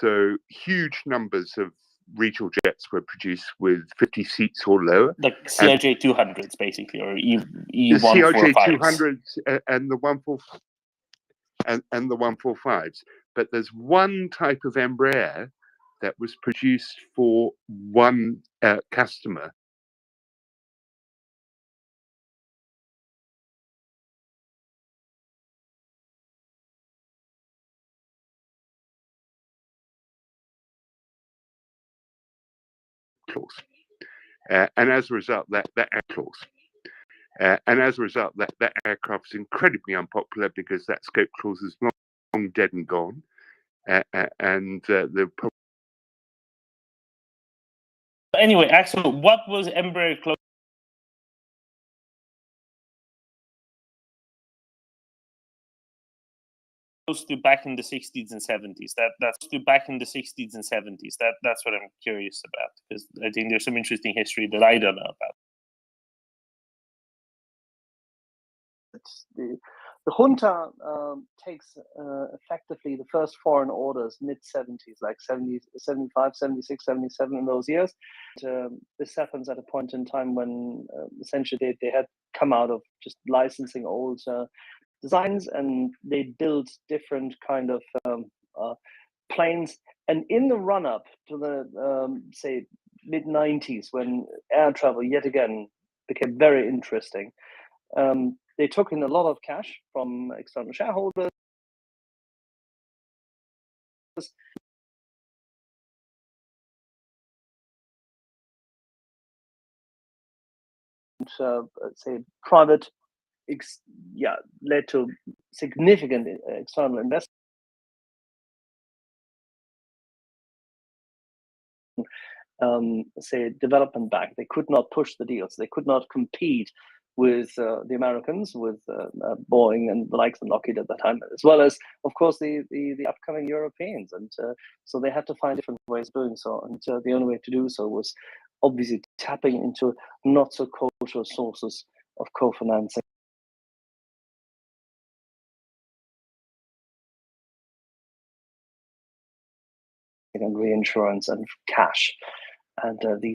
So huge numbers of regional jets were produced with 50 seats or lower. Like CRJ 200s, basically, or The E145s. CRJ 200s and the 145s. But there's one type of Embraer that was produced for one customer. And as a result, that aircraft is incredibly unpopular because that scope clause is long dead and gone, and the. Anyway, Axel, what was Embraer close to back in the 60s and 70s? That's to back in the 60s and 70s. That's what I'm curious about, because I think there's some interesting history that I don't know about. The junta takes effectively the first foreign orders mid-70s, like 70, 75, 76, 77 in those years. This happens at a point in time when essentially they had come out of just licensing old designs, and they built different kind of planes. And in the run-up to the, say, mid-90s, when air travel yet again became very interesting, they took in a lot of cash from external shareholders. Say private, led to significant external investment. Say development back. They could not push the deals. They could not compete with the Americans, with Boeing and the likes of Lockheed at that time, as well as, of course, the upcoming Europeans. And so they had to find different ways of doing so. And the only way to do so was obviously tapping into not so kosher sources of co-financing. And reinsurance and cash. And the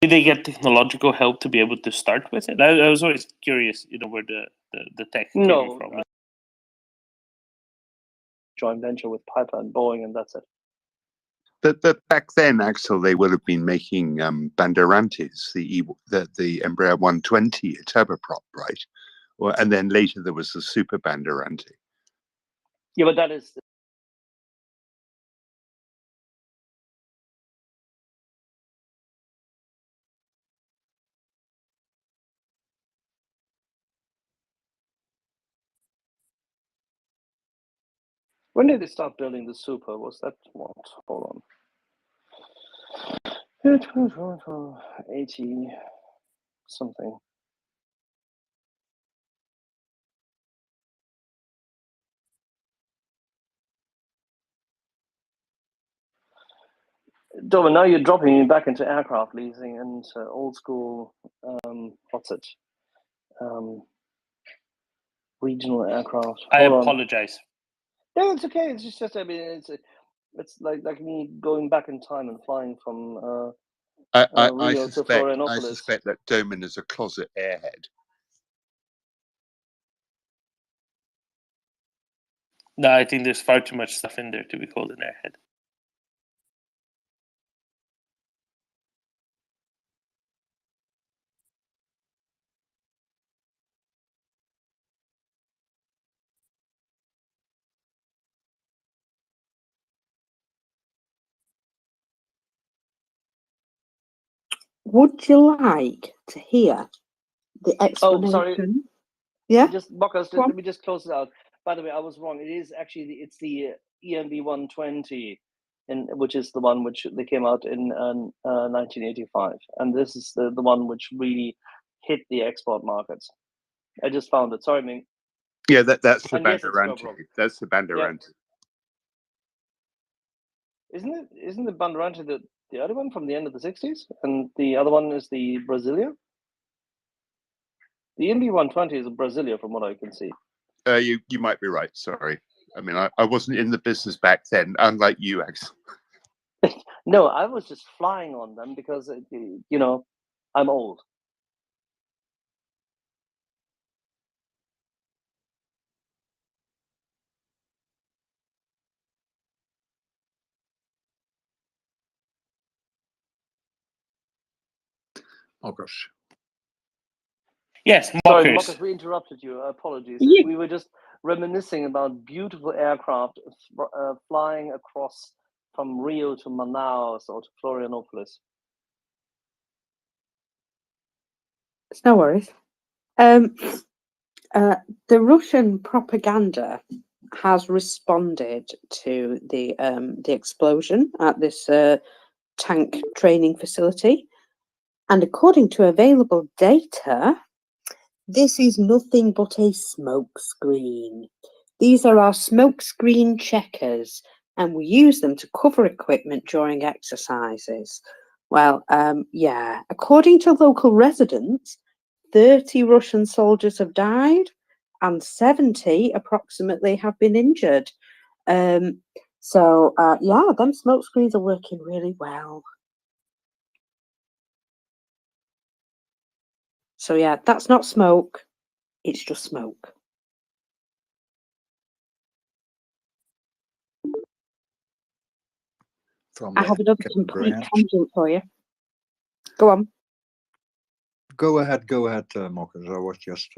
Did they get technological help to be able to start with it? I was always curious, where the tech came from. Joint venture with Piper and Boeing, and that's it. But back then, Axel, they would have been making Banderantes, the Embraer 120, a turboprop, right? And then later there was the Super Banderante. Yeah, but that is. When did they start building the Super? Was that what? Hold on. 80 something. Dover, now you're dropping me back into aircraft leasing and old school, what's it? Regional aircraft. I apologize. Yeah, it's okay. It's just I mean, it's like me going back in time and flying from Rio to Florianopolis. I suspect that Doman is a closet airhead. No, I think there's far too much stuff in there to be called an airhead. Would you like to hear the explanation? Oh, sorry. Yeah. Let me just close it out. By the way, I was wrong. It is actually it's the EMB 120, which is the one which they came out in 1985, and this is the one which really hit the export markets. I just found it. Sorry, Ming. Yeah, that's the Banderante. That's the Banderante. Isn't the Bandeirante the other one from the end of the 60s, and the other one is the Brasilia? The MB-120 is a Brasilia, from what I can see. You might be right. Sorry. I mean, I wasn't in the business back then, unlike you, Axel. No, I was just flying on them because, you know, I'm old. Marcus. Yes, Sorry, Mockers. Marcus, we interrupted you. Apologies. Yeah. We were just reminiscing about beautiful aircraft flying across from Rio to Manaus or to Florianopolis. It's no worries. The Russian propaganda has responded to the explosion at this tank training facility, and according to available data, this is nothing but a smoke screen. These are our smoke screen checkers, and we use them to cover equipment during exercises. Well, yeah, according to local residents, 30 Russian soldiers have died and 70 approximately have been injured. Yeah, them smoke screens are working really well. So yeah, that's not smoke, it's just smoke. I have another complete tangent for you. Go on. Go ahead, Marcus. I was just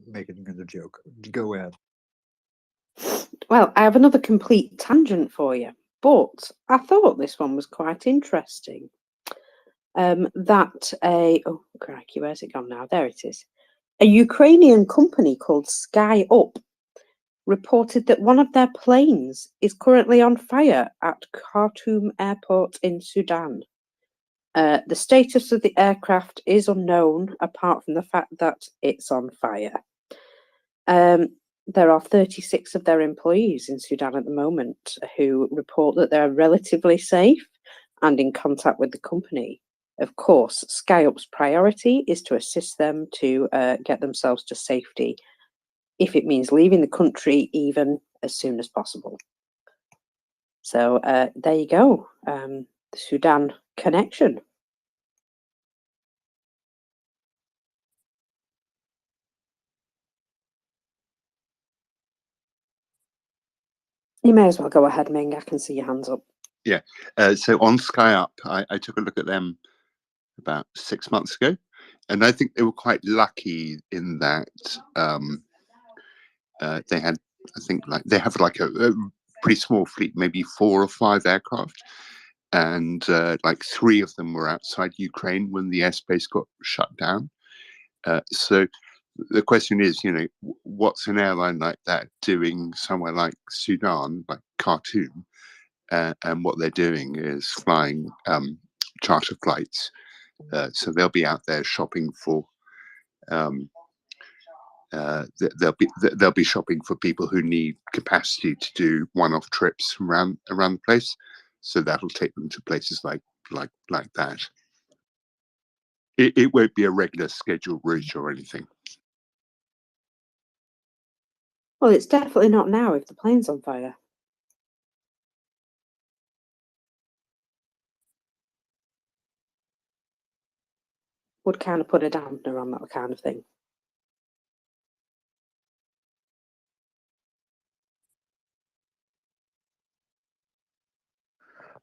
making a joke. Go ahead. Well, I have another complete tangent for you, but I thought this one was quite interesting. Oh crikey, where's it gone now? There it is. A Ukrainian company called Sky Up reported that one of their planes is currently on fire at Khartoum Airport in Sudan. The status of the aircraft is unknown, apart from the fact that it's on fire. There are 36 of their employees in Sudan at the moment who report that they're relatively safe and in contact with the company. Of course, SkyUp's priority is to assist them to get themselves to safety, if it means leaving the country even as soon as possible. So there you go, the Sudan connection. You may as well go ahead, Ming. I can see your hands up. Yeah. So on Sky Up, I took a look at them about 6 months ago, and I think they were quite lucky in that they had, I think, they have a pretty small fleet, maybe 4 or 5 aircraft, and 3 of them were outside Ukraine when the airspace got shut down. So the question is, what's an airline like that doing somewhere like Sudan, like Khartoum? And what they're doing is flying charter flights. So they'll be out there shopping for. They'll be shopping for people who need capacity to do one-off trips around the place. So that'll take them to places like that. It won't be a regular scheduled route or anything. Well, it's definitely not now if the plane's on fire. Would kind of put a dampener on that kind of thing.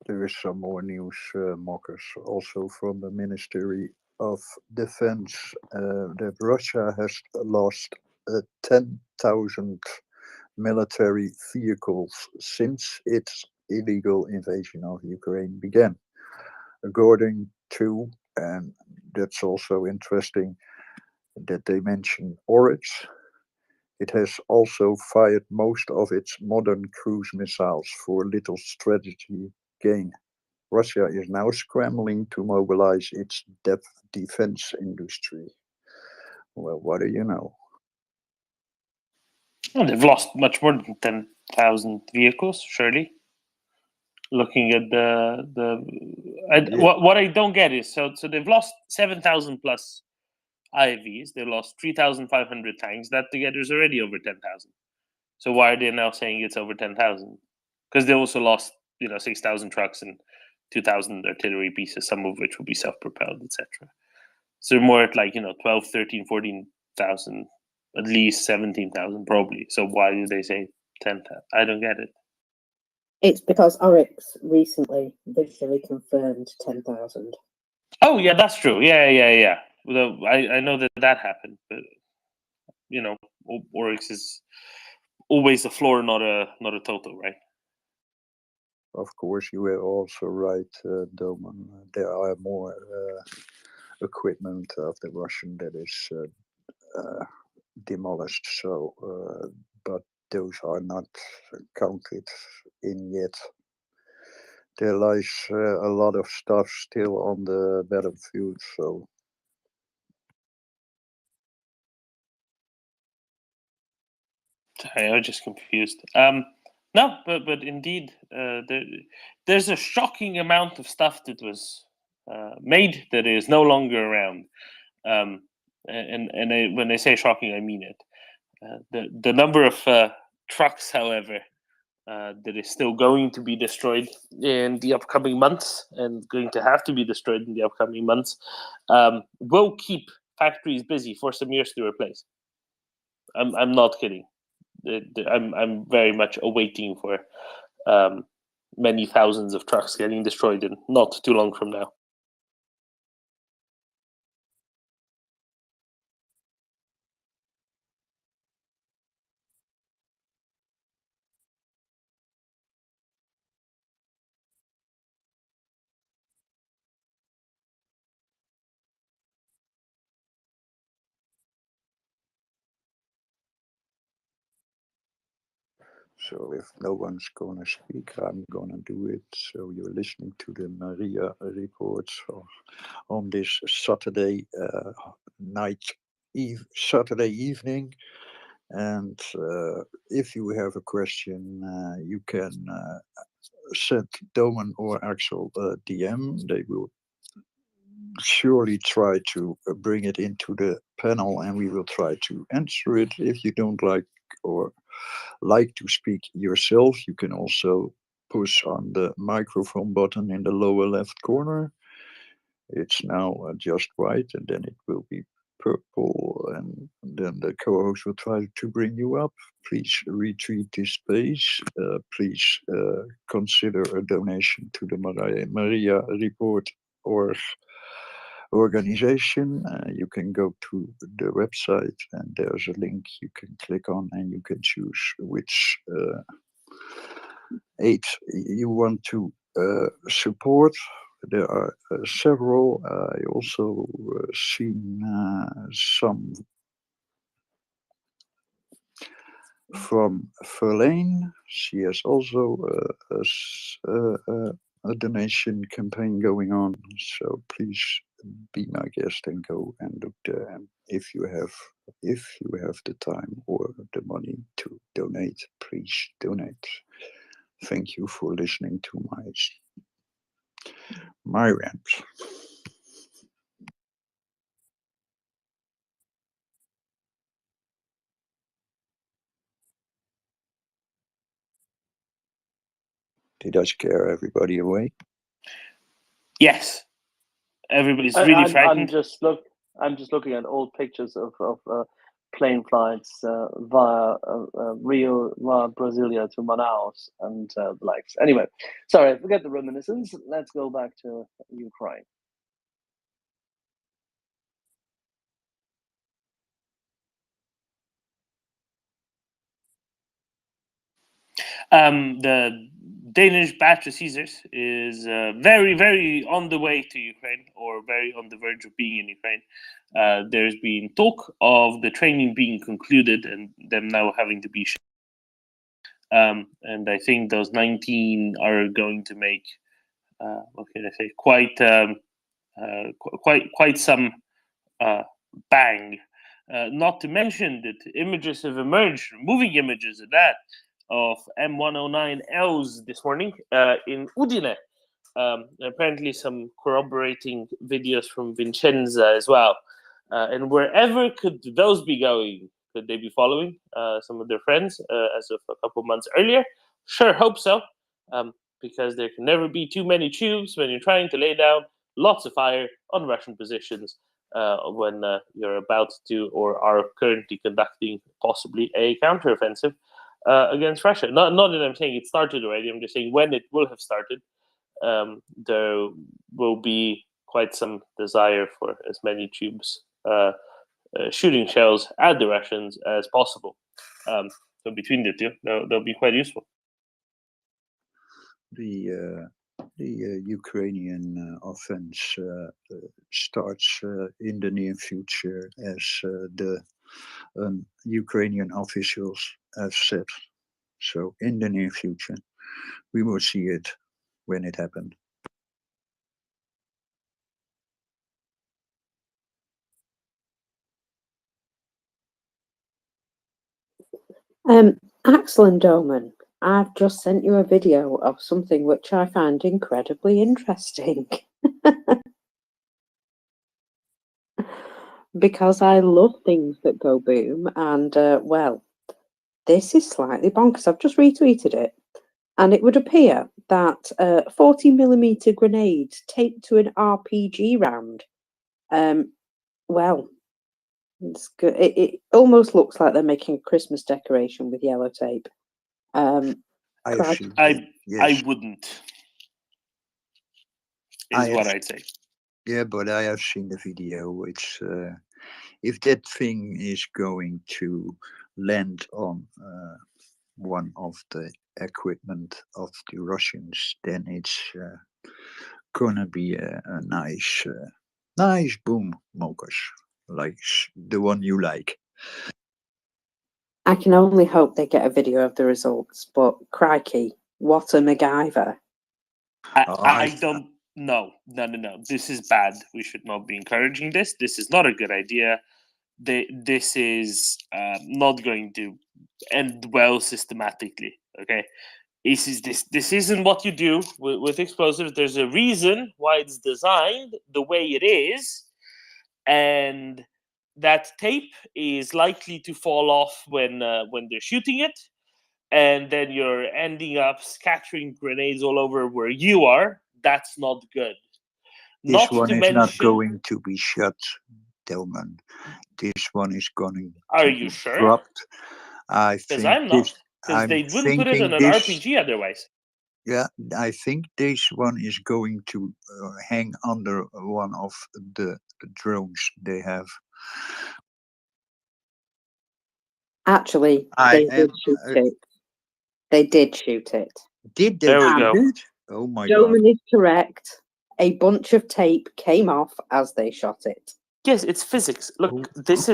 There is some more news, Marcus, also from the Ministry of Defense, that Russia has lost 10,000 military vehicles since its illegal invasion of Ukraine began. According to, and that's also interesting that they mention Oryx, it has also fired most of its modern cruise missiles for little strategy gain. Russia is now scrambling to mobilize its defense industry. Well, what do you know? Well, they've lost much more than 10,000 vehicles, surely. looking at Yeah. what I don't get is so they've lost 7,000 plus IVs. They lost 3,500 tanks. That together is already over 10,000. So why are they now saying it's over 10,000? Because they also lost 6,000 trucks and 2,000 artillery pieces, some of which will be self-propelled, etc. So more at 12, 13, 14,000, at least 17,000 probably. So why do they say 10,000? I don't get it. It's because Oryx recently visually confirmed 10,000. Oh yeah, that's true. Yeah. Well, I know that happened, but Oryx is always a floor, not a total, right? Of course, you were also right, Doman. There are more equipment of the Russian that is demolished. So, but those are not counted in yet. There lies a lot of stuff still on the battlefield. So, Sorry, I was just confused. No, but indeed, there's a shocking amount of stuff that was made that is no longer around. And when I say shocking, I mean it. The number of trucks, however, that is still going to be destroyed in the upcoming months and going to have to be destroyed in the upcoming months will keep factories busy for some years to replace. I'm not kidding. I'm very much awaiting for many thousands of trucks getting destroyed in not too long from now. so if no one's gonna speak, I'm gonna do it. So you're listening to the Maria report on this Saturday Saturday evening. And if you have a question, you can send Doman or Axel a DM. They will surely try to bring it into the panel, and we will try to answer it. If you don't like or like to speak yourself, you can also push on the microphone button in the lower left corner. It's now just white, and then it will be purple, and then the co-host will try to bring you up. Please retweet this page. Please consider a donation to the Maria Report or organization. You can go to the website, and there's a link you can click on, and you can choose which aid you want to support. There are several. I also seen some from Verlaine. She has also a donation campaign going on. So please be my guest and go and look there. And if you have the time or the money to donate, please donate. Thank you for listening to my rant. Did I scare everybody away? Yes, everybody's really frightened. I'm just looking at old pictures of plane flights via Rio, via Brasilia to Manaus and the likes. Anyway, sorry, forget the reminiscence. Let's go back to Ukraine. The Danish batch of Caesars is very, very on the way to Ukraine, or very on the verge of being in Ukraine. There's been talk of the training being concluded and them now having to be shipped. And I think those 19 are going to make, what can I say, quite some bang. Not to mention that images have emerged, moving images of that, of M109Ls this morning in Udine. Apparently, some corroborating videos from Vincenza as well. And wherever could those be going? Could they be following some of their friends as of a couple months earlier? Sure, hope so. Because there can never be too many tubes when you're trying to lay down lots of fire on Russian positions when you're about to or are currently conducting possibly a counteroffensive against Russia. Not that I'm saying it started already. I'm just saying when it will have started, there will be quite some desire for as many tubes shooting shells at the Russians as possible. So between the two, they'll be quite useful. The Ukrainian offense starts in the near future, as the Ukrainian officials have said. So in the near future, we will see it when it happened. Axel and Doman, I've just sent you a video of something which I find incredibly interesting. Because I love things that go boom, and well, this is slightly bonkers. I've just retweeted it, and it would appear that 40mm grenades taped to an RPG round. Well, it's good. It almost looks like they're making a Christmas decoration with yellow tape. I wouldn't. Is what I'd say. Yeah, but I have seen the video. It's if that thing is going to land on one of the equipment of the Russians, then it's gonna be a nice boom, Mokas, like the one you like. I can only hope they get a video of the results, but crikey, what a MacGyver. I don't know. No. This is bad. We should not be encouraging this. This is not a good idea. This is not going to end well systematically. Okay, this isn't what you do with explosives. There's a reason why it's designed the way it is, and that tape is likely to fall off when they're shooting it, and then you're ending up scattering grenades all over where you are. That's not good. This one is not going to be shut, Delman. This one is going to be sure? dropped. I think because I'm not. Because they wouldn't put it on an RPG otherwise. Yeah, I think this one is going to hang under one of the drones they have. Actually, they did shoot it. They did shoot it. Did they shoot it? Oh my God. Doman is correct. A bunch of tape came off as they shot it. Yes, it's physics. Look, this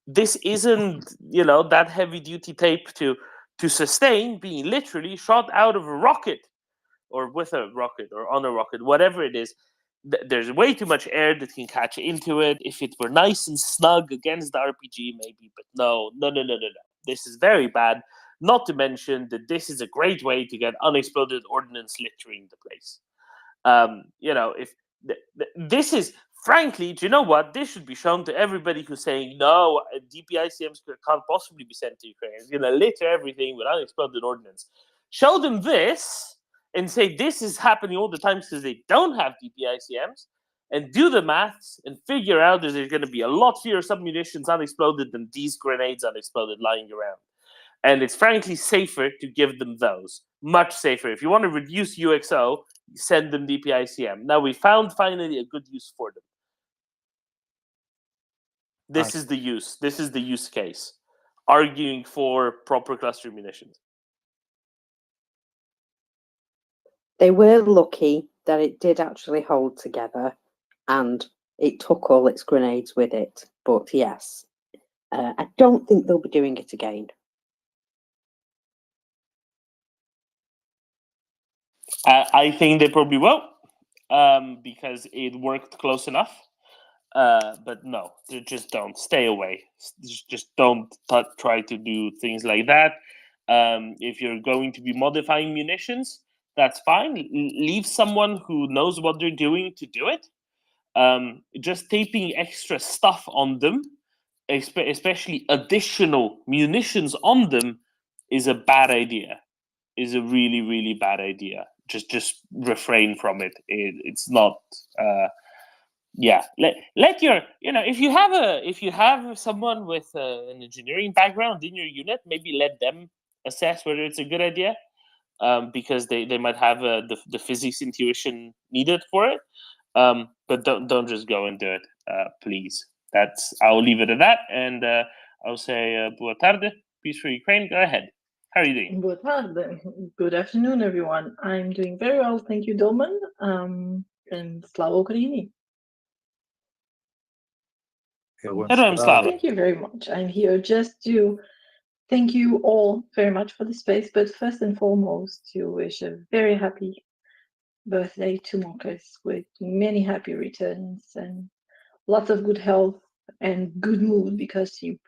isn't, that heavy duty tape to sustain being literally shot out of a rocket or with a rocket or on a rocket, whatever it is. There's way too much air that can catch into it. If it were nice and snug against the RPG, maybe, but no. This is very bad. Not to mention that this is a great way to get unexploded ordnance littering the place. If this is, frankly, do you know what? This should be shown to everybody who's saying, no, DPICMs can't possibly be sent to Ukraine. It's going to litter everything with unexploded ordnance. Show them this and say this is happening all the time because they don't have DPICMs, and do the maths and figure out that there's going to be a lot fewer submunitions unexploded than these grenades unexploded lying around. And it's frankly safer to give them those. Much safer. If you want to reduce UXO, send them DPICM. Now we found finally a good use for them. This is the use. This is the use case. Arguing for proper cluster munitions. They were lucky that it did actually hold together and it took all its grenades with it. But yes, I don't think they'll be doing it again. I think they probably will, because it worked close enough. But no, just don't. Stay away. Just don't try to do things like that. If you're going to be modifying munitions, that's fine. Leave someone who knows what they're doing to do it. Just taping extra stuff on them, especially additional munitions on them, is a bad idea. Is a really, really bad idea. Just refrain from it. It's not. Let your, if you have someone with an engineering background in your unit, maybe let them assess whether it's a good idea, because they might have the physics intuition needed for it. But don't just go and do it, please. I'll leave it at that, and I'll say boa tarde, peace for Ukraine. Go ahead. How are you doing? Boa tarde. Good afternoon, everyone. I'm doing very well, thank you, Doman. And Slava Ukraini. Herojem slava. Thank you very much. I'm here just to thank you all very much for the space, but first and foremost, to wish a very happy birthday to Marcus with many happy returns and lots of good health and good mood, because he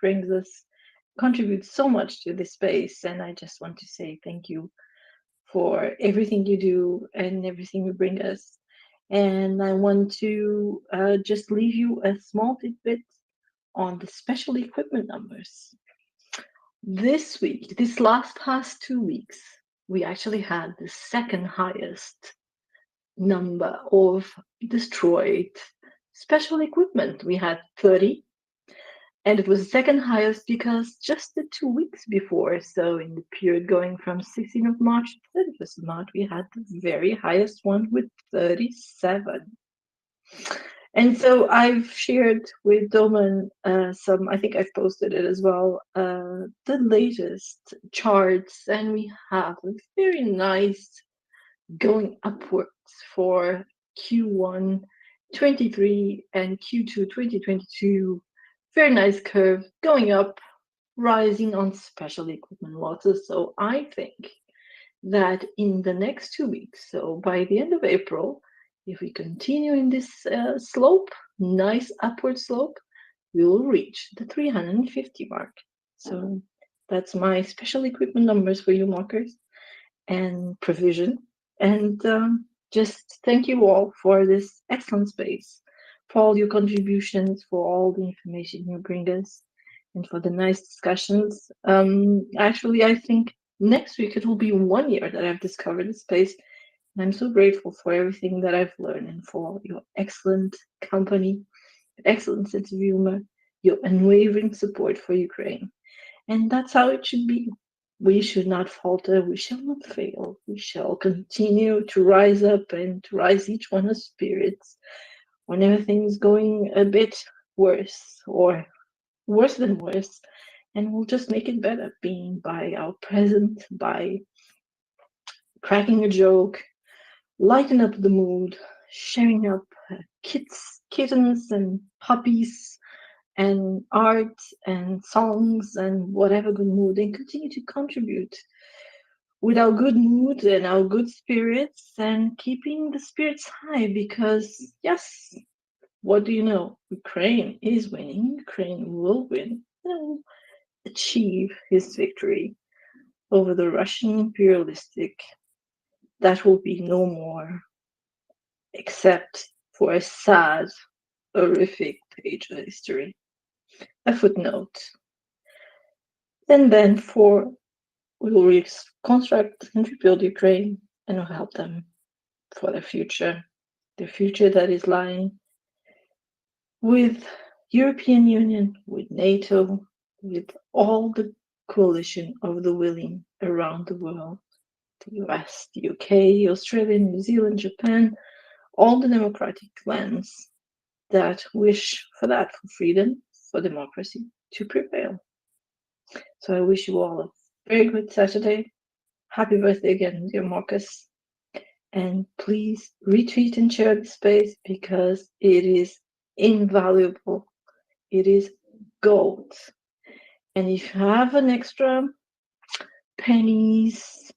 contributes so much to this space. And I just want to say thank you for everything you do and everything you bring us. And I want to just leave you a small tidbit on the special equipment numbers. This week, this past 2 weeks, we actually had the second highest number of destroyed special equipment. We had 30, and it was the second highest because just the 2 weeks before, so in the period going from 16th of March to 31st of March, we had the very highest one with 37. And so I've shared with Doman I think I've posted it as well, the latest charts, and we have a very nice going upwards for Q1 23 and Q2 2022. Very nice curve going up, rising on special equipment losses. So I think that in the next 2 weeks, so by the end of April, if we continue in this slope, nice upward slope, we will reach the 350 mark. So that's my special equipment numbers for you, markers, and provision. And just thank you all for this excellent space, for all your contributions, for all the information you bring us, and for the nice discussions. Actually, I think next week it will be 1 year that I've discovered the space. And I'm so grateful for everything that I've learned and for your excellent company, excellent sense of humor, your unwavering support for Ukraine. And that's how it should be. We should not falter. We shall not fail. We shall continue to rise up and to rise each one of spirits whenever things going a bit worse or worse than worse. And we'll just make it better, being by our present, by cracking a joke, lighten up the mood, sharing up kittens and puppies and art and songs and whatever good mood, and continue to contribute with our good mood and our good spirits, and keeping the spirits high, because yes, what do you know? Ukraine is winning. Ukraine will win and achieve his victory over the Russian imperialistic. That will be no more, except for a sad, horrific page of history, a footnote. And then we will reconstruct and rebuild Ukraine, and will help them for their future, the future that is lying with European Union, with NATO, with all the coalition of the willing around the world, the US, the UK, Australia, New Zealand, Japan, all the democratic lands that wish for that, for freedom, for democracy to prevail. So I wish you all a very good Saturday. Happy birthday again, dear Marcus. And please retweet and share the space, because it is invaluable. It is gold. And if you have an extra pennies,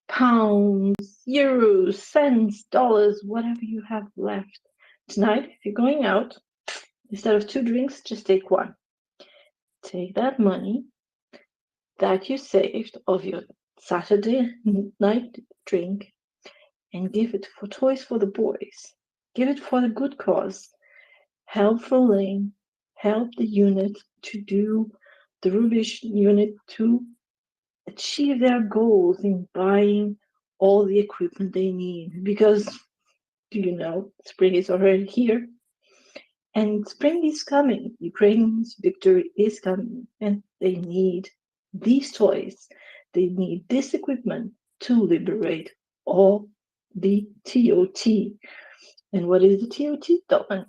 pounds, euros, cents, dollars, whatever you have left tonight, if you're going out, instead of 2 drinks, just take 1. Take that money, that you saved of your Saturday night drink and give it for Toys for the Boys. Give it for the good cause. Help Lane, help the unit to do the rubbish unit to achieve their goals in buying all the equipment they need. Because, do you know, spring is already here. And spring is coming. Ukraine's victory is coming. And they need these toys. They need this equipment to liberate all the TOT. And what is the TOT, Dalton?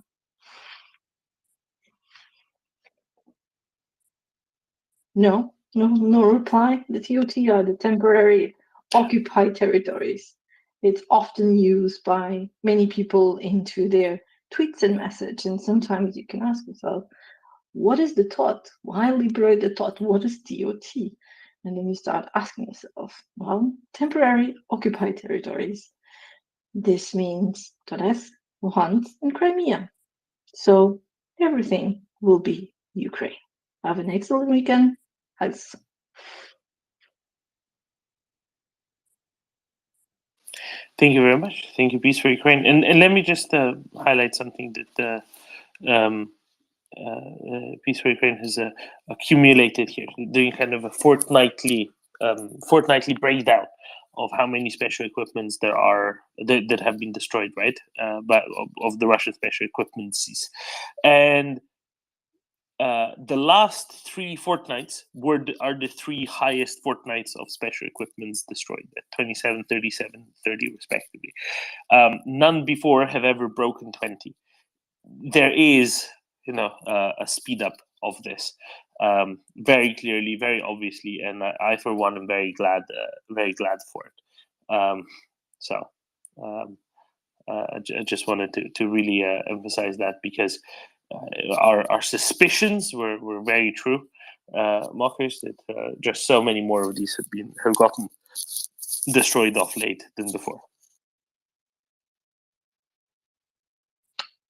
No reply. The TOT are the temporary occupied territories. It's often used by many people into their tweets and message. And sometimes you can ask yourself, what is the thought? Why liberate the thought? What is TOT? And then you start asking yourself, well, temporary occupied territories. This means Donetsk, Luhansk, and Crimea. So everything will be Ukraine. Have an excellent weekend. Hugs. Thank you very much. Thank you, Peace for Ukraine. And let me just highlight something that Peace for Ukraine has accumulated here, doing kind of a fortnightly breakdown of how many special equipments there are that have been destroyed, right? But of the Russian special equipments, and the last 3 fortnights are the 3 highest fortnights of special equipments destroyed, at 27, 37, 30 respectively. None before have ever broken 20. There is, a speed up of this, very clearly, very obviously, and I for one am very glad for it. I just wanted to really emphasize that, because our suspicions were very true, mockers, that just so many more of these have gotten destroyed off late than before.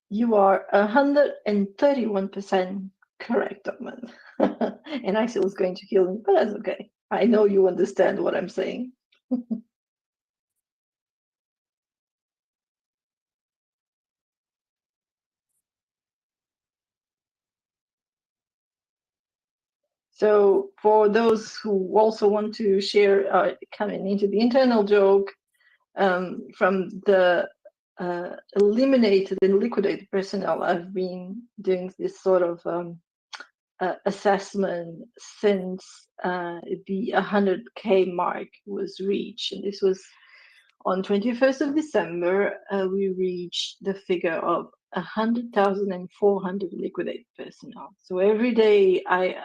You are 131% correct, Dogman. And Axel was going to kill me, but that's okay. I know you understand what I'm saying. So for those who also want to share, coming into the internal joke, from the eliminated and liquidated personnel, I've been doing this sort of assessment since the 100K mark was reached. And this was on 21st of December, we reached the figure of 100,400 liquidated personnel. So every day I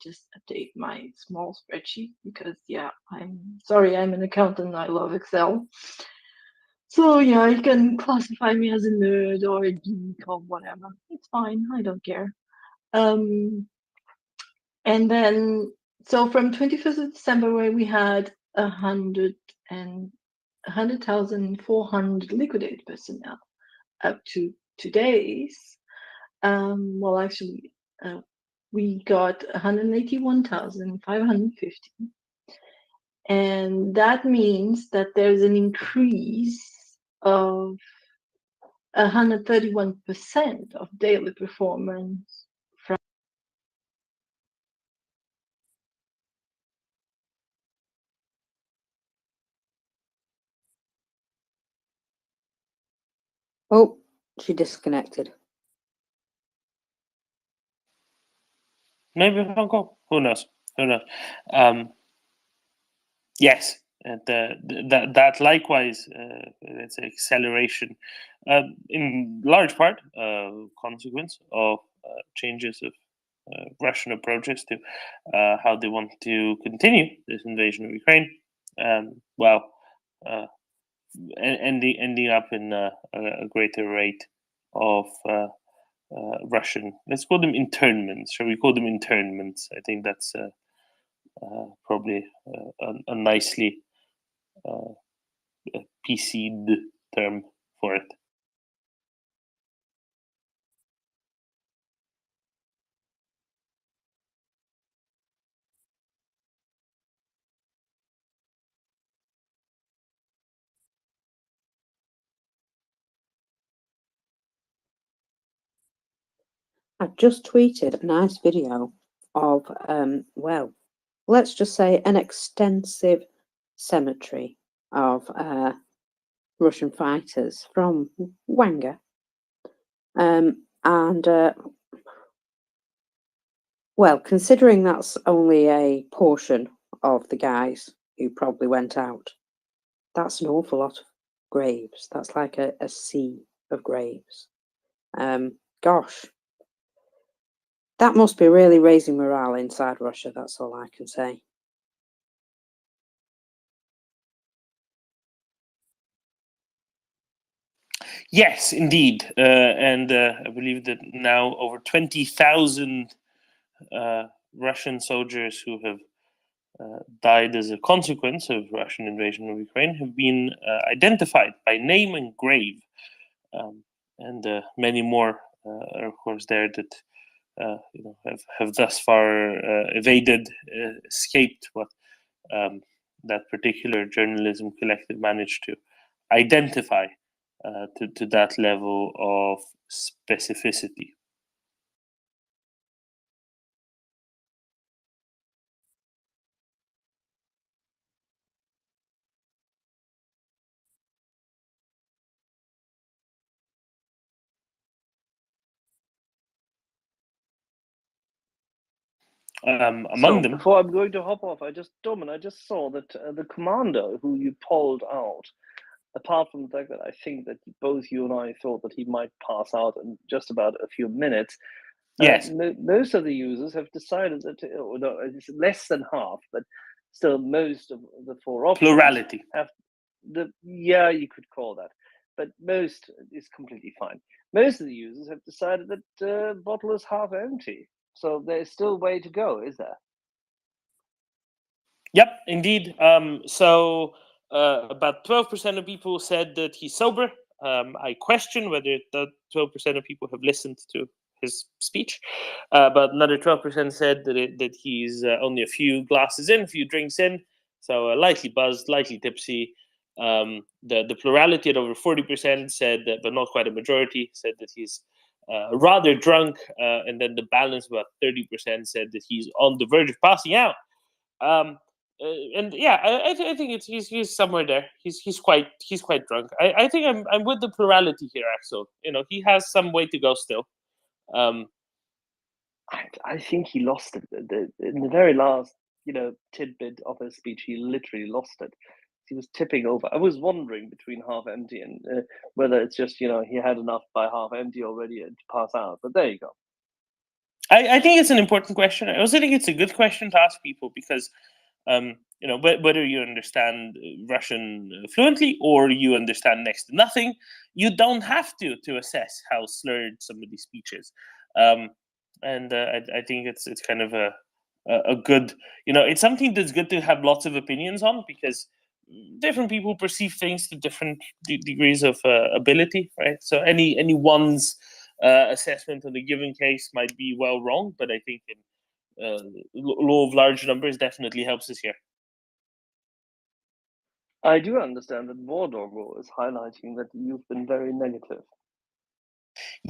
just update my small spreadsheet, because I'm sorry, I'm an accountant, I love Excel. So you can classify me as a nerd or a geek or whatever. It's fine, I don't care. And then, so from 21st of December, where we had 100,400 liquidated personnel, up to today's, we got 181,550. And that means that there's an increase of 131% of daily performance from. Oh, she disconnected. Maybe Hong Kong. Who knows? Yes, and that likewise, let's say, acceleration, in large part, consequence of changes of Russian approaches to how they want to continue this invasion of Ukraine. Ending up in a greater rate of Russian, let's call them internments. Shall we call them internments? I think that's probably a nicely PC'd term for it. I've just tweeted a nice video of, well, let's just say an extensive cemetery of Russian fighters from Wanga. Well, considering that's only a portion of the guys who probably went out, that's an awful lot of graves. That's like a sea of graves. Gosh, that must be really raising morale inside Russia. That's all I can say. Yes, indeed. And I believe that now over 20,000 Russian soldiers who have died as a consequence of Russian invasion of Ukraine have been identified by name and grave. And many more are, of course, there that have thus far evaded, escaped what that particular journalism collective managed to identify to that level of specificity. Among them, before I'm going to hop off, I just saw that the commander who you polled out, apart from the fact that I think that both you and I thought that he might pass out in just about a few minutes, yes, most of the users have decided that, or no, it's less than half, but still most of the four options plurality. have yeah, you could call that, but most is completely fine. Most of the users have decided that the bottle is half empty. So there's still way to go, is there? Yep, indeed. So about 12% of people said that he's sober. I question whether the 12% of people have listened to his speech, but another 12% said that he's only a few glasses in, a few drinks in, so lightly buzzed, lightly tipsy. The plurality at over 40% said that, but not quite a majority, said that he's rather drunk, and then the balance, about 30%, said that he's on the verge of passing out. And yeah, I think he's somewhere there. He's quite drunk. I think I'm with the plurality here, Axel. He has some way to go still. I think he lost it in the very last tidbit of his speech. He literally lost it. He was tipping over. I was wondering between half empty and whether it's just he had enough by half empty already to pass out. But there you go. I think it's an important question. I also think it's a good question to ask people because whether you understand Russian fluently or you understand next to nothing, you don't have to assess how slurred somebody's speech is. And I think it's kind of a good, it's something that's good to have lots of opinions on, because different people perceive things to different degrees of ability, right? So anyone's assessment of a given case might be well wrong, but I think law of large numbers definitely helps us here. I do understand that Wardogo is highlighting that you've been very negative.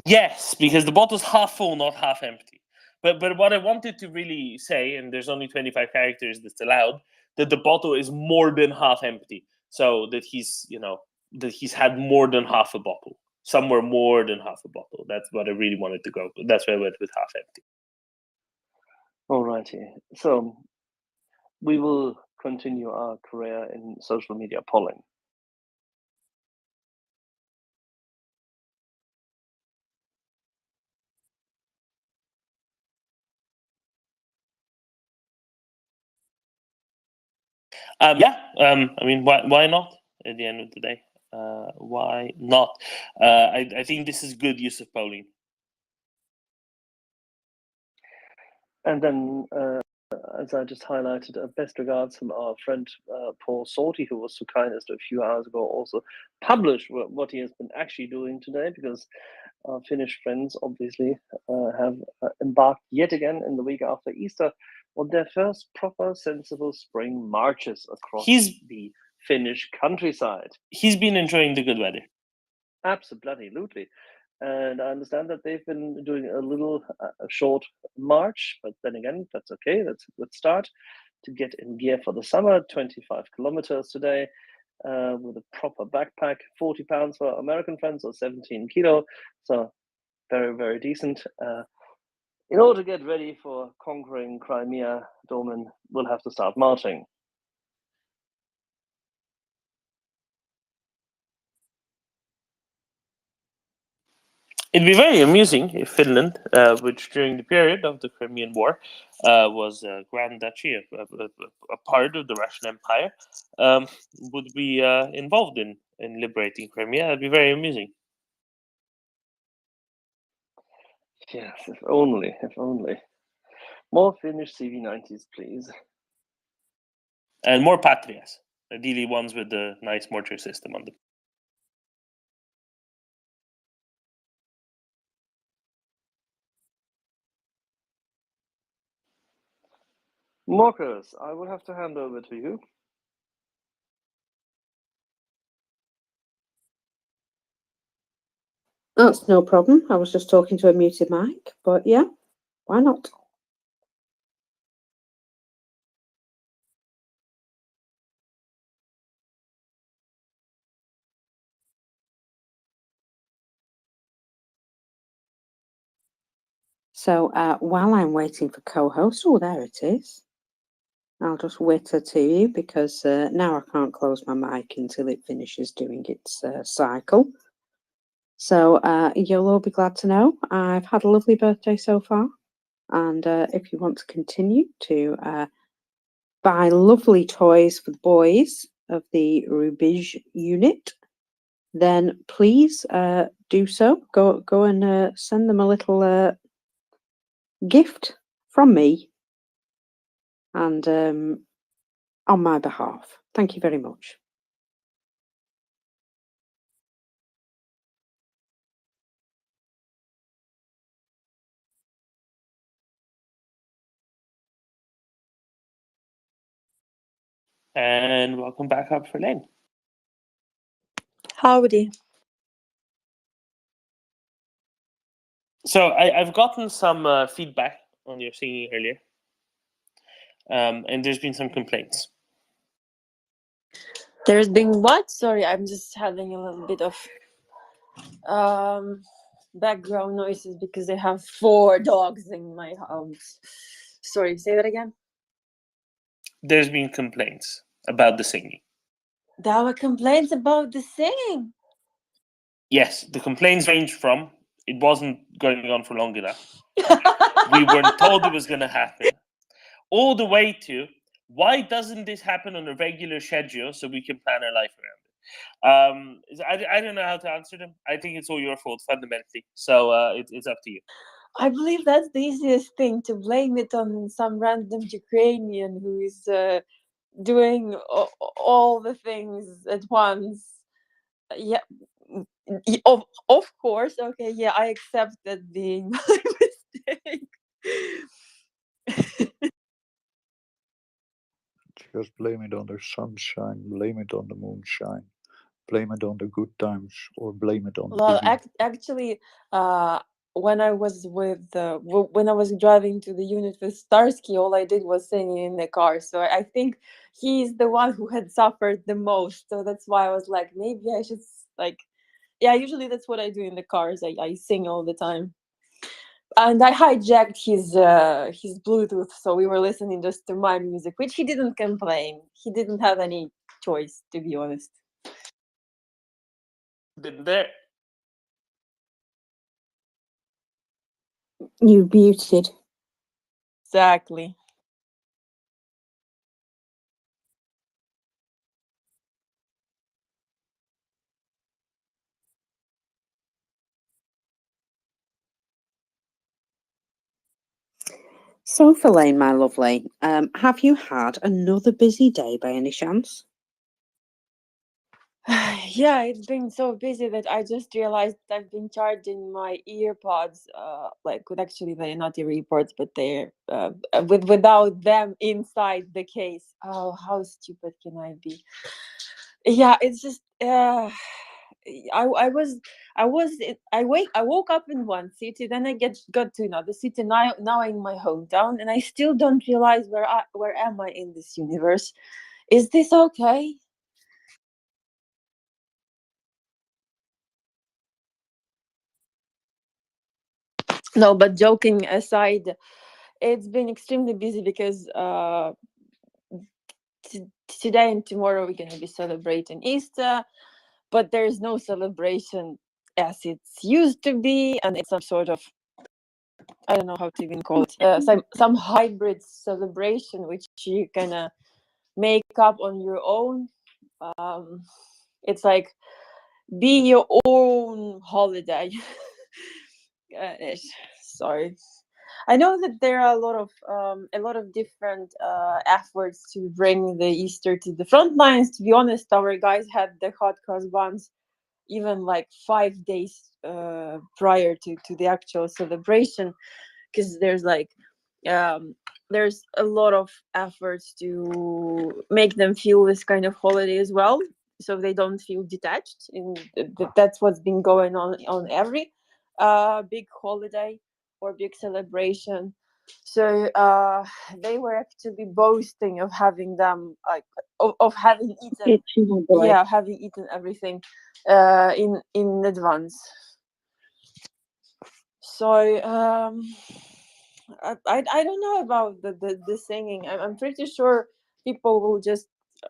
Yes, because the bottle's half full, not half empty. But what I wanted to really say, and there's only 25 characters that's allowed, that the bottle is more than half empty. So that he's had more than half a bottle. Somewhere more than half a bottle. That's what I really wanted to go. That's why I went with half empty. Alrighty. So we will continue our career in social media polling. I mean, why not? At the end of the day, why not? I think this is good use of polling. And then, as I just highlighted, best regards from our friend Paul Sorty, who was so kind as to a few hours ago also publish what he has been actually doing today, because our Finnish friends obviously have embarked yet again in the week after Easter on their first proper sensible spring marches across the Finnish countryside. He's been enjoying the good weather. Absolutely. And I understand that they've been doing a little short march, but then again, that's okay. That's a good start to get in gear for the summer. 25 kilometers today with a proper backpack, 40 pounds for American friends, or 17 kilo. So very, very decent. In order to get ready for conquering Crimea, Domen will have to start marching. It'd be very amusing if Finland, which during the period of the Crimean War was a Grand Duchy, a part of the Russian Empire, would be involved in liberating Crimea. That'd be very amusing. Yes, if only, if only. More Finnish CV90s, please. And more Patrias, ideally ones with the nice mortar system on them. Marcus, I will have to hand over to you. That's no problem. I was just talking to a muted mic, but yeah, why not? So while I'm waiting for co-host, oh, there it is. I'll just witter to you because now I can't close my mic until it finishes doing its cycle. So you'll all be glad to know I've had a lovely birthday so far. And if you want to continue to buy lovely toys for the boys of the Rubige unit, then please do so. Go and send them a little gift from me and on my behalf. Thank you very much. And welcome back up for Lane. Howdy. So I've gotten some feedback on your singing earlier, and there's been some complaints. There's been what? Sorry, I'm just having a little bit of background noises because I have 4 dogs in my house. Sorry, say that again. There's been complaints about the singing. There were complaints about the singing. Yes, the complaints range from it wasn't going on for long enough. We weren't told it was going to happen. All the way to why doesn't this happen on a regular schedule so we can plan our life around it? I don't know how to answer them. I think it's all your fault fundamentally. So it's up to you. I believe that's the easiest thing, to blame it on some random Ukrainian who is doing all the things at once. Yeah, of course. Okay, yeah, I accept that being my mistake. Just blame it on the sunshine, blame it on the moonshine, blame it on the good times, or blame it on Well, the actually, when I was when I was driving to the unit with Starsky, all I did was sing in the car. So I think he's the one who had suffered the most. So that's why I was like, maybe I should yeah. Usually that's what I do in the cars. I sing all the time. And I hijacked his Bluetooth, so we were listening just to my music, which he didn't complain. He didn't have any choice, to be honest. Been there. You muted. Exactly. So, Verlaine, my lovely, have you had another busy day by any chance? Yeah, it's been so busy that I just realized I've been charging my earpods, actually they're not earpods, but they're without them inside the case. Oh, how stupid can I be? Yeah, it's just I woke up in one city, then I got to another city. Now I'm in my hometown, and I still don't realize where am I in this universe. Is this okay? No, but joking aside, it's been extremely busy because today and tomorrow we're going to be celebrating Easter, but there's no celebration as it's used to be, and it's some sort of, I don't know how to even call it, some hybrid celebration which you kind make up on your own. It's like be your own holiday. Sorry. I know that there are a lot of different efforts to bring the Easter to the front lines. To be honest, our guys had the hot cross buns even like 5 days prior to the actual celebration, because there's a lot of efforts to make them feel this kind of holiday as well, so they don't feel detached. That's what's been going on every big holiday or big celebration. So they were actually boasting of having them of having eaten having eaten everything in advance. So I don't know about the singing. I'm pretty sure people will just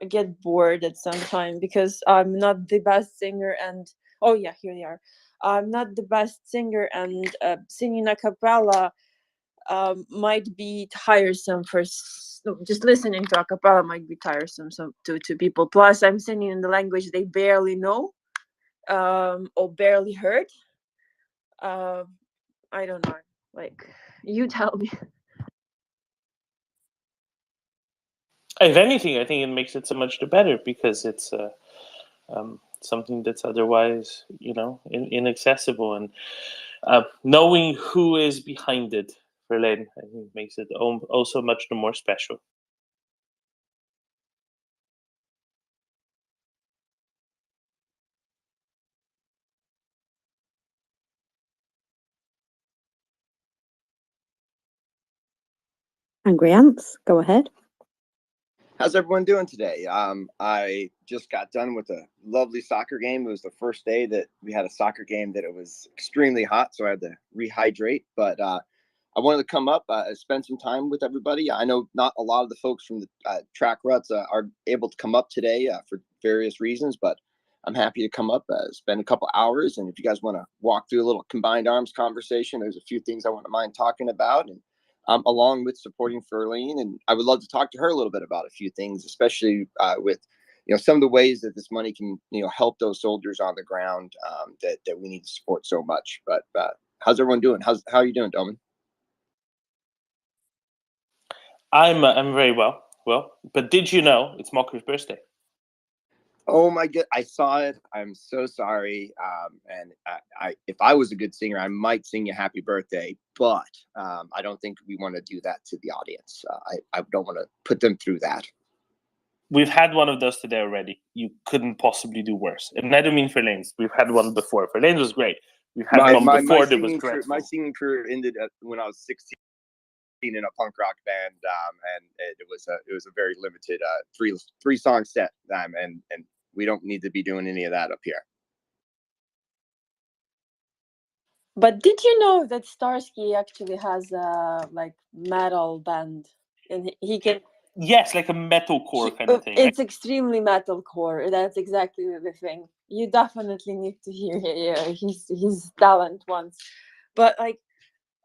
get bored at some time, because I'm not the best singer, and oh yeah, here they are. I'm not the best singer, and singing a cappella might be tiresome for just listening to a cappella might be tiresome to people. Plus, I'm singing in the language they barely know or barely heard. I don't know. Like, you tell me. If anything, I think it makes it so much the better, because it's something that's otherwise, inaccessible, and knowing who is behind it, Verlaine, I think makes it also much the more special. Angry Ants, go ahead. How's everyone doing today? I just got done with a lovely soccer game. It was the first day that we had a soccer game that it was extremely hot, so I had to rehydrate. But I wanted to come up, spend some time with everybody. I know not a lot of the folks from the track ruts are able to come up today for various reasons, but I'm happy to come up, spend a couple hours. And if you guys want to walk through a little combined arms conversation, there's a few things I wouldn't mind talking about. And along with supporting Ferline, and I would love to talk to her a little bit about a few things, especially with some of the ways that this money can help those soldiers on the ground that we need to support so much. But how's everyone doing? How are you doing, Doman? I'm very well. But did you know it's Mokker's birthday? Oh my God, I saw it. I'm so sorry. And I if I was a good singer, I might sing you happy birthday, but I don't think we want to do that to the audience. I don't want to put them through that. We've had one of those today already. You couldn't possibly do worse. And I don't mean Verlaine's. We've had one before. Verlaine's was great. We've had one before that was dreadful. My singing career ended when I was 16 in a punk rock band, and it was a very limited three song set, and we don't need to be doing any of that up here. But did you know that Starsky actually has a metal band, and he can? Yes, like a metalcore kind of thing. It's extremely metalcore. That's exactly the thing. You definitely need to hear his talent once. But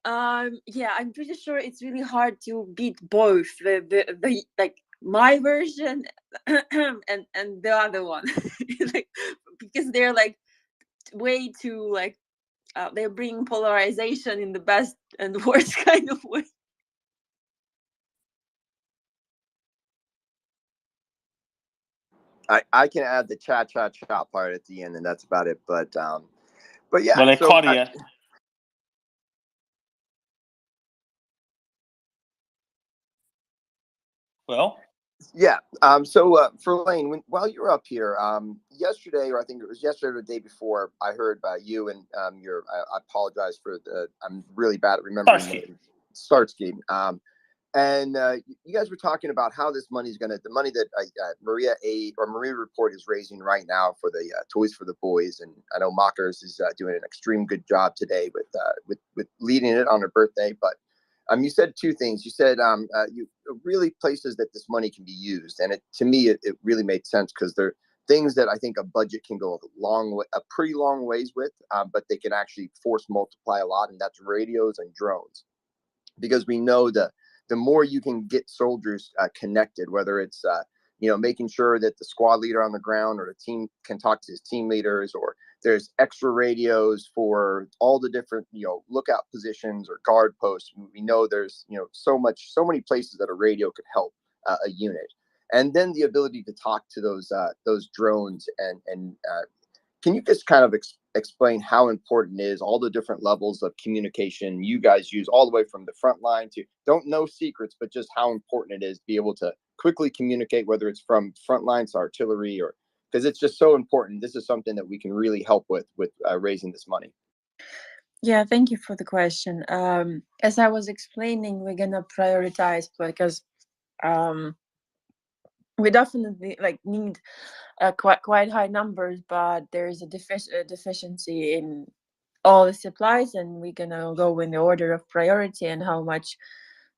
yeah, I'm pretty sure it's really hard to beat both the my version and the other one, because they're way too they're bringing polarization in the best and worst kind of way. I can add the cha-cha-cha part at the end, and that's about it. But yeah. Well, Claudia. Well, Yeah. So for Lane, while you were up here yesterday, or I think it was yesterday or the day before, I heard you and I apologize for I'm really bad at remembering Starsky. names. Starsky. And you guys were talking about how this money is the money that MriyaReport is raising right now for the Toys for the Boys, and I know Mockers is doing an extreme good job today with leading it on her birthday. But you said two things. You said you really places that this money can be used, and to me it really made sense, because they're things that I think a budget can go a pretty long ways with, but they can actually force multiply a lot, and that's radios and drones, because we know the more you can get soldiers connected, whether it's making sure that the squad leader on the ground or the team can talk to his team leaders, or there's extra radios for all the different lookout positions or guard posts. We know there's so many places that a radio could help a unit, and then the ability to talk to those drones and can you just kind of explain how important it is, all the different levels of communication you guys use, all the way from the front line to don't know secrets, but just how important it is to be able to quickly communicate, whether it's from front lines to artillery, or because it's just so important. This is something that we can really help with raising this money. Yeah, thank you for the question. As I was explaining, we're gonna prioritize because we definitely need quite high numbers, but there is a deficiency in all the supplies, and we're gonna go in the order of priority and how much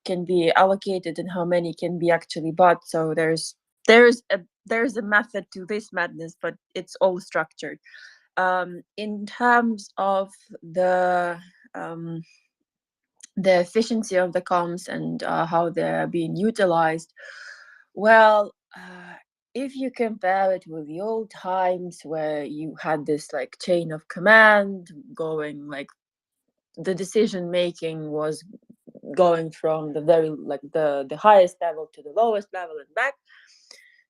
can be allocated and how many can be actually bought. So there's a method to this madness, but it's all structured. In terms of the efficiency of the comms and how they're being utilized, well, if you compare it with the old times where you had this chain of command going, the decision making was going from the very the highest level to the lowest level and back.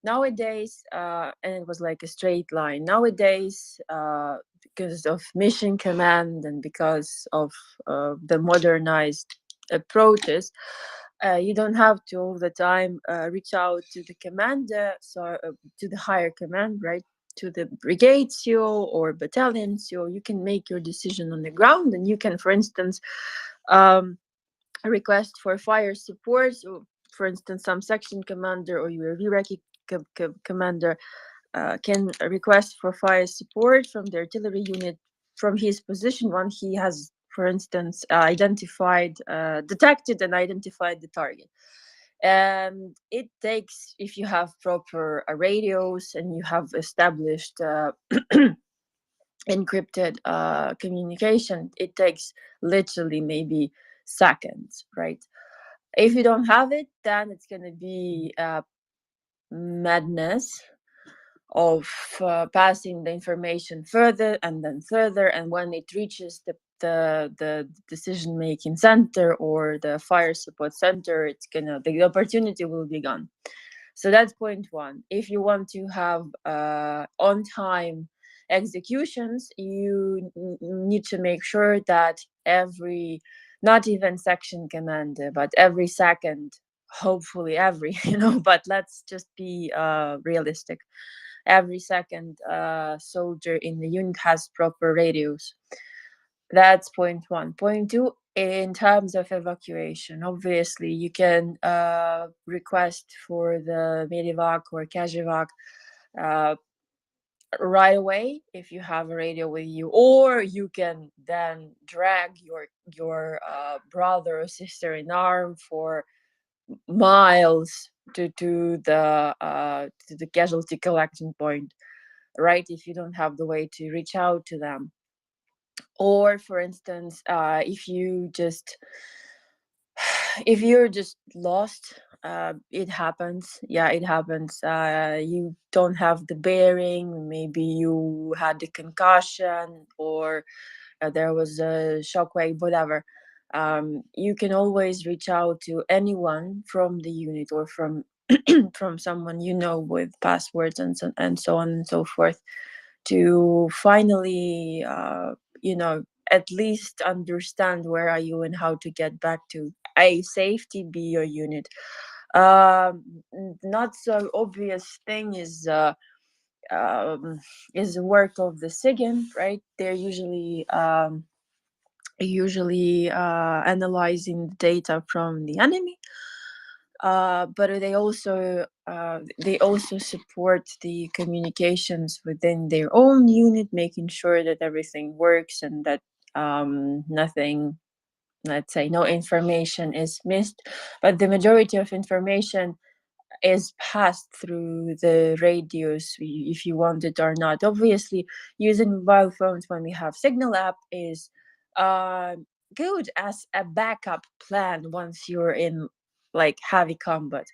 Nowadays, and it was like a straight line. Nowadays, because of mission command and because of the modernized approaches, you don't have to all the time reach out to the commander, to the higher command, right? To the brigade CEO or battalion CEO. You can make your decision on the ground, and you can, for instance, request for fire support. So, for instance, some section commander or your VREC commander can request for fire support from the artillery unit from his position when he has, for instance, detected and identified the target. And it takes, if you have proper radios and you have established encrypted communication, it takes literally maybe seconds, right? If you don't have it, then it's going to be madness of passing the information further and then further, and when it reaches the decision making center or the fire support center, the opportunity will be gone. So that's point one. If you want to have on time executions, you need to make sure that not even section commander, but every second, hopefully every, but let's just be realistic. Every second soldier in the unit has proper radios. That's point one. Point two, in terms of evacuation, obviously you can request for the medevac or casevac right away if you have a radio with you, or you can then drag your brother or sister in arm for miles to the casualty collection point, right? If you don't have the way to reach out to them, or for instance, if you're just lost, it happens. Yeah, it happens. You don't have the bearing. Maybe you had a concussion, or there was a shockwave, whatever. You can always reach out to anyone from the unit or from from someone with passwords and so on and so forth, to finally at least understand where are you and how to get back to A, safety, B, your unit. Not so obvious thing is the work of the SIGINT, right? They're usually analyzing the data from the enemy, but they also support the communications within their own unit, making sure that everything works and that nothing, let's say, no information is missed. But the majority of information is passed through the radios, if you want it or not. Obviously, using mobile phones when we have Signal app is good as a backup plan once you're in like heavy combat,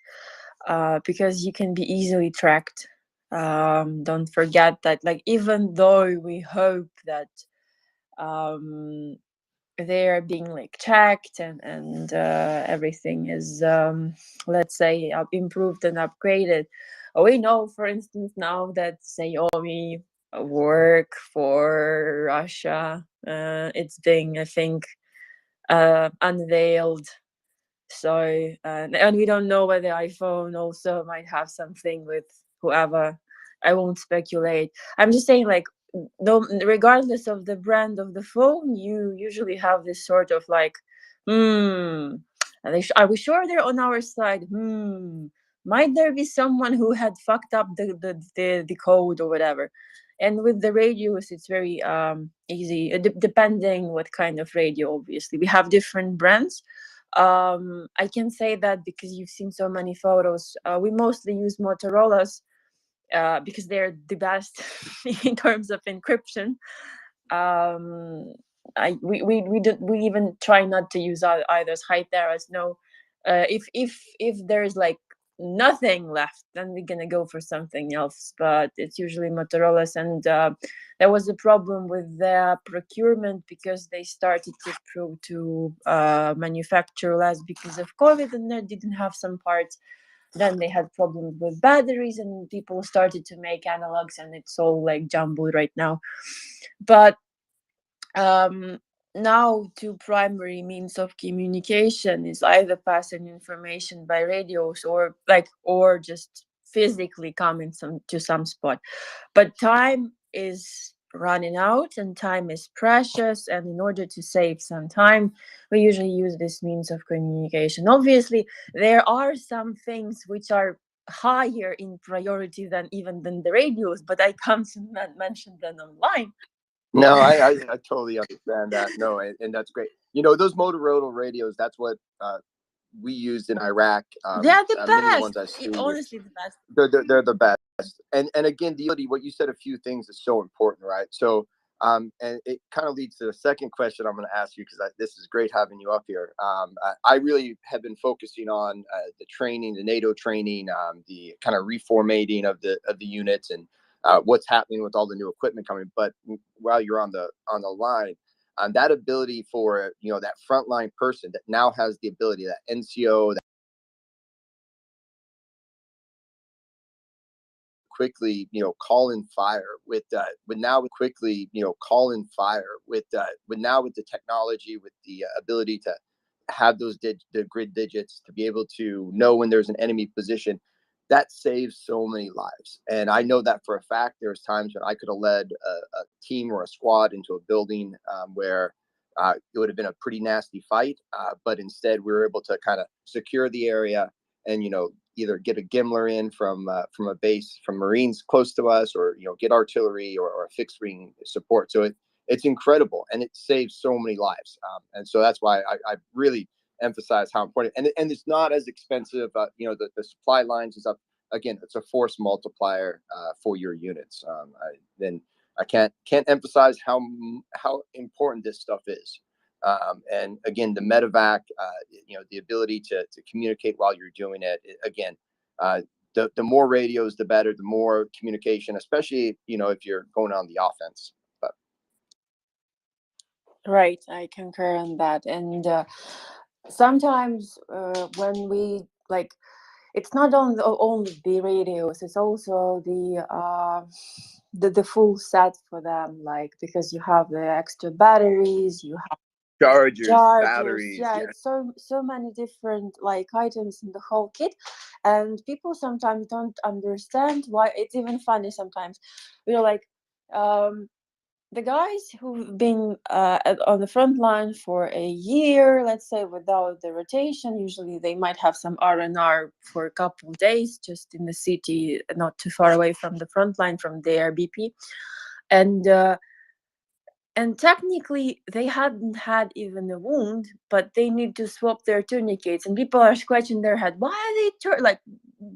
because you can be easily tracked. Don't forget that, like, even though we hope that they are being like checked and everything is let's say improved and upgraded, we know, for instance, now that Xiaomi work for Russia, it's being, I think, unveiled. So and we don't know whether iPhone also might have something with whoever. I won't speculate. I'm just saying, like, no, regardless of the brand of the phone, you usually have this sort of like, are we sure they're on our side? Might there be someone who had fucked up the code or whatever? And with the radios, it's very easy, depending what kind of radio. Obviously, we have different brands. I can say that because you've seen so many photos. We mostly use Motorola's because they're the best in terms of encryption. We even try not to use either high theras. No, if there's like nothing left, then we're gonna go for something else. But it's usually Motorola's, and there was a problem with their procurement because they started to manufacture less because of COVID, and they didn't have some parts. Then they had problems with batteries, and people started to make analogs, and it's all like jumbled right now. But now two primary means of communication is either passing information by radios or just physically coming to some spot. But time is running out and time is precious, and in order to save some time, we usually use this means of communication. Obviously, there are some things which are higher in priority than the radios, but I can't mention them online. No, I totally understand that. No, and that's great. You know, those Motorola radios, that's what we used in Iraq. They're the Many of the best. ones I see, Honestly, the best. they're the best. And again, what you said, a few things is so important, right? So and it kind of leads to the second question I'm going to ask you, because this is great having you up here. I really have been focusing on the training, the NATO training, the kind of reformatting of the units, and what's happening with all the new equipment coming. But while you're on the line, that ability for, you know, that frontline person that now has the ability, that NCO, that quickly, you know, call in fire with the technology, with the ability to have those the grid digits to be able to know when there's an enemy position, that saves so many lives. And I know that for a fact. There's times when I could have led a team or a squad into a building where it would have been a pretty nasty fight, but instead we were able to kind of secure the area and, you know, either get a Gimler in from a base from Marines close to us, or, you know, get artillery or a fixed wing support. So it's incredible, and it saves so many lives. And so that's why I really emphasize how important. And it's not as expensive. You know, the supply lines is up. Again, it's a force multiplier for your units. I can't emphasize how important this stuff is. And again, the medevac, you know, the ability to communicate while you're doing it. Again, the more radios, the better. The more communication, especially, you know, if you're going on the offense. But. Right, I concur on that. And sometimes when we like, it's not only the radios, it's also the full set for them, like, because you have the extra batteries, you have Chargers, chargers. batteries. Yeah, Yeah. it's so many different like items in the whole kit, and people sometimes don't understand why. It's even funny sometimes. We're like, the guys who've been on the front line for a year, let's say, without the rotation, usually they might have some R&R for a couple of days just in the city, not too far away from the front line, from their BP. And technically, they hadn't had even a wound, but they need to swap their tourniquets. And people are scratching their head. Why are they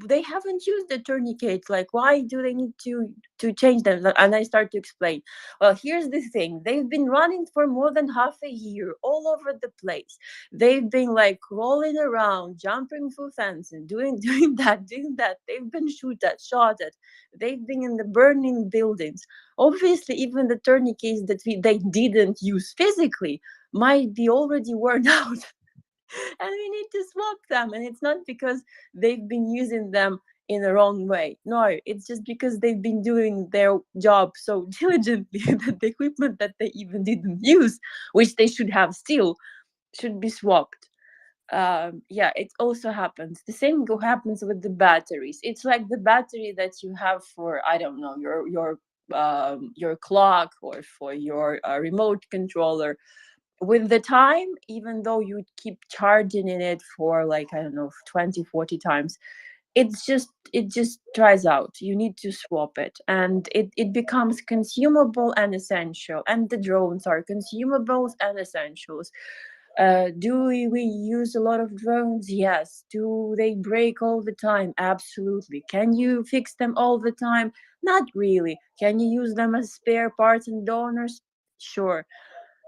they haven't used the tourniquets? Like, why do they need to change them? And I start to explain. Well, here's the thing: they've been running for more than half a year, all over the place. They've been like crawling around, jumping through fences, doing that. They've been shot at. They've been in the burning buildings. Obviously, even the tourniquets that they didn't use physically might be already worn out, and we need to swap them. And it's not because they've been using them in the wrong way. No, it's just because they've been doing their job so diligently that the equipment that they even didn't use, which they should have still, should be swapped. Yeah, it also happens. The same happens with the batteries. It's like the battery that you have for, I don't know, your clock or for your remote controller. With the time, even though you keep charging in it for like, I don't know, 20-40 times, it just dries out. You need to swap it, and it becomes consumable and essential. And the drones are consumables and essentials. Do we use a lot of drones? Yes. Do they break all the time? Absolutely. Can you fix them all the time? Not really. Can you use them as spare parts and donors? Sure.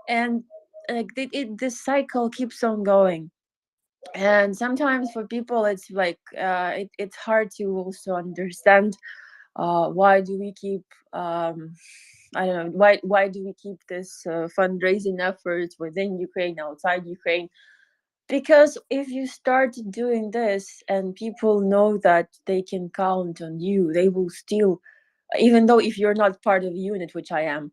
And like this cycle keeps on going. And sometimes for people, it's like it's hard to also understand why do we keep I don't know, why do we keep this fundraising efforts within Ukraine, outside Ukraine? Because if you start doing this and people know that they can count on you, they will still, even though if you're not part of a unit, which I am,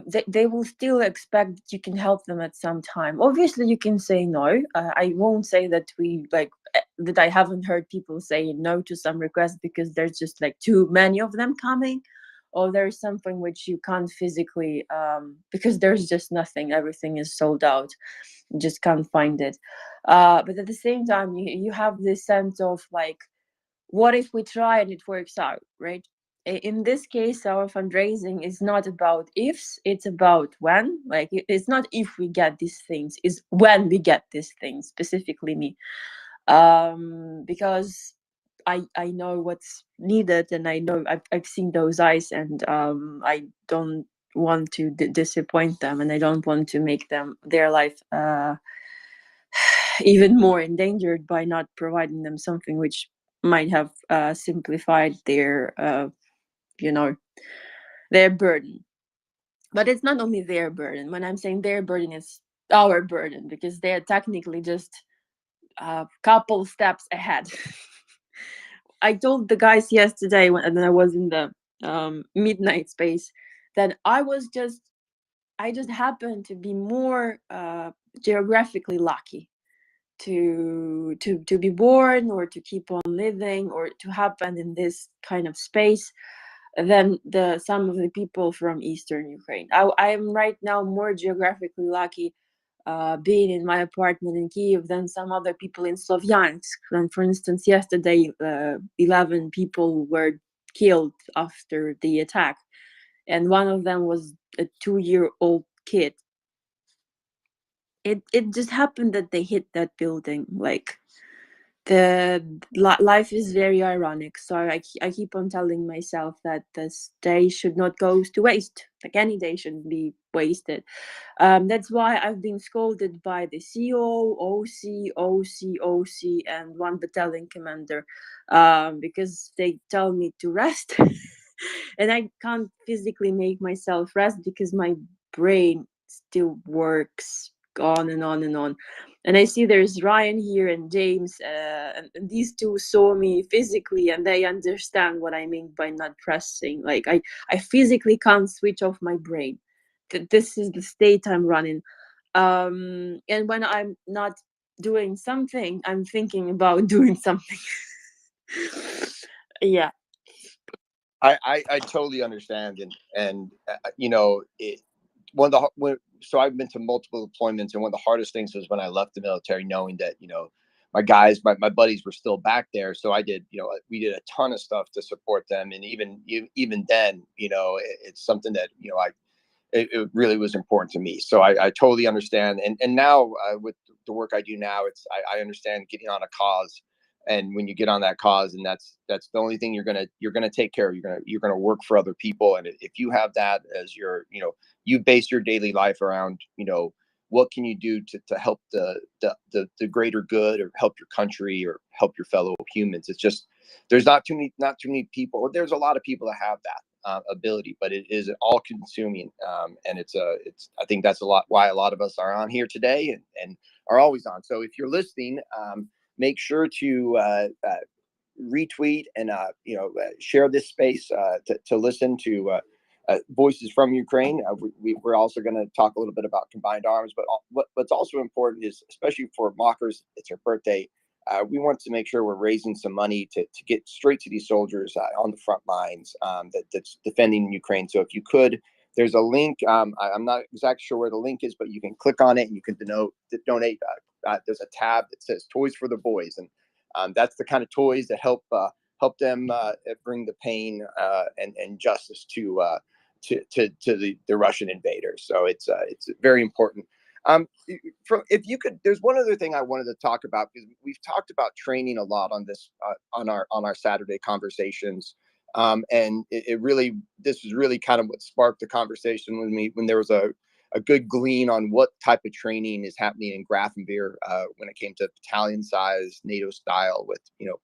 they will still expect that you can help them at some time. Obviously, you can say no. I won't say that that I haven't heard people say no to some requests because there's just like too many of them coming, or there's something which you can't physically, because there's just nothing. Everything is sold out. You just can't find it. But at the same time, you have this sense of like, what if we try and it works out, right? In this case, our fundraising is not about ifs, it's about when. Like, it's not if we get these things, it's when we get these things, specifically me. Because I know what's needed, and I know I've seen those eyes, and I don't want to disappoint them, and I don't want to make their life even more endangered by not providing them something which might have simplified their their burden. But it's not only their burden. When I'm saying their burden, it's our burden, because they're technically just a couple steps ahead. I told the guys yesterday when I was in the midnight space that I just happened to be more geographically lucky to be born, or to keep on living, or to happen in this kind of space than some of the people from Eastern Ukraine. I am right now more geographically lucky being in my apartment in Kiev than some other people in Slovyansk. And for instance, yesterday 11 people were killed after the attack, and one of them was a 2-year-old kid. It just happened that they hit that building. Like, the life is very ironic. So I keep on telling myself that this day should not go to waste. Like, any day shouldn't be wasted. That's why I've been scolded by the CO, OC, and one battalion commander, because they tell me to rest. And I can't physically make myself rest because my brain still works on and on and on. And I see there's Ryan here and James, and these two saw me physically, and they understand what I mean by not resting. Like, I physically can't switch off my brain. This is the state I'm running. And when I'm not doing something, I'm thinking about doing something. Yeah. I totally understand, and you know, one of so I've been to multiple deployments, and one of the hardest things was when I left the military, knowing that, you know, my guys, my buddies were still back there. So I did, you know, we did a ton of stuff to support them, and even then, you know, it's something that, you know, it really was important to me. So I totally understand, and now with the work I do now, I understand getting on a cause. And when you get on that cause, and that's the only thing you're gonna take care of. You're gonna work for other people, and if you have that as your, you know, you base your daily life around, you know, what can you do to help the greater good, or help your country, or help your fellow humans. It's just, there's not too many people, or there's a lot of people that have that ability, but it is all consuming, and it's I think that's a lot why a lot of us are on here today, and are always on. So if you're listening, make sure to retweet and share this space to listen to voices from Ukraine. We're also going to talk a little bit about combined arms, but what's also important is, especially for mockers, it's her birthday. We want to make sure we're raising some money to get straight to these soldiers on the front lines that's defending Ukraine. So if you could, there's a link. I'm not exactly sure where the link is, but you can click on it and you can donate. There's a tab that says Toys for the Boys, and that's the kind of toys that help them bring the pain and justice to the Russian invaders. So it's very important. If you could, there's one other thing I wanted to talk about, because we've talked about training a lot on this on our Saturday conversations, and this was really kind of what sparked the conversation with me, when there was a good glean on what type of training is happening in Grafenwehr when it came to battalion size, NATO style, with, you know,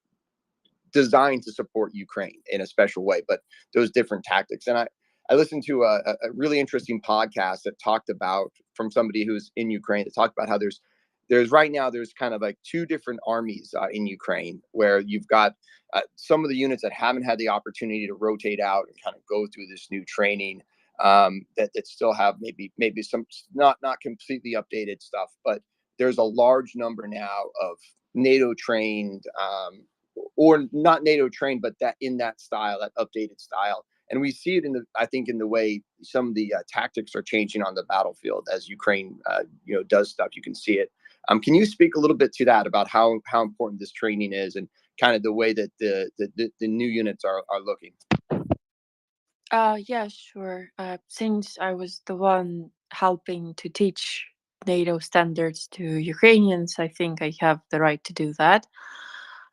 designed to support Ukraine in a special way, but those different tactics. And I listened to a really interesting podcast that talked about, from somebody who's in Ukraine, that talked about how there's right now, there's kind of like two different armies in Ukraine, where you've got some of the units that haven't had the opportunity to rotate out and kind of go through this new training, that still have maybe some not completely updated stuff, but there's a large number now of NATO trained, or not NATO trained, but that in that style, that updated style. And we see it I think in the way some of the tactics are changing on the battlefield as Ukraine, does stuff. You can see it. Can you speak a little bit to that, about how important this training is, and kind of the way that the new units are looking? Yeah, sure. Since I was the one helping to teach NATO standards to Ukrainians, I think I have the right to do that.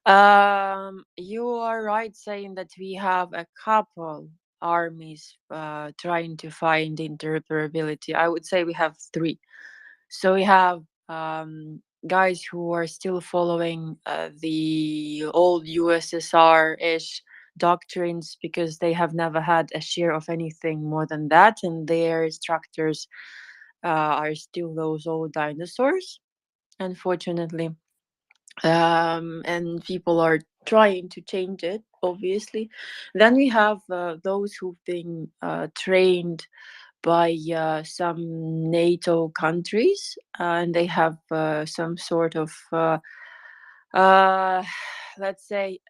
You are right saying that we have a couple armies trying to find interoperability. I would say we have three. So we have guys who are still following the old USSR-ish doctrines, because they have never had a share of anything more than that, and their instructors are still those old dinosaurs, unfortunately. And people are trying to change it, obviously. Then we have those who've been trained by some NATO countries, and they have some sort of, let's say,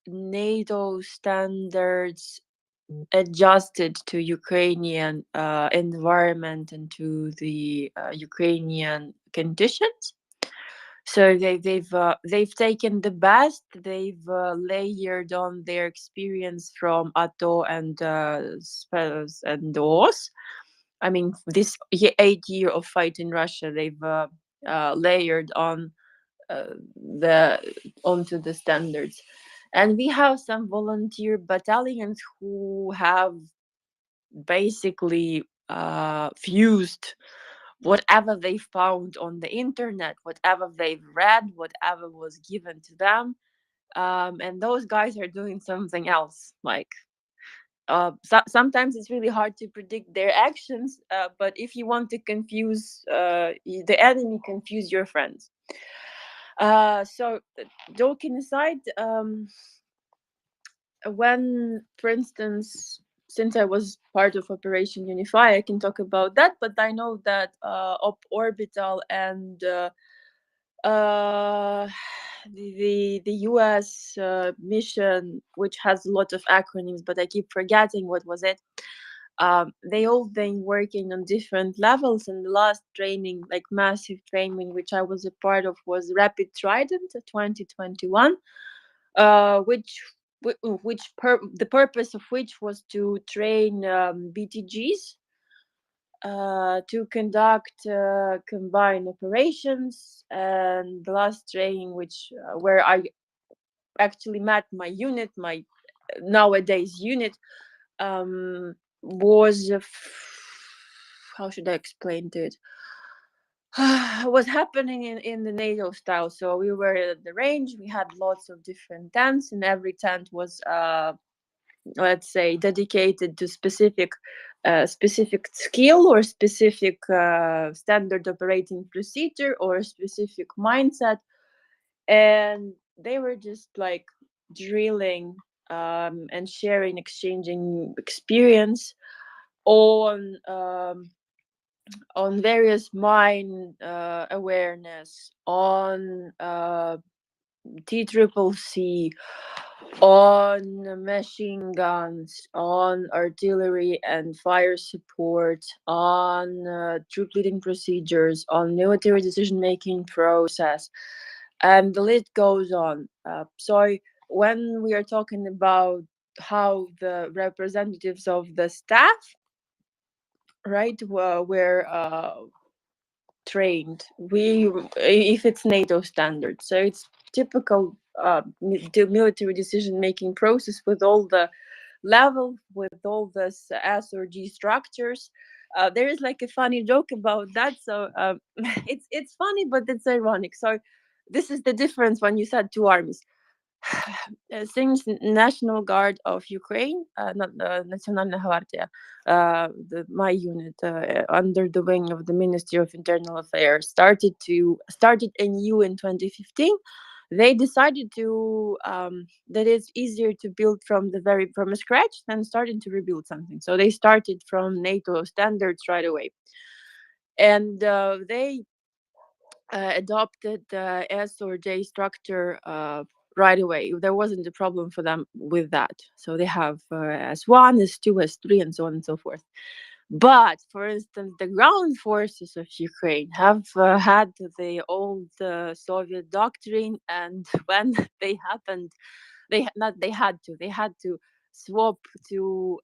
NATO standards adjusted to Ukrainian environment and to the Ukrainian conditions. So they've taken the best. They've layered on their experience from ATO and Spurs and OS. I mean, this 8 year of fight in Russia, they've layered on onto the standards. And we have some volunteer battalions who have basically fused whatever they found on the internet, whatever they've read, whatever was given to them. And those guys are doing something else. Like, sometimes it's really hard to predict their actions, but if you want to confuse the enemy, confuse your friends. So, joking aside, when, for instance, since I was part of Operation Unify, I can talk about that. But I know that Op Orbital and the US mission, which has a lot of acronyms, but I keep forgetting what was it. They all been working on different levels, and the last training, like massive training, which I was a part of, was Rapid Trident 2021, the purpose of which was to train BTGs to conduct combined operations. And the last training, which where I actually met my unit, my nowadays unit, was how should I explain to it? Was happening in the NATO style. So we were at the range. We had lots of different tents, and every tent was let's say dedicated to specific skill or specific standard operating procedure or a specific mindset. And they were just like drilling and sharing, exchanging experience on various mine awareness, on TCCC, on machine guns, on artillery and fire support, on troop leading procedures, on military decision-making process, and the list goes on. So when we are talking about how the representatives of the staff, right, were trained, if it's NATO standard, so it's typical military decision-making process with all the level, with all this S or G structures. There is like a funny joke about that. So it's funny, but it's ironic. So this is the difference when you said two armies. Since National Guard of Ukraine, not Nationalna Gvardia, my unit under the wing of the Ministry of Internal Affairs started anew in 2015. They decided to that it's easier to build from a scratch than starting to rebuild something. So they started from NATO standards right away, and they adopted the S or J structure right away. There wasn't a problem for them with that. So they have S1, S2, S3, and so on and so forth. But for instance, the ground forces of Ukraine have had the old Soviet doctrine, and when they had to swap to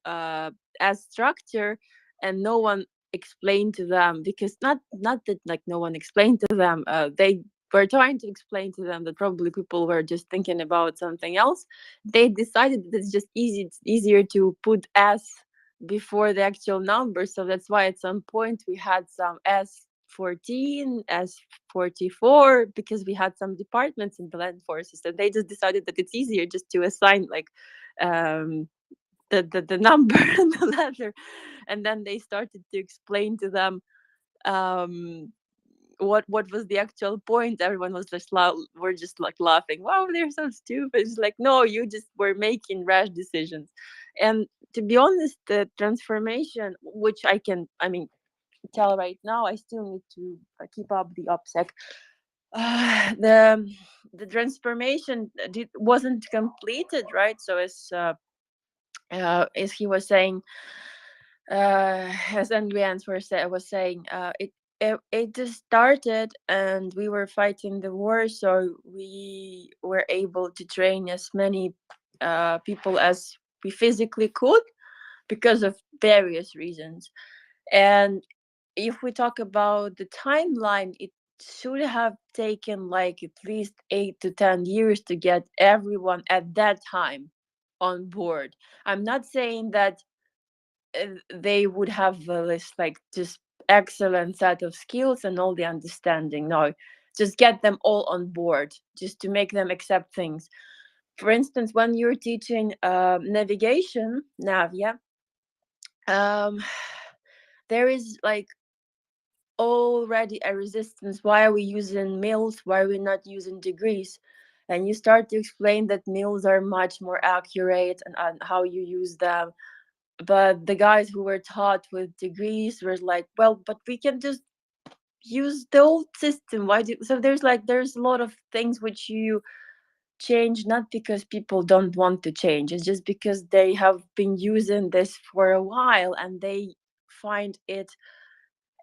S structure, and no one explained to them, because not that like no one explained to them, they were trying to explain to them that probably people were just thinking about something else. They decided that it's just easier to put S before the actual number. So that's why at some point we had some S14, S44, because we had some departments in the land forces, and they just decided that it's easier just to assign like the number and the letter. And then they started to explain to them what was the actual point. Everyone was just were just like laughing, wow, they're so stupid. It's like, no, you just were making rash decisions. And to be honest, the transformation, which I mean tell right now, I still need to keep up the OPSEC. The transformation wasn't completed, right? So as he was saying, as Andrians was saying, it just started, and we were fighting the war, so we were able to train as many people as we physically could because of various reasons. And if we talk about the timeline, it should have taken like at least 8 to 10 years to get everyone at that time on board. I'm not saying that they would have this like just excellent set of skills and all the understanding. No, just get them all on board, just to make them accept things. For instance, when you're teaching navigation, Navia, there is like already a resistance. Why are we using mils? Why are we not using degrees? And you start to explain that mils are much more accurate, and how you use them. but the guys who were taught with degrees were like, well, but we can just use the old system. Why do so? There's a lot of things which you change not because people don't want to change. It's just because they have been using this for a while and they find it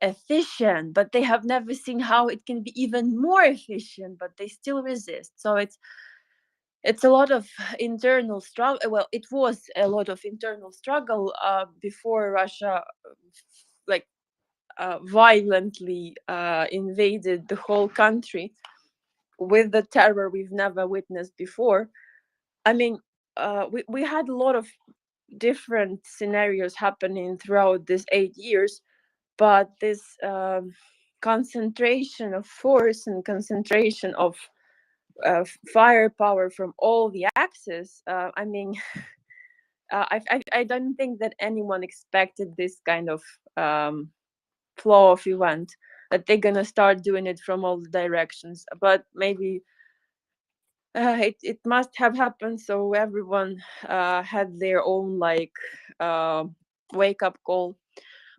efficient, but they have never seen how it can be even more efficient, but they still resist. So it's a lot of internal struggle. Well, it was a lot of internal struggle before Russia like violently invaded the whole country with the terror we've never witnessed before. I mean, we had a lot of different scenarios happening throughout these 8 years, but this concentration of force and concentration of firepower from all the axes, I mean, I don't think that anyone expected this kind of flow of event, that they're gonna start doing it from all the directions. But maybe it must have happened, so everyone had their own like wake up call.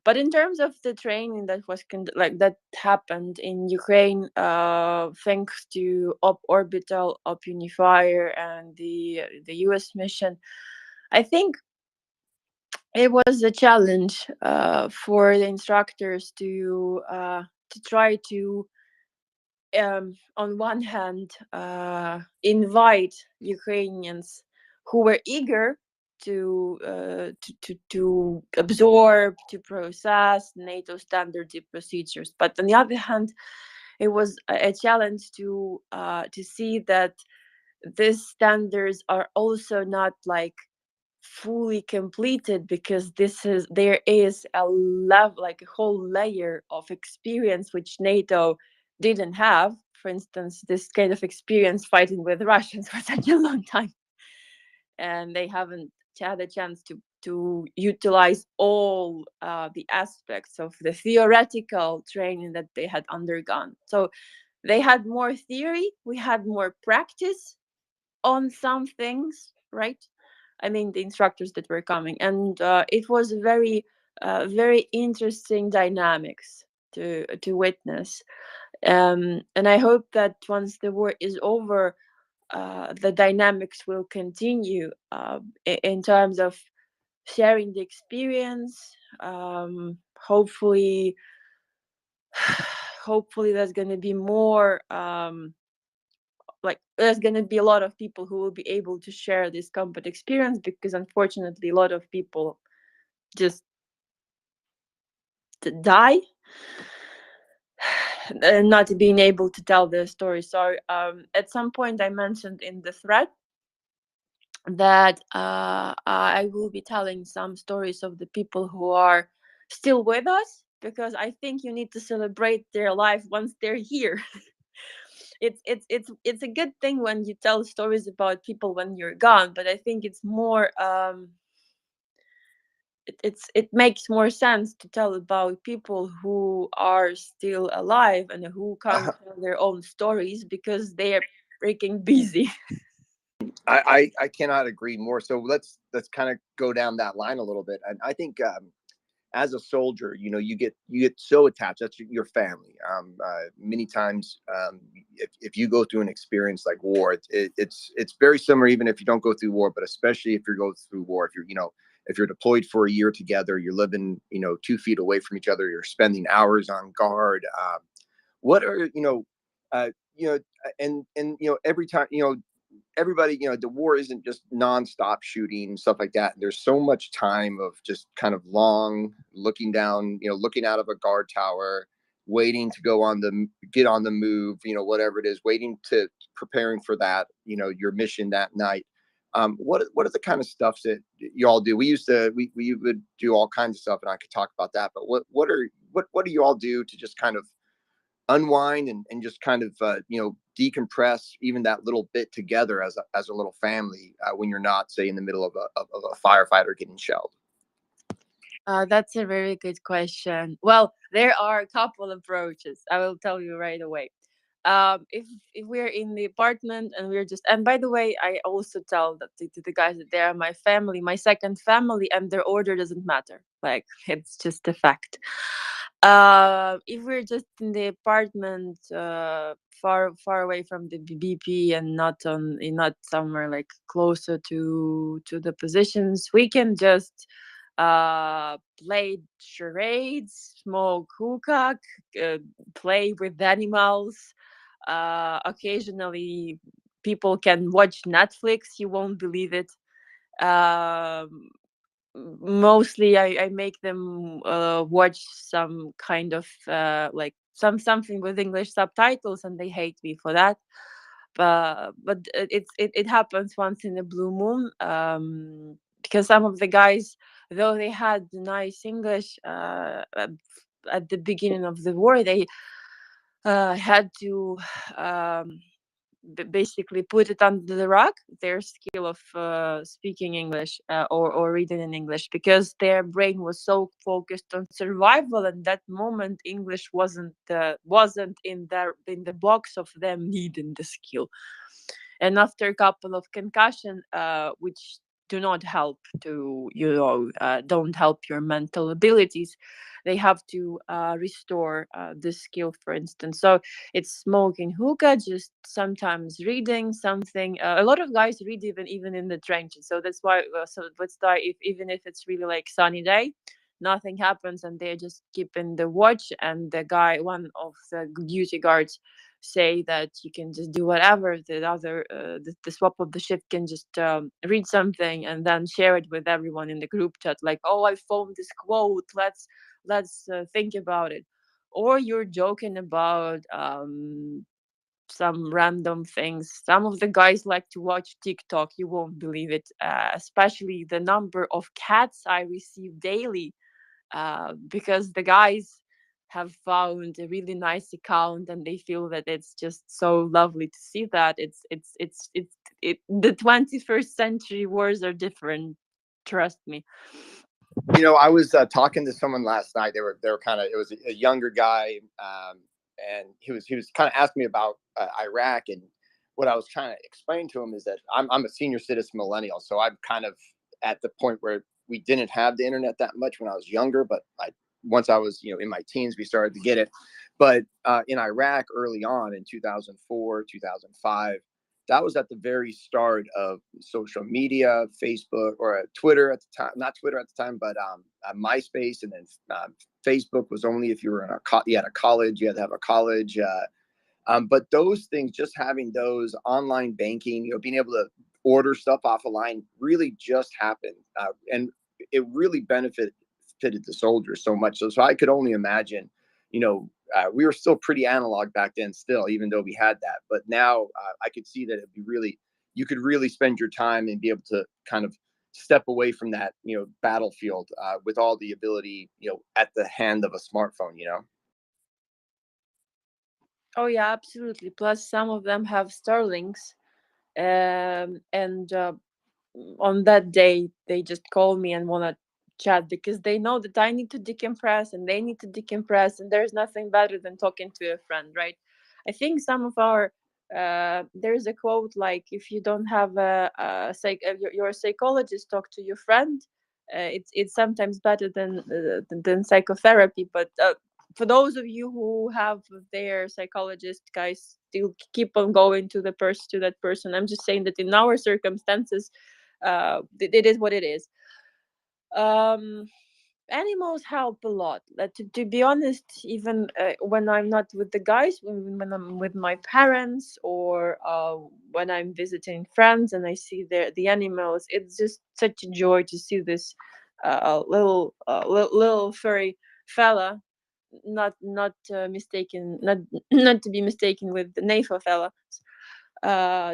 But in terms of the training that was that happened in Ukraine, thanks to Op Orbital, Op Unifier, and the US mission, I think it was a challenge for the instructors to try to on one hand invite Ukrainians who were eager to absorb, to process NATO standards and procedures, but on the other hand, it was a challenge to see that these standards are also not like fully completed, because there is a level, like a whole layer of experience which NATO didn't have. For instance, this kind of experience fighting with Russians for such a long time, and they haven't had a chance to utilize all the aspects of the theoretical training that they had undergone. So they had more theory, we had more practice on some things, right? I mean, the instructors that were coming, and it was very, very interesting dynamics to witness. And I hope that once the war is over, the dynamics will continue in terms of sharing the experience. Hopefully, hopefully there's going to be more. Like there's going to be a lot of people who will be able to share this combat experience, because unfortunately a lot of people just die and not being able to tell their story. So at some point I mentioned in the thread that I will be telling some stories of the people who are still with us, because I think you need to celebrate their life once they're here. It's a good thing when you tell stories about people when you're gone, but I think it's more it makes more sense to tell about people who are still alive and who can't tell their own stories because they are freaking busy. I cannot agree more. So let's kind of go down that line a little bit. And I think as a soldier, you know, you get so attached. That's your family. Many times, if you go through an experience like war, it's very similar, even if you don't go through war, but especially if you're going through war. If you're deployed for a year together, you're living 2 feet away from each other. You're spending hours on guard. What are and every time everybody, the war isn't just nonstop shooting and stuff like that. There's so much time of just kind of long looking down, looking out of a guard tower, waiting to get on the move, whatever it is, waiting to preparing for that, your mission that night. What are the kind of stuff that you all do? We would do all kinds of stuff, and I could talk about that. But what do you all do to just kind of unwind and just kind of decompress even that little bit together as a little family when you're not, say, in the middle of a firefighter getting shelled? That's a very good question. Well, there are a couple approaches. I will tell you right away. If we're in the apartment and we're just, and by the way, I also tell that to the guys that they are my family, my second family, and their order doesn't matter. Like, it's just a fact. If we're just in the apartment, far away from the BP and not somewhere like closer to the positions, we can just play charades, smoke hookah, play with animals. Occasionally, people can watch Netflix. You won't believe it. Mostly, I make them watch some kind of like something with English subtitles, and they hate me for that. But it happens once in a blue moon. Because some of the guys, though they had nice English at the beginning of the war, they had to basically put it under the rug, their skill of speaking English or reading in English, because their brain was so focused on survival. And that moment, English wasn't in the box of them needing the skill. And after a couple of concussion, which do not help to don't help your mental abilities, they have to restore the skill, for instance. So it's smoking hookah, just sometimes reading something. A lot of guys read even in the trenches, so that's why even if it's really like sunny day, nothing happens, and they're just keeping the watch, and one of the duty guards say that you can just do whatever. The other the swap of the shift can just read something and then share it with everyone in the group chat, like, oh, I found this quote, let's think about it. Or you're joking about some random things. Some of the guys like to watch TikTok. You won't believe it, especially the number of cats I receive daily, because the guys have found a really nice account, and they feel that it's just so lovely to see that the 21st century wars are different. Trust me. I was talking to someone last night. They were kind of, it was a younger guy, and he was kind of asking me about Iraq, and what I was trying to explain to him is that I'm a senior citizen millennial, so I'm kind of at the point where we didn't have the internet that much when I was younger, but once I was in my teens, we started to get it. But in Iraq early on in 2004, 2005. That was at the very start of social media, Facebook or Twitter at the time, not Twitter at the time, but MySpace. And then Facebook was only if you were you had a college, you had to have a college. But those things, just having those online banking, being able to order stuff off a line really just happened. And it really benefited the soldiers so much. So I could only imagine, we were still pretty analog back then still, even though we had that. But now I could see that it'd be you could really spend your time and be able to kind of step away from that, battlefield with all the ability, at the hand of a smartphone, Oh yeah, absolutely. Plus, some of them have Starlinks, and on that day they just call me and want to chat, because they know that I need to decompress and they need to decompress, and there's nothing better than talking to a friend, right? I think some of our there's a quote like, if you don't have your psychologist, talk to your friend. It's sometimes better than psychotherapy, but for those of you who have their psychologist, guys, still keep on going to that person. I'm just saying that in our circumstances, it is what it is. Animals help a lot. To be honest, even when I'm not with the guys, when I'm with my parents, or when I'm visiting friends and I see the animals, it's just such a joy to see this little furry fella, not mistaken, not to be mistaken with the Nefa fella,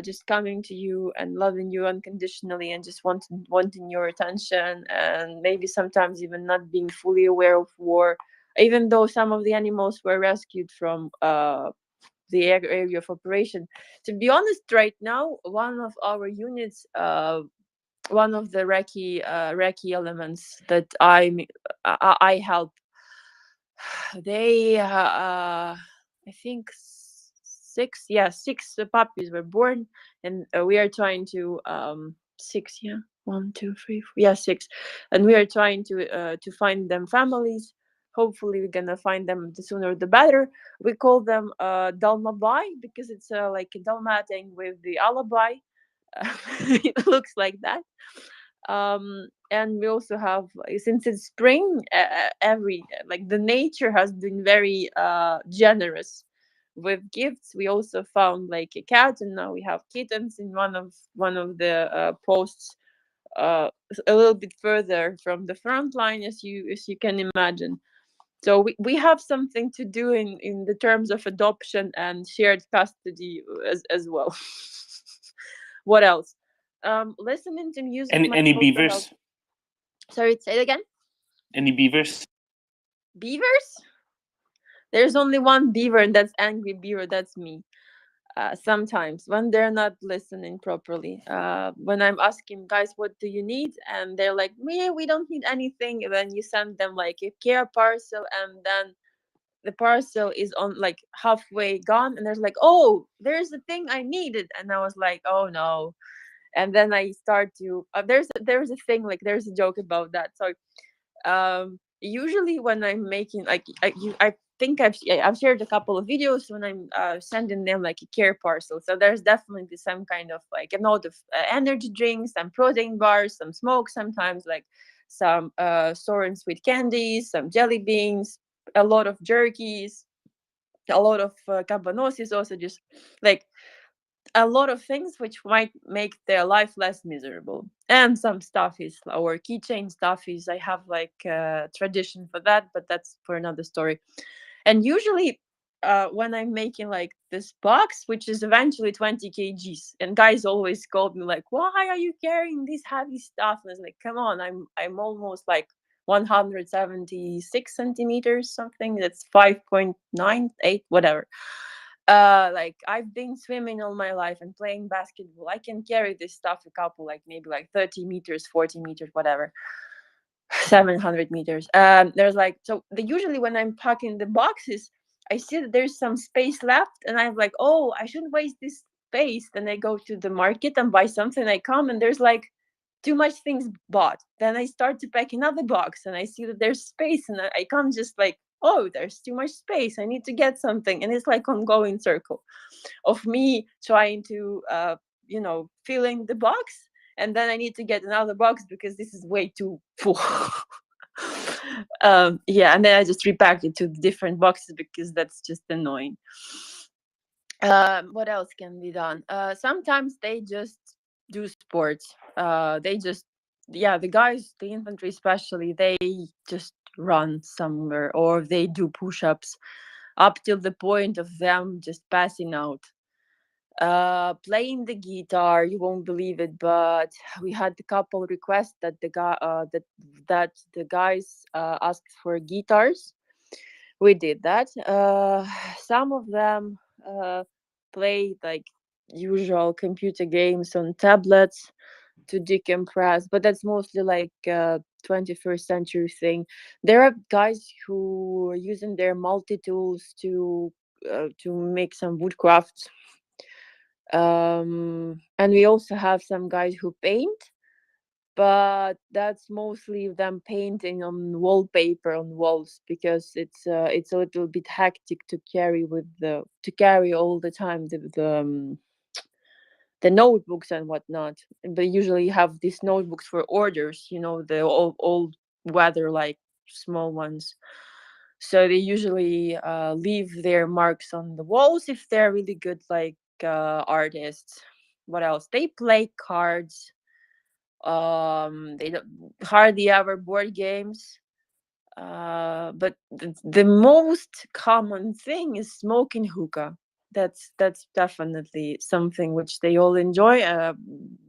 just coming to you and loving you unconditionally, and just wanting your attention, and maybe sometimes even not being fully aware of war, even though some of the animals were rescued from the area of operation. To be honest, right now, one of our units, one of the recce elements that I help, they I think 6. Yeah, 6 puppies were born, and we are trying to 6. Yeah, 1, 2, 3, 4. Yeah, 6, and we are trying to find them families. Hopefully, we're gonna find them the sooner the better. We call them Dalmabai because it's like a Dalmatian with the alibi. It looks like that. And we also have, since it's spring, every like the nature has been very generous with gifts. We also found like a cat, and now we have kittens in one of the posts, a little bit further from the front line, as you can imagine. So we have something to do in the terms of adoption and shared custody as well. What else? Listening to music. Any beavers? Sorry, say it again. Any beavers? Beavers? There's only one beaver, and that's Angry Beaver. That's me. Sometimes when they're not listening properly, when I'm asking guys, what do you need? And they're like, we don't need anything. And then you send them like a care parcel, and then the parcel is on like halfway gone, and there's like, oh, there's the thing I needed. And I was like, oh no. And then I start to there's a thing, like there's a joke about that. So usually when I'm making like I think I've shared a couple of videos when I'm sending them like a care parcel. So there's definitely some kind of like a note of energy drinks, some protein bars, some smoke, sometimes like some sour and sweet candies, some jelly beans, a lot of jerkies, a lot of cabanossi sausages, like a lot of things which might make their life less miserable. And some stuffies or keychain stuffies. I have like a tradition for that, but that's for another story. And usually when I'm making like this box, which is eventually 20 kgs, and guys always called me like, why are you carrying this heavy stuff? And I was like, come on, I'm almost like 176 centimeters, something. That's 5.98, whatever. Like I've been swimming all my life and playing basketball. I can carry this stuff a couple, like maybe like 30 meters, 40 meters, whatever, 700 meters. There's like, so usually when I'm packing the boxes, I see that there's some space left, and I'm like, oh, I shouldn't waste this space. Then I go to the market and buy something. I come and there's like too much things bought. Then I start to pack another box, and I see that there's space, and I can't just like, oh, there's too much space, I need to get something. And it's like ongoing circle of me trying to filling the box, and then I need to get another box because this is way too full. Yeah, and then I just repack it to different boxes because that's just annoying. What else can be done? Sometimes they just do sports. The guys, the infantry especially, they just run somewhere, or they do push-ups up till the point of them just passing out. Playing the guitar, you won't believe it, but we had a couple requests that the guys asked for guitars. We did that. Some of them play like usual computer games on tablets to decompress, but that's mostly like 21st century thing. There are guys who are using their multi-tools to make some woodcrafts. And we also have some guys who paint, but that's mostly them painting on wallpaper on walls, because it's a little bit hectic to carry all the time the notebooks and whatnot. But usually you have these notebooks for orders, the old weather like small ones. So they usually leave their marks on the walls if they're really good like artists. What else? They play cards. They don't hardly ever board games. But the most common thing is smoking hookah. That's definitely something which they all enjoy,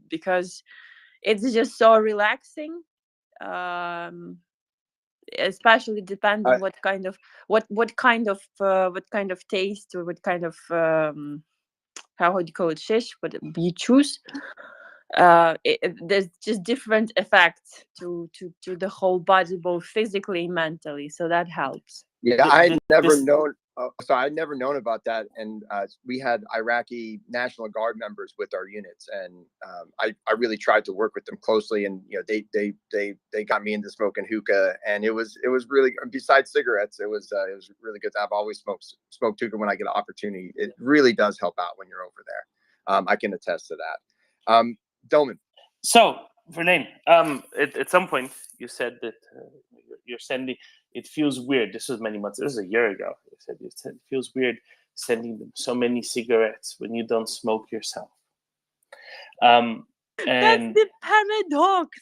because it's just so relaxing. Especially depending what kind of taste, or what kind of how would you call it, shish, what you choose. There's just different effects to the whole body, both physically and mentally, so that helps. Yeah, I'd never known So I'd never known about that, and we had Iraqi National Guard members with our units, and I really tried to work with them closely, and they got me into smoking hookah, and it was really, besides cigarettes, it was really good. I've always smoked hookah when I get an opportunity. It really does help out when you're over there. I can attest to that. Dolman. So, Verlaine, at some point you said that you're sending. It feels weird. This was many months. This was a year ago. You said it feels weird sending them so many cigarettes when you don't smoke yourself. And that's the paradox.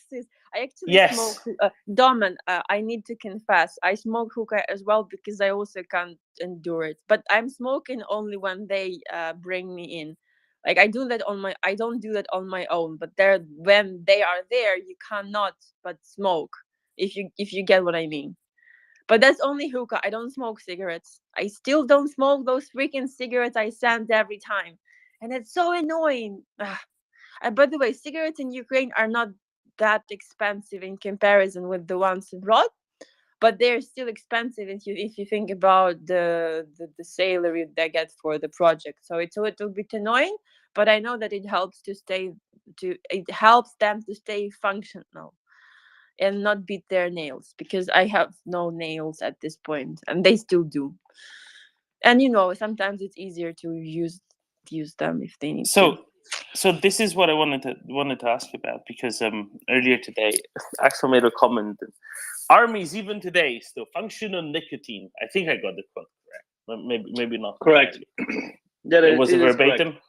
I actually smoke. Domen, I need to confess, I smoke hookah as well because I also can't endure it. But I'm smoking only when they bring me in. Like I don't do that on my own. But when they are there, you cannot but smoke. If you get what I mean. But that's only hookah. I don't smoke cigarettes. I still don't smoke those freaking cigarettes I send every time. And it's so annoying. By the way, cigarettes in Ukraine are not that expensive in comparison with the ones abroad. But they're still expensive if you think about the salary they get for the project. So it's a little bit annoying. But I know that it helps them to stay functional and not beat their nails, because I have no nails at this point and they still do. And sometimes it's easier to use them if they need to. So this is what I wanted to ask you about, because earlier today Axel made a comment that armies even today still function on nicotine. I think I got the quote correct. Maybe not correct. It was verbatim. Correct.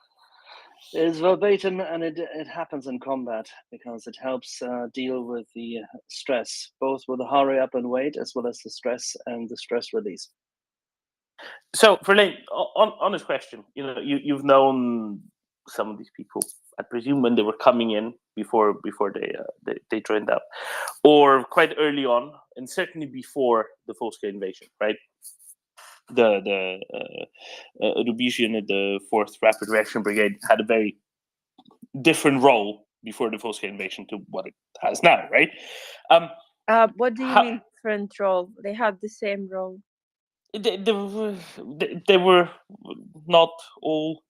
It is verbatim, and it happens in combat because it helps deal with the stress, both with the hurry up and wait, as well as the stress and the stress release. So, Verlaine, honest question. You've known some of these people, I presume, when they were coming in before they joined up, or quite early on, and certainly before the full-scale invasion, right? The Rubíž unit, the 4th Rapid Reaction Brigade, had a very different role before the full-scale invasion to what it has now, right? What do you mean different role? They had the same role. They were not all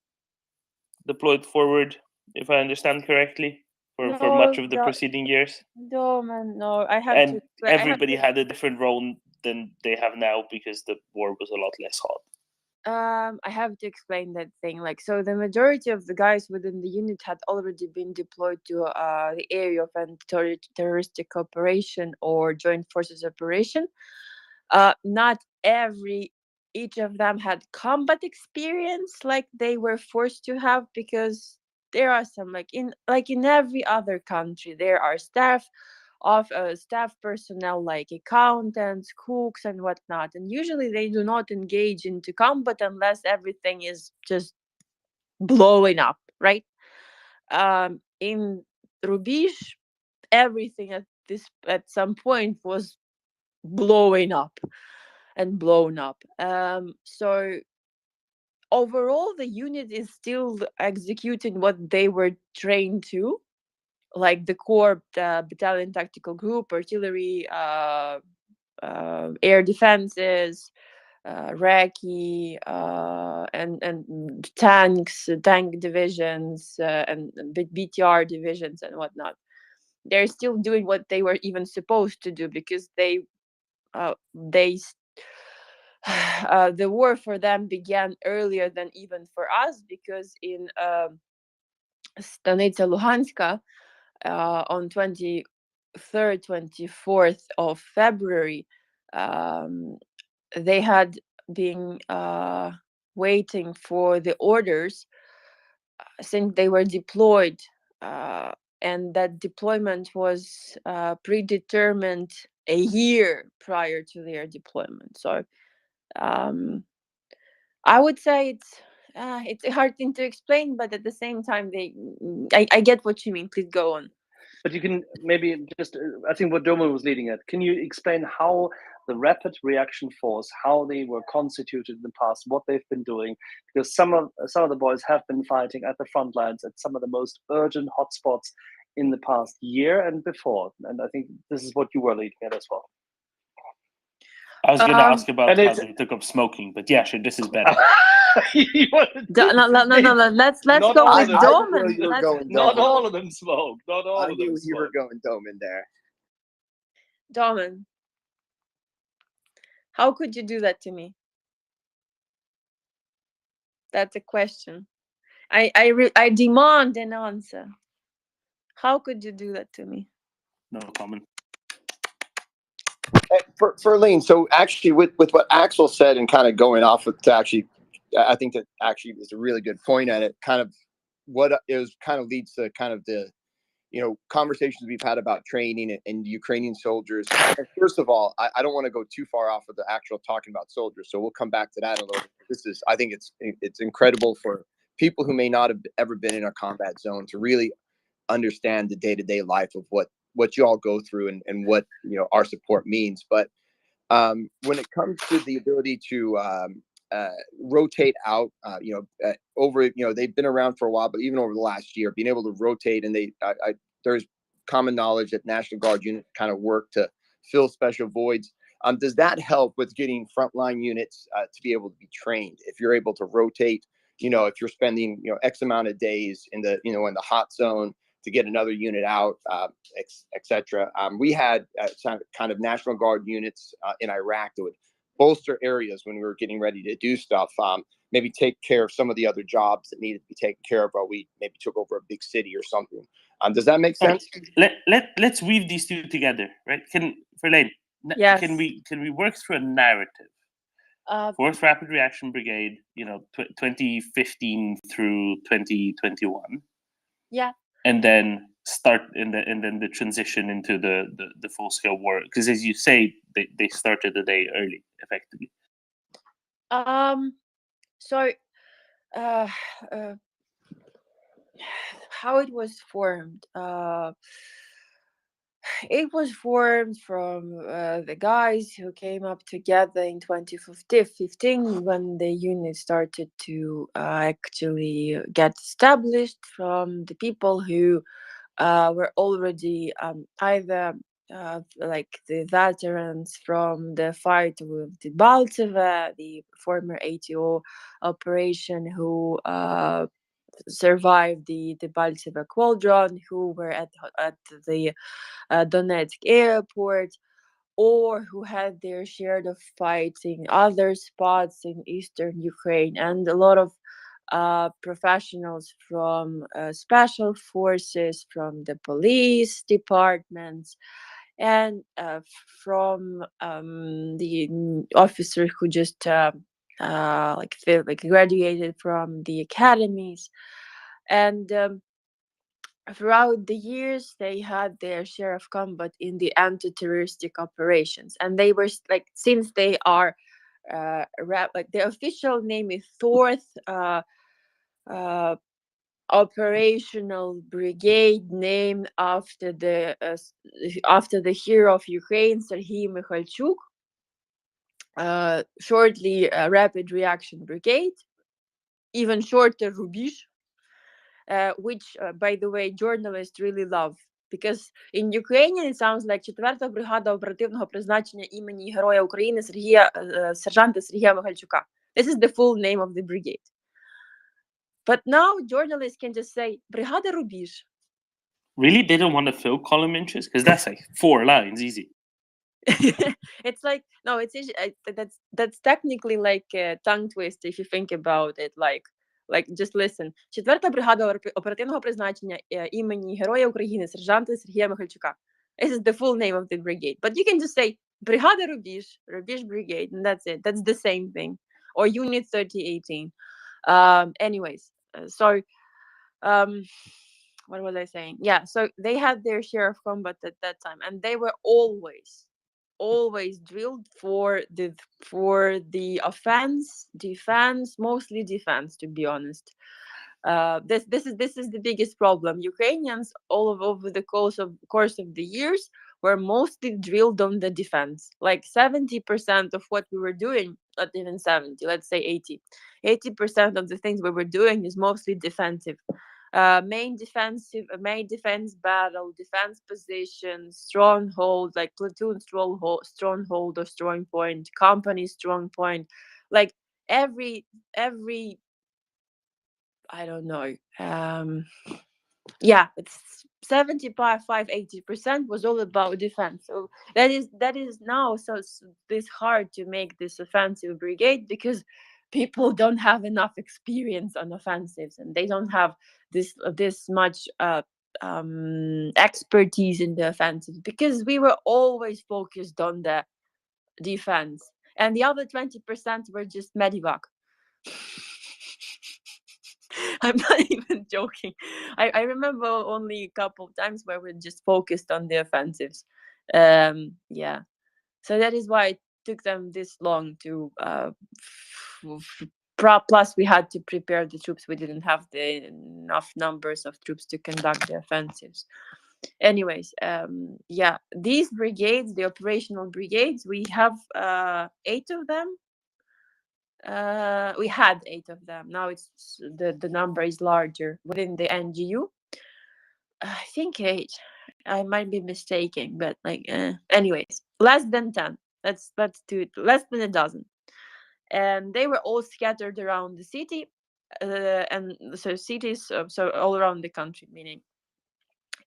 deployed forward, if I understand correctly, for much of the preceding years. No, man, no. And everybody had a different role than they have now because the war was a lot less hot. I have to explain that thing. So the majority of the guys within the unit had already been deployed to the area of anti-terroristic operation or joint forces operation. Not each of them had combat experience like they were forced to have, because there are some in every other country there are staff personnel like accountants, cooks, and whatnot, and usually they do not engage into combat unless everything is just blowing up, right? In Rubíž, everything at some point was blowing up and blown up. So overall, the unit is still executing what they were trained to, like the Corps, the Battalion Tactical Group, artillery, air defenses, Raki, and tank divisions, and BTR divisions and whatnot. They're still doing what they were even supposed to do, because the war for them began earlier than even for us, because in Stanitsa Luhanska, on 23rd, 24th of February, they had been waiting for the orders since they were deployed, and that deployment was predetermined a year prior to their deployment. So I would say it's a hard thing to explain, but at the same time, I get what you mean. Please go on. But you can maybe just, I think what Domen was leading at, can you explain how the Rapid Reaction Force, how they were constituted in the past, what they've been doing? Because some of the boys have been fighting at the front lines at some of the most urgent hotspots in the past year and before. And I think this is what you were leading at as well. I was going to ask about and how it's- they took up smoking, but yeah, sure, this is better. No. Let's Not go all with of them. I Domen. didn't know you were going Not Domen. all of them smoke. Not all I of them knew you were smoke. going Domen there. Domen, how could you do that to me? That's a question. I demand an answer. How could you do that to me? No comment. For Lane, so actually with what Axel said and kind of going off with to actually, I think that actually is a really good point at it. Kind of what is kind of leads to kind of the, conversations we've had about training and Ukrainian soldiers. And first of all, I don't want to go too far off of the actual talking about soldiers, so we'll come back to that a little bit. I think it's incredible for people who may not have ever been in a combat zone to really understand the day-to-day life of what you all go through and what our support means. But when it comes to the ability to rotate out, over, they've been around for a while, but even over the last year, being able to rotate, and there's common knowledge that National Guard units kind of work to fill special voids. Does that help with getting frontline units to be able to be trained? If you're able to rotate, if you're spending X amount of days in the in the hot zone to get another unit out, etc. We had kind of National Guard units in Iraq that would bolster areas when we were getting ready to do stuff. Maybe take care of some of the other jobs that needed to be taken care of while we maybe took over a big city or something. Does that make sense? Let's weave these two together, right? Verlaine, Yes. can we work through a narrative? Fourth Rapid Reaction Brigade, 2015 through 2021. Yeah. And then then the transition into the full scale war, because as you say, they started a day early, effectively. So how it was formed? It was formed from the guys who came up together in 2015 when the unit started to actually get established, from the people who were already either like the veterans from the fight with the Balteve, the former ATO operation, who survived the Balteve Quadron, who were at the Donetsk airport, or who had their share of fights in other spots in eastern Ukraine, and a lot of professionals from special forces, from the police departments, and from the officers who just graduated from the academies. And throughout the years, they had their share of combat in the anti-terroristic operations, and they were since they are the official name is fourth operational brigade, named after the hero of Ukraine, Serhiy Mikhailchuk. Shortly, Rapid Reaction Brigade, even shorter, Rubish, which, by the way, journalists really love, because in Ukrainian it sounds like 4-та бригада оперативного призначення імені Героя України сержанта Сергія Михальчука. This is the full name of the brigade. But now journalists can just say Brigada Rubish. Really? They don't want to fill column inches? Because that's like 4 lines, easy. It's like, no, it's that's technically like a tongue twister if you think about it. Like just listen. 4-та бригада оперативного призначення імені Героя України сержанта Сергія Михальчука. This is the full name of the brigade. But you can just say Brigada Rubish Brigade, and that's it. That's the same thing. Or Unit 3018. Anyways, so what was I saying? Yeah, so they had their share of combat at that time, and they were always drilled for the offense, defense, mostly defense, to be honest. This is the biggest problem. Ukrainians all over the course of the years were mostly drilled on the defense. Like 70% of what we were doing, not even 70, let's say 80% of the things we were doing is mostly defensive. main defense battle, defense position, stronghold, like platoon stronghold or strong point, company strong point, like every I don't know. Yeah, it's 75-80% was all about defense. So that is now so this hard to make this offensive brigade because people don't have enough experience on offensives and they don't have this much expertise in the offensive because we were always focused on the defense and the other 20% were just medivac. I'm not even joking. I remember only a couple of times where we just focused on the offensives. Yeah. So that is why it took them this long to plus we had to prepare the troops. We didn't have enough numbers of troops to conduct the offensives. Anyways, yeah, these brigades, the operational brigades, we have 8 of them. We had 8 of them. Now it's the number is larger within the NGU. I think 8. I might be mistaken, but like, anyways, less than 10. Let's do it. Less than a dozen, and they were all scattered around the city, and so cities, so all around the country, meaning,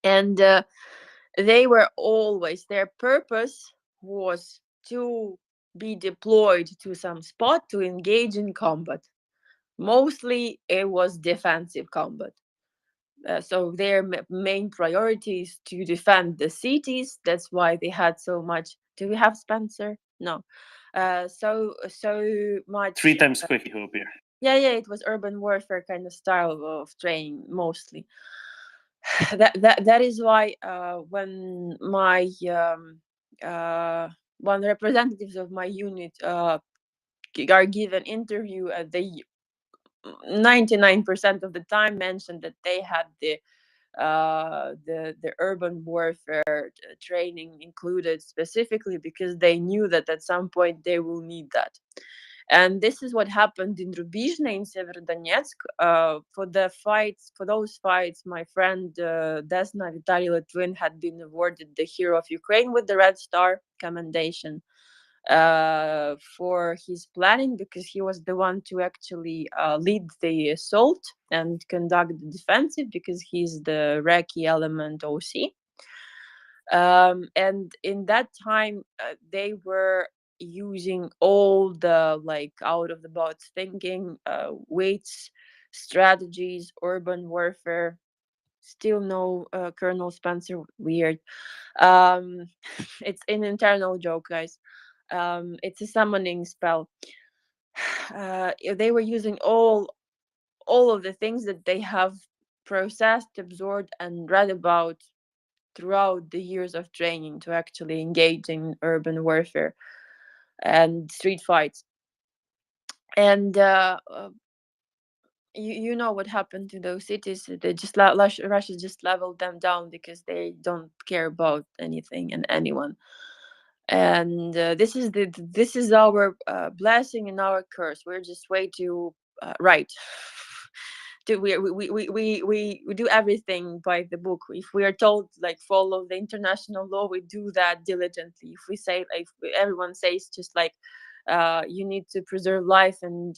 and they were always their purpose was to be deployed to some spot to engage in combat. Mostly it was defensive combat. So their main priority is to defend the cities. That's why they had so much. Do we have Spencer? No. So much. 3 times quick, hope here. Yeah, it was urban warfare kind of style of training mostly. That is why when my one representatives of my unit are given interview at the 99% of the time mentioned that they had the urban warfare training included specifically because they knew that at some point they will need that. And this is what happened in Rubizhne in Severodonetsk. For those fights, my friend Desna Vitaly Litvin had been awarded the Hero of Ukraine with the Red Star commendation for his planning because he was the one to actually lead the assault and conduct the defensive because he's the Reki element OC. And in that time, they were using all the like out of the box thinking, weights, strategies, urban warfare. Still no Colonel Spencer. Weird. It's an internal joke, guys. It's a summoning spell. They were using all of the things that they have processed, absorbed, and read about throughout the years of training to actually engage in urban warfare and street fights. And you know what happened to those cities. They just Russia just leveled them down because they don't care about anything and anyone. And this is our blessing and our curse. We're just way too right. We do everything by the book. If we are told like follow the international law, we do that diligently. If we say like everyone says just like you need to preserve life and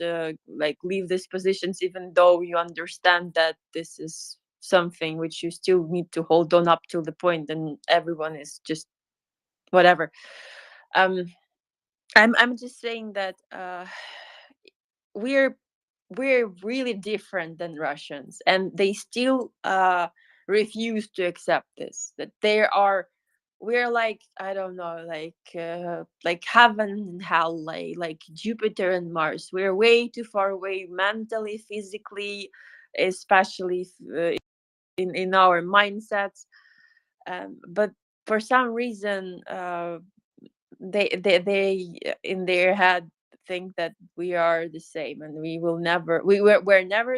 like leave these positions even though you understand that this is something which you still need to hold on up till the point, and everyone is just whatever. I'm just saying that we're really different than Russians, and they still refuse to accept this. That we're like, I don't know, like heaven and hell, like Jupiter and Mars. We're way too far away mentally, physically, especially in our mindsets. But for some reason, they in their head think that we are the same, and we're never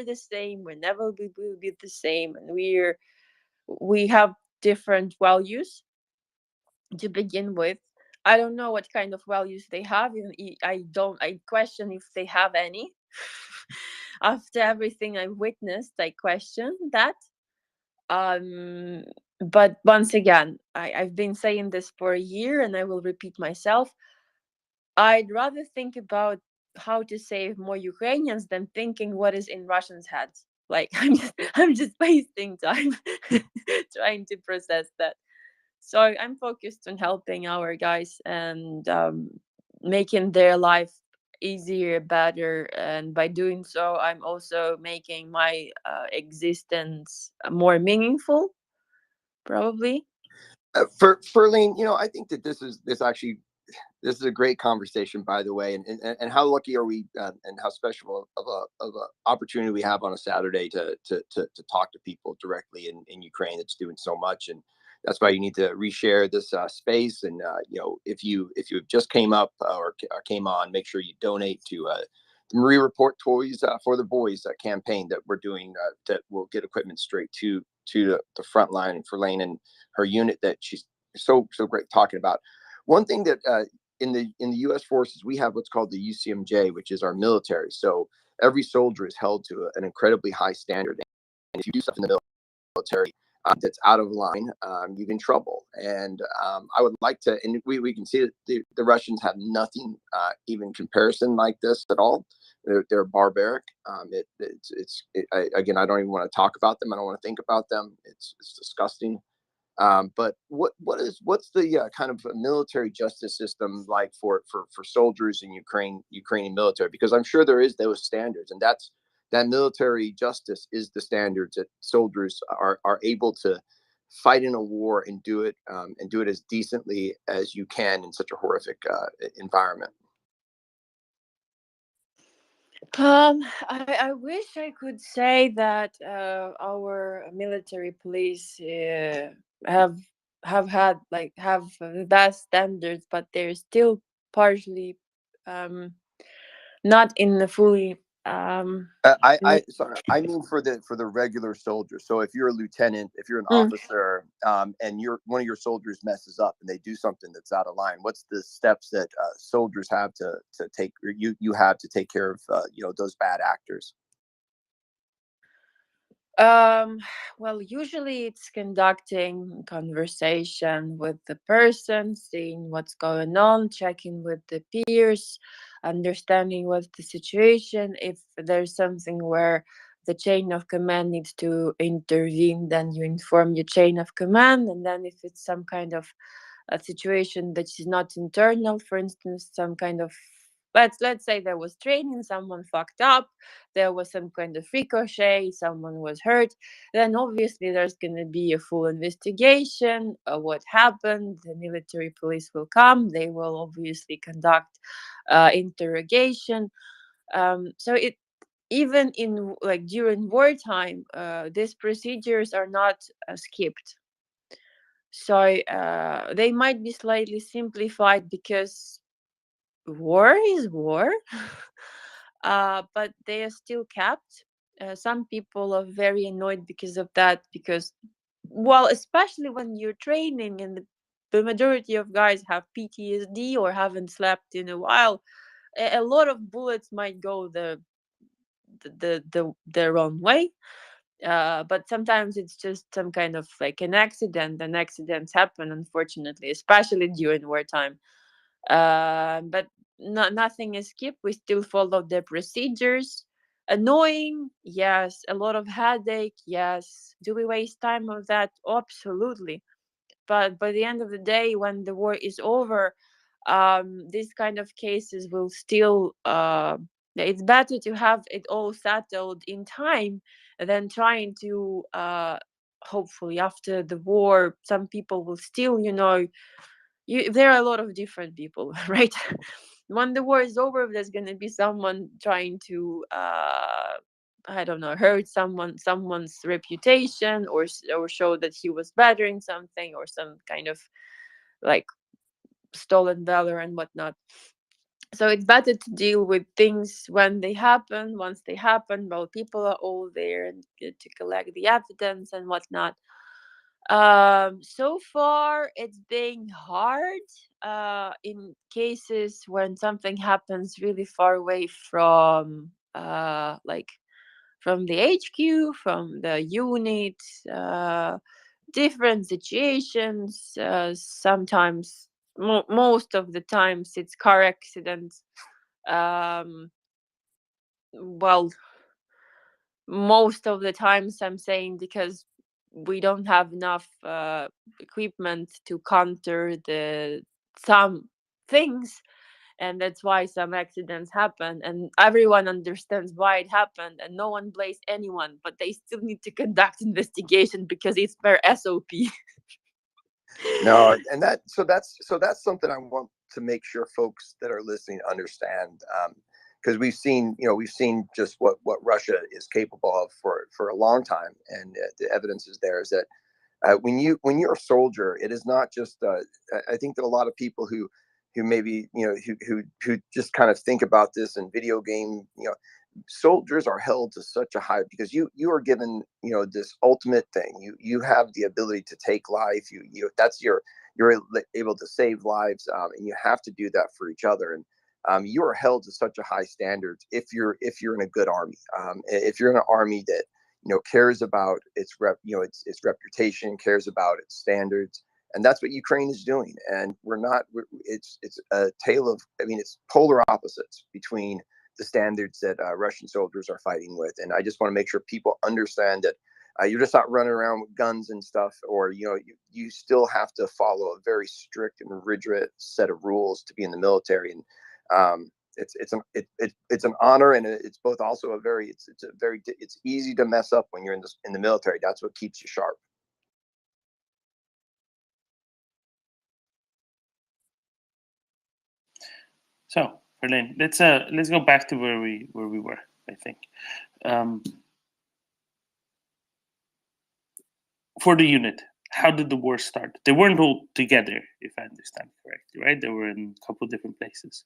the same. We never will be the same, and we have different values to begin with. I don't know what kind of values they have. I question if they have any. after everything I witnessed, I question that. But once again, I've been saying this for a year, and I will repeat myself. I'd rather think about how to save more Ukrainians than thinking what is in Russians' heads. Like I'm just wasting time trying to process that. So I'm focused on helping our guys and making their life easier, better, and by doing so, I'm also making my existence more meaningful, probably. For Ferline, I think that this is a great conversation, by the way, and how lucky are we, and how special of a opportunity we have on a Saturday to talk to people directly in Ukraine that's doing so much, and that's why you need to reshare this space. And if you just came up or came on, make sure you donate to the MriyaReport Toys for the Boys campaign that we're doing, that will get equipment straight to the front line, and Ferline and her unit that she's so great talking about. One thing that in the U.S. forces, we have what's called the UCMJ, which is our military. So every soldier is held to an incredibly high standard, and if you do stuff in the military that's out of line, you get in trouble. And I would like to, and we can see that the Russians have nothing even comparison like this at all. They're barbaric. Again, I don't even want to talk about them. I don't want to think about them. It's disgusting. But what's the kind of military justice system like for soldiers in Ukrainian military? Because I'm sure there is those standards, and that military justice is the standards that soldiers are able to fight in a war and do it as decently as you can in such a horrific environment. I wish I could say that our military police have had the best standards, but they're still partially not in the fully. Sorry, I mean for the regular soldier. So if you're a lieutenant, if you're an officer, and one of your soldiers messes up and they do something that's out of line, what's the steps that soldiers have to take, or you have to take care of those bad actors? Well, usually it's conducting conversation with the person, seeing what's going on, checking with the peers, understanding what's the situation. If there's something where the chain of command needs to intervene, then you inform your chain of command. And then if it's some kind of a situation that is not internal, for instance, some kind of, let's say there was training, someone fucked up, there was some kind of ricochet, someone was hurt, then obviously there's going to be a full investigation of what happened. The military police will come, they will obviously conduct interrogation. So it, even in during wartime, these procedures are not skipped. So they might be slightly simplified because war is war, but they are still kept. Some people are very annoyed because of that, because, well, especially when you're training and the majority of guys have PTSD or haven't slept in a while, a lot of bullets might go the wrong way. But sometimes it's just some kind of like an accident, and accidents happen, unfortunately, especially during wartime. But nothing is skipped. We still follow the procedures. Annoying, yes. A lot of headache, yes. Do we waste time on that? Absolutely. But by the end of the day, when the war is over, these kind of cases will still. It's better to have it all settled in time than trying to. Hopefully, after the war, some people will still, there are a lot of different people, right? When the war is over, there's going to be someone trying to I don't know, hurt someone's reputation, or show that he was bettering something, or some kind of like stolen valor and whatnot. So it's better to deal with things when they happen, once they happen, while people are all there and to collect the evidence and whatnot. So far it's been hard in cases when something happens really far away from from the HQ, from the unit, different situations. Sometimes, most of the times, it's car accidents. Well, most of the times I'm saying, because we don't have enough equipment to counter some things, and that's why some accidents happen, and everyone understands why it happened, and no one blames anyone, but they still need to conduct investigation because it's their SOP. No, and that's something I want to make sure folks that are listening understand, because we've seen just what Russia is capable of for a long time, and the evidence is there. Is that when you're a soldier, it is not just. I think that a lot of people who maybe who just kind of think about this in video game, soldiers are held to such a high, because you are given this ultimate thing. You have the ability to take life. You're able to save lives, and you have to do that for each other. And you are held to such a high standard if you're in a good army. If you're in an army that cares about its reputation, cares about its standards, and that's what Ukraine is doing. And it's a tale of, it's polar opposites between the standards that Russian soldiers are fighting with. And I just want to make sure people understand that you're just not running around with guns and stuff, or you still have to follow a very strict and rigid set of rules to be in the military. And it's an honor, and it's both also it's easy to mess up when you're in the military. That's what keeps you sharp. So, Berlin, let's go back to where we were. I think for the unit, how did the war start? They weren't all together, if I understand correctly, right? They were in a couple different places.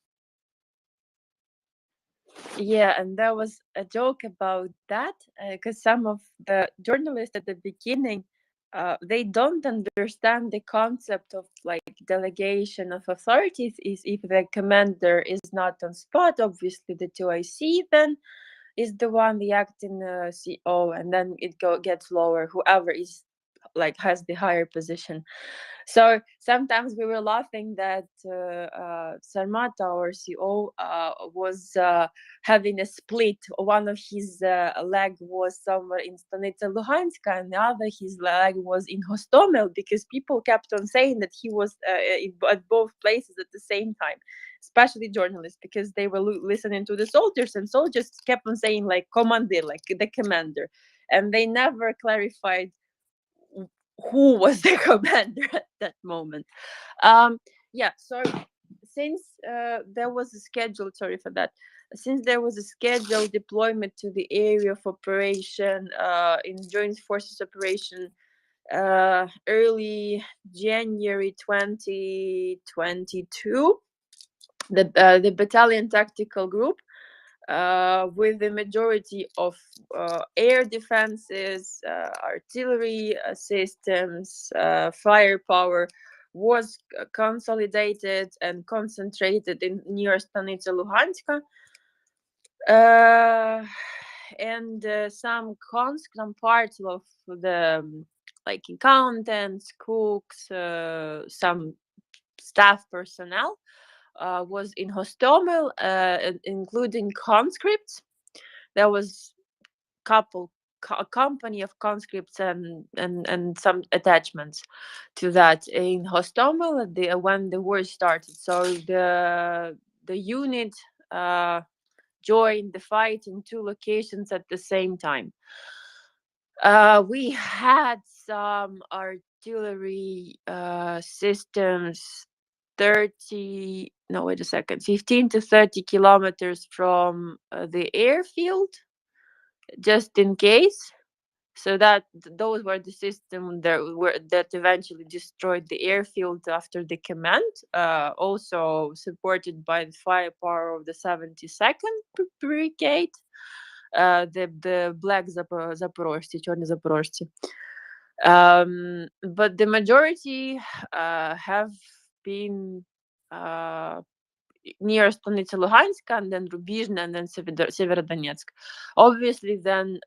Yeah, and there was a joke about that, because some of the journalists at the beginning, they don't understand the concept of like delegation of authorities. Is if the commander is not on spot, obviously the 2IC then is the one, the acting CO, and then it gets lower, whoever is like has the higher position. So sometimes we were laughing that Sarmata, our CO, was having a split. One of his leg was somewhere in Stanitsa Luhanska, and the other his leg was in Hostomel, because people kept on saying that he was at both places at the same time, especially journalists, because they were listening to the soldiers, and soldiers kept on saying like commander, like the commander, and they never clarified who was the commander at that moment. Yeah, so since there was a scheduled, sorry for that, since there was a scheduled deployment to the area of operation in joint forces operation early January 2022, the battalion tactical group, with the majority of air defenses, artillery systems, firepower, was consolidated and concentrated near Stanitsa Luhanska. And some parts of the like accountants, cooks, some staff personnel was in Hostomel, including conscripts. There was a company of conscripts and some attachments to that in Hostomel when the war started. So the unit joined the fight in two locations at the same time. We had some artillery systems 15 to 30 kilometers from the airfield, just in case. So those were the systems that eventually destroyed the airfield after the command, also supported by the firepower of the 72nd Brigade, the Black Zaporozhye, Черные Zaporozhye. But the majority have been near Stanitsa Luhanska, and then Rubizhne, and then Severodonetsk. Obviously, then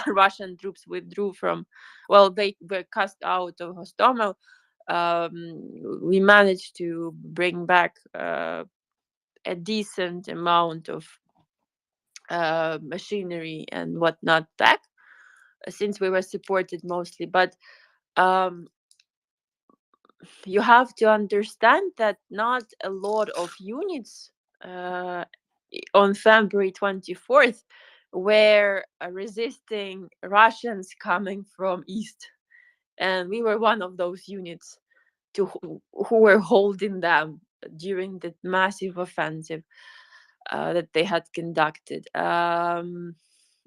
Russian troops withdrew from, well, they were cast out of Hostomel. We managed to bring back a decent amount of machinery and whatnot back, since we were supported mostly. But you have to understand that not a lot of units on February 24th were resisting Russians coming from east. And we were one of those units who were holding them during the massive offensive that they had conducted.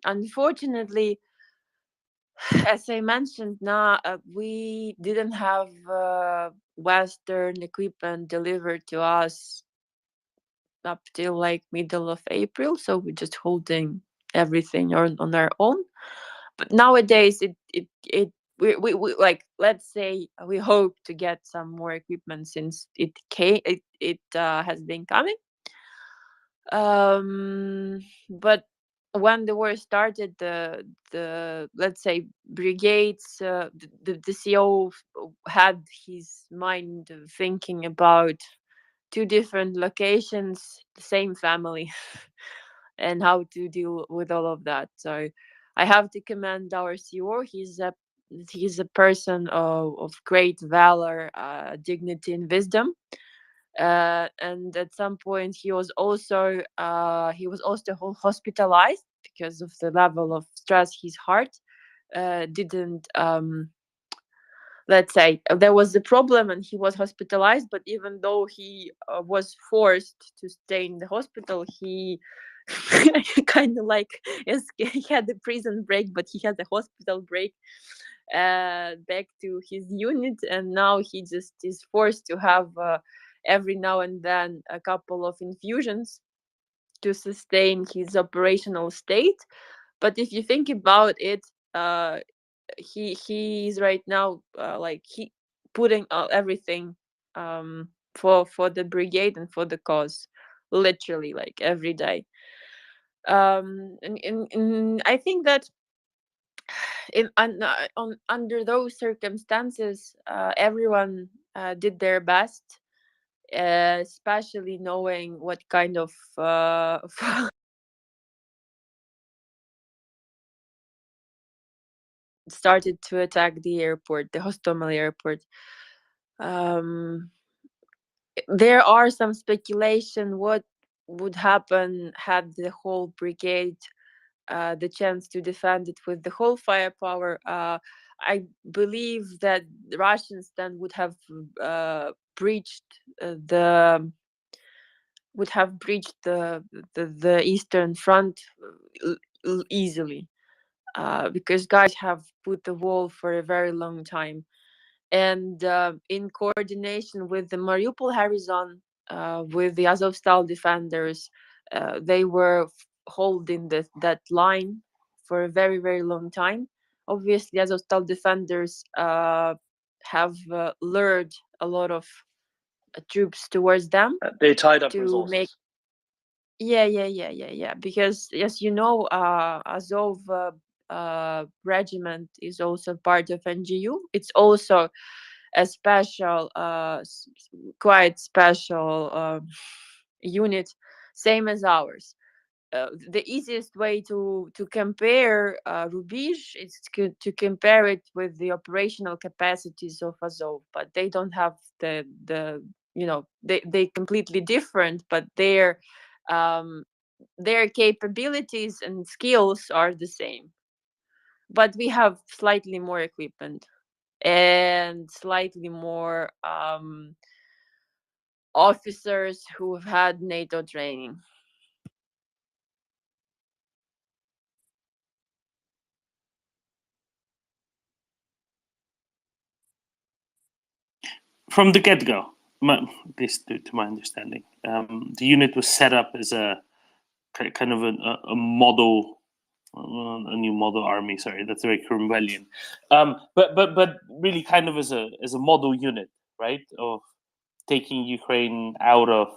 Unfortunately, as I mentioned, now we didn't have Western equipment delivered to us up till like middle of April, so we're just holding everything on our own. But nowadays, we like, let's say we hope to get some more equipment, since it has been coming. But when the war started, the let's say brigades, the CO had his mind thinking about 2 different locations, the same family, and how to deal with all of that. So I have to commend our CO. He's a person of great valor, dignity, and wisdom. And at some point he was also hospitalized because of the level of stress. His heart didn't let's say there was a problem, and he was hospitalized. But even though he was forced to stay in the hospital, he kind of like he had a prison break, but he had a hospital break back to his unit. And now he just is forced to have every now and then a couple of infusions to sustain his operational state. But if you think about it, he is right now like he putting everything for the brigade and for the cause, literally, like every day. And I think that under those circumstances, everyone did their best, especially knowing what kind of started to attack the airport, the Hostomel airport. There are some speculation what would happen had the whole brigade the chance to defend it with the whole firepower. I believe that the Russians then would have breached the Eastern Front easily, because guys have put the wall for a very long time. And in coordination with the Mariupol garrison, with the Azovstal defenders, they were holding that line for a very, very long time. Obviously, Azovstal defenders have lured a lot of troops towards them. They tied up to resources. make yeah, because as you know, Azov regiment is also part of NGU. It's also a special quite special unit, same as ours. The easiest way to compare Rubizh is to compare it with the operational capacities of Azov, but they don't have the they completely different, but their capabilities and skills are the same. But we have slightly more equipment and slightly more officers who have had NATO training. From the get-go, at least to my understanding, the unit was set up as a kind of a model, a new model army. Sorry, that's very Cromwellian. But really kind of as a model unit, right, of taking Ukraine out of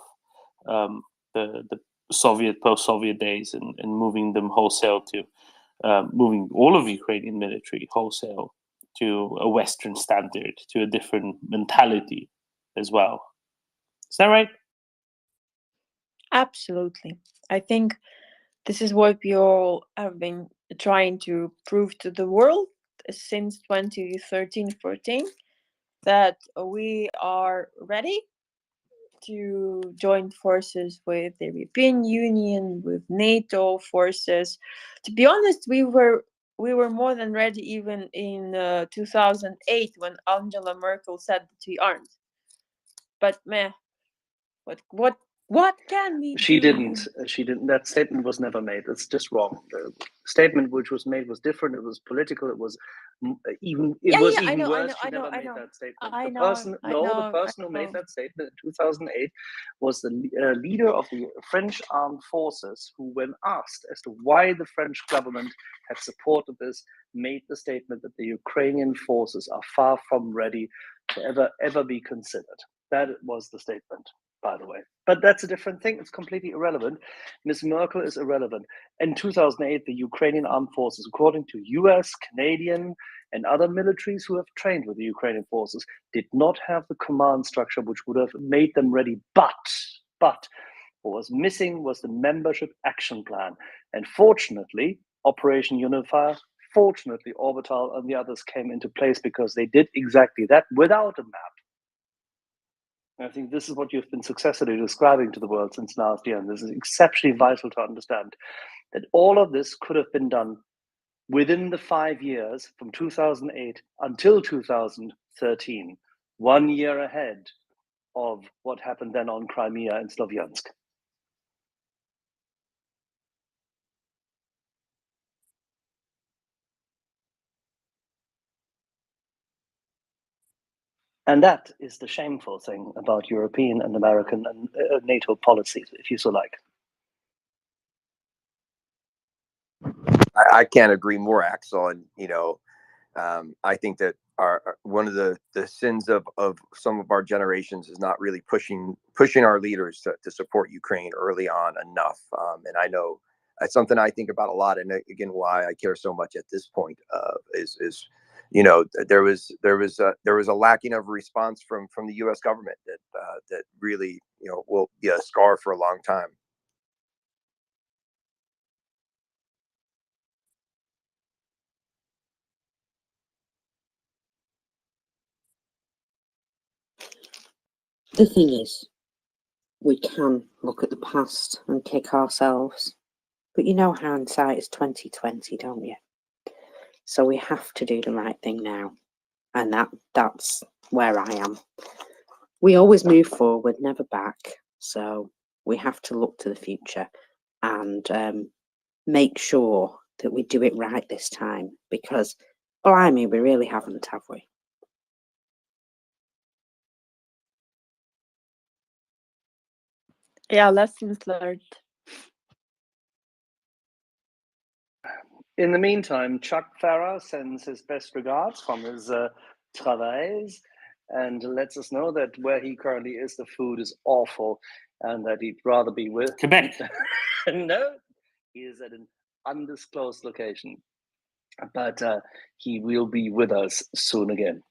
the Soviet post-Soviet days and moving them wholesale to moving all of Ukrainian military wholesale to a Western standard, to a different mentality as well. Is that right? Absolutely. I think this is what we all have been trying to prove to the world since 2013-14, that we are ready to join forces with the European Union, with NATO forces. To be honest, we were more than ready even in 2008 when Angela Merkel said that we aren't. But meh, what can we She do? didn't. She didn't. That statement was never made. It's just wrong. The statement which was made was different. It was political. It was even. It Yeah, was yeah, even worse. She I never made know. that statement. I The know, person, I no, the know, person who made that statement in 2008 was the leader of the French armed forces, who, when asked as to why the French government had supported this, made the statement that the Ukrainian forces are far from ready to ever be considered. That was the statement, by the way. But that's a different thing. It's completely irrelevant. Ms. Merkel is irrelevant. In 2008, the Ukrainian armed forces, according to US, Canadian, and other militaries who have trained with the Ukrainian forces, did not have the command structure which would have made them ready. But what was missing was the membership action plan. And fortunately, Operation Unifier, fortunately, Orbital and the others came into place because they did exactly that without a map. I think this is what you've been successfully describing to the world since last year. And this is exceptionally vital to understand that all of this could have been done within the 5 years from 2008 until 2013, 1 year ahead of what happened then on Crimea and Slovyansk. And that is the shameful thing about European and American and NATO policies, if you so like. I can't agree more, Axel. And I think that one of the sins of some of our generations is not really pushing our leaders to support Ukraine early on enough. And I know it's something I think about a lot. And again, why I care so much at this point is there was a lacking of response from the U.S. government that really will be a scar for a long time. The thing is, we can look at the past and kick ourselves, but you know hindsight is 2020, don't you? So we have to do the right thing now, and that's where I am. We always move forward, never back. So we have to look to the future and make sure that we do it right this time, because blimey, we really haven't, have we? Yeah, lessons learned. In the meantime, Chuck Farrer sends his best regards from his travails and lets us know that where he currently is, the food is awful and that he'd rather be with Quebec. No, he is at an undisclosed location, but he will be with us soon again.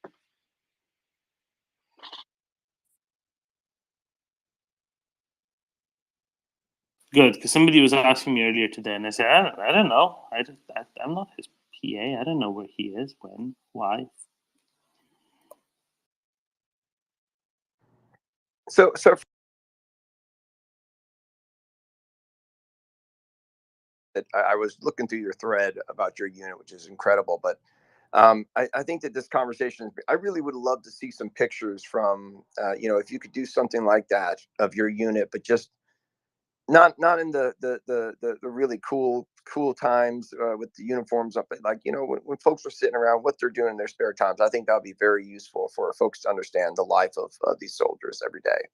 Good, because somebody was asking me earlier today, and I said, I don't know. I'm not his PA. I don't know where he is, when, why. So I was looking through your thread about your unit, which is incredible. But I think that this conversation, I really would love to see some pictures from, if you could do something like that of your unit, but just not in the really cool times with the uniforms up, but like, when folks are sitting around, what they're doing in their spare times. I think that would be very useful for folks to understand the life of these soldiers every day.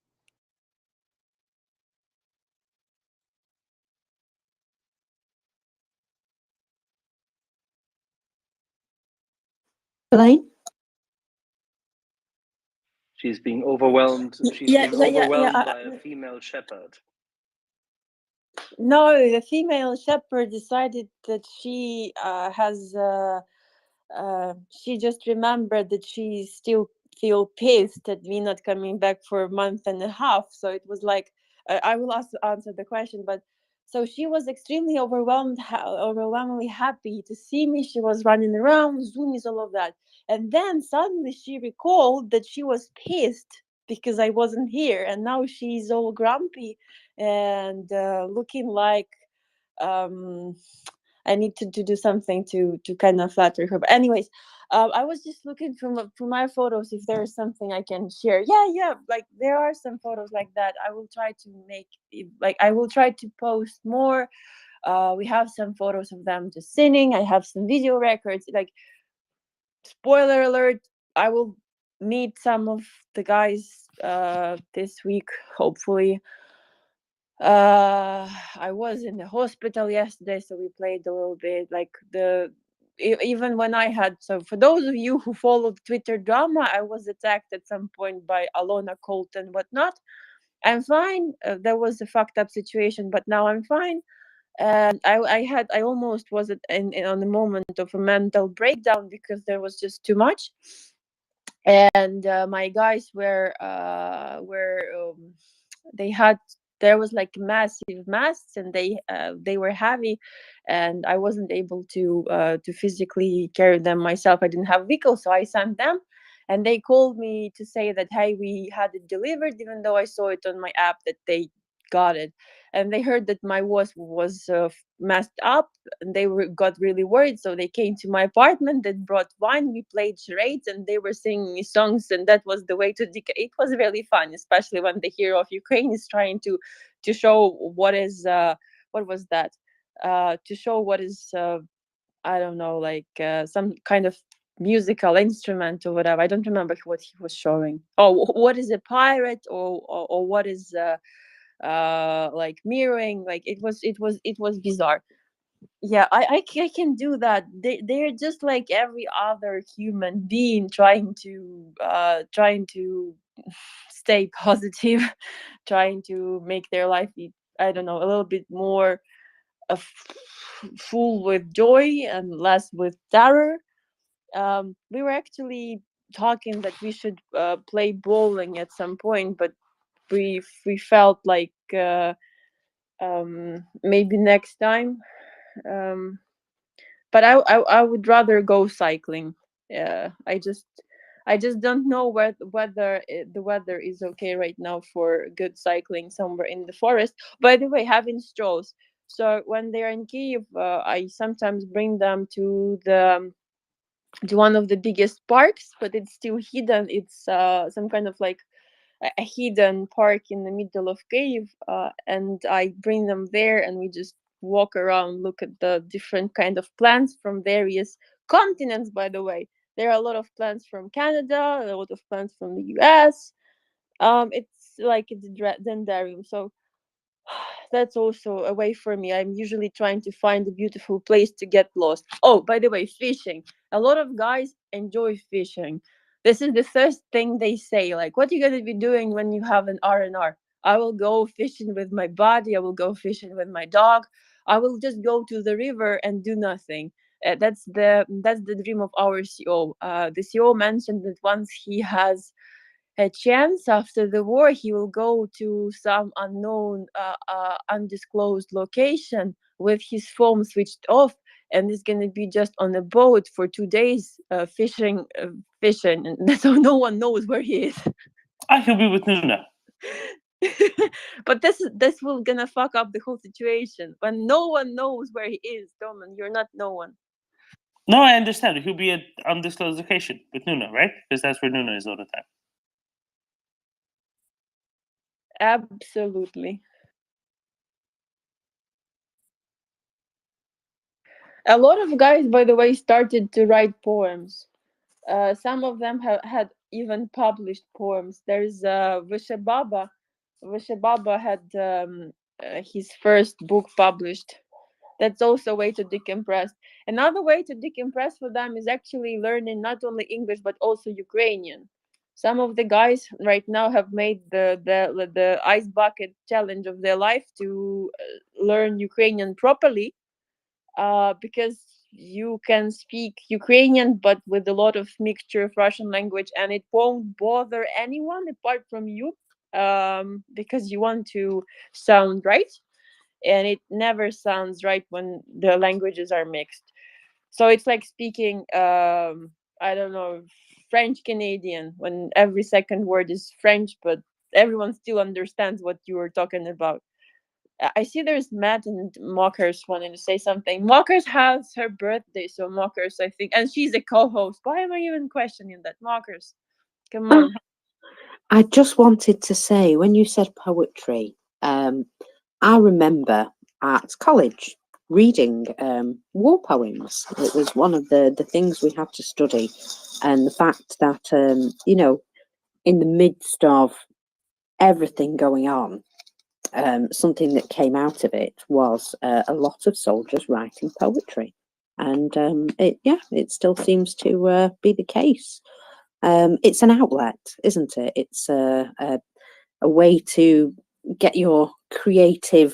Elaine? She's being overwhelmed. She's Yeah, being yeah, yeah, yeah. overwhelmed by a female shepherd. No, the female shepherd decided that she has. She just remembered that she still feel pissed at me not coming back for a month and a half. So it was like I will also answer the question, but so she was extremely overwhelmingly happy to see me. She was running around, zoomies, all of that, and then suddenly she recalled that she was pissed because I wasn't here, and now she's all grumpy and looking like um I need to do something to kind of flatter her. But anyways, I was just looking through my photos if there is something I can share. Yeah, like there are some photos like that. I will try to make like I will try to post more. We have some photos of them just singing. I have some video records. Like spoiler alert, I will meet some of the guys this week, hopefully. I was in the hospital yesterday, so we played a little bit. Like even when I had, so for those of you who followed Twitter drama, I was attacked at some point by Alona Colt and whatnot. I'm fine. There was a fucked up situation, but now I'm fine. And I almost was on the moment of a mental breakdown because there was just too much. And my guys were they had, there was like massive masks, and they were heavy, and I wasn't able to physically carry them myself. I didn't have vehicle, so I sent them, and they called me to say that hey, we had it delivered, even though I saw it on my app that they got it. And they heard that my voice was messed up, and got really worried, so they came to my apartment. They brought wine, we played charades, and they were singing me songs, and that was the way to it was really fun, especially when the hero of Ukraine is trying to show what is what was that to show what is I don't know, like some kind of musical instrument or whatever. I don't remember what he was showing. Oh, what is a pirate, or what is like mirroring. Like it was bizarre. Yeah, I can do that. They're just like every other human being, trying to stay positive, trying to make their life, I don't know, a little bit more full with joy and less with terror. We were actually talking that we should play bowling at some point, but we felt like maybe next time. Um, but I would rather go cycling. Yeah, I just don't know whether the weather is okay right now for good cycling somewhere in the forest. By the way, having strolls. So when they're in Kiev, I sometimes bring them to one of the biggest parks, but it's still hidden. It's some kind of like a hidden park in the middle of Kyiv, and I bring them there, and we just walk around, look at the different kind of plants from various continents. By the way, there are a lot of plants from Canada, a lot of plants from the US. It's like it's dendarium, so that's also a way for me. I'm usually trying to find a beautiful place to get lost. Oh, by the way, fishing. A lot of guys enjoy fishing. This is the first thing they say. Like, what are you gonna be doing when you have an R&R? I will go fishing with my buddy. I will go fishing with my dog. I will just go to the river and do nothing. That's the dream of our CEO. The CEO mentioned that once he has a chance after the war, he will go to some unknown, undisclosed location with his phone switched off, and is going to be just on a boat for 2 days, fishing, and that's how no one knows where he is. He'll be with Nuna. But this will gonna fuck up the whole situation when no one knows where he is. Doman, you're not no one. No, I understand. He'll be at undisclosed location with Nuna, right? Because that's where Nuna is all the time. Absolutely. A lot of guys, by the way, started to write poems. Some of them had even published poems. There's Vishababa. Vishababa had his first book published. That's also a way to decompress. Another way to decompress for them is actually learning not only English but also Ukrainian. some of the guys right now have made the ice bucket challenge of their life to learn Ukrainian properly, because you can speak Ukrainian but with a lot of mixture of Russian language, and it won't bother anyone apart from you, because you want to sound right, and it never sounds right when the languages are mixed. So it's like speaking, I don't know, French Canadian, when every second word is French, but everyone still understands what you were talking about. I see there's Matt and Mockers wanting to say something. Mockers has her birthday, so Mockers, I think, and she's a co-host. Why am I even questioning that? Mockers, come on. I just wanted to say, when you said poetry, I remember at college reading war poems. It was one of the things we had to study, and the fact that you know, in the midst of everything going on, something that came out of it was a lot of soldiers writing poetry, and it still seems to be the case. It's an outlet, isn't it? It's a way to get your creative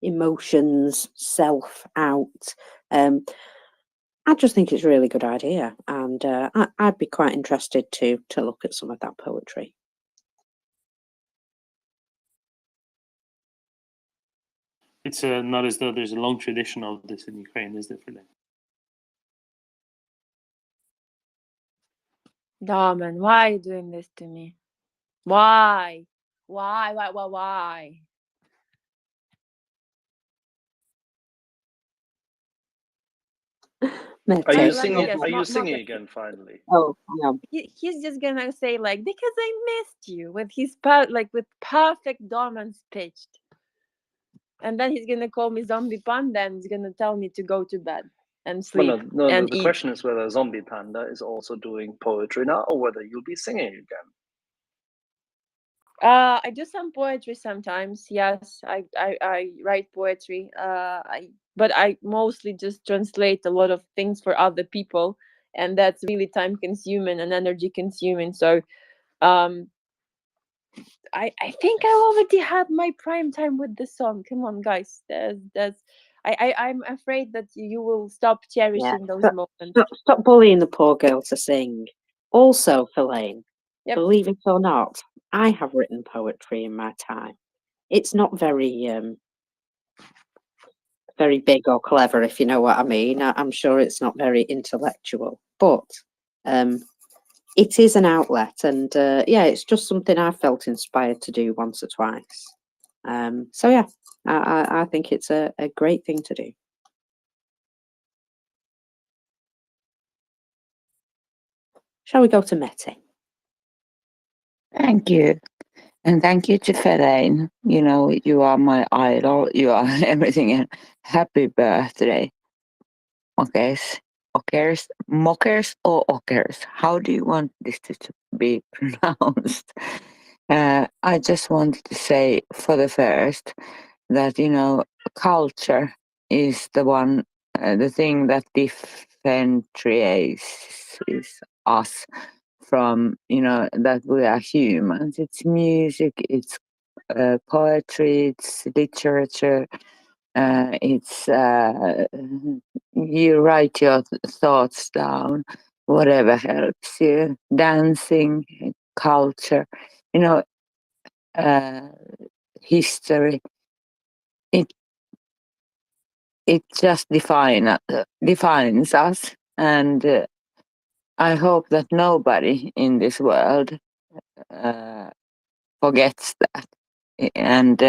emotions, self out. I just think it's a really good idea, and I'd be quite interested to look at some of that poetry. It's not as though there's a long tradition of this in Ukraine, is there, for them? Daman, why are you doing this to me? Why? Why? Are you Let me singing? guess, Are you Mockers. singing again finally? Oh, yeah. He's just gonna say like, because I missed you, with his with perfect Daman pitched, and then he's gonna call me zombie panda and he's gonna tell me to go to bed and Well, sleep no. and The eat. question is whether Zombie Panda is also doing poetry now, or whether you'll be singing again. I do some poetry sometimes. Yes, I write poetry. But I mostly just translate a lot of things for other people, and that's really time consuming and energy consuming. So, um, I think I already had my prime time with the song. Come on, guys. I'm afraid that you will stop cherishing those moments. Stop bullying the poor girl to sing. Also, Fellaine, Yep. believe it or not, I have written poetry in my time. It's not very very big or clever, if you know what I mean. I'm sure it's not very intellectual, but it is an outlet, and yeah, it's just something I felt inspired to do once or twice. So yeah, I think it's a great thing to do. Shall we go to Mette? Thank you. And thank you to Fellaine. You know, you are my idol. You are everything. And happy birthday. Mockers or Ockers? How do you want this to be pronounced? I just wanted to say for the first that, you know, culture is the thing that differentiates us from, you know, that we are humans. It's music, it's poetry, it's literature, it's you write your thoughts down, whatever helps you, dancing, culture, you know, history. It just defines us, and I hope that nobody in this world forgets that. And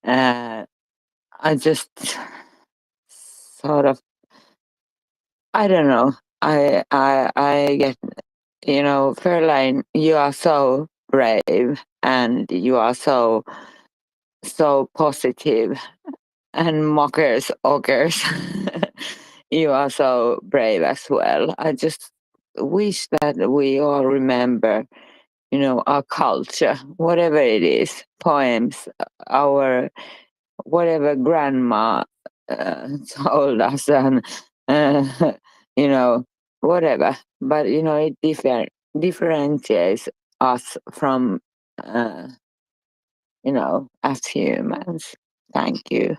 I just sort of, I don't know. I get, you know, Caroline, you are so brave and you are so positive, and Ockers, you are so brave as well. I just wish that we all remember, you know, our culture, whatever it is, poems, our whatever grandma told us, and you know, whatever. But you know, it differentiates us from, as humans? Thank you.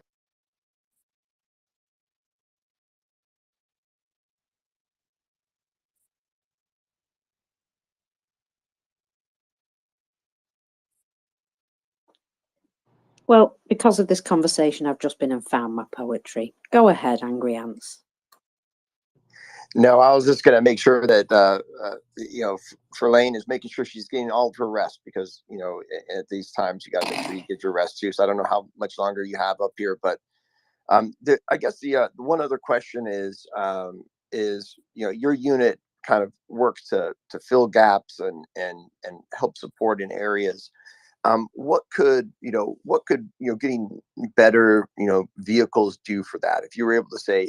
Well, because of this conversation, I've just been and found my poetry. Go ahead, Angry Ants. No, I was just going to make sure that Verlaine is making sure she's getting all of her rest, because at these times you got to make sure you get your rest too. So I don't know how much longer you have up here, but I guess the one other question is your unit kind of works to fill gaps and help support in areas. What could getting better vehicles do for that? If you were able to say,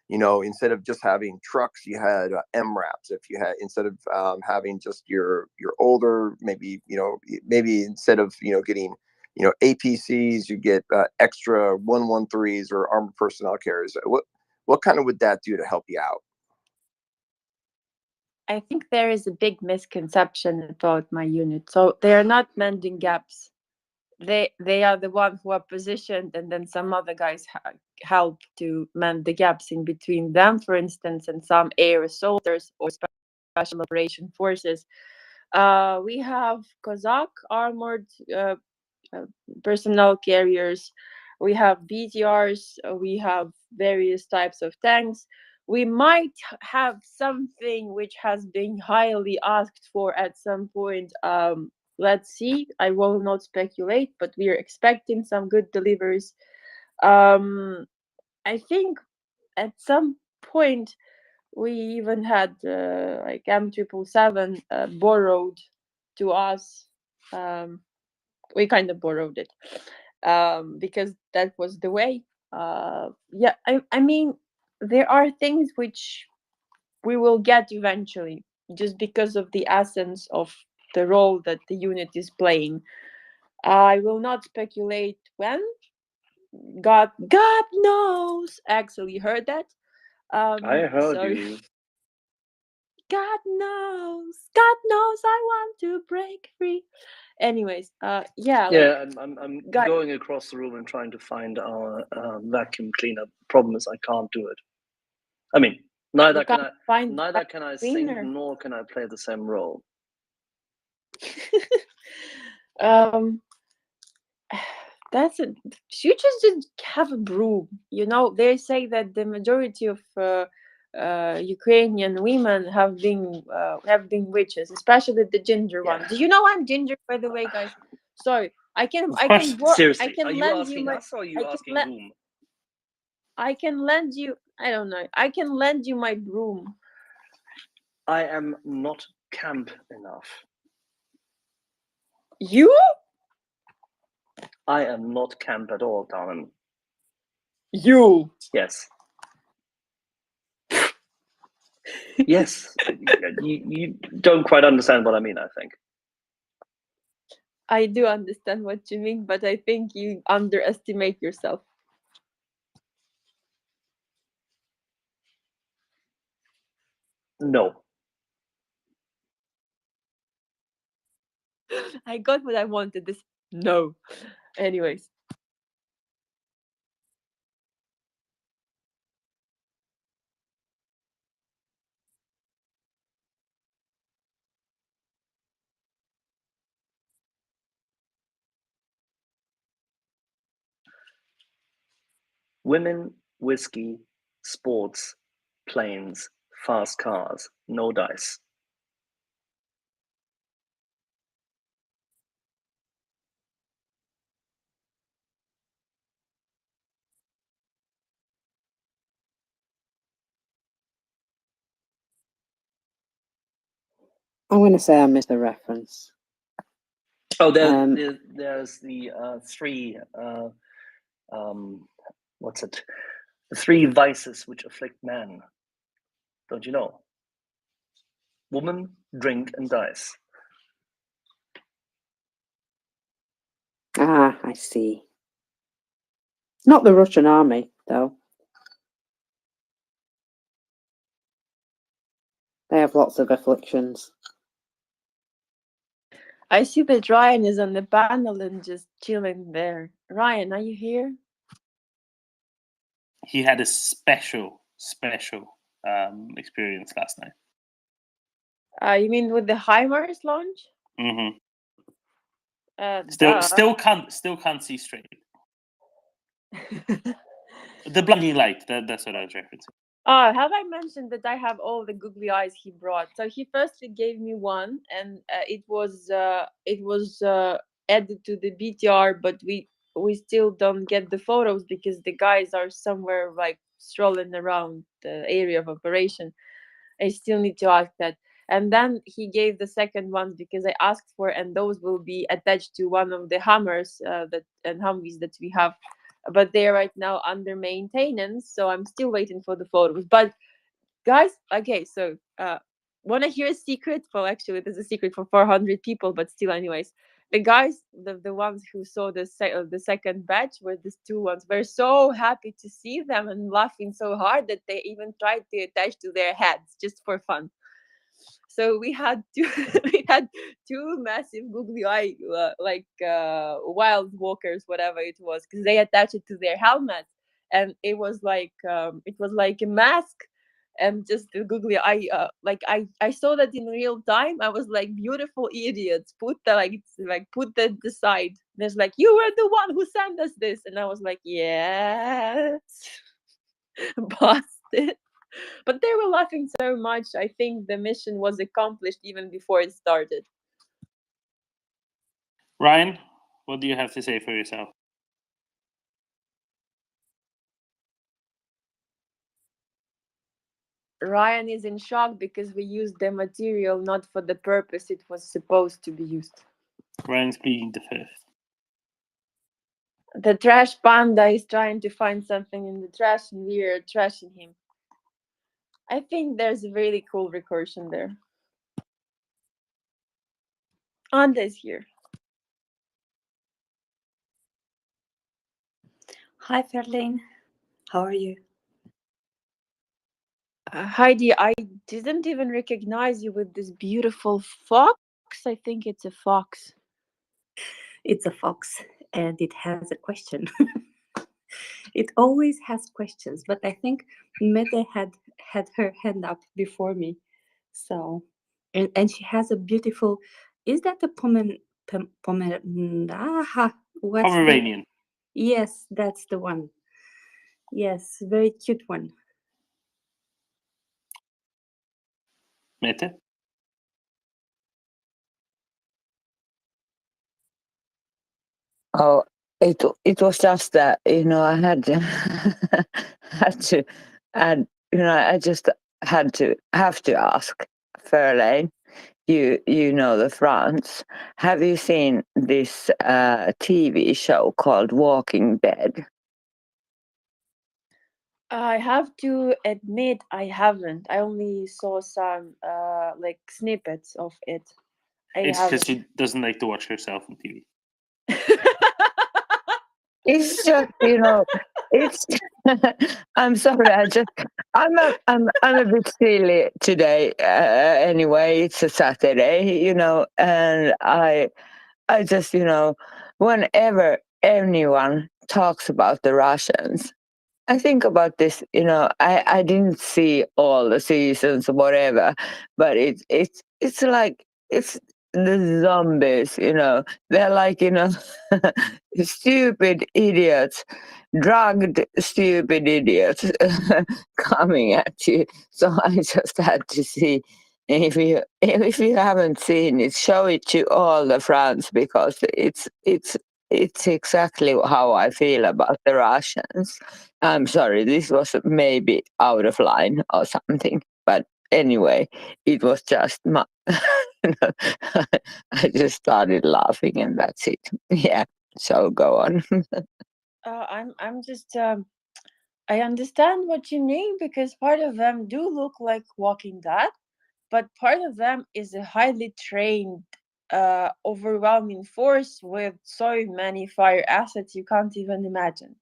instead of just having trucks, you had MRAPs. If you had, instead of having just your older, maybe instead of getting APCs, you get extra 113s or armored personnel carriers. What kind of would that do to help you out? I think there is a big misconception about my unit. So they are not mending gaps. They are the ones who are positioned, and then some other guys help to mend the gaps in between them, for instance, and some air assaulters or special operation forces. We have Kozak armored personnel carriers. We have BTRs. We have various types of tanks. We might have something which has been highly asked for at some point. Let's see. I will not speculate, but we are expecting some good deliveries. I think at some point we even had like M777 borrowed to us. We kind of borrowed it because that was the way. Yeah, I mean, there are things which we will get eventually, just because of the essence of the role that the unit is playing. I will not speculate when. God knows. Actually, heard that. I heard so you. God knows. God knows. I want to break free. Anyways, yeah. Yeah, I'm God, going across the room and trying to find our vacuum cleaner. Problem is, I can't do it. I mean, neither can I sing, cleaner. nor can I play the same role. That's it. You just didn't have a broom. They say that the majority of Ukrainian women have been witches, especially the ginger one. Do you know I'm ginger, by the way, guys? Sorry, Seriously, I can are you lend asking you my. us or are you asking whom? I can lend you. I don't know. I can lend you my broom. I am not camp enough. You? I am not camp at all, darling. You? Yes. Yes. You don't quite understand what I mean, I think. I do understand what you mean, but I think you underestimate yourself. No. I got what I wanted. This no. Anyways. Women, whiskey, sports, planes, fast cars, no dice. I'm going to say I missed the reference. Oh, there's the three. What's it? The three vices which afflict man. Don't you know? Woman, drink, and dice. Ah, I see. Not the Russian army, though. They have lots of afflictions. I see that Ryan is on the panel and just chilling there. Ryan, are you here? He had a special experience last night. You mean with the HIMARS launch? Mm-hmm. Duh. Still can't see straight. The blinding light. That's what I was referencing. Have I mentioned that I have all the googly eyes he brought? So he firstly gave me one, and it was added to the BTR, but we still don't get the photos because the guys are somewhere like strolling around the area of operation. I still need to ask that. And then he gave the second ones because I asked for, and those will be attached to one of the Hummers and Humvees that we have, but they're right now under maintenance, so I'm still waiting for the photos. But guys, okay, so want to hear a secret? Well, actually, there's a secret for 400 people, but still, anyways, the guys, the ones who saw the second batch were these two ones. We're so happy to see them and laughing so hard that they even tried to attach to their heads just for fun. So we had two we had two massive googly eye wild walkers, whatever it was, because they attached it to their helmets, and it was like a mask and just the googly eye. I saw that in real time. I was like, beautiful idiots, put that aside. There's like, you were the one who sent us this, and I was like, yes. Busted. But they were laughing so much. I think the mission was accomplished even before it started. Ryan, what do you have to say for yourself? Ryan is in shock because we used the material not for the purpose it was supposed to be used. Ryan's pleading the fifth. The trash panda is trying to find something in the trash, and we are trashing him. I think there's a really cool recursion there. Anda's here. Hi, Ferlin. How are you? Heidi, I didn't even recognize you with this beautiful fox. I think it's a fox. It's a fox, and it has a question. It always has questions, but I think Mette had her hand up before me. So, and she has a beautiful. Is that a Pomeranian. Yes, that's the one. Yes, very cute one. Mette? Oh, it was just that I had to had to and I just have to ask Verlaine. You know the France. Have you seen this TV show called Walking Dead? I have to admit I haven't. I only saw some like snippets of it. It's because she doesn't like to watch herself on TV. It's just it's. I'm sorry. I'm a bit silly today. Anyway, it's a Saturday, and I just whenever anyone talks about the Russians, I think about this. I didn't see all the seasons, whatever, but it's like it's the zombies. They're like stupid idiots, drugged stupid idiots coming at you. So I just had to see. If you haven't seen it, show it to all the friends because it's exactly how I feel about the Russians. I'm sorry, this was maybe out of line or something, but anyway, it was just I just started laughing and that's it. Yeah, so go on. I'm just I understand what you mean because part of them do look like Walking Dead, but part of them is a highly trained, overwhelming force with so many fire assets you can't even imagine.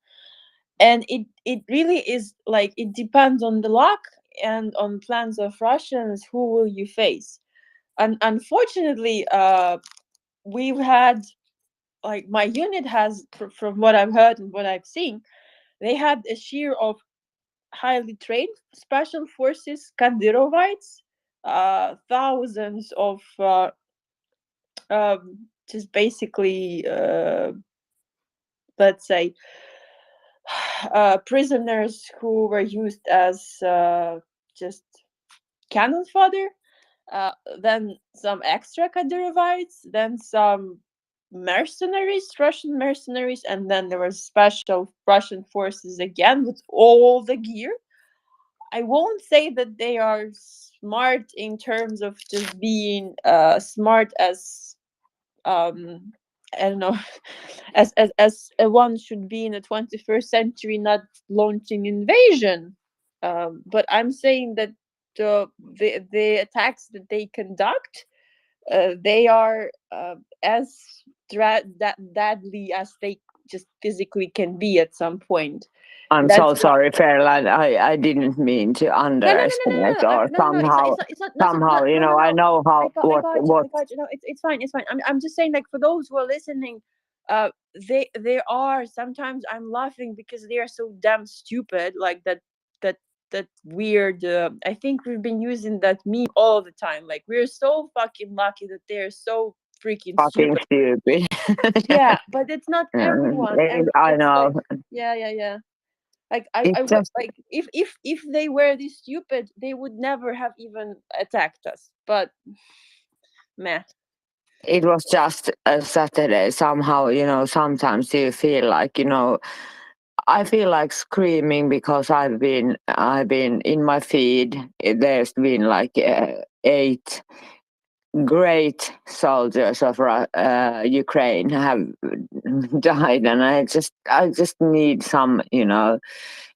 And it really is like it depends on the luck and on plans of Russians who will you face. And unfortunately, we've had, like, my unit has, from what I've heard and what I've seen, they had a sheer of highly trained special forces Kadyrovites, thousands of just basically, let's say, prisoners who were used as just cannon fodder. Then some extra Kadyrovites, then some mercenaries, Russian mercenaries, and then there were special Russian forces again with all the gear. I won't say that they are smart in terms of just being smart as I don't know, as one should be in the 21st century, not launching invasion. But I'm saying that the attacks that they conduct, they are as deadly as they just physically can be at some point. I'm That's so sorry, Fairline. I didn't mean to underestimate or no, somehow somehow, you know, I know I how got, I got you. what I got you. No, it's fine. It's fine. I'm just saying, like, for those who are listening, they are, sometimes I'm laughing because they are so damn stupid. Like that that weird. I think we've been using that meme all the time. Like, we're so fucking lucky that they're so freaking fucking stupid. stupid. Yeah, but it's not everyone, and I it's like, know. yeah. Like, It's I just like, if they were this stupid, they would never have even attacked us. But meh. it was just a Saturday somehow, you know, sometimes you feel like, you know, I feel like screaming because I've been in my feed. There's been like 8 great soldiers of Ukraine have died, and I just need some, you know,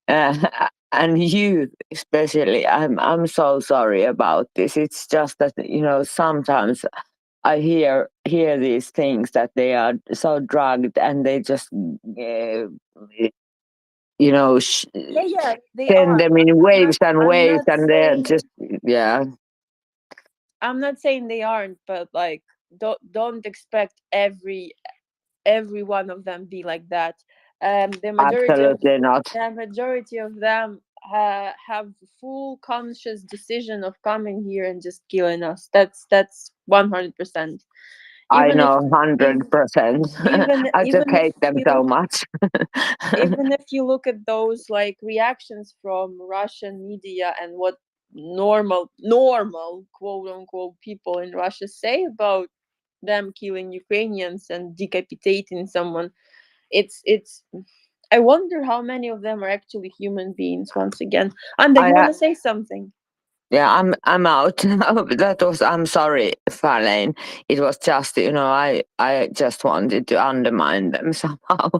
uh, and you especially. I'm so sorry about this. It's just that, you know, sometimes I hear these things that they are so drugged and they just you know Yeah, they send are. them in waves and I'm waves, not and they're saying just, yeah. I'm not saying they aren't, but like, don't expect every one of them be like that. The majority of Absolutely not. them have full conscious decision of coming here and just killing us. That's 100%. I Even if know, even 100%. I just even if hate them so you much. even if you look at those, like, reactions from Russian media and what normal quote unquote people in Russia say about them killing Ukrainians and decapitating someone, it's I wonder how many of them are actually human beings once again. And I you want to say something? Yeah, I'm out. That was, I'm sorry, Farlane. It was just, you know, I just wanted to undermine them somehow.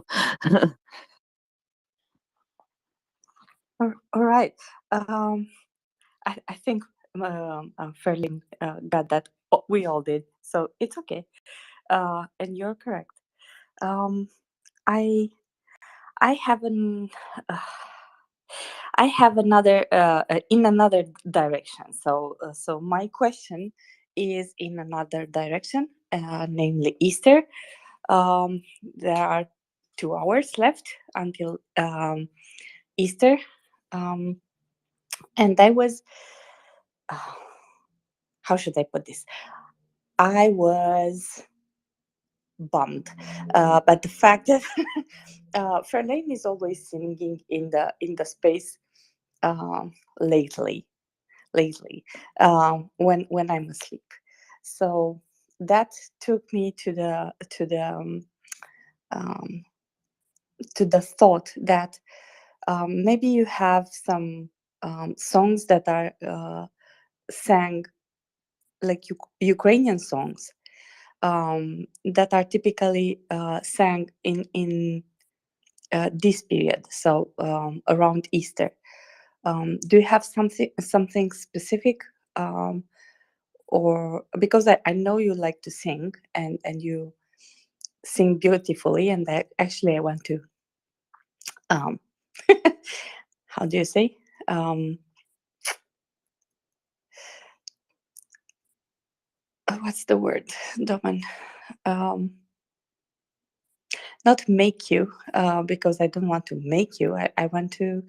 All right. I think Ferling got that. We all did, so it's okay. And you're correct. Um, I I have an I have another in another direction. So my question is in another direction, namely Easter. There are 2 hours left until Easter, and I was. How should I put this? I was bummed, but the fact that Ferlane is always singing in the space lately, when I'm asleep. So that took me um, to the thought that maybe you have some songs that are sang like Ukrainian songs that are typically sang in this period, so around Easter. Do you have something specific, or because I know you like to sing and you sing beautifully, and I want to um, how do you say, what's the word, Doman? not make you, because I don't want to make you. I want to.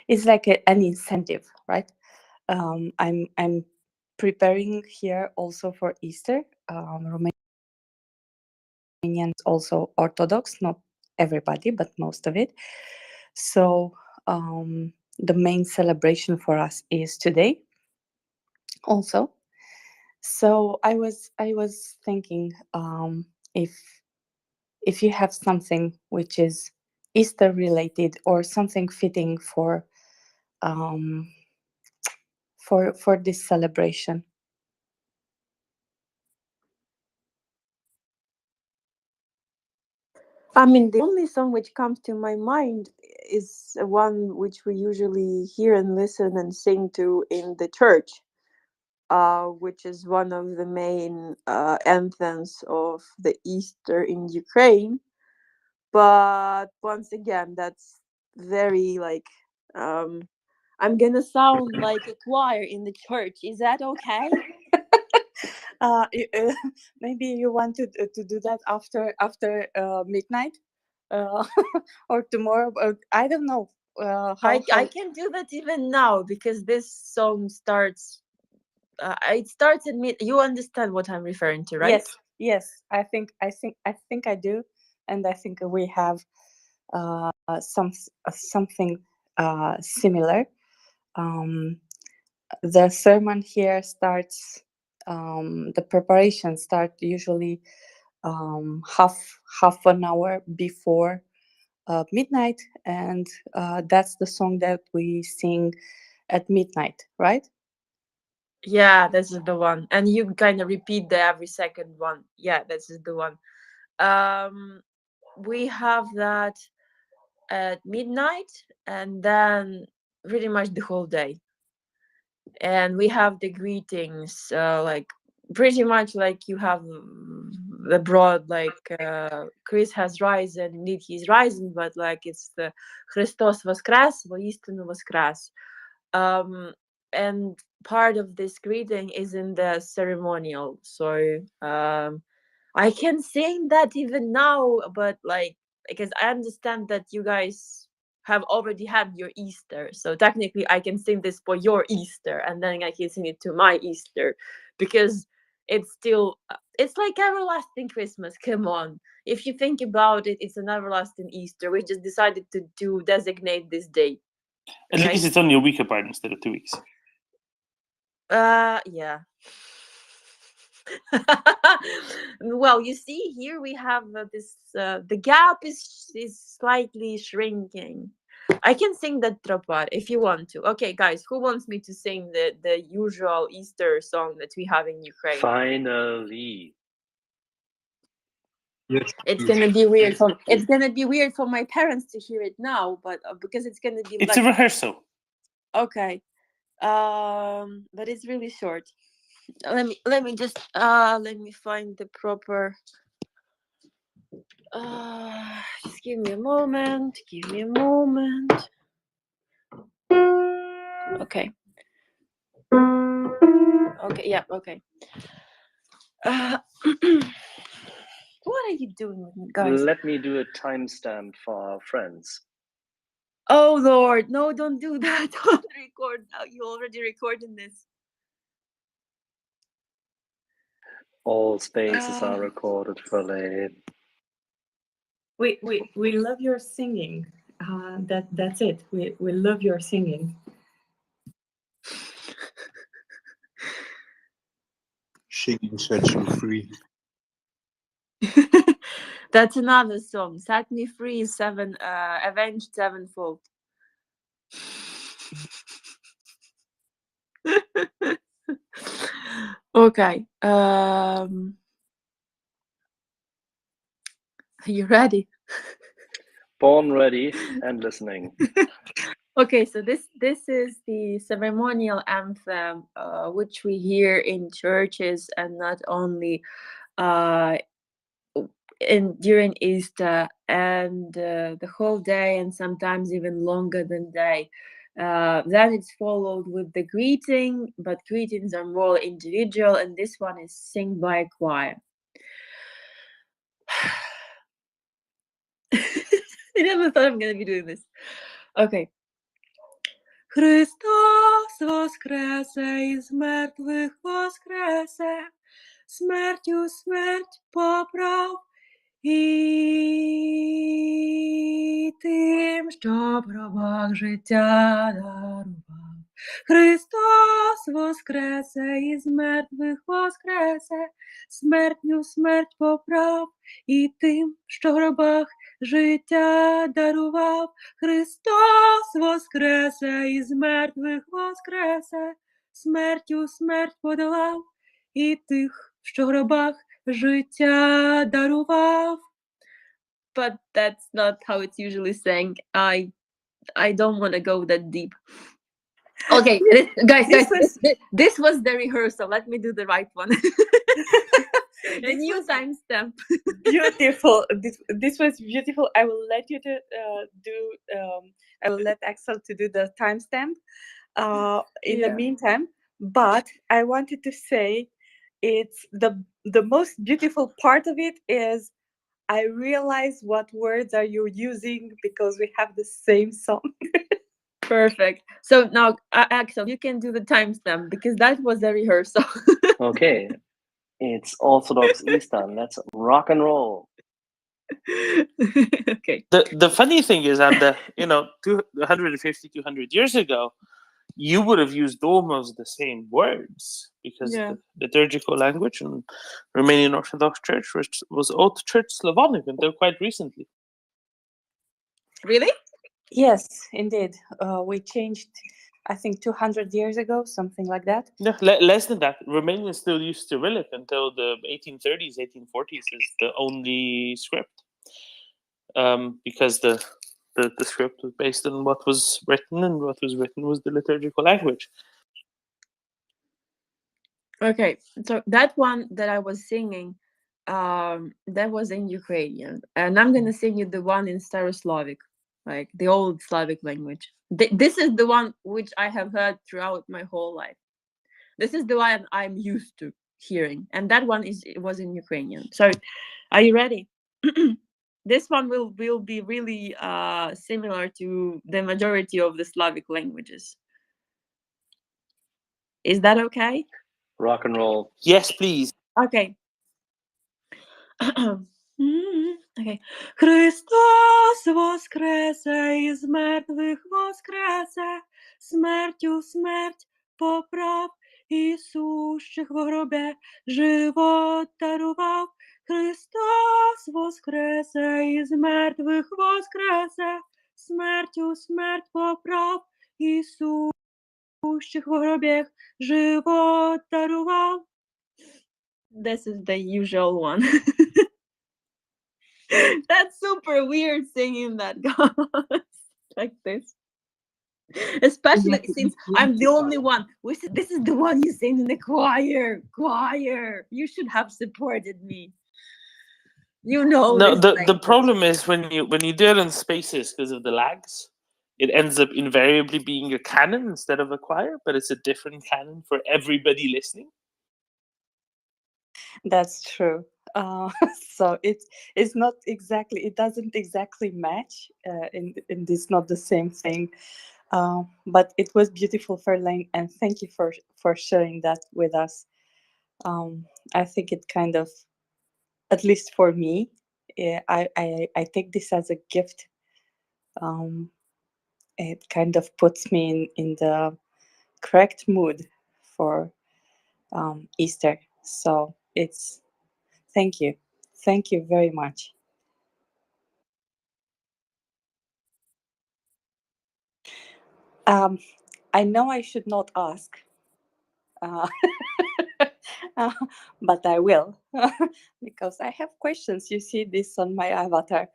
It's like an incentive, right? I'm preparing here also for Easter. Romanians also Orthodox, not everybody, but most of it. So the main celebration for us is today. Also, so I was thinking, if you have something which is Easter related or something fitting for this celebration. I mean, the only song which comes to my mind is one which we usually hear and listen and sing to in the church, which is one of the main anthems of the Easter in Ukraine. But once again, that's very like, I'm gonna sound like a choir in the church. Is that okay? Maybe you want to do that after midnight, or tomorrow. I don't know. I can do that even now because this song starts. It starts in mid. You understand what I'm referring to, right? Yes. I think I do, and I think we have something similar. The sermon here starts. The preparation start usually half an hour before midnight, and that's the song that we sing at midnight, right? Yeah, this is the one. And you kind of repeat the every second one. Yeah, this is the one. We have that at midnight and then pretty much the whole day. And we have the greetings, like pretty much like you have the broad, like Chris has risen, indeed he's rising, but like it's the Christos Voskres, voistinu Voskres. And part of this greeting is in the ceremonial. So I can sing that even now, but like, because I understand that you guys have already had your Easter. So technically I can sing this for your Easter and then I can sing it to my Easter because it's still, it's like everlasting Christmas. Come on. If you think about it, it's an everlasting Easter. We just decided to designate this day. At Okay? least it's only a week apart instead of 2 weeks. Yeah. Well, you see here we have this the gap is slightly shrinking. I can sing that tropar if you want to. Okay, guys, who wants me to sing the usual Easter song that we have in Ukraine? Finally. Yes, It's please. gonna be weird for my parents to hear it now, but because it's gonna be It's like a rehearsal. okay, but it's really short. Let me just let me find the proper. Just give me a moment. Give me a moment. Okay. Okay. Yeah. Okay. What are you doing, guys? Let me do a timestamp for our friends. Oh Lord, no! Don't do that. Don't record now. You already recorded this. All spaces are recorded fully. We love your singing. That's it. We love your singing. Singing sets you free. That's another song. Set me free, avenged sevenfold. Okay. Are you ready? Born ready and listening. Okay, so this is the ceremonial anthem, which we hear in churches and not only during Easter and the whole day, and sometimes even longer than day. Then it's followed with the greeting, but greetings are more individual, and this one is sing by a choir. I never thought I'm gonna be doing this. Okay. Христос воскресе, із мертвих воскресе, смертю смерть поправ, і тим, що в гробах життя дарував. Христос воскресе, із мертвих воскресе, смертню смерть поправ, і тим, що в гробах життя дарував. Христос воскресе, із мертвих воскресе, смертю смерть подолав, і тих, що в гробах життя дарував. But that's not how it's usually sang. I don't want to go that deep. Okay, guys, this was the rehearsal. Let me do the right one. The new timestamp. Beautiful. This was beautiful. I will let you to I will let Axel to do the timestamp. In the meantime, but I wanted to say, it's the most beautiful part of it is I realize what words are you using because we have the same song. Perfect. So now, Axel, you can do the timestamp because that was a rehearsal. Okay, it's Orthodox Eastern. Let's rock and roll. Okay. The funny thing is, and 150, 200 years ago, you would have used almost the same words because the liturgical language in Romanian Orthodox Church was Old Church Slavonic until quite recently. Really? Yes, indeed. We changed, I think, 200 years ago, something like that. No, less than that. Romanians still used Cyrillic until the 1830s, 1840s is the only script. Because the script was based on what was written, and what was written was the liturgical language. Okay, so that one that I was singing, that was in Ukrainian, and I'm gonna sing you the one in Staroslavic, like the old Slavic language. This is the one which I have heard throughout my whole life. This is the one I'm used to hearing, and that one was in Ukrainian. So, are you ready? This one will be really similar to the majority of the Slavic languages. Is that okay? Rock and roll. Yes, please. Okay. Okay. Христос воскресе, із мертвих воскресе, смертю смерть поправ, і сущих в гробе живот дарував. Христос воскресе, із мертвих воскресе, смертю смерть поправ, і сущих в гробе живот дарував. This is the usual one. That's super weird singing that, guys. Like this. Especially since I'm the only one. This is the one you sing in the choir. Choir. You should have supported me. You know. No, the problem is when you do it in spaces because of the lags, it ends up invariably being a canon instead of a choir, but it's a different canon for everybody listening. That's true. So it's not exactly, it doesn't exactly match, in this, not the same thing. But it was beautiful, Ferlane, and thank you for sharing that with us. I think it kind of, at least for me, I take this as a gift. It kind of puts me in the correct mood for Easter. So it's, thank you very much. I know I should not ask, but I will, because I have questions. You see this on my avatar.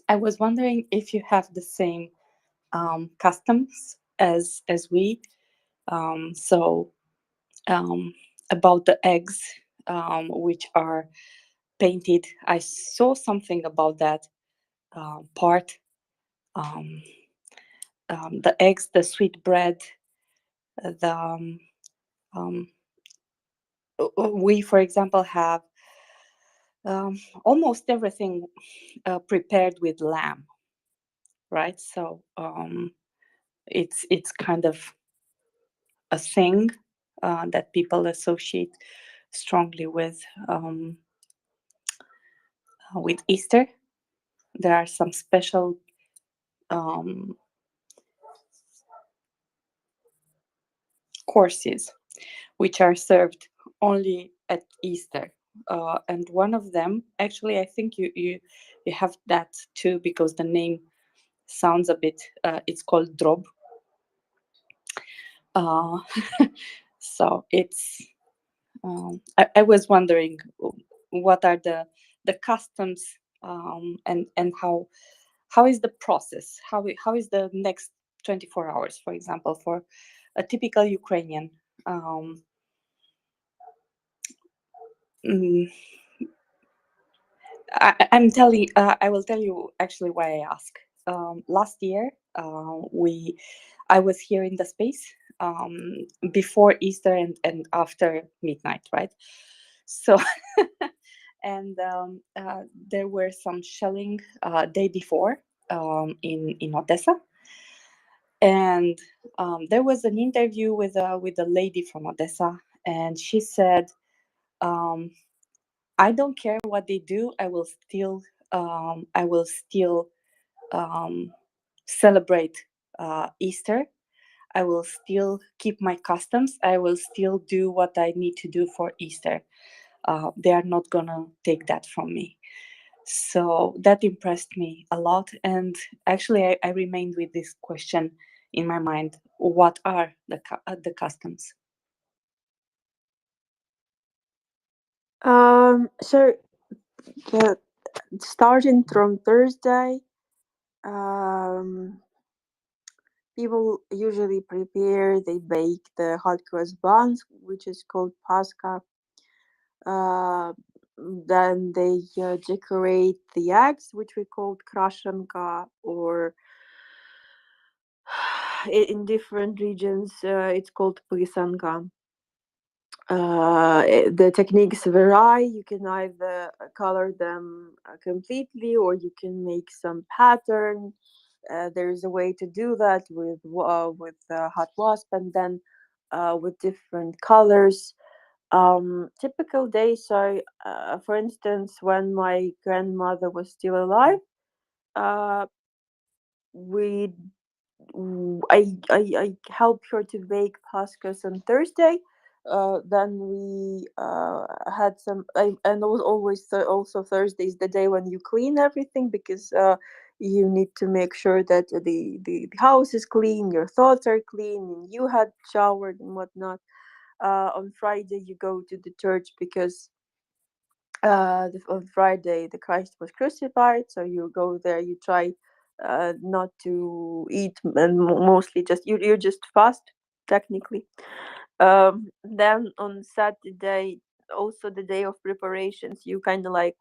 I was wondering if you have the same customs as we. So about the eggs, which are painted. I saw something about that part. the eggs, the sweet bread, the we, for example, have almost everything prepared with lamb, right? So it's kind of a thing that people associate strongly with Easter. There are some special courses which are served only at Easter. And one of them, actually, I think you have that too, because the name sounds a bit. It's called drob. So it's. I was wondering what are the customs and how is the process? How is the next 24 hours, for example, for a typical Ukrainian? Mm, I'm telling. I will tell you actually why I ask. Last year, I was here in the space before Easter and after midnight, right? So, and there were some shelling day before in Odessa, and there was an interview with a lady from Odessa, and she said. I don't care what they do. I will still celebrate Easter. I will still keep my customs. I will still do what I need to do for Easter. They are not gonna take that from me. So that impressed me a lot. And actually, I remained with this question in my mind: what are the customs? So the starting from Thursday, people usually prepare. They bake the hot cross buns, which is called Pascha. Then they decorate the eggs, which we called krashenka, or in different regions it's called plisanka. The techniques vary. You can either color them completely, or you can make some pattern. There's a way to do that with hot wasp, and then with different colors. Typical days. So, for instance, when my grandmother was still alive, uh, we I helped her to bake pascas on Thursday. Then we had some, and always also Thursday is the day when you clean everything, because you need to make sure that the house is clean, your thoughts are clean, and you had showered and whatnot. On Friday you go to the church because on Friday the Christ was crucified, so you go there. You try not to eat, and mostly just you just fast technically. Then on Saturday, also the day of preparations, you kind of like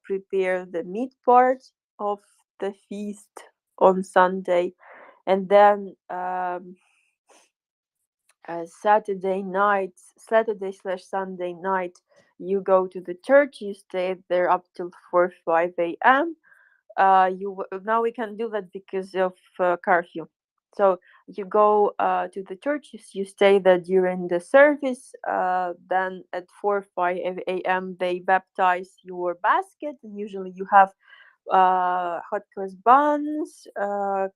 prepare the meat part of the feast on Sunday, and then Saturday/Sunday night, you go to the church. You stay there up till 4 5 a.m. Now we can do that because of curfew. So you go to the church. You stay there during the service. Then at 4 5 a.m. they baptize your basket, and usually you have hot cross buns,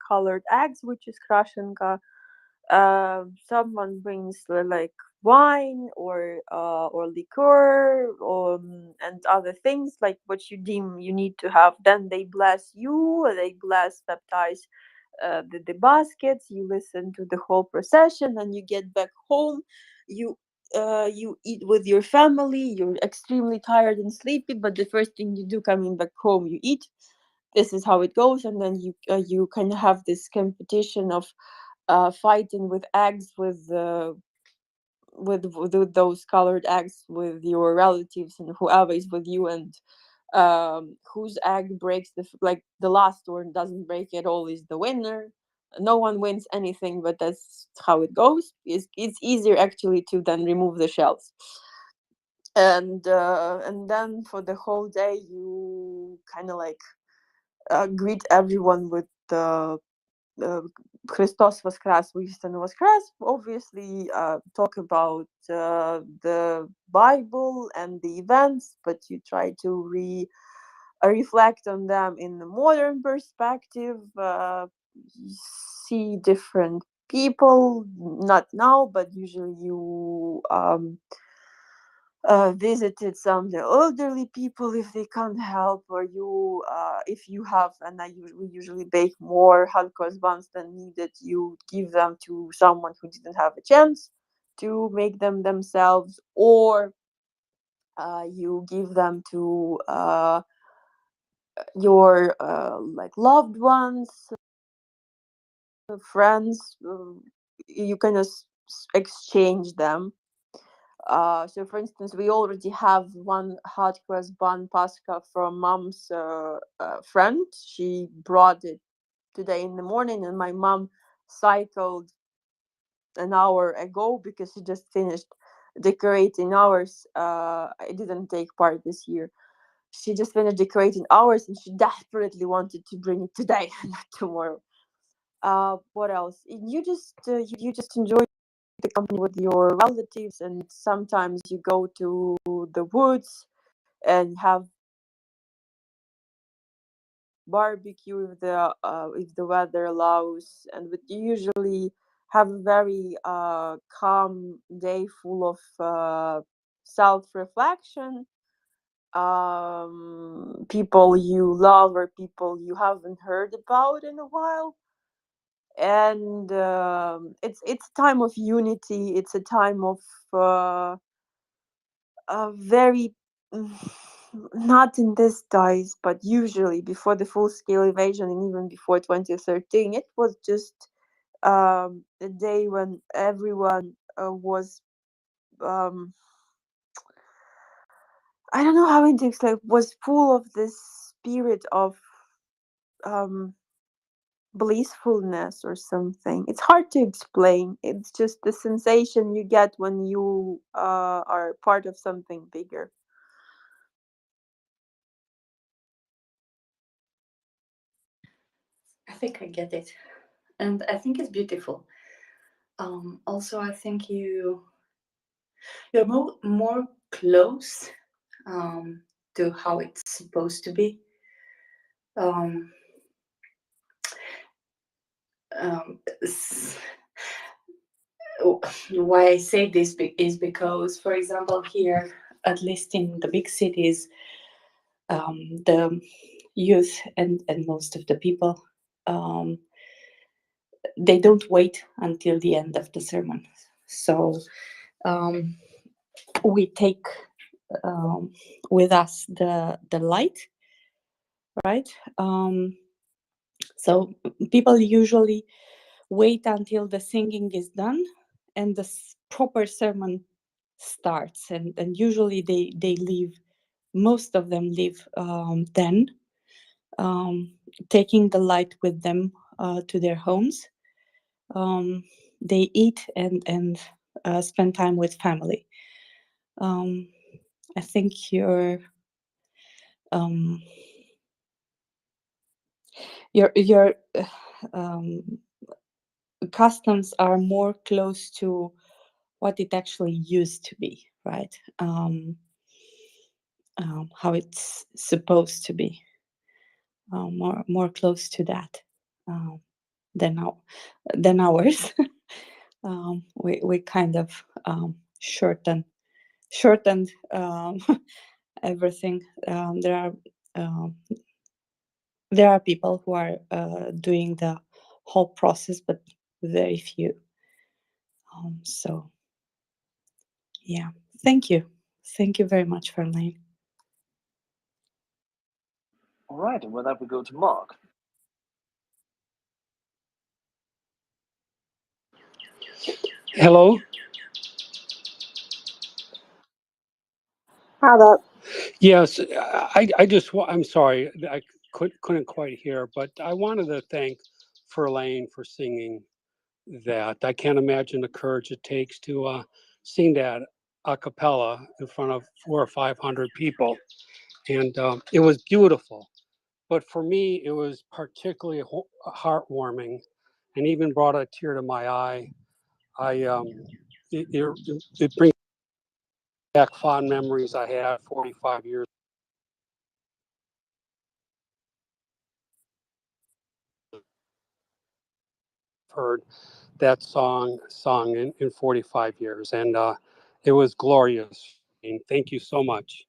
colored eggs, which is krashenka. Someone brings like wine or liquor, and other things like what you deem you need to have. Then they bless you. They baptize the baskets. You listen to the whole procession, and you get back home. You eat with your family. You're extremely tired and sleepy, but the first thing you do coming back home, you eat. This is how it goes, and then you kind of have this competition of fighting with eggs, with those colored eggs, with your relatives and whoever is with you, and whose egg breaks like the last one doesn't break at all is the winner. no one wins anything, but that's how it goes. It's easier actually to then remove the shells. And then for the whole day you kind of like greet everyone with the Christos Voskres, Christos Voskres, obviously talk about the Bible and the events, but you try to reflect on them in the modern perspective, see different people, not now, but usually you visited some of the elderly people if they can't help, or you if you have, and we usually bake more hardcore buns than needed, you give them to someone who didn't have a chance to make them themselves, or you give them to your like loved ones, friends. You kind of exchange them. So, for instance, we already have one hot cross bun pasca from mom's friend. She brought it today in the morning, and my mom cycled an hour ago because she just finished decorating ours. I didn't take part this year. She just finished decorating ours, and she desperately wanted to bring it today, not tomorrow. What else? You just enjoy the company with your relatives, and sometimes you go to the woods and have barbecue if the weather allows, and you usually have a very calm day full of self-reflection, people you love or people you haven't heard about in a while. And it's a time of unity. It's a time of very not in these days, but usually before the full-scale invasion and even before 2013, it was just a day when everyone was I don't know how it is, like, was full of this spirit of blissfulness or something. It's hard to explain. It's just the sensation you get when you are part of something bigger. I think I get it, and I think it's beautiful. Also, I think you're more close to how it's supposed to be. Why I say this is because, for example, here, at least in the big cities, the youth and most of the people, they don't wait until the end of the sermon. So we take with us the light, right? So people usually wait until the singing is done and the proper sermon starts, and usually they leave. Most of them leave then, taking the light with them to their homes. They eat and spend time with family. I think your customs are more close to what it actually used to be, right? How it's supposed to be, more close to that than ours. We kind of shortened everything. There are people who are doing the whole process, but very few. So yeah, thank you very much, Verlaine. All right, and with that we go to Mark. Hello. Hello. Yes, I'm sorry, I couldn't quite hear, but I wanted to thank Verlaine for singing that. I can't imagine the courage it takes to sing that a cappella in front of 400 or 500 people. And it was beautiful. But for me, it was particularly heartwarming and even brought a tear to my eye. It brings back fond memories I had 45 years heard that song sung in 45 years. And it was glorious. And thank you so much.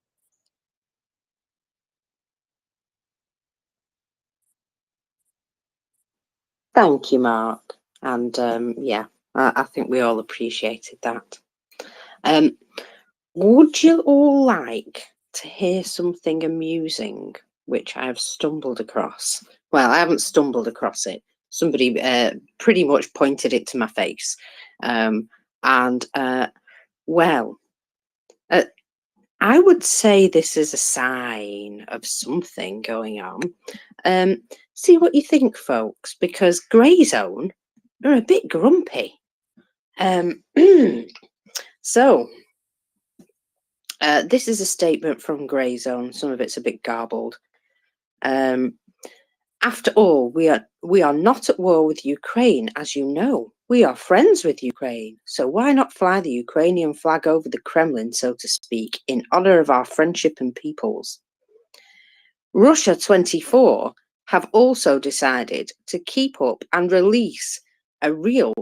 Thank you, Mark. And yeah, I think we all appreciated that. Would you all like to hear something amusing which I have stumbled across? Well, I haven't stumbled across it. Somebody pretty much pointed it to my face. Well, I would say this is a sign of something going on. See what you think, folks, because Grey Zone are a bit grumpy. So, this is a statement from Grey Zone. Some of it's a bit garbled. After all, we are not at war with Ukraine, as you know. We are friends with Ukraine, so why not fly the Ukrainian flag over the Kremlin, so to speak, in honor of our friendship and peoples? Russia 24 have also decided to keep up and release a real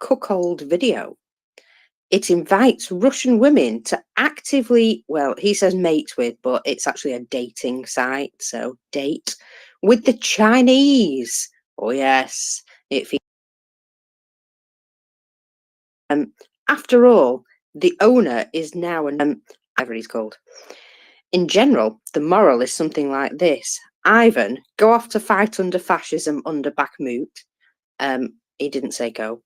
cuckold video. It invites Russian women to actively, well, he says mate with, but it's actually a dating site, so date with the Chinese. Oh yes, after all, the owner is now whatever he's called. In general, the moral is something like this: Ivan, go off to fight under fascism under Bakhmut. He didn't say go.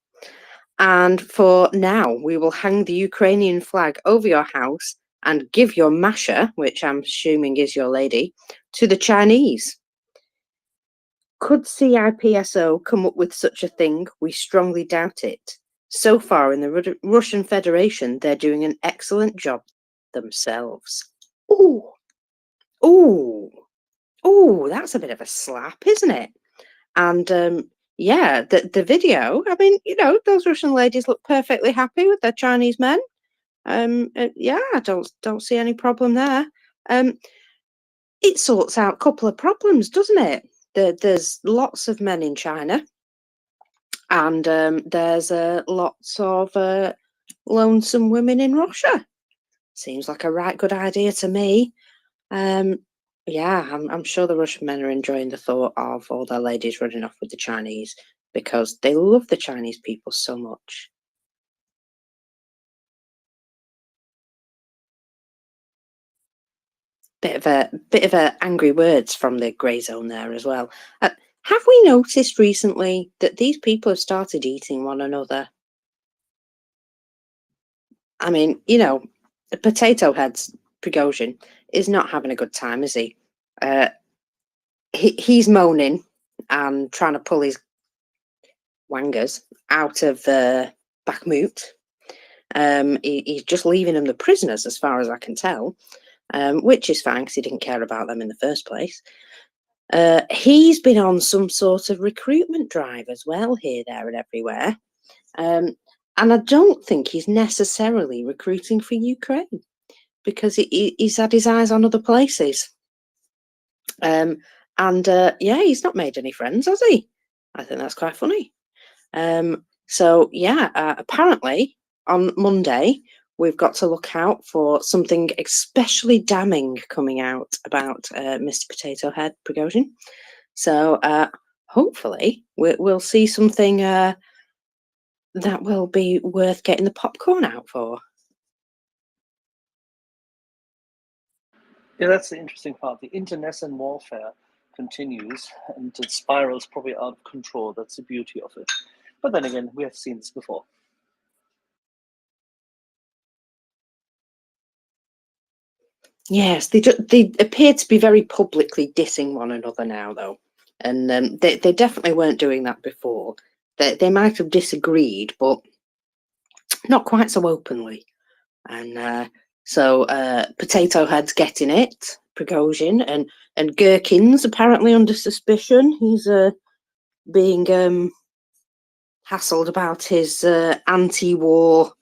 And for now, we will hang the Ukrainian flag over your house and give your Masha, which I'm assuming is your lady, to the Chinese. Could CIPSO come up with such a thing? We strongly doubt it. So far in the Russian Federation, they're doing an excellent job themselves. Ooh, ooh, ooh, that's a bit of a slap, isn't it? And yeah, the video, I mean, you know, those Russian ladies look perfectly happy with their Chinese men. Yeah, I don't see any problem there. It sorts out a couple of problems, doesn't it? There's lots of men in China, and there's lots of lonesome women in Russia. Seems like a right good idea to me. Yeah, I'm sure the Russian men are enjoying the thought of all their ladies running off with the Chinese because they love the Chinese people so much. Bit of a angry words from the Grey Zone there as well. Have we noticed recently that these people have started eating one another? I mean, you know, Potato Head's Prigozhin is not having a good time, is he? He's moaning and trying to pull his wangers out of Bakhmut. He's just leaving them the prisoners, as far as I can tell, which is fine because he didn't care about them in the first place. He's been on some sort of recruitment drive as well, here, there, and everywhere. And I don't think he's necessarily recruiting for Ukraine because he's had his eyes on other places. Yeah, he's not made any friends, has he? I think that's quite funny. So yeah, apparently on Monday we've got to look out for something especially damning coming out about Mr. Potato Head Prigozhin. So hopefully we'll see something that will be worth getting the popcorn out for. Yeah, that's the interesting part. The internecine warfare continues and it spirals probably out of control. That's the beauty of it. But then again, we have seen this before. Yes, they appear to be very publicly dissing one another now, though. and they definitely weren't doing that before. They might have disagreed, but not quite so openly. And so Potato Head's getting it, Prigozhin, and Gherkin's apparently under suspicion. He's being hassled about his anti-war,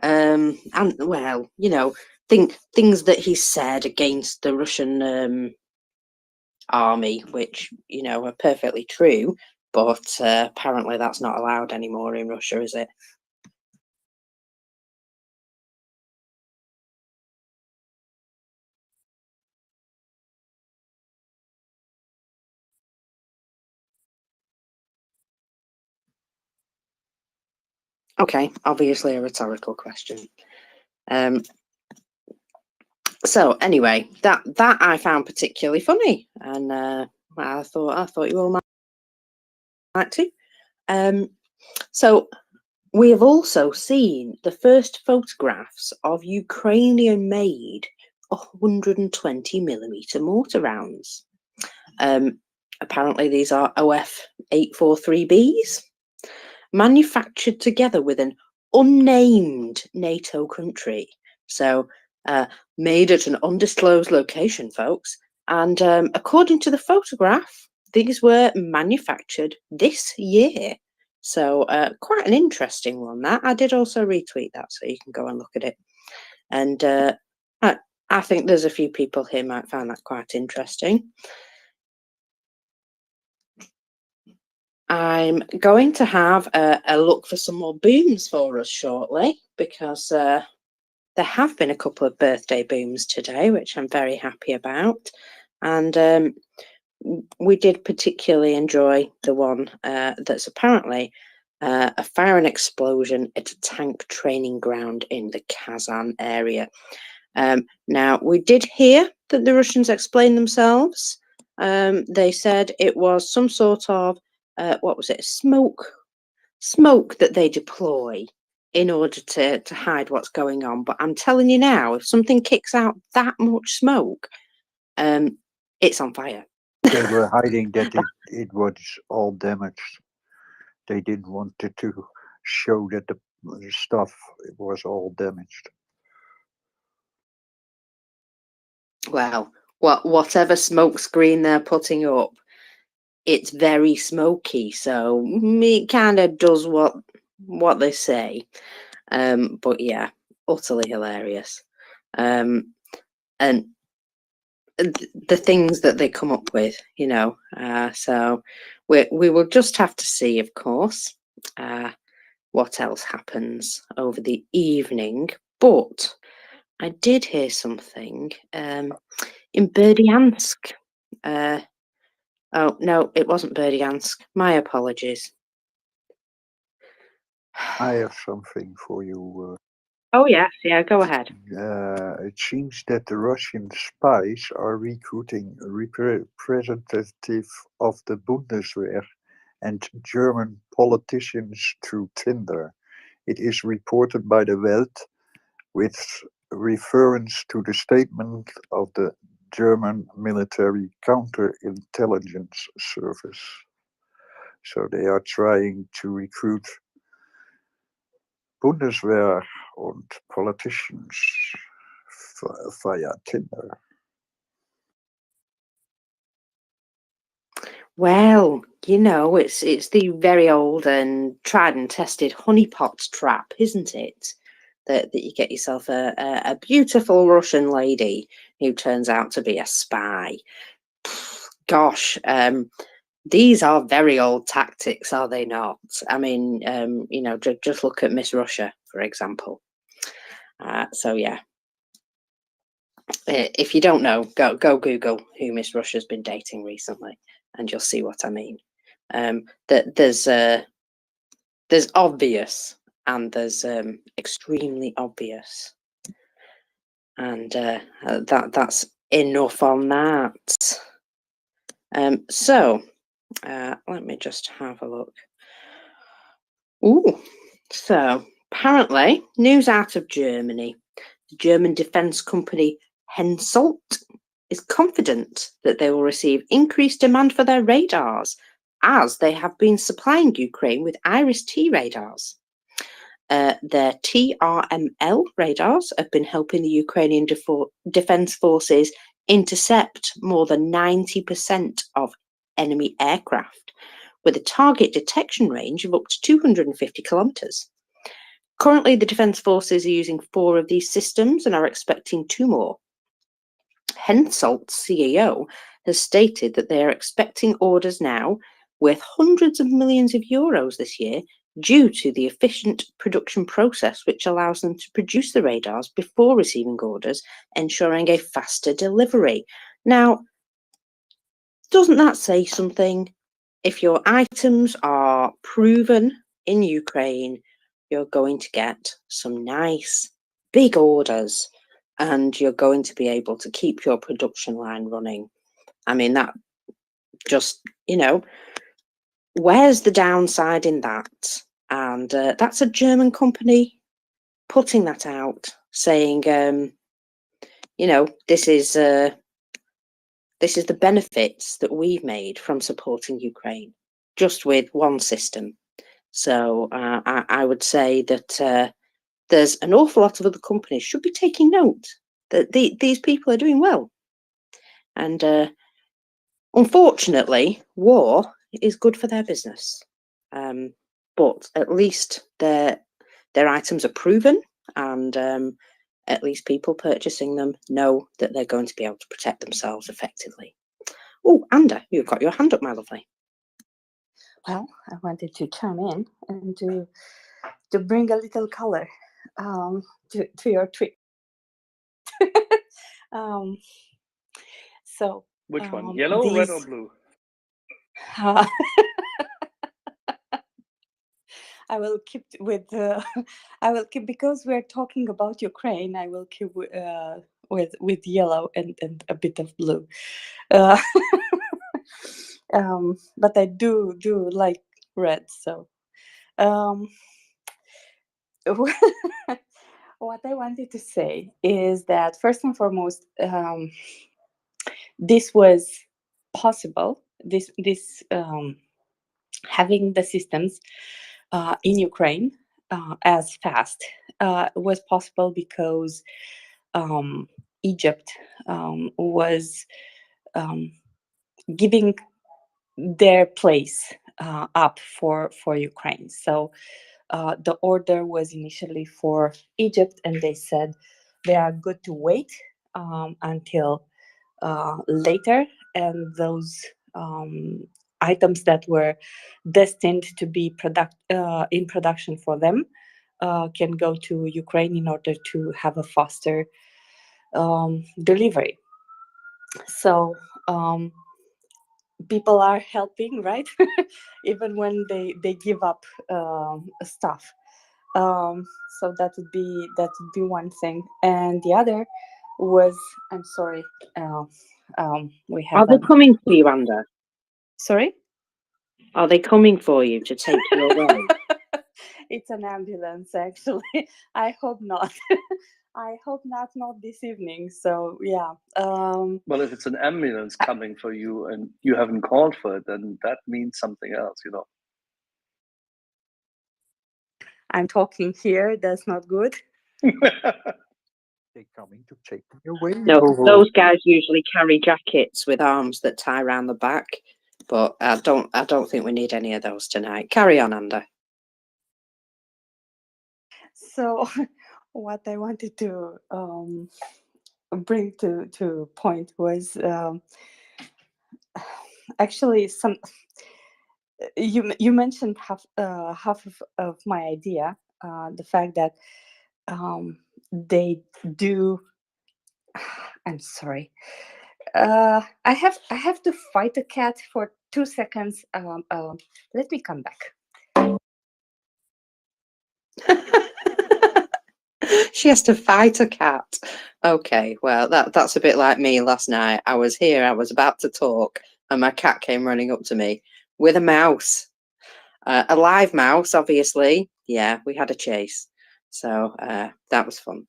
and well, you know, things that he said against the Russian army, which, you know, are perfectly true, but apparently that's not allowed anymore in Russia, is it? Okay, obviously a rhetorical question. So anyway, that I found particularly funny, and I thought you all might too. So we have also seen the first photographs of Ukrainian-made 120mm mortar rounds. Apparently, these are OF-843Bs, manufactured together with an unnamed NATO country. So, made at an undisclosed location, folks. And according to the photograph, these were manufactured this year. So, quite an interesting one, that. I did also retweet that, so you can go and look at it. And I think there's a few people here might find that quite interesting. I'm going to have a look for some more booms for us shortly, because there have been a couple of birthday booms today, which I'm very happy about. And we did particularly enjoy the one that's apparently a fire and explosion at a tank training ground in the Kazan area. Now, we did hear that the Russians explained themselves. They said it was some sort of what was it? Smoke that they deploy in order to hide what's going on. But I'm telling you now, if something kicks out that much smoke, it's on fire. They were hiding that it was all damaged. They didn't want to show that the stuff was all damaged. Well, whatever smoke screen they're putting up, it's very smoky, so it kind of does what they say. But yeah, utterly hilarious. And the things that they come up with, you know. So we will just have to see, of course, what else happens over the evening. But I did hear something in Berdyansk. Oh, no, it wasn't Berdyansk. My apologies. I have something for you. Oh, yes. Yeah, go ahead. It seems that the Russian spies are recruiting representatives of the Bundeswehr and German politicians through Tinder. It is reported by the Welt with reference to the statement of the German military counterintelligence service. So they are trying to recruit Bundeswehr and politicians via Tinder. Well, you know, it's the very old and tried and tested honeypot trap, isn't it? That you get yourself a beautiful Russian lady who turns out to be a spy. Gosh, these are very old tactics, are they not? I mean, you know, just look at Miss Russia, for example. So yeah, if you don't know, go Google who Miss Russia's been dating recently, and you'll see what I mean. That there's obvious and there's extremely obvious, and that's enough on that. So let me just have a look. Ooh, so apparently news out of Germany. The German defense company Hensoldt is confident that they will receive increased demand for their radars, as they have been supplying Ukraine with IRIS-T radars. Their TRML radars have been helping the Ukrainian Defence Forces intercept more than 90% of enemy aircraft, with a target detection range of up to 250 kilometres. Currently, the Defence Forces are using 4 of these systems and are expecting 2 more. Hensoldt's CEO has stated that they are expecting orders now worth hundreds of millions of euros this year due to the efficient production process, which allows them to produce the radars before receiving orders, ensuring a faster delivery. Now, doesn't that say something? If your items are proven in Ukraine, you're going to get some nice big orders, and you're going to be able to keep your production line running. I mean, that just, where's the downside in that? And that's a German company putting that out, saying, this is the benefits that we've made from supporting Ukraine, just with one system. So I would say that there's an awful lot of other companies should be taking note that these people are doing well. And unfortunately, war is good for their business. But at least their items are proven, and at least people purchasing them know that they're going to be able to protect themselves effectively. Oh, Anda, you've got your hand up, my lovely. Well, I wanted to chime in and to bring a little color to your tweet. So which one? Yellow, red, or blue? I will keep with I will keep, because we're talking about Ukraine. I will keep with yellow and a bit of blue. But I do like red. So what I wanted to say is that first and foremost, this was possible. This having the systems in Ukraine as fast was possible because Egypt was giving their place up for Ukraine. So the order was initially for Egypt, and they said they are good to wait until later, and those items that were destined to be in production for them can go to Ukraine in order to have a faster delivery. So people are helping, right? Even when they give up stuff. So that would be one thing, and the other was, I'm sorry, we have. Are they coming for you, Anda? Sorry? Are they coming for you to take you away? It's an ambulance, actually. I hope not. I hope not this evening. So yeah. Well, if it's an ambulance coming for you and you haven't called for it, then that means something else, I'm talking here. That's not good. They're coming to take me away. No, those guys usually carry jackets with arms that tie around the back, but I don't think we need any of those tonight. Carry on, Anda. So, what I wanted to bring to point was actually some. You mentioned half of my idea, the fact that they do. I'm sorry. I have to fight a cat for 2 seconds. Let me come back. She has to fight a cat. Okay, well, that's a bit like me last night. I was here, I was about to talk, and my cat came running up to me with a mouse. A live mouse, obviously. Yeah, we had a chase. So that was fun.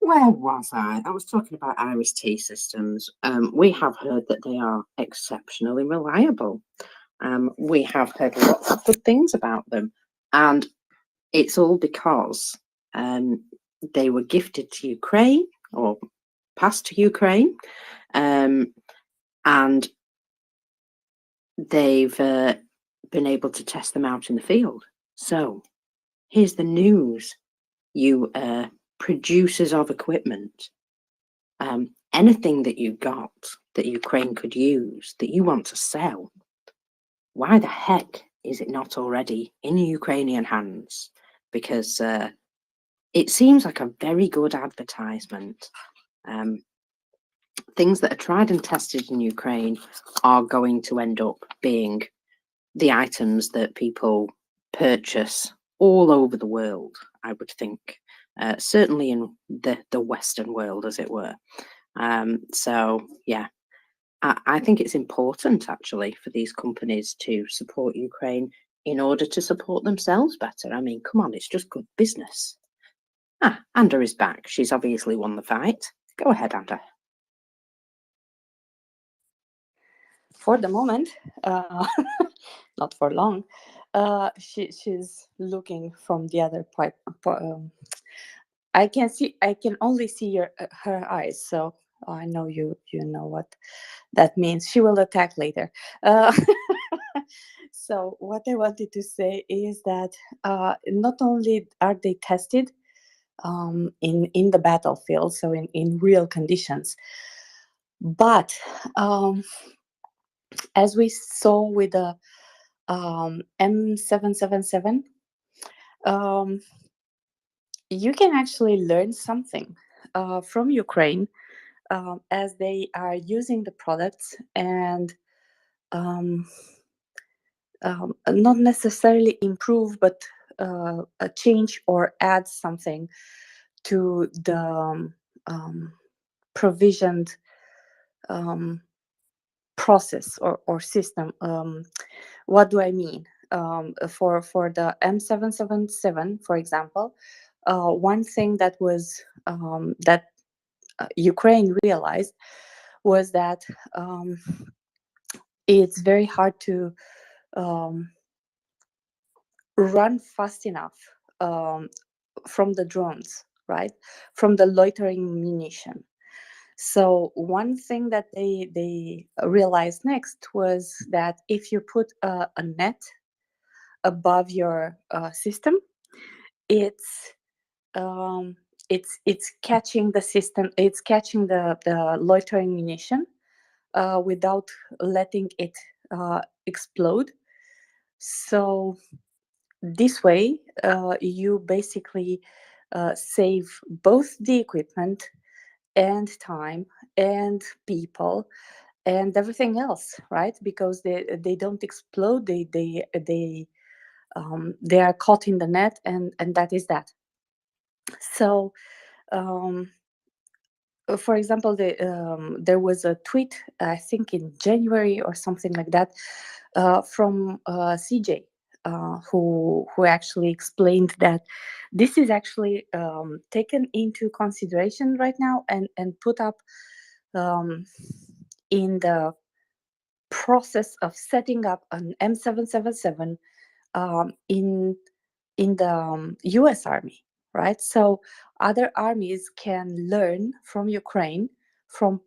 Where was I? I was talking about Iris-T systems. We have heard that they are exceptionally reliable. We have heard lots of good things about them, and it's all because they were gifted to Ukraine or passed to Ukraine, and they've been able to test them out in the field. So here's the news, you producers of equipment. Anything that you got that Ukraine could use that you want to sell, why the heck is it not already in Ukrainian hands? Because it seems like a very good advertisement. Things that are tried and tested in Ukraine are going to end up being the items that people purchase all over the world, I would think. Certainly in the Western world, as it were. So, yeah, I think it's important, actually, for these companies to support Ukraine in order to support themselves better. I mean, come on, it's just good business. Anda is back. She's obviously won the fight. Go ahead, Anda. For the moment, not for long, she's looking from the other part. I can only see her eyes, so I know you know what that means. She will attack later. So what I wanted to say is that not only are they tested in the battlefield, so in real conditions, but as we saw with the M777, you can actually learn something from Ukraine as they are using the products and not necessarily improve, but change or add something to the provisioned process or system. What do I mean? For the M777, for example, one thing that was that Ukraine realized was that it's very hard to run fast enough from the drones, right? From the loitering munition. So one thing that they realized next was that if you put a net above your system, it's catching the system. It's catching the loitering munition without letting it explode. So this way, you basically save both the equipment and time and people and everything else, right? Because they don't explode. They are caught in the net, and that is that. So for example, there was a tweet, I think in January or something like that, from CJ, who actually explained that this is actually taken into consideration right now and put up in the process of setting up an M777 in the US Army, right? So other armies can learn from Ukraine from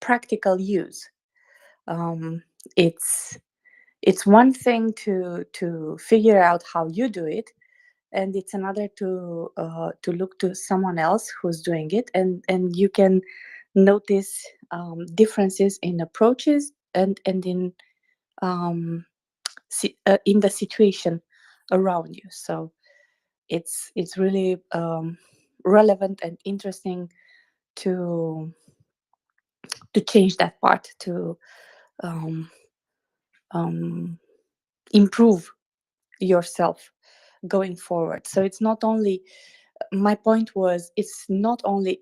practical use. It's one thing to figure out how you do it, and it's another to look to someone else who's doing it, and you can notice differences in approaches and in the situation around you. So it's really relevant and interesting to change that part, to improve yourself going forward. So it's not only, my point was, it's not only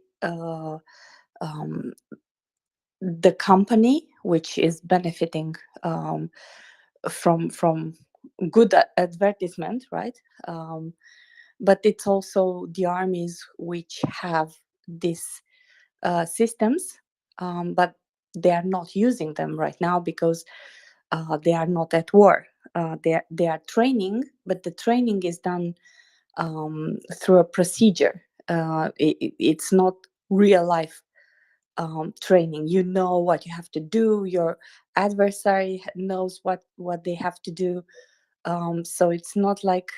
the company which is benefiting from good advertisement, right? But it's also the armies which have these systems, but they are not using them right now because they are not at war. They are training, but the training is done through a procedure. It's not real life training. You know what you have to do. Your adversary knows what they have to do. So it's not like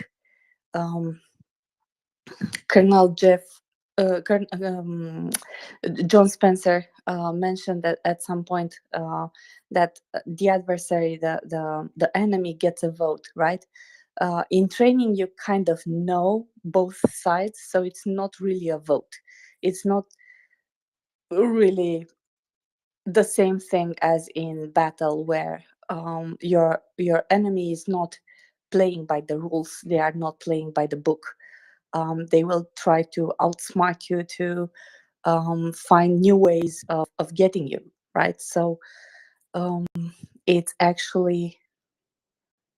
Colonel John Spencer mentioned that at some point that the adversary, the enemy, gets a vote, right? In training, you kind of know both sides, so it's not really a vote. It's not really the same thing as in battle, where your enemy is not playing by the rules. They are not playing by the book. They will try to outsmart you to find new ways of getting you, right? So it's actually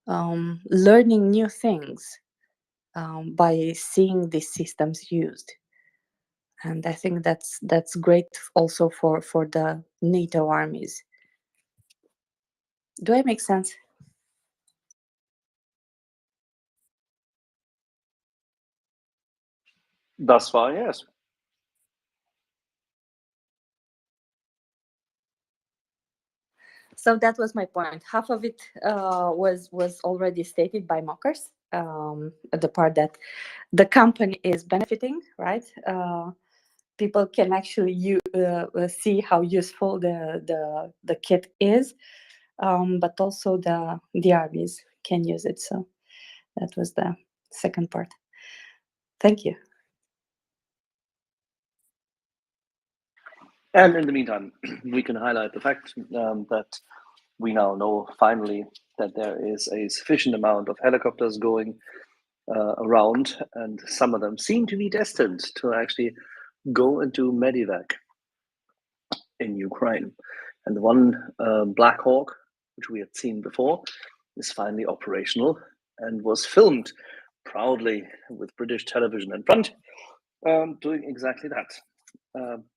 learning new things by seeing these systems used. And I think that's great also for the NATO armies. Do I make sense? Thus far, yes. So that was my point. Half of it was already stated by mockers. The part that the company is benefiting, right? People can actually see how useful the kit is, but also the armies can use it. So that was the second part. Thank you. And in the meantime, we can highlight the fact that we now know finally that there is a sufficient amount of helicopters going around, and some of them seem to be destined to actually go into medevac in Ukraine. And the one Black Hawk, which we had seen before, is finally operational and was filmed proudly with British television in front, doing exactly that.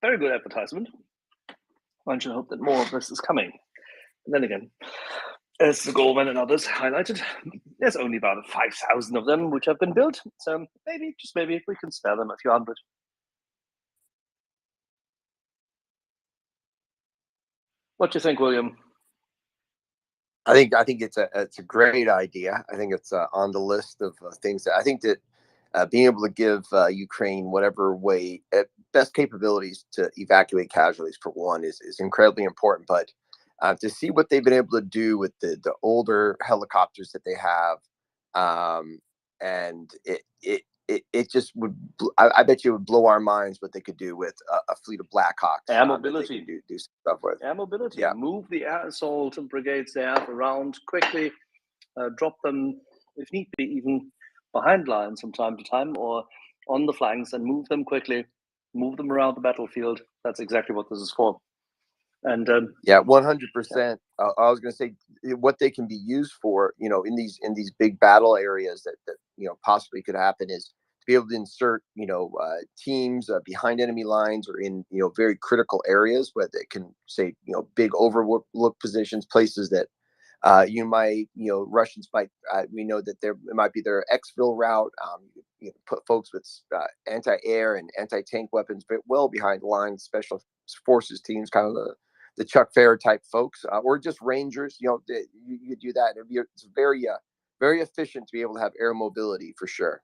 Very good advertisement. One should hope that more of this is coming. And then again, as the Goldman and others highlighted, there's only about 5,000 of them which have been built. So maybe, just maybe, we can spare them a few hundred. What do you think, William? I think it's a great idea. I think it's on the list of things that I think that being able to give Ukraine whatever way best capabilities to evacuate casualties for one is incredibly important. But to see what they've been able to do with the older helicopters that they have, and it just would, I bet you it would blow our minds what they could do with a fleet of Blackhawks. Air mobility. Do stuff with. Air mobility. Yeah. Move the air assault brigades they have around quickly, drop them, if need be, even behind lines from time to time or on the flanks, and move them quickly, move them around the battlefield. That's exactly what this is for. And yeah, 100%. I was going to say what they can be used for, in these big battle areas that possibly could happen is to be able to insert, teams behind enemy lines or in, very critical areas where they can say, big overlook positions, places that you might, Russians might, we know that it might be their exfil route. Put folks with anti-air and anti-tank weapons well behind the lines, special forces teams, kind of the Chuck Fair type folks, or just Rangers. You do that. It's very, very efficient to be able to have air mobility for sure.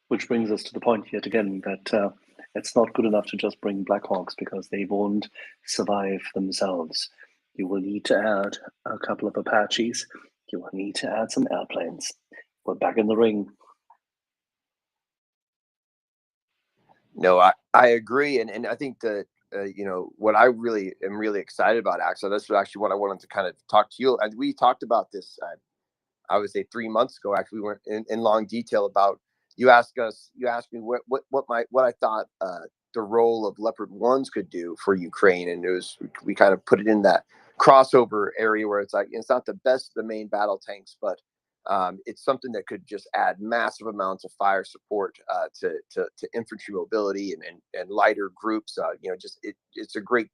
Which brings us to the point yet again that it's not good enough to just bring Black Hawks, because they won't survive themselves. You will need to add a couple of Apaches. You will need to add some airplanes. We're back in the ring. No, I agree. And I think that, what I really am really excited about, Axel, that's actually what I wanted to kind of talk to you. And we talked about this, I would say 3 months ago, actually. We went in long detail about, you asked me what I thought the role of Leopard 1s could do for Ukraine. And we kind of put it in that crossover area where it's like, it's not the best of the main battle tanks, but It's something that could just add massive amounts of fire support to infantry mobility and lighter groups. It's a great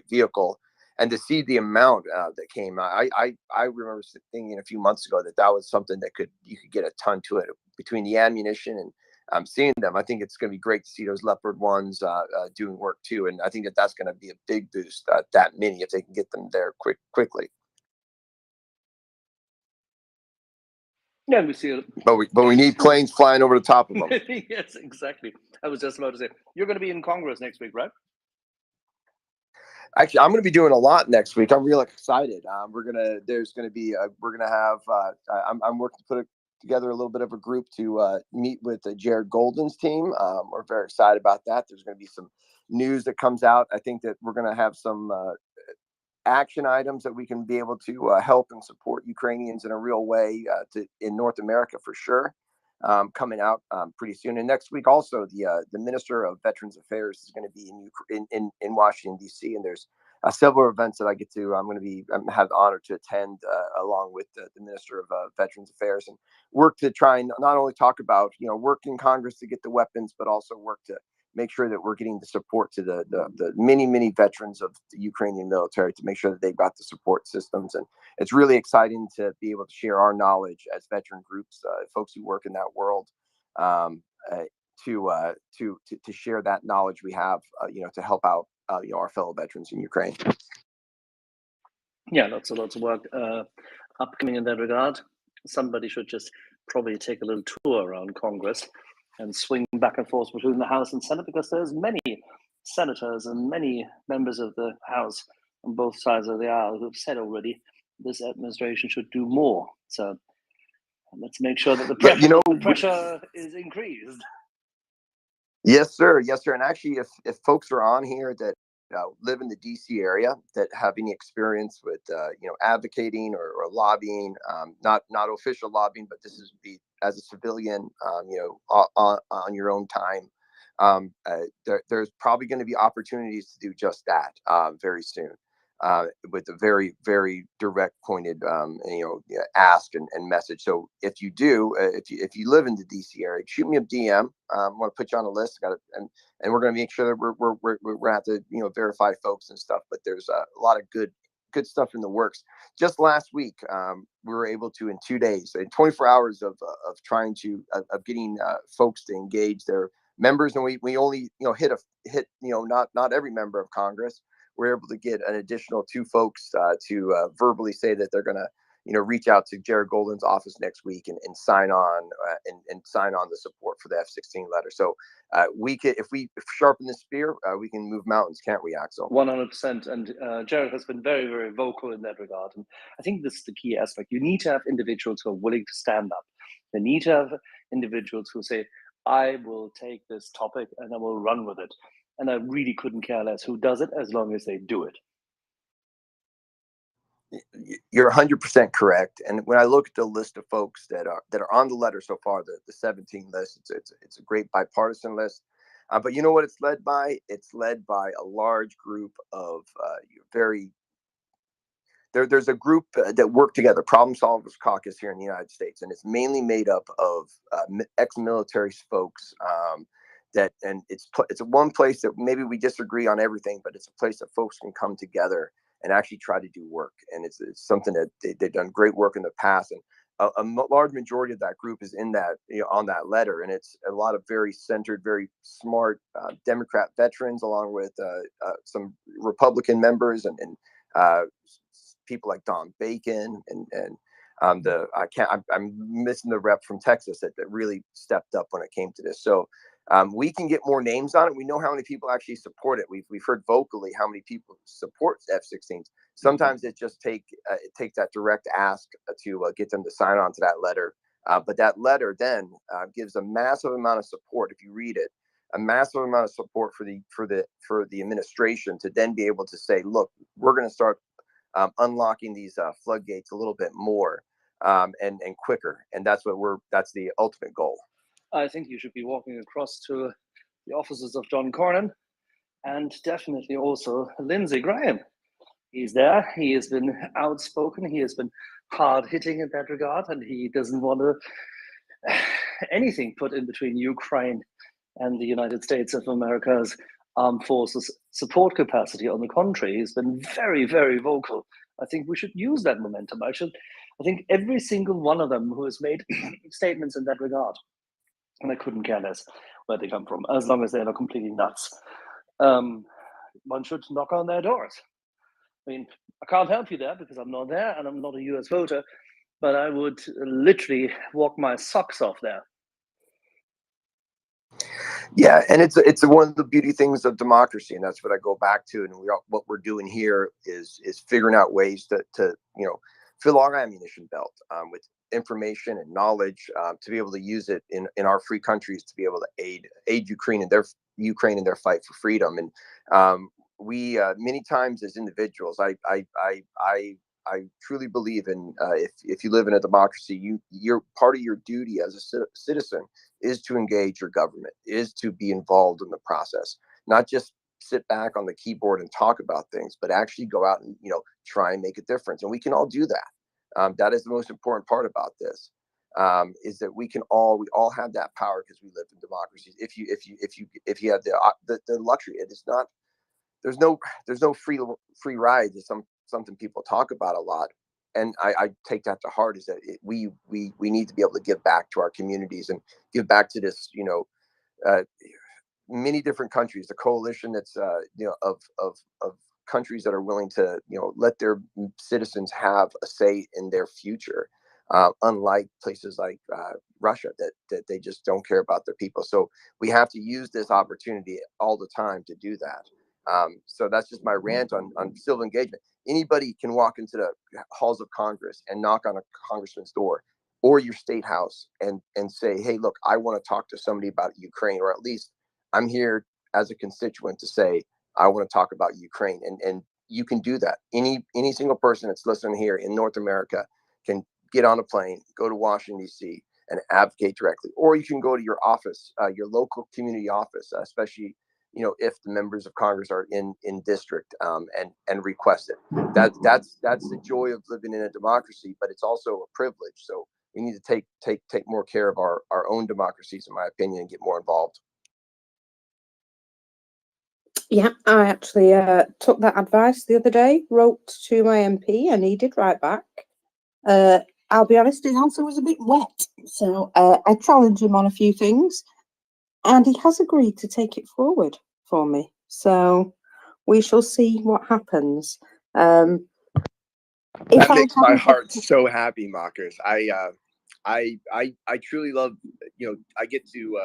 vehicle. And to see the amount that came, I remember thinking a few months ago that was something that you could get a ton to it between the ammunition and seeing them. I think it's going to be great to see those Leopard ones doing work too, and I think that's going to be a big boost. That many, if they can get them there quickly. Yeah, we see it. But we need planes flying over the top of them. Yes, exactly. I was just about to say, you're going to be in Congress next week, right? Actually, I'm going to be doing a lot next week. I'm real excited. I'm working to put together a little bit of a group to meet with Jared Golden's team. We're very excited about that. There's going to be some news that comes out. I think that we're going to have some action items that we can be able to help and support Ukrainians in a real way in North America for sure, coming out pretty soon. And next week also the Minister of Veterans Affairs is going to be in Washington D.C. and there's several events that I'm going to have the honor to attend along with the Minister of Veterans Affairs and work to try and not only talk about work in Congress to get the weapons, but also work to make sure that we're getting the support to the many veterans of the Ukrainian military to make sure that they've got the support systems. And it's really exciting to be able to share our knowledge as veteran groups, folks who work in that world, to share that knowledge we have, to help out, our fellow veterans in Ukraine. Yeah, lots of work upcoming in that regard. Somebody should just probably take a little tour around Congress and swing back and forth between the House and Senate, because there's many senators and many members of the House on both sides of the aisle who've said already this administration should do more. So let's make sure that the pressure is increased. Yes, sir. Yes, sir. And actually, if folks are on here that live in the DC area that have any experience with advocating or lobbying, not official lobbying, but this is as a civilian, on your own time, there's probably going to be opportunities to do just that very soon, with a very, very direct pointed ask and message. So if you do, if you live in the DC area, shoot me a DM. I want to put you on a list. And we're going to make sure that we're going to have to verify folks and stuff. But there's a lot of good stuff in the works. Just last week, we were able to, in 2 days, in 24 hours of trying to of getting folks to engage their members, and we only hit not every member of Congress. We're able to get an additional 2 folks to verbally say that they're going to reach out to Jared Golden's office next week and sign on and sign on the support for the F-16 letter. So if we sharpen the spear, we can move mountains, can't we, Axel? 100%. And Jared has been very, very vocal in that regard. And I think this is the key aspect. You need to have individuals who are willing to stand up. They need to have individuals who say, I will take this topic and I will run with it. And I really couldn't care less who does it, as long as they do it. You're 100% correct. And when I look at the list of folks that are on the letter so far, the 17 list, it's a great bipartisan list. But you know what it's led by? It's led by a large group of there's a group that work together, Problem Solvers Caucus here in the United States, and it's mainly made up of ex-military folks. And it's one place that maybe we disagree on everything, but it's a place that folks can come together and actually try to do work. And it's something that they've done great work in the past. And a large majority of that group is in that, on that letter. And it's a lot of very centered, very smart Democrat veterans, along with some Republican members and people like Don Bacon and I'm missing the rep from Texas that really stepped up when it came to this. So we can get more names on it. We know how many people actually support it. We've heard vocally how many people support F-16s. Sometimes it just takes that direct ask to get them to sign on to that letter. But that letter then gives a massive amount of support. If you read it, a massive amount of support for the administration to then be able to say, look, we're going to start unlocking these floodgates a little bit more and quicker. And that's the ultimate goal. I think you should be walking across to the offices of John Cornyn and definitely also Lindsey Graham. He's there. He has been outspoken. He has been hard hitting in that regard, and he doesn't want to anything put in between Ukraine and the United States of America's armed forces support capacity. On the contrary, he's been very, very vocal. I think we should use that momentum. I think every single one of them who has made statements in that regard, and I couldn't care less where they come from, as long as they're not completely nuts. One should knock on their doors. I mean, I can't help you there because I'm not there and I'm not a US voter, but I would literally walk my socks off there. Yeah, and it's one of the beauty things of democracy, and that's what I go back to. And what we're doing here is figuring out ways to fill our ammunition belt with information and knowledge to be able to use it in our free countries to be able to aid Ukraine in their fight for freedom. And we many times as individuals, I truly believe in if you live in a democracy, you're part of your duty as a citizen is to engage your government, is to be involved in the process, not just sit back on the keyboard and talk about things, but actually go out and try and make a difference. And we can all do that. That is the most important part about this. Is that we all have that power because we live in democracies. If you have the luxury, it is not. There's no free ride. It's something people talk about a lot, and I take that to heart. Is that we need to be able to give back to our communities and give back to this many different countries, the coalition that's of countries that are willing to let their citizens have a say in their future, unlike places like Russia that they just don't care about their people. So we have to use this opportunity all the time to do that. So that's just my rant on civil engagement. Anybody can walk into the halls of Congress and knock on a congressman's door or your state house and say, hey, look, I want to talk to somebody about Ukraine, or at least I'm here as a constituent to say, I want to talk about Ukraine. And you can do that. Any single person that's listening here in North America can get on a plane, go to Washington, D.C., and advocate directly. Or you can go to your office, your local community office, especially if the members of Congress are in district, and request it. That's the joy of living in a democracy, but it's also a privilege. So we need to take more care of our own democracies, in my opinion, and get more involved. Yeah, I actually took that advice the other day, wrote to my MP, and he did write back. I'll be honest, his answer was a bit wet. So I challenged him on a few things, and he has agreed to take it forward for me. So we shall see what happens. That makes my heart so happy, Marcus. I truly love, I get to,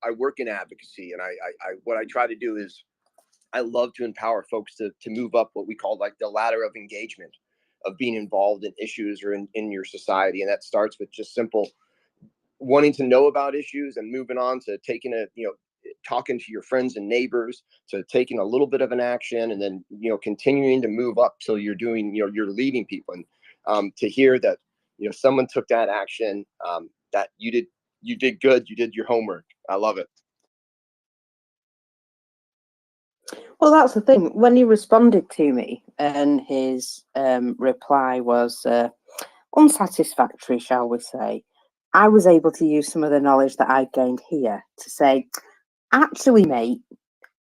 I work in advocacy, and I what I try to do is I love to empower folks to move up what we call like the ladder of engagement, of being involved in issues or in your society. And that starts with just simple wanting to know about issues and moving on to taking talking to your friends and neighbors, to taking a little bit of an action, and then continuing to move up so you're doing you're leading people. And to hear that someone took that action, that you did good, you did your homework. I love it. Well, that's the thing. When he responded to me, and his reply was unsatisfactory, shall we say, I was able to use some of the knowledge that I gained here to say, actually, mate,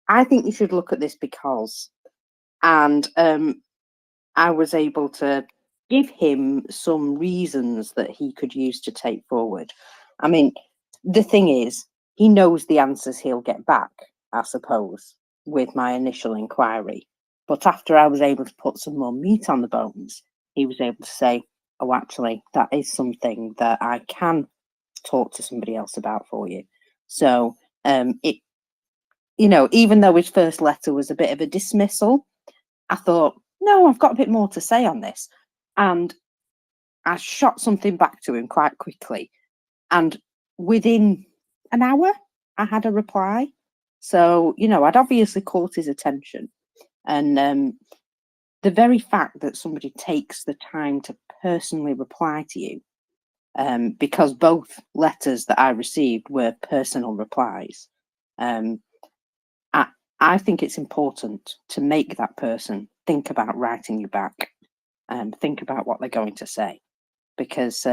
I think you should look at this because, and I was able to give him some reasons that he could use to take forward. I mean, the thing is, he knows the answers he'll get back, I suppose, with my initial inquiry. But after I was able to put some more meat on the bones, he was able to say, oh, actually, that is something that I can talk to somebody else about for you. So it, even though his first letter was a bit of a dismissal, I thought, no, I've got a bit more to say on this. And I shot something back to him quite quickly. And within an hour, I had a reply. So, I'd obviously caught his attention. And the very fact that somebody takes the time to personally reply to you, because both letters that I received were personal replies, I think it's important to make that person think about writing you back. think about what they're going to say, because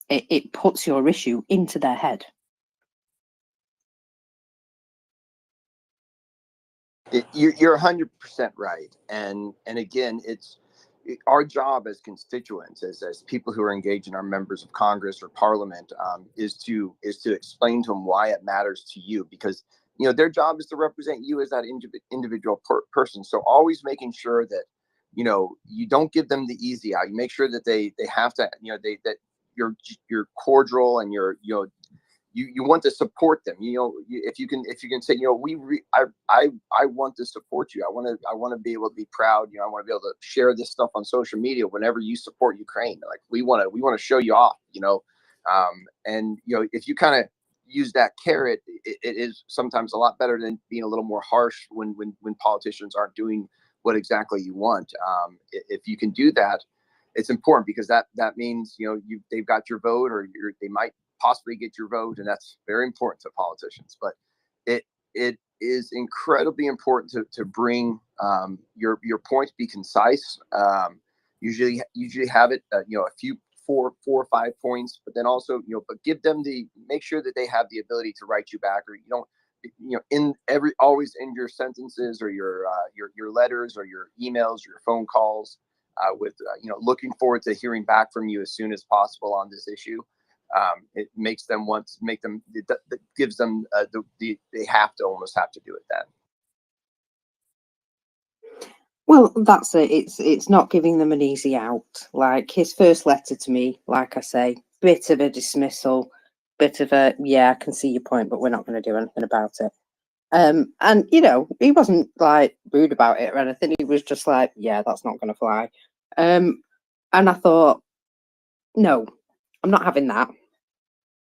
it puts your issue into their head. You're 100% right, and again, it's our job as constituents, as people who are engaged in our members of Congress or Parliament, is to explain to them why it matters to you, because their job is to represent you as that individual person. So always making sure that you don't give them the easy out. You make sure that they have to that you're cordial and you want to support them. If you can say, I want to support you. I want to be able to be proud. I want to be able to share this stuff on social media whenever you support Ukraine. Like we want to show you off. And if you kind of use that carrot, it is sometimes a lot better than being a little more harsh when politicians aren't doing what exactly you want. If you can do that, it's important, because that means they've got your vote, or they might possibly get your vote, and that's very important to politicians. But it is incredibly important to bring your points, be concise. Usually have it a few four or 5 points, but then also but give them make sure that they have the ability to write you back, or you don't always end your sentences or your letters or your emails or your phone calls with looking forward to hearing back from you as soon as possible on this issue. It makes them want to make them. It gives them they almost have to do it then. Well, that's it. It's not giving them an easy out. Like his first letter to me, like I say, bit of a dismissal, bit of a I can see your point, but we're not going to do anything about it. And he wasn't like rude about it or anything. He was just like, yeah, that's not going to fly. And I thought, no, I'm not having that.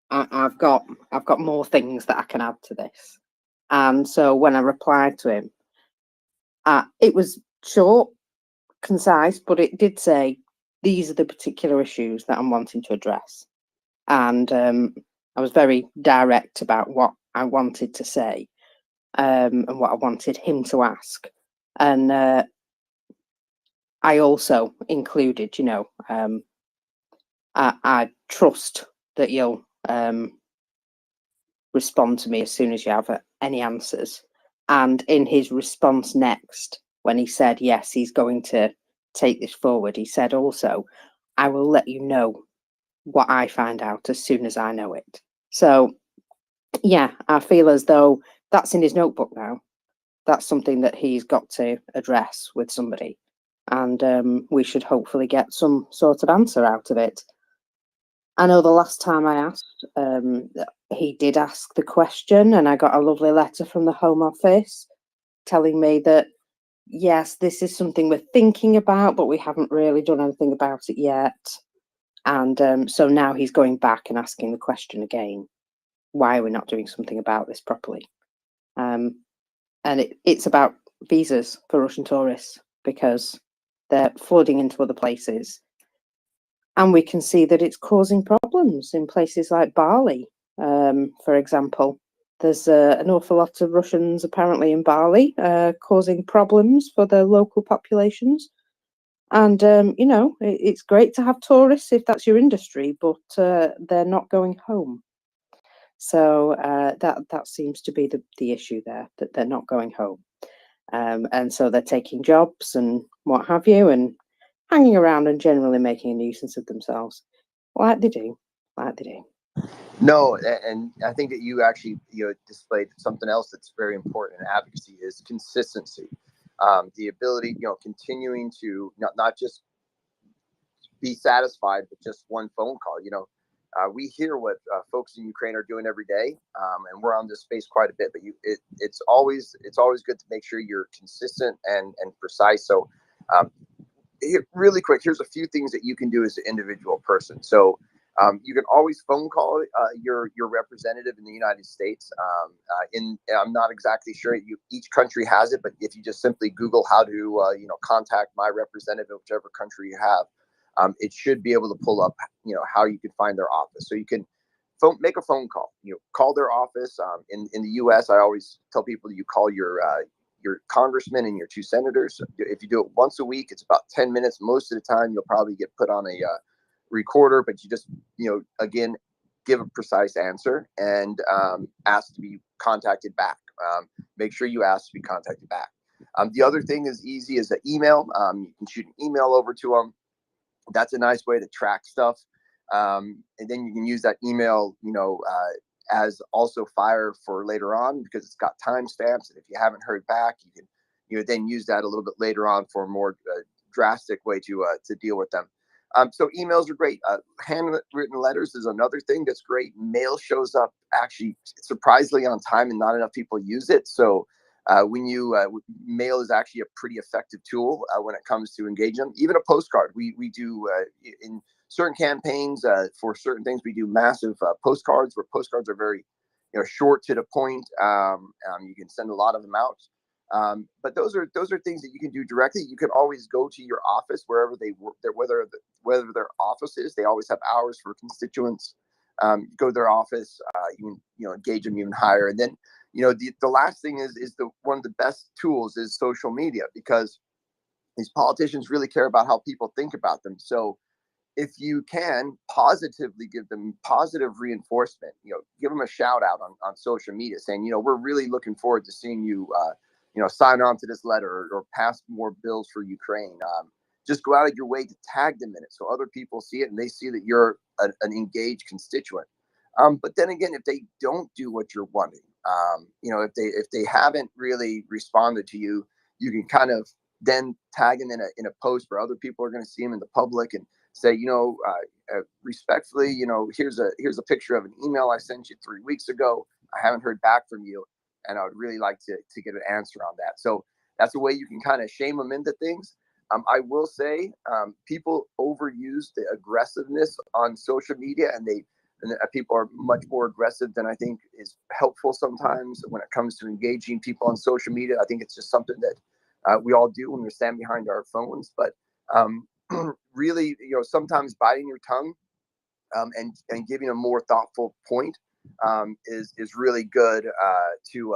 I've got more things that I can add to this. And so when I replied to him, it was short, concise, but it did say, these are the particular issues that I'm wanting to address. And I was very direct about what I wanted to say, and what I wanted him to ask. And I also included, I trust that you'll respond to me as soon as you have any answers. And in his response next, when he said, yes, he's going to take this forward, he said also, I will let you know what I find out as soon as I know it. So, yeah, I feel as though that's in his notebook now. That's something that he's got to address with somebody. And we should hopefully get some sort of answer out of it. I know the last time I asked, he did ask the question, and I got a lovely letter from the Home Office telling me that, yes, this is something we're thinking about, but we haven't really done anything about it yet. And so now he's going back and asking the question again, why are we not doing something about this properly? And it's about visas for Russian tourists, because they're flooding into other places. And we can see that it's causing problems in places like Bali, for example. There's an awful lot of Russians apparently in Bali, causing problems for the local populations. And, it's great to have tourists if that's your industry, but they're not going home. So that seems to be the issue there, that they're not going home. And so they're taking jobs and what have you, and hanging around and generally making a nuisance of themselves, like they do. No, and I think that you actually displayed something else that's very important in advocacy is consistency. The ability, continuing to not just be satisfied with just one phone call. We hear what folks in Ukraine are doing every day, and we're on this space quite a bit. But it's always good to make sure you're consistent and precise. So, really quick, here's a few things that you can do as an individual person. So, you can always phone call your representative in the United States. I'm not exactly sure each country has it, but if you just simply Google how to contact my representative in whichever country you have, it should be able to pull up how you can find their office. So you can make a phone call. Call their office. In the U.S., I always tell people you call your your congressman and your 2 senators. If you do it once a week, it's about 10 minutes. Most of the time, you'll probably get put on a recorder, but you just, again, give a precise answer and ask to be contacted back. Make sure you ask to be contacted back. The other thing is easy as an email. You can shoot an email over to them. That's a nice way to track stuff. And then you can use that email, as also fire for later on, because it's got timestamps. And if you haven't heard back, you can, then use that a little bit later on for a more drastic way to deal with them. So emails are great. Handwritten letters is another thing that's great. Mail shows up actually surprisingly on time, and not enough people use it. So when you mail is actually a pretty effective tool when it comes to engage them. Even a postcard. We do in certain campaigns for certain things. We do massive postcards, where postcards are very short to the point. You can send a lot of them out. But those are things that you can do directly. You can always go to your office wherever they work, whether their office is. They always have hours for constituents. Go to their office. You can engage them even higher. And then the last thing is one of the best tools is social media, because these politicians really care about how people think about them. So if you can positively give them positive reinforcement, give them a shout out on social media saying, we're really looking forward to seeing you, sign on to this letter or pass more bills for Ukraine. Just go out of your way to tag them in it so other people see it and they see that you're an engaged constituent. But then again, if they don't do what you're wanting, if they haven't really responded to you, you can kind of then tag them in a post where other people are going to see them in the public and say, respectfully, here's a picture of an email I sent you 3 weeks ago. I haven't heard back from you, and I would really like to get an answer on that. So that's a way you can kind of shame them into things. I will say people overuse the aggressiveness on social media, and people are much more aggressive than I think is helpful sometimes when it comes to engaging people on social media. I think it's just something that we all do when we stand behind our phones. But really, sometimes biting your tongue and giving a more thoughtful point is really good to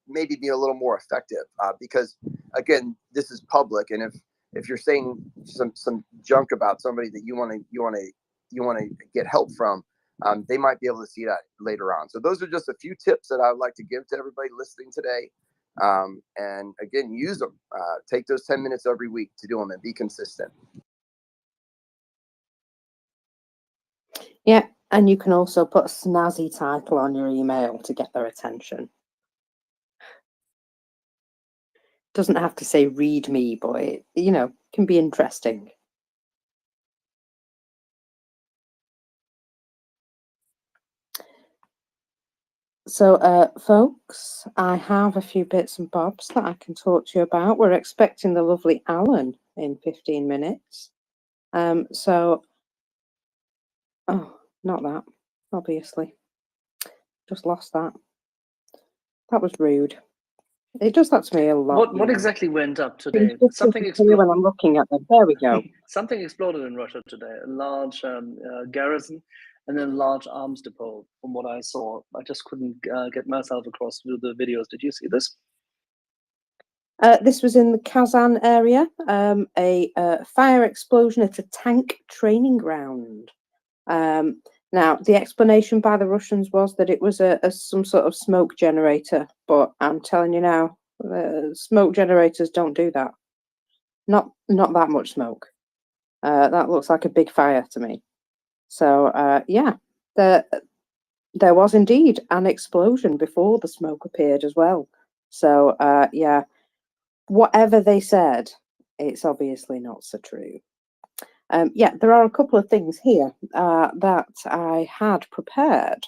maybe be a little more effective, because again, this is public, and if you're saying some junk about somebody that you want to get help from, they might be able to see that later on. So those are just a few tips that I would like to give to everybody listening today. And again, use them. Take those 10 minutes every week to do them and be consistent. Yeah, and you can also put a snazzy title on your email to get their attention. Doesn't have to say read me, but it, can be interesting. So, folks, I have a few bits and bobs that I can talk to you about. We're expecting the lovely Alan in 15 minutes. Oh, not that, obviously. Just lost that. That was rude. It does that to me a lot. What exactly went up today? Something exploded when I'm looking at them. There we go. Something exploded in Russia today. A large garrison and then a large arms depot. From what I saw, I just couldn't get myself across to the videos. Did you see this? This was in the Kazan area. A fire explosion at a tank training ground. Now, the explanation by the Russians was that it was some sort of smoke generator, but I'm telling you now, smoke generators don't do that. Not that much smoke. That looks like a big fire to me. So, yeah, there was indeed an explosion before the smoke appeared as well. So, yeah, whatever they said, it's obviously not so true. Yeah, there are a couple of things here that I had prepared.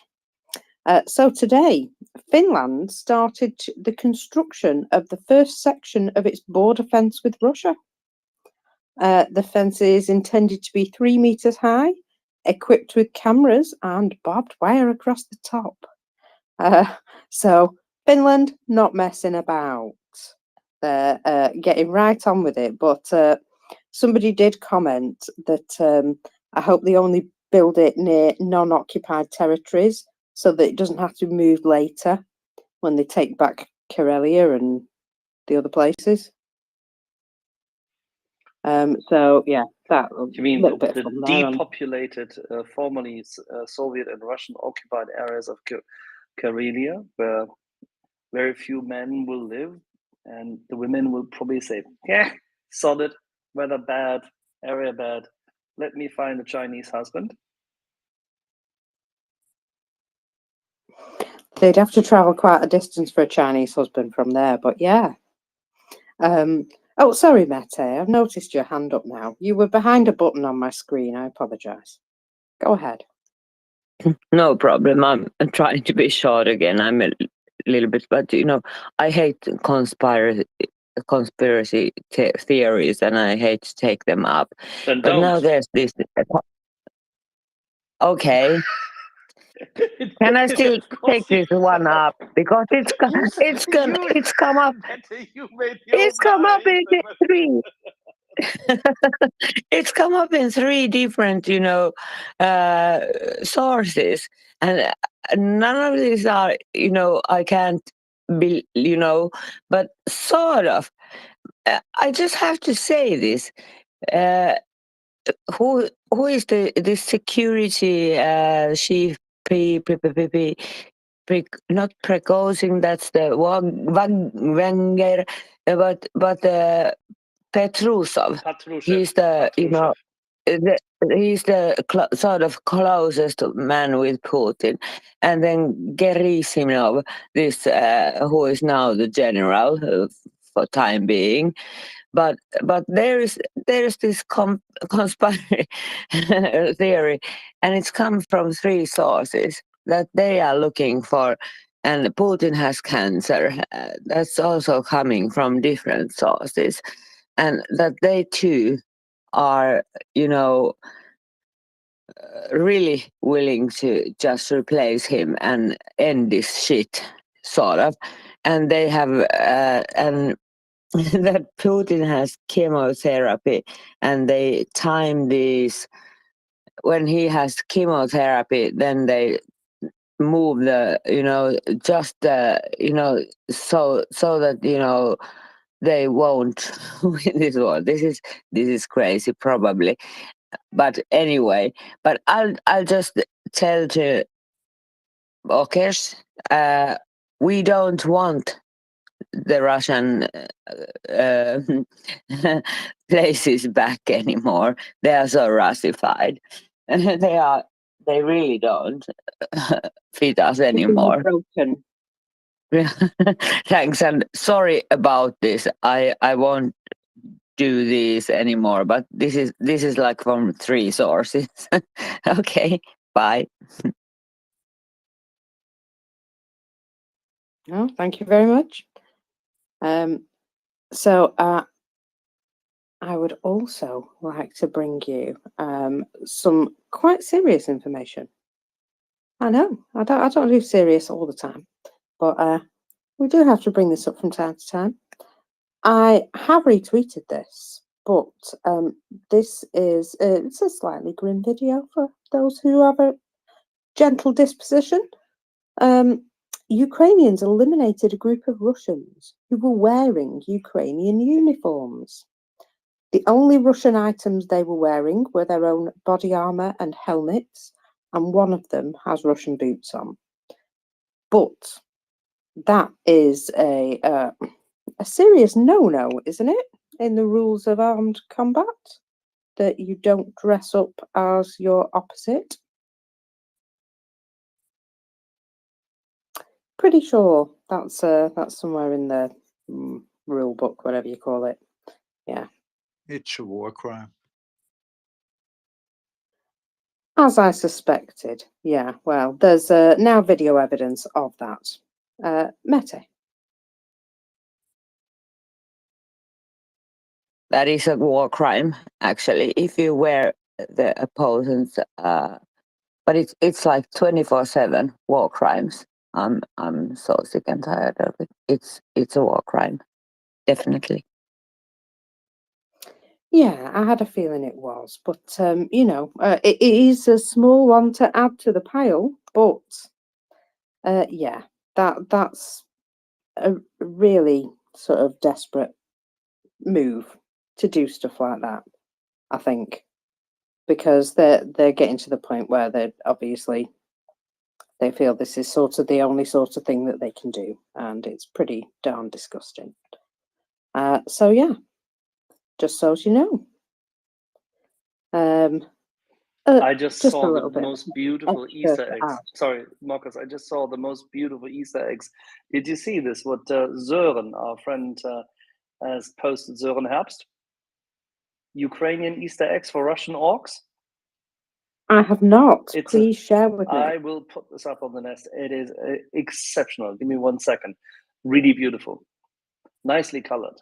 So today, Finland started the construction of the first section of its border fence with Russia. The fence is intended to be 3 meters high, equipped with cameras and barbed wire across the top. So Finland not messing about. They're getting right on with it, but somebody did comment that I hope they only build it near non-occupied territories so that it doesn't have to be moved later, when they take back Karelia and the other places. So yeah, that You mean little the bit of fun there on. depopulated, formerly Soviet and Russian occupied areas of Karelia, where very few men will live, and the women will probably say, "Yeah, solid, weather bad, area bad. Let me find a Chinese husband." They'd have to travel quite a distance for a Chinese husband from there, but yeah. Oh, sorry, Mete. I've noticed your hand up now. You were behind a button on my screen. I apologise. Go ahead. No problem. I'm trying to be short again. I'm a little bit, but I hate conspiracy theories, and I hate to take them up. Then But now don't. there's this. Okay. Can I still take this one up because it's come up. It's come up in three. It's come up in three different, sources, and none of these are, I can't be, but sort of. I just have to say this. Who is the security chief? Not Prigozhin, that's the Wenger, but Petrusov. He's the he's the sort of closest man with Putin, and then Gerasimov, this who is now the general for time being. But there is this conspiracy theory, and it's come from three sources that they are looking for, and Putin has cancer. That's also coming from different sources, and that they too are, really willing to just replace him and end this shit, sort of. And they have, and that Putin has chemotherapy, and they time these when he has chemotherapy, then they move the, just so that they won't win this war. This is crazy, probably, but anyway. But I'll just tell to Okers, we don't want the Russian places back anymore. They are so Russified. They really don't fit us anymore. Broken. Thanks, and sorry about this. I won't do this anymore, but this is like from three sources. Okay, bye. Oh, thank you very much. So I would also like to bring you some quite serious information. I know I don't do serious all the time, but we do have to bring this up from time to time. I have retweeted this, but this is it's a slightly grim video for those who have a gentle disposition. Ukrainians eliminated a group of Russians who were wearing Ukrainian uniforms. The only Russian items they were wearing were their own body armor and helmets, and one of them has Russian boots on. But that is a serious no-no, isn't it, in the rules of armed combat, that you don't dress up as your opposite? Pretty sure that's somewhere in the rule book, whatever you call it. Yeah. It's a war crime. As I suspected. Yeah, well, there's now video evidence of that. Mete. That is a war crime, actually, if you wear the opponent's. But it's like 24/7 war crimes. I'm so sick and tired of it. It's a war crime, definitely. Yeah, I had a feeling it was, but it is a small one to add to the pile. But yeah, that's a really sort of desperate move to do stuff like that, I think, because they're getting to the point where they feel this is sort of the only sort of thing that they can do, and it's pretty darn disgusting. So yeah, just so as you know. I just a saw the little bit most beautiful extra Easter to eggs. add. Sorry, Marcus, I just saw the most beautiful Easter eggs. Did you see this? What Sören, our friend, has posted, Sören Herbst? Ukrainian Easter eggs for Russian orcs? I have not. It's Please share with me. I will put this up on the nest. It is exceptional. Give me 1 second. Really beautiful. Nicely colored.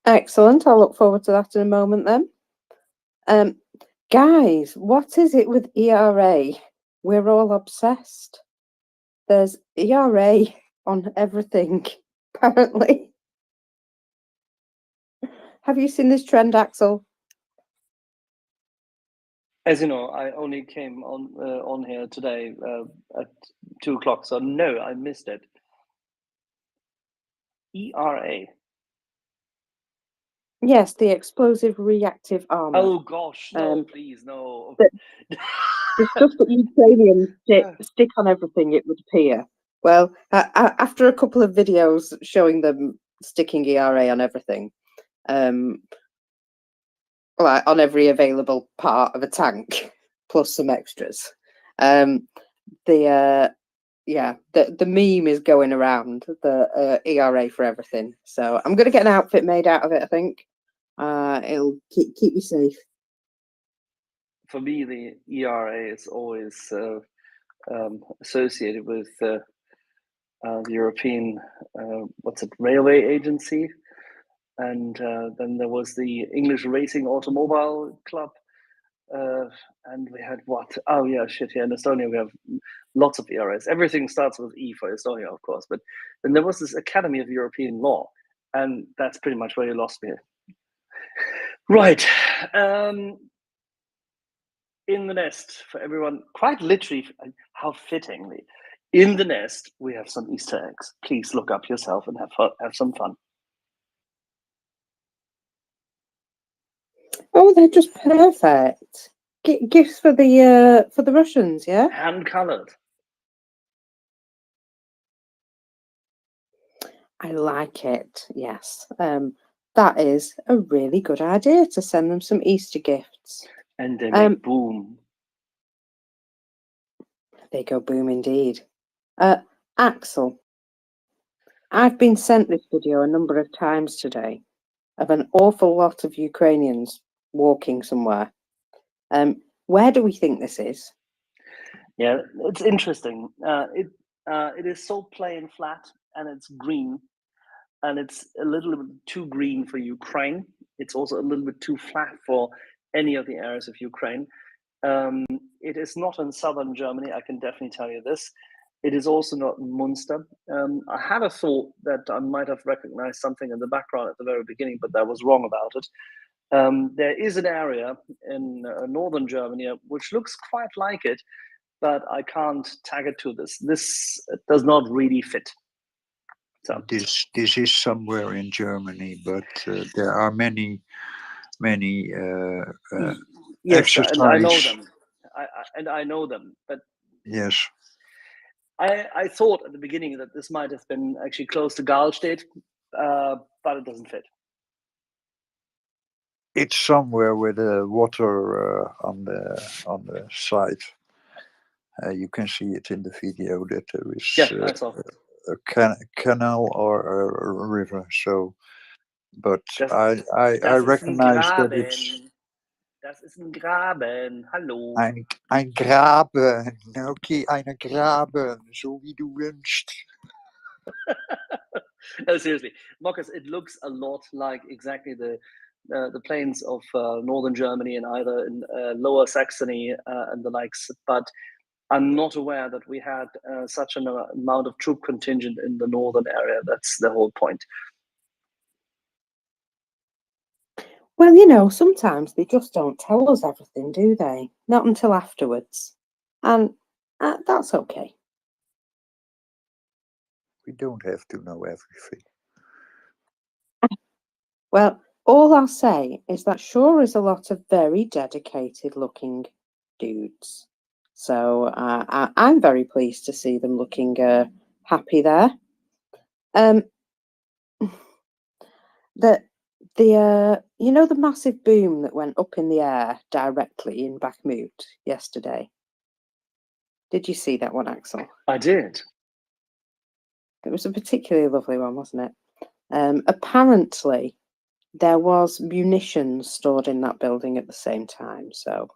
Excellent. I'll look forward to that in a moment then. Guys, what is it with ERA? We're all obsessed. There's ERA on everything, apparently. Have you seen this trend, Axel? As you know, I only came on here today at 2 o'clock, so no, I missed it. ERA. Yes, the explosive reactive armor. Oh gosh, no, please, no. The stuff that Ukrainians stick on everything, it would appear. Well, after a couple of videos showing them sticking ERA on everything, like on every available part of a tank, plus some extras, the meme is going around, the ERA for everything. So I'm going to get an outfit made out of it, I think. It'll keep me safe. For me, the ERA is always associated with the European, railway agency. And then there was the English Racing Automobile Club. And we had what? Oh, yeah, shit. Here in Estonia, we have lots of ERAs. Everything starts with E for Estonia, of course. But then there was this Academy of European Law. And that's pretty much where you lost me. Right. In the nest for everyone, quite literally, how fittingly, in the nest, we have some Easter eggs. Please look up yourself and have some fun. Oh, they're just perfect. Gifts for the Russians, yeah? Hand colored. I like it, yes. That is a really good idea to send them some Easter gifts. And they make boom. They go boom indeed. Axel, I've been sent this video a number of times today of an awful lot of Ukrainians walking somewhere. Where do we think this is? Yeah, it's interesting. It is so plain flat and it's green, and it's a little bit too green for Ukraine. It's also a little bit too flat for any of the areas of Ukraine. It is not in southern Germany, I can definitely tell you this. It is also not in Munster. I had a thought that I might have recognized something in the background at the very beginning, but I was wrong about it. There is an area in northern Germany which looks quite like it, but I can't tag it to this. This does not really fit. So this is somewhere in Germany, but there are many yes, exercise. and I know them. I know them, but yes, I thought at the beginning that this might have been actually close to Galstedt, but it doesn't fit. it's somewhere with the water on the side. You can see it in the video that there is I saw. a canal or a river. So, but I recognize that it's. Das ist ein Graben. Hallo. Ein Graben. Okay, eine Graben, so wie du wünschst. No, seriously, Marcus, it looks a lot like exactly the plains of northern Germany and either in Lower Saxony and the likes. But I'm not aware that we had such an amount of troop contingent in the northern area. That's the whole point. Well, you know, sometimes they just don't tell us everything, do they? Not until afterwards. And that's okay. We don't have to know everything. Well, all I'll say is that sure is a lot of very dedicated looking dudes. So I'm very pleased to see them looking happy there. The massive boom that went up in the air directly in Bakhmut yesterday. Did you see that one, Axel? I did. It was a particularly lovely one, wasn't it? Apparently, there was munitions stored in that building at the same time, so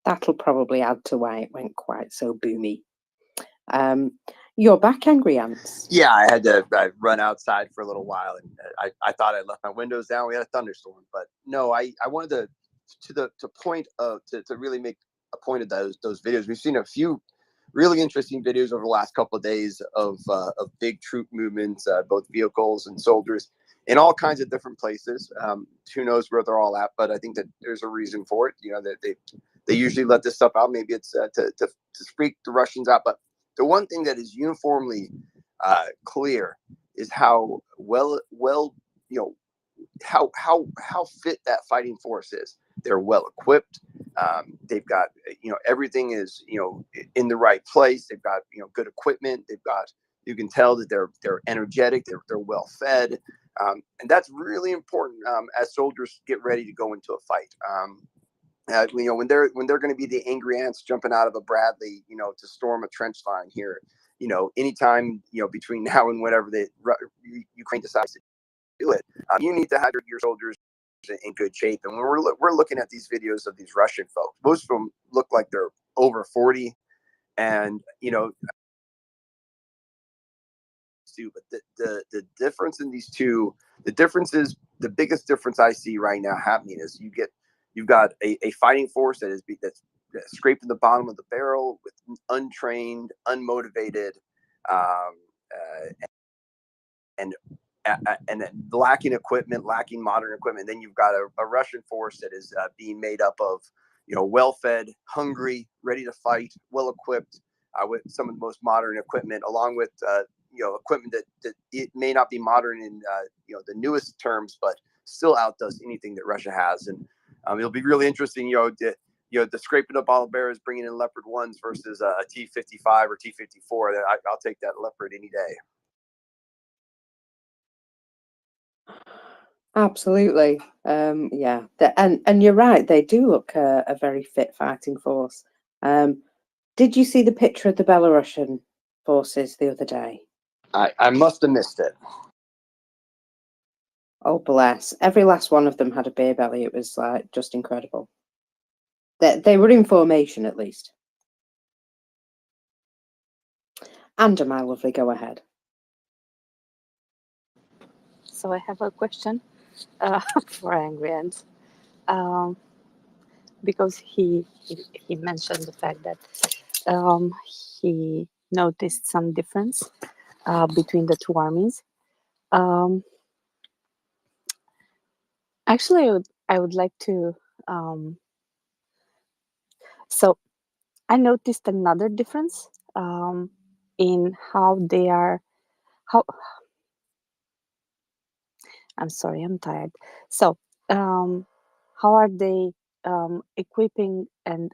that'll probably add to why it went quite so boomy. You're back, Angry Ants. Yeah, I had to run outside for a little while, and I thought I left my windows down. We had a thunderstorm, but no, I wanted to really make a point of those videos. We've seen a few really interesting videos over the last couple of days of big troop movements, both vehicles and soldiers in all kinds of different places. Who knows where they're all at? But I think that there's a reason for it. You know, that they usually let this stuff out. Maybe it's to freak the Russians out, but the one thing that is uniformly clear is how well how fit that fighting force is. They're well equipped. They've got everything is in the right place. They've got good equipment. They've got, you can tell that they're energetic. They're well fed, and that's really important as soldiers get ready to go into a fight. When they're going to be the angry ants jumping out of a Bradley, to storm a trench line here, anytime, between now and whenever Ukraine decides to do it, you need to have your soldiers in good shape. And when we're looking at these videos of these Russian folks, most of them look like they're over 40, and but the difference in these two, the biggest difference I see right now happening is you've got a fighting force that's scraping the bottom of the barrel with untrained, unmotivated, and lacking equipment, lacking modern equipment. Then you've got a Russian force that is being made up of well-fed, hungry, ready to fight, well-equipped, with some of the most modern equipment, along with equipment that it may not be modern in the newest terms, but still outdoes anything that Russia has. And it'll be really interesting, the scraping up all the bears, bringing in Leopard 1s versus a T-55 or T-54. I'll take that Leopard any day. Absolutely. Yeah. And you're right, they do look a very fit fighting force. Did you see the picture of the Belarusian forces the other day? I must have missed it. Oh, bless. Every last one of them had a beer belly. It was just incredible. They were in formation, at least. Anda, my lovely, go ahead. So I have a question for Angry Ants, because he mentioned the fact that he noticed some difference between the two armies. Actually, I would like to. So I noticed another difference in how they are. I'm sorry, I'm tired. So, how are they equipping and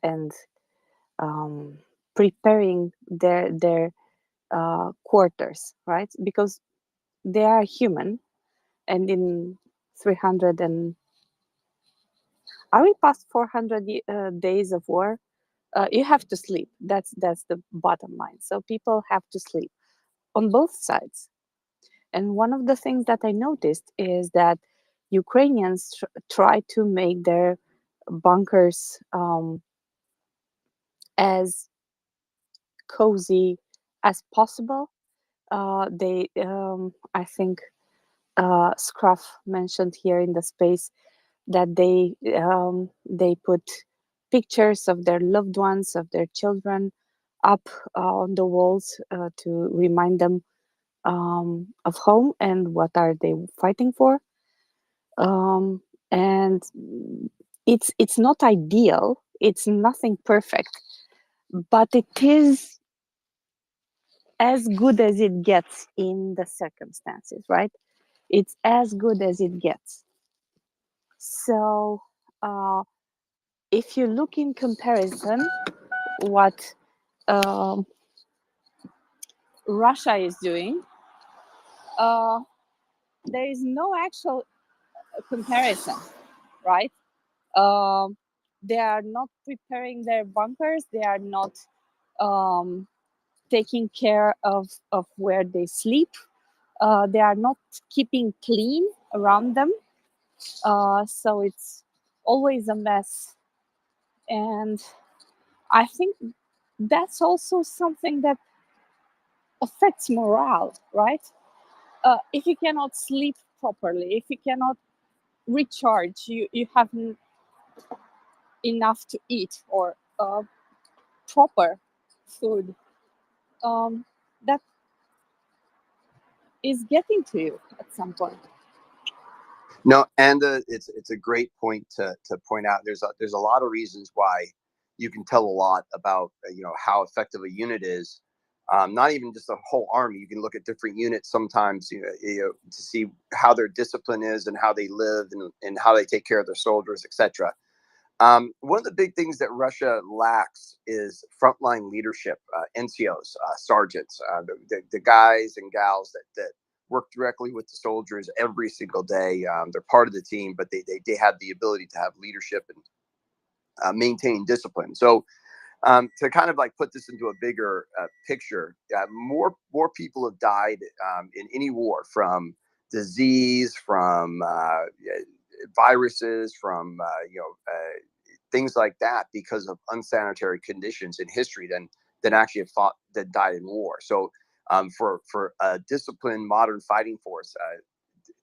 preparing their quarters, right? Because they are human, and in 300 and are we past 400 days of war? You have to sleep. That's the bottom line. So people have to sleep on both sides. And one of the things that I noticed is that Ukrainians try to make their bunkers as cozy as possible. I think Scruff mentioned here in the space that they put pictures of their loved ones, of their children, up on the walls to remind them of home and what are they fighting for. And it's not ideal. It's nothing perfect, but it is as good as it gets in the circumstances, right? It's as good as it gets. So if you look in comparison what Russia is doing, there is no actual comparison, right? They are not preparing their bunkers. They are not taking care of where they sleep. They are not keeping clean around them. So it's always a mess. And I think that's also something that affects morale, right? If you cannot sleep properly, if you cannot recharge, you have enough to eat or proper food, that is getting to you at some point. No, and it's a great point to point out. There's a lot of reasons why you can tell a lot about how effective a unit is. Not even just a whole army. You can look at different units sometimes, to see how their discipline is and how they live and how they take care of their soldiers, etc. One of the big things that Russia lacks is frontline leadership, NCOs, sergeants, the guys and gals that work directly with the soldiers every single day. They're part of the team, but they have the ability to have leadership and maintain discipline. So to kind of like put this into a bigger picture, more people have died in any war from disease, from viruses, from things like that because of unsanitary conditions in history than actually have fought that died in war. So for a disciplined modern fighting force,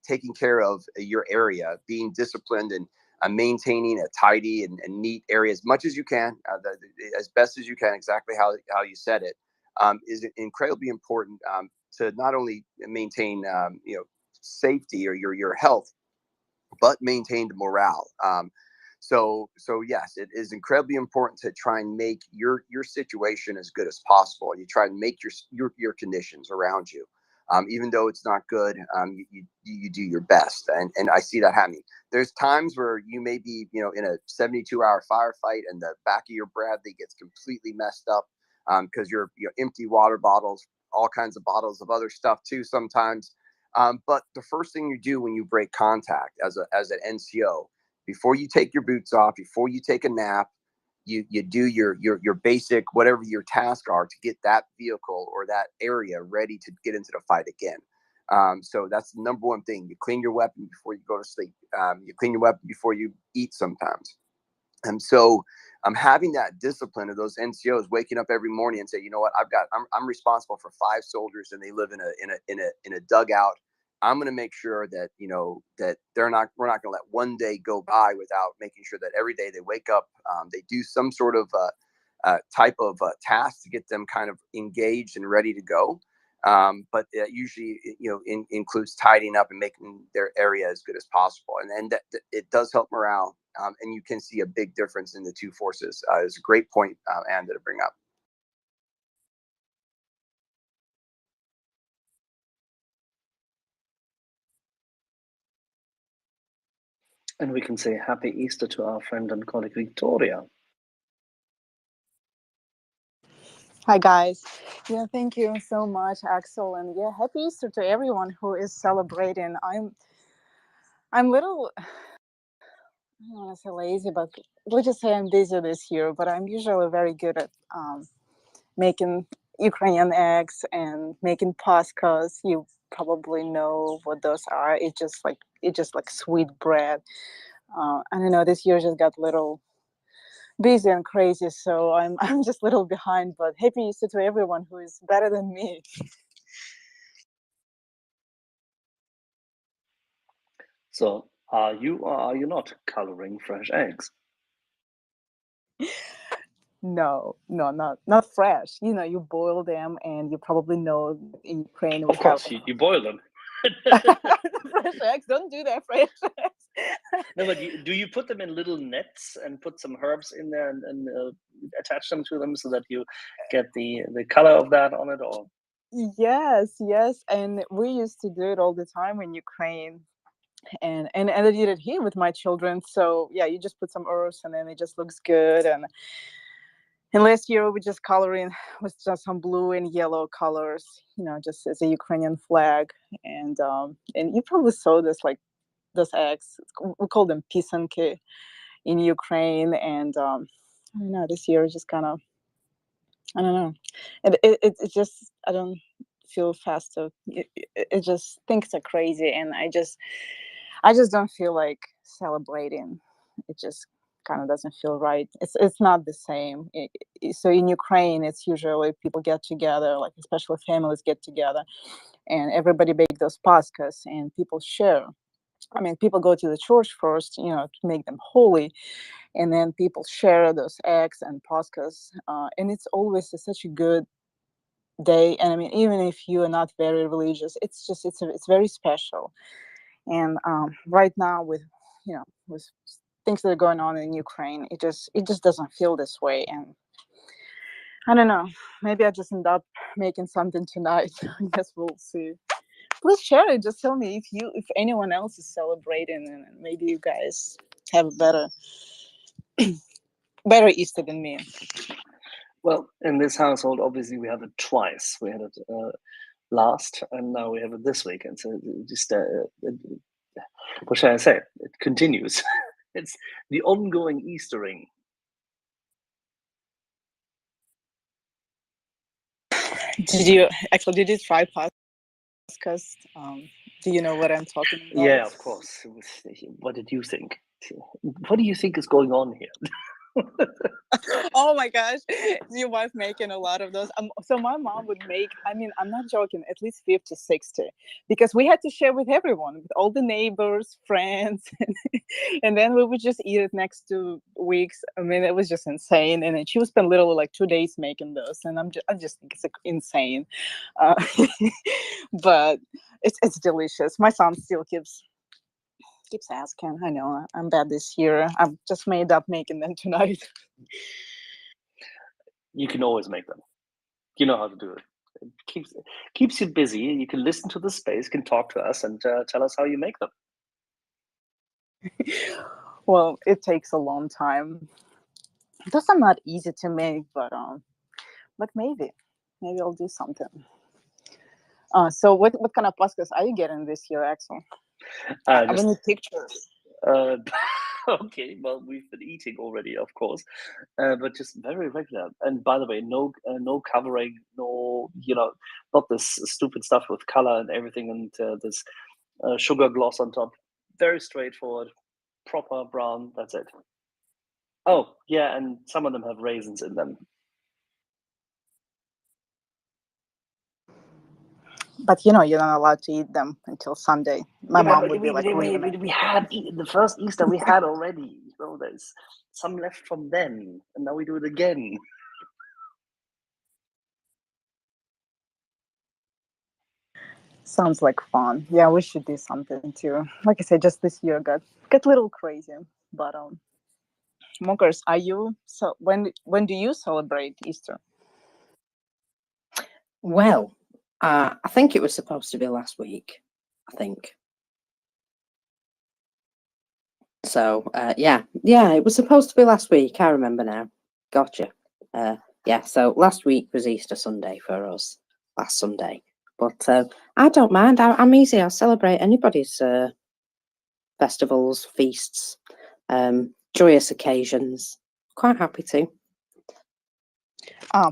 taking care of your area, being disciplined and maintaining a tidy and neat area as much as you can, as best as you can, exactly how you said it, is incredibly important to not only maintain safety or your health, but maintain the morale. So yes, it is incredibly important to try and make your situation as good as possible. You try and make your conditions around you, even though it's not good. You do your best, and I see that happening. There's times where you may be in a 72-hour firefight, and the back of your Bradley gets completely messed up because you're empty water bottles, all kinds of bottles of other stuff too sometimes. But the first thing you do when you break contact as an NCO, before you take your boots off, before you take a nap, you do your basic whatever your tasks are to get that vehicle or that area ready to get into the fight again. So that's the number one thing. You clean your weapon before you go to sleep. You clean your weapon before you eat sometimes. And so having that discipline of those NCOs waking up every morning and say, you know what, I'm responsible for 5 soldiers and they live in a dugout. I'm going to make sure that that we're not going to let one day go by without making sure that every day they wake up, they do some sort of type of task to get them kind of engaged and ready to go. But it usually includes tidying up and making their area as good as possible, and that it does help morale. And you can see a big difference in the two forces. It's a great point, Anna, to bring up. And we can say Happy Easter to our friend and colleague Victoria. Hi guys. Yeah, thank you so much, Axel, and yeah, happy Easter to everyone who is celebrating. I'm little, I don't want to say lazy, but let's just say I'm busy this year. But I'm usually very good at making Ukrainian eggs and making paskas. You probably know what those are. It's just like sweet bread. I don't know. This year just got a little busy and crazy, so I'm just a little behind. But happy Easter to everyone who is better than me. So are you or are you not coloring fresh eggs? No, not fresh. You boil them, and you probably know in Ukraine we Of course, have you boil them. fresh eggs. Don't do that, fresh eggs. No, but do you put them in little nets and put some herbs in there and attach them to them so that you get the color of that on it? Or Yes, yes, and we used to do it all the time in Ukraine, and I did it here with my children. So yeah, you just put some herbs, and then it just looks good. And last year we just coloring with just some blue and yellow colors, just as a Ukrainian flag. And you probably saw this, like those eggs. We call them pisanki in Ukraine. And I don't know. This year is just kind of, I don't know. It just, I don't feel festive. It just things are crazy, and I just don't feel like celebrating. It just kind of doesn't feel right. It's not the same. So in Ukraine, it's usually people get together, like especially families get together, and everybody bake those paskas, and people share. I mean, people go to the church first, to make them holy, and then people share those eggs and paskas, and it's always such a good day. And I mean, even if you are not very religious, it's just it's very special. And right now, with with things that are going on in Ukraine, it just doesn't feel this way. And I don't know, maybe I just end up making something tonight. I guess we'll see. Please share it. Just tell me if anyone else is celebrating, and maybe you guys have a better Easter than me. well, in this household, obviously we have it twice. We had it last, and now we have it this weekend. So just what shall I say? It continues. It's the ongoing Eastering. Did you try paskas? Do you know what I'm talking about? Yeah, of course. What did you think? What do you think is going on here? Oh my gosh, your wife making a lot of those. So my mom would make, I mean, I'm not joking, at least 50, 60, because we had to share with everyone, with all the neighbors, friends, and then we would just eat it next 2 weeks. I mean, it was just insane. And then she would spend literally like 2 days making those, and I just think it's insane. Uh, but it's delicious. My son still keeps asking. I know I'm bad this year. I've just made up making them tonight. You can always make them. You know how to do it. It keeps you busy. You can listen to the space, can talk to us, and tell us how you make them. Well, it takes a long time. Those are not easy to make, but maybe I'll do something. So what kind of pastas are you getting this year, Axel? I need pictures. Okay, well, we've been eating already, of course, but just very regular. And by the way, no covering, no, not this stupid stuff with color and everything, and this sugar gloss on top. Very straightforward, proper brown. That's it. Oh yeah, and some of them have raisins in them. But you're not allowed to eat them until Sunday. My mom would be like, we had the first Easter we had already. There's some left from then, and now we do it again. Sounds like fun. Yeah, we should do something too. Like I said, just this year got a little crazy. But Mokers, when do you celebrate Easter? Well, I think it was supposed to be last week. I think. So yeah, it was supposed to be last week. I remember now. Gotcha. Yeah, so last week was Easter Sunday for us. Last Sunday, but I don't mind. I'm easy. I'll celebrate anybody's festivals, feasts, joyous occasions. Quite happy to.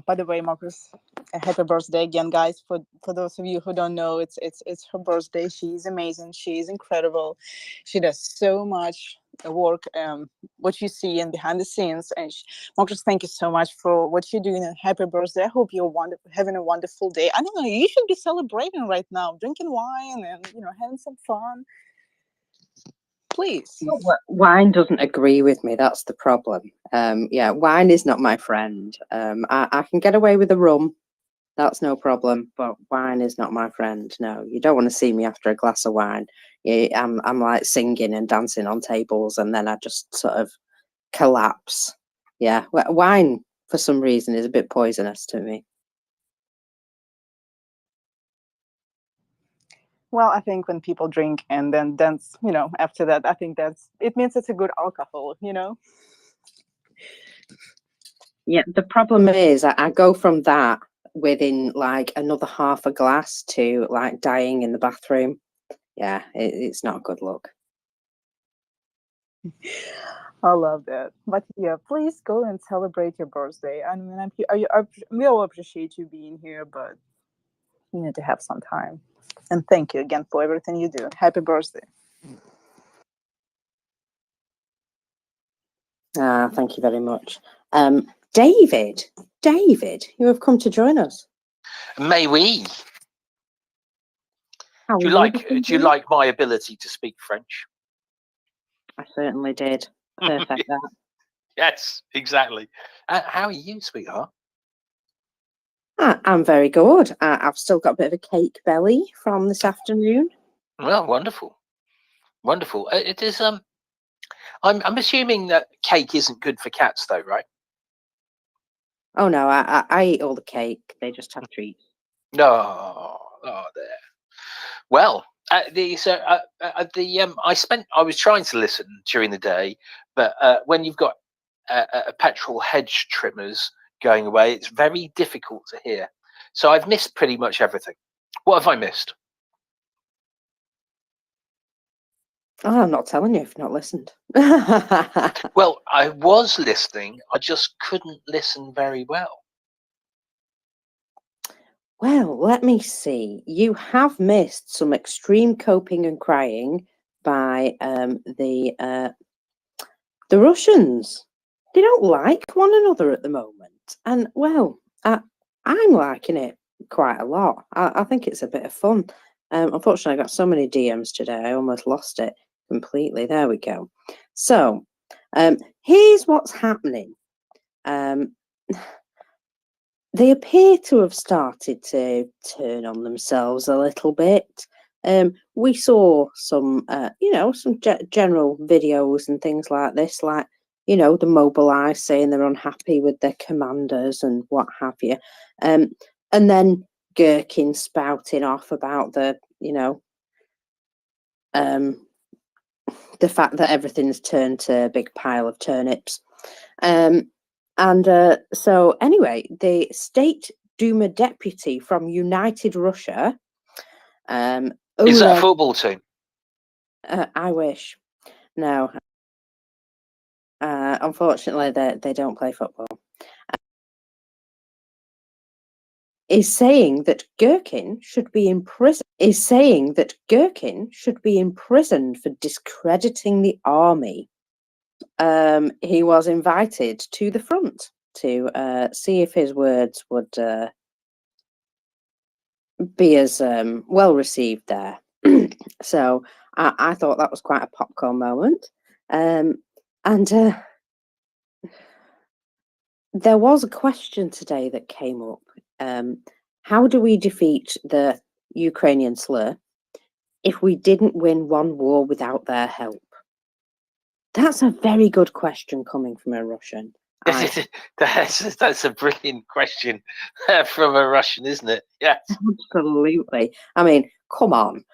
By the way, Marcus, happy birthday again, guys. For those of you who don't know, it's her birthday. She's amazing. She's incredible. She does so much work, what you see in behind the scenes. And Marcus, thank you so much for what you're doing. And happy birthday. I hope you're having a wonderful day. I don't know, you should be celebrating right now, drinking wine and having some fun. Please. Wine doesn't agree with me. That's the problem. Yeah, wine is not my friend. I can get away with a rum, That's no problem. But wine is not my friend. No, you don't want to see me after a glass of wine. I'm like singing and dancing on tables, and then I just sort of collapse. Yeah, wine for some reason is a bit poisonous to me. Well, I think when people drink and then dance, after that, I think it means it's a good alcohol, Yeah, the problem is I go from that within like another half a glass to like dying in the bathroom. Yeah, it's not a good look. I love that. But yeah, please go and celebrate your birthday. I mean, we all appreciate you being here, but you need to have some time. And thank you again for everything you do. Happy birthday. Thank you very much. David, you have come to join us. May we? How Do you are like? Do you like my ability to speak French? I certainly did. Perfect. That. Yes, exactly. How are you, sweetheart? I'm very good. I've still got a bit of a cake belly from this afternoon. Well, wonderful, wonderful. It is. I'm assuming that cake isn't good for cats, though, right? Oh no, I eat all the cake. They just have treats. No, there. Well, I was trying to listen during the day, but when you've got petrol hedge trimmers going away, it's very difficult to hear. So I've missed pretty much everything. What have I missed? Oh, I'm not telling you if you've not listened. Well, I was listening. I just couldn't listen very well. Well, let me see. You have missed some extreme coping and crying by the Russians. They don't like one another at the moment, and well, I'm liking it quite a lot. I think it's a bit of fun. Unfortunately, I got so many DMs today, I almost lost it completely. There we go. So, here's what's happening. They appear to have started to turn on themselves a little bit. We saw some, some general videos and things like this, like, the mobilized saying they're unhappy with their commanders and what have you. And then Gherkin spouting off about the fact that everything's turned to a big pile of turnips. So anyway, the State Duma deputy from United Russia, Is that a football team? I wish. No. Unfortunately, they don't play football. Is saying that Gherkin should be imprisoned. For discrediting the army. He was invited to the front to see if his words would be as well received there. So I thought that was quite a popcorn moment. And there was a question today that came up. How do we defeat the Ukrainian slur if we didn't win one war without their help? That's a very good question coming from a Russian. That's a brilliant question from a Russian, isn't it? Yes. Absolutely. I mean, come on.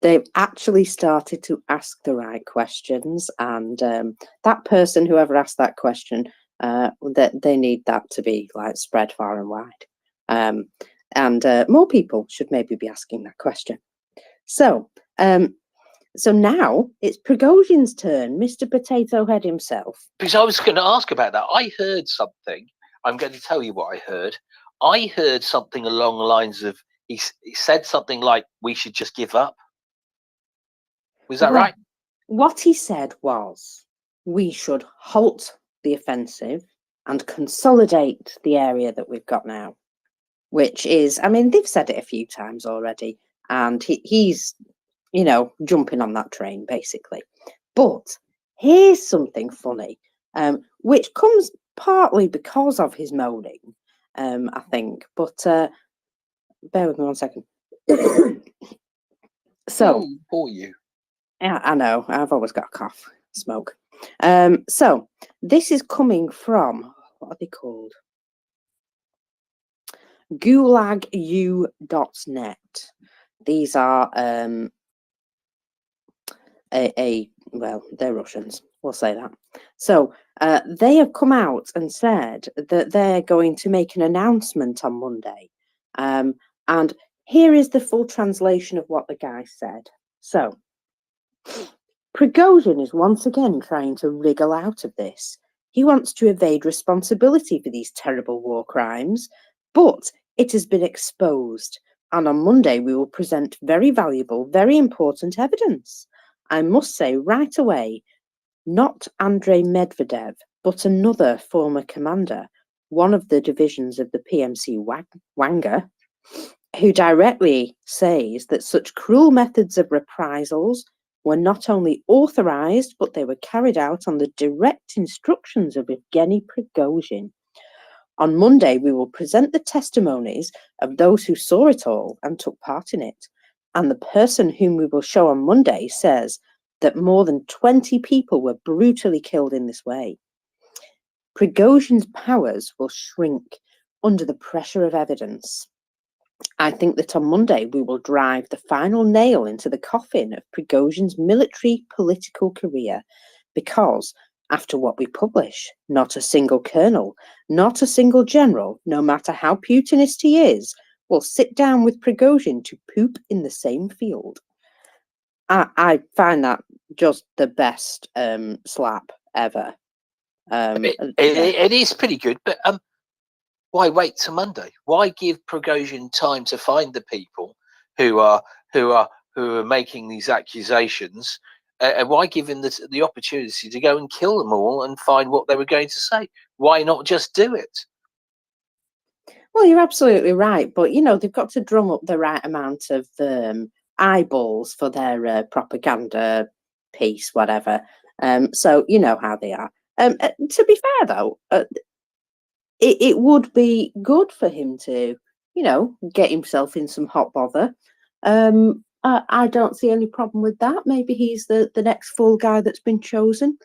They've actually started to ask the right questions, and that person, whoever asked that question, that they need that to be like spread far and wide. And more people should maybe be asking that question. So now it's Prigozhin's turn, Mr. Potato Head himself. Because I was going to ask about that. I heard something. I'm going to tell you what I heard. I heard something along the lines of he said something like, "We should just give up." Was that right? What he said was, we should halt the offensive and consolidate the area that we've got now, which is, I mean, they've said it a few times already, and he's, jumping on that train, basically. But here's something funny, which comes partly because of his moaning. I think. But bear with me 1 second. So, poor you. yeah, I know. I've always got a cough. Smoke. So this is coming from, what are they called? gulagu.net. These are well, they're Russians, we'll say that. So they have come out and said that they're going to make an announcement on Monday. And here is the full translation of what the guy said. So Prigozhin is once again trying to wriggle out of this. He wants to evade responsibility for these terrible war crimes, but it has been exposed. And on Monday, we will present very valuable, very important evidence. I must say right away, not Andrei Medvedev, but another former commander, one of the divisions of the PMC Wanga, who directly says that such cruel methods of reprisals were not only authorized, but they were carried out on the direct instructions of Evgeny Prigozhin. On Monday, we will present the testimonies of those who saw it all and took part in it. And the person whom we will show on Monday says that more than 20 people were brutally killed in this way. Prigozhin's powers will shrink under the pressure of evidence. I think that on Monday we will drive the final nail into the coffin of Prigozhin's military political career, because after what we publish, not a single colonel, not a single general, no matter how Putinist he is, will sit down with Prigozhin to poop in the same field. I find that just the best slap ever. It is pretty good, but why wait till Monday? Why give Prigozhin time to find the people who are making these accusations? And why give him the opportunity to go and kill them all and find what they were going to say? Why not just do it? Well, you're absolutely right, but they've got to drum up the right amount of eyeballs for their propaganda piece, whatever. So you know how they are. To be fair, though, it would be good for him to, get himself in some hot bother. I don't see any problem with that. Maybe he's the next full guy that's been chosen.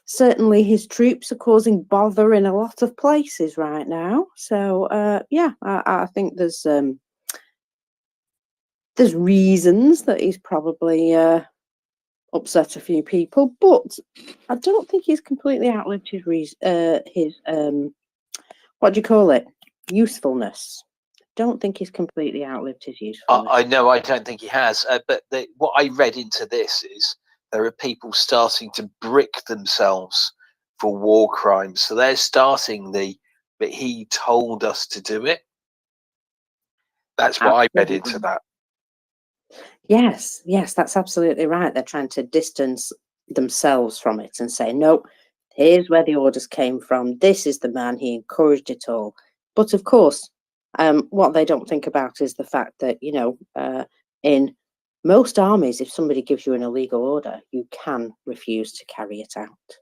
Certainly his troops are causing bother in a lot of places right now. So, yeah, I think there's reasons that he's probably upset a few people, but I don't think he's completely outlived his what do you call it? Usefulness. Don't think he's completely outlived his usefulness. I know, I don't think he has. But what I read into this is there are people starting to brick themselves for war crimes. So they're starting but he told us to do it. That's what I read into that. Yes, that's absolutely right. They're trying to distance themselves from it and say, nope, here's where the orders came from. This is the man, he encouraged it all. But of course, what they don't think about is the fact that, in most armies, if somebody gives you an illegal order, you can refuse to carry it out.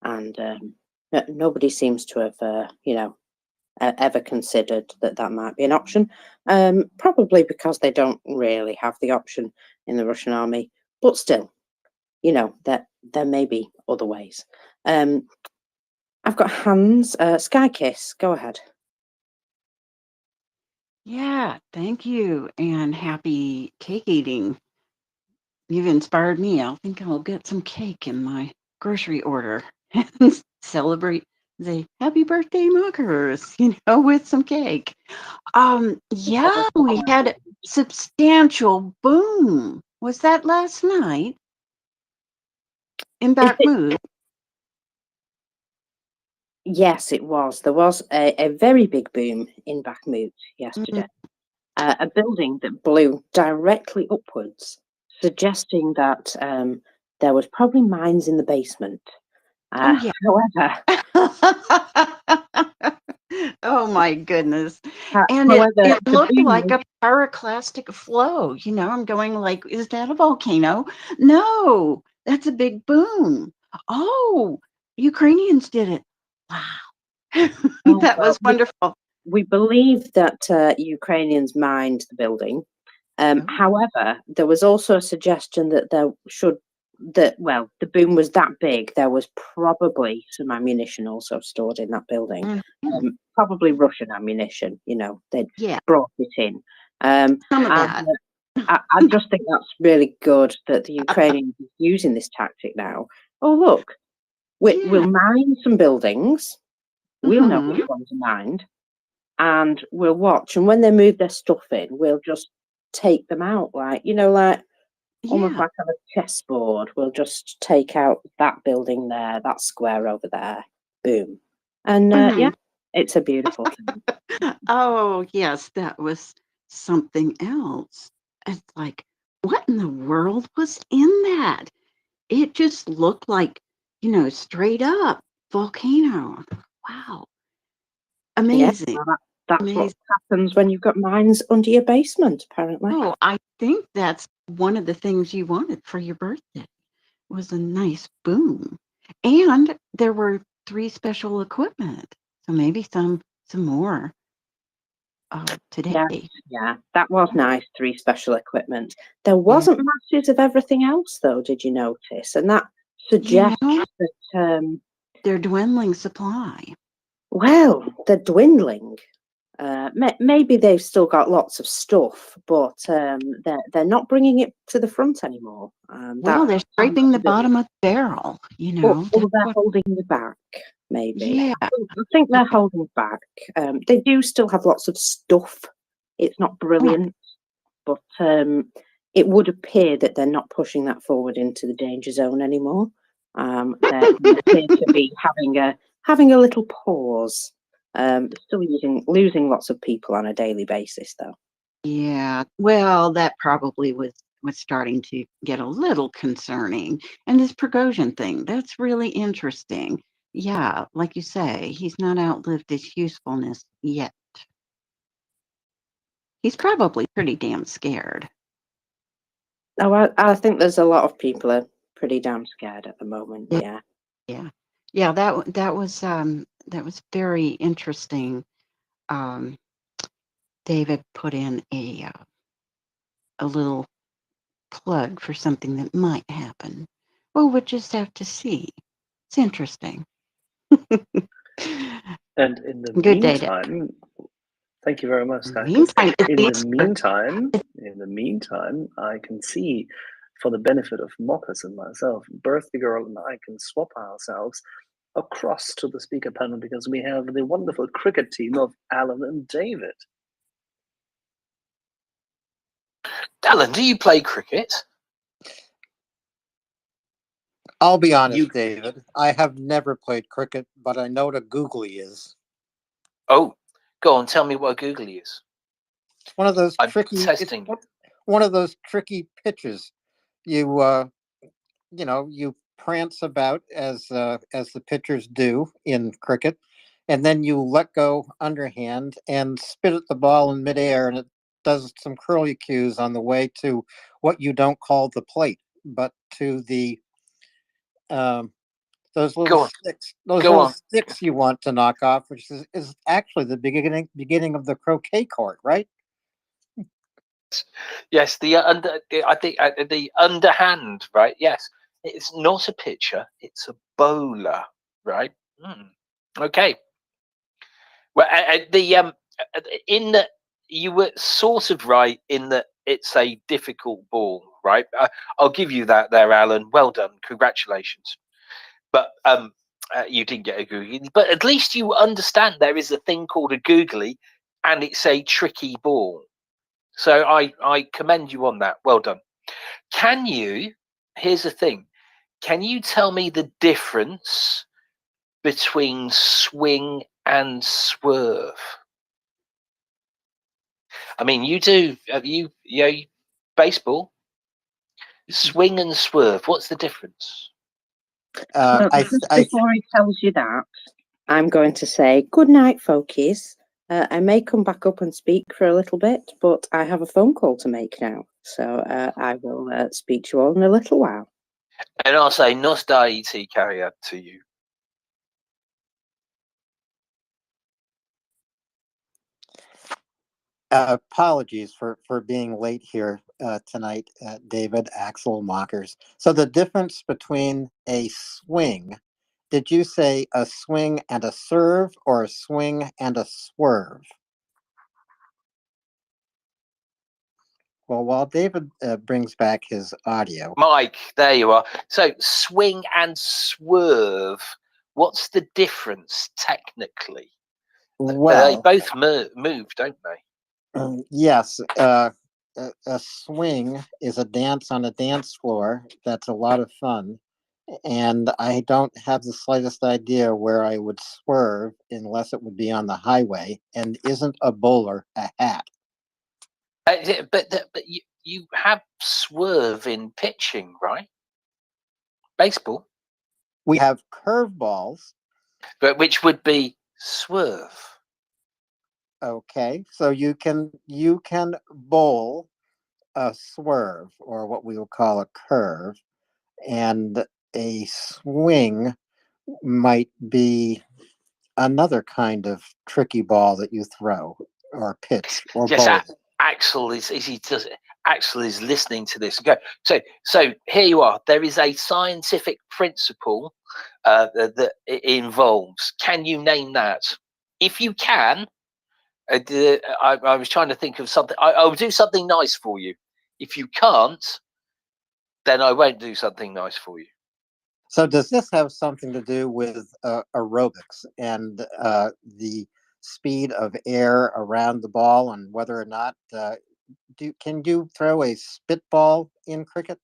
And nobody seems to have, ever considered that might be an option. Probably because they don't really have the option in the Russian army. But still, there may be other ways. I've got hands. Sky Kiss, go ahead. Yeah, thank you, and happy cake eating. You've inspired me. I think I'll get some cake in my grocery order and celebrate the happy birthday mockers, with some cake. Yeah, we had a substantial boom. Was that last night in Bakhmut? Yes, it was. There was a very big boom in Bakhmut yesterday. A building that blew directly upwards, suggesting that there was probably mines in the basement. Oh, yeah. However, oh my goodness. And it looked like a pyroclastic flow. I'm going like, is that a volcano? No, that's a big boom. Oh, Ukrainians did it. Wow. Oh, That well, was wonderful. we believe that Ukrainians mined the building. Oh. However, there was also a suggestion that the boom was that big, there was probably some ammunition also stored in that building. Mhm. Probably Russian ammunition, they'd Yeah, brought it in. some of And that. I just think that's really good that the Ukrainians are using this tactic now. Oh, look, we'll mine some buildings, we'll know Mhm. which ones are mined, and we'll watch. And when they move their stuff in, we'll just take them out, like almost Yeah. like on a chessboard. We'll just take out that building there, that square over there, boom. And yeah, Mhm. it's a beautiful thing. Oh, yes, that was something else. It's like, what in the world was in that? It just looked like, straight up volcano. Wow. Yeah, Amazing. well, that's what Amazing. happens when you've got mines under your basement, apparently. Oh, I think that's one of the things you wanted for your birthday was a nice boom. And there were 3 special equipment. So maybe some more today. Yeah, that was nice. 3 special equipment. There Yeah. wasn't masses of everything else, though. Did you notice? And that suggests that they're dwindling supply. well, they're dwindling. Maybe they've still got lots of stuff, but they're not bringing it to the front anymore. Well, they're scraping the bottom of the barrel, Or that's they're what. holding you back, maybe. Yeah. I think they're holding back. They do still have lots of stuff. It's not brilliant, but it would appear that they're not pushing that forward into the danger zone anymore. They appear to be having a little pause. Still losing lots of people on a daily basis, though. Yeah. Well, that probably was starting to get a little concerning. And this Prigozhin thing, that's really interesting. Yeah, like you say, he's not outlived his usefulness yet. He's probably pretty damn scared. Oh, I think there's a lot of people are pretty damn scared at the moment. Yeah. Yeah, that was very interesting. David put in a little plug for something that might happen. Well, we'll just have to see. It's interesting. And in the Good day, meantime, thank you very much, Axel. meantime, at In least the meantime, I can see, for the benefit of Mockers and myself, Birthday Girl and I can swap ourselves across to the speaker panel because we have the wonderful cricket team of Alan and David. Alan, do you play cricket? I'll be honest, David. I have never played cricket, but I know what a googly is. Oh, go on, tell me what a googly is. It's one of those tricky. Testing. One of those tricky pitches. You you prance about as the pitchers do in cricket, and then you let go underhand and spit at the ball in midair, and it does some curly cues on the way to what you don't call the plate, but to the those little sticks. Those little sticks you want to knock off, which is actually the beginning of the croquet court, right? Yes, I think the underhand, right? Yes, it's not a pitcher; it's a bowler, right? Okay. Well, in that you were sort of right in that it's a difficult ball, right? I'll give you that there, Alan. Well done, congratulations. But you didn't get a googly. But at least you understand there is a thing called a googly, and it's a tricky ball. So I commend you on that. Well done. Can you? Here's the thing. Can you tell me the difference between swing and swerve? I mean, you do. Have you baseball? Swing and swerve. What's the difference? Before he tells you that, I'm going to say good night, folkies. I may come back up and speak for a little bit, but I have a phone call to make now. So I will speak to you all in a little while. And I'll say Nos da et carrier to you. Apologies for being late here tonight, David, Axel, Mockers. So the difference between a swing, did you say a swing and a serve or a swing and a swerve? Well, while David brings back his audio. Mike, there you are. So swing and swerve. What's the difference technically? Well, they both move, don't they? Yes, a swing is a dance on a dance floor. That's a lot of fun. And I don't have the slightest idea where I would swerve unless it would be on the highway. And isn't a bowler a hat? But you have swerve in pitching, right? Baseball. We have curveballs. But which would be swerve. Okay, so you can bowl a swerve, or what we will call a curve, and a swing might be another kind of tricky ball that you throw or pitch or Yes, bowl. Axel Axel is listening to this. Go. So here you are. There is a scientific principle that it involves. Can you name that? If you can, I was trying to think of something. I will do something nice for you. If you can't, then I won't do something nice for you. So does this have something to do with aerobics and the speed of air around the ball and whether or not can you throw a spitball in cricket?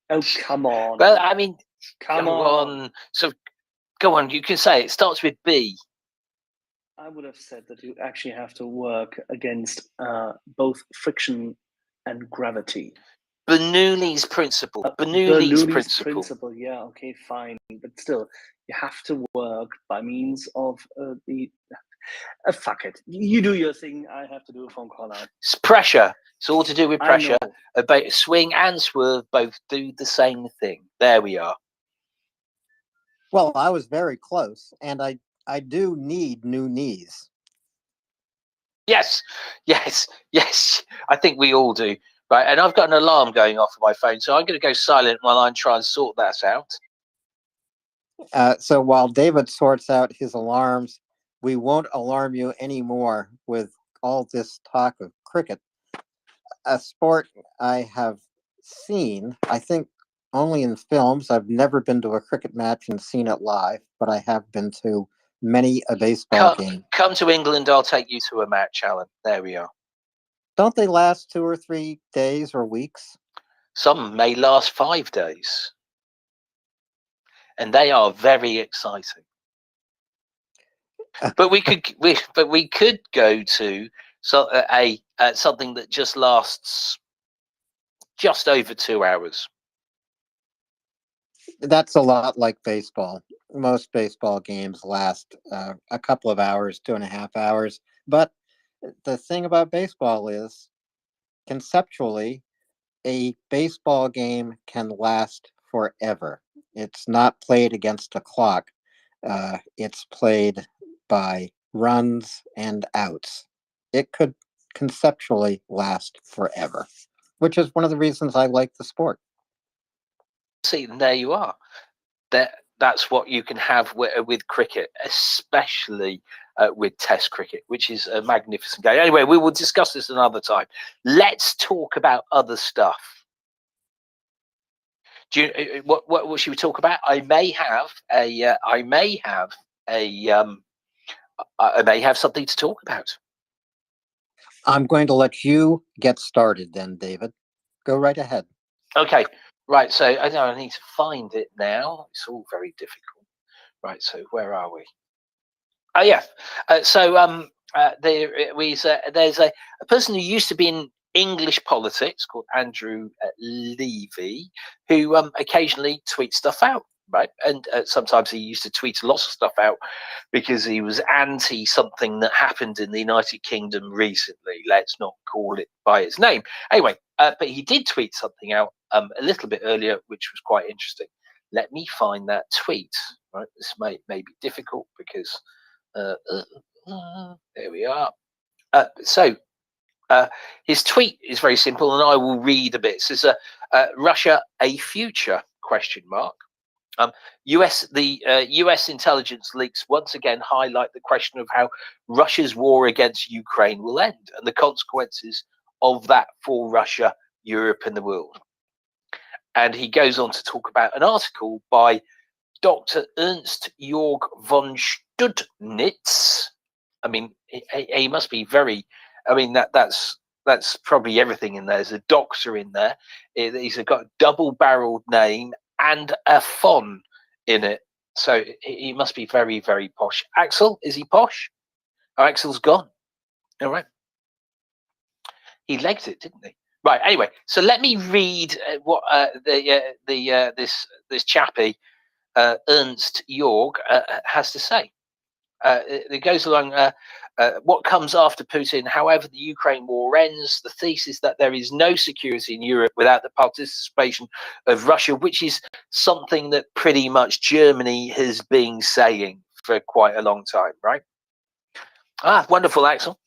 Oh, come on. Well, I mean, come on. So go on, you can say it. It starts with B. I would have said that you actually have to work against both friction and gravity. Bernoulli's principle. Bernoulli's principle. Yeah, okay, fine. But still, you have to work by means of the... fuck it. You do your thing. I have to do a phone call now. It's pressure. It's all to do with pressure. I know. About swing and swerve both do the same thing. There we are. Well, I was very close, and I do need new knees. Yes. I think we all do. Right, and I've got an alarm going off on my phone, so I'm going to go silent while I try and sort that out. So while David sorts out his alarms, we won't alarm you anymore with all this talk of cricket. A sport I have seen, I think only in films. I've never been to a cricket match and seen it live, but I have been to many a baseball game. Come to England, I'll take you to a match, Alan. There we are. Don't they last 2 or 3 days or weeks? Some may last 5 days. And they are very exciting. But we could go to something that just lasts just over 2 hours. That's a lot like baseball. Most baseball games last a couple of hours, 2.5 hours. But the thing about baseball is, conceptually, a baseball game can last forever. It's not played against a clock. It's played by runs and outs. It could conceptually last forever, which is one of the reasons I like the sport. See, and there you are. That's what you can have with cricket, especially with Test cricket, which is a magnificent game. Anyway, we will discuss this another time. Let's talk about other stuff. Do you, what should we talk about? I may have something to talk about. I'm going to let you get started then, David. Go right ahead. Okay, right. So I need to find it now. It's all very difficult. Right. So where are we? Oh yeah. There's a person who used to be in English politics called Andrew Levy, who occasionally tweets stuff out, right? And sometimes he used to tweet lots of stuff out because he was anti something that happened in the United Kingdom recently. Let's not call it by its name. Anyway, but he did tweet something out a little bit earlier, which was quite interesting. Let me find that tweet. Right, this may be difficult because there we are. So His tweet is very simple, and I will read a bit. It says, "Russia a future?" ? US intelligence leaks once again highlight the question of how Russia's war against Ukraine will end and the consequences of that for Russia, Europe, and the world. And he goes on to talk about an article by Dr. Ernst Jörg von Studnitz. I mean, he must be very. I mean, that's probably everything in there. There's a doctor in there. He's got a double-barreled name and a fon in it, so he must be very, very posh. Axel, is he posh? Oh, Axel's gone. All right, he legged it, didn't he? Right. Anyway, so let me read what this chappie Ernst Jörg has to say. It goes along. What comes after Putin, however the Ukraine war ends, the thesis that there is no security in Europe without the participation of Russia, which is something that pretty much Germany has been saying for quite a long time, right? Wonderful, Axel.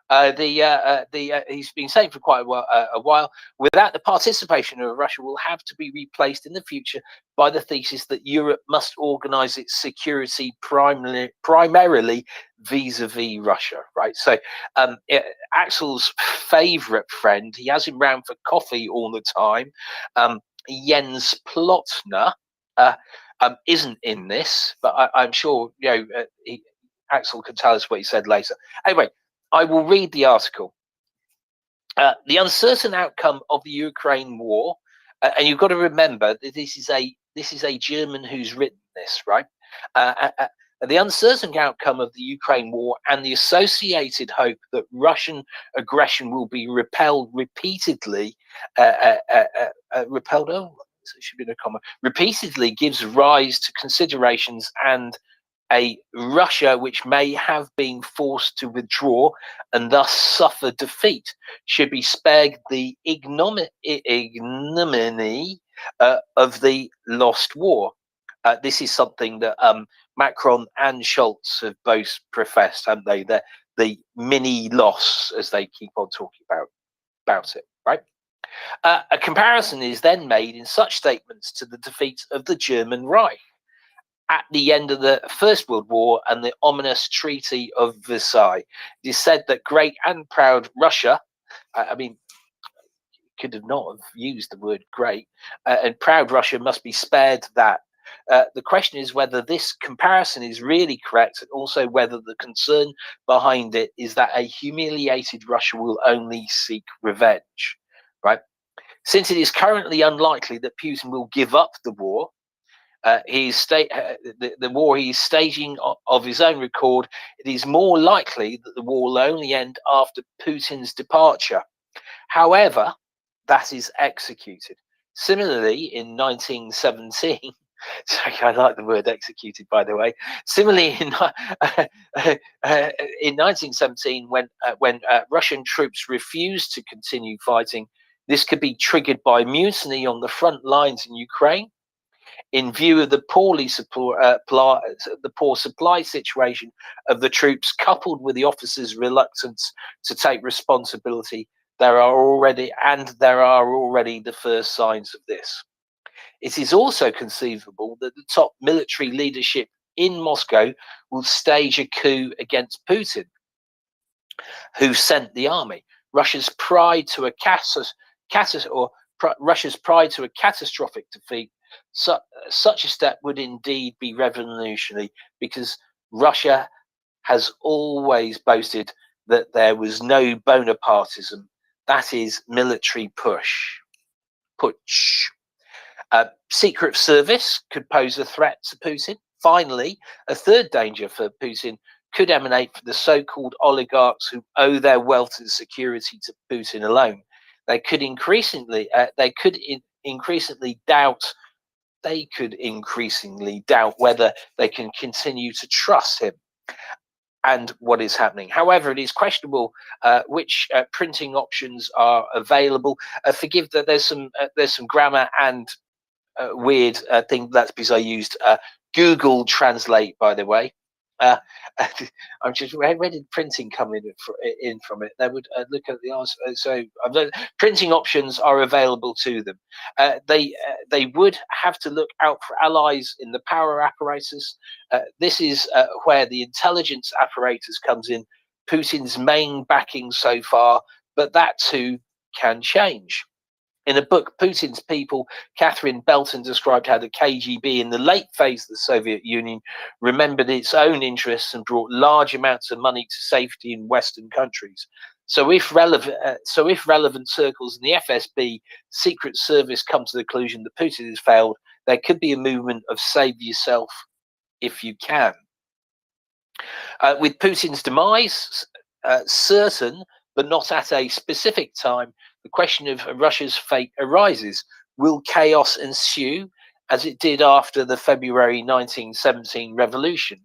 He's been saying for quite a while, without the participation of Russia will have to be replaced in the future by the thesis that Europe must organize its security primarily vis-a-vis Russia, right? So Axel's favorite friend, he has him round for coffee all the time, Jens Plotner, isn't in this, but I'm sure Axel can tell us what he said later. Anyway, I will read the article. The uncertain outcome of the Ukraine war, and you've got to remember that this is a German who's written this, right? The uncertain outcome of the Ukraine war and the associated hope that Russian aggression will be repelled repeatedly, repelled. Oh, it should be in a comma. Repeatedly gives rise to considerations and a Russia which may have been forced to withdraw and thus suffer defeat should be spared the ignominy of the lost war. This is something that Macron and Scholz have both professed, haven't they? The mini loss, as they keep on talking about it, right? A comparison is then made in such statements to the defeat of the German Reich at the end of the First World War and the ominous Treaty of Versailles. It is said that great and proud Russia, I mean, could have not have used the word great, and proud Russia must be spared that. The question is whether this comparison is really correct, and also whether the concern behind it is that a humiliated Russia will only seek revenge, right? Since it is currently unlikely that Putin will give up the war, the war he's staging of his own record, it is more likely that the war will only end after Putin's departure. However, that is executed. Similarly, in 1917, sorry, I like the word executed, by the way. Similarly, in 1917, when Russian troops refused to continue fighting, this could be triggered by mutiny on the front lines in Ukraine. In view of the poor supply situation of the troops, coupled with the officers' reluctance to take responsibility, there are already the first signs of this. It is also conceivable that the top military leadership in Moscow will stage a coup against Putin, who sent the army. Russia's pride to a catastrophic defeat. Such a step would indeed be revolutionary, because Russia has always boasted that there was no Bonapartism, that is military putsch. Secret Service could pose a threat to Putin. Finally, a third danger for Putin could emanate from the so-called oligarchs who owe their wealth and security to Putin alone. They could increasingly doubt whether they can continue to trust him and what is happening. However, it is questionable which printing options are available. Forgive that there's some grammar and weird thing. That's because I used Google Translate, by the way. I'm just where did printing come in from it? They would look at the answer. So printing options are available to them. They would have to look out for allies in the power apparatus. This is where the intelligence apparatus comes in. Putin's main backing so far, but that too can change. In a book, Putin's People, Catherine Belton described how the KGB in the late phase of the Soviet Union remembered its own interests and brought large amounts of money to safety in Western countries. So if relevant circles in the FSB Secret Service come to the conclusion that Putin has failed, there could be a movement of save yourself if you can. With Putin's demise certain, but not at a specific time, the question of Russia's fate arises. Will chaos ensue as it did after the February 1917 revolution,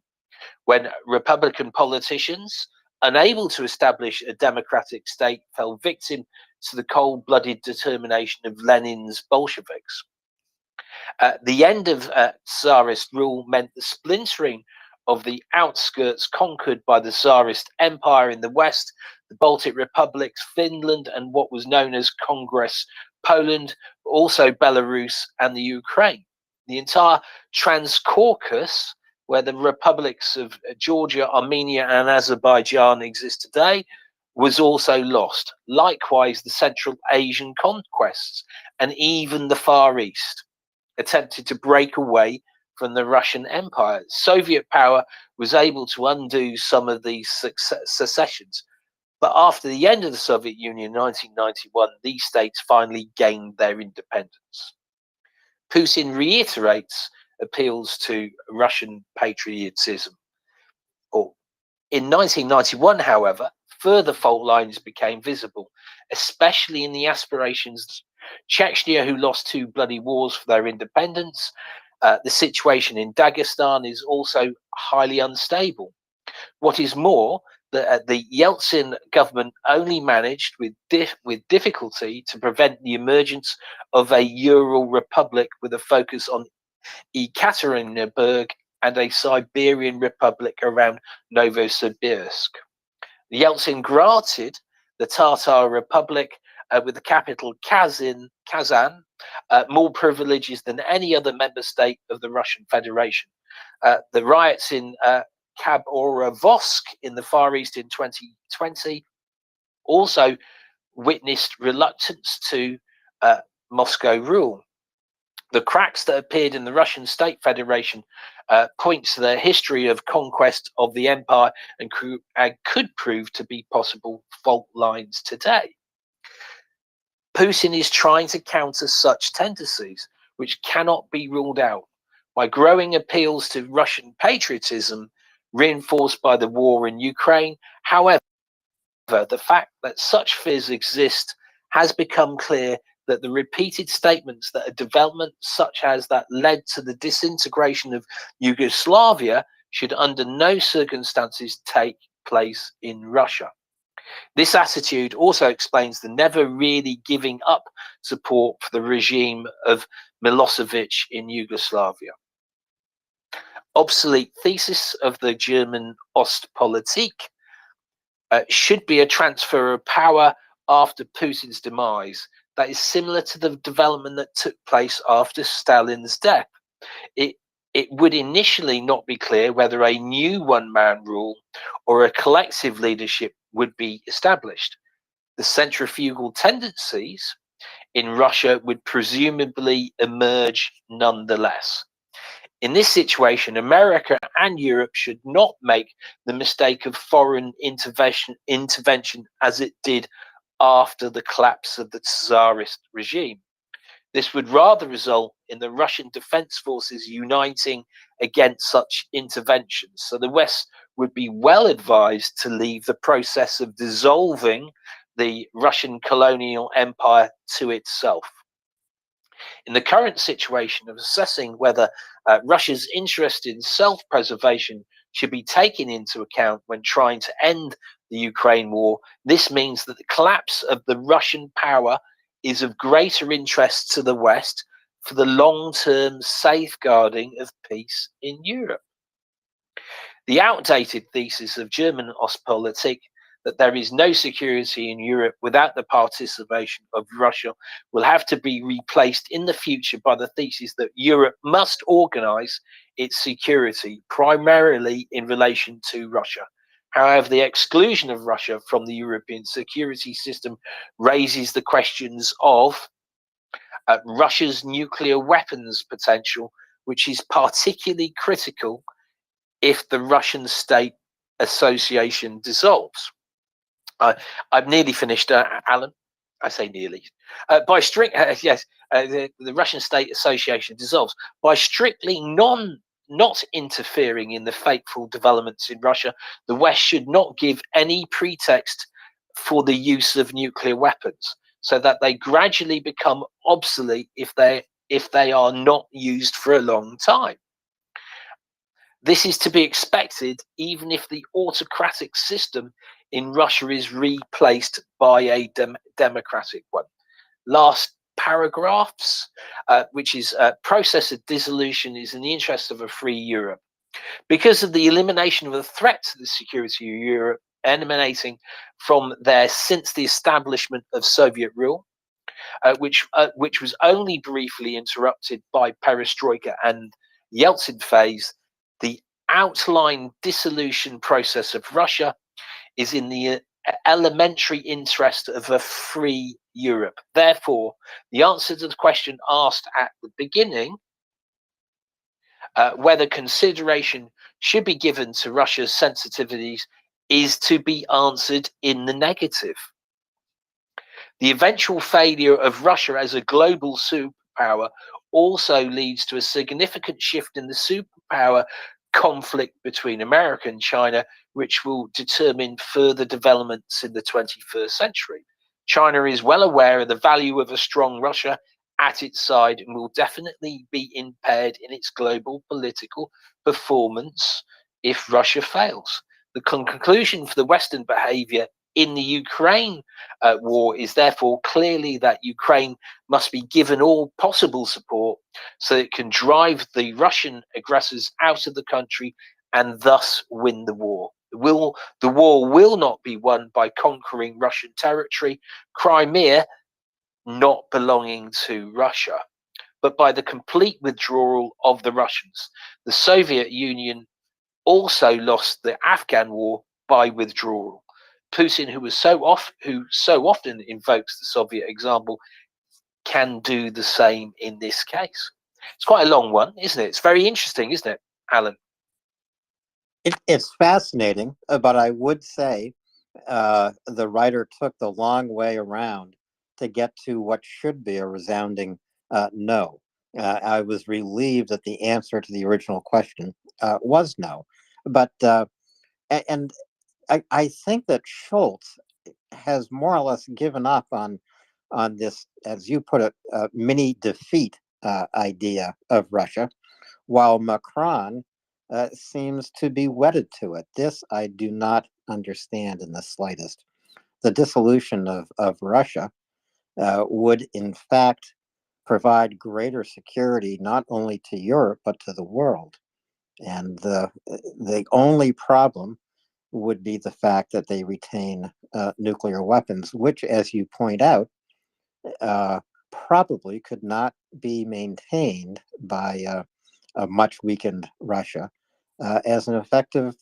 when Republican politicians, unable to establish a democratic state, fell victim to the cold-blooded determination of Lenin's Bolsheviks? The end of Tsarist rule meant the splintering of the outskirts conquered by the Tsarist Empire in the West, the Baltic Republics, Finland, and what was known as Congress Poland, but also Belarus and the Ukraine. The entire Transcaucasus, where the republics of Georgia, Armenia, and Azerbaijan exist today, was also lost. Likewise, the Central Asian conquests and even the Far East attempted to break away from the Russian Empire. Soviet power was able to undo some of these secessions. But after the end of the Soviet Union in 1991, these states finally gained their independence. Putin reiterates appeals to Russian patriotism. In 1991, however, further fault lines became visible, especially in the aspirations Chechnya, who lost 2 bloody wars for their independence. The situation in Dagestan is also highly unstable. What is more, the Yeltsin government only managed with difficulty to prevent the emergence of a Ural republic with a focus on Ekaterinburg and a Siberian republic around Novosibirsk. Yeltsin granted the Tatar Republic, with the capital Kazan, more privileges than any other member state of the Russian Federation. The riots in Khabarovsk in the Far East in 2020 also witnessed reluctance to Moscow rule. The cracks that appeared in the Russian State Federation point to the history of conquest of the empire and could prove to be possible fault lines today. Putin is trying to counter such tendencies, which cannot be ruled out, by growing appeals to Russian patriotism reinforced by the war in Ukraine. However, the fact that such fears exist has become clear that the repeated statements that a development such as that led to the disintegration of Yugoslavia should under no circumstances take place in Russia. This attitude also explains the never really giving up support for the regime of Milosevic in Yugoslavia. Obsolete thesis of the German Ostpolitik should be a transfer of power after Putin's demise that is similar to the development that took place after Stalin's death. It would initially not be clear whether a new one-man rule or a collective leadership would be established. The centrifugal tendencies in Russia would presumably emerge nonetheless. In this situation, America and Europe should not make the mistake of foreign intervention as it did after the collapse of the Tsarist regime. This would rather result in the Russian defense forces uniting against such interventions. So the West would be well advised to leave the process of dissolving the Russian colonial empire to itself. In the current situation of assessing whether Russia's interest in self-preservation should be taken into account when trying to end the Ukraine war, this means that the collapse of the Russian power is of greater interest to the West for the long-term safeguarding of peace in Europe. The outdated thesis of German Ostpolitik that there is no security in Europe without the participation of Russia will have to be replaced in the future by the thesis that Europe must organize its security primarily in relation to Russia. However, the exclusion of Russia from the European security system raises the questions of Russia's nuclear weapons potential, which is particularly critical if the Russian State Association dissolves. I've nearly finished, Alan. I say nearly. The Russian State Association dissolves by strictly not interfering in the fateful developments in Russia. The West should not give any pretext for the use of nuclear weapons, so that they gradually become obsolete if they are not used for a long time. This is to be expected even if the autocratic system in Russia is replaced by a democratic one. Last paragraphs, which is process of dissolution is in the interest of a free Europe. Because of the elimination of the threat to the security of Europe emanating from there since the establishment of Soviet rule, which was only briefly interrupted by perestroika and Yeltsin phase, the outline dissolution process of Russia is in the elementary interest of a free Europe. Therefore, the answer to the question asked at the beginning, whether consideration should be given to Russia's sensitivities, is to be answered in the negative. The eventual failure of Russia as a global superpower also leads to a significant shift in the superpower conflict between America and China, which will determine further developments in the 21st century. China is well aware of the value of a strong Russia at its side and will definitely be impaired in its global political performance if Russia fails. The conclusion for the Western behavior in the Ukraine war is therefore clearly that Ukraine must be given all possible support so it can drive the Russian aggressors out of the country and thus win the war. The war will not be won by conquering Russian territory, Crimea not belonging to Russia, but by the complete withdrawal of the Russians. The Soviet Union also lost the Afghan war by withdrawal. Putin, who so often invokes the Soviet example, can do the same in this case. It's quite a long one, isn't it? It's very interesting, isn't it, Alan? It's fascinating, but I would say the writer took the long way around to get to what should be a resounding no. I was relieved that the answer to the original question was no. But and I think that Schultz has more or less given up on this, as you put it, mini defeat idea of Russia, while Macron seems to be wedded to it. This I do not understand in the slightest. The dissolution of Russia would, in fact, provide greater security not only to Europe but to the world. And the only problem would be the fact that they retain nuclear weapons, which, as you point out, probably could not be maintained by a much weakened Russia as an effective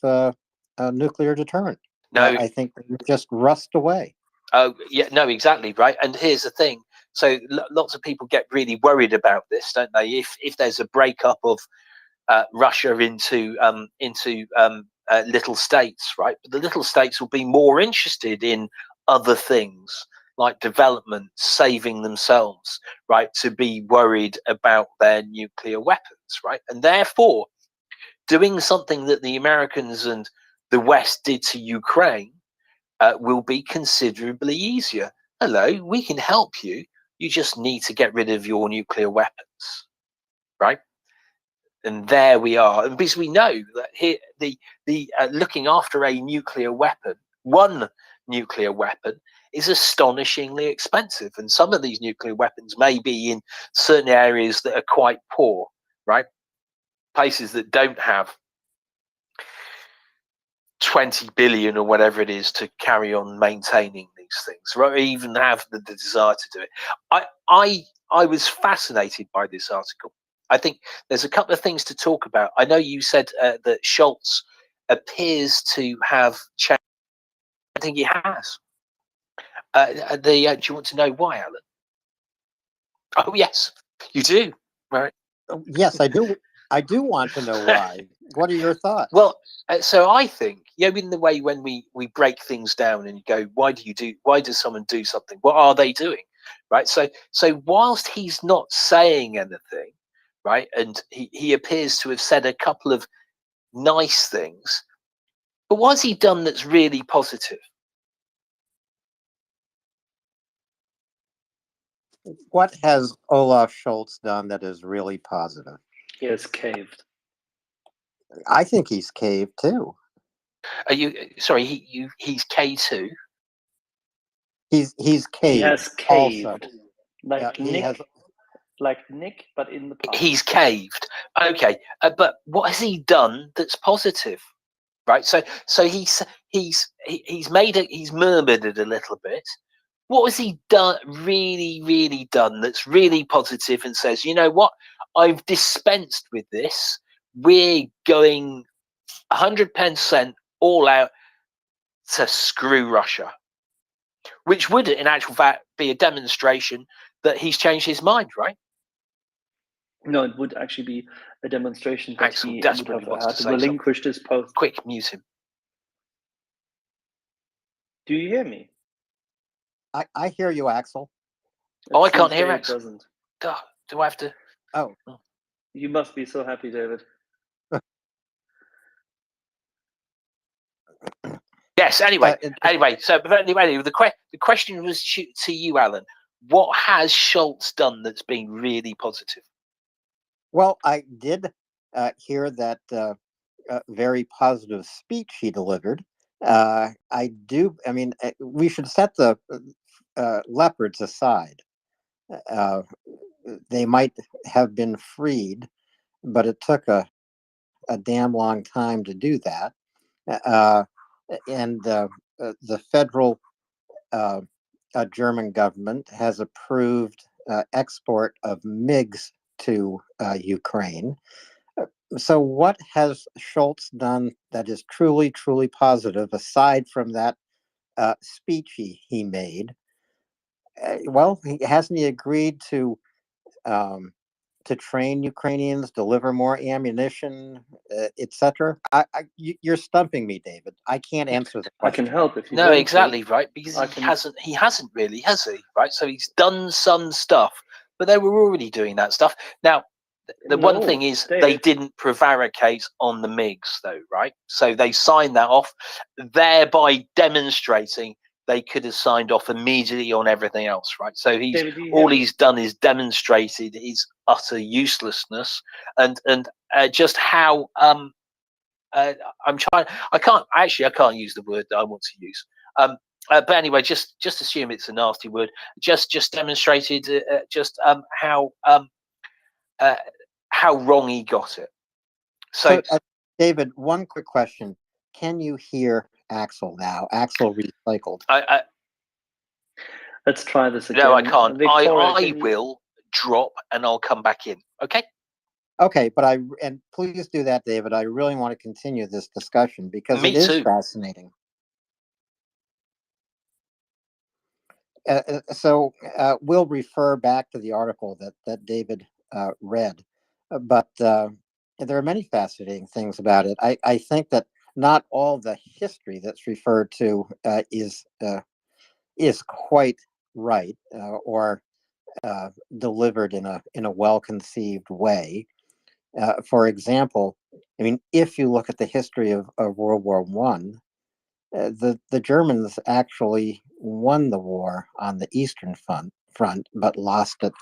nuclear deterrent. No, I think they would just rust away. Oh, yeah, no, exactly, right. And here's the thing. So lots of people get really worried about this, don't they? If there's a breakup of Russia into little states, right? But the little states will be more interested in other things like development, saving themselves, right? To be worried about their nuclear weapons, right? And therefore, doing something that the Americans and the West did to Ukraine will be considerably easier. Hello, we can help you. You just need to get rid of your nuclear weapons, right? And there we are. And because we know that here, the looking after a nuclear weapon, one nuclear weapon, is astonishingly expensive. And some of these nuclear weapons may be in certain areas that are quite poor, right? Places that don't have 20 billion or whatever it is to carry on maintaining these things, or even have the desire to do it. I was fascinated by this article. I think there's a couple of things to talk about. I know you said that Scholz appears to have changed. I think he has. Do you want to know why, Alan? Oh yes, you do. Right. Yes, I do. I do want to know why. What are your thoughts? Well, so I think, in the way when we break things down and you go, why does someone do something? What are they doing? Right. So whilst he's not saying anything, right, and he appears to have said a couple of nice things, but what's he done that's really positive? What has Olaf Scholz done that is really positive? He has caved. I think he's caved too. Are you sorry? He's K2. He's caved. He has caved, also. like Nick, like Nick, but in the past. He's caved. Okay, but what has he done that's positive? Right. So he's murmured it a little bit. What has he done? Really done that's really positive and says, you know what? I've dispensed with this. We're going 100% all out to screw Russia, which would, in actual fact, be a demonstration that he's changed his mind, right? No, it would actually be a demonstration that Axel he would desperately have wants had to say relinquished his post. Quick, mute him. Do you hear me? I hear you, Axel. I can't hear Dave Axel. doesn't. Do I have to? Oh. You must be so happy, David. Yes. Anyway. So the question was to you, Alan. What has Scholz done that's been really positive? Well, I did hear that very positive speech he delivered. I do. I mean, we should set the leopards aside. They might have been freed, but it took a damn long time to do that. And the federal German government has approved export of MiGs to Ukraine. So what has Scholz done that is truly positive, aside from that speech he made? Well, hasn't he agreed to train Ukrainians, deliver more ammunition, etc.? You're stumping me, David. I can't answer the question. I can help if you No, want exactly, to. right? Because he hasn't really, has he? Right? So he's done some stuff, but they were already doing that stuff. Now, the one thing is they didn't prevaricate on the MiGs, though, right? So they signed that off, thereby demonstrating they could have signed off immediately on everything else, right? So he's done is demonstrated his utter uselessness and just how I'm trying. I can't use the word that I want to use. But anyway, just assume it's a nasty word. Just demonstrated how wrong he got it. So David, one quick question: can you hear Axel now? Axel recycled. Let's try this again. No, I can't. Victoria, I will drop and I'll come back in. Okay. Okay, but please do that, David. I really want to continue this discussion because it is fascinating. So we'll refer back to the article that David read, but there are many fascinating things about it. I think that not all the history that's referred to is quite right or delivered in a well-conceived way. For example, I mean, if you look at the history of World War One, the Germans actually won the war on the Eastern front, but lost it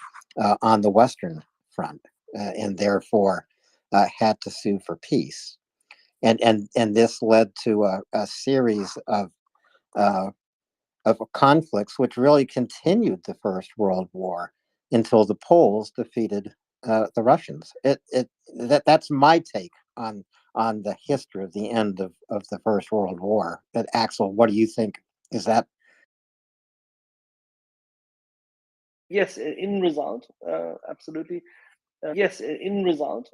on the Western front, and therefore had to sue for peace. And this led to a series of conflicts, which really continued the First World War until the Poles defeated the Russians. That's my take on on the history of the end of the First World War. But Axel, what do you think? Is that? Yes, in result, absolutely. Yes, in result,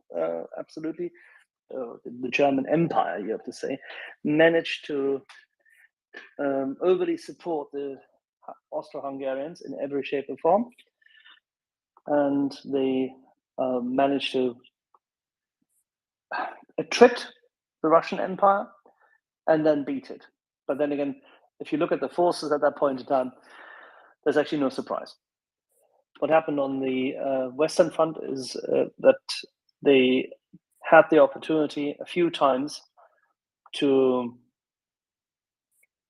absolutely. The German Empire, you have to say, managed to overly support the Austro-Hungarians in every shape or form, and they managed to attrit the Russian Empire and then beat it. But then again, if you look at the forces at that point in time, there's actually no surprise. What happened on the Western Front is that they had the opportunity a few times to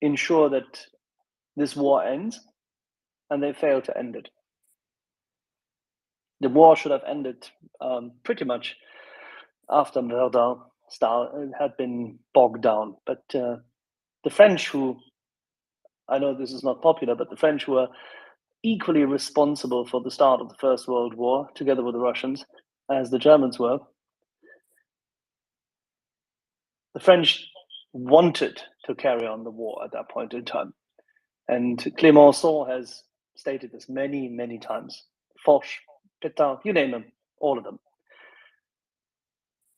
ensure that this war ends, and they failed to end it. The war should have ended pretty much after Verdun had been bogged down. But the French, who, I know this is not popular, but the French were equally responsible for the start of the First World War, together with the Russians, as the Germans were. The French wanted to carry on the war at that point in time. And Clemenceau has stated this many, many times. Foch, Pétain, you name them, all of them.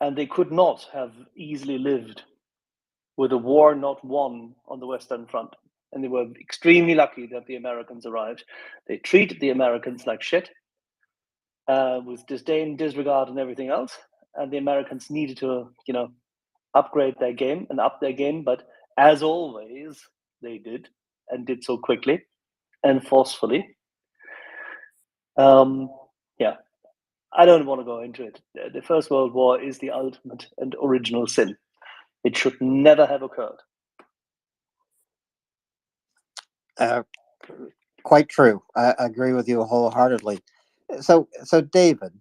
And they could not have easily lived with a war not won on the Western Front. And they were extremely lucky that the Americans arrived. They treated the Americans like shit, with disdain, disregard, and everything else. And the Americans needed to, upgrade their game and up their game. But as always, they did, and did so quickly and forcefully. Yeah, I don't want to go into it. The First World War is the ultimate and original sin. It should never have occurred. Quite true. I agree with you wholeheartedly. So David,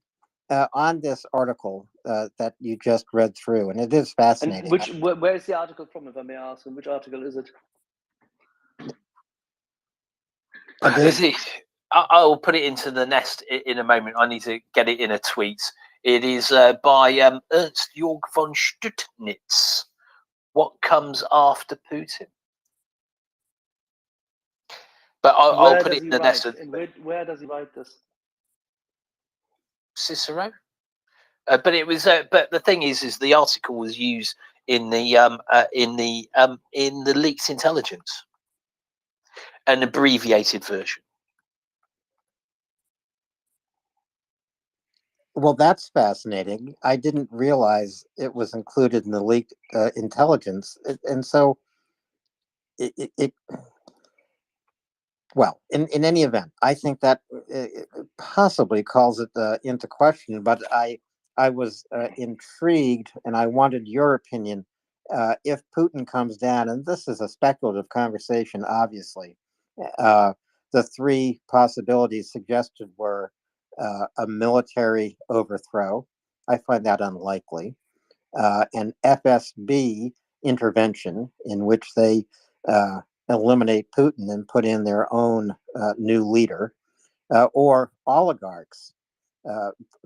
on this article that you just read through, and it is fascinating. And where is the article from, if I may ask? And which article is it? I'll put it into the nest in a moment. I need to get it in a tweet. It is by Ernst Jörg von Stüttnitz. What comes after Putin? But I'll put it in the nest. Where does he write this? Cicero. But it was. But the thing is the article was used in the leaked intelligence, an abbreviated version. Well, that's fascinating. I didn't realize it was included in the leaked intelligence, and so it well, in any event, I think that possibly calls it into question. But I was intrigued, and I wanted your opinion. If Putin comes down, and this is a speculative conversation, obviously, the three possibilities suggested were a military overthrow. I find that unlikely. An FSB intervention in which they eliminate Putin and put in their own new leader, or oligarchs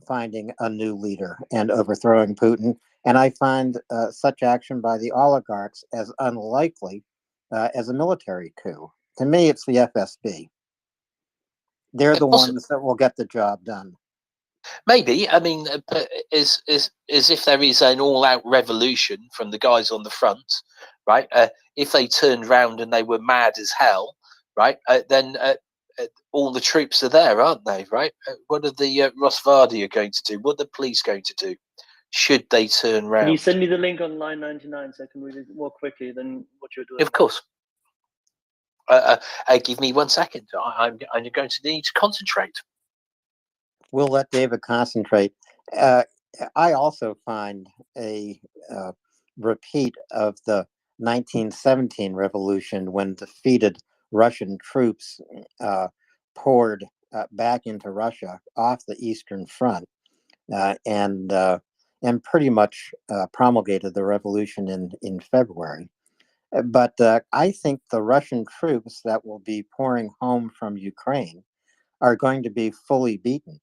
finding a new leader and overthrowing Putin. And I find such action by the oligarchs as unlikely as a military coup. To me, it's the FSB. They're the ones that will get the job done. Maybe. I mean, as if there is an all-out revolution from the guys on the front, right? If they turned round and they were mad as hell, right? Then all the troops are there, aren't they? Right? What are the Rosvardia going to do? What are the police going to do? Should they turn round? Can you send me the link on line 99 so I can read it more quickly than what you're doing? Of course. Give me 1 second. I'm going to need to concentrate. We'll let David concentrate. I also find a repeat of the 1917 revolution when defeated Russian troops poured back into Russia off the Eastern Front and pretty much promulgated the revolution in February. But I think the Russian troops that will be pouring home from Ukraine are going to be fully beaten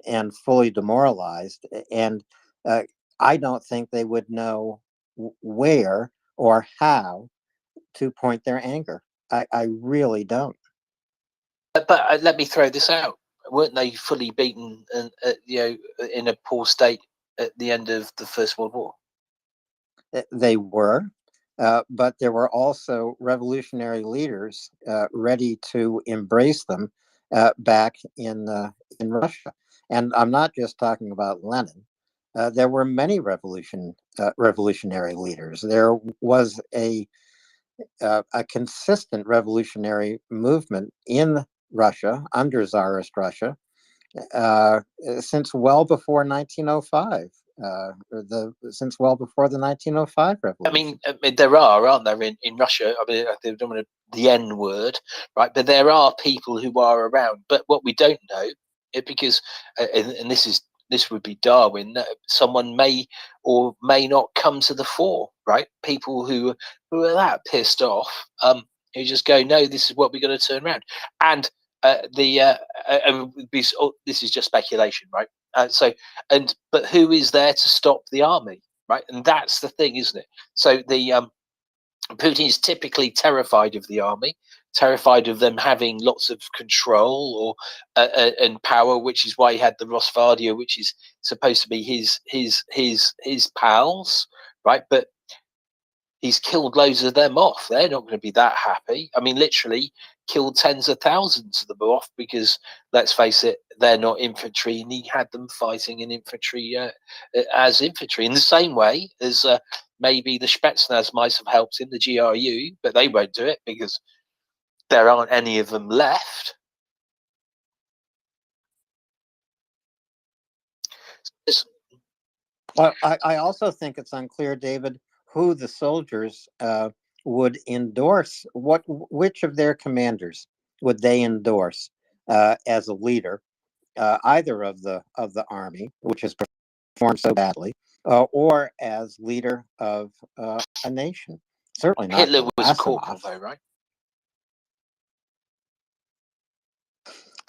and fully demoralized. And I don't think they would know where or how to point their anger. I really don't. But let me throw this out: weren't they fully beaten and in a poor state at the end of the First World War? They were, but there were also revolutionary leaders ready to embrace them back in Russia. And I'm not just talking about Lenin. There were many revolutionary leaders. There was a consistent revolutionary movement in Russia, under Tsarist Russia, since well before 1905. Since well before the 1905 revolution. I mean, there are, aren't there, in Russia? I mean, I don't want the N word, right? But there are people who are around. But what we don't know, because and this would be Darwin. Someone may or may not come to the fore, right? People who are that pissed off, who just go, no, this is what we're going to turn around. And this is just speculation, right? But who is there to stop the army, right? And that's the thing, isn't it? So Putin is typically terrified of the army, terrified of them having lots of control or and power, which is why he had the Rosvardia, which is supposed to be his pals, right? But he's killed loads of them off. They're not going to be that happy. I mean, literally killed tens of thousands of them off because, let's face it, they're not infantry, and he had them fighting in infantry as infantry in the same way as maybe the Spetsnaz might have helped in the GRU, but they won't do it because there aren't any of them left. Well, I also think it's unclear, David, who the soldiers would endorse. Which of their commanders would they endorse as a leader, either of the army, which has performed so badly, or as leader of a nation? Certainly not Hitler was a Gerasimov. corporal, though, right?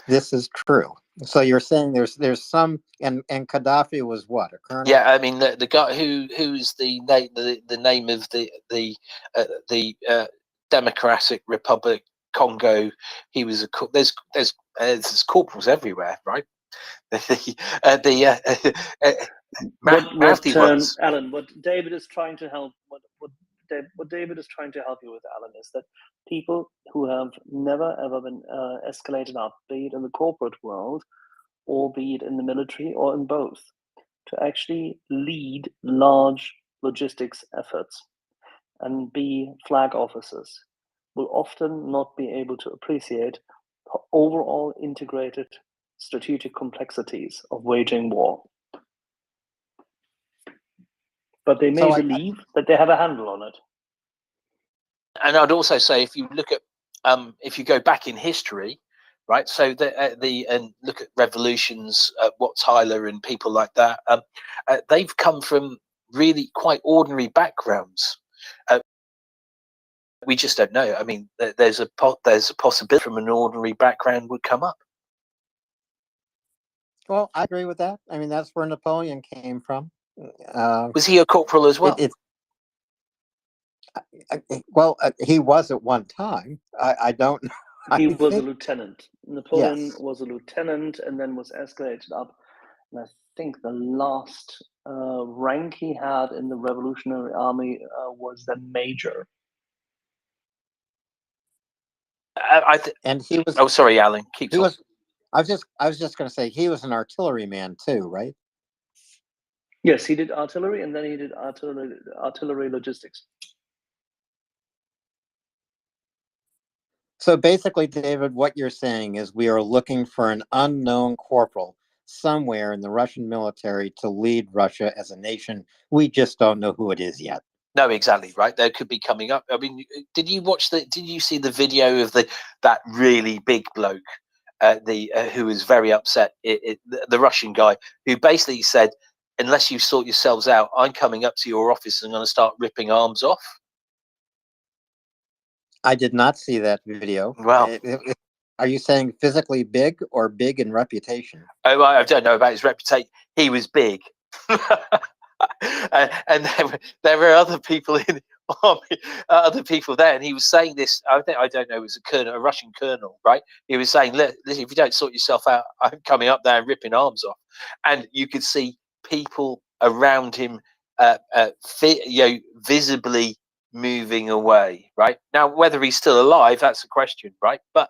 This is true. So you're saying there's some, and Gaddafi was what, a colonel? Yeah, I mean the guy who's the name of the Democratic Republic Congo. He was there's corporals everywhere, right? Mouthy ones. Alan, what David is trying to help, what David is trying to help you with, Alan, is that people who have never ever been escalated up, be it in the corporate world, or be it in the military, or in both, to actually lead large logistics efforts and be flag officers, will often not be able to appreciate the overall integrated strategic complexities of waging war. But they may believe that they have a handle on it. And I'd also say, if you look at, if you go back in history, right? So and look at revolutions, Wat Tyler and people like that. They've come from really quite ordinary backgrounds. We just don't know. I mean, there's a possibility from an ordinary background would come up. Well, I agree with that. I mean, that's where Napoleon came from. Was he a corporal as well? He was at one time. I don't know. He was a lieutenant. Napoleon was a lieutenant and then was escalated up. And I think the last rank he had in the Revolutionary Army was the major. And he was. Oh, sorry, Alan. Keep talking. I was just going to say he was an artilleryman too, right? Yes, he did artillery, and then he did artillery logistics. So basically, David, what you're saying is we are looking for an unknown corporal somewhere in the Russian military to lead Russia as a nation. We just don't know who it is yet. No, exactly right. There could be coming up. I mean, did you see the video of that really big bloke, who was very upset, the Russian guy who basically said, "Unless you sort yourselves out, I'm coming up to your office and I'm going to start ripping arms off." I did not see that video. Well, are you saying physically big or big in reputation? Oh, I don't know about his reputation. He was big. And there were other people in the army, other people there, and he was saying this. I don't know, it was a Russian colonel, right? He was saying, "Listen, if you don't sort yourself out, I'm coming up there and ripping arms off." And you could see people around him, visibly moving away. Right now, whether he's still alive, that's a question, right? But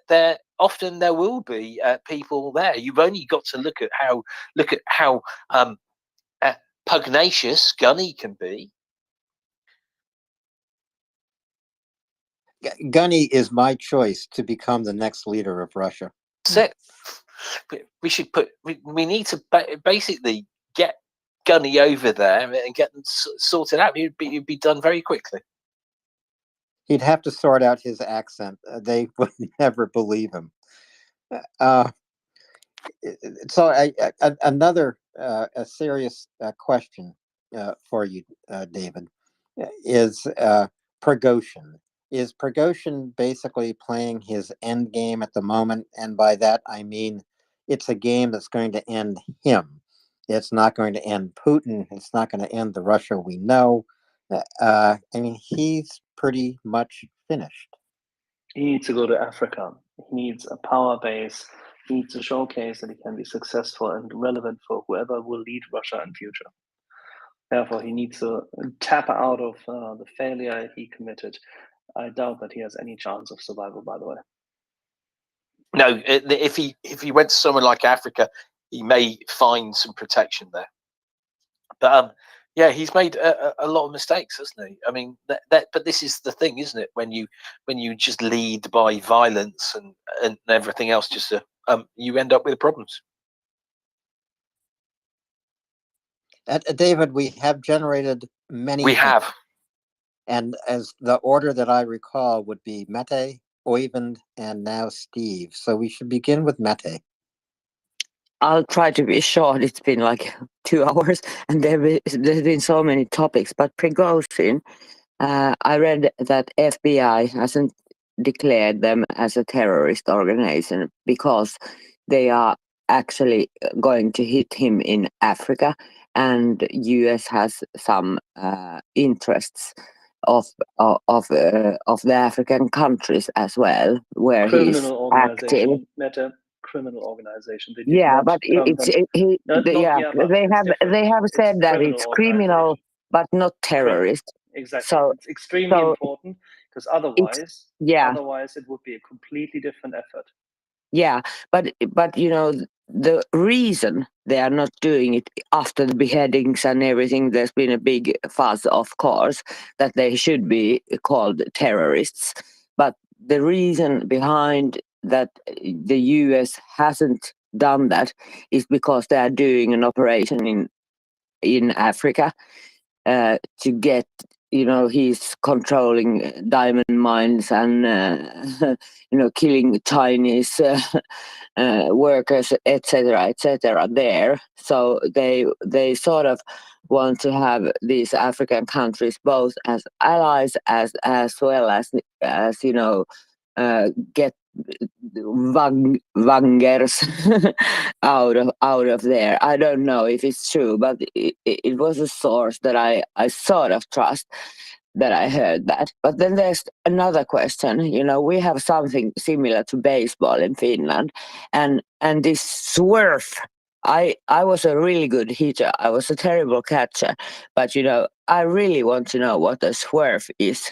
there often there will be people there. You've only got to look at how pugnacious Gunny can be. Gunny is my choice to become the next leader of Russia. So we should we need to basically get Gunny over there and get them sorted out. It'd be done very quickly. He'd have to sort out his accent. They would never believe him. So another a serious question for you, David, is Prigozhin. Is Prigozhin basically playing his end game at the moment? And by that, I mean it's a game that's going to end him. It's not going to end Putin. It's not going to end the Russia we know. I mean, he's pretty much finished. He needs to go to Africa. He needs a power base. He needs to showcase that he can be successful and relevant for whoever will lead Russia in future. Therefore, he needs to tap out of the failure he committed. I doubt that he has any chance of survival, by the way. No, if he went to somewhere like Africa, he may find some protection there. But yeah, he's made a lot of mistakes, hasn't he? I mean, but this is the thing, isn't it? When you just lead by violence and everything else, just you end up with problems. David, we have generated many. We have. And as the order that I recall would be Mete, Oyvind, and now Steve. So we should begin with Mete. I'll try to be short. It's been like 2 hours, and there's been so many topics. But Prigozhin, I read that FBI hasn't declared them as a terrorist organization because they are actually going to hit him in Africa, and US has some interests of the African countries as well, where he's Criminal active. organization, Meta criminal organization. They did Yeah, not but term it's them. Not, yeah. but They it's have different. said It's that criminal it's criminal, organization. but not terrorist. Exactly. So It's extremely important because it's yeah. otherwise it would be a completely different effort. Yeah, but you know, the reason they are not doing it after the beheadings and everything, there's been a big fuss, of course, that they should be called terrorists. But the reason behind that the US hasn't done that is because they are doing an operation in Africa to get, you know, he's controlling diamond mines and killing Chinese workers, etc. there. So they sort of want to have these African countries both as allies as well as you know get Wangers out of there. I don't know if it's true, but it was a source that I sort of trust, that I heard that. But then there's another question. You know, we have something similar to baseball in Finland, and this swerve. I was a really good hitter. I was a terrible catcher, but you know, I really want to know what a swerve is.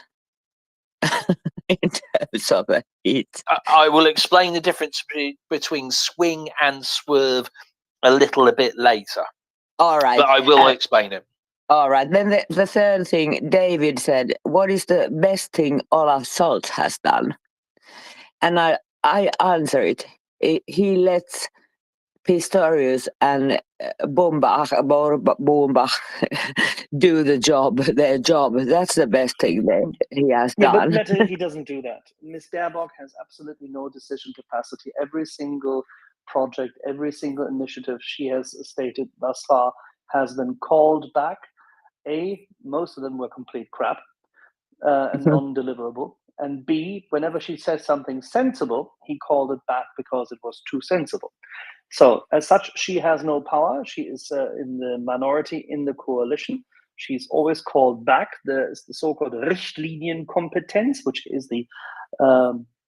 In terms of a hit. I will explain the difference between swing and swerve a little bit later. All right. But I will explain it. All right. Then the third thing, David said, what is the best thing Olaf Scholz has done? And I answer it. He lets Pistorius and Bombach do their job. That's the best thing that he has done. But Meta, he doesn't do that. Ms. Baerbock has absolutely no decision capacity. Every single project, every single initiative she has stated thus far has been called back. Most of them were complete crap and non-deliverable. And B, whenever she says something sensible, he called it back because it was too sensible. So as such, she has no power. She is in the minority in the coalition. She's always called back. There is the so-called Richtlinienkompetenz, which is the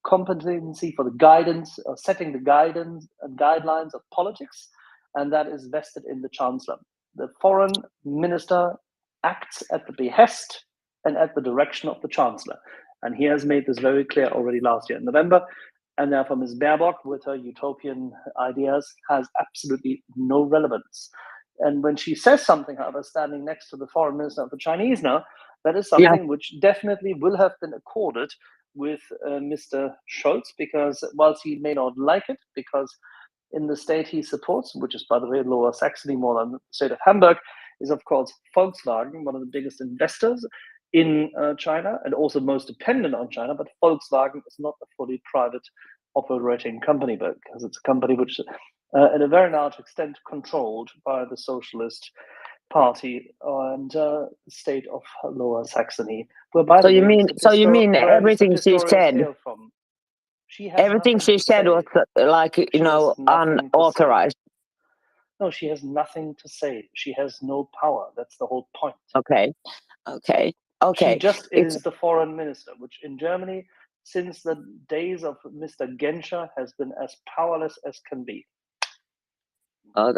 competency for the guidance, setting the guidance and guidelines of politics, and that is vested in the chancellor. The foreign minister acts at the behest and at the direction of the chancellor. And he has made this very clear already last year in November. And therefore, Ms. Baerbock, with her utopian ideas, has absolutely no relevance. And when she says something, however, standing next to the foreign minister of the Chinese now, that is something which definitely will have been accorded with Mr. Scholz, because whilst he may not like it, because in the state he supports, which is, by the way, Lower Saxony more than the state of Hamburg, is, of course, Volkswagen, one of the biggest investors in China and also most dependent on China. But Volkswagen is not a fully private operating company, because it's a company which, in a very large extent, controlled by the Socialist Party and the state of Lower Saxony. Where, by the way, everything she said? hail from. She has Everything nothing she to said say. was unauthorized. No, she has nothing to say. She has no power. That's the whole point. Okay. She just is the foreign minister, which in Germany, since the days of Mr. Genscher, has been as powerless as can be. Oh,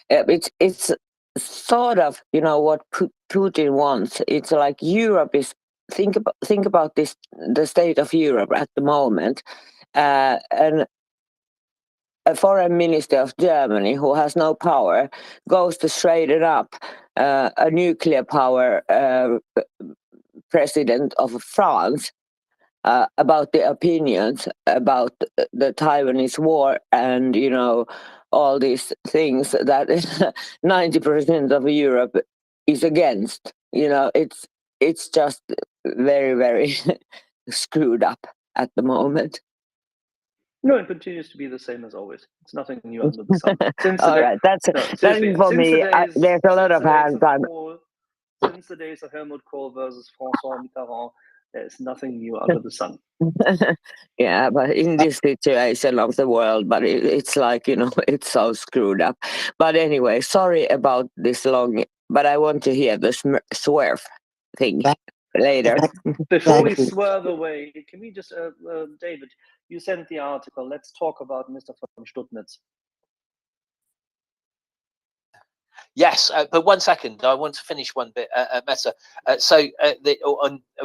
it's sort of, what Putin wants. It's like Europe is, think about this, the state of Europe at the moment, and a foreign minister of Germany who has no power goes to straighten up a nuclear power president of France about the opinions about the Taiwanese war and, all these things that 90% of Europe is against. It's just very, very screwed up at the moment. No, it continues to be the same as always. It's nothing new under the sun. All right, that is for me. There's a lot of hands on. Since the days of Helmut Kohl versus François Mitterrand, there's nothing new under the sun. Yeah, but in this situation of the world, but it's like, it's so screwed up. But anyway, sorry about this long, but I want to hear the swerve thing later. Before we swerve away, can we just, David, you sent the article. Let's talk about Mr. von Stuttnitz. Yes, but 1 second. I want to finish one bit, Meta.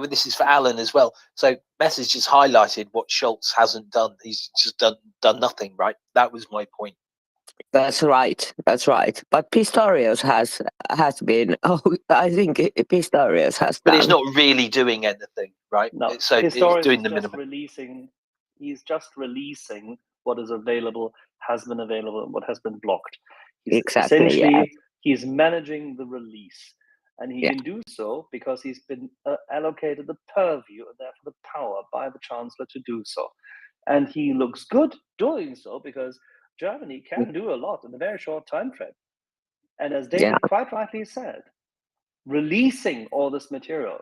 This is for Alan as well. So Meta's just highlighted what Scholz hasn't done. He's just done nothing, right? That was my point. That's right. But Pistorius has been. Oh, I think Pistorius has. But done. it's not really doing anything, right? No, so it's doing the minimum. He's just releasing what is available, has been available, and what has been blocked. Exactly. Essentially, yeah. He's managing the release, and he can do so because he's been allocated the purview and therefore the power by the chancellor to do so. And he looks good doing so because Germany can do a lot in a very short time frame. And as David quite rightly said, releasing all this material,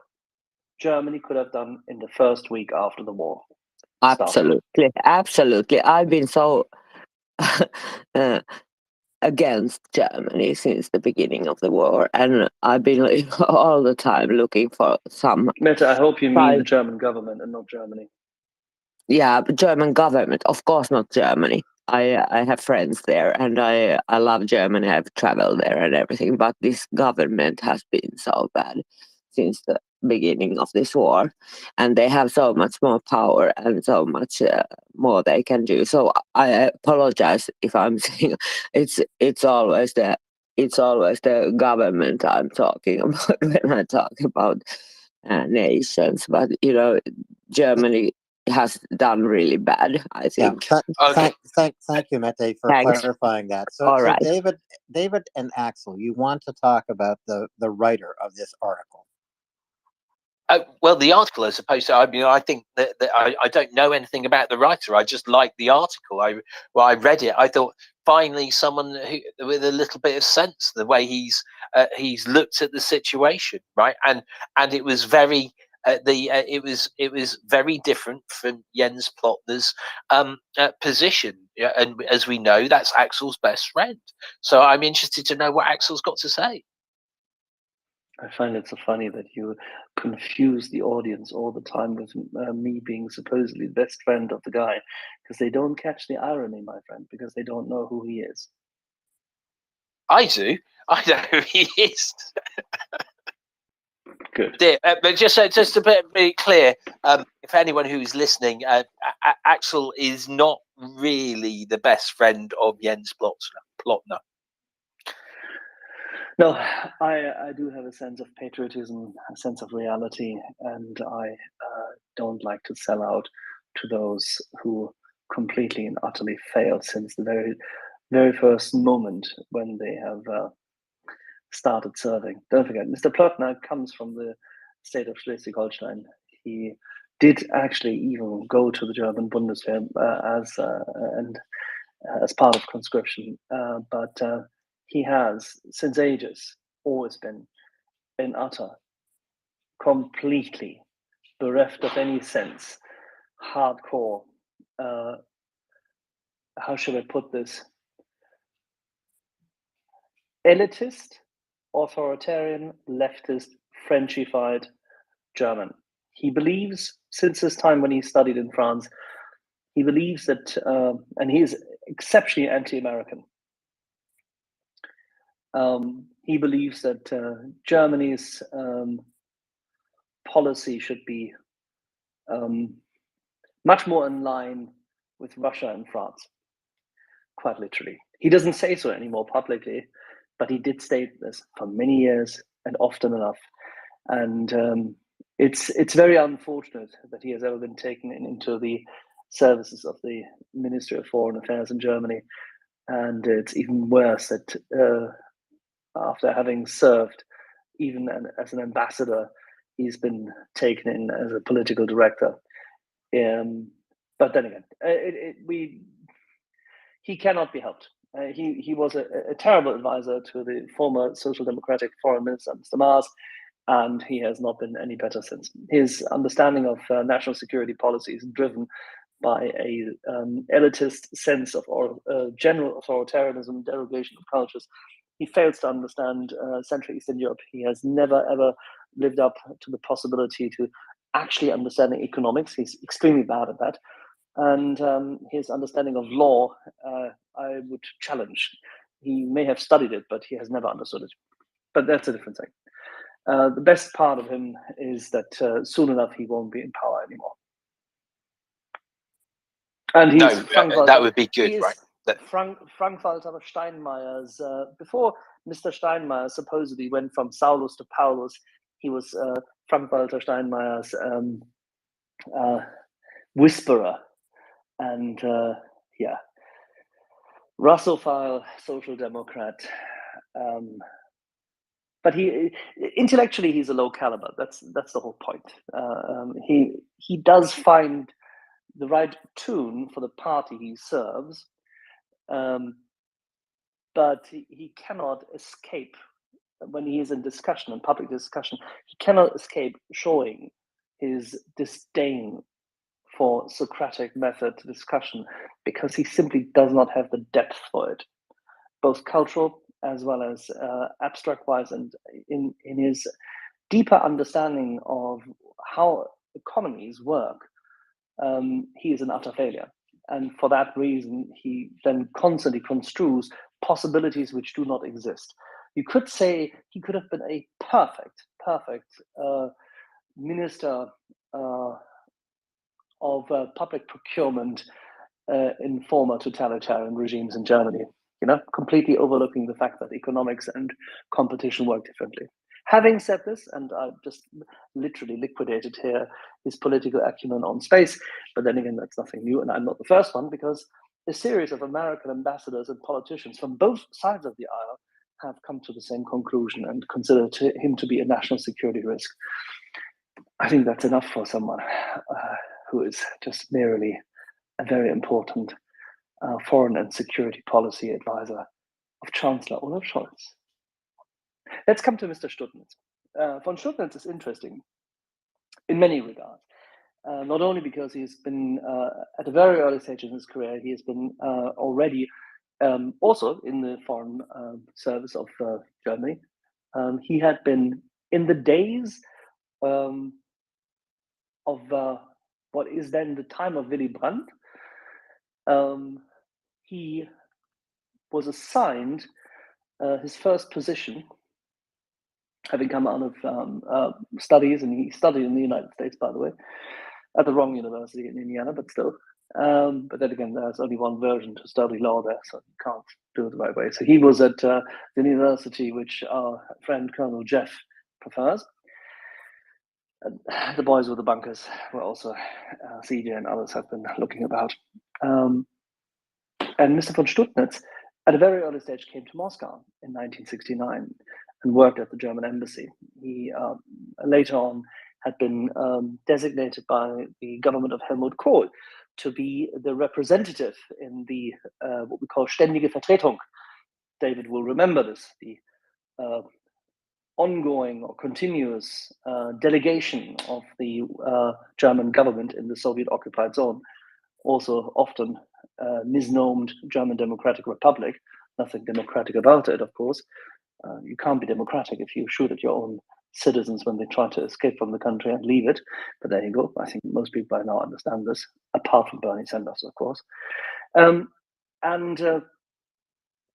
Germany could have done in the first week after the war. Absolutely. I've been so against Germany since the beginning of the war, and I've been all the time looking for some. Meta, I hope you mean the German government and not Germany. Yeah, the German government, of course, not Germany. I have friends there, and I love Germany. I've traveled there and everything, but this government has been so bad since the beginning of this war, and they have so much more power and so much more they can do. So I apologize if I'm saying it's always the government I'm talking about when I talk about nations, but Germany has done really bad, I think. Yeah. Thank you, Mette, for clarifying that. So, All right. David and Axel, you want to talk about the writer of this article? Well, the article, as opposed to, I think that I don't know anything about the writer. I just like the article. I read it. I thought finally someone with a little bit of sense, the way he's looked at the situation, right? And it was very it was very different from Jens Plotner's position. Yeah, and as we know, that's Axel's best friend. So I'm interested to know what Axel's got to say. I find it so funny that you confuse the audience all the time with me being supposedly the best friend of the guy, because they don't catch the irony, my friend, because they don't know who he is. I do. I know who he is. Good. But just to be clear, if anyone who's listening, Axel is not really the best friend of Jens Plotner. No, I do have a sense of patriotism, a sense of reality, and I don't like to sell out to those who completely and utterly failed since the very first moment when they have started serving. Don't forget, Mr. Plotner comes from the state of Schleswig-Holstein. He did actually even go to the German Bundeswehr as part of conscription, but he has, since ages, always been in utter, completely bereft of any sense, hardcore, how should I put this? Elitist, authoritarian, leftist, Frenchified German. He believes, since his time when he studied in France, he believes that, and he is exceptionally anti-American. He believes that Germany's policy should be much more in line with Russia and France, quite literally. He doesn't say so anymore publicly, but he did state this for many years and often enough. And it's very unfortunate that he has ever been taken into the services of the Ministry of Foreign Affairs in Germany. And it's even worse that after having served even as an ambassador, he's been taken in as a political director. But then again, he cannot be helped. He was a terrible advisor to the former Social Democratic Foreign Minister, Mr. Maas, and he has not been any better since. His understanding of national security policy is driven by a elitist sense of general authoritarianism, derogation of cultures. He fails to understand Central Eastern Europe. He has never, ever lived up to the possibility to actually understanding economics. He's extremely bad at that. And his understanding of law, I would challenge. He may have studied it, but he has never understood it. But that's a different thing. The best part of him is that soon enough he won't be in power anymore. And he's that would be good, right? Frank-Walter Steinmeier's, before Mr. Steinmeier supposedly went from Saulus to Paulus, he was Frank-Walter Steinmeier's whisperer. And Russophile, social democrat. But intellectually he's a low caliber. That's the whole point. He does find the right tune for the party he serves, but he cannot escape when he is in discussion, in public discussion. He cannot escape showing his disdain for Socratic method discussion because he simply does not have the depth for it, both cultural as well as abstract-wise, and in his deeper understanding of how economies work, he is an utter failure. And for that reason, he then constantly construes possibilities which do not exist. You could say he could have been a perfect minister of public procurement in former totalitarian regimes in Germany, completely overlooking the fact that economics and competition work differently. Having said this, and I've just literally liquidated here his political acumen on space, but then again, that's nothing new, and I'm not the first one, because a series of American ambassadors and politicians from both sides of the aisle have come to the same conclusion and consider him to be a national security risk. I think that's enough for someone who is just merely a very important foreign and security policy advisor of Chancellor Olaf Scholz. Let's come to Mr. Stuttnitz. Von Stuttnitz is interesting in many regards. Not only because he's been at a very early stage in his career, he has been already also in the foreign service of Germany. He had been in the days of what is then the time of Willy Brandt. He was assigned his first position, having come out of studies, and he studied in the United States, by the way, at the wrong university in Indiana, but still. But then again, there's only one version to study law there, so you can't do it the right way. So he was at the university which our friend Colonel Jeff prefers. The boys with the bunkers were also CJ and others have been looking about. And Mr. von Stuttnitz, at a very early stage, came to Moscow in 1969 and worked at the German embassy. He later on had been designated by the government of Helmut Kohl to be the representative in the what we call Ständige Vertretung. David will remember this, the ongoing or continuous delegation of the German government in the Soviet-occupied zone, also often misnomed German Democratic Republic. Nothing democratic about it, of course. You can't be democratic if you shoot at your own citizens when they try to escape from the country and leave it. But there you go. I think most people by now understand this, apart from Bernie Sanders, of course.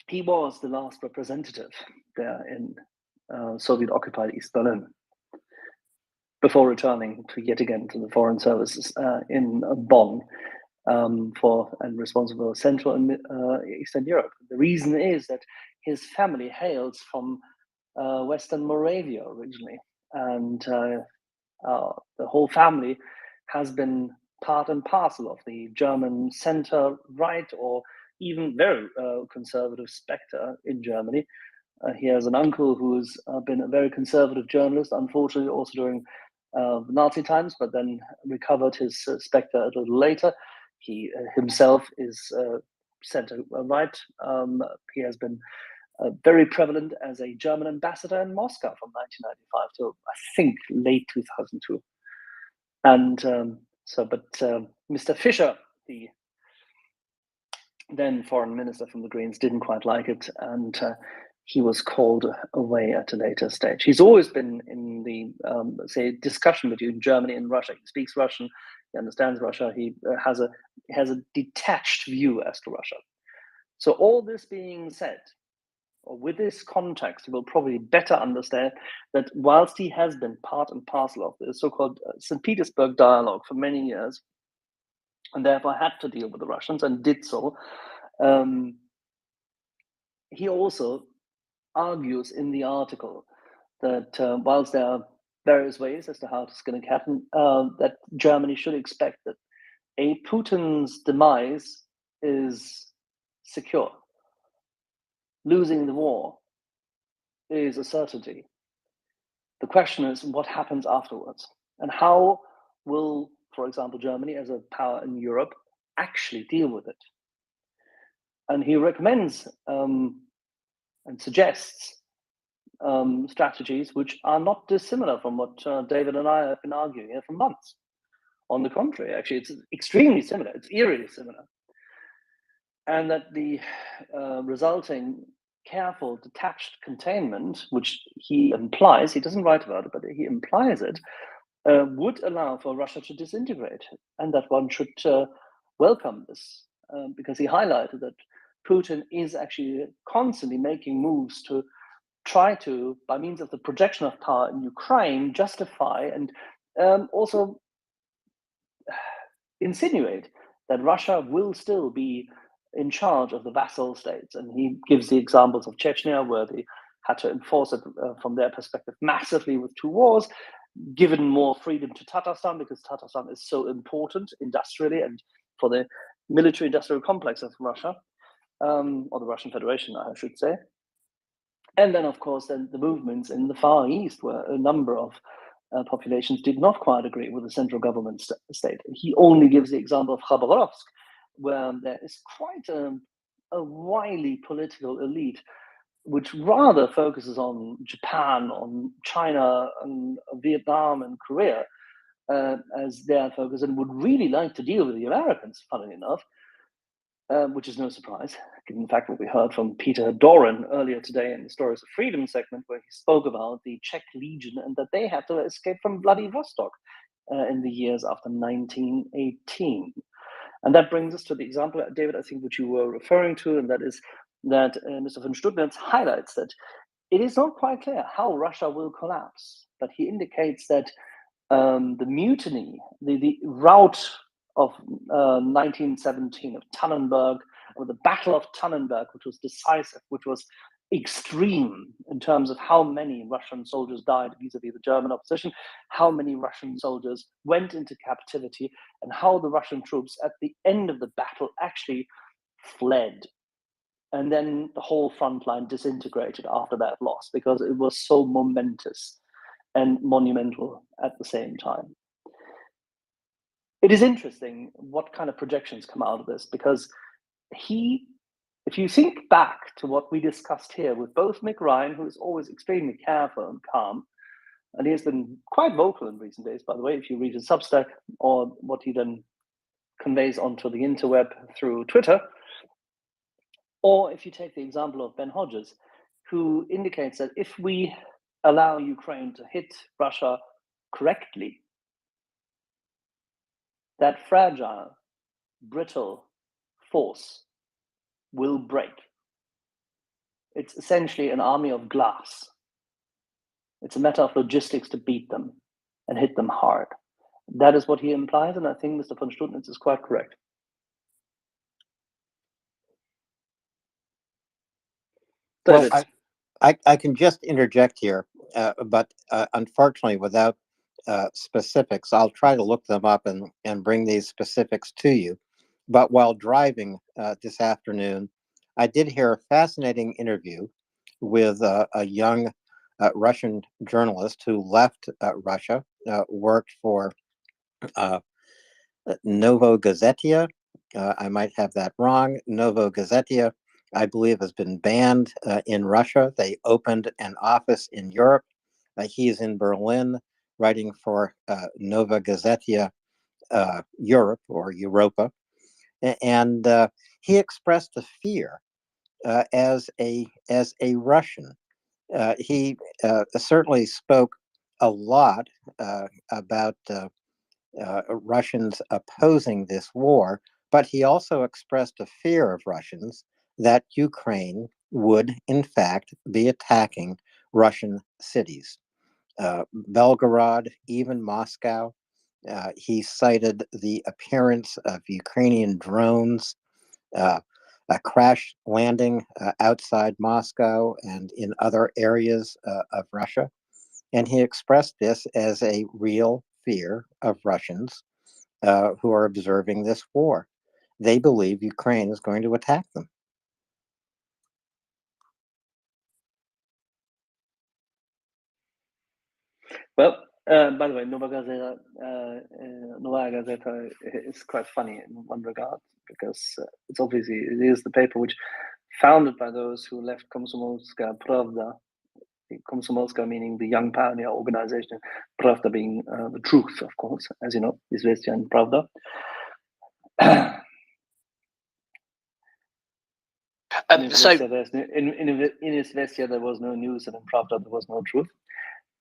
He was the last representative there in Soviet-occupied East Berlin before returning to yet again to the foreign services in Bonn and responsible for Central and Eastern Europe. The reason is that his family hails from Western Moravia originally, and the whole family has been part and parcel of the German center-right or even very conservative spectre in Germany. He has an uncle who's been a very conservative journalist, unfortunately also during Nazi times, but then recovered his spectre a little later. He himself is center-right. He has been very prevalent as a German ambassador in Moscow from 1995 to, I think, late 2002. And Mr. Fischer, the then foreign minister from the Greens, didn't quite like it, and he was called away at a later stage. He's always been in the, say, discussion between Germany and Russia. He speaks Russian, he understands Russia, he has a detached view as to Russia. So all this being said, or with this context, you will probably better understand that whilst he has been part and parcel of the so-called St. Petersburg dialogue for many years, and therefore had to deal with the Russians and did so, he also argues in the article that whilst there are various ways as to how it's going to happen, that Germany should expect that a Putin's demise is secure. Losing the war is a certainty. The question is what happens afterwards, and how will, for example, Germany as a power in Europe actually deal with it? And he recommends and suggests strategies which are not dissimilar from what David and I have been arguing here for months. On the contrary, actually, it's extremely similar. It's eerily similar. And that the resulting careful, detached containment, which he implies, he doesn't write about it, but he implies it, would allow for Russia to disintegrate, and that one should welcome this, because he highlighted that Putin is actually constantly making moves to try to, by means of the projection of power in Ukraine, justify and also insinuate that Russia will still be in charge of the vassal states. And he gives the examples of Chechnya, where they had to enforce it from their perspective massively with 2 wars, given more freedom to Tatarstan, because Tatarstan is so important industrially and for the military industrial complex of Russia, or the Russian Federation, I should say. And then, of course, then the movements in the Far East, where a number of populations did not quite agree with the central government state. He only gives the example of Khabarovsk, where there is quite a wily political elite, which rather focuses on Japan, on China, and Vietnam and Korea, as their focus and would really like to deal with the Americans, funnily enough, which is no surprise, given the fact what we heard from Peter Doran earlier today in the Stories of Freedom segment, where he spoke about the Czech Legion and that they had to escape from Vladivostok in the years after 1918. And that brings us to the example, David, I think, which you were referring to, and that is that Mr. von Stuttgart highlights that it is not quite clear how Russia will collapse, but he indicates that the mutiny, the rout of 1917 of Tannenberg, or the Battle of Tannenberg, which was decisive, which was extreme in terms of how many Russian soldiers died vis-a-vis the German opposition, how many Russian soldiers went into captivity, and how the Russian troops at the end of the battle actually fled. And then the whole front line disintegrated after that loss because it was so momentous and monumental at the same time. It is interesting what kind of projections come out of this, because if you think back to what we discussed here with both Mick Ryan, who is always extremely careful and calm, and he has been quite vocal in recent days, by the way, if you read his Substack or what he then conveys onto the interweb through Twitter, or if you take the example of Ben Hodges, who indicates that if we allow Ukraine to hit Russia correctly, that fragile, brittle force will break. It's essentially an army of glass. It's a matter of logistics to beat them and hit them hard. That is what he implies, and I think Mr. von Studnitz is quite correct. Well, I can just interject here, but unfortunately, without specifics, I'll try to look them up and bring these specifics to you. But while driving this afternoon, I did hear a fascinating interview with a young Russian journalist who left Russia, worked for Novogazetia. I might have that wrong. Novogazetia, I believe, has been banned in Russia. They opened an office in Europe. He is in Berlin writing for Novogazetia Europe or Europa. And he expressed a fear as a Russian. He certainly spoke a lot about Russians opposing this war, but he also expressed a fear of Russians that Ukraine would, in fact, be attacking Russian cities. Belgorod, even Moscow. He cited the appearance of Ukrainian drones, a crash landing outside Moscow and in other areas of Russia. And he expressed this as a real fear of Russians who are observing this war. They believe Ukraine is going to attack them. Well, by the way, Nova Gazeta is quite funny in one regard, because it's obviously, it is the paper which founded by those who left Komsomolska Pravda, Komsomolska meaning the Young Pioneer Organization, Pravda being the truth, of course, as you know, Izvestia and Pravda. In Izvestia there was no news, and in Pravda there was no truth.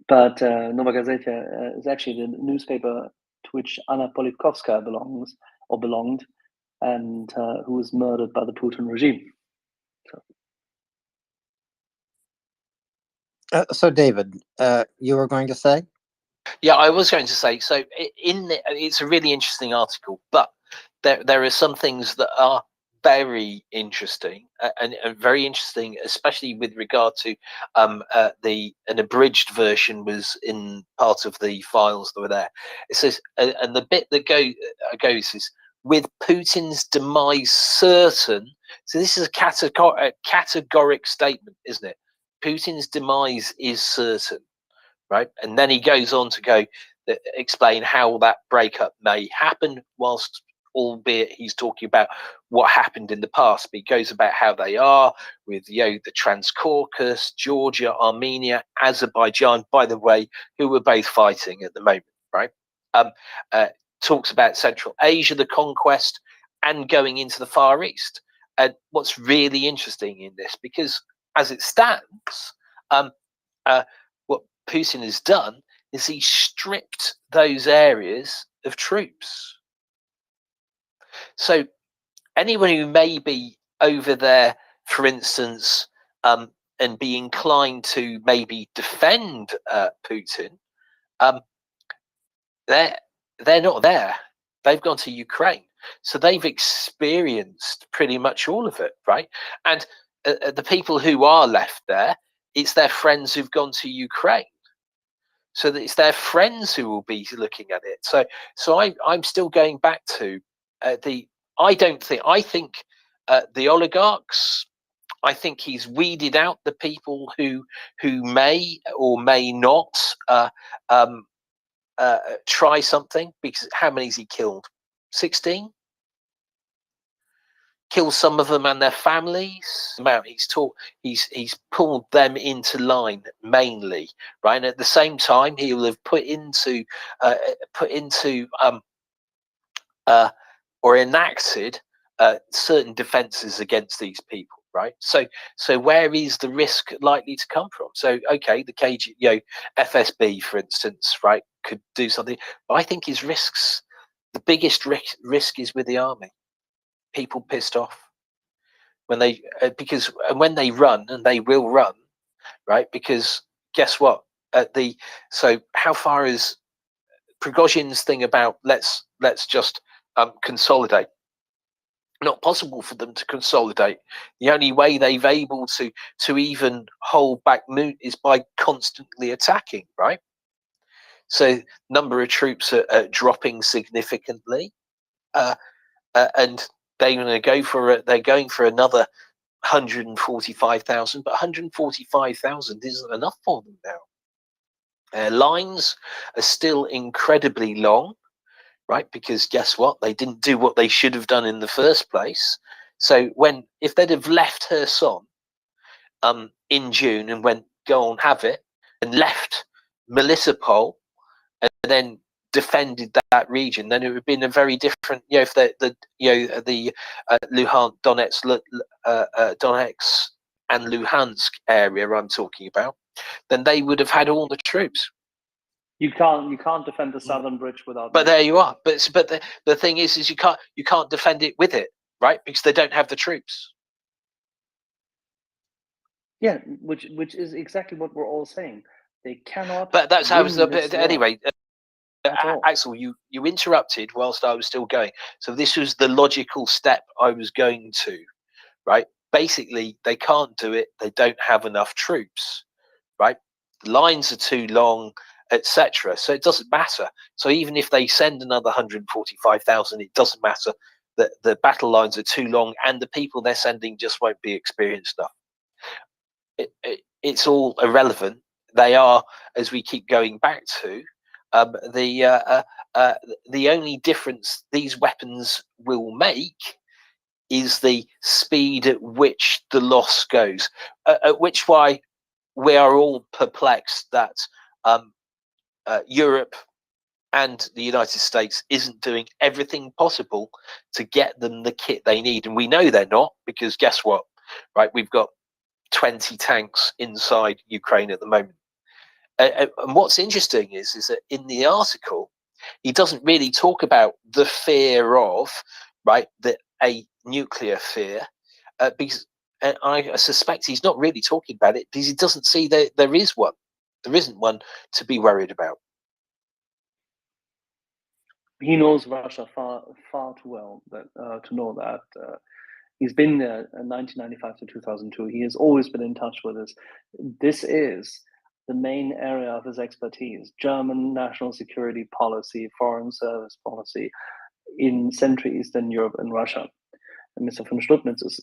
But Nova Gazeta is actually the newspaper to which Anna Politkovskaya belonged, and who was murdered by the Putin regime. So David, you were going to say? Yeah, I was going to say, so it's a really interesting article, but there are some things that are very interesting and very interesting, especially with regard to an abridged version was in part of the files that were there. It says, and the bit that goes is, with Putin's demise certain. So this is a categoric statement, isn't it? Putin's demise is certain. Right, and then he goes on to explain how that breakup may happen, whilst albeit he's talking about what happened in the past. But he goes about how they are with the Transcaucasus, Georgia, Armenia, Azerbaijan, by the way, who are both fighting at the moment, right? talks about Central Asia, the conquest, and going into the Far East. And what's really interesting in this, because as it stands, what Putin has done is he stripped those areas of troops. So anyone who may be over there, for instance, and be inclined to maybe defend Putin, they're not there. They've gone to Ukraine, so they've experienced pretty much all of it, right? And the people who are left there, it's their friends who've gone to Ukraine. So that it's their friends who will be looking at it. So I'm still going back to I think the oligarchs. I think he's weeded out the people who may or may not try something, because how many has he killed? 16. Kill some of them and their families. He's pulled them into line mainly, right? And at the same time, he will have put into or enacted certain defences against these people, right? So where is the risk likely to come from? So okay, the KG, FSB, for instance, right, could do something. But I think his risks, the biggest risk is with the army. People pissed off when they because when they run, and they will run, right? Because guess what? So how far is Prigozhin's thing about let's just consolidate? Not possible for them to consolidate. The only way they've able to even hold back is by constantly attacking, right? So number of troops are dropping significantly, and they're going for another 145,000, but 145,000 isn't enough for them now. Their lines are still incredibly long, right? Because guess what? They didn't do what they should have done in the first place. So if they'd have left Kherson in June and went go on, have it, and left Melitopol and then defended that region, then it would have been a very different. If the Luhansk, Donetsk and Luhansk area I'm talking about, then they would have had all the troops. You can't defend the southern bridge without. But there you are. But the thing is you can't defend it with it, right? Because they don't have the troops. Yeah, which is exactly what we're all saying. They cannot. But that's how it was. Anyway, Axel, you interrupted whilst I was still going. So this was the logical step I was going to, right? Basically, they can't do it. They don't have enough troops, right? The lines are too long, etc. So it doesn't matter. So even if they send another 145,000, it doesn't matter. The battle lines are too long, and the people they're sending just won't be experienced enough. It's all irrelevant. They are, as we keep going back to, the only difference these weapons will make is the speed at which the loss goes. At which why we are all perplexed that Europe and the United States isn't doing everything possible to get them the kit they need. And we know they're not, because guess what, right? We've got 20 tanks inside Ukraine at the moment. And what's interesting is that in the article, he doesn't really talk about the fear of, right, a nuclear fear, because I suspect he's not really talking about it because he doesn't see that there is one. There isn't one to be worried about. He knows Russia far too well to know that. He's been there in 1995 to 2002. He has always been in touch with us. This is the main area of his expertise: German national security policy, foreign service policy in Central Eastern Europe and Russia. And Mr. von Stubnitz is,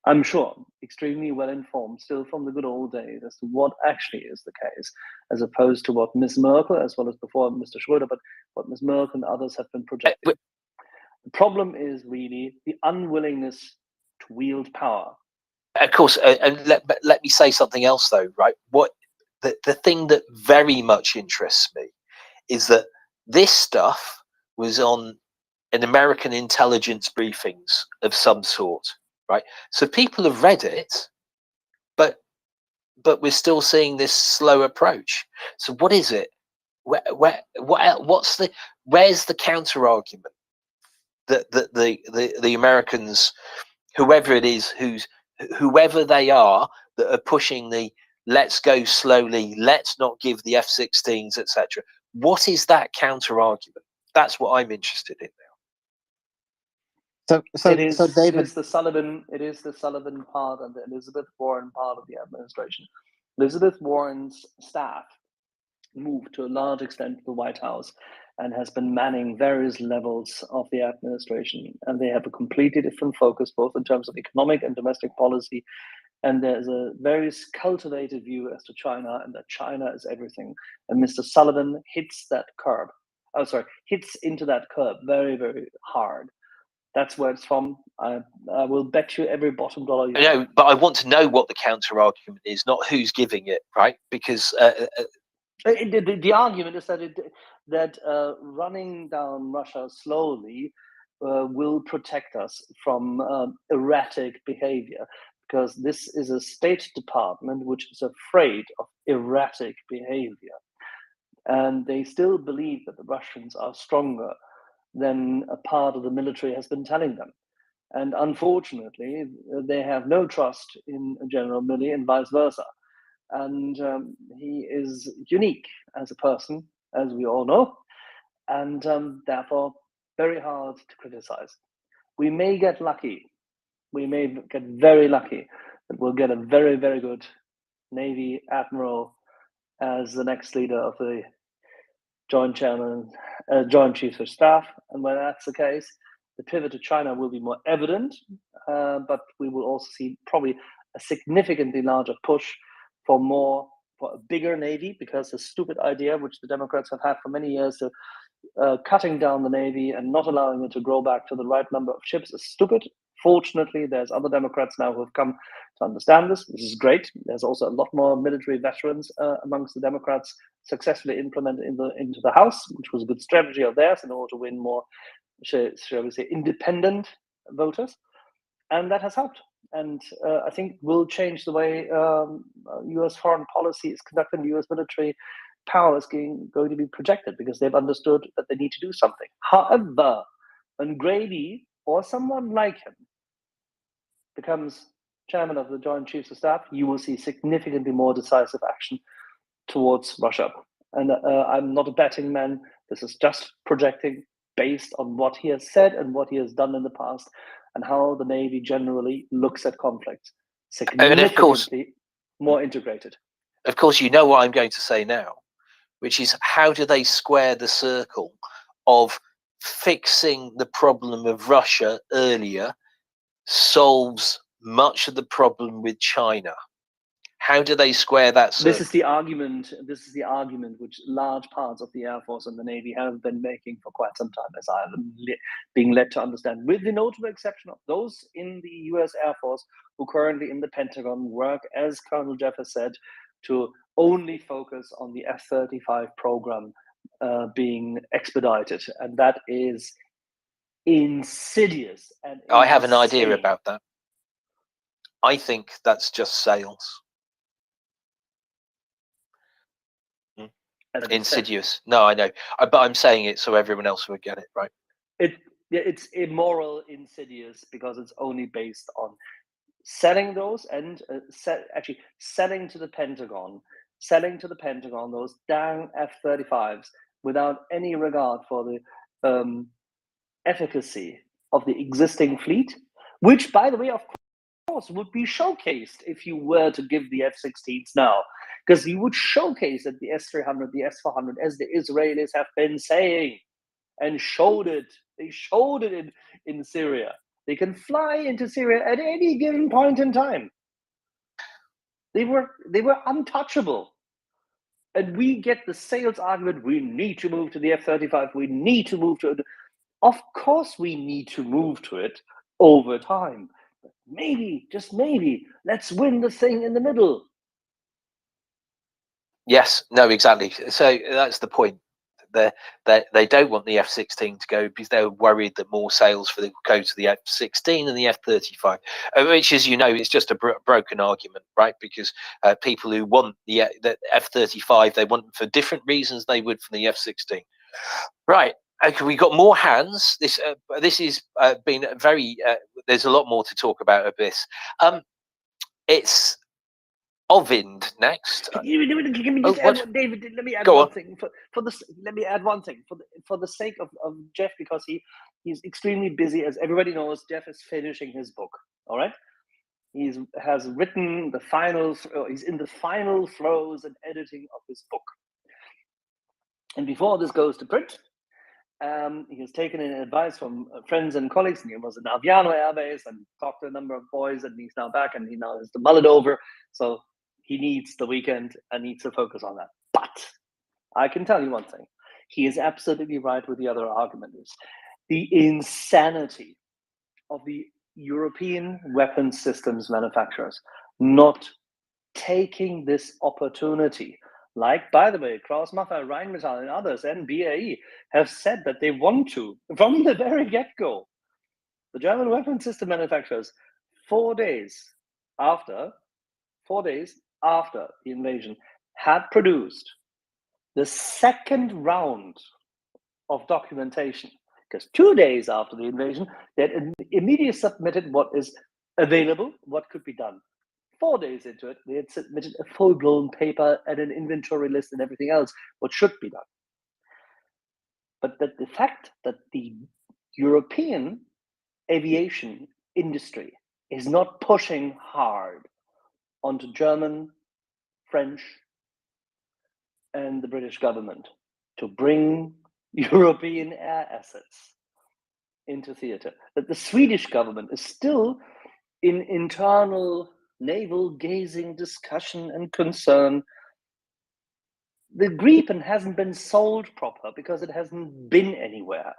I'm sure, extremely well informed still from the good old days as to what actually is the case, as opposed to what Ms. Merkel, as well as before Mr. Schröder, but what Ms. Merkel and others have been projecting. The problem is really the unwillingness to wield power. Of course, and let me say something else though, right? What the thing that very much interests me is that This stuff was on an American intelligence briefings of some sort, right? So people have read it, but we're still seeing this slow approach. So what is it? Where's the counter argument that the Americans, whoever it is, whoever they are, that are pushing the let's go slowly, let's not give the F-16s, etc. What is that counter argument? That's what I'm interested in now. So It David, is the Sullivan part and the Elizabeth Warren part of the administration. Elizabeth Warren's staff moved to a large extent to the White House and has been manning various levels of the administration. And they have a completely different focus, both in terms of economic and domestic policy. And there's a very cultivated view as to China, and that China is everything. And Mr. Sullivan hits into that curb very, very hard. That's where it's from. I will bet you every bottom dollar. I know, but I want to know what the counter argument is, not who's giving it, right? Because the argument is that running down Russia slowly will protect us from erratic behavior, because this is a State Department which is afraid of erratic behavior, and they still believe that the Russians are stronger than a part of the military has been telling them. And unfortunately, they have no trust in General Milley and vice versa. And he is unique as a person, as we all know, and therefore very hard to criticize. We may get lucky. We may get very lucky that we'll get a very, very good Navy admiral as the next leader of the Joint Chiefs of Staff. And when that's the case, the pivot to China will be more evident, but we will also see probably a significantly larger push for a bigger Navy, because the stupid idea, which the Democrats have had for many years, to cutting down the Navy and not allowing it to grow back to the right number of ships, is stupid. Fortunately, there's other Democrats now who have come to understand this. This is great. There's also a lot more military veterans amongst the Democrats successfully implemented into the House, which was a good strategy of theirs in order to win more, shall we say, independent voters. And that has helped. And I think will change the way US foreign policy is conducted, and US military power is going to be projected, because they've understood that they need to do something. However, when Grady or someone like him becomes chairman of the Joint Chiefs of Staff, you will see significantly more decisive action towards Russia. And I'm not a betting man. This is just projecting based on what he has said and what he has done in the past, and how the Navy generally looks at conflicts. Significantly and of course, more integrated. Of course, you know what I'm going to say now, which is, how do they square the circle of fixing the problem of Russia earlier solves much of the problem with China? How do they square that circle? This is the argument which large parts of the Air Force and the Navy have been making for quite some time, as I have been led to understand, with the notable exception of those in the US Air Force who currently in the Pentagon work, as Colonel Jeff has said, to only focus on the F-35 program being expedited. And that is insidious. And I have an idea about that. I think that's just sales. Insidious. No, I know, but I'm saying it so everyone else would get it, right? It's immoral, insidious, because it's only based on selling those and actually selling to the Pentagon those damn F-35s without any regard for the efficacy of the existing fleet, which, by the way, of course, would be showcased if you were to give the F-16s now, because you would showcase that the S-300, the S-400, as the Israelis have been saying, and showed it. They showed it in Syria. They can fly into Syria at any given point in time. They were untouchable. And we get the sales argument, we need to move to the F-35, we need to move to it. Of course we need to move to it over time. But maybe, just maybe, let's win the thing in the middle. Yes, no, exactly. So that's the point. they don't want the F-16 to go because they're worried that more sales for the go to the F-16 and the F-35, which, as you know, is just a broken argument, right? Because people who want the F-35, they want them for different reasons they would for the F-16. Right. Okay, we got more hands. This is been very. There's a lot more to talk about of this. It's Ovind next. David, let me add Go one on. thing let me add one thing for the sake of Jeff, because he's extremely busy. As everybody knows, Jeff is finishing his book. All right, has written the finals. He's in the final throes and editing of his book. And before this goes to print, he has taken in advice from friends and colleagues, and he was in Aviano Air Base and talked to a number of boys, and he's now back, and he now has to mull it over. So he needs the weekend and needs to focus on that. But I can tell you one thing. He is absolutely right with the other argument is the insanity of the European weapons systems manufacturers not taking this opportunity. Like, by the way, Krauss-Maffei, Rheinmetall, and others, and BAE have said that they want to, from the very get-go. The German weapon system manufacturers, 4 days after the invasion, had produced the second round of documentation. Because 2 days after the invasion, they had immediately submitted what is available, what could be done. 4 days into it, they had submitted a full-blown paper and an inventory list and everything else, what should be done. But the fact that the European aviation industry is not pushing hard onto German, French, and the British government to bring European air assets into theater, that the Swedish government is still in internal naval gazing discussion and concern. The Gripen hasn't been sold proper because it hasn't been anywhere.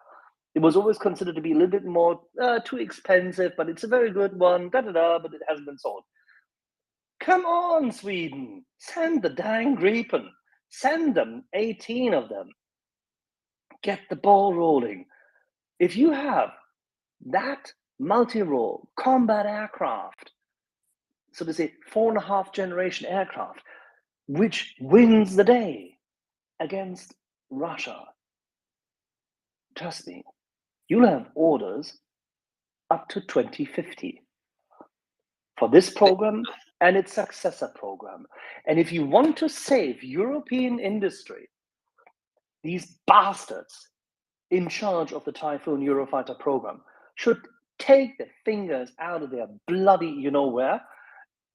It was always considered to be a little bit more too expensive, but it's a very good one, but it hasn't been sold. Come on, Sweden, send the dang Gripen. Send them, 18 of them. Get the ball rolling. If you have that multi-role combat aircraft, so to say 4.5 generation aircraft, which wins the day against Russia, trust me, you'll have orders up to 2050 for this program and its successor program. And if you want to save European industry, these bastards in charge of the Typhoon Eurofighter program should take their fingers out of their bloody you-know-where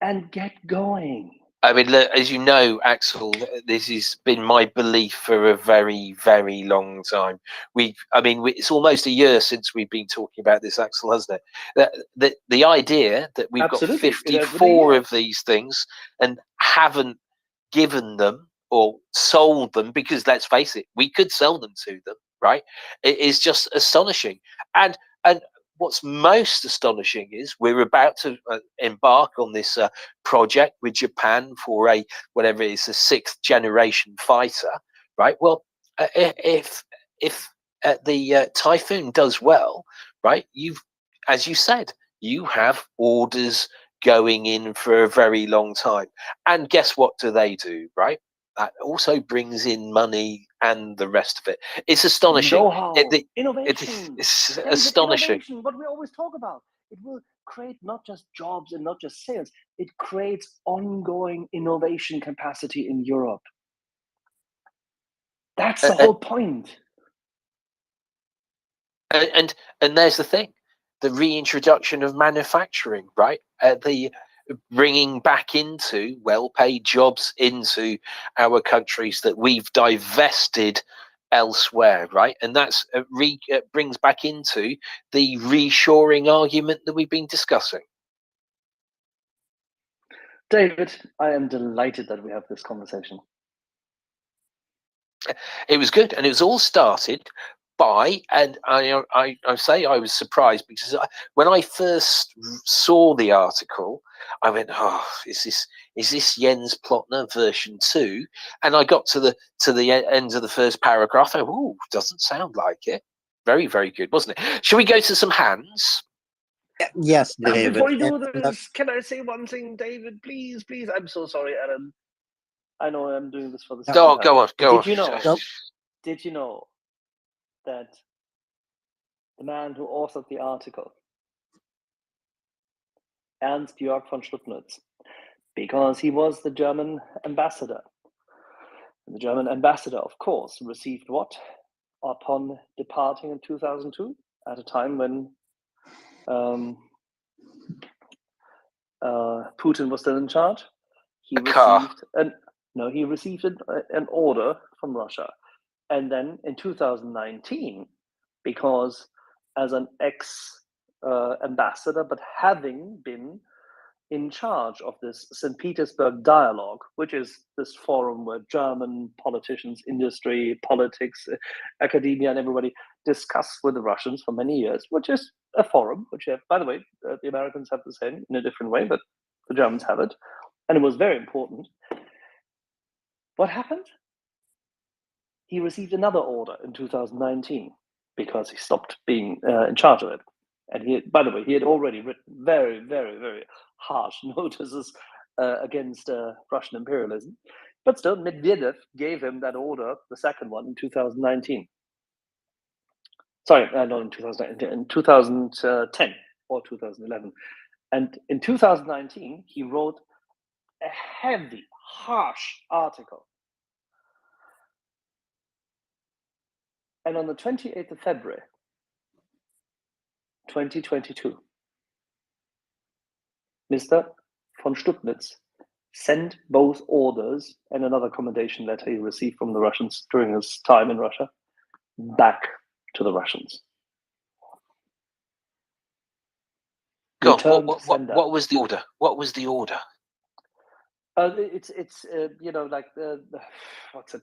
and get going. I mean, look, as you know, Axel, this has been my belief for a very, very long time. It's almost a year since we've been talking about this, Axel, hasn't it? The idea that we've Absolutely. got 54 of these things and haven't given them or sold them, because let's face it, we could sell them to them, right? It is just astonishing. And what's most astonishing is we're about to embark on this project with Japan for a 6th generation fighter, right? Well, if the Typhoon does well, right? As you said, you have orders going in for a very long time, and guess what? Do, right? That also brings in money and the rest of it. It's astonishing. Know-how, innovation. It's astonishing. Innovation, what we always talk about. It will create not just jobs and not just sales. It creates ongoing innovation capacity in Europe. That's the whole point. And there's the thing. The reintroduction of manufacturing, right? The bringing back into well-paid jobs into our countries that we've divested elsewhere, right? And that's brings back into the reshoring argument that we've been discussing. David, I am delighted that we have this conversation. It was good, and it was all started by, and I say I was surprised because when I first saw the article, I went, "Oh, is this Jens Plotner version 2?" And I got to the end of the first paragraph. Oh, doesn't sound like it. Very, very good, wasn't it? Shall we go to some hands? Yes, David. Before you do this, can I say one thing, David? Please, please. I'm so sorry, Alan. I know I'm doing this for the second time. Go on. Did you know? Did you know that the man who authored the article, Ernst Jörg von Stubnitz, because he was the German ambassador. And the German ambassador, of course, received what? Upon departing in 2002, at a time when Putin was still in charge, he received an order from Russia. And then in 2019, because as an ex-ambassador, but having been in charge of this St. Petersburg dialogue, which is this forum where German politicians, industry, politics, academia, and everybody discuss with the Russians for many years, which is a forum, which, by the way, the Americans have the same in a different way, but the Germans have it. And it was very important. What happened? He received another order in 2019 because he stopped being in charge of it. And by the way, he had already written very, very, very harsh notices against Russian imperialism. But still, Medvedev gave him that order, the second one, in 2019. Sorry, not in 2019, in 2010 or 2011. And in 2019, he wrote a heavy, harsh article. And on the 28th of February, 2022, Mr. von Stubnitz sent both orders and another commendation letter he received from the Russians during his time in Russia back to the Russians. What was the order? What was the order? It's like what's it?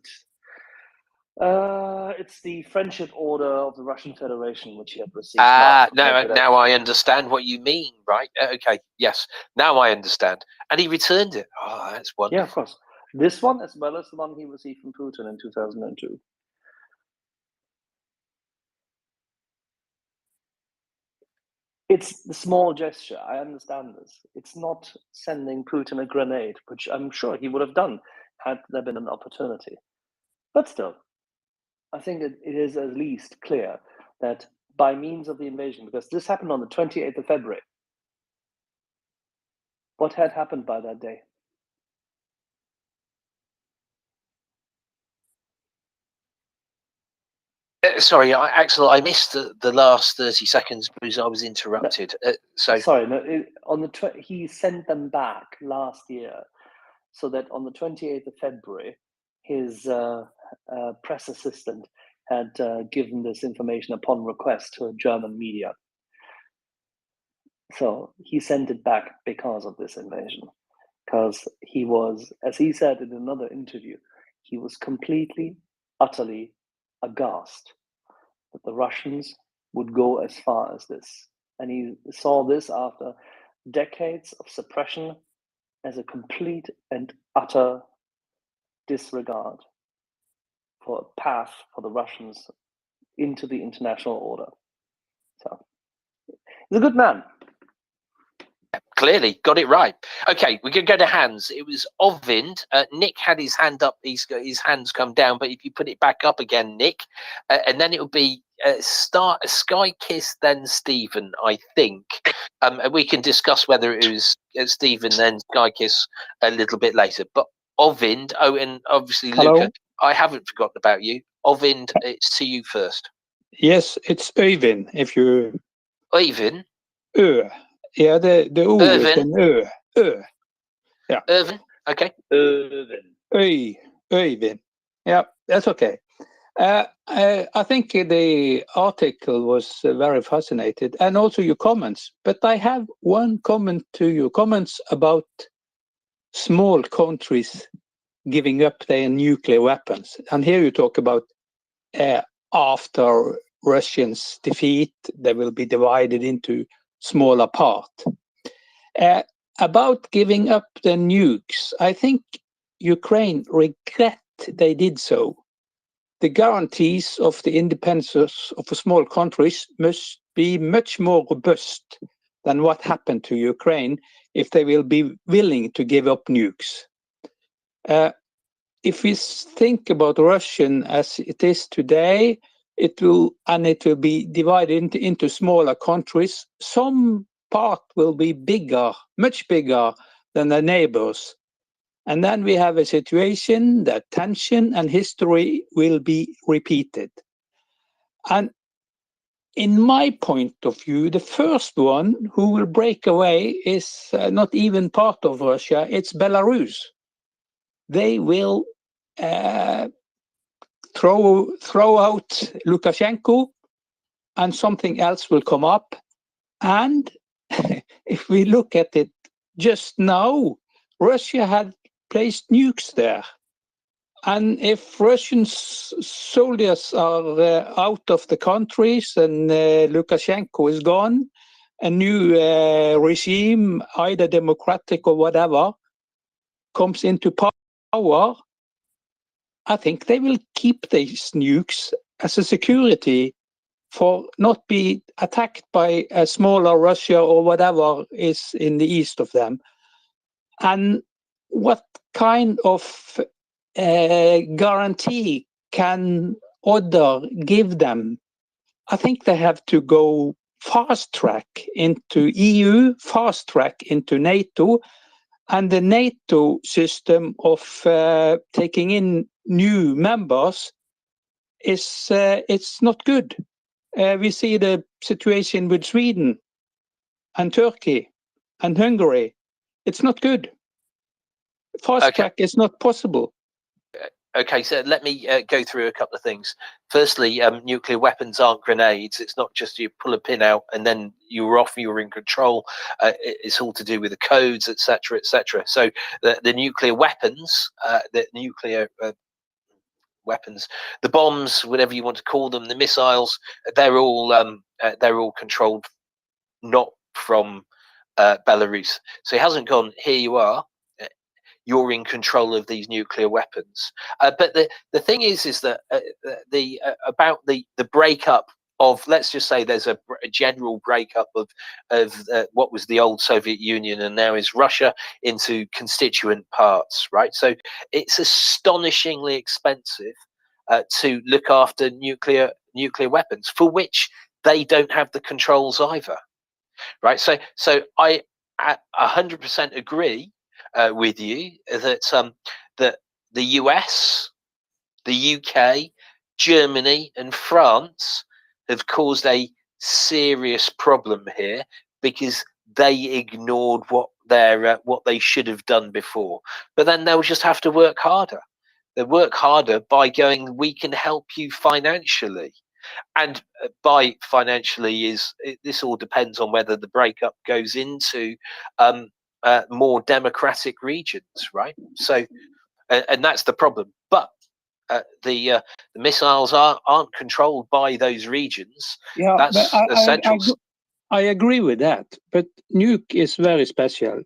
It's the friendship order of the Russian Federation, which he had received. Now I understand what you mean, right? Okay, yes, now I understand. And he returned it. Oh, that's wonderful. Yeah, of course. This one, as well as the one he received from Putin in 2002. It's the small gesture. I understand this. It's not sending Putin a grenade, which I'm sure he would have done had there been an opportunity. But still, I think it is at least clear that by means of the invasion, because this happened on the 28th of February, what had happened by that day? Sorry, Axel, I missed the last 30 seconds because I was interrupted. He sent them back last year, so that on the 28th of February, his press assistant had given this information upon request to German media. So he sent it back because of this invasion, because he was, as he said in another interview, he was completely, utterly aghast that the Russians would go as far as this. And he saw this after decades of suppression as a complete and utter disregard for a path for the Russians into the international order. So he's a good man. Clearly got it right. Okay, we can go to hands. It was Ovind. Nick had his hand up. He's got his hands come down. But if you put it back up again, Nick, and then it would be Sky Kiss, then Stephen. I think we can discuss whether it was Stephen then Sky Kiss a little bit later. But Ovind, and obviously Hello? Luca. I haven't forgotten about you. Ovind, it's to you first. Yes, it's Øyvind. If you Øyvind. Yeah, the O is an Yeah. Irvin. Okay. Øyvind. Yeah, that's okay. I think the article was very fascinating, and also your comments. But I have one comment to your comments about small countries giving up their nuclear weapons. And here you talk about after Russians' defeat, they will be divided into smaller parts. About giving up the nukes, I think Ukraine regret they did so. The guarantees of the independence of small countries must be much more robust than what happened to Ukraine if they will be willing to give up nukes. If we think about Russian as it is today, it will be divided into smaller countries. Some part will be bigger, much bigger than the neighbors. And then we have a situation that tension and history will be repeated. And in my point of view, the first one who will break away is not even part of Russia, it's Belarus. They will throw out Lukashenko and something else will come up. And if we look at it just now, Russia had placed nukes there. And if Russian soldiers are out of the countries and Lukashenko is gone, a new regime, either democratic or whatever, comes into power, I think they will keep these nukes as a security for not be attacked by a smaller Russia or whatever is in the east of them. And what kind of guarantee can other give them? I think they have to go fast track into EU, fast track into NATO, and the NATO system of taking in new members is it's not good. We see the situation with Sweden and Turkey and Hungary. It's not good. Fast track is not possible. Okay, so let me go through a couple of things. Firstly, nuclear weapons aren't grenades. It's not just you pull a pin out and then you're off, you're in control. It's all to do with the codes, etc., etc. So the nuclear weapons, weapons, the bombs, whatever you want to call them, the missiles, they're all controlled not from Belarus. So it hasn't gone, here you are, you're in control of these nuclear weapons. But the thing is that about the breakup of, let's just say there's a general breakup of what was the old Soviet Union and now is Russia into constituent parts, right? So it's astonishingly expensive to look after nuclear weapons, for which they don't have the controls either, right? So I 100% agree with you that that the US, the UK, Germany, and France have caused a serious problem here because they ignored what they should have done before. But then they'll just have to work harder. They work harder by going, we can help you financially. And by financially this all depends on whether the breakup goes into more democratic regions, right? So, and that's the problem. But the missiles aren't controlled by those regions. Yeah, that's but essential. I agree with that. But nuke is very special.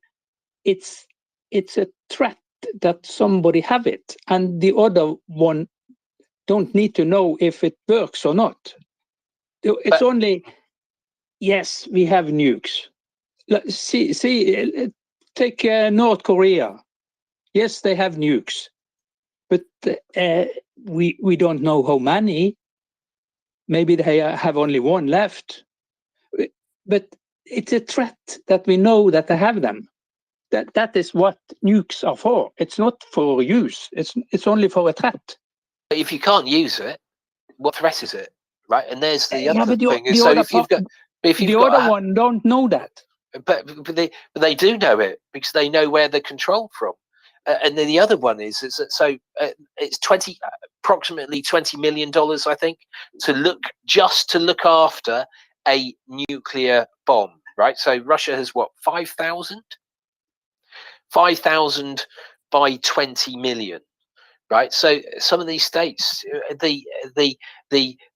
It's a threat that somebody have it, and the other one don't need to know if it works or not. It's only, yes, we have nukes. Take North Korea. Yes, they have nukes, but we don't know how many. Maybe they have only one left. But it's a threat that we know that they have them. That is what nukes are for. It's not for use. It's only for a threat. If you can't use it, what threat is it, right? And there's the other thing. The So other if you've got, the other one don't know that. But they do know it because they know where they're controlled from. And then the other one is that it's approximately $20 million, I think, to look after a nuclear bomb, right? So Russia has what, 5,000? 5,000 by 20 million, right? So some of these states, the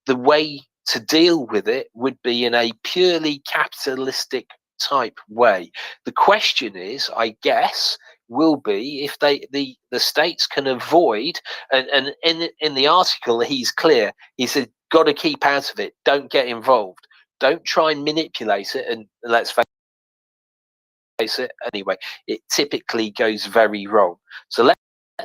the way to deal with it would be in a purely capitalistic type way. The question is, I guess, will be if the states can avoid, and in the article he's clear, he said, got to keep out of it, don't get involved, don't try and manipulate it, and let's face it, anyway, it typically goes very wrong. So let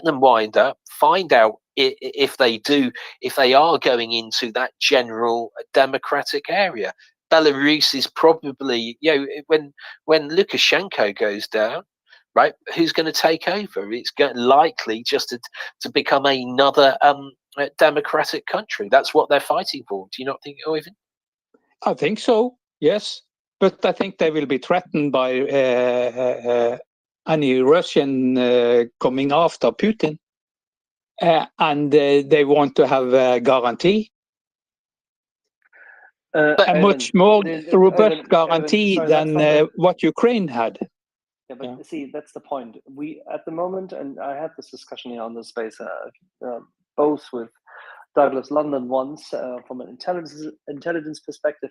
them wind up, find out if they are going into that general democratic area. Belarus is probably, when Lukashenko goes down, right, who's going to take over? It's likely just to become another democratic country. That's what they're fighting for. Do you not think, Oyvind? I think so, yes. But I think they will be threatened by any Russian coming after Putin. And they want to have a guarantee. A much more robust guarantee than what Ukraine had. Yeah, but see, that's the point. We, at the moment, and I had this discussion here on the space, both with Douglas London once from an intelligence perspective,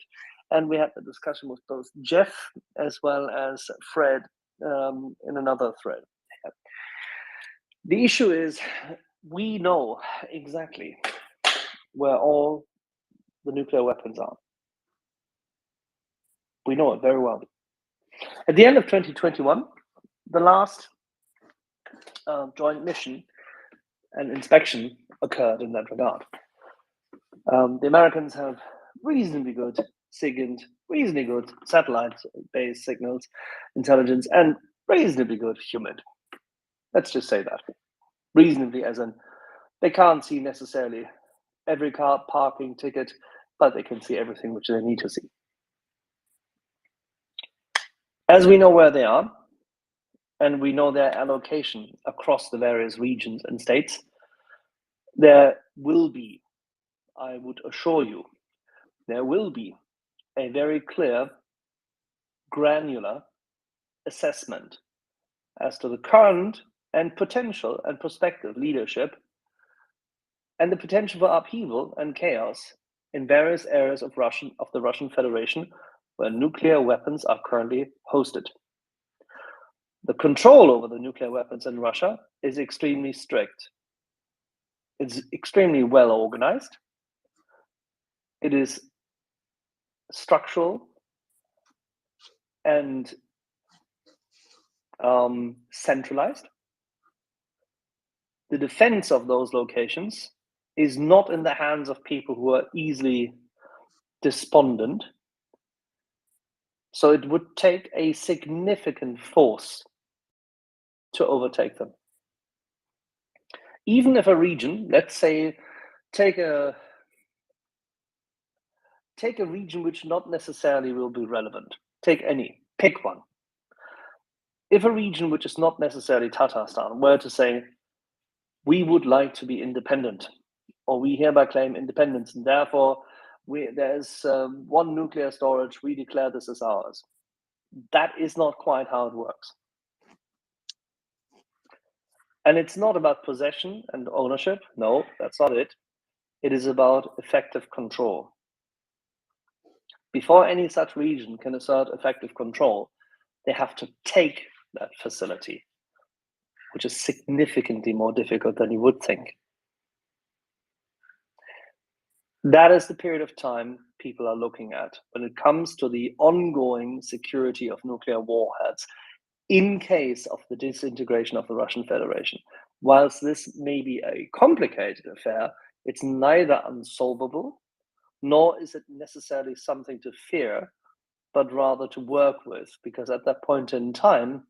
and we had the discussion with both Jeff as well as Fred in another thread. The issue is, we know exactly where all the nuclear weapons are. We know it very well. At the end of 2021, the last joint mission and inspection occurred in that regard. The Americans have reasonably good SIGINT, reasonably good satellite-based signals, intelligence, and reasonably good human. Let's just say that. Reasonably, as in, they can't see necessarily every car parking ticket, but they can see everything which they need to see. As we know where they are, and we know their allocation across the various regions and states, there will be, I would assure you, there will be a very clear, granular assessment as to the current and potential and prospective leadership and the potential for upheaval and chaos in various areas of the Russian Federation where nuclear weapons are currently hosted. The control over the nuclear weapons in Russia is extremely strict. It's extremely well organized. It is structural and centralized. The defense of those locations is not in the hands of people who are easily despondent. So it would take a significant force to overtake them. Even if a region, let's say, take a region which not necessarily will be relevant. Pick one. If a region which is not necessarily Tatarstan were to say, we would like to be independent, or we hereby claim independence, and therefore there's one nuclear storage, we declare this as ours. That is not quite how it works. And it's not about possession and ownership. No, that's not it. It is about effective control. Before any such region can assert effective control, they have to take that facility, which is significantly more difficult than you would think. That is the period of time people are looking at when it comes to the ongoing security of nuclear warheads in case of the disintegration of the Russian Federation. Whilst this may be a complicated affair, it's neither unsolvable, nor is it necessarily something to fear, but rather to work with, because at that point in time,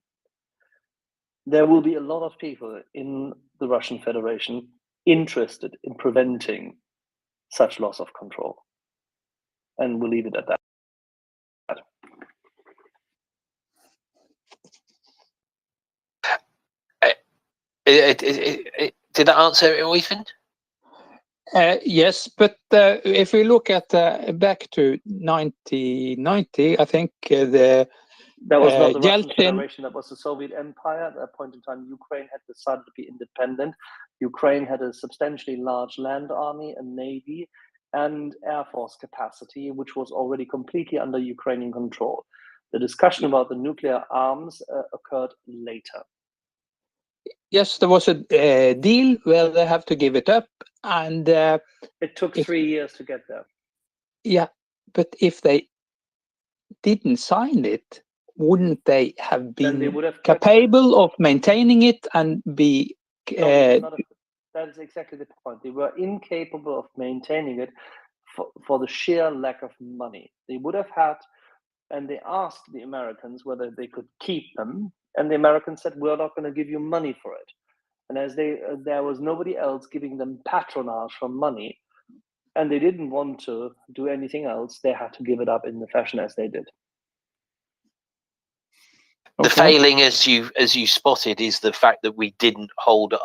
there will be a lot of people in the Russian Federation interested in preventing such loss of control. And we'll leave it at that. Did that answer it, Oyvind? Yes, but if we look at back to 1990, I think that was not the Russian Yeltsin. Federation, that was the Soviet Empire. At that point in time, Ukraine had decided to be independent. Ukraine had a substantially large land army, a navy, and air force capacity, which was already completely under Ukrainian control. The discussion about the nuclear arms occurred later. Yes, there was a deal where they have to give it up, and it took 3 years to get there. Yeah, but if they didn't sign it, wouldn't they have Then they been would have kept it. capable of maintaining it and be? No, it's not that is exactly the point. They were incapable of maintaining it for the sheer lack of money. They would have had, and they asked the Americans whether they could keep them, and the Americans said, "We're not going to give you money for it." And as there was nobody else giving them patronage for money, and they didn't want to do anything else, they had to give it up in the fashion as they did. The failing, as you spotted, is the fact that we didn't hold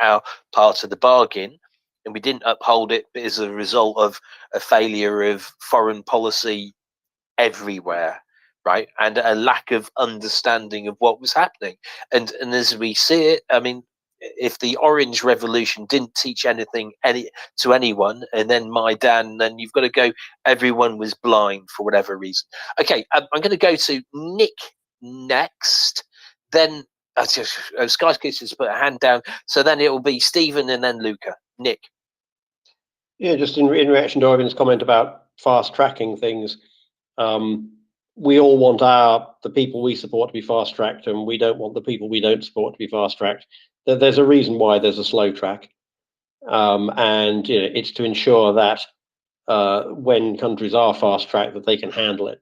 our part of the bargain, and we didn't uphold it as a result of a failure of foreign policy everywhere, right, and a lack of understanding of what was happening. And as we see it, I mean, if the Orange Revolution didn't teach anything to anyone, and then Maidan, then you've got to go, everyone was blind for whatever reason. Okay, I'm going to go to Nick next, then Sky's just put a hand down, so then it will be Stephen and then Luca. Nick. Yeah, just in reaction to Ivan's comment about fast tracking things, we all want the people we support to be fast tracked, and we don't want the people we don't support to be fast tracked. There's a reason why there's a slow track, and it's to ensure that when countries are fast tracked, that they can handle it.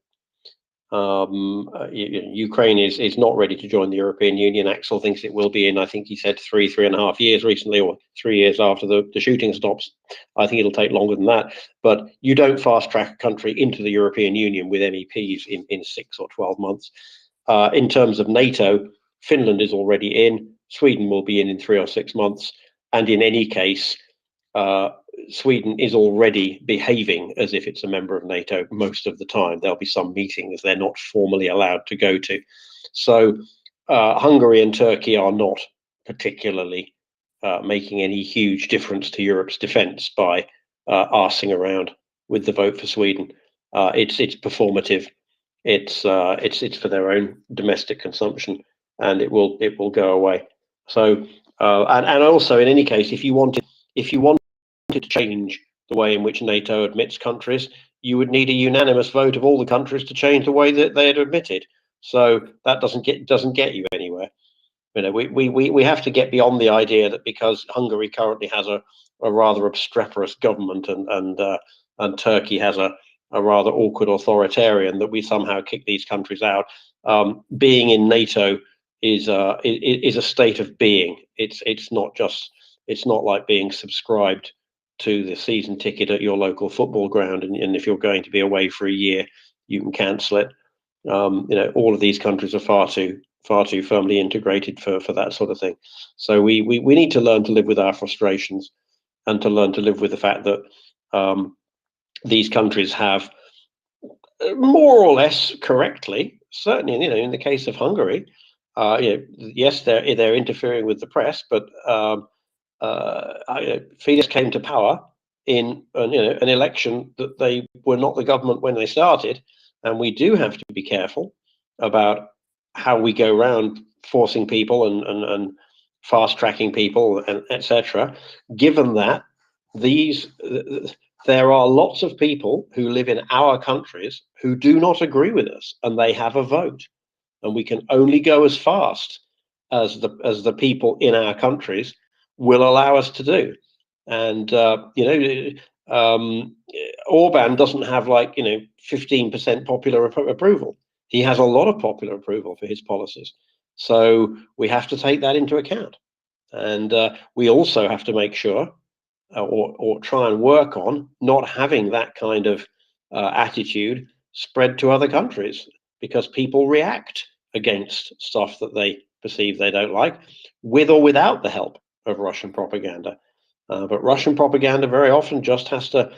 Ukraine is not ready to join the European Union. Axel thinks it will be in, I think he said 3.5 years recently, or 3 years after the shooting stops. I think it'll take longer than that. But you don't fast track a country into the European Union with MEPs in 6 or 12 months. In terms of NATO, Finland is already in. Sweden will be in 3 or 6 months. And in any case, Sweden is already behaving as if it's a member of NATO most of the time. There'll be some meetings they're not formally allowed to go to. So Hungary and Turkey are not particularly making any huge difference to Europe's defense by arsing around with the vote for Sweden. It's performative. It's for their own domestic consumption, and it will go away. So and also, in any case, if you wanted to change the way in which NATO admits countries, you would need a unanimous vote of all the countries to change the way that they had admitted. So that doesn't get you anywhere. We have to get beyond the idea that because Hungary currently has a rather obstreperous government and Turkey has a rather awkward authoritarian, that we somehow kick these countries out. Being in NATO is a state of being. It's not like being subscribed to the season ticket at your local football ground, and if you're going to be away for a year, you can cancel it. All of these countries are far too firmly integrated for that sort of thing. So we need to learn to live with our frustrations, and to learn to live with the fact that these countries have, more or less correctly, certainly, in the case of Hungary, yes, they're interfering with the press, but Fidesz came to power in an election that they were not the government when they started, and we do have to be careful about how we go around forcing people and fast tracking people and etc. Given that there are lots of people who live in our countries who do not agree with us, and they have a vote, and we can only go as fast as the people in our countries will allow us to do. And Orban doesn't have 15% popular approval. He has a lot of popular approval for his policies. So we have to take that into account. And we also have to make sure or try and work on not having that kind of attitude spread to other countries, because people react against stuff that they perceive they don't like, with or without the help of Russian propaganda. But Russian propaganda very often just has to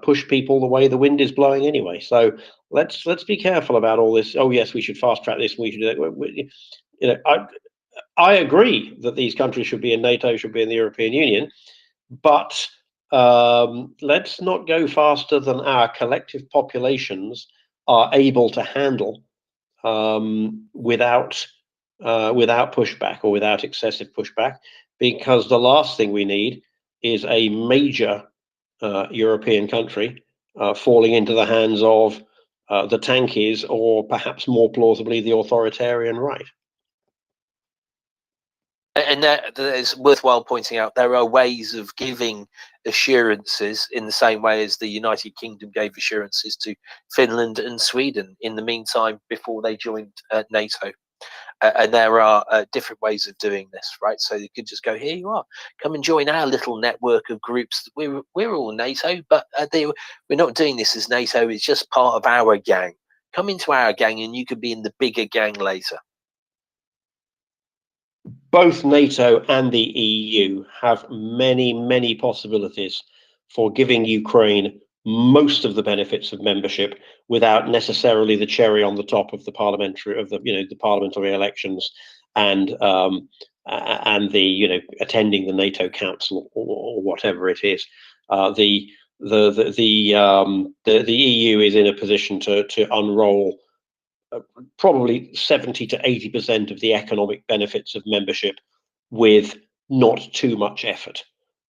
push people the way the wind is blowing anyway. So let's be careful about all this. Oh yes, we should fast track this. We should do that. I agree that these countries should be in NATO, should be in the European Union, but let's not go faster than our collective populations are able to handle without pushback or without excessive pushback, because the last thing we need is a major European country falling into the hands of the tankies, or perhaps more plausibly, the authoritarian right. And it's worthwhile pointing out there are ways of giving assurances in the same way as the United Kingdom gave assurances to Finland and Sweden in the meantime before they joined NATO. And there are different ways of doing this, right? So you could just go, here you are, come and join our little network of groups. We're all NATO, but we're not doing this as NATO. It's just part of our gang. Come into our gang and you could be in the bigger gang later. Both NATO and the EU have many, many possibilities for giving Ukraine most of the benefits of membership without necessarily the cherry on the top of the parliamentary elections and the attending the NATO Council or whatever it is. The EU is in a position to unroll probably 70 to 80% of the economic benefits of membership with not too much effort,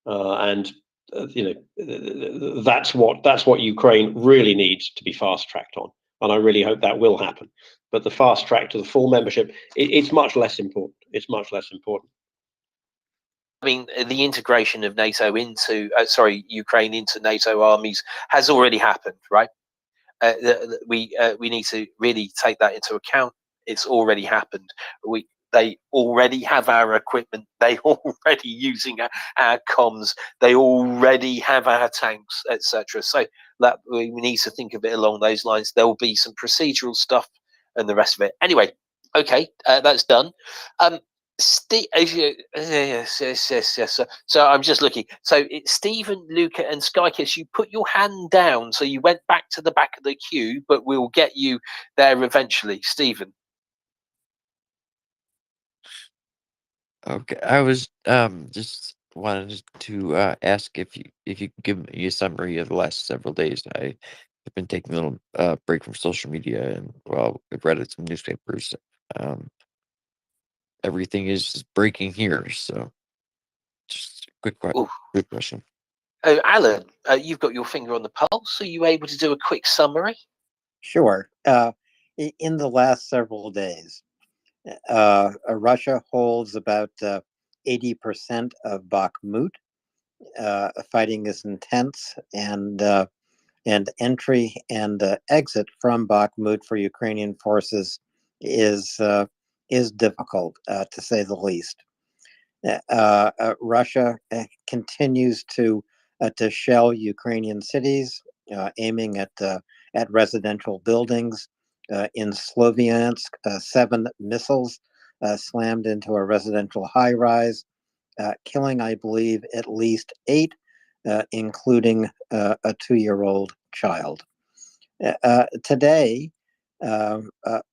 and that's what Ukraine really needs to be fast tracked on, and I really hope that will happen. But the fast track to the full membership, it's much less important. It's much less important. I mean, the integration of NATO into Ukraine into NATO armies has already happened, right? We need to really take that into account. It's already happened. They already have our equipment. They already using our comms. They already have our tanks, etc. So that we need to think of it along those lines. There will be some procedural stuff and the rest of it. Anyway, okay, that's done. Yes. So I'm just looking. So it's Stephen, Luca, and Skykiss. You put your hand down, so you went back to the back of the queue, but we'll get you there eventually, Stephen. Okay, I was just wanted to ask if you could give me a summary of the last several days. I have been taking a little break from social media, and well, I've read some newspapers. Everything is breaking here, so just a quick question. Oh, Alan, you've got your finger on the pulse. Are you able to do a quick summary? Sure. In the last several days, Russia holds about 80% of Bakhmut. Fighting is intense, and entry and exit from Bakhmut for Ukrainian forces is difficult, to say the least. Russia continues to shell Ukrainian cities, aiming at residential buildings. In Sloviansk, 7 missiles slammed into a residential high-rise, killing, I believe, at least 8, including a 2-year-old child. Today,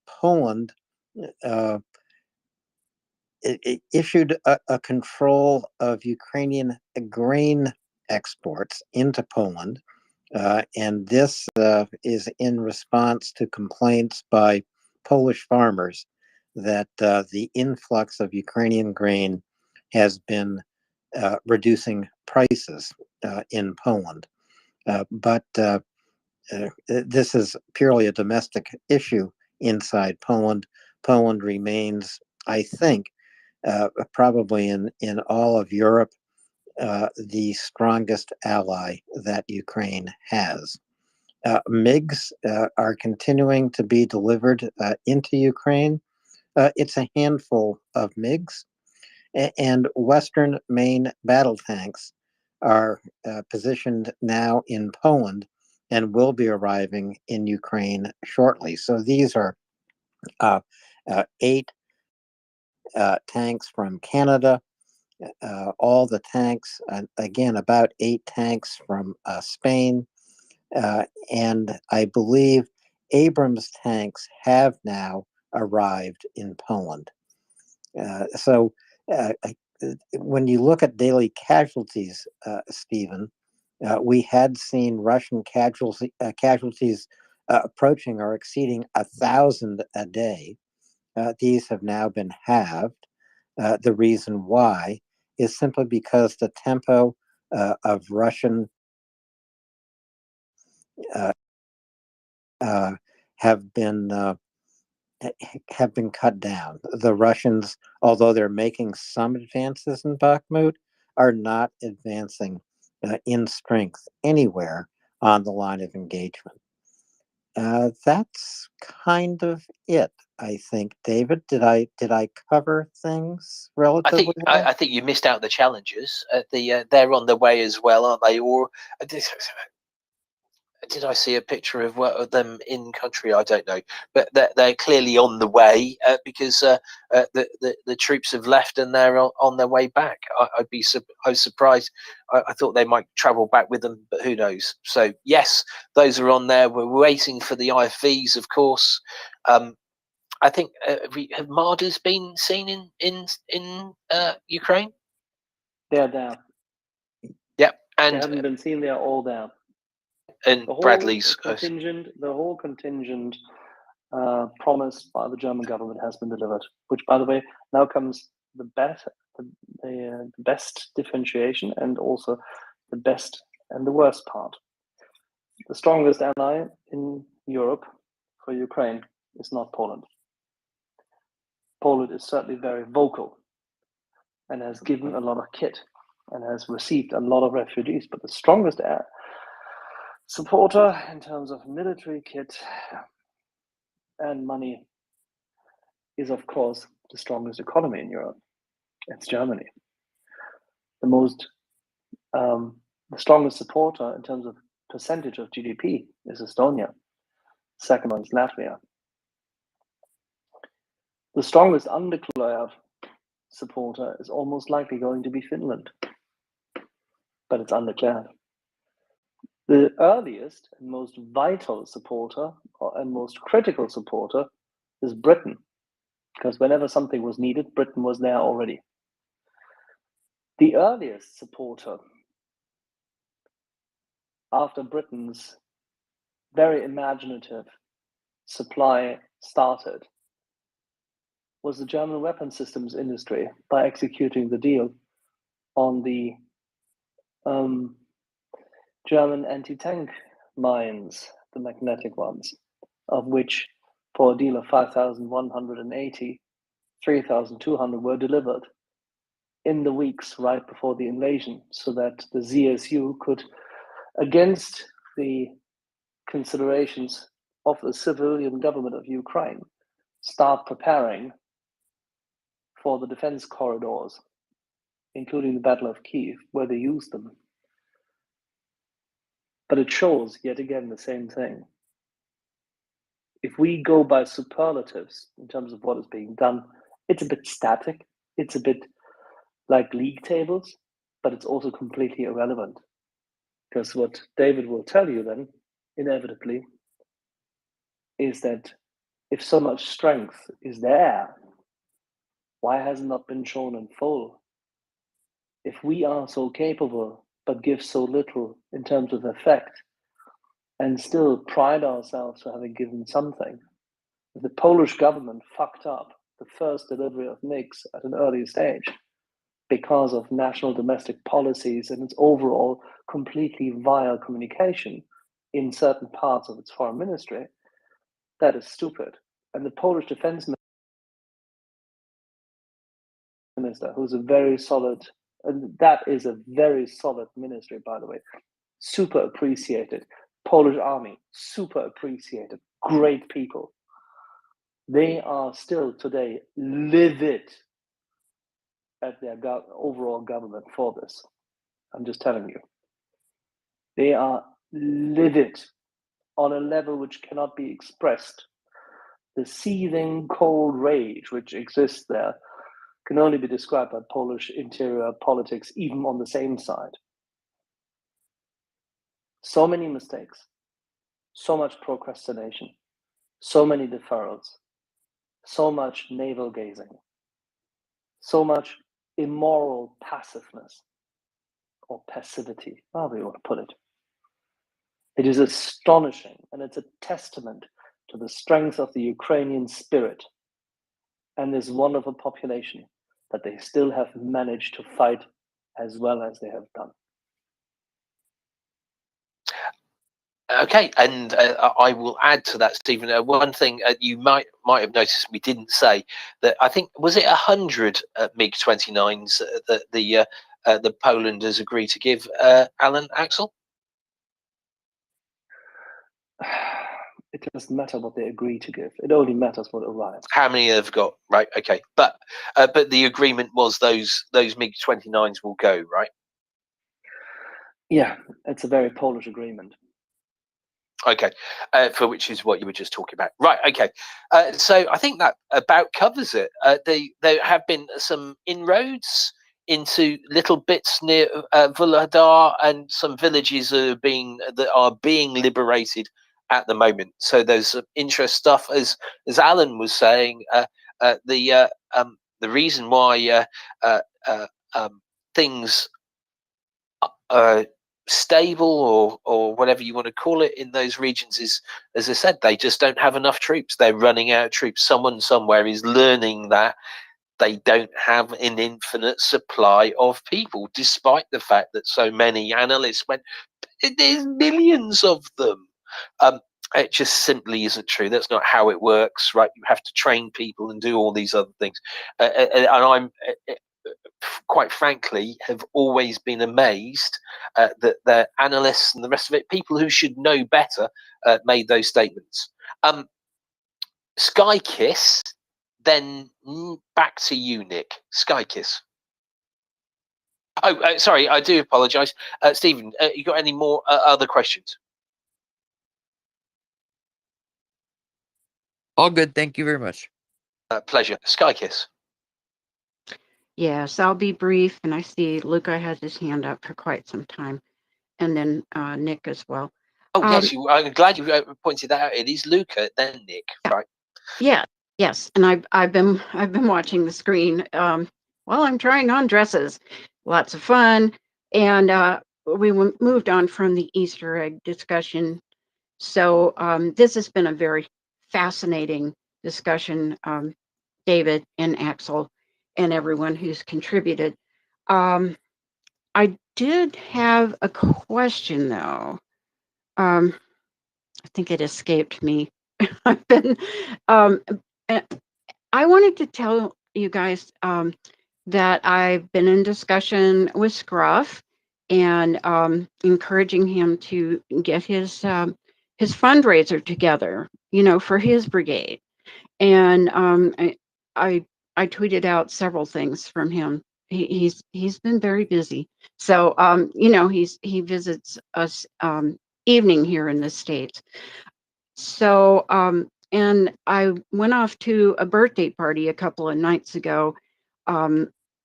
Poland it issued a control of Ukrainian grain exports into Poland, and this is in response to complaints by Polish farmers that the influx of Ukrainian grain has been reducing prices in Poland. But this is purely a domestic issue inside Poland. Poland remains, I think, probably in all of Europe, the strongest ally that Ukraine has. MiGs are continuing to be delivered into Ukraine. It's a handful of MiGs, and Western main battle tanks are positioned now in Poland and will be arriving in Ukraine shortly. So these are 8 tanks from Canada, all the tanks, again, about 8 tanks from Spain, and I believe Abrams tanks have now arrived in Poland. So when you look at daily casualties, Stephen, We had seen Russian casualties approaching or exceeding 1,000 a day. These have now been halved. The reason why is simply because the tempo of Russian have been cut down. The Russians, although they're making some advances in Bakhmut, are not advancing in strength anywhere on the line of engagement. That's kind of it, I think. David, did I cover things relatively well? I think you missed out the challengers. They're on the way as well, aren't they? Or did I see a picture of them in country? I don't know, but they're clearly on the way because the troops have left and they're on their way back. I was surprised. I thought they might travel back with them, but who knows? So yes, those are on there. We're waiting for the IFVs, of course. I think have Marder's been seen in Ukraine? They're there. Yep, They and haven't been seen. They're all there. And The whole Bradley's contingent promised by the German government has been delivered. Which, by the way, now comes the best differentiation and also the best and the worst part. The strongest ally in Europe for Ukraine is not Poland. Poland is certainly very vocal and has given a lot of kit and has received a lot of refugees, but the strongest supporter in terms of military kit and money is, of course, the strongest economy in Europe. It's Germany. The strongest supporter in terms of percentage of GDP is Estonia. Second one is Latvia. The strongest undeclared supporter is almost likely going to be Finland, but it's undeclared. The earliest and most vital supporter and most critical supporter is Britain, because whenever something was needed, Britain was there already. The earliest supporter after Britain's very imaginative supply started was the German weapon systems industry by executing the deal on the German anti-tank mines, the magnetic ones, of which for a deal of 5,180, 3,200 were delivered in the weeks right before the invasion, so that the ZSU could, against the considerations of the civilian government of Ukraine, start preparing for the defense corridors, including the Battle of Kiev, where they used them. But it shows, yet again, the same thing. If we go by superlatives in terms of what is being done, it's a bit static, it's a bit like league tables, but it's also completely irrelevant. Because what David will tell you then, inevitably, is that if so much strength is there, why has it not been shown in full? If we are so capable, but give so little in terms of effect, and still pride ourselves for having given something, the Polish government fucked up the first delivery of MiGs at an early stage because of national domestic policies and its overall completely vile communication in certain parts of its foreign ministry, that is stupid. And the Polish defense minister, who's a very solid, and that is a very solid ministry, by the way, super appreciated. Polish army, super appreciated. Great people. They are still today livid at their overall government for this. I'm just telling you. They are livid on a level which cannot be expressed. The seething cold rage which exists there can only be described by Polish interior politics, even on the same side. So many mistakes, so much procrastination, so many deferrals, so much navel gazing, so much immoral passiveness. or passivity, however you want to put it. It is astonishing, and it's a testament to the strength of the Ukrainian spirit and this wonderful population that they still have managed to fight as well as they have done. Okay, and I will add to that, Stephen. One thing you might have noticed we didn't say, that I think, was it 100 MiG-29s that the Polanders agreed to give, Alan, Axel? It doesn't matter what they agree to give. It only matters what arrives. How many they've got, right? Okay, but the agreement was those MiG-29s will go, right? Yeah, it's a very Polish agreement. Okay, for which is what you were just talking about, right? Okay, so I think that about covers it. There have been some inroads into little bits near Vuhledar, and some villages that are being liberated at the moment. So there's some interest stuff, as Alan was saying. The reason why things stable, or whatever you want to call it, in those regions is, as I said, they just don't have enough troops. They're running out of troops. Someone somewhere is learning that they don't have an infinite supply of people, despite the fact that so many analysts went, there's millions of them. It just simply isn't true. That's not how it works, right? You have to train people and do all these other things. And I'm quite frankly have always been amazed that the analysts and the rest of it, people who should know better, made those statements. Sky Kiss, then back to you, Nick. Sky Kiss. Oh, sorry, I do apologise. Stephen, you got any more other questions? All good. Thank you very much. Pleasure. Sky Kiss. Yes, I'll be brief. And I see Luca has his hand up for quite some time, and then Nick as well. Oh, yes, I'm glad you pointed that out. It is Luca, then Nick, right? Yeah, yes, and I've been watching the screen while I'm trying on dresses. Lots of fun, and we moved on from the Easter egg discussion. So this has been a very fascinating discussion, David and Axel, and everyone who's contributed. I did have a question though. I think it escaped me. I've been. I wanted to tell you guys that I've been in discussion with Scruff, and encouraging him to get his fundraiser together, for his brigade. And I tweeted out several things from him. He's been very busy, so he visits us evening here in the States. So and I went off to a birthday party a couple of nights ago.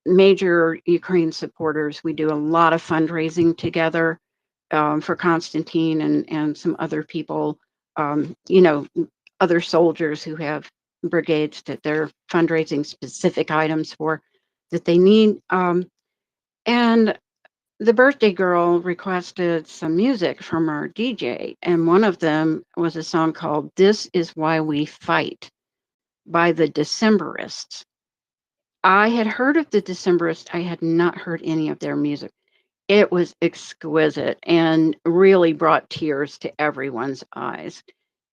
Major Ukraine supporters. We do a lot of fundraising together for Konstantin and some other people, other soldiers who have brigades that they're fundraising specific items for that they need. And the birthday girl requested some music from our DJ, and one of them was a song called "This Is Why We Fight" by the Decemberists. I had heard of the Decemberists. I had not heard any of their music. It was exquisite and really brought tears to everyone's eyes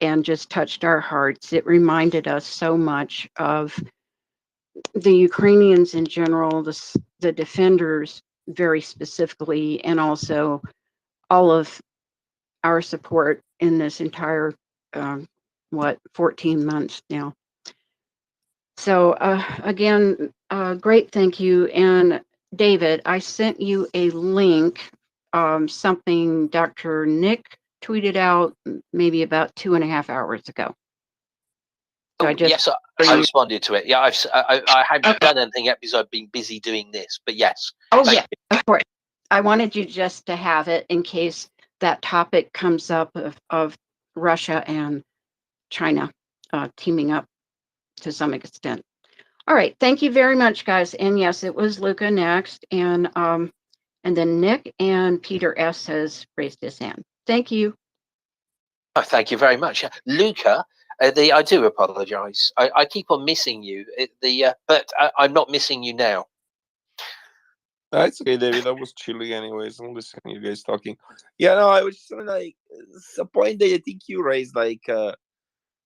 and just touched our hearts. It reminded us so much of the Ukrainians in general, the defenders very specifically, and also all of our support in this entire 14 months now. So again, great thank you. And David, I sent you a link, something Dr. Nick tweeted out maybe about 2.5 hours ago. So Yes, I responded to it. Yeah, I haven't done anything yet because I've been busy doing this. But yes. Oh yeah, of course. I wanted you just to have it in case that topic comes up of Russia and China teaming up to some extent. All right, thank you very much, guys. And yes, it was Luca next, and And then Nick and Peter S. has raised his hand. Thank you. Oh, thank you very much, Luca. I do apologise. I keep on missing you. But I'm not missing you now. It's okay, David. I was chilling anyways. I'm listening to you guys talking. Yeah, no, I was just like, it's a point that I think you raised like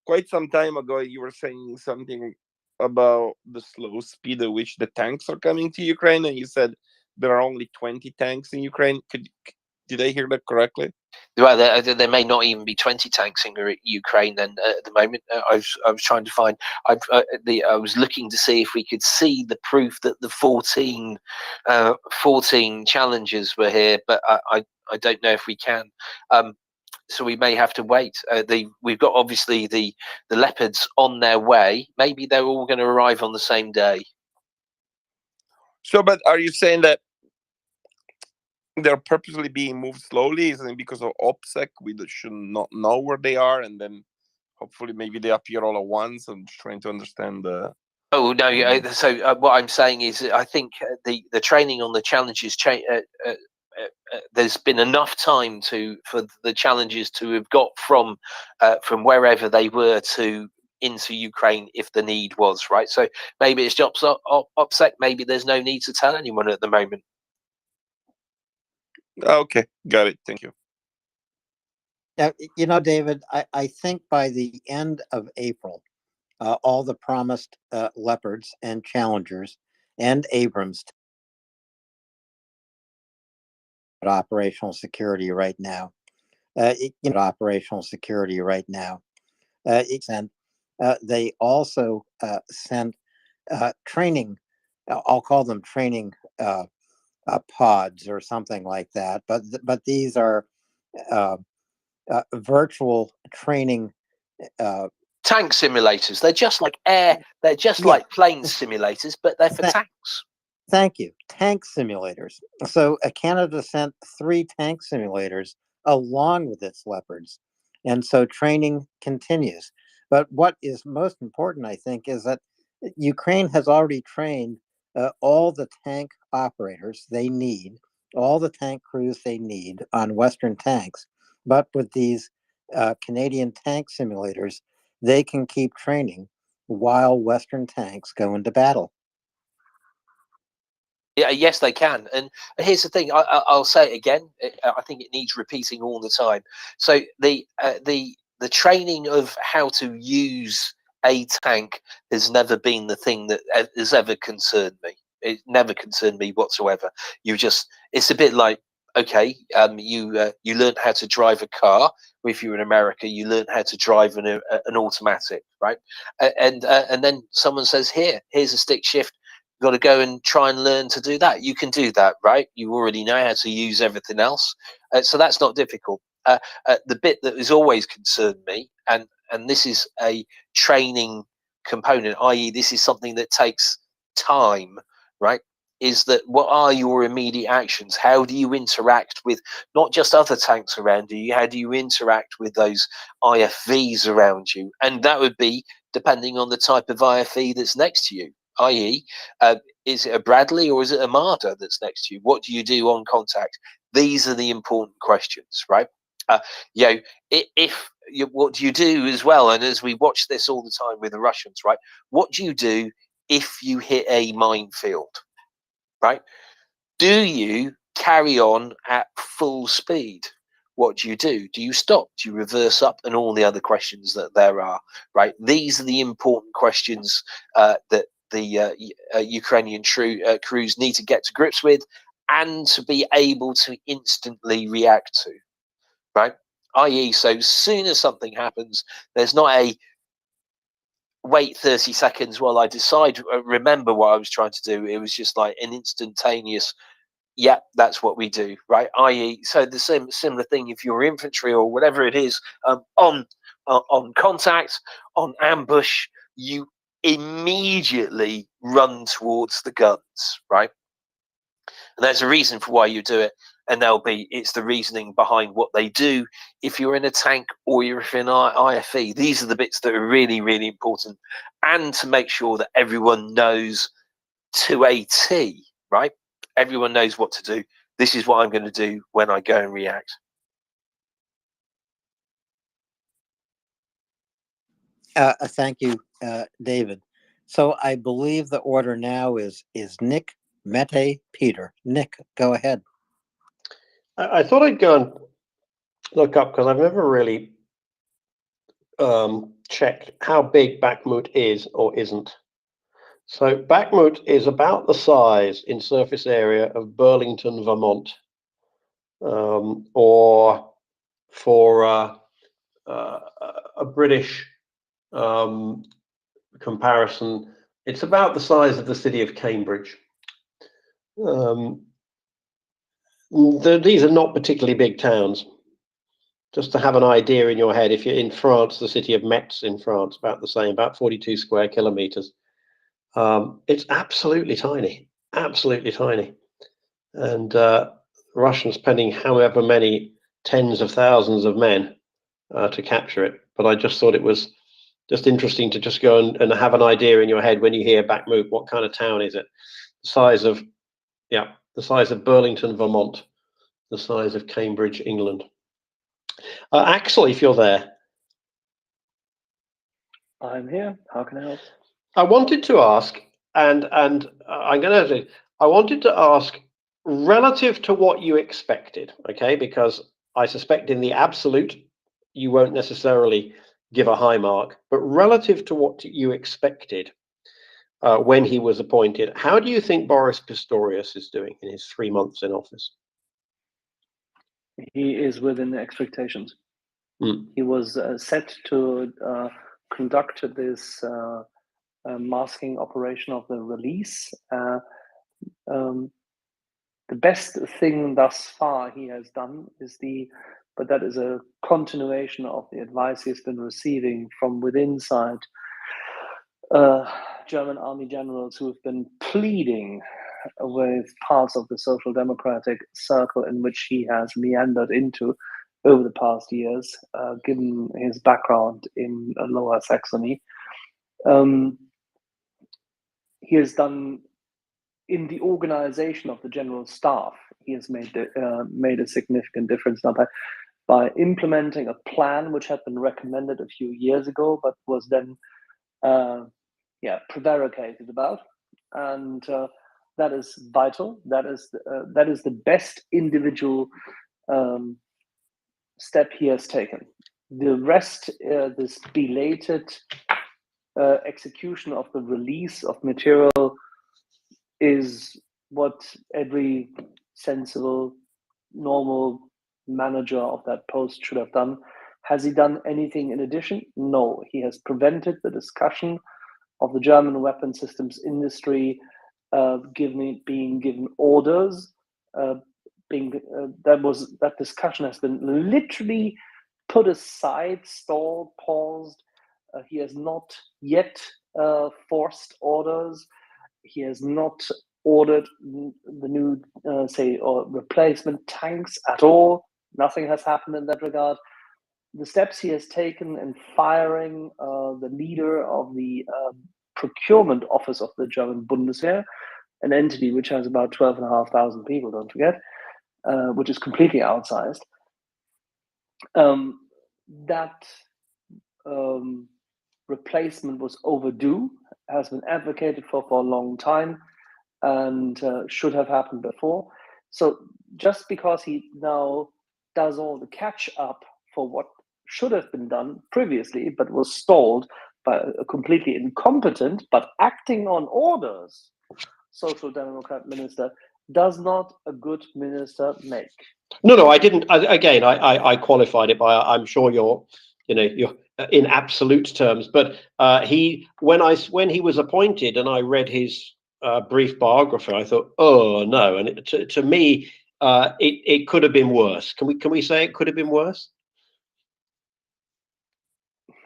quite some time ago. You were saying something about the slow speed at which the tanks are coming to Ukraine, and you said there are only 20 tanks in Ukraine. Did I hear that correctly? Well, there may not even be 20 tanks in Ukraine. Then at the moment, I was trying to find. I was looking to see if we could see the proof that the 14 challenges were here, but I don't know if we can. So we may have to wait. We've got obviously the Leopards on their way. Maybe they're all going to arrive on the same day. So, but are you saying that they're purposely being moved slowly? Isn't it because of OPSEC? We should not know where they are, and then hopefully maybe they appear all at once. I'm just trying to understand the. Oh no! So what I'm saying is, I think the training on the challenges there's been enough time for the challenges to have got from wherever they were into Ukraine if the need was, right. So maybe it's just OPSEC. Maybe there's no need to tell anyone at the moment. Okay, got it. Thank you. Yeah, David, I think by the end of April, all the promised Leopards and Challengers and Abrams operational security right now. Operational security right now. They also sent training. I'll call them training pods or something like that. But these are virtual training. Tank simulators. They're just like They're just like plane simulators, but they're for tanks. Thank you. Tank simulators. So Canada sent 3 tank simulators along with its Leopards. And so training continues. But what is most important, I think, is that Ukraine has already trained all the tank operators they need, all the tank crews they need on Western tanks. But with these Canadian tank simulators, they can keep training while Western tanks go into battle. Yeah, yes, they can. And here's the thing: I'll say it again. I think it needs repeating all the time. So the training of how to use a tank has never been the thing that has ever concerned me. It never concerned me whatsoever. It's a bit like, okay, you learned how to drive a car. If you're in America, you learned how to drive an automatic, right? And then someone says, here's a stick shift. You've got to go and try and learn to do that. You can do that, right? You already know how to use everything else, so that's not difficult. The bit that has always concerned me, and this is a training component, i.e., this is something that takes time, right? Is that what are your immediate actions? How do you interact with not just other tanks around you? How do you interact with those IFVs around you? And that would be depending on the type of IFV that's next to you. I.e., is it a Bradley or is it a Marder that's next to you? What do you do on contact? These are the important questions, right? What do you do as well? And as we watch this all the time with the Russians, right? What do you do if you hit a minefield, right? Do you carry on at full speed? What do you do? Do you stop? Do you reverse up? And all the other questions that there are, right? These are the important questions that the Ukrainian crews need to get to grips with and to be able to instantly react to, right? I.e., so as soon as something happens, there's not a wait 30 seconds while I decide, remember what I was trying to do. It was just like an instantaneous, yeah, that's what we do, right? I.e., so the similar thing if you're infantry or whatever it is, on contact, on ambush, you immediately run towards the guns, right? And there's a reason for why you do it, and it's the reasoning behind what they do if you're in a tank or you're in IFE. These are the bits that are really, really important, and to make sure that everyone knows to a T, right? Everyone knows what to do. this is what I'm going to do when I go and react. Thank you, David. So I believe the order now is Nick, Mete, Peter. Nick, go ahead. I thought I'd go and look up, because I've never really checked how big Bakhmut is or isn't. So Bakhmut is about the size in surface area of Burlington, Vermont, or for a British comparison, it's about the size of the city of Cambridge. These are not particularly big towns. Just to have an idea in your head, if you're in France, the city of Metz in France, about the same, about 42 square kilometers. It's absolutely tiny, absolutely tiny. And Russians spending however many tens of thousands of men to capture it. But I just thought it was just interesting to just go and have an idea in your head when you hear Bakhmut, what kind of town is it? The size of, yeah, the size of Burlington, Vermont, the size of Cambridge, England. Axel, if you're there. I'm here. How can I help? I wanted to ask, and I'm going to, I wanted to ask relative to what you expected, okay? Because I suspect in the absolute, you won't necessarily give a high mark, but relative to what you expected when he was appointed, how do you think Boris Pistorius is doing in his 3 months in office? He is within the expectations. Mm. He was set to conduct this masking operation of the release. The best thing thus far he has done is but that is a continuation of the advice he's been receiving from within inside German army generals who have been pleading with parts of the social democratic circle in which he has meandered into over the past years, given his background in Lower Saxony. He has done in the organization of the general staff. He has made a significant difference now by implementing a plan which had been recommended a few years ago, but was then prevaricated about, and that is vital. That is the best individual step he has taken. The rest, this belated execution of the release of material, is what every sensible, normal manager of that post should have done. Has he done anything in addition? No. He has prevented the discussion of the German weapon systems industry being given orders. That discussion has been literally put aside, stalled, paused. He has not yet forced orders. He has not ordered the new, or replacement tanks at all. Nothing has happened in that regard. The steps he has taken in firing the leader of the procurement office of the German Bundeswehr, an entity which has about 12,500 people, don't forget, which is completely outsized. That replacement was overdue, has been advocated for a long time, and should have happened before. So just because he now does all the catch up for what should have been done previously, but was stalled by a completely incompetent but acting on orders Social Democrat minister, does not a good minister make. No, I didn't. I qualified it by, I'm sure you're in absolute terms, but when he was appointed and I read his brief biography, I thought, oh no, and to me, it could have been worse. Can we say it could have been worse?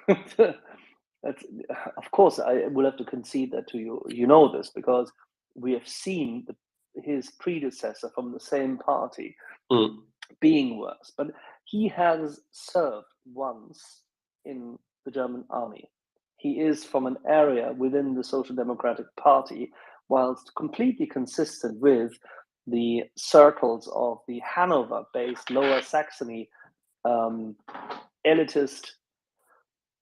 Of course, I will have to concede that to you. You know this because we have seen his predecessor from the same party being worse. But he has served once in the German army. He is from an area within the Social Democratic Party, whilst completely consistent with the circles of the Hanover-based Lower Saxony elitist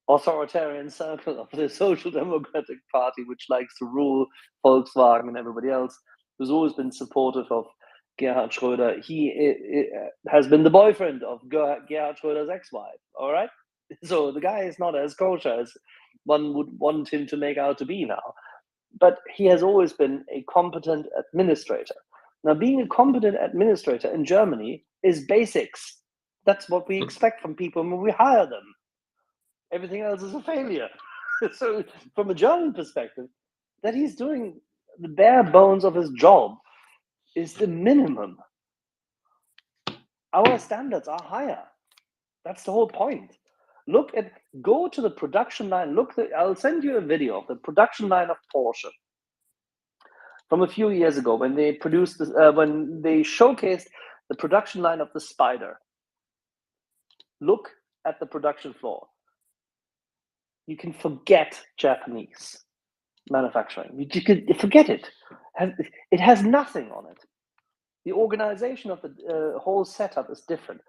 authoritarian circle of the Social Democratic Party, which likes to rule Volkswagen and everybody else, who's always been supportive of Gerhard Schröder. He has been the boyfriend of Gerhard Schröder's ex-wife, all right? So the guy is not as kosher as one would want him to make out to be now. But he has always been a competent administrator. Now, being a competent administrator in Germany is basics. That's what we expect from people when we hire them. Everything else is a failure. So from a German perspective, that he's doing the bare bones of his job is the minimum. Our standards are higher. That's the whole point. Go to the production line. I'll send you a video of the production line of Porsche from a few years ago when they produced this, when they showcased the production line of the Spider. Look at the production floor. You can forget Japanese manufacturing. You can forget it. It has nothing on it. The organization of the whole setup is different.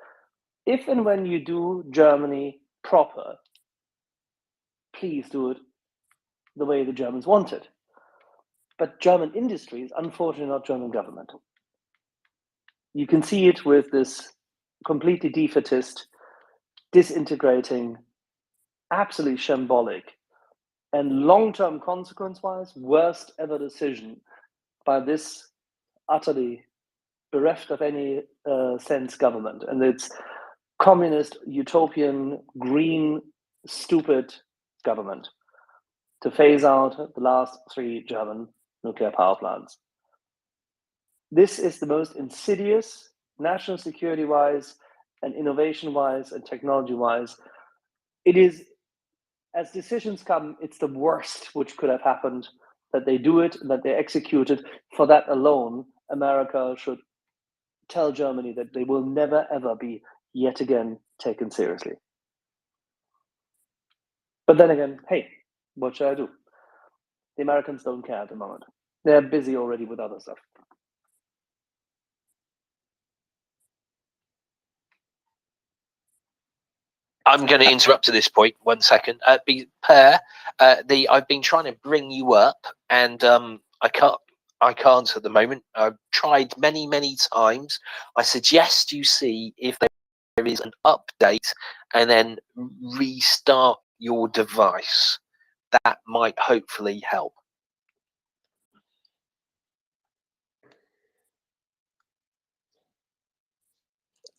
If and when you do Germany proper, please do it the way the Germans want it. But German industry is unfortunately not German governmental. You can see it with this completely defeatist, disintegrating, absolutely shambolic, and long-term consequence-wise, worst ever decision by this utterly bereft of any sense government. And it's communist, utopian, green, stupid government to phase out the last 3 German nuclear power plants. This is the most insidious, national security-wise and innovation-wise and technology-wise. It is, as decisions come, it's the worst which could have happened, that they do it and that they execute it. For that alone, America should tell Germany that they will never, ever be yet again taken seriously. But then again, hey, what should I do? The Americans don't care at the moment. They're busy already with other stuff. I'm going to interrupt at this point. 1 second. Per, I've been trying to bring you up, and I can't at the moment. I've tried many times. I suggest you see if there is an update, and then restart your device. That might hopefully help.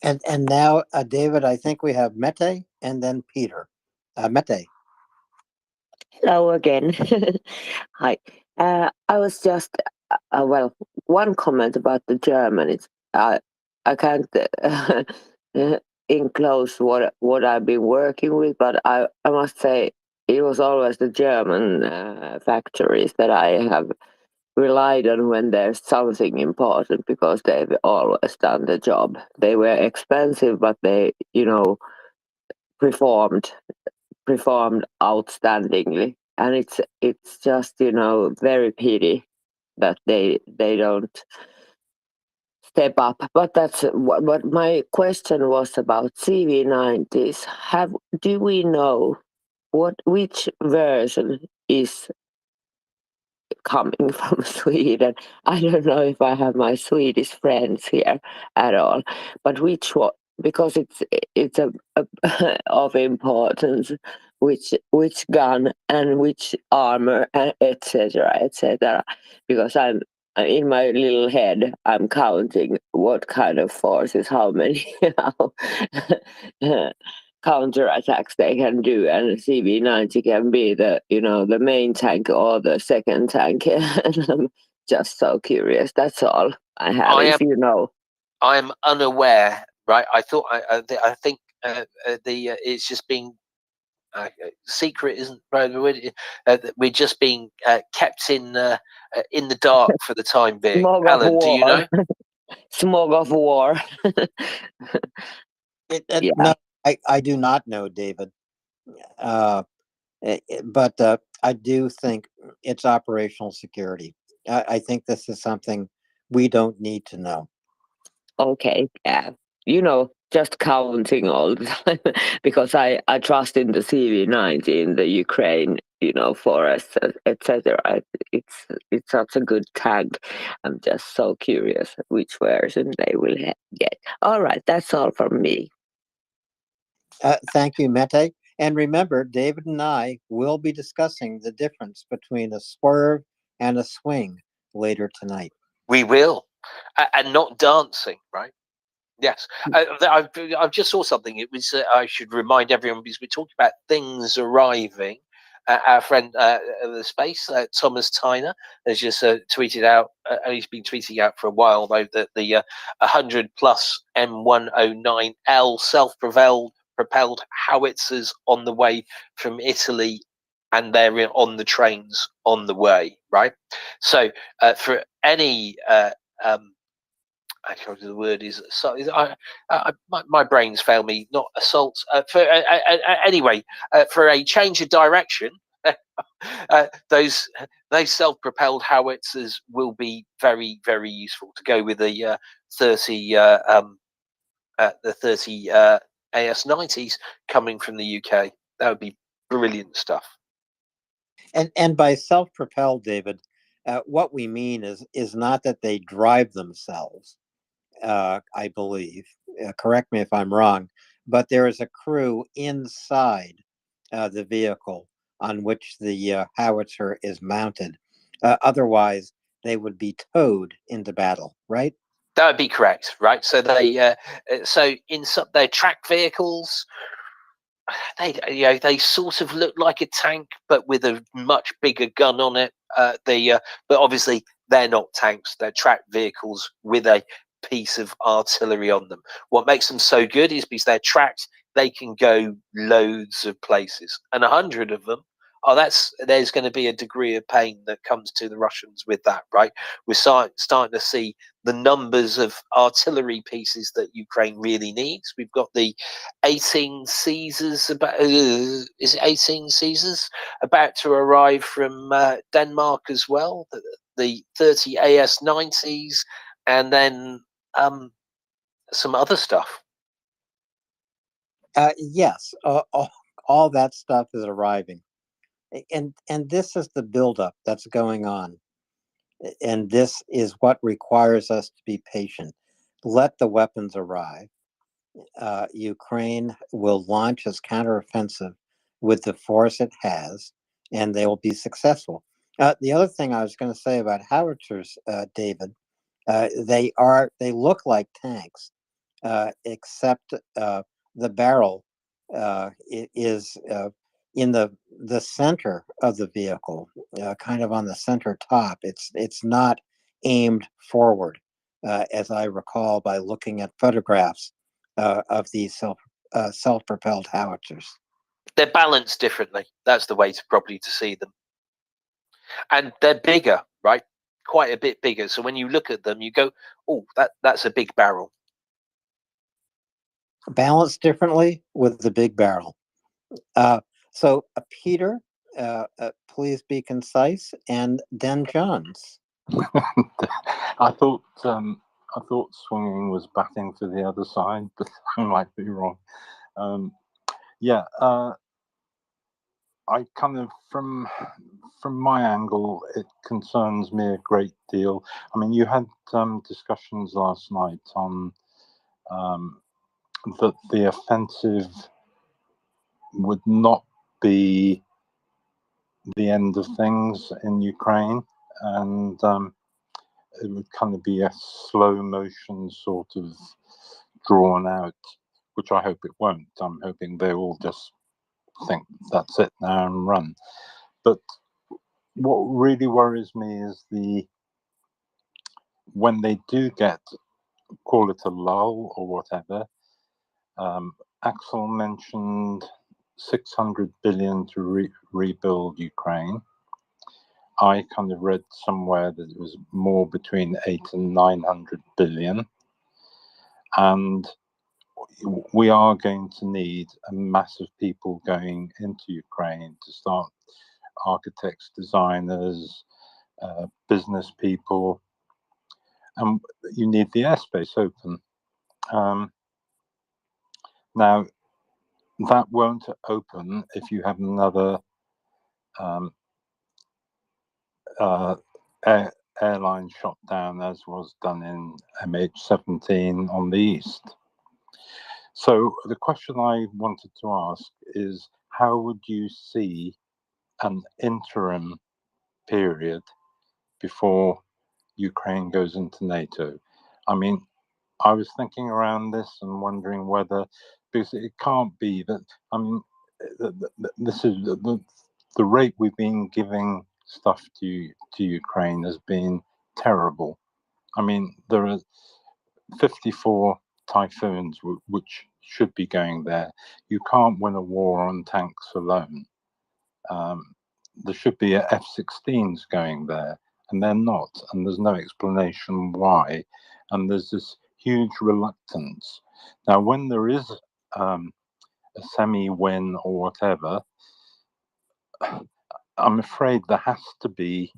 And now, David, I think we have Mete and then Peter. Mete. Hello again. Hi. I was just well, one comment about the Germans. I can't enclose what I've been working with, but I must say it was always the German factories that I have relied on when there's something important, because they've always done the job. They were expensive, but they, performed outstandingly, and it's just very pity that they don't step up. But that's what my question was about. CV90s, do we know which version is coming from Sweden? I don't know if I have my Swedish friends here at all, but which one? Because it's of importance, which gun and which armor, and etc. Because I'm in my little head, I'm counting what kind of forces, how many counterattacks they can do, and CV90 can be the main tank or the second tank. And I'm just so curious. That's all I have. I am unaware. Right, I thought I think it's just being secret, isn't right? We're just being kept in the dark for the time being. Smog Alan, of do you know? Smog of war. No, I do not know, David. But I do think it's operational security. I think this is something we don't need to know. Okay, yeah. Just counting all the time because I trust in the CV90 the Ukraine, for us, etc. It's such a good tank. I'm just so curious which version they will get. All right, that's all from me. Thank you, Mete. And remember, David and I will be discussing the difference between a swerve and a swing later tonight. We will, and not dancing, right? Yes, I just saw something. It was I should remind everyone because we're talking about things arriving. Our friend the space Thomas Tyner has just tweeted out. He's been tweeting out for a while though that the 100 plus M109L self-propelled howitzers on the way from Italy, and they're on the trains on the way. Right. So for any I can't remember the word is. So my brains fail me. Not assault. Anyway, for a change of direction, those self-propelled howitzers will be very very useful to go with the 30 AS90s coming from the UK. That would be brilliant stuff. And by self-propelled, David, what we mean is not that they drive themselves. I believe. Correct me if I'm wrong, but there is a crew inside the vehicle on which the howitzer is mounted. Otherwise, they would be towed into battle, right? That would be correct, right? So they, so in some their track vehicles, they sort of look like a tank, but with a much bigger gun on it. But obviously they're not tanks; they're track vehicles with a piece of artillery on them. What makes them so good is because they're tracked, they can go loads of places, and 100 of them. Oh, there's going to be a degree of pain that comes to the Russians with that, right? We're starting to see the numbers of artillery pieces that Ukraine really needs. We've got the 18 Caesars about is it 18 Caesars about to arrive from Denmark as well. The 30 AS90s, and then some other stuff. Yes, all that stuff is arriving, and this is the buildup that's going on, and this is what requires us to be patient. Let the weapons arrive. Ukraine will launch its counteroffensive with the force it has, and they will be successful. The other thing I was going to say about howitzers, David, they look like tanks, except the barrel is in the center of the vehicle, kind of on the center top. It's not aimed forward, as I recall by looking at photographs of these self-propelled howitzers. They're balanced differently. That's the way to see them, and they're bigger, right? Quite a bit bigger. So when you look at them, you go, "Oh, that's a big barrel." Balanced differently with the big barrel. So Peter, please be concise, and then Johns. I thought swinging was batting for the other side, but I might be wrong. I kind of from my angle, it concerns me a great deal. I mean, you had discussions last night on that the offensive would not be the end of things in Ukraine, and it would kind of be a slow motion sort of drawn out, which I hope it won't. I'm hoping they will just think that's it now and run. But what really worries me is when they do get, call it a lull or whatever. Axel mentioned 600 billion to rebuild Ukraine. I kind of read somewhere that it was more between 800 and 900 billion. And we are going to need a mass of people going into Ukraine to start, architects, designers, business people. and you need the airspace open. Now, that won't open if you have another airline shot down, as was done in MH17 on the east. So the question I wanted to ask is, how would you see an interim period before Ukraine goes into NATO? I mean, I was thinking around this and wondering whether, because it can't be that, I mean, this is the rate we've been giving stuff to Ukraine has been terrible. I mean, there are 54 Typhoons which should be going there. You can't win a war on tanks alone. There should be F-16s going there, and they're not, and there's no explanation why. And there's this huge reluctance. Now, when there is a semi-win or whatever, I'm afraid there has to be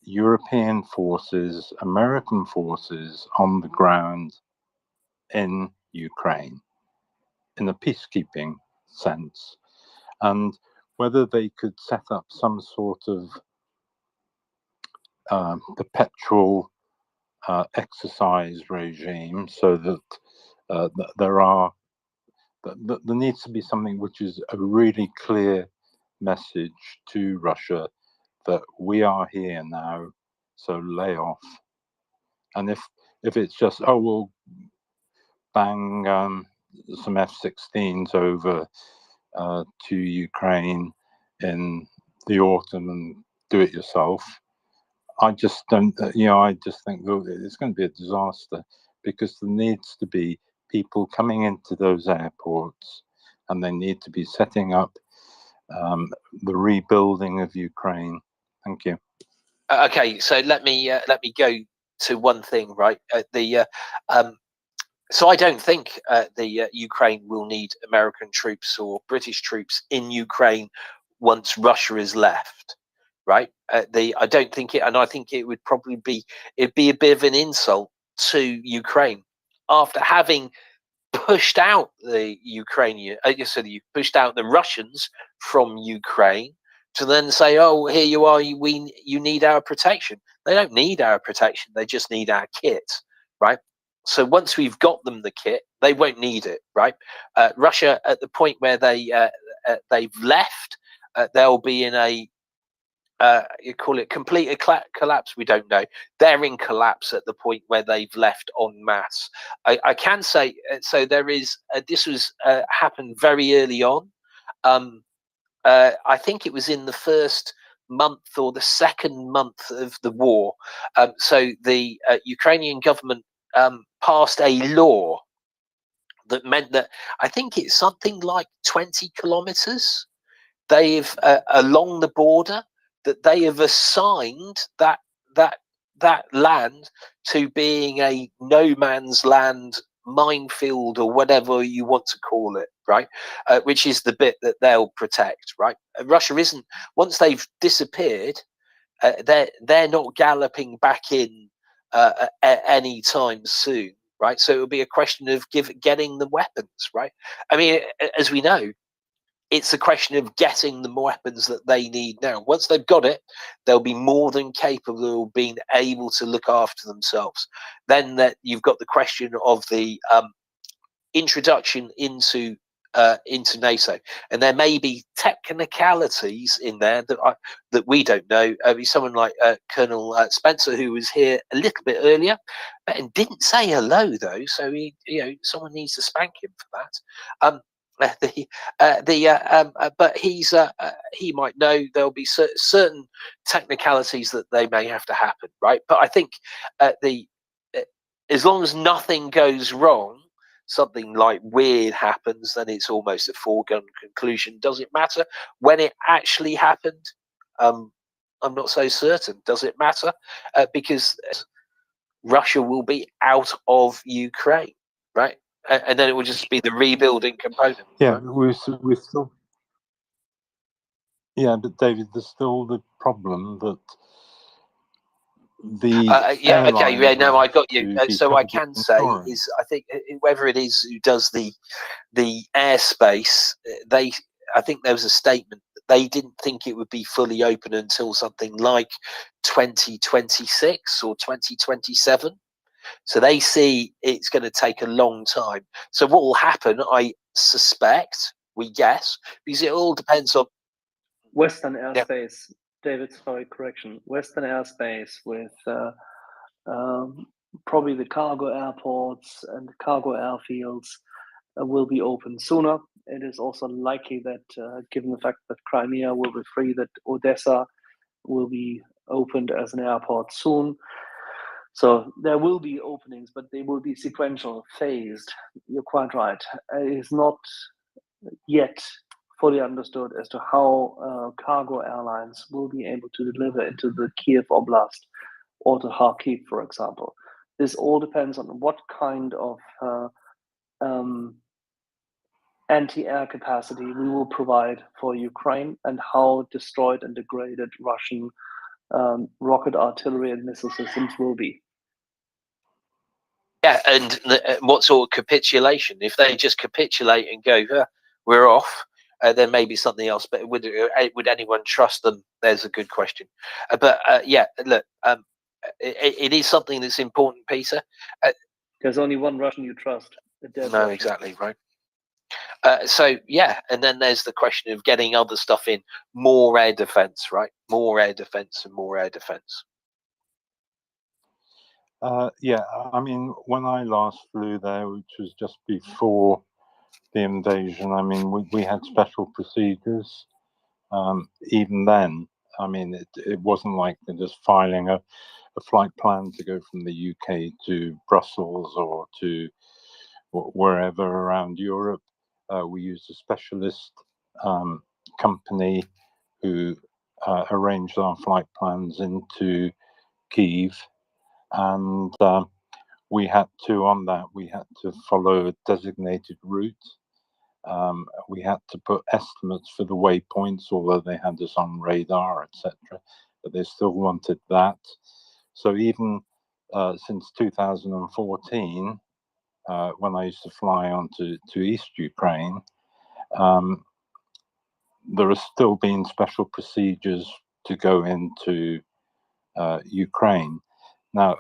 European forces, American forces on the ground in Ukraine in a peacekeeping sense, and whether they could set up some sort of perpetual exercise regime, so that there needs to be something which is a really clear message to Russia that we are here now, so lay off. And if it's just, oh, we'll bang some F-16s over to Ukraine in the autumn and do it yourself, I just don't, I just think it's going to be a disaster, because there needs to be people coming into those airports, and they need to be setting up the rebuilding of Ukraine. Thank you. Okay, so let me go to one thing, right? So I don't think the Ukraine will need American troops or British troops in Ukraine once Russia is left, right? I don't think it, and I think it would probably it'd be a bit of an insult to Ukraine after having pushed out the Ukrainian, so you pushed out the Russians from Ukraine, to then say, oh, here you are, you need our protection. They don't need our protection, they just need our kit, right? So once we've got them the kit, they won't need it, right? Russia, at the point where they've left, they'll be in a you call it complete collapse. We don't know. They're in collapse at the point where they've left en masse. I can say so. There is this was happened very early on. I think it was in the first month or the second month of the war. So the Ukrainian government passed a law that meant that I think it's something like 20 kilometers they've along the border, that they have assigned that land to being a no man's land, minefield, or whatever you want to call it, right? Which is the bit that they'll protect, right? Russia isn't, once they've disappeared, they're not galloping back in any time soon, right? So it will be a question of getting the weapons, right? I mean, as we know, it's a question of getting the weapons that they need now. Once they've got it, they'll be more than capable of being able to look after themselves. Then that you've got the question of the introduction into NATO, and there may be technicalities in there that we don't know. Someone like Colonel Spencer, who was here a little bit earlier and didn't say hello though, so someone needs to spank him for that. But he might know there'll be certain technicalities that they may have to happen, right? But I think as long as nothing goes wrong, something like weird happens, then it's almost a foregone conclusion. Does it matter when it actually happened? I'm not so certain. Does it matter? Because Russia will be out of Ukraine, right? And then it will just be the rebuilding component. Yeah, right? we're still. Yeah, but David, there's still the problem that the yeah, okay, airline yeah, no, will I have got you. to be So I covered with can say insurance. is, I think whoever it is who does the airspace, I think there was a statement that they didn't think it would be fully open until something like 2026 or 2027. So they see it's going to take a long time. So what will happen, I suspect, we guess, because it all depends on Western airspace. David, sorry, correction. Western airspace with probably the cargo airports and cargo airfields will be open sooner. It is also likely that, given the fact that Crimea will be free, that Odessa will be opened as an airport soon. So there will be openings, but they will be sequential, phased. You're quite right. It is not yet fully understood as to how cargo airlines will be able to deliver into the Kiev Oblast or to Kharkiv, for example. This all depends on what kind of anti-air capacity we will provide for Ukraine and how destroyed and degraded Russian rocket artillery and missile systems will be. Yeah, and what sort of capitulation? If they just capitulate and go, we're off, then maybe something else. But would anyone trust them? There's a good question. But yeah, look, it is something that's important, Peter. There's only one Russian you trust. The dead No, Russian. exactly right. So yeah, and then there's the question of getting other stuff in, more air defense, right? More air defense and more air defense. Yeah, I mean, when I last flew there, which was just before the invasion, I mean, we had special procedures. Even then, I mean, it wasn't like they're just filing a flight plan to go from the UK to Brussels or to wherever around Europe. We used a specialist company who arranged our flight plans into Kyiv, and we had to follow a designated route. We had to put estimates for the waypoints, although they had us on radar, etc. But they still wanted that. So even since 2014, when I used to fly on to East Ukraine, there has still been special procedures to go into Ukraine. Now,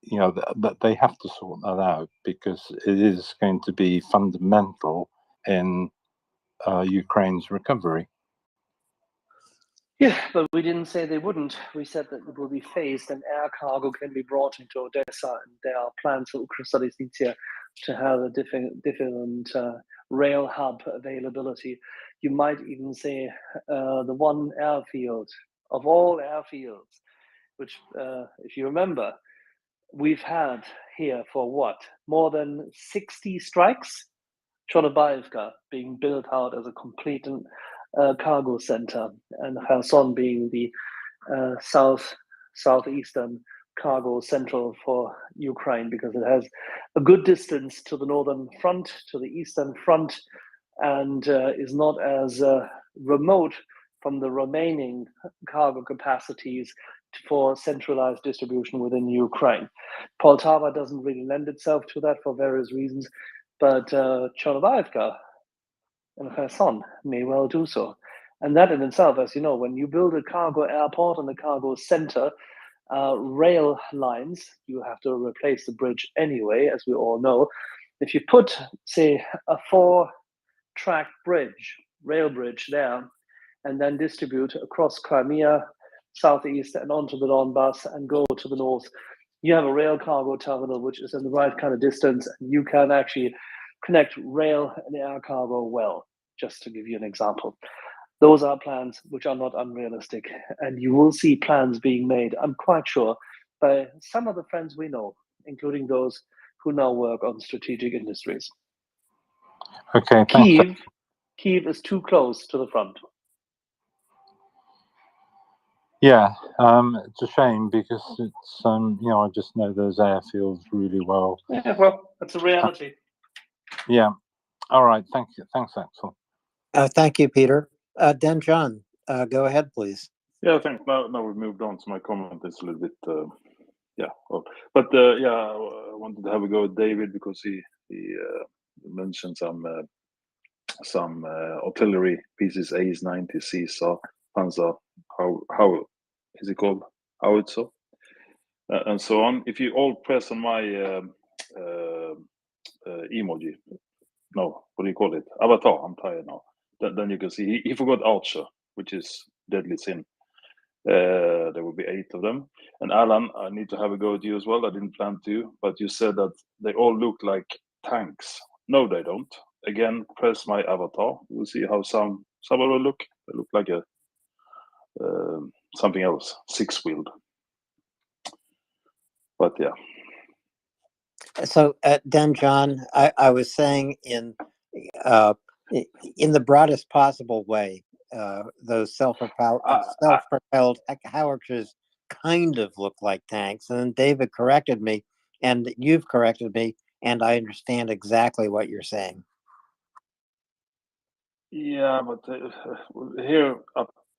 you know, that they have to sort that out because it is going to be fundamental in Ukraine's recovery. Yeah, but we didn't say they wouldn't. We said that it will be phased and air cargo can be brought into Odessa, and there are plans for Ukrsaliznitsia to have a different rail hub availability. You might even say the one airfield of all airfields, which, if you remember, we've had here for what, more than 60 strikes? Chornobyivka being built out as a complete cargo center, and Kherson being the southeastern cargo central for Ukraine, because it has a good distance to the northern front, to the eastern front, and is not as remote from the remaining cargo capacities for centralized distribution within Ukraine. Poltava doesn't really lend itself to that for various reasons, but Chornobyivka and Kherson may well do so. And that in itself, as you know, when you build a cargo airport and a cargo center, rail lines, you have to replace the bridge anyway, as we all know. If you put, say, a 4-track bridge, rail bridge there, and then distribute across Crimea, southeast, and onto the Donbass and go to the north, you have a rail cargo terminal which is in the right kind of distance, and you can actually connect rail and air cargo well, just to give you an example. Those are plans which are not unrealistic, and you will see plans being made, I'm quite sure, by some of the friends we know, including those who now work on strategic industries. Okay, thanks. Kyiv is too close to the front. Yeah, it's a shame because it's you know, I just know those airfields really well. Yeah, well, that's a reality. Yeah. All right. Thank you. Thanks, Axel. Thank you, Peter. Then John, go ahead, please. Yeah, I think now we've moved on. So my comment is a little bit, yeah. Well, but yeah, I wanted to have a go at David because he mentioned some artillery pieces, AS-90, Caesar, Panzer. How is it called? Howitzer, and so on. If you all press on my emoji, no, what do you call it? Avatar. I'm tired now. Then you can see he forgot Archer, which is deadly sin. There will be 8 of them. And Alan, I need to have a go at you as well. I didn't plan to, but you said that they all look like tanks. No, they don't. Again, press my avatar. We'll see how some of them look. They look like a something else, 6-wheeled. But yeah. So, Dan John, I was saying uh, in the broadest possible way, those self-propelled howitzers kind of look like tanks. And then David corrected me, and you've corrected me, and I understand exactly what you're saying. Yeah, but here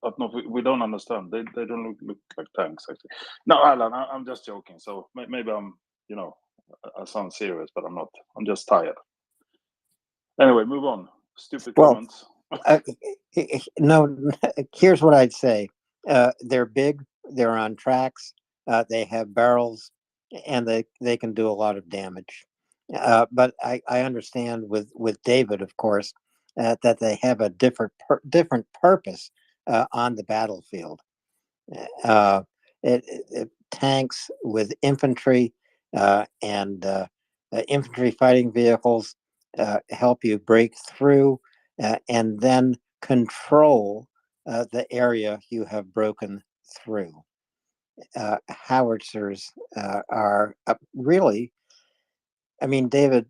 up north, we don't understand. They don't look like tanks, actually. No, Alan, I'm just joking. So maybe I'm, I sound serious, but I'm not. I'm just tired. Anyway, move on. Stupid comments. No, here's what I'd say. They're big. They're on tracks. They have barrels, and they can do a lot of damage. But I understand with David, of course, that they have a different purpose on the battlefield. Tanks with infantry and infantry fighting vehicles help you break through and then control the area you have broken through. Howitzers are really, I mean, David,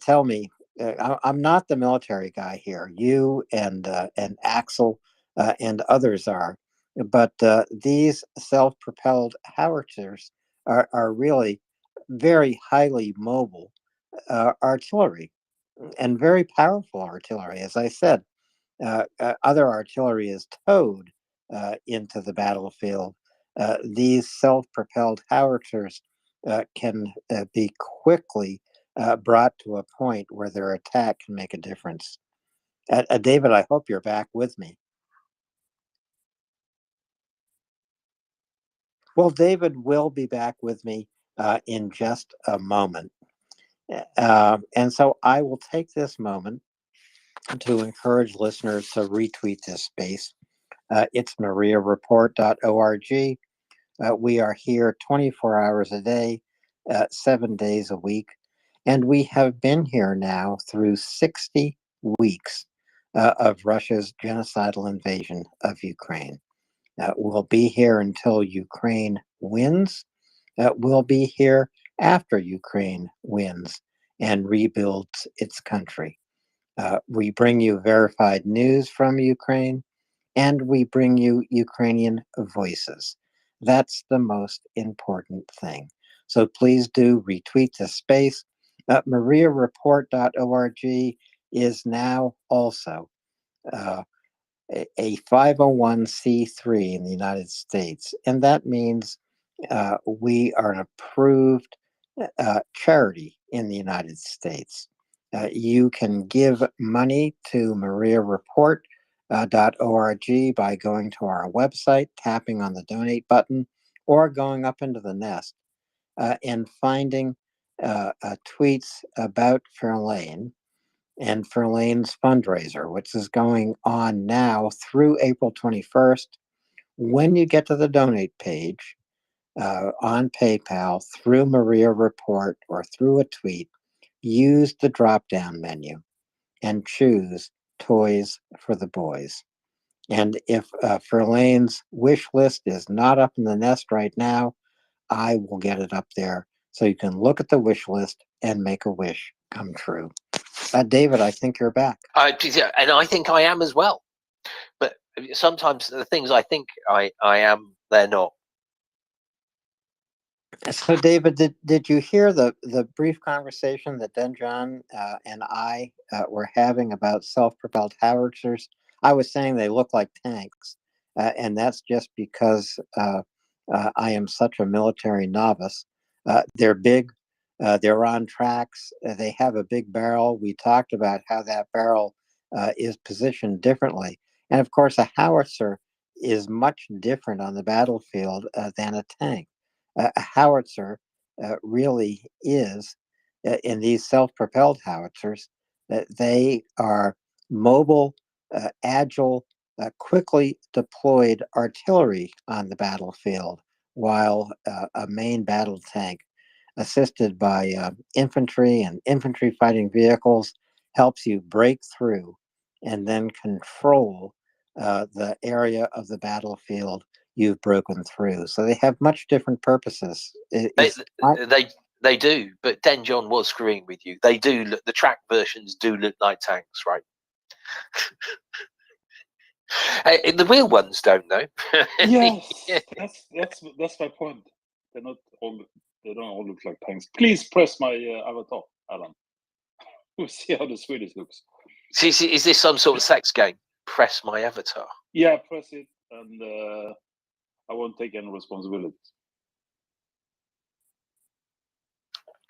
tell me, I'm not the military guy here. You and Axel and others are, but these self-propelled howitzers are really very highly mobile artillery and very powerful artillery. As I said, other artillery is towed into the battlefield. These self-propelled howitzers can be quickly brought to a point where their attack can make a difference. David, I hope you're back with me. Well, David will be back with me in just a moment. And so I will take this moment to encourage listeners to retweet this space. It's MriyaReport.org. We are here 24 hours a day, 7 days a week. And we have been here now through 60 weeks of Russia's genocidal invasion of Ukraine. We'll be here until Ukraine wins. We'll be here after Ukraine wins and rebuilds its country. We bring you verified news from Ukraine, and we bring you Ukrainian voices. That's the most important thing. So please do retweet the space. MriyaReport.org is now also a 501c3 in the United States, and that means we are an approved charity in the United States. You can give money to MriyaReport.org by going to our website, tapping on the donate button, or going up into the nest and finding tweets about Fairlane and Fairlane's fundraiser, which is going on now through April 21st. When you get to the donate page on PayPal through MriyaReport or through a tweet, use the drop-down menu and choose Toys for the Boys. And if Fairlane's wish list is not up in the nest right now, I will get it up there so you can look at the wish list and make a wish come true. David, I think you're back. And I think I am as well. But sometimes the things I think I am, they're not. So, David, did you hear the brief conversation that Denjon and I were having about self-propelled howitzers? I was saying they look like tanks, and that's just because I am such a military novice. They're big. They're on tracks. They have a big barrel. We talked about how that barrel is positioned differently. And of course, a howitzer is much different on the battlefield than a tank. A howitzer really is, in these self-propelled howitzers, they are mobile, agile, quickly deployed artillery on the battlefield, while a main battle tank, assisted by infantry and infantry fighting vehicles, helps you break through and then control the area of the battlefield you've broken through. So they have much different purposes. They do, but Den John was screwing with you. They do look. The track versions do look like tanks, right? The real ones don't, though. Yes, that's my point. They're not all. They don't all look like tanks. Please press my avatar, Alan. We'll see how the Swedish looks. See, is this some sort of sex game? Press my avatar. Yeah, press it, and I won't take any responsibility.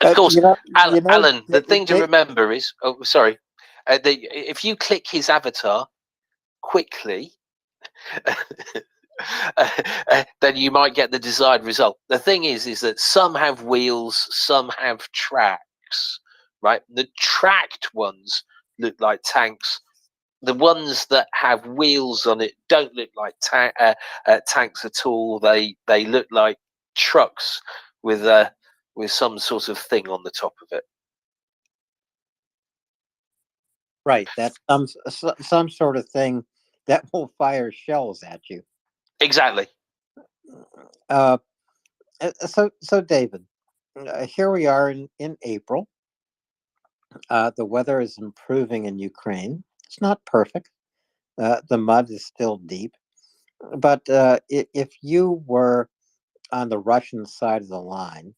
Of course, Alan. The thing to remember is, sorry, if you click his avatar quickly, then you might get the desired result. The thing is that some have wheels, some have tracks, right? The tracked ones look like tanks. The ones that have wheels on it don't look like tanks at all. They look like trucks with some sort of thing on the top of it. Right, that's some sort of thing that will fire shells at you. Exactly. So David, here we are in April. The weather is improving in Ukraine. It's not perfect. The mud is still deep. But if you were on the Russian side of the line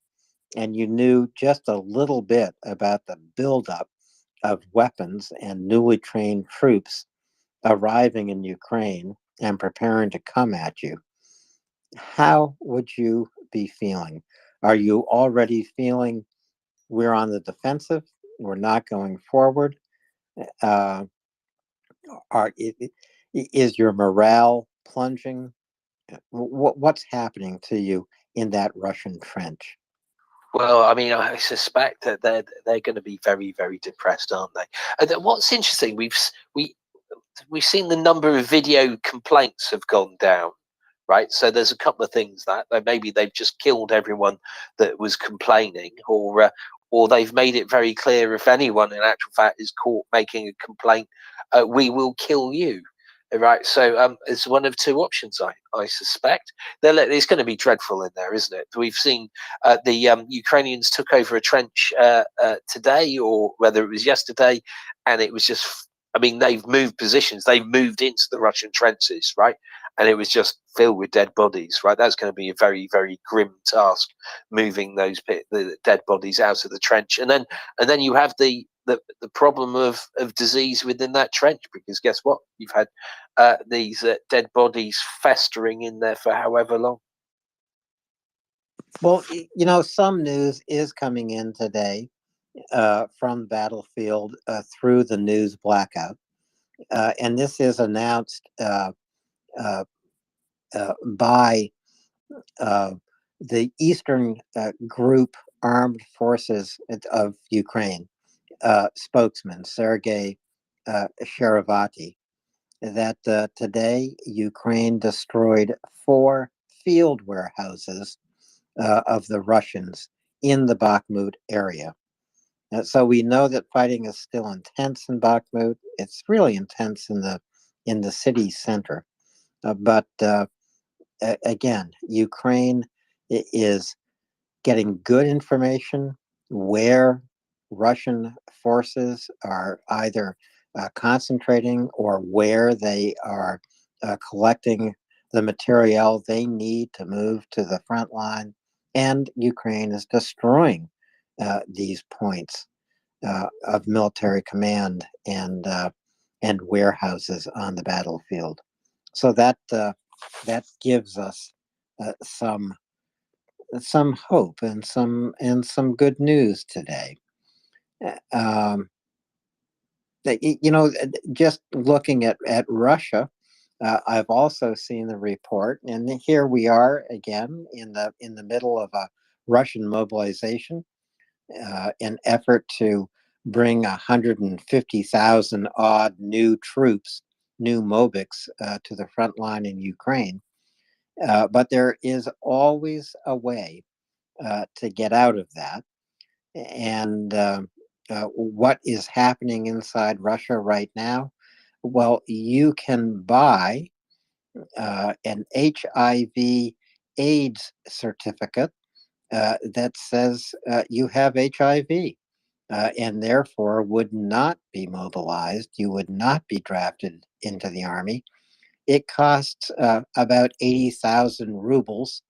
and you knew just a little bit about the buildup of weapons and newly trained troops arriving in Ukraine and preparing to come at you, how would you be feeling? Are you already feeling we're on the defensive? We're not going forward? Is your morale plunging? What's happening to you in that Russian trench? Well, I mean, I suspect that they're going to be very, very depressed, aren't they? And what's interesting, we've seen the number of video complaints have gone down, right? So there's a couple of things that maybe they've just killed everyone that was complaining, or they've made it very clear if anyone in actual fact is caught making a complaint, we will kill you. Right, so it's one of two options. I suspect it's going to be dreadful in there, isn't it? We've seen the Ukrainians took over a trench today, or whether it was yesterday, and it was just. I mean, they've moved positions. They've moved into the Russian trenches, right? And it was just filled with dead bodies, right? That's going to be a very, very grim task, moving the dead bodies out of the trench, and then you have the problem of disease within that trench, because guess what? You've had these dead bodies festering in there for however long. Well, some news is coming in today from the battlefield through the news blackout. And this is announced by the Eastern Group Armed Forces of Ukraine spokesman, Sergei Sharavati, that today Ukraine destroyed 4 field warehouses of the Russians in the Bakhmut area. So we know that fighting is still intense in Bakhmut. It's really intense in the city center. But again, Ukraine is getting good information where Russian forces are either concentrating or where they are collecting the material they need to move to the front line. And Ukraine is destroying these points of military command and warehouses on the battlefield. So that that gives us some hope and some good news today. Um, just looking at Russia, I've also seen the report, and here we are again in the middle of a Russian mobilization, an effort to bring 150,000 odd new troops, new Mobics, to the front line in Ukraine. But there is always a way to get out of that. And what is happening inside Russia right now? Well, you can buy an HIV AIDS certificate that says you have HIV. And therefore would not be mobilized. You would not be drafted into the army. It costs about 80,000 rubles,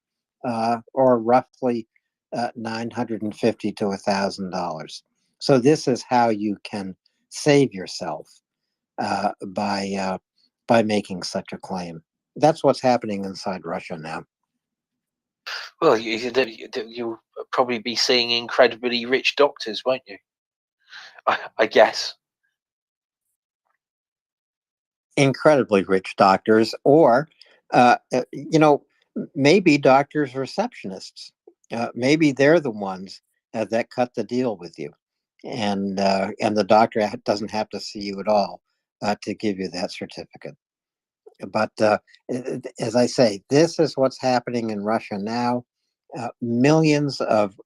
or roughly $950 to $1,000. So this is how you can save yourself by making such a claim. That's what's happening inside Russia now. Well, you'll probably be seeing incredibly rich doctors, won't you? I guess. Incredibly rich doctors, or maybe doctors receptionists. Maybe they're the ones that cut the deal with you, and the doctor doesn't have to see you at all to give you that certificate. But as I say, this is what's happening in Russia now. Millions of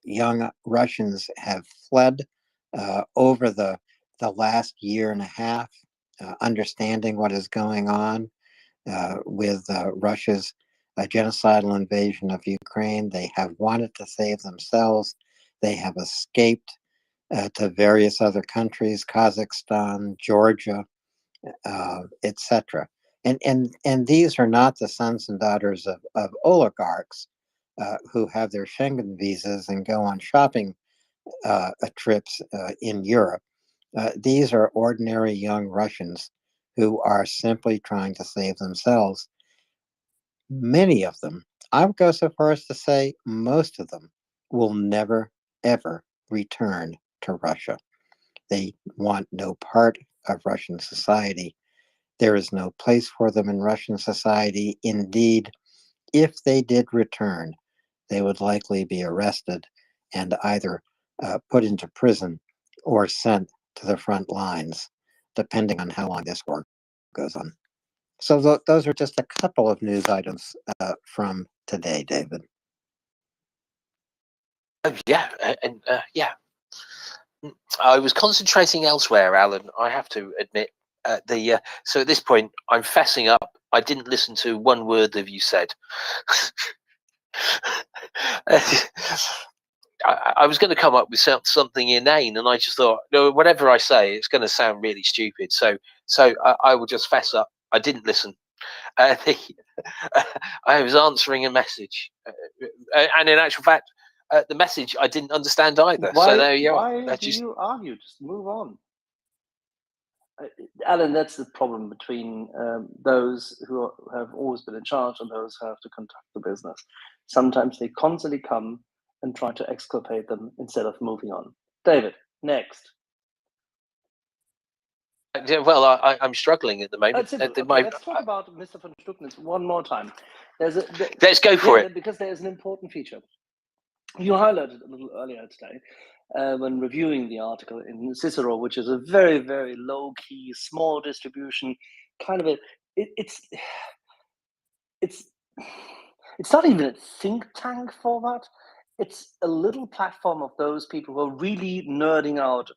young Russians have fled over the last year and a half, understanding what is going on with Russia's genocidal invasion of Ukraine. They have wanted to save themselves. They have escaped to various other countries, Kazakhstan, Georgia, etc. And these are not the sons and daughters of oligarchs who have their Schengen visas and go on shopping trips in Europe. These are ordinary young Russians who are simply trying to save themselves. Many of them, I would go so far as to say most of them, will never, ever return to Russia. They want no part of Russian society. There is no place for them in Russian society. Indeed, if they did return, they would likely be arrested and either put into prison or sent to the front lines, depending on how long this war goes on. So those are just a couple of news items from today, David. Yeah, and yeah. I was concentrating elsewhere, Alan. I have to admit. So at this point, I'm fessing up. I didn't listen to one word that you said. I was going to come up with something inane, and I just thought, no, whatever I say, it's going to sound really stupid. So I will just fess up. I didn't listen. I was answering a message, and in actual fact, the message I didn't understand either. So there you are. Why do you argue? Just move on. Alan, that's the problem between those who have always been in charge and those who have to conduct the business. Sometimes they constantly come and try to exculpate them instead of moving on. David, next. Yeah, well, I'm struggling at the moment. Okay, let's talk about Mr. von Stucknitz one more time. Let's go for it. Because there is an important feature. You highlighted a little earlier today when reviewing the article in Cicero, which is a very, very low-key, small distribution, kind of it's not even a think tank format. It's a little platform of those people who are really nerding out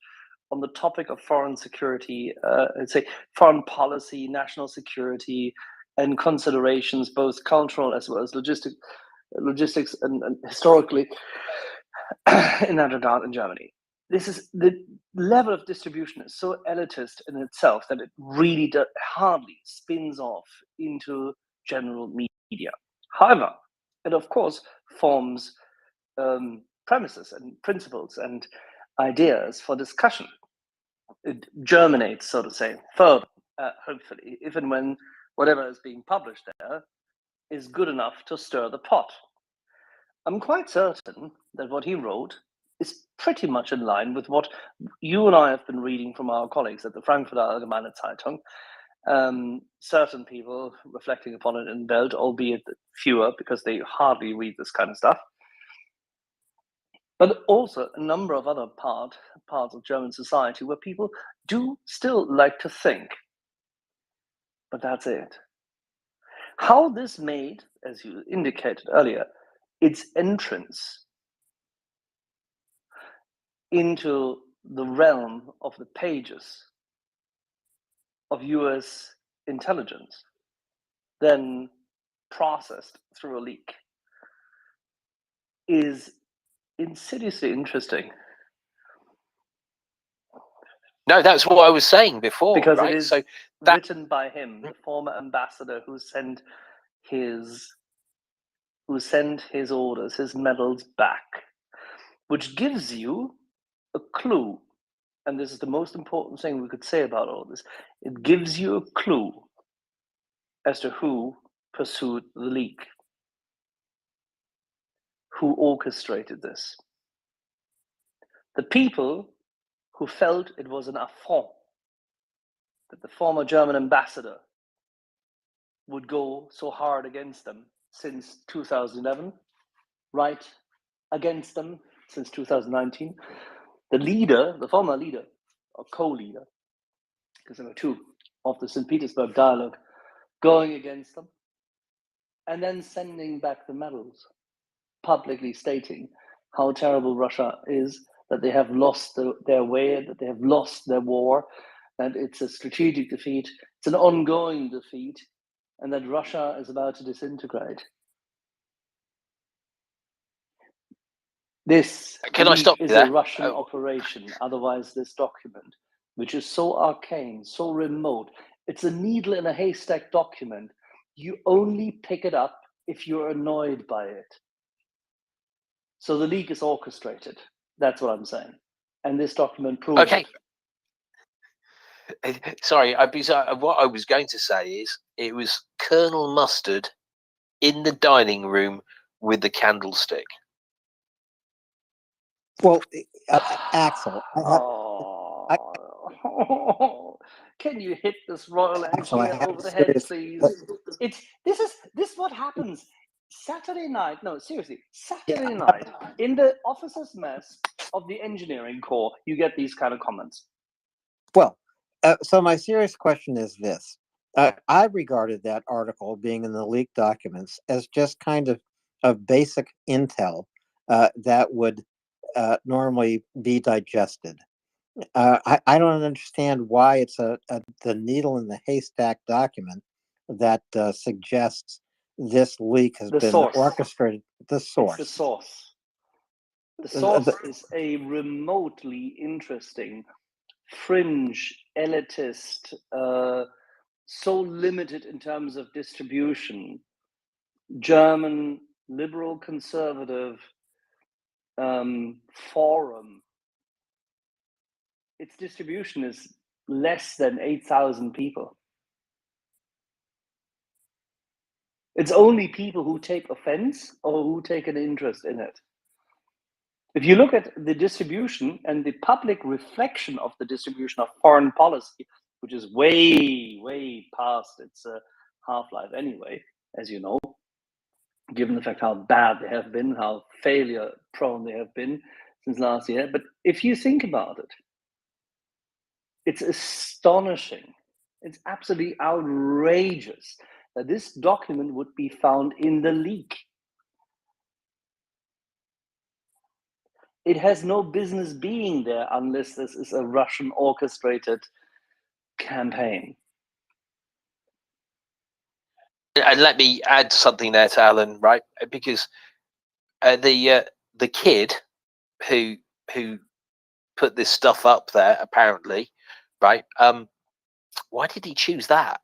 on the topic of foreign security, let's say foreign policy, national security, and considerations, both cultural as well as logistics and historically in Netherlands and Germany. This is the level of distribution is so elitist in itself that it really hardly spins off into general media. However, it of course forms premises and principles and ideas for discussion. It germinates, so to say, further, hopefully, if and when whatever is being published there is good enough to stir the pot. I'm quite certain that what he wrote is pretty much in line with what you and I have been reading from our colleagues at the Frankfurter Allgemeine Zeitung. Certain people reflecting upon it in Welt, albeit fewer because they hardly read this kind of stuff. But also a number of other parts of German society where people do still like to think. But that's it. How this made, as you indicated earlier, its entrance into the realm of the pages of US intelligence, then processed through a leak, is insidiously interesting. No, that's what I was saying before, because right? it is So that written by him, the former ambassador who sent his orders, his medals back, which gives you a clue. And this is the most important thing we could say about all this. It gives you a clue as to who pursued the leak, who orchestrated this. The people who felt it was an affront that the former German ambassador would go so hard against them since 2011, right against them since 2019. The leader, the former leader, or co-leader, because there were two of the St. Petersburg dialogue, going against them, and then sending back the medals, publicly stating how terrible Russia is, that they have lost their way, that they have lost their war, that it's a strategic defeat, it's an ongoing defeat, and that Russia is about to disintegrate. This Can I stop you is a there? Russian operation. Otherwise, this document, which is so arcane, so remote, it's a needle in a haystack document. You only pick it up if you're annoyed by it. So the leak is orchestrated. That's what I'm saying. And this document proves it. Sorry, what I was going to say is it was Colonel Mustard in the dining room with the candlestick. Well, Axel, can you hit this royal Axel, I engineer have over a the head, serious. please? This is what happens Saturday night. No, seriously, Saturday night in the officers' mess of the engineering corps, you get these kind of comments. Well, so my serious question is this. I regarded that article being in the leaked documents as just kind of basic intel that would normally be digested. I don't understand why it's the needle in the haystack document that suggests this leak has been orchestrated. The source. It's the source. The source is a remotely interesting, fringe, elitist, so limited in terms of distribution, German liberal conservative forum. Its distribution is less than 8,000 people. It's only people who take offense or who take an interest in it. If you look at the distribution and the public reflection of the distribution of foreign policy, which is way, way past its half-life anyway, as you know, given the fact how bad they have been, how failure-prone they have been since last year. But if you think about it, it's astonishing. It's absolutely outrageous that this document would be found in the leak. It has no business being there unless this is a Russian orchestrated campaign. And let me add something there to Alan, right? Because the kid who put this stuff up there, apparently, right? Why did he choose that?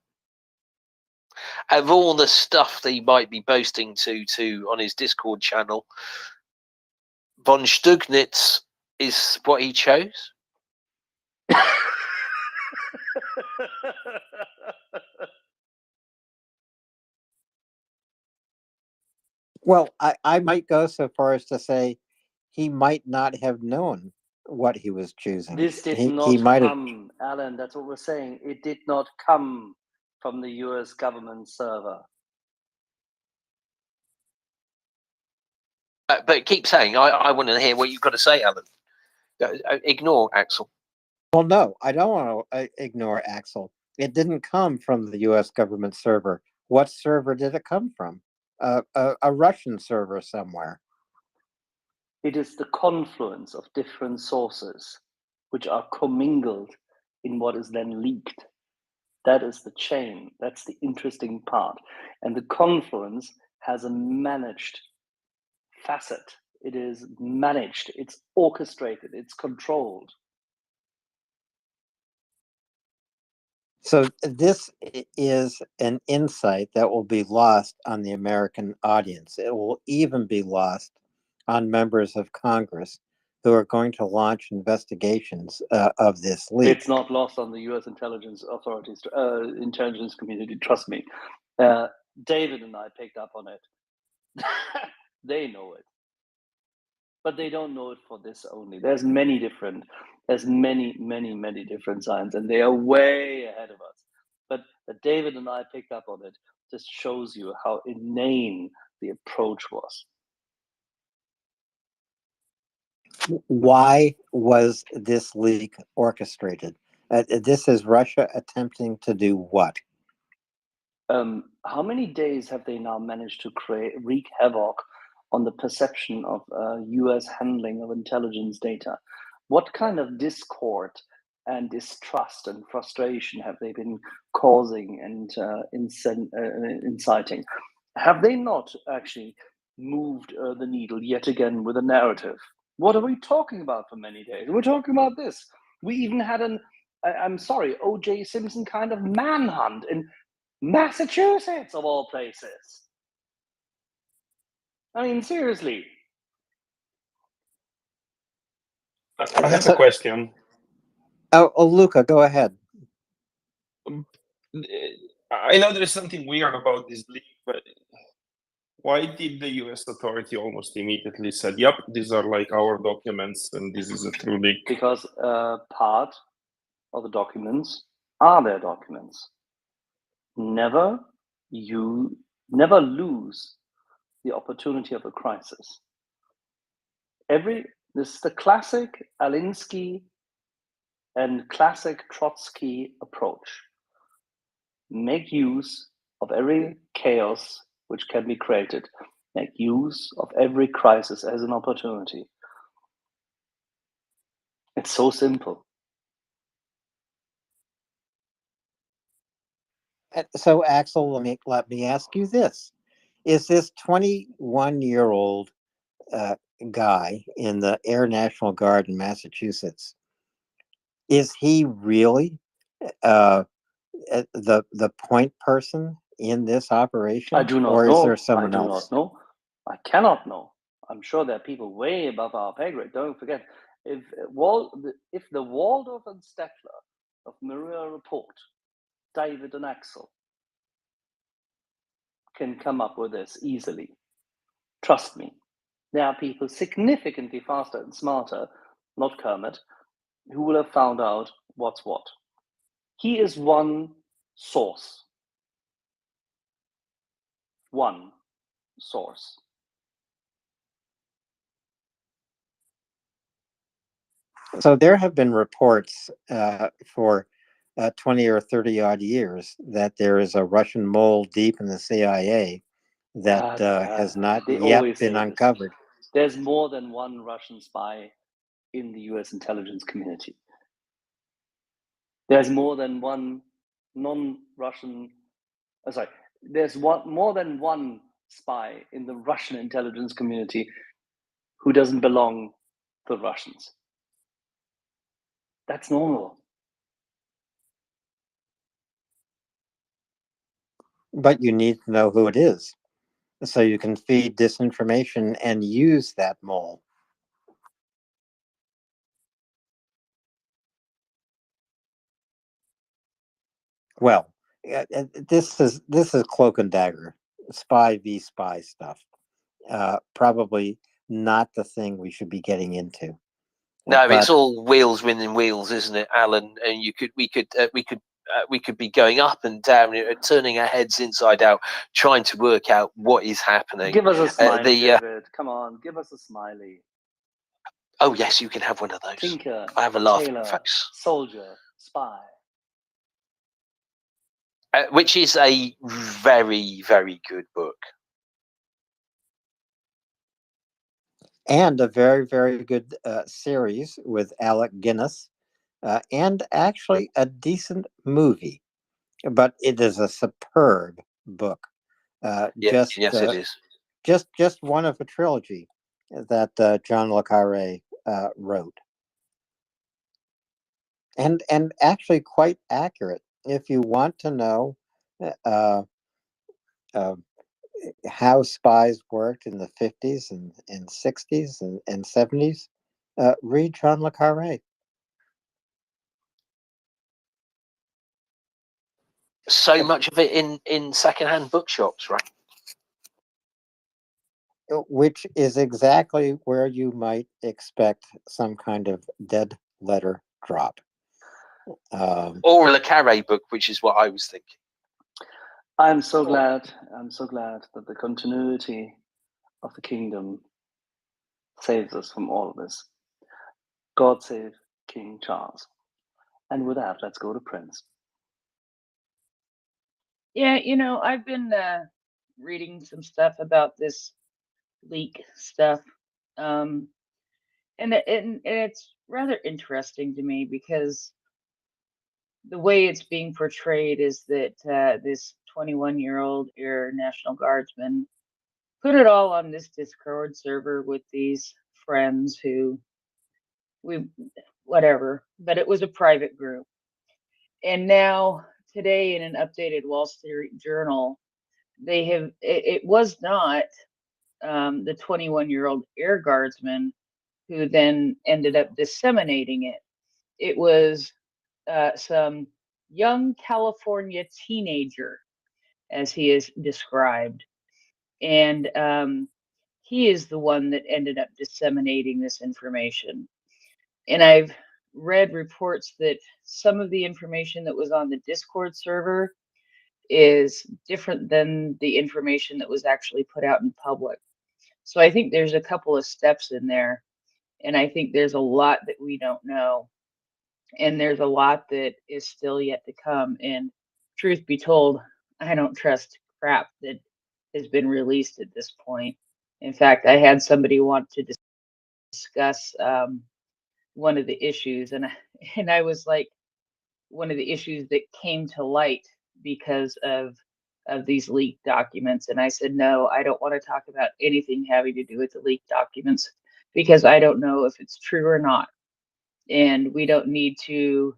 Of all the stuff that he might be boasting to on his Discord channel, von Stugnitz is what he chose. Well, I might go so far as to say he might not have known what he was choosing. This did He not might have. come, Alan. That's what we're saying. It did not come from the US government server. But keep saying, I want to hear what you've got to say, Alan. Ignore Axel. Well, no, I don't want to ignore Axel. It didn't come from the US government server. What server did it come from? A Russian server somewhere. It is the confluence of different sources which are commingled in what is then leaked. That is the chain. That's the interesting part. And the confluence has a managed facet. It is managed, it's orchestrated, it's controlled. So this is an insight that will be lost on the American audience. It will even be lost on members of Congress who are going to launch investigations of this leak. It's not lost on the US intelligence authorities, intelligence community, trust me. David and I picked up on it. They know it. But they don't know it for this only. There's many different signs, and they are way ahead of us. But David and I picked up on it. Just shows you how inane the approach was. Why was this leak orchestrated? This is Russia attempting to do what? How many days have they now managed to wreak havoc on the perception of US handling of intelligence data? What kind of discord and distrust and frustration have they been causing and inciting? Have they not actually moved the needle yet again with a narrative? What are we talking about for many days? We're talking about this. We even had I'm sorry, O.J. Simpson kind of manhunt in Massachusetts, of all places. I mean, seriously. I have a question. Oh, Luca, go ahead. I know there is something weird about this leak, but why did the US authority almost immediately said, yep, these are like our documents and this is a true leak? Because part of the documents are their documents. Never lose the opportunity of a crisis. This is the classic Alinsky and classic Trotsky approach. Make use of every chaos which can be created. Make use of every crisis as an opportunity. It's so simple. So, Axel, let me ask you this. Is this 21-year-old guy in the Air National Guard in Massachusetts, is he really the point person in this operation? I do not or know. Is there someone I do else? not know. I cannot know. I'm sure there are people way above our pay grade. Don't forget, if the Waldorf and Stettler of MriyaReport, David and Axel, can come up with this easily, trust me, there are people significantly faster and smarter, not Kermit, who will have found out what's what. He is one source. One source. So there have been reports for 20 or 30 odd years that there is a Russian mole deep in the CIA that has not yet been uncovered. There's more than one Russian spy in the US intelligence community. There's more than one non-Russian, there's more than one spy in the Russian intelligence community who doesn't belong to the Russians. That's normal. But you need to know who it is so you can feed disinformation and use that mole. Well, this is cloak and dagger, spy v spy stuff. probably not the thing we should be getting into. No, But it's all wheels winning wheels, isn't it, Alan? And we could be going up and down, turning our heads inside out, trying to work out what is happening. Give us a smiley, David. Come on, give us a smiley. Oh yes, you can have one of those. Tinker, I have a laugh, tailor, folks. soldier, spy. Which is a very, very good book. And a very, very good series with Alec Guinness, and actually a decent movie. But it is a superb book. Yes, it is. Just one of a trilogy that John le Carré wrote, and actually quite accurate. If you want to know how spies worked in the 50s and 60s and 70s, read John le Carré. So much of it in secondhand bookshops, right? Which is exactly where you might expect some kind of dead letter drop. Or a le Carré book, which is what I was thinking. I'm so glad that the continuity of the kingdom saves us from all of this. God save King Charles. And with that, let's go to Prince. Yeah, I've been reading some stuff about this leak stuff, and it's rather interesting to me because the way it's being portrayed is that this 21-year-old Air National Guardsman put it all on this Discord server with these friends who whatever, but it was a private group. And now today in an updated Wall Street Journal, it was not the 21-year-old Air Guardsman who then ended up disseminating it. It was some young California teenager, as he is described. And he is the one that ended up disseminating this information. And I've read reports that some of the information that was on the Discord server is different than the information that was actually put out in public. So I think there's a couple of steps in there, and I think there's a lot that we don't know, and there's a lot that is still yet to come. And truth be told, I don't trust crap that has been released at this point. In fact, I had somebody want to discuss one of the issues, and I was like, one of the issues that came to light because of these leaked documents. And I said, no, I don't want to talk about anything having to do with the leaked documents because I don't know if it's true or not. And we don't need to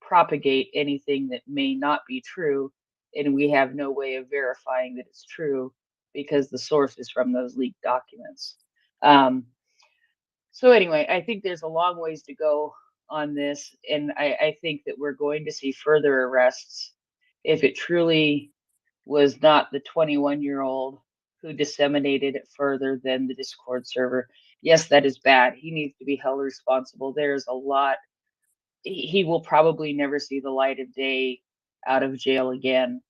propagate anything that may not be true. And we have no way of verifying that it's true because the source is from those leaked documents. So anyway, I think there's a long ways to go on this. And I think that we're going to see further arrests if it truly was not the 21-year-old who disseminated it further than the Discord server. Yes, that is bad. He needs to be held responsible. There's a lot. He will probably never see the light of day out of jail again.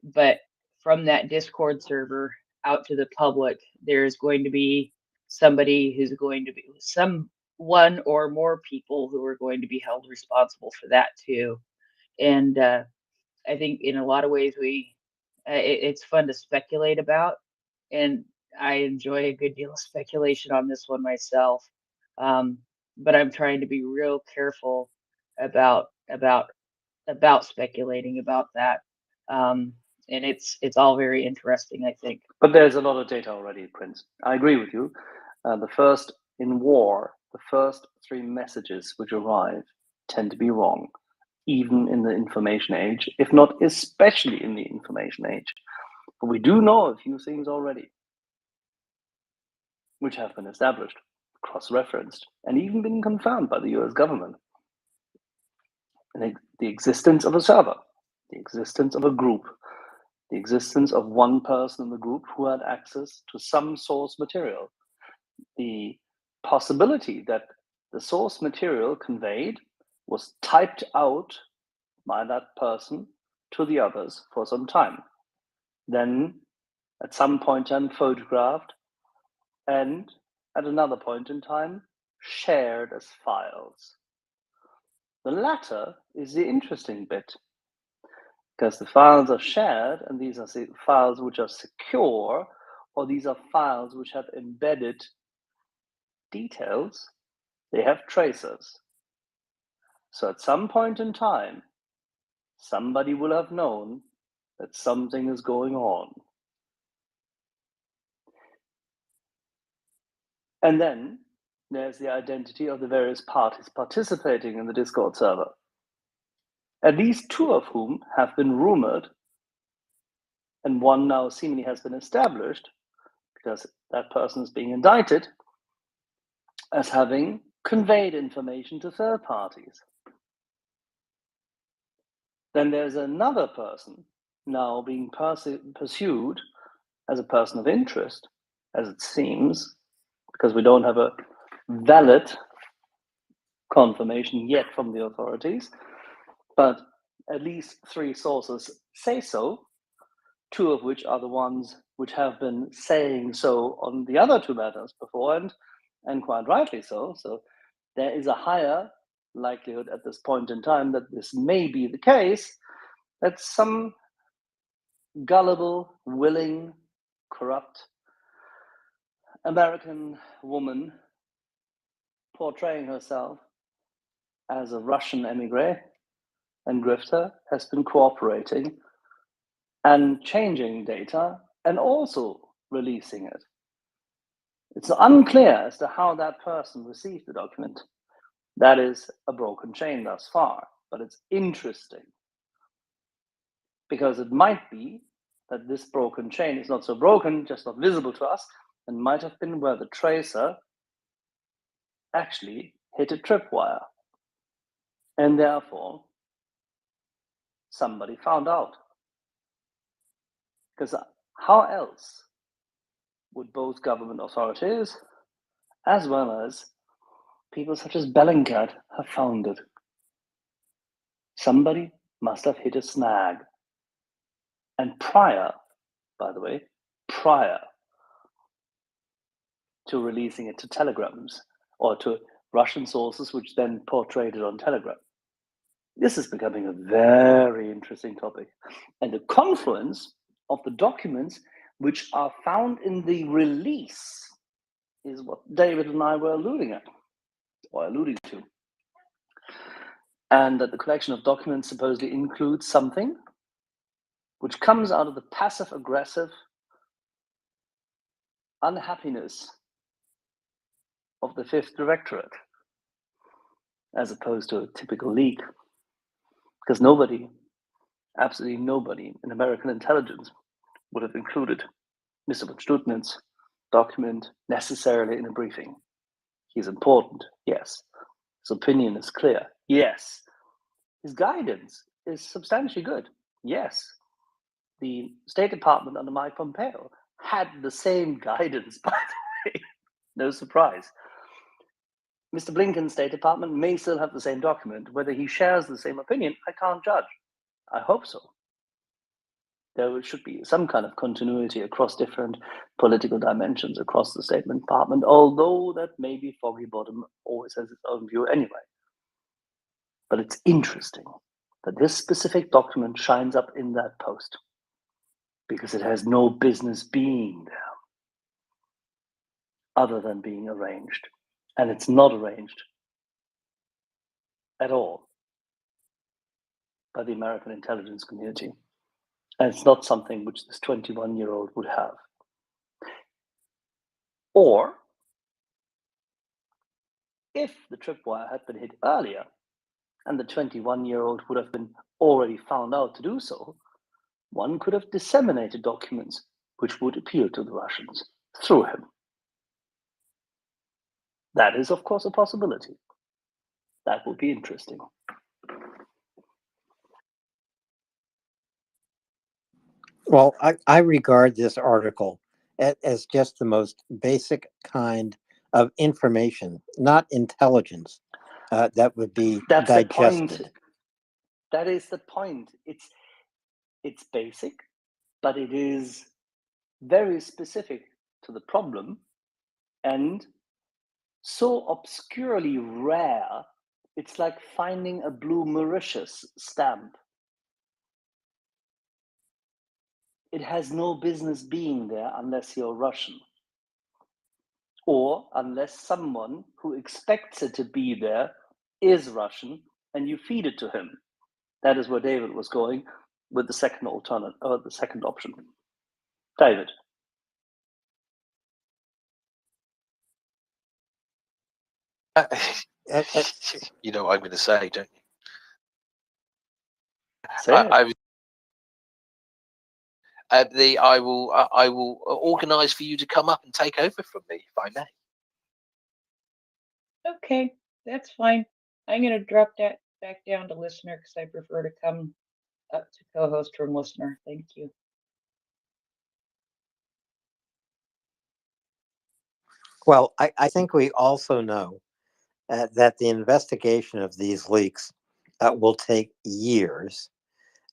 But from that Discord server out to the public, there's going to be somebody who's going to be one or more people who are going to be held responsible for that too. And I think in a lot of ways it's fun to speculate about, and I enjoy a good deal of speculation on this one myself. But I'm trying to be real careful about speculating about that. And it's all very interesting, I think. But there's a lot of data already, Prince. I agree with you. The first 3 messages which arrive tend to be wrong, even in the information age, if not especially in the information age. But we do know a few things already, which have been established, cross-referenced, and even been confirmed by the US government. And the existence of a server, the existence of a group, the existence of one person in the group who had access to some source material, the possibility that the source material conveyed was typed out by that person to the others for some time, then at some point in time photographed, and at another point in time shared as files. The latter is the interesting bit, because the files are shared, and these are files which are secure, or these are files which have embedded details. They have tracers. So at some point in time, somebody will have known that something is going on. And then there's the identity of the various parties participating in the Discord server, at least two of whom have been rumored, and one now seemingly has been established, because that person is being indicted, as having conveyed information to third parties. Then there's another person now being pursued as a person of interest, as it seems, because we don't have a valid confirmation yet from the authorities, but at least three sources say so, two of which are the ones which have been saying so on the other two matters beforehand, and quite rightly so. So there is a higher likelihood at this point in time that this may be the case, that some gullible, willing, corrupt American woman portraying herself as a Russian emigre and grifter has been cooperating and changing data and also releasing it. It's unclear as to how that person received the document. That is a broken chain thus far, but it's interesting because it might be that this broken chain is not so broken, just not visible to us, and might have been where the tracer actually hit a tripwire. And therefore, somebody found out. Because how else would both government authorities, as well as people such as Bellingcat, have found it? Somebody must have hit a snag. And prior, by the way, prior to releasing it to telegrams or to Russian sources, which then portrayed it on Telegram. This is becoming a very interesting topic. And the confluence of the documents which are found in the release is what David and I were alluding to. And that the collection of documents supposedly includes something which comes out of the passive-aggressive unhappiness of the Fifth Directorate, as opposed to a typical leak. Because nobody, absolutely nobody in American intelligence would have included Mr. von Stuttnitz' document necessarily in a briefing. He's important, yes. His opinion is clear, yes. His guidance is substantially good, yes. The State Department under Mike Pompeo had the same guidance, by the way. No surprise. Mr. Blinken's State Department may still have the same document. Whether he shares the same opinion, I can't judge. I hope so. There should be some kind of continuity across different political dimensions across the State Department, although that maybe Foggy Bottom always has its own view anyway. But it's interesting that this specific document shines up in that post because it has no business being there other than being arranged. And it's not arranged at all by the American intelligence community. And it's not something which this 21-year-old would have. Or, if the tripwire had been hit earlier, and the 21-year-old would have been already found out to do so, one could have disseminated documents which would appeal to the Russians through him. That is, of course, a possibility. That would be interesting. Well, I regard this article as just the most basic kind of information, not intelligence, that would be That's the point. digested. That is the point. It's basic, but it is very specific to the problem and so obscurely rare. It's like finding a blue Mauritius stamp. It has no business being there unless you're Russian, or unless someone who expects it to be there is Russian and you feed it to him. That is where David was going with the second alternate, or the second option. David. You know what I'm going to say, don't you? Say it. I will organise for you to come up and take over from me, if I may. Okay, that's fine. I'm going to drop that back down to listener because I prefer to come up to co-host from listener. Thank you. Well, I think we also know that the investigation of these leaks will take years.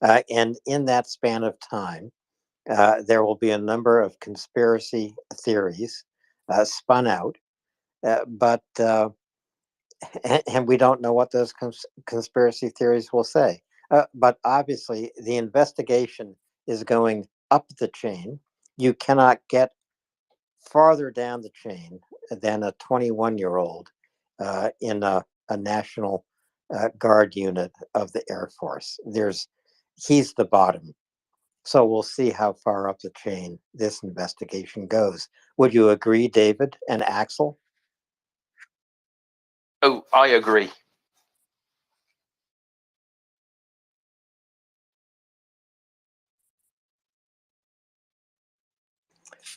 And in that span of time, there will be a number of conspiracy theories spun out. But and we don't know what those conspiracy theories will say. But obviously, the investigation is going up the chain. You cannot get farther down the chain than a 21-year-old in a National Guard unit of the Air Force. He's the bottom. So we'll see how far up the chain this investigation goes. Would you agree, David and Axel? Oh, I agree.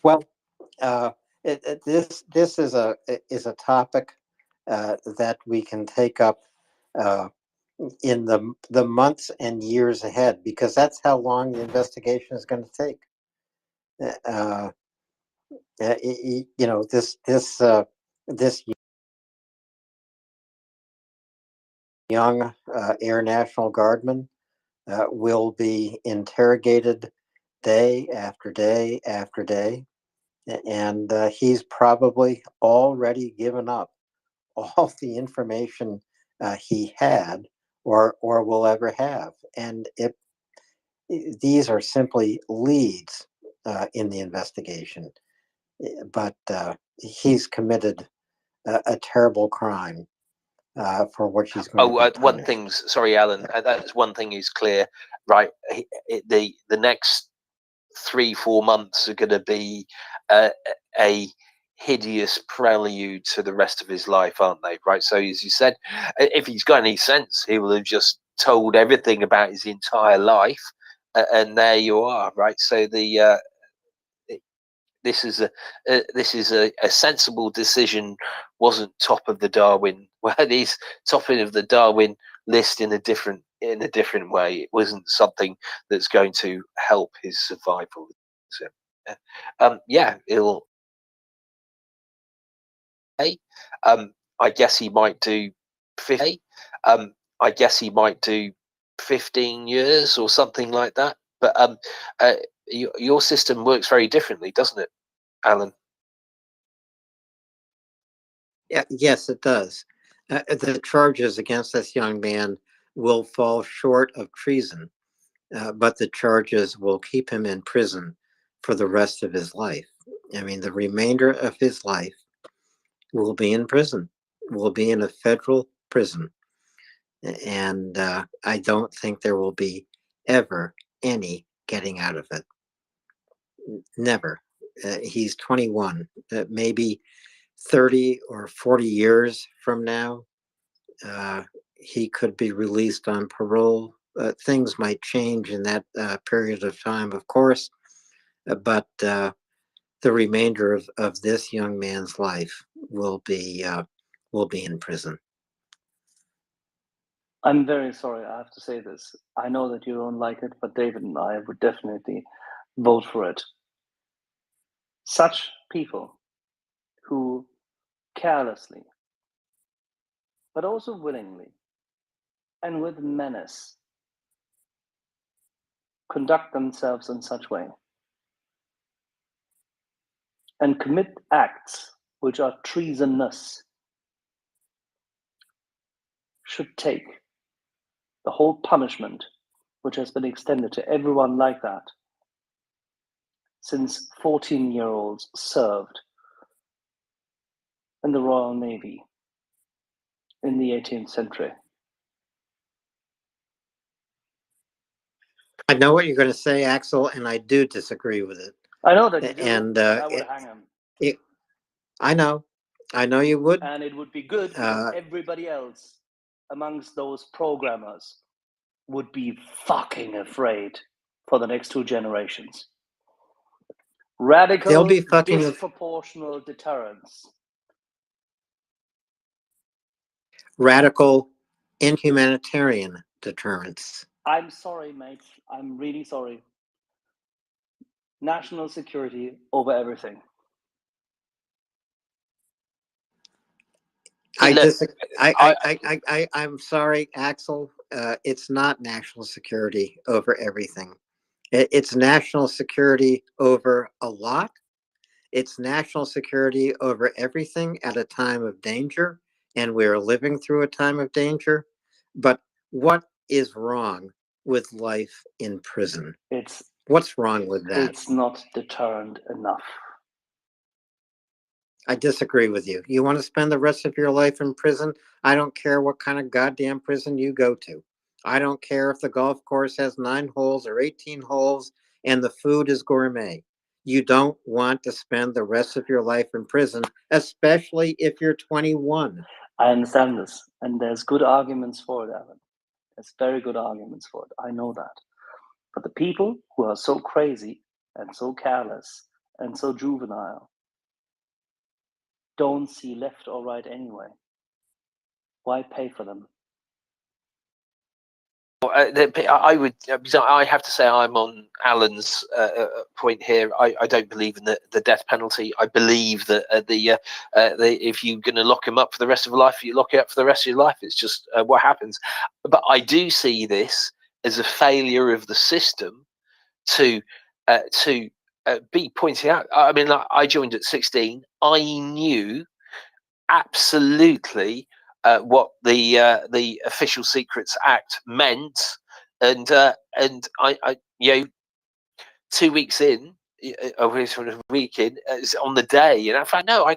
Well, this is a topic that we can take up in the months and years ahead, because that's how long the investigation is going to take. You know, this young Air National Guardman will be interrogated day after day after day, and he's probably already given up all the information he had or will ever have, and these are simply leads in the investigation, but he's committed a terrible crime for which he's going to be one punished. thing, sorry, Alan. That's one thing is clear, right? The next 3-4 months are going to be a hideous prelude to the rest of his life, aren't they? Right. So as you said, if he's got any sense, he will have just told everything about his entire life, and there you are, right? So this is a sensible decision. Wasn't top of the Darwin, well, he's top of the Darwin list in a different way. It wasn't something that's going to help his survival. So, yeah, it'll. I guess he might do 50. I guess he might do 15 years or something like that. But your system works very differently, doesn't it, Alan? Yeah, yes, it does. The charges against this young man will fall short of treason, but the charges will keep him in prison for the rest of his life. I mean, the remainder of his life will be in prison, will be in a federal prison. And I don't think there will be ever any getting out of it. Never. He's 21. Maybe 30 or 40 years from now, he could be released on parole. Things might change in that period of time, of course, but the remainder of this young man's life will be in prison. I'm very sorry, I have to say this. I know that you don't like it, but David and I would definitely vote for it. Such people who carelessly, but also willingly and with menace, conduct themselves in such way and commit acts which are treasonous should take the whole punishment which has been extended to everyone like that since 14-year-olds served in the Royal Navy in the 18th century. I know what you're going to say, Axel, and I do disagree with it. I know that you do. And I would hang him. I know you would. And it would be good because everybody else amongst those programmers would be fucking afraid for the next 2 generations. Radical, They'll be fucking disproportional deterrence. Radical, inhumanitarian deterrence. I'm sorry, mate. I'm really sorry. National security over everything. I'm sorry, Axel. It's not national security over everything. It's national security over a lot. It's national security over everything at a time of danger, and we're living through a time of danger. But what is wrong with life in prison? What's wrong with that? It's not deterrent enough. I disagree with you. You want to spend the rest of your life in prison? I don't care what kind of goddamn prison you go to. I don't care if the golf course has 9 holes or 18 holes and the food is gourmet. You don't want to spend the rest of your life in prison, especially if you're 21. I understand this, and there's good arguments for it, Alan. There's very good arguments for it. I know that. But the people who are so crazy and so careless and so juvenile don't see left or right anyway. Why pay for them? I would. I have to say I'm on Alan's point here. I don't believe in the death penalty. I believe that if you're going to lock him up for the rest of your life, you lock it up for the rest of your life. It's just what happens. But I do see this as a failure of the system to be pointing out. I mean, I joined at 16. I knew absolutely what the Official Secrets Act meant, and I 2 weeks in, or sort of week in, on the day, and in fact, no, I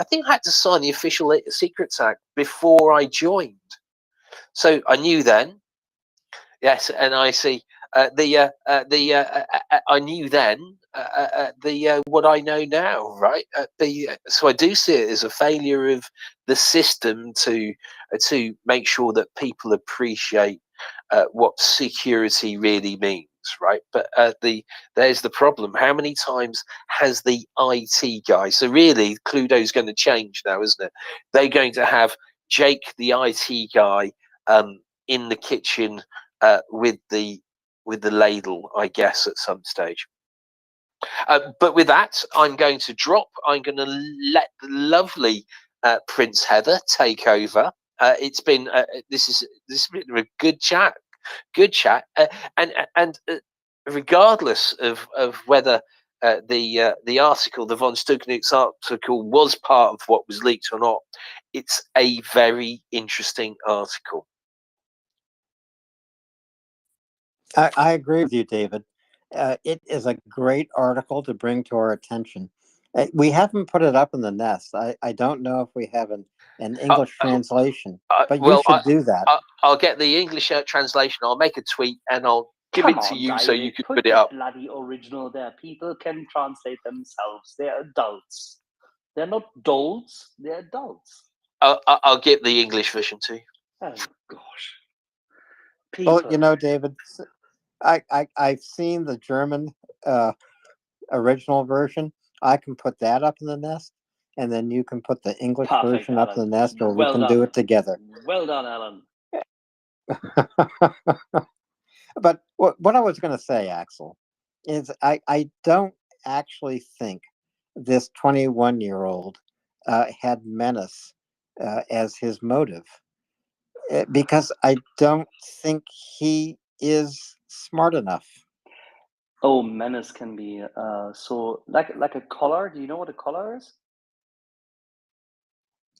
think I had to sign the Official Secrets Act before I joined, so I knew then. Yes, and I see. I knew then what I know now, right? So I do see it as a failure of the system to make sure that people appreciate what security really means, right? But there's the problem. How many times has the IT guy? So really, Cluedo's going to change now, isn't it? They're going to have Jake, the IT guy, in the kitchen with the ladle, I guess, at some stage. But with that, I'm going to drop. I'm going to let the lovely Prince Heather take over. It's been this has been a good chat, and regardless of whether the article, the von Stugnitz article, was part of what was leaked or not, it's a very interesting article. I agree with you, David. It is a great article to bring to our attention. We haven't put it up in the nest. I don't know if we have an English translation, but you should do that. I'll get the English translation. I'll make a tweet and I'll give it to you so you can put it up. Bloody original there. People can translate themselves. They're adults. They're not dolts. They're adults. I'll get the English version too. Oh gosh. People. Well, you know, David, I've seen the German original version. I can put that up in the nest, and then you can put the English version up in the nest, or we can do it together. Well done, Alan. But what I was going to say, Axel, is I don't actually think this 21-year-old had menace as his motive, because I don't think he is smart enough. Oh, menace can be so like a collar. Do you know what a collar is?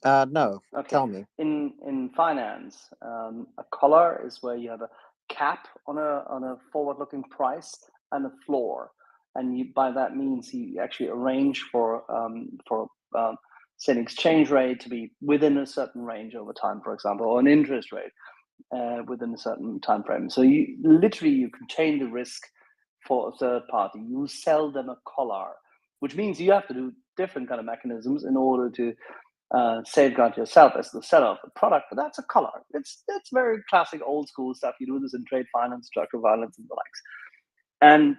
No, Okay. tell me. In finance, a collar is where you have a cap on a forward-looking price and a floor, and by that means you actually arrange for say an exchange rate to be within a certain range over time, for example, or an interest rate within a certain time frame. So you contain the risk for a third party. You sell them a collar, which means you have to do different kind of mechanisms in order to safeguard yourself as the seller of the product. But that's a collar. It's very classic old school stuff. You do this in trade finance, structural violence, and the likes. And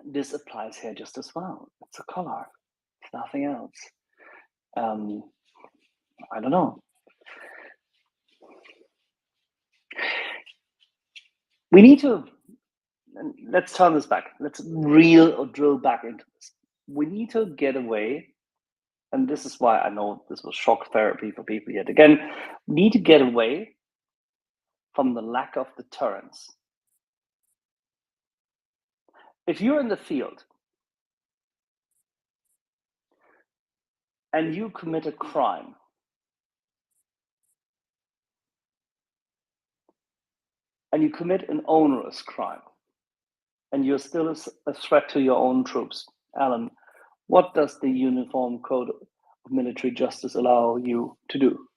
this applies here just as well. It's a collar. It's nothing else. I don't know. We need to, let's turn this back. Let's drill back into this. We need to get away, and this is why I know this was shock therapy for people yet again. We need to get away from the lack of deterrence. If you're in the field and you commit a crime, and you commit an onerous crime, and you're still a threat to your own troops, Alan, what does the Uniform Code of Military Justice allow you to do?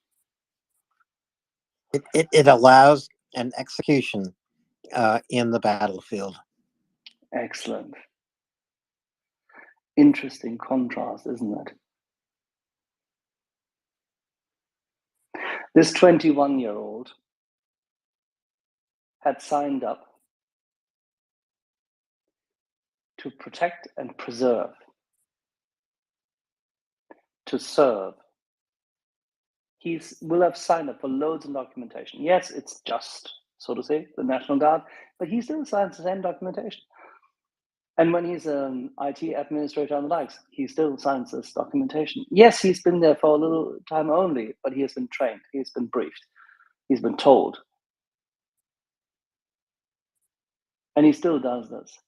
It allows an execution in the battlefield. Excellent. Interesting contrast, isn't it? This 21-year-old had signed up to protect and preserve, to serve. He will have signed up for loads of documentation. Yes, it's just, so to say, the National Guard, but he still signs the same documentation. And when he's an IT administrator and the likes, he still signs this documentation. Yes, he's been there for a little time only, but he has been trained, he's been briefed, he's been told. And he still does this.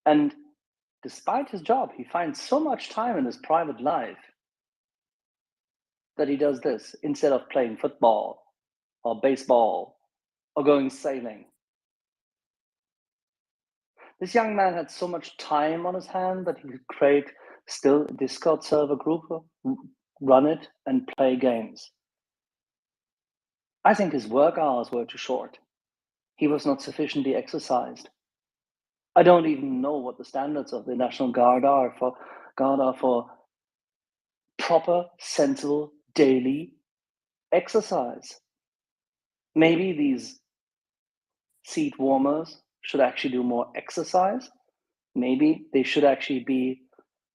And despite his job, he finds so much time in his private life that he does this instead of playing football or baseball or going sailing. This young man had so much time on his hand that he could create still a Discord server group, run it, and play games. I think his work hours were too short. He was not sufficiently exercised. I don't even know what the standards of the National Guard are for proper, sensible, daily exercise. Maybe these seat warmers should actually do more exercise. Maybe they should actually be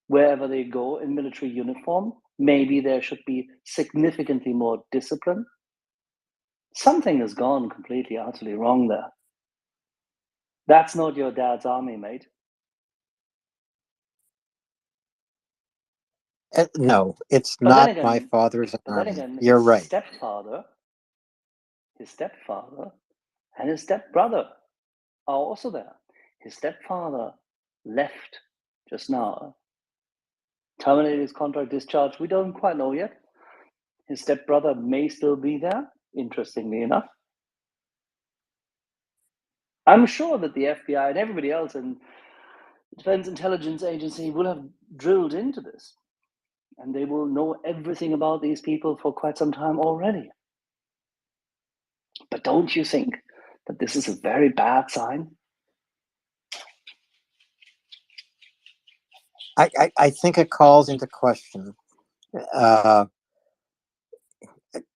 wherever they go in military uniform. Maybe there should be significantly more discipline. Something has gone completely, utterly wrong there. That's not your dad's army, mate. No, it's But not then again, my father's but then army. again, You're right. his stepfather, and his stepbrother are also there. His stepfather left just now, terminated his contract discharge. We don't quite know yet. His stepbrother may still be there, interestingly enough. I'm sure that the FBI and everybody else in the Defense Intelligence Agency will have drilled into this, and they will know everything about these people for quite some time already. But don't you think that this is a very bad sign? I think it calls into question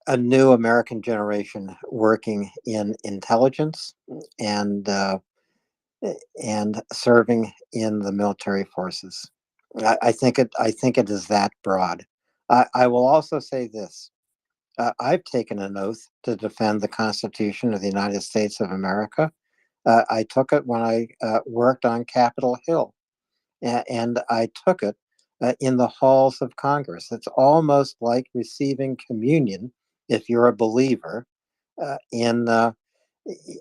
a new American generation working in intelligence and serving in the military forces. I think it is that broad. I will also say this. I've taken an oath to defend the Constitution of the United States of America. I took it when I worked on Capitol Hill, and I took it in the halls of Congress. It's almost like receiving communion, if you're a believer, in the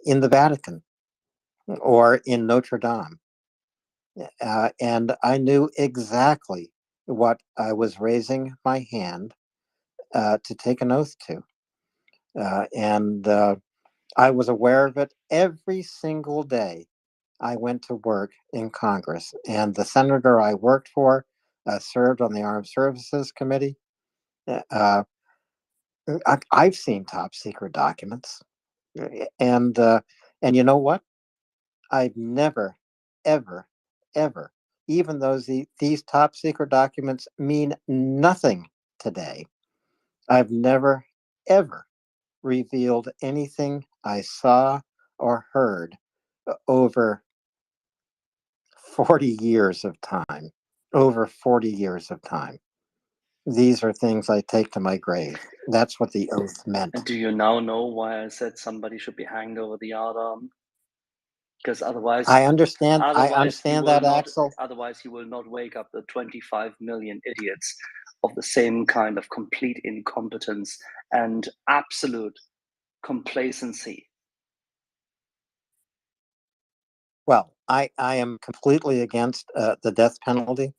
Vatican or in Notre Dame. And I knew exactly what I was raising my hand to take an oath to. And I was aware of it every single day I went to work in Congress. And the senator I worked for served on the Armed Services Committee. I've seen top secret documents. And you know what? I've never, ever, ever, even though these top secret documents mean nothing today, I've never, ever revealed anything I saw or heard over 40 years of time. Over 40 years of time. These are things I take to my grave. That's what the oath meant. And do you now know why I said somebody should be hanged over the yardarm? Because otherwise, I understand that, not, Axel. Otherwise, you will not wake up the 25 million idiots of the same kind of complete incompetence and absolute complacency. Well, I am completely against the death penalty.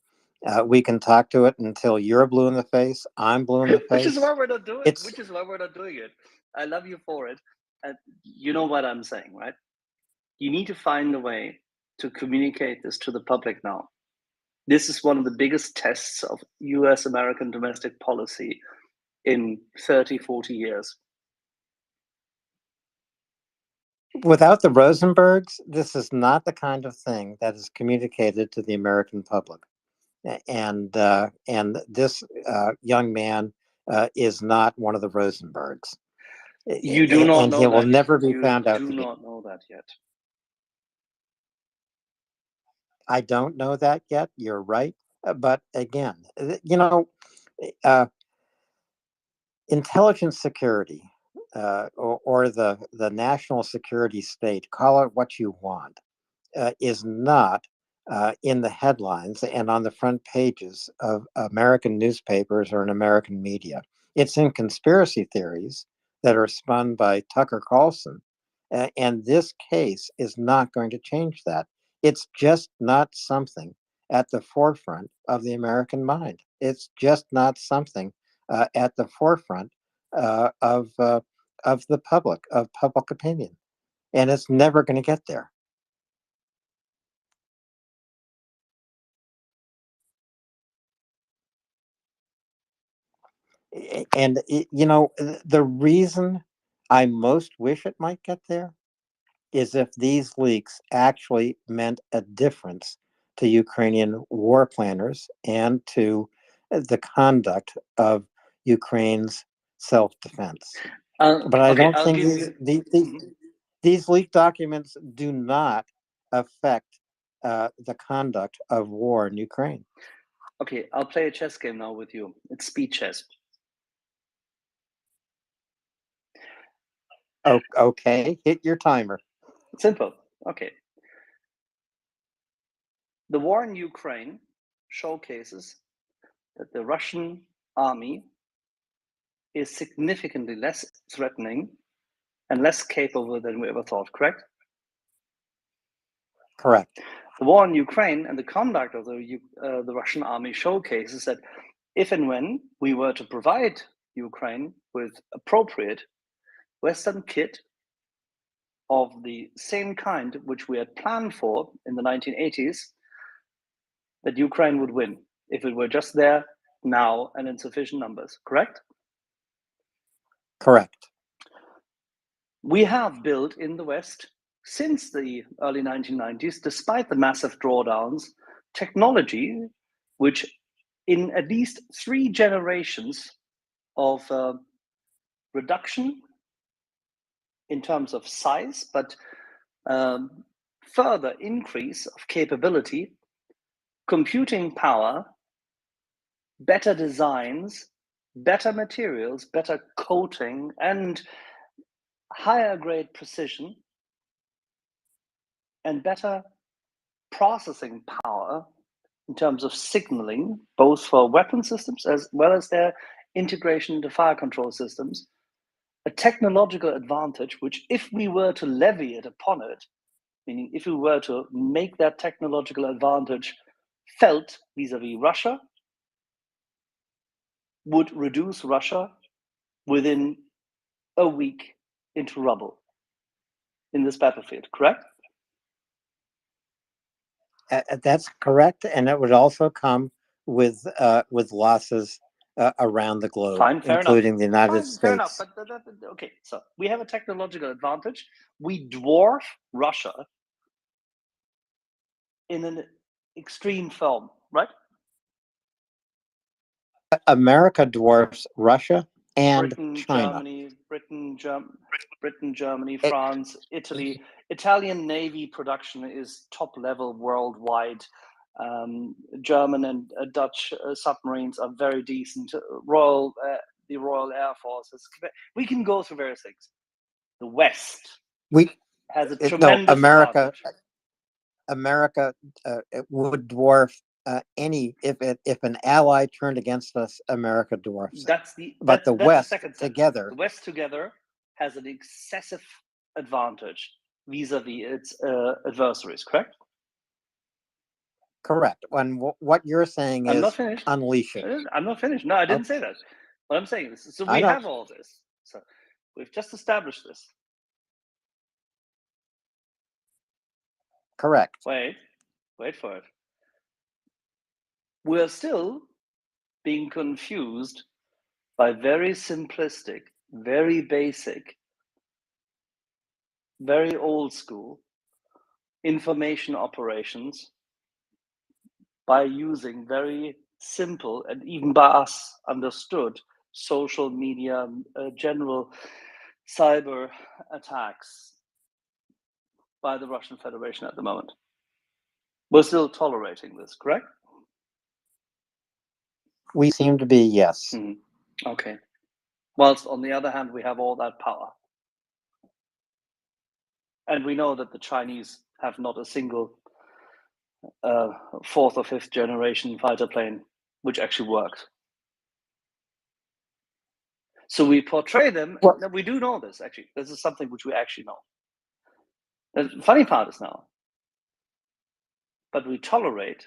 We can talk to it until you're blue in the face, I'm blue in the face. Which is why we're not doing it. Which is why we're not doing it. I love you for it. And you know what I'm saying, right? You need to find a way to communicate this to the public now. This is one of the biggest tests of US American domestic policy in 30, 40 years. Without the Rosenbergs, this is not the kind of thing that is communicated to the American public. And this young man is not one of the Rosenbergs. You do not and know he that. will never be You found out do to be. not know that yet. I don't know that yet. You're right. But again, intelligence security or the national security state, call it what you want, is not in the headlines and on the front pages of American newspapers or in American media. It's in conspiracy theories that are spun by Tucker Carlson. And this case is not going to change that. It's just not something at the forefront of the American mind. It's just not something at the forefront of the public, of public opinion. And it's never going to get there. And the reason I most wish it might get there is if these leaks actually meant a difference to Ukrainian war planners and to the conduct of Ukraine's self-defense. But I don't think these leaked documents do not affect the conduct of war in Ukraine. Okay, I'll play a chess game now with you. It's speed chess. Okay, hit your timer. Simple. Okay. The war in Ukraine showcases that the Russian army is significantly less threatening and less capable than we ever thought, correct? Correct. The war in Ukraine and the conduct of the Russian army showcases that if and when we were to provide Ukraine with appropriate Western kit of the same kind which we had planned for in the 1980s, that Ukraine would win if it were just there now and in sufficient numbers, correct? Correct. We have built in the West since the early 1990s, despite the massive drawdowns, technology which in at least 3 generations of reduction in terms of size, but further increase of capability, computing power, better designs, better materials, better coating, and higher grade precision and better processing power in terms of signaling, both for weapon systems as well as their integration into fire control systems, a technological advantage which, if we were to levy it upon it, meaning if we were to make that technological advantage felt vis-a-vis Russia, would reduce Russia within a week into rubble in this battlefield, correct? That's correct, and it would also come with losses around the globe, Fine, fair including enough. the United Fine, States. fair enough. But okay, so we have a technological advantage. We dwarf Russia in an extreme form, right? America dwarfs Russia and Britain, China. Germany, France, Italy. Italian Navy production is top level worldwide. German and Dutch submarines are very decent. The Royal Air Force is. We can go through various things. The West has a tremendous advantage. America it would dwarf any if an ally turned against us. America dwarfs. That's the West the second together. The West together has an excessive advantage vis-a-vis its adversaries. Correct. Correct. When what you're saying I'm is not finished. Unleash it. I'm not finished. No, I didn't say that. What I'm saying is, so we have all this. So we've just established this. Correct. Wait for it. We're still being confused by very simplistic, very basic, very old school information operations by using very simple and even by us understood social media, general cyber attacks by the Russian Federation at the moment. We're still tolerating this, correct? We seem to be, yes. Okay. Whilst on the other hand, we have all that power. And we know that the Chinese have not a single fourth or fifth generation fighter plane which actually works. So we portray them. We do know this, actually. This is something which we actually know. The funny part is now, but we tolerate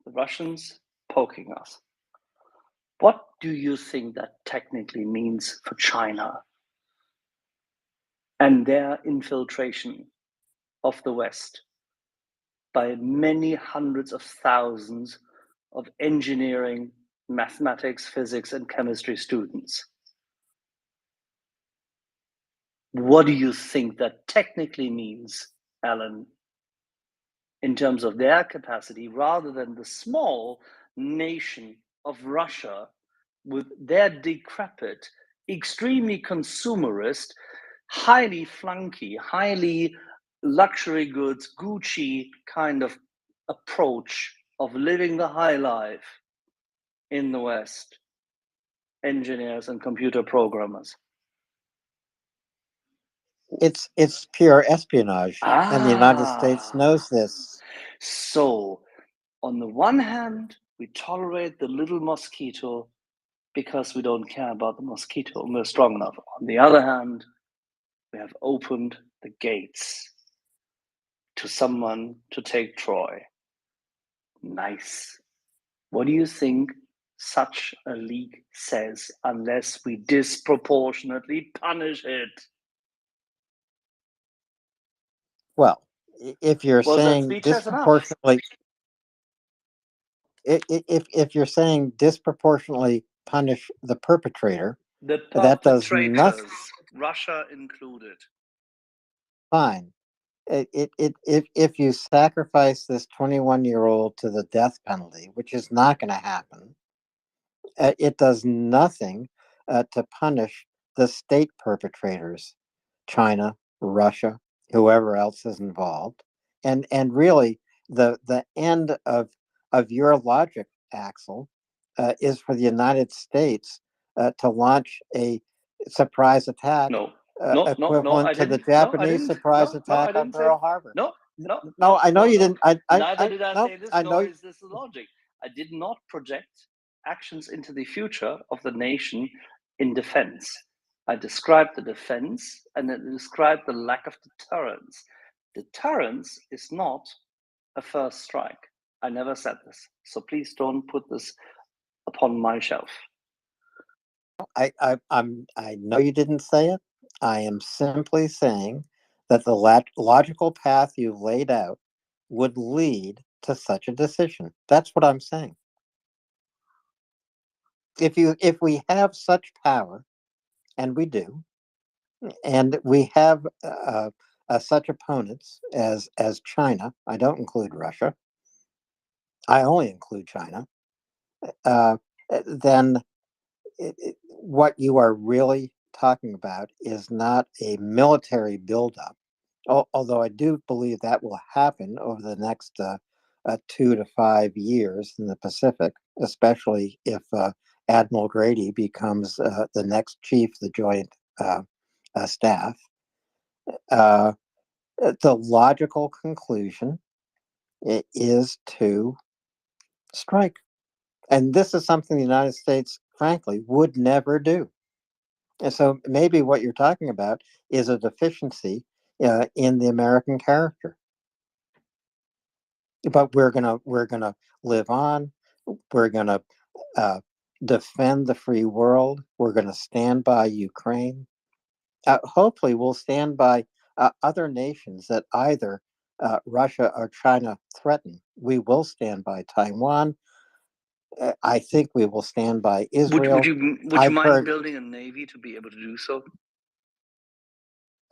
the Russians poking us. What do you think that technically means for China and their infiltration of the West by many hundreds of thousands of engineering, mathematics, physics, and chemistry students? What do you think that technically means, Alan, in terms of their capacity, rather than the small nation of Russia with their decrepit, extremely consumerist, highly flunky, highly luxury goods, Gucci kind of approach of living the high life in the West, engineers and computer programmers? It's pure espionage, and the United States knows this. So, on the one hand, we tolerate the little mosquito because we don't care about the mosquito and we're strong enough. On the other hand, we have opened the gates to someone to take Troy. Nice. What do you think such a league says unless we disproportionately punish it? Well, if you're saying disproportionately, if you're saying disproportionately punish the perpetrator, that does nothing. Russia included. Fine. If you sacrifice this 21-year-old to the death penalty, which is not going to happen, it does nothing to punish the state perpetrators, China, Russia, whoever else is involved, and really the end of your logic, Axel, is for the United States to launch a surprise attack No, equivalent I to the didn't. No, I Japanese didn't. surprise No, I attack on didn't say. Pearl Harbor. No, No, I know you didn't. Neither did I no, say this, I know. nor is this the logic. I did not project actions into the future of the nation in defense. I described the defense and I described the lack of deterrence. Deterrence is not a first strike. I never said this. So please don't put this upon my shelf. I know you didn't say it. I am simply saying that the logical path you've laid out would lead to such a decision. That's what I'm saying. If we have such power, and we do, and we have such opponents as China, I don't include Russia. I only include China. Then what you are really talking about is not a military buildup, although I do believe that will happen over the next 2 to 5 years in the Pacific, especially if Admiral Grady becomes the next chief of the Joint Staff. The logical conclusion is to strike. And this is something the United States, frankly, would never do. And so maybe what you're talking about is a deficiency in the American character. But we're gonna live on. We're gonna defend the free world. We're gonna stand by Ukraine. Hopefully, we'll stand by other nations that either Russia or China threaten. We will stand by Taiwan. I think we will stand by Israel. Would you mind building a navy to be able to do so?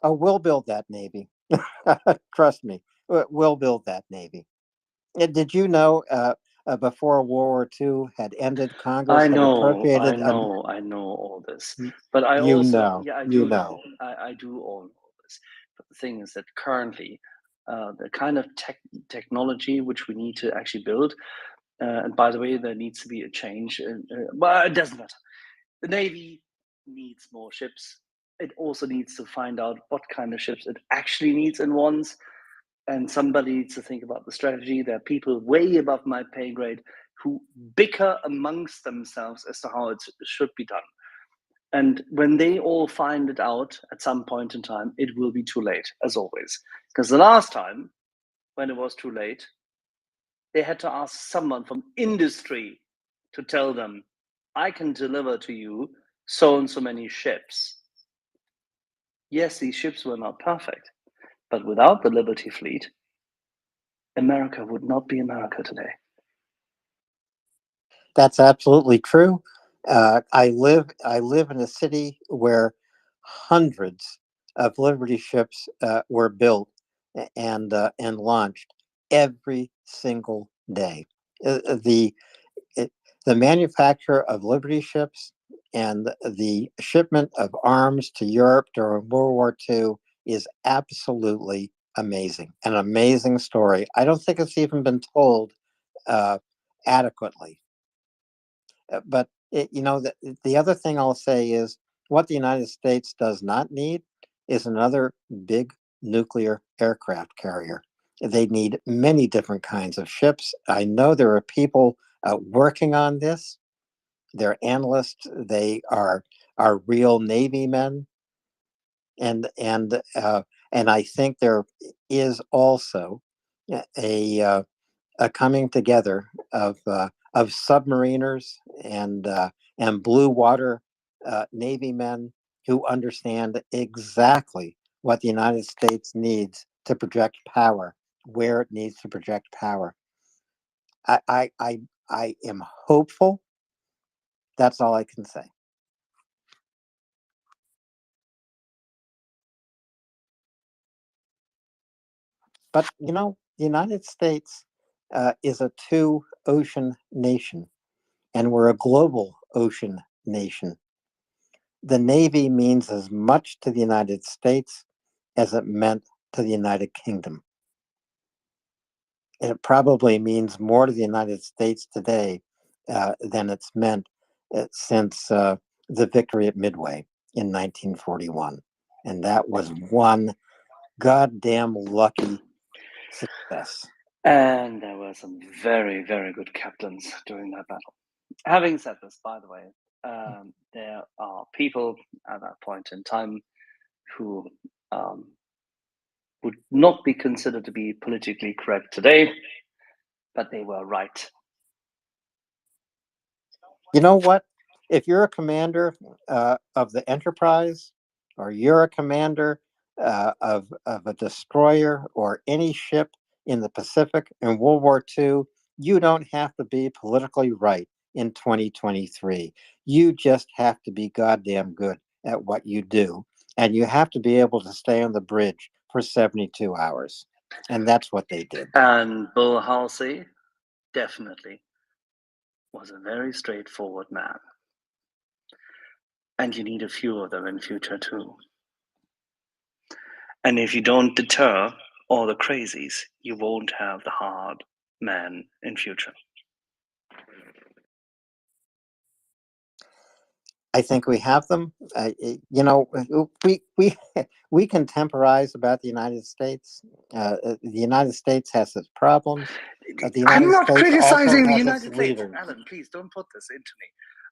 Oh, we'll build that navy. Trust me, we'll build that navy. Did you know before World War II had ended, Congress I had appropriated? I know all this, but I you also, know, yeah, I you do know. I do all know this. But the thing is that currently, the kind of technology which we need to actually build, and by the way, there needs to be a change. But it doesn't matter. The Navy needs more ships. It also needs to find out what kind of ships it actually needs and wants. And somebody needs to think about the strategy. There are people way above my pay grade who bicker amongst themselves as to how it should be done. And when they all find it out at some point in time, it will be too late, as always. Because the last time, when it was too late, they had to ask someone from industry to tell them, I can deliver to you so and so many ships. Yes, these ships were not perfect, but without the Liberty Fleet, America would not be America today. That's absolutely true. I live in a city where hundreds of Liberty ships were built and launched every single day. The manufacture of Liberty ships and the shipment of arms to Europe during World War II is absolutely amazing. An amazing story. I don't think it's even been told adequately. But the other thing I'll say is what the United States does not need is another big nuclear aircraft carrier. They need many different kinds of ships. I know there are people working on this. They're analysts. They are real Navy men, and I think there is also a coming together of submariners and blue water Navy men who understand exactly what the United States needs to project power, where it needs to project power. I am hopeful. That's all I can say. But the United States is a two-ocean nation, and we're a global ocean nation. The Navy means as much to the United States as it meant to the United Kingdom. It probably means more to the United States today than it's meant since the victory at Midway in 1941. And that was one goddamn lucky success. And there were some very, very good captains during that battle. Having said this, by the way, there are people at that point in time who would not be considered to be politically correct today, but they were right. You know what? If you're a commander of the Enterprise, or you're a commander of a destroyer or any ship in the Pacific in World War II, you don't have to be politically right in 2023. You just have to be goddamn good at what you do. And you have to be able to stay on the bridge for 72 hours. And that's what they did. And Bill Halsey definitely was a very straightforward man. And you need a few of them in future too. And if you don't deter all the crazies, you won't have the hard man in future. I think we have them. You know, we can temporize about the United States. The United States has its problems. The United I'm not States criticizing also the has United its States. leaders. Alan, please don't put this into me.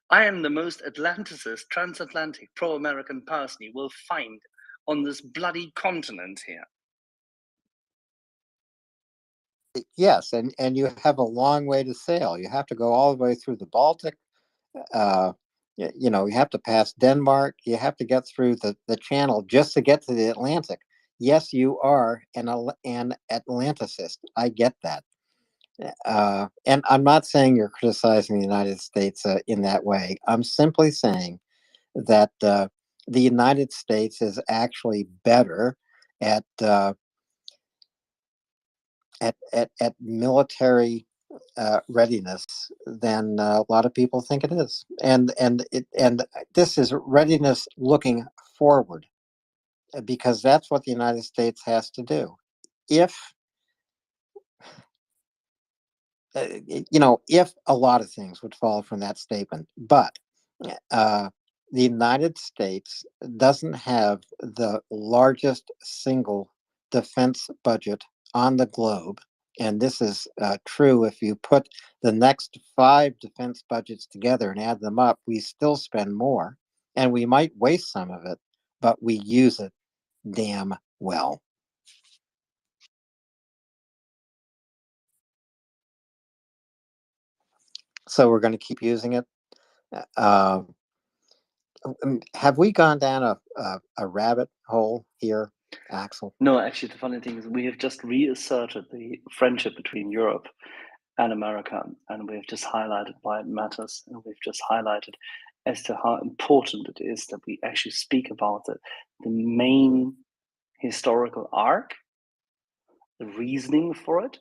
I am the most Atlanticist, transatlantic, pro-American person you will find on this bloody continent here. Yes, and you have a long way to sail. You have to go all the way through the Baltic. You know, you have to pass Denmark. You have to get through the Channel just to get to the Atlantic. Yes, you are an Atlanticist. I get that. And I'm not saying you're criticizing the United States in that way. I'm simply saying that the United States is actually better at military readiness than a lot of people think it is, and this is readiness looking forward, because that's what the United States has to do. If you know, if a lot of things would fall from that statement, but the United States doesn't have the largest single defense budget on the globe. And this is true if you put the next 5 defense budgets together and add them up, we still spend more. And we might waste some of it, but we use it damn well. So we're going to keep using it. Have we gone down a rabbit hole here, Axel? No, actually, the funny thing is we have just reasserted the friendship between Europe and America, and we've just highlighted why it matters, and we've just highlighted as to how important it is that we actually speak about the main historical arc, the reasoning for it,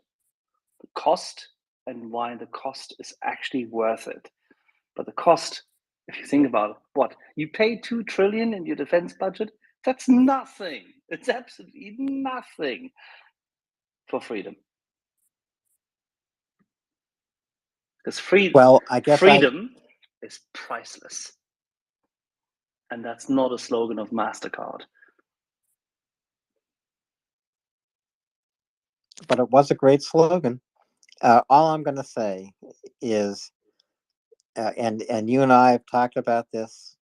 the cost, and why the cost is actually worth it. But the cost, if you think about it, what? You pay 2 trillion in your defense budget? That's nothing. It's absolutely nothing for freedom. Because freedom is priceless. And that's not a slogan of MasterCard. But it was a great slogan. All I'm going to say is, and you and I have talked about this,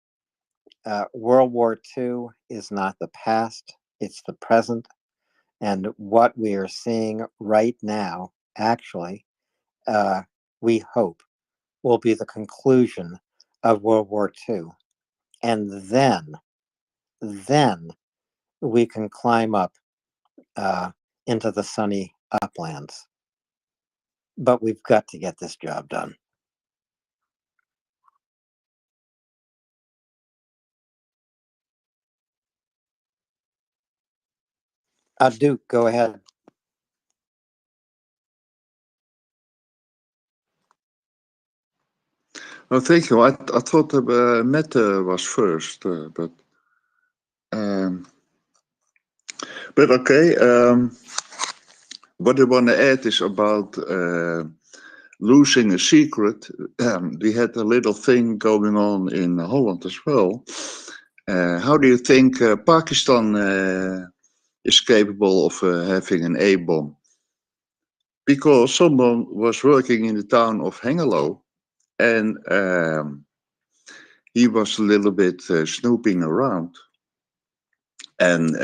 World War II is not the past, it's the present. And what we are seeing right now, actually, we hope will be the conclusion of World War II. And then we can climb up into the sunny uplands. But we've got to get this job done. Duke, go ahead. Oh, thank you. I thought Mette was first, but okay. What I want to add is about losing a secret. We had a little thing going on in Holland as well, how do you think Pakistan is capable of having an A-bomb? Because someone was working in the town of Hengelo, and he was a little bit snooping around, and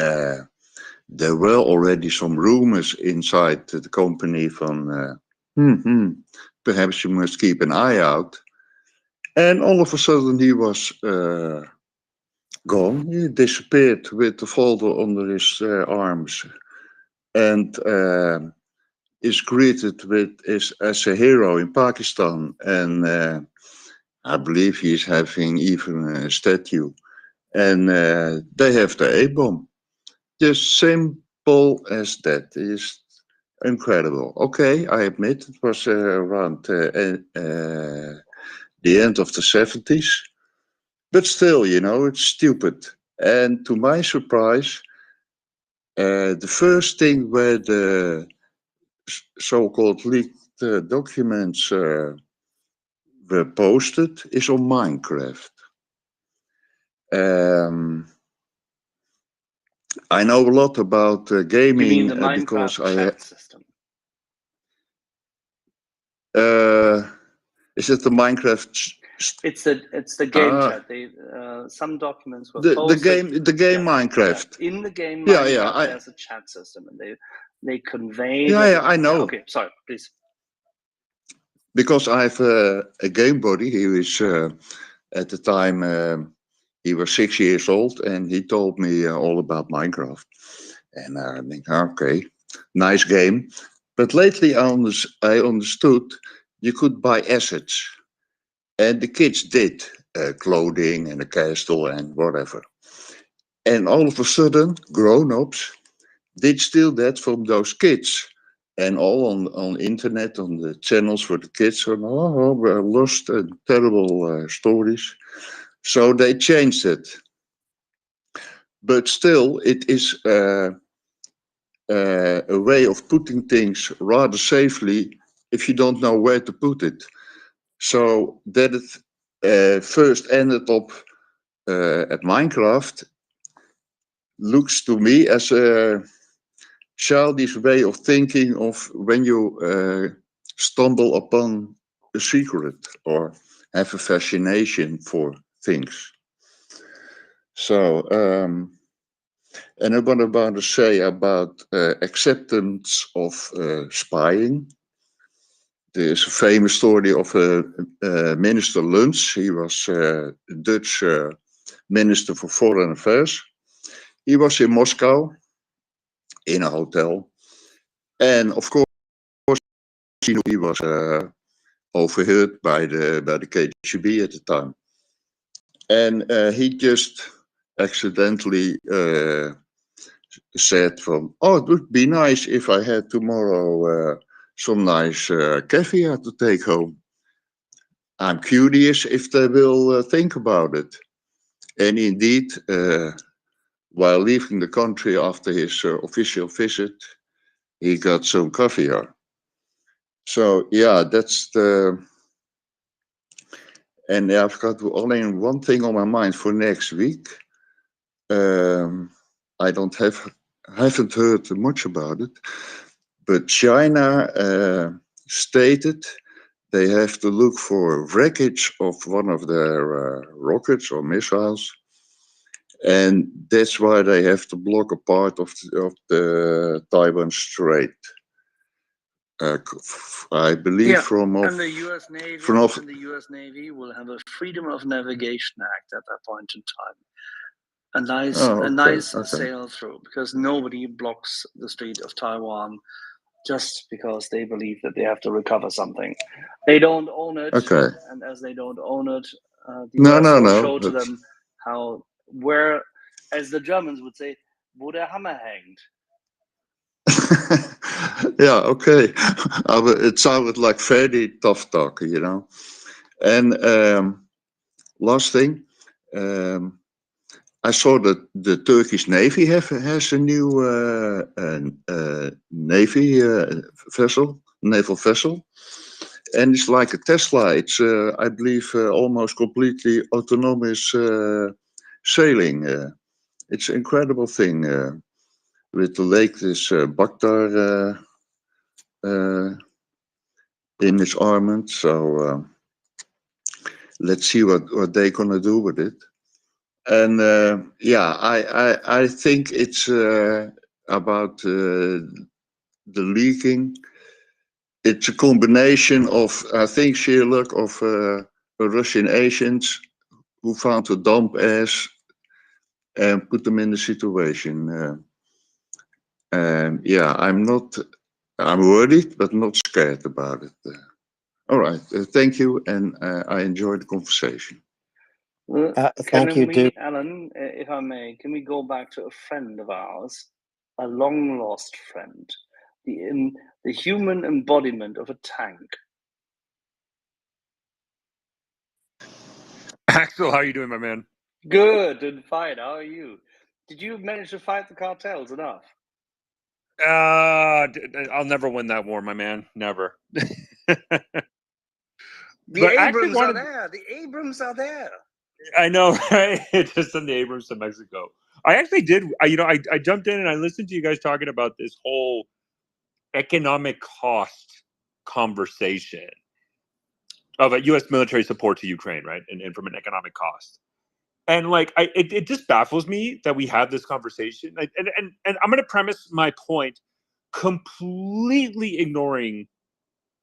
there were already some rumors inside the company from perhaps you must keep an eye out. And all of a sudden he was gone. He disappeared with the folder under his arms, and is greeted as a hero in Pakistan. And I believe he's having even a statue. And they have the A-bomb. Just simple as that. It's incredible. Okay, I admit it was around the end of the 70s. But still, you know, it's stupid. And to my surprise, the first thing where the so-called leaked documents were posted is on Minecraft. I know a lot about gaming You mean the because Minecraft chat system? Is it the Minecraft? It's the game Ah, chat. They some documents were the posted. game Minecraft. In the game Yeah, Minecraft, there's a chat system, and they convey yeah, that. yeah, I know. Okay, sorry, please. Because I have a game buddy. He was at the time he was 6 years old, and he told me all about Minecraft. And I think, okay, nice game. But lately I understood you could buy assets, and the kids did clothing and a castle and whatever. And all of a sudden, grown-ups did steal that from those kids. And all on internet, on the channels for the kids, and were lost and terrible stories. So they changed it. But still, it is a way of putting things rather safely if you don't know where to put it. So that it first ended up at Minecraft looks to me as a childish way of thinking of when you stumble upon a secret or have a fascination for things. So, and I what about to say about acceptance of spying. There's a famous story of Minister Luns. He was Dutch Minister for Foreign Affairs. He was in Moscow in a hotel. And of course, he was overheard by the KGB at the time. And he just accidentally said from, oh, it would be nice if I had tomorrow some nice caviar to take home. I'm curious if they will think about it. And indeed, while leaving the country after his official visit, he got some caviar. So yeah, that's the. And I've got only one thing on my mind for next week. I haven't heard much about it, but China stated they have to look for wreckage of one of their rockets or missiles, and that's why they have to block a part of the Taiwan Strait. I believe and the U.S. Navy will have a Freedom of Navigation Act at that point in time. A nice sail through, because nobody blocks the Strait of Taiwan just because they believe that they have to recover something. They don't own it, and as they don't own it, the US will show to them where, as the Germans would say, wo der Hammer hängt. Yeah, okay. It sounded like very tough talk, you know. And last thing, I saw that the Turkish Navy has a new naval vessel, and it's like a Tesla. It's, I believe, almost completely autonomous sailing. It's an incredible thing with the lake, this Bakhtar in its armament. So let's see what they're gonna do with it. And yeah, I think it's about the leaking. It's a combination of, I think, sheer luck of Russian agents who found the dump ass and put them in the situation. And yeah, I'm worried, but not scared about it. All right, thank you, and I enjoyed the conversation. Thank you, Duke. Alan, if I may, can we go back to a friend of ours, a long lost friend, the human embodiment of a tank? Axel, how are you doing, my man? Good and fine. How are you? Did you manage to fight the cartels enough? I'll never win that war, my man. Never. The Abrams are there. The Abrams are there. I know, right? Just send the Abrams to Mexico. I actually did. I jumped in and I listened to you guys talking about this whole economic cost conversation of a U.S. military support to Ukraine, right? And from an economic cost. And like, it just baffles me that we have this conversation. And I'm going to premise my point completely ignoring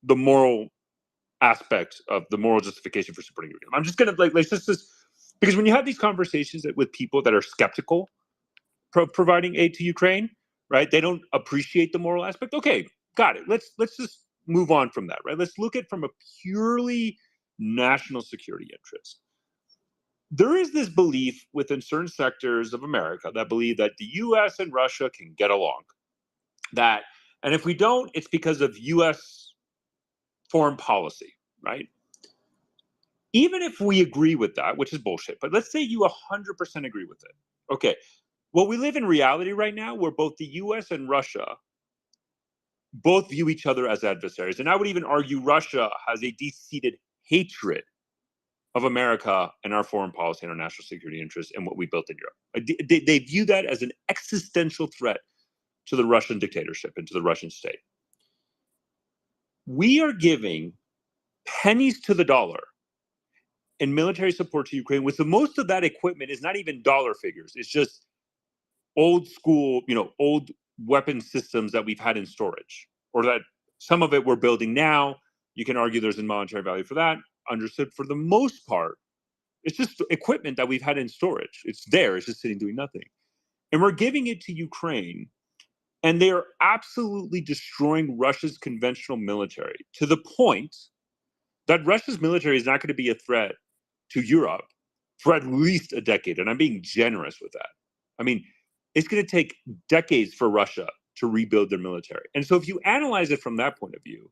the moral aspect of the moral justification for supporting Ukraine. I'm just going to let's just because when you have these conversations with people that are skeptical providing aid to Ukraine, right? They don't appreciate the moral aspect. Okay, got it. Let's just move on from that, right? Let's look at it from a purely national security interest. There is this belief within certain sectors of America that believe that the US and Russia can get along. And if we don't, it's because of US foreign policy, right? Even if we agree with that, which is bullshit, but let's say you 100% agree with it. Okay, well, we live in reality right now where both the US and Russia both view each other as adversaries. And I would even argue Russia has a deep-seated hatred of America and our foreign policy and our national security interests and what we built in Europe. They view that as an existential threat to the Russian dictatorship and to the Russian state. We are giving pennies to the dollar in military support to Ukraine, with the most of that equipment is not even dollar figures. It's just old school, old weapon systems that we've had in storage, or that some of it we're building now. You can argue there's a monetary value for that. Understood. For the most part, it's just equipment that we've had in storage. It's there. It's just sitting doing nothing. And we're giving it to Ukraine, and they are absolutely destroying Russia's conventional military to the point that Russia's military is not going to be a threat to Europe for at least a decade. And I'm being generous with that. I mean, it's going to take decades for Russia to rebuild their military. And so if you analyze it from that point of view,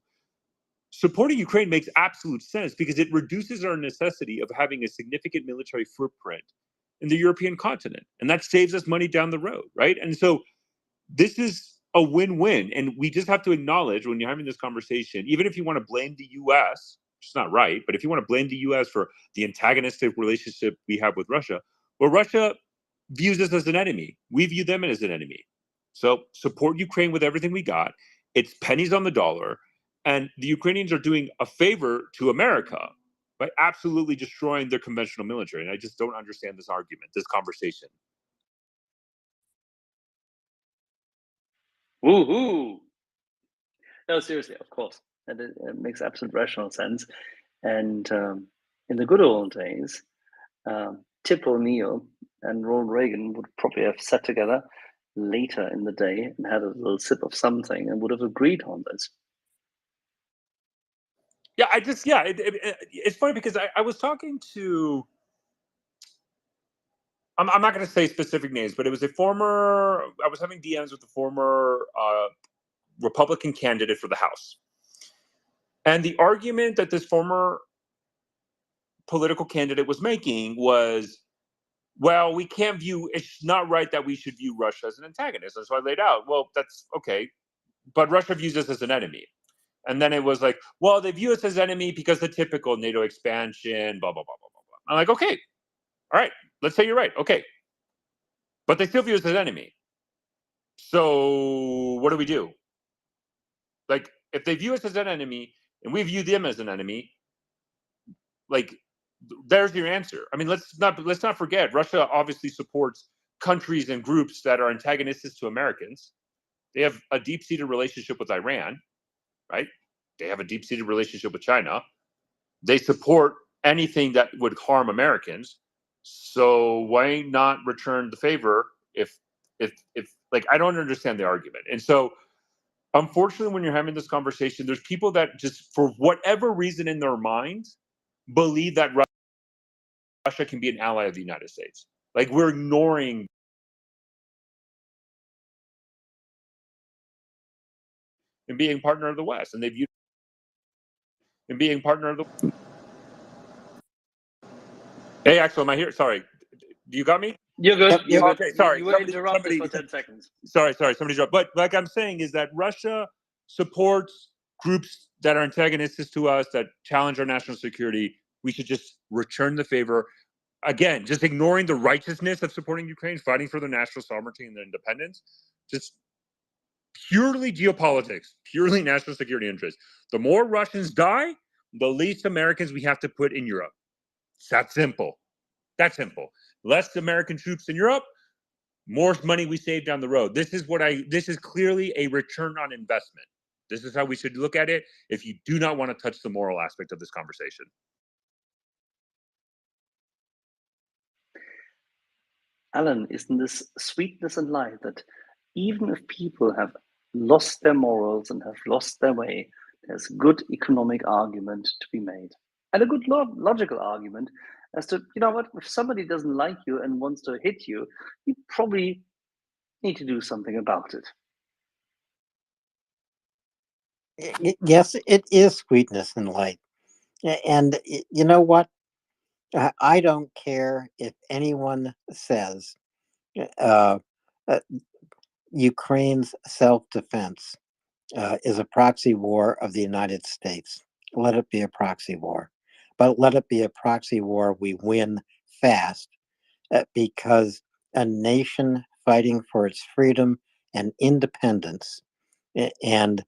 supporting Ukraine makes absolute sense because it reduces our necessity of having a significant military footprint in the European continent. And that saves us money down the road, right? And so this is a win-win. And we just have to acknowledge when you're having this conversation, even if you want to blame the US, which is not right, but if you want to blame the US for the antagonistic relationship we have with Russia, well, Russia views us as an enemy. We view them as an enemy. So support Ukraine with everything we got. It's pennies on the dollar. And the Ukrainians are doing a favor to America by absolutely destroying their conventional military. And I just don't understand this argument, this conversation. Woohoo! No, seriously, of course. It makes absolute rational sense. And in the good old days, Tip O'Neill and Ronald Reagan would probably have sat together later in the day and had a little sip of something and would have agreed on this. Yeah, it's funny because I was talking to, I'm not going to say specific names, but it was I was having DMs with a former Republican candidate for the House. And the argument that this former political candidate was making was, well, it's not right that we should view Russia as an antagonist. And so I laid out, well, that's okay, but Russia views us as an enemy. And then it was like, well, they view us as enemy because the typical NATO expansion, blah, blah, blah, blah, blah, blah. I'm like, okay, All right, let's say you're right. Okay. But they still view us as an enemy. So what do we do? Like, if they view us as an enemy and we view them as an enemy, like, there's your answer. I mean, let's not forget, Russia obviously supports countries and groups that are antagonistic to Americans. They have a deep-seated relationship with Iran, right? They have a deep-seated relationship with China. They support anything that would harm Americans. So why not return the favor if like, I don't understand the argument. And so unfortunately, when you're having this conversation, there's people that just, for whatever reason in their mind, believe that Russia can be an ally of the United States. Like, we're ignoring and being partner of the West, and they view and being partner of the. Hey, Axel, am I here? Sorry, you got me? You're good. Yep, You're yep. good. Okay, sorry. You were interrupted for 10 seconds. Sorry, somebody dropped. But like I'm saying is that Russia supports groups that are antagonistic to us, that challenge our national security. We should just return the favor. Again, just ignoring the righteousness of supporting Ukraine, fighting for their national sovereignty and their independence. Just purely geopolitics, purely national security interests. The more Russians die, the least Americans we have to put in Europe. It's that simple. That simple. Less American troops in Europe, more money we save down the road. This is clearly a return on investment. This is how we should look at it if you do not want to touch the moral aspect of this conversation. Alan, isn't this sweetness and light that even if people have lost their morals and have lost their way, there's a good economic argument to be made, and a good logical argument as to, you know what, if somebody doesn't like you and wants to hit you, you probably need to do something about it. Yes, it is sweetness and light. And you know what? I don't care if anyone says uh, Ukraine's self-defense is a proxy war of the United States. Let it be a proxy war. But let it be a proxy war we win fast, because a nation fighting for its freedom and independence and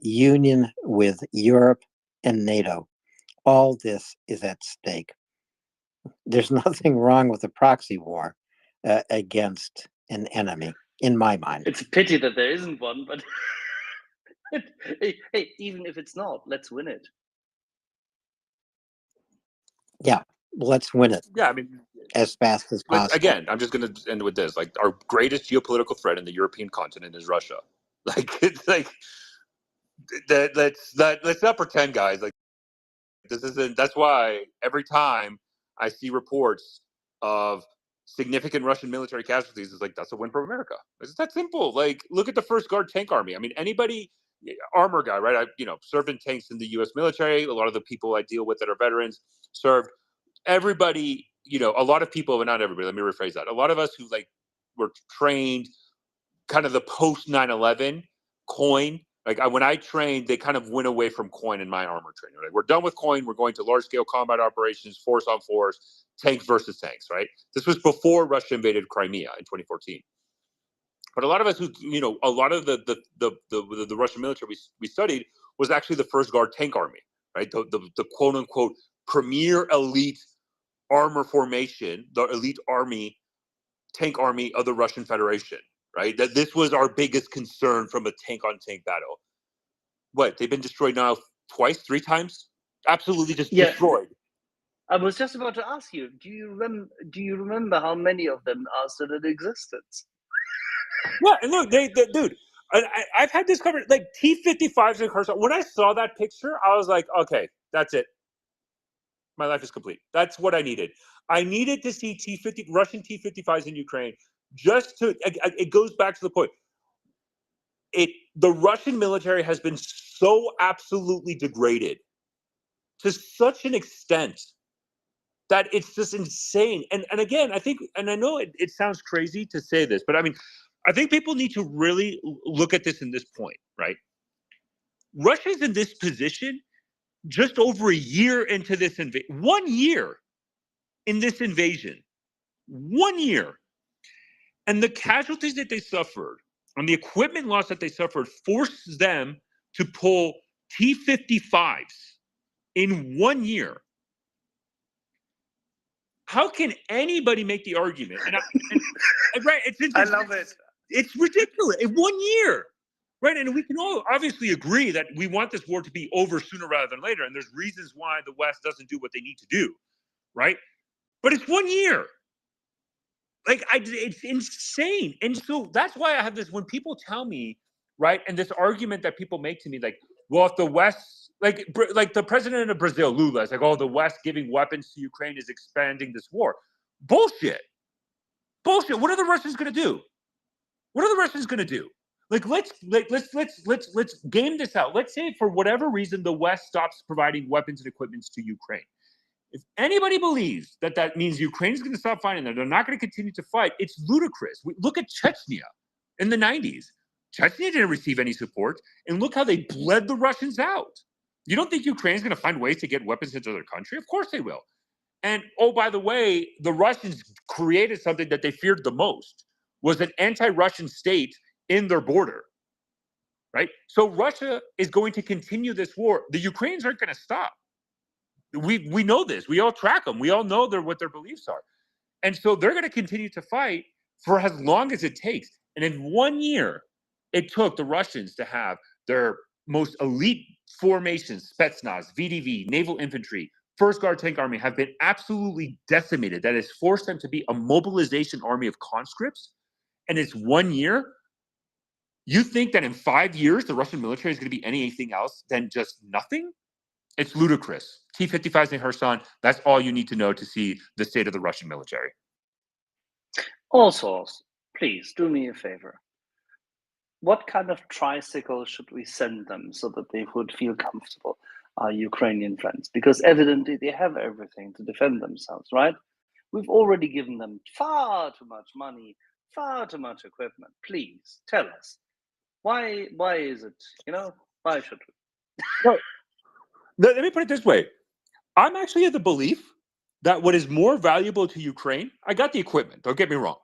union with Europe and NATO, all this is at stake. There's nothing wrong with a proxy war against an enemy, in my mind. It's a pity that there isn't one, but hey, even if it's not, let's win it. Yeah, let's win it. Yeah, I mean, as fast as possible. Again, I'm just going to end with this. Like, our greatest geopolitical threat in the European continent is Russia. Like, it's like let's not pretend, guys. Like, this isn't. That's why every time I see reports of significant Russian military casualties, it's like, that's a win for America. It's that simple. Like, look at the First Guard tank army. I mean, anybody, armor guy, right? I served in tanks in the U.S. military. A lot of the people I deal with that are veterans served. Everybody, a lot of people, but not everybody. Let me rephrase that. A lot of us who were trained kind of the post 9/11 coin. Like, when I trained, they kind of went away from coin in my armor training. Like, we're done with coin. We're going to large scale combat operations, force on force, tanks versus tanks, right? This was before Russia invaded Crimea in 2014. But a lot of us who, a lot of the Russian military we studied was actually the First Guard tank army, right? The quote unquote premier elite armor formation, the elite army, tank army of the Russian Federation, right? That this was our biggest concern from a tank on tank battle. What, they've been destroyed now twice, 3 times? Absolutely just destroyed. I was just about to ask you, do you remember how many of them are still in existence? Yeah, and look, dude, I've had this covered, like, T-55s in cars. When I saw that picture, I was like, okay, that's it. My life is complete. That's what I needed. I needed to see Russian T-55s in Ukraine, just to, it goes back to the point. The Russian military has been so absolutely degraded to such an extent that it's just insane. And again, I think, and I know it sounds crazy to say this, but I mean, I think people need to really look at this in this point, right? Russia's in this position just over a year into this invasion. 1 year in this invasion. 1 year. And the casualties that they suffered and the equipment loss that they suffered forces them to pull T-55s in 1 year. How can anybody make the argument? Right, I love it. It's ridiculous. In 1 year, right? And we can all obviously agree that we want this war to be over sooner rather than later. And there's reasons why the West doesn't do what they need to do, right? But it's 1 year. Like, it's insane. And so that's why I have this, when people tell me, right, and this argument that people make to me, like, well, if the West, like the president of Brazil, Lula, is like, oh, the West giving weapons to Ukraine is expanding this war. Bullshit. Bullshit. What are the Russians going to do? What are the Russians going to do? Like, let's game this out. Let's say for whatever reason the West stops providing weapons and equipment to Ukraine. If anybody believes that that means Ukraine is going to stop fighting them, they're not going to continue to fight, it's ludicrous. Look at Chechnya in the 90s. Chechnya didn't receive any support, and look how they bled the Russians out. You don't think Ukraine's going to find ways to get weapons into their country? Of course they will. And, oh, by the way, the Russians created something that they feared the most, was an anti-Russian state in their border, right? So Russia is going to continue this war. The Ukrainians aren't going to stop. We know this. We all track them. We all know what their beliefs are. And so they're going to continue to fight for as long as it takes. And in 1 year, it took the Russians to have their most elite formations, Spetsnaz, VDV, naval infantry, First Guard Tank Army, have been absolutely decimated. That has forced them to be a mobilization army of conscripts. And it's 1 year. You think that in 5 years, the Russian military is going to be anything else than just nothing? It's ludicrous. T-55s in Kherson, that's all you need to know to see the state of the Russian military. Also, please do me a favor. What kind of tricycle should we send them so that they would feel comfortable, our Ukrainian friends? Because evidently they have everything to defend themselves, right? We've already given them far too much money, far too much equipment. Please tell us. Why is it, why should we? Well, let me put it this way. I'm actually of the belief that what is more valuable to Ukraine, I got the equipment, don't get me wrong.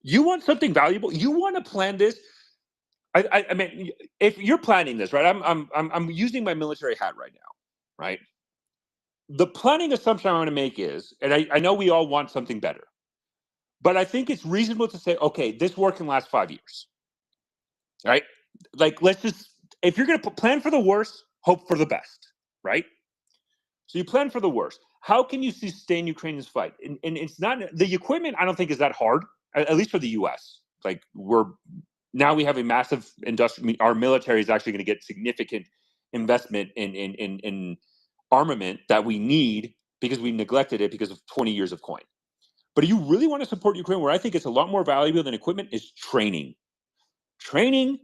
You want something valuable, you want to plan this. I mean, if you're planning this, right? I'm using my military hat right now, right? The planning assumption I want to make is, and I know we all want something better, but I think it's reasonable to say, okay, this war can last 5 years, right? Like, let's just, if you're going to plan for the worst, hope for the best, right? So you plan for the worst. How can you sustain Ukraine's fight? And it's not, the equipment I don't think is that hard, at least for the US. Like, now we have a massive industry, our military is actually going to get significant investment in armament that we need because we neglected it because of 20 years of coin. But if you really want to support Ukraine, where I think it's a lot more valuable than equipment, is training. Training.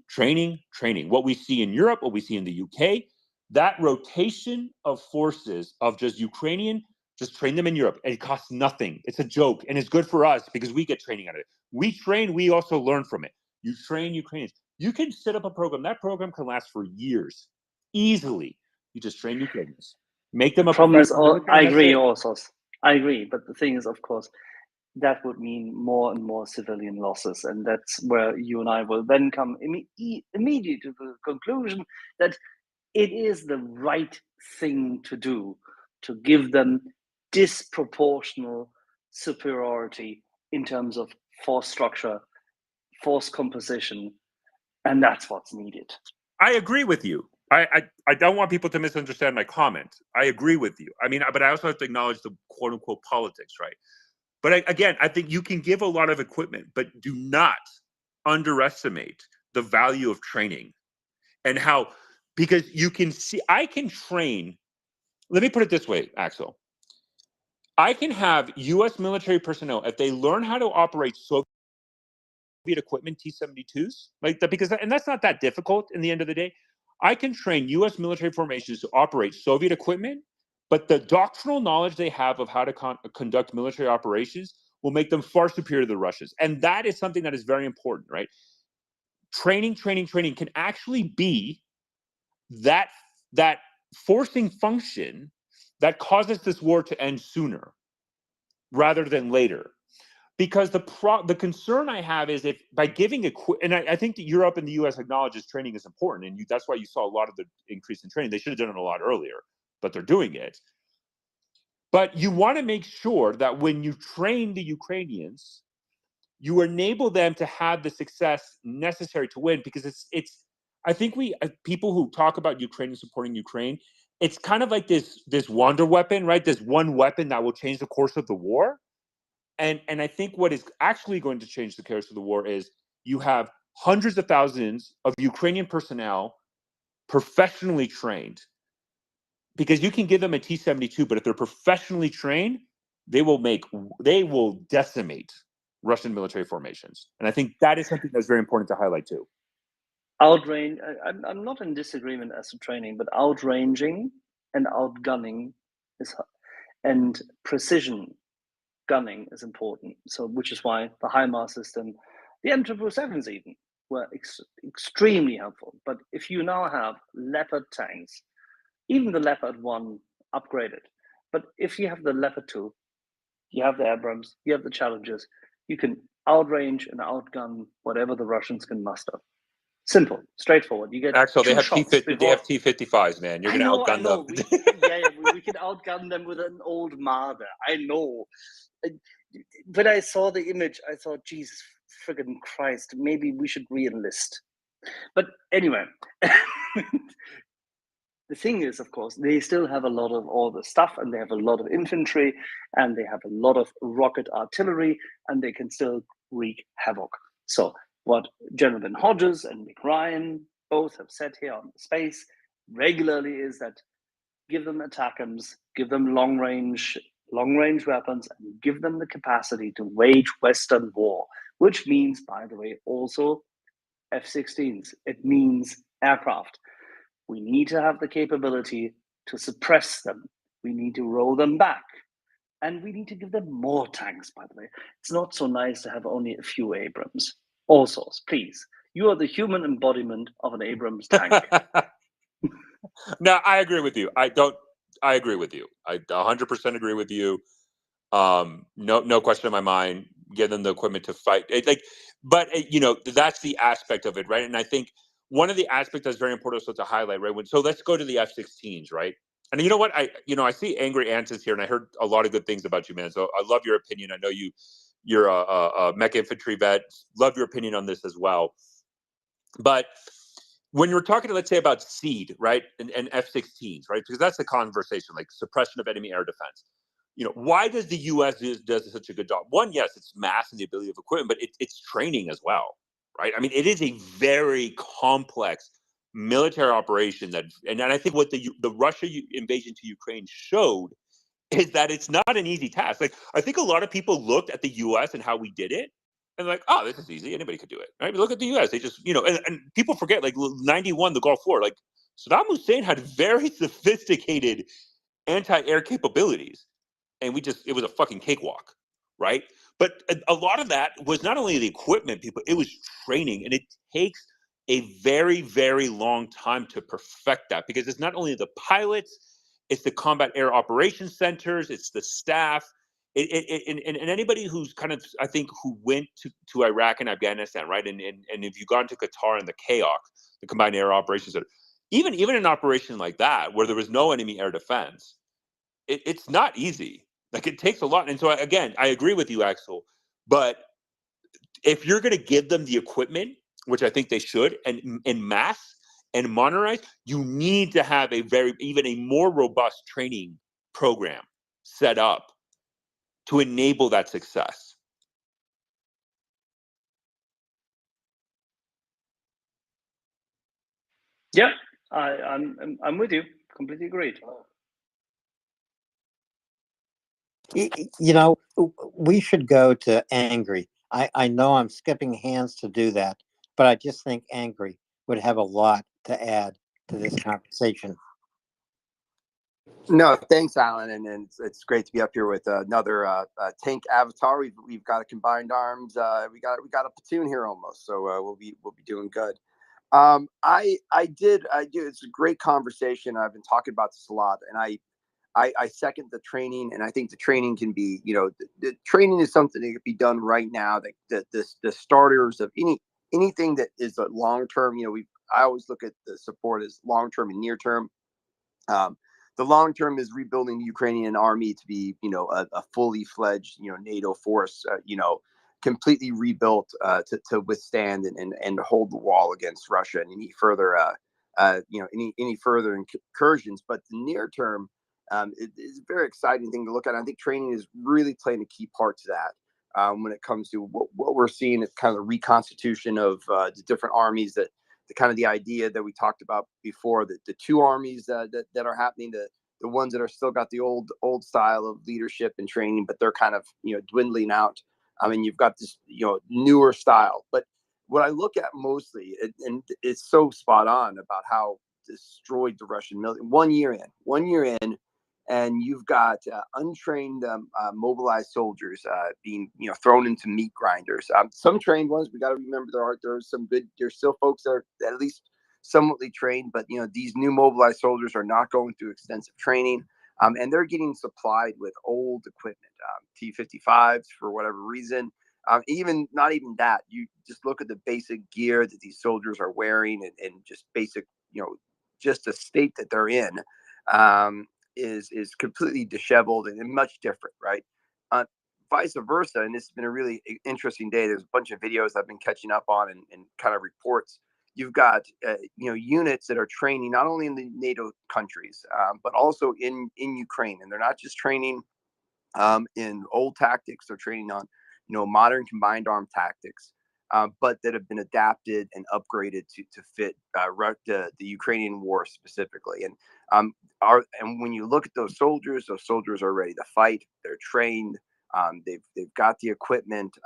What we see in Europe, what we see in the UK, that rotation of forces of just Ukrainian, just train them in Europe. It costs nothing. It's a joke. And it's good for us because we get training out of it. We train, we also learn from it. You train Ukrainians. You can set up a program. That program can last for years. Easily. You just train Ukrainians. Make them a professional military. I agree also. I agree. But the thing is, of course, that would mean more and more civilian losses. And that's where you and I will then come immediately to the conclusion that it is the right thing to do to give them disproportional superiority in terms of force structure, force composition, and that's what's needed. I agree with you. I don't want people to misunderstand my comment. I agree with you. I mean, but I also have to acknowledge the quote unquote politics, right? But again, I think you can give a lot of equipment, but do not underestimate the value of training and how, because you can see, I can train. Let me put it this way, Axel. I can have U.S. military personnel, if they learn how to operate Soviet equipment, T-72s, like that, and that's not that difficult in the end of the day. I can train U.S. military formations to operate Soviet equipment, but the doctrinal knowledge they have of how to conduct military operations will make them far superior to the Russians. And that is something that is very important, right? Training can actually be that forcing function that causes this war to end sooner rather than later. because the concern I have is if by giving and I think that Europe and the US acknowledges training is important, and that's why you saw a lot of the increase in training. They should have done it a lot earlier, but they're doing it. But you want to make sure that when you train the Ukrainians, you enable them to have the success necessary to win, because it's I think people who talk about Ukraine and supporting Ukraine, it's kind of like this wonder weapon, right? This one weapon that will change the course of the war. And I think what is actually going to change the course of the war is you have hundreds of thousands of Ukrainian personnel professionally trained, because you can give them a T-72, but if they're professionally trained, they will decimate Russian military formations. And I think that is something that's very important to highlight too. Outrange, I'm not in disagreement as to training, but outranging and outgunning and precision gunning is important. So, which is why the HIMARS system, the M777s even, were extremely helpful. But if you now have Leopard tanks, even the Leopard 1 upgraded, but if you have the Leopard 2, you have the Abrams, you have the Challengers, you can outrange and outgun whatever the Russians can muster. Simple, straightforward. You get Axel, they have T-55s, man. You're going to outgun them. We can outgun them with an old Marder. I know. When I saw the image, I thought, Jesus friggin' Christ, maybe we should re-enlist. But anyway, the thing is, of course, they still have a lot of all the stuff, and they have a lot of infantry, and they have a lot of rocket artillery, and they can still wreak havoc. So what General Hodges and Mick Ryan both have said here on the space regularly is that give them ATACMS, give them long range weapons, and give them the capacity to wage Western war, which means, by the way, also F-16s. It means aircraft. We need to have the capability to suppress them. We need to roll them back. And we need to give them more tanks, by the way. It's not so nice to have only a few Abrams. Also, please, you are the human embodiment of an Abrams tank. No, I agree with you. I agree with you. I 100% agree with you. No question in my mind. Give them the equipment to fight. But that's the aspect of it, right? And I think one of the aspects that's very important also to highlight, right? So let's go to the F-16s, right? And you know what? I see Angry Ants is here, and I heard a lot of good things about you, man. So I love your opinion. I know you're a mech infantry vet. Love your opinion on this as well. But when you're talking, let's say, about SEAD, right, and F-16s, right, because that's the conversation, like suppression of enemy air defense. Why does the U.S. does such a good job? One, yes, it's mass and the ability of equipment, but it's training as well, right? I mean, it is a very complex military operation and I think what the Russia invasion to Ukraine showed is that it's not an easy task. Like, I think a lot of people looked at the U.S. and how we did it, and like, oh, this is easy. Anybody could do it, right? But look at the U.S. They just, and people forget, like 91, the Gulf War, like Saddam Hussein had very sophisticated anti-air capabilities, and it was a fucking cakewalk, right? But a lot of that was not only the equipment, people, it was training, and it takes a very, very long time to perfect that, because it's not only the pilots, it's the combat air operations centers, it's the staff. And anybody who's kind of, I think, who went to Iraq and Afghanistan, right? And if you've gone to Qatar and the CAOC, the Combined Air Operations Center, even an operation like that, where there was no enemy air defense, it's not easy. Like, it takes a lot. And so, again, I agree with you, Axel. But if you're going to give them the equipment, which I think they should, and in mass and modernize, you need to have even a more robust training program set up to enable that success. Yeah, I'm with you. Completely agreed. We should go to Angry. I know I'm skipping hands to do that, but I just think Angry would have a lot to add to this conversation. No, thanks, Alan, and it's great to be up here with another tank avatar. We've got a combined arms. We got a platoon here almost, so we'll be doing good. I do. It's a great conversation. I've been talking about this a lot, and I second the training, and I think the training can be, the training is something that can be done right now. The starters of anything that is a long term, I always look at the support as long term and near term. The long term is rebuilding the Ukrainian army to be, a fully fledged, NATO force, completely rebuilt to withstand and hold the wall against Russia and any further, any further incursions. But the near term it is a very exciting thing to look at. I think training is really playing a key part to that. When it comes to what we're seeing is kind of the reconstitution of the different armies, that the kind of the idea that we talked about before, that the two armies that are happening, the ones that are still got the old style of leadership and training, but they're kind of dwindling out. I mean, you've got this newer style. But what I look at mostly, and it's so spot on about how destroyed the Russian military 1 year in, and you've got untrained mobilized soldiers being thrown into meat grinders. Some trained ones, we got to remember there's still folks that are at least somewhatly trained, but these new mobilized soldiers are not going through extensive training, and they're getting supplied with old equipment, T-55s for whatever reason. Not even that, you just look at the basic gear that these soldiers are wearing, and just basic, just the state that they're in. Is completely disheveled and much different, right? Vice versa, and this has been a really interesting day. There's a bunch of videos I've been catching up on and kind of reports. You've got units that are training not only in the NATO countries, but also in Ukraine, and they're not just training in old tactics. They're training on modern combined arm tactics, but that have been adapted and upgraded to fit the Ukrainian war specifically. And when you look at those soldiers are ready to fight. They're trained. They've got the equipment.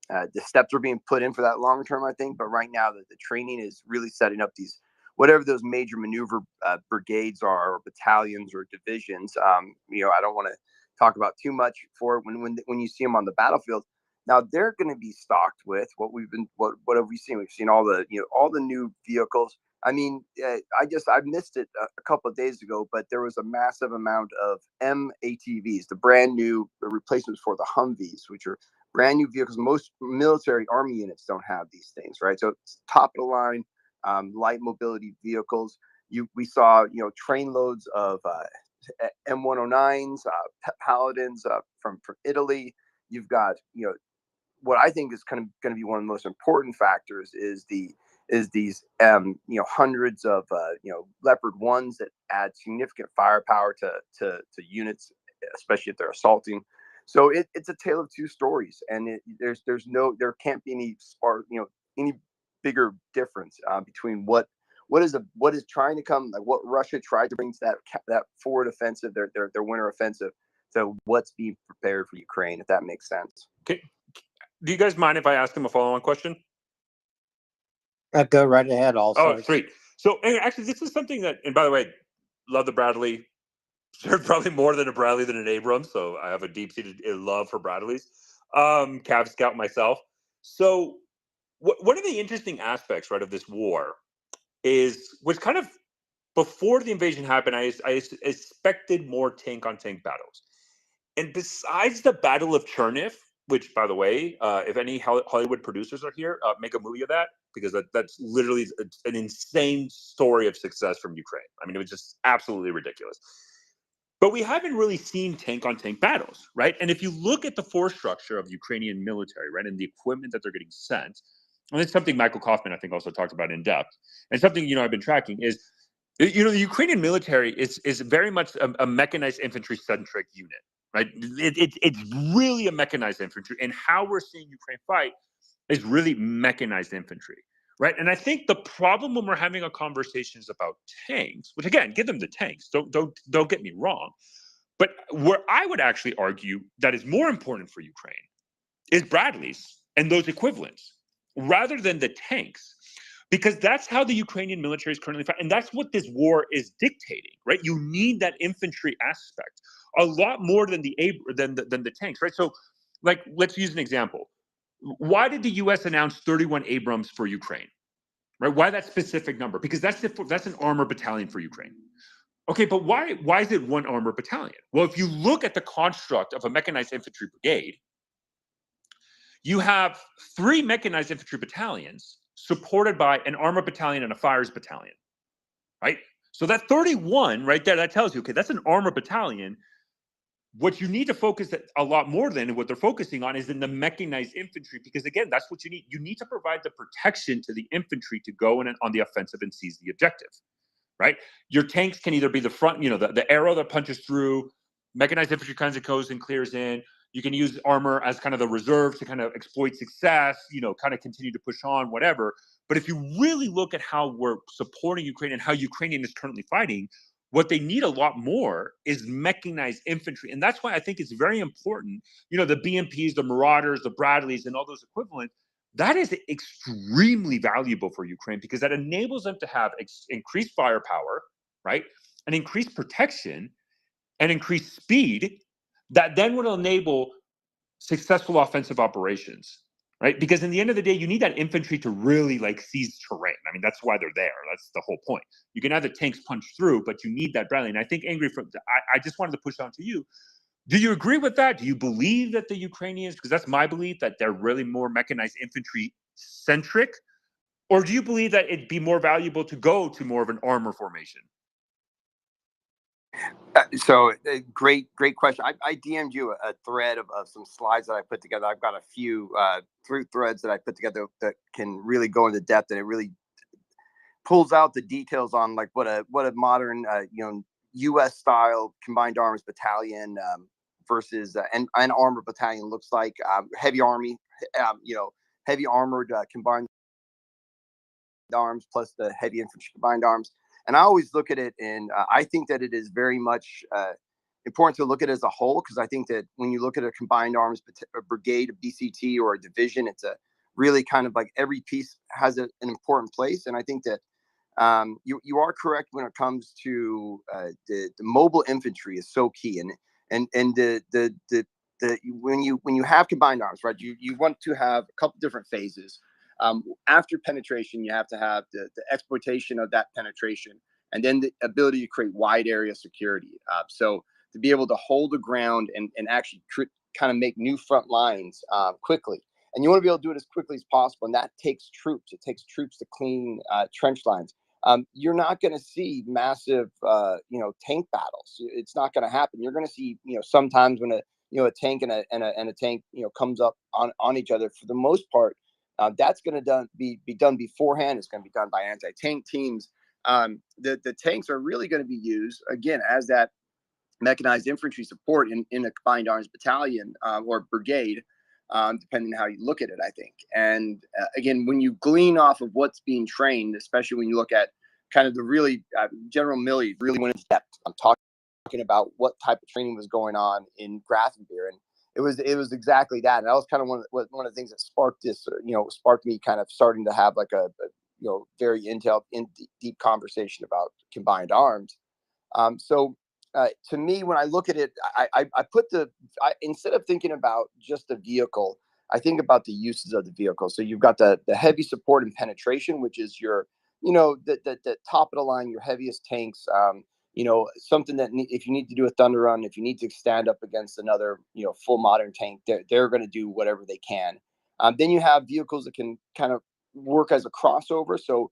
The steps are being put in for that long term, I think. But right now, the training is really setting up these, whatever those major maneuver brigades are, or battalions, or divisions. I don't want to talk about too much for when you see them on the battlefield. Now they're going to be stocked with what have we seen? We've seen all the new vehicles. I mean, I missed it a couple of days ago, but there was a massive amount of MATVs, the brand new replacements for the Humvees, which are brand new vehicles. Most military army units don't have these things, right? So it's top of the line, light mobility vehicles. We saw train loads of M109s, Paladins from Italy. You've got what I think is kind of going to be one of the most important factors is these hundreds of Leopard 1s that add significant firepower to units, especially if they're assaulting. So it's a tale of two stories, and there can't be any bigger difference between what is trying to come, like what Russia tried to bring to that forward offensive, their winter offensive, to what's being prepared for Ukraine, if that makes sense. Okay. Do you guys mind if I ask him a follow-on question? Go right ahead. Also, oh, sweet. So actually, this is something that, and by the way, love the Bradley. Served probably more than a Bradley than an Abrams, so I have a deep-seated love for Bradleys. Cav Scout myself. So one of the interesting aspects, right, of this war was kind of before the invasion happened. I expected more tank-on-tank battles, and besides the Battle of Cherniv, which, by the way, if any Hollywood producers are here, make a movie of that, because that's literally an insane story of success from Ukraine. I mean, it was just absolutely ridiculous. But we haven't really seen tank-on-tank battles, right? And if you look at the force structure of the Ukrainian military, right, and the equipment that they're getting sent, and it's something Michael Kaufman, I think, also talked about in depth, and something I've been tracking is, the Ukrainian military is very much a mechanized infantry-centric unit, right? It's really a mechanized infantry, and how we're seeing Ukraine fight is really mechanized infantry, right? And I think the problem when we're having a conversations about tanks, which again, give them the tanks, don't get me wrong, but where I would actually argue that is more important for Ukraine is Bradleys and those equivalents, rather than the tanks, because that's how the Ukrainian military is currently fighting, and that's what this war is dictating, right? You need that infantry aspect a lot more than the tanks, right? So, like, let's use an example. Why did the U.S. announce 31 Abrams for Ukraine? Right? Why that specific number? Because that's an armor battalion for Ukraine. Okay, but why is it one armor battalion? Well, if you look at the construct of a mechanized infantry brigade, you have 3 mechanized infantry battalions supported by an armor battalion and a fires battalion, right? So that 31 right there, that tells you, okay, that's an armor battalion. What you need to focus a lot more than what they're focusing on is in the mechanized infantry, because again, that's what you need. You need to provide the protection to the infantry to go in on the offensive and seize the objective, right? Your tanks can either be the front, the arrow that punches through, mechanized infantry kind of goes and clears in. You can use armor as kind of the reserve to kind of exploit success, kind of continue to push on, whatever. But if you really look at how we're supporting Ukraine and how Ukrainian is currently fighting, what they need a lot more is mechanized infantry. And that's why I think it's very important, the BMPs, the Marauders, the Bradleys, and all those equivalents, that is extremely valuable for Ukraine because that enables them to have increased firepower, right? And increased protection and increased speed that then would enable successful offensive operations, right? Because in the end of the day, you need that infantry to really seize terrain. I mean, that's why they're there. That's the whole point. You can have the tanks punch through, but you need that rally. And I think, Angry, I just wanted to push on to you. Do you agree with that? Do you believe that the Ukrainians, because that's my belief, that they're really more mechanized infantry centric? Or do you believe that it'd be more valuable to go to more of an armor formation? So great question. I DM'd you a thread of some slides that I put together. I've got a few threads that I put together that can really go into depth, and it really pulls out the details on what a modern U.S. style combined arms battalion versus an armored battalion looks like. Heavy army, heavy armored combined arms plus the heavy infantry combined arms. And I always look at it, and I think that it is very much important to look at it as a whole, because I think that when you look at a combined arms a brigade, a BCT, or a division, it's a really kind of every piece has an important place. And I think that you are correct when it comes to the mobile infantry is so key, and when you have combined arms, right, you want to have a couple different phases. After penetration, you have to have the exploitation of that penetration, and then the ability to create wide area security. So to be able to hold the ground and actually kind of make new front lines quickly. And you want to be able to do it as quickly as possible. And that takes troops. It takes troops to clean trench lines. You're not going to see massive, tank battles. It's not going to happen. You're going to see, sometimes when a tank and a tank, comes up on each other. For the most part, that's going to be done beforehand. It's going to be done by anti-tank teams. The tanks are really going to be used again as that mechanized infantry support in a combined arms battalion or brigade, depending on how you look at it, I think. And again, when you glean off of what's being trained, especially when you look at kind of the really General Milley really went into depth. I'm talking about what type of training was going on in Grafenbeer, and it was exactly that. And that was kind of one of the things that sparked this, sparked me kind of starting to have a very deep conversation about combined arms. So to me, when I look at it, I put instead of thinking about just the vehicle, I think about the uses of the vehicle. So you've got the heavy support and penetration, which is your, the top of the line, your heaviest tanks. Something that if you need to do a thunder run, if you need to stand up against another, full modern tank, they're going to do whatever they can. Then you have vehicles that can kind of work as a crossover. So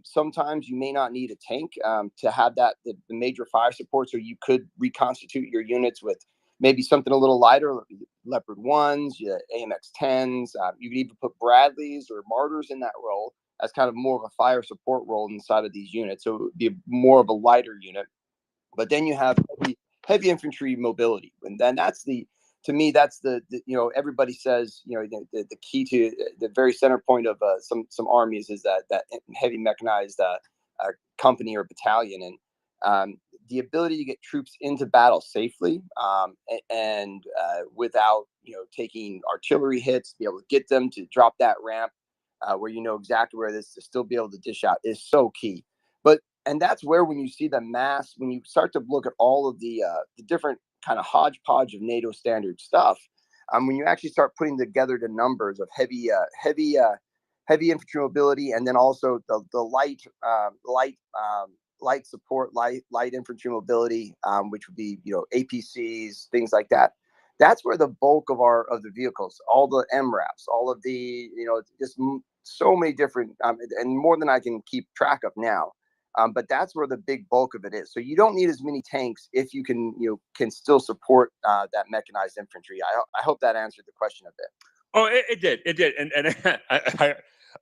sometimes you may not need a tank to have the major fire support. So you could reconstitute your units with maybe something a little lighter, Leopard 1s, AMX 10s. You could even put Bradleys or Martyrs in that role as kind of more of a fire support role inside of these units. So it would be more of a lighter unit. But then you have heavy infantry mobility. And then to me, that's the everybody says, the key to the very center point of some armies is that heavy mechanized company or battalion. And the ability to get troops into battle safely and without, taking artillery hits, be able to get them to drop that ramp where you know exactly where it is to still be able to dish out is so key. And that's where when you see the mass, when you start to look at all of the different kind of hodgepodge of NATO standard stuff, when you actually start putting together the numbers of heavy infantry mobility, and then also the light light support, light infantry mobility, which would be, you know, APCs, things like that. That's where the bulk of the vehicles, all the MRAPs, all of the, you know, just so many different, and more than I can keep track of now. But that's where the big bulk of it is. So you don't need as many tanks if you can, you know, can still support that mechanized infantry. I hope that answered the question a bit. Oh, it did. It did. And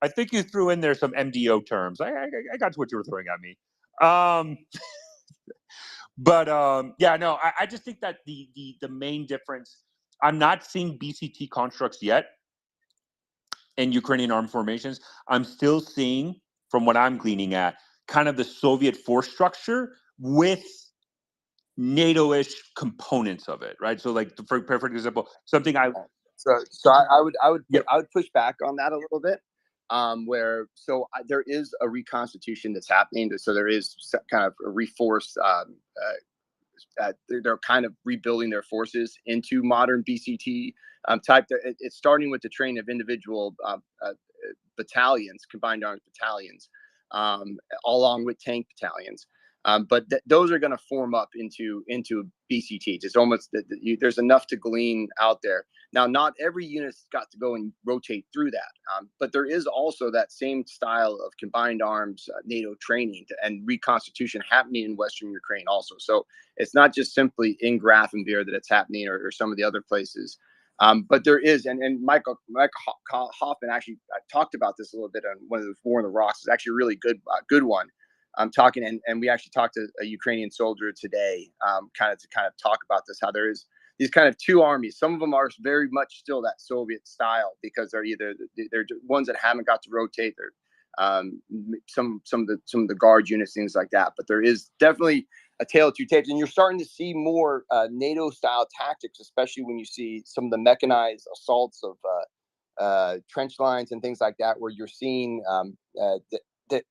I think you threw in there some MDO terms. I got to what you were throwing at me. Yeah, no, I just think that the main difference, I'm not seeing BCT constructs yet in Ukrainian armed formations. I'm still seeing, from what I'm gleaning at, kind of the Soviet force structure with NATO-ish components of it, right? So, like, for example, something I would push back on that a little bit. There is a reconstitution that's happening. So there is kind of a reforce. They're kind of rebuilding their forces into modern BCT type. It's starting with the training of individual battalions, combined arms battalions, along with tank battalions. But those are going to form up into BCTs. It's almost there's enough to glean out there. Now, not every unit's got to go and rotate through that, but there is also that same style of combined arms NATO training and reconstitution happening in Western Ukraine also. So it's not just simply in Grafenwehr that it's happening, or some of the other places. But there is, and Mike Hoffman actually talked about this a little bit on one of the War on the Rocks. It's actually a really good one. I'm talking, and we actually talked to a Ukrainian soldier today, kind of talk about this, how there is these kind of two armies. Some of them are very much still that Soviet style because they're ones that haven't got to rotate. They're some of the guard units, things like that. But there is definitely a tale of two tapes, and you're starting to see more NATO style tactics, especially when you see some of the mechanized assaults of trench lines and things like that, where you're seeing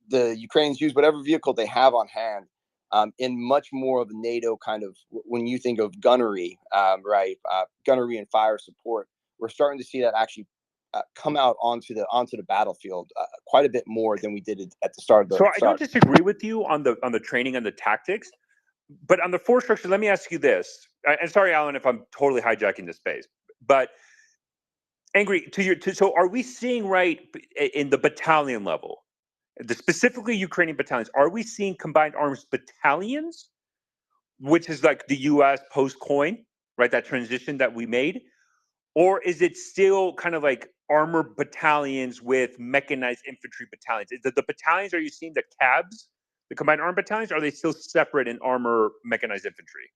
the Ukrainians use whatever vehicle they have on hand in much more of a NATO kind of, when you think of gunnery, right? Gunnery and fire support. We're starting to see that actually come out onto the battlefield quite a bit more than we did at the start of the. So I don't disagree with you on the training and the tactics, but on the force structure, let me ask you this. And sorry, Alan, if I'm totally hijacking this space, but Angry, so are we seeing, right, in the battalion level, specifically Ukrainian battalions, are we seeing combined arms battalions, which is like the US post-coin, right, that transition that we made? Or is it still kind of like armored battalions with mechanized infantry battalions? Is the battalions, are you seeing the CABs, the combined armed battalions, are they still separate in armor mechanized infantry?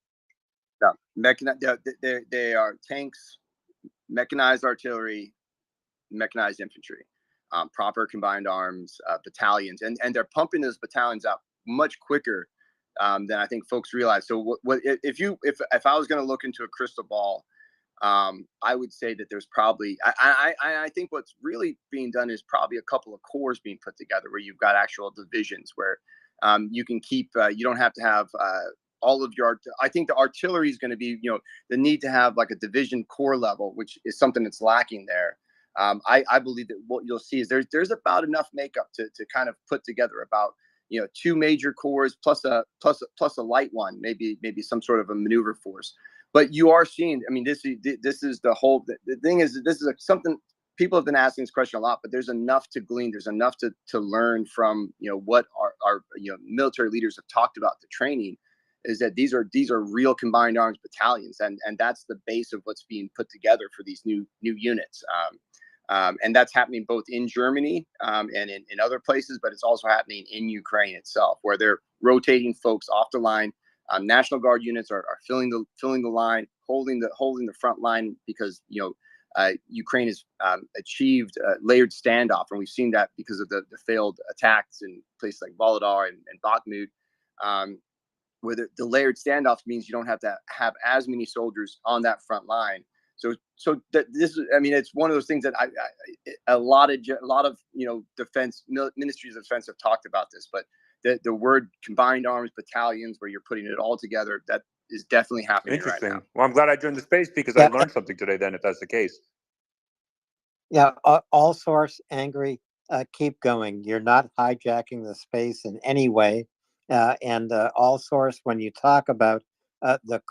No, they are tanks, mechanized artillery, mechanized infantry, proper combined arms battalions, and they're pumping those battalions out much quicker than I think folks realize. So if I was going to look into a crystal ball, I would say that there's probably I think what's really being done is probably a couple of corps being put together where you've got actual divisions where you can keep you don't have to have all of your. I think the artillery is going to be, the need to have like a division corps level, which is something that's lacking there. I believe that what you'll see is there's about enough makeup to kind of put together about 2 major corps plus a light one, maybe some sort of a maneuver force. But you are seeing, I mean, this is the whole. The thing is, this is something people have been asking this question a lot, but there's enough to glean. There's enough to learn from what our military leaders have talked about the training. Is that these are real combined arms battalions, and that's the base of what's being put together for these new units. And that's happening both in Germany and in other places, but it's also happening in Ukraine itself, where they're rotating folks off the line. National Guard units are filling the line, holding the front line because Ukraine has achieved layered standoff, and we've seen that because of the failed attacks in places like Volodar and Bakhmut. Where the layered standoff means you don't have to have as many soldiers on that front line. So that this is, I mean, it's one of those things that a lot of defense ministries of defense have talked about this, but the word combined arms battalions, where you're putting it all together, that is definitely happening right now. Well, I'm glad I joined the space because I learned something today. Then, if that's the case. Yeah, all source angry. Keep going. You're not hijacking the space in any way. And all source, when you talk about the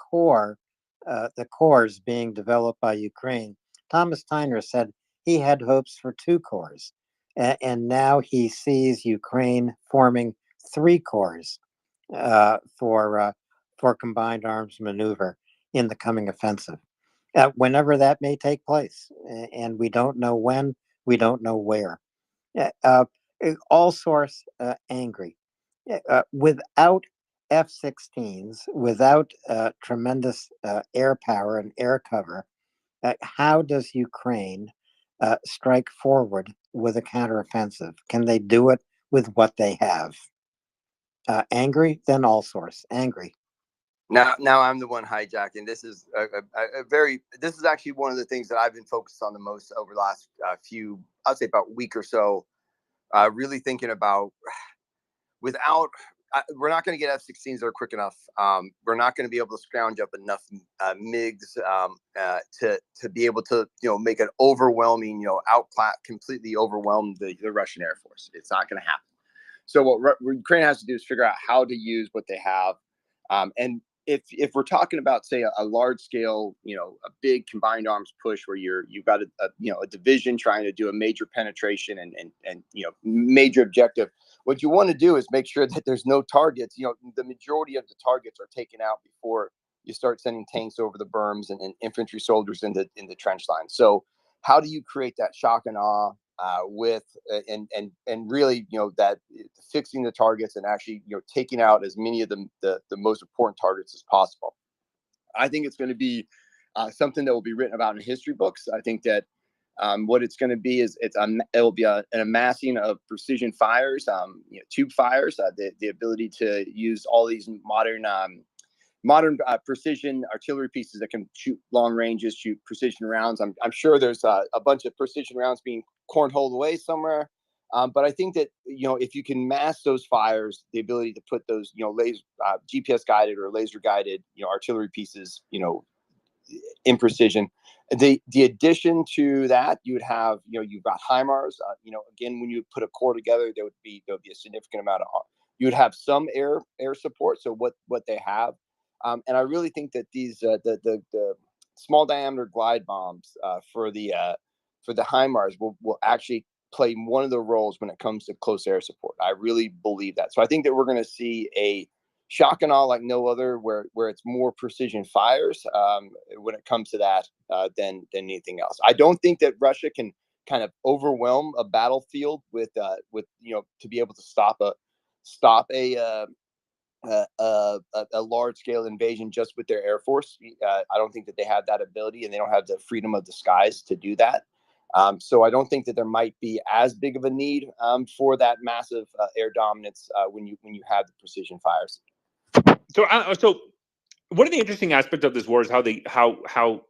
cores being developed by Ukraine, Thomas Tyner said he had hopes for 2 cores. And now he sees Ukraine forming 3 cores for combined arms maneuver in the coming offensive, whenever that may take place. And we don't know when, we don't know where. All source angry. Without F-16s, without tremendous air power and air cover, how does Ukraine strike forward with a counteroffensive? Can they do it with what they have? Angry, then all source. Angry. Now I'm the one hijacking. This is this is actually one of the things that I've been focused on the most over the last I'd say about week or so. Really thinking about we're not going to get F-16s that are quick enough. We're not going to be able to scrounge up enough MiGs to be able to make an overwhelming completely overwhelm the Russian Air Force. It's not going to happen. So what Ukraine has to do is figure out how to use what they have, and if we're talking about, say, a large scale, a big combined arms push where you've got a division trying to do a major penetration and major objective, what you want to do is make sure that there's no targets. The majority of the targets are taken out before you start sending tanks over the berms and infantry soldiers in the trench line. So how do you create that shock and awe with and really that fixing the targets and actually taking out as many of the most important targets as possible? I think it's going to be something that will be written about in history books. I think that what it's going to be is it'll be an amassing of precision fires, tube fires, the ability to use all these modern precision artillery pieces that can shoot long ranges, shoot precision rounds. I'm sure there's a bunch of precision rounds being cornholed away somewhere. But I think that, if you can mass those fires, the ability to put those, laser, GPS guided or laser guided, artillery pieces, in precision, the addition to that, you would have, you've got HIMARS, again, when you put a core together, there would be a significant amount of, you would have some air support. So what they have. And I really think that these the small diameter glide bombs for the HIMARS will actually play one of the roles when it comes to close air support. I really believe that. So I think that we're going to see a shock and awe like no other, where it's more precision fires when it comes to that than anything else. I don't think that Russia can kind of overwhelm a battlefield with to be able to stop a large scale invasion just with their air force. I don't think that they have that ability, and they don't have the freedom of the skies to do that. So I don't think that there might be as big of a need for that massive air dominance when you have the precision fires. So one of the interesting aspects of this war is how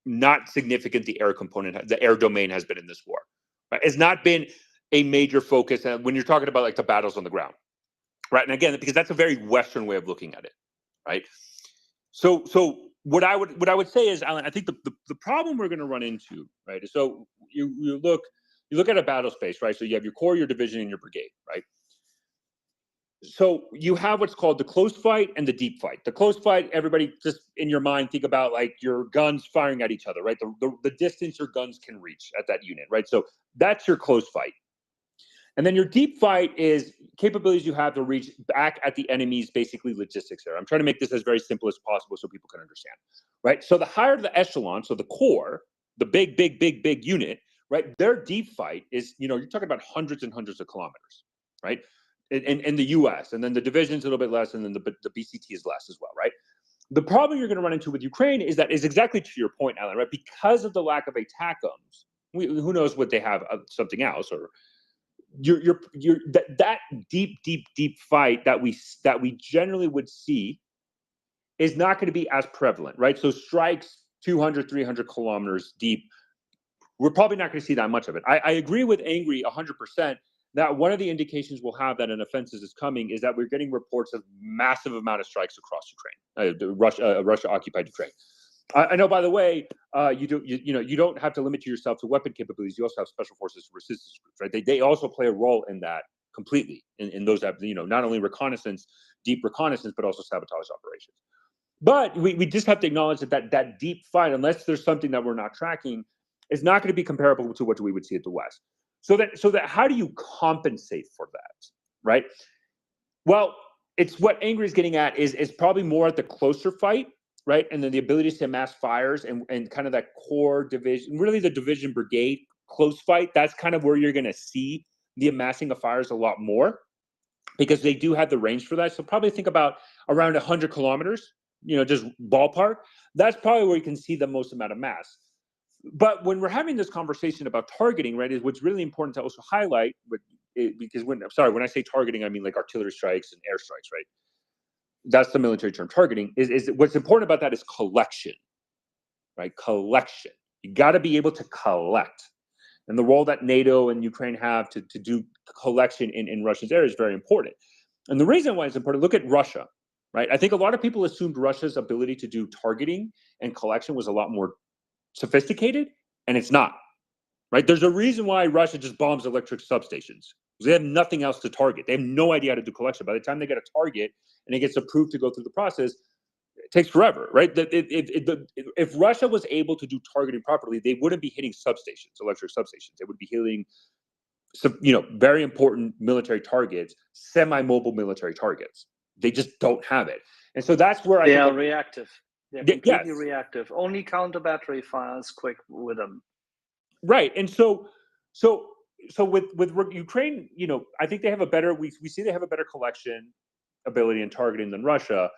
not significant the air component, the air domain, has been in this war. Right? It's not been a major focus when you're talking about like the battles on the ground. Right. And again, because that's a very Western way of looking at it. Right. So what I would say is, Alan, I think the problem we're going to run into, right, is so you look at a battle space, right? So you have your corps, your division, and your brigade, right? So you have what's called the close fight and the deep fight. The close fight, everybody just in your mind think about like your guns firing at each other, right? The distance your guns can reach at that unit, right? So that's your close fight. And then your deep fight is capabilities you have to reach back at the enemy's basically logistics there. I'm trying to make this as very simple as possible so people can understand, right? So the higher the echelon, so the core, the big unit, right? Their deep fight is, you're talking about hundreds and hundreds of kilometers, right? In the US, and then the division's a little bit less, and then the BCT is less as well, right? The problem you're going to run into with Ukraine is exactly to your point, Alan, right? Because of the lack of ATACMS, who knows what they have, something else, or that deep fight that we generally would see is not going to be as prevalent, right? So strikes 200, 300 kilometers deep, we're probably not going to see that much of it. I agree with Angry 100% that one of the indications we'll have that an offensive is coming is that we're getting reports of massive amount of strikes across Ukraine, Russia occupied Ukraine. I know, by the way, you don't have to limit yourself to weapon capabilities. You also have special forces resistance groups, right? They also play a role in that completely in those, not only reconnaissance, deep reconnaissance, but also sabotage operations. But we just have to acknowledge that deep fight, unless there's something that we're not tracking, is not going to be comparable to what we would see at the West. So that how do you compensate for that, right? Well, it's what Angry is getting at is probably more at the closer fight, right? And then the ability to amass fires and kind of that core division, really the division brigade close fight. That's kind of where you're going to see the amassing of fires a lot more, because they do have the range for that. So probably think about around 100 kilometers, just ballpark. That's probably where you can see the most amount of mass. But when we're having this conversation about targeting, right, is what's really important to also highlight, because when I say targeting, I mean like artillery strikes and airstrikes, right? That's the military term, targeting. Is what's important about that is collection, right? Collection. You got to be able to collect. And the role that NATO and Ukraine have to do collection in Russia's area is very important. And the reason why it's important, look at Russia, right? I think a lot of people assumed Russia's ability to do targeting and collection was a lot more sophisticated, and it's not, right? There's a reason why Russia just bombs electric substations. They have nothing else to target. They have no idea how to do collection. By the time they get a target and it gets approved to go through the process, it takes forever, right? If Russia was able to do targeting properly, they wouldn't be hitting substations, electric substations. They would be hitting some, very important military targets, semi-mobile military targets. They just don't have it. And so that's where they are reactive. They're completely yes. reactive. Only counter battery fires quick with them. Right. And so with Ukraine, I think they have we see they have a better collection ability and targeting than Russia.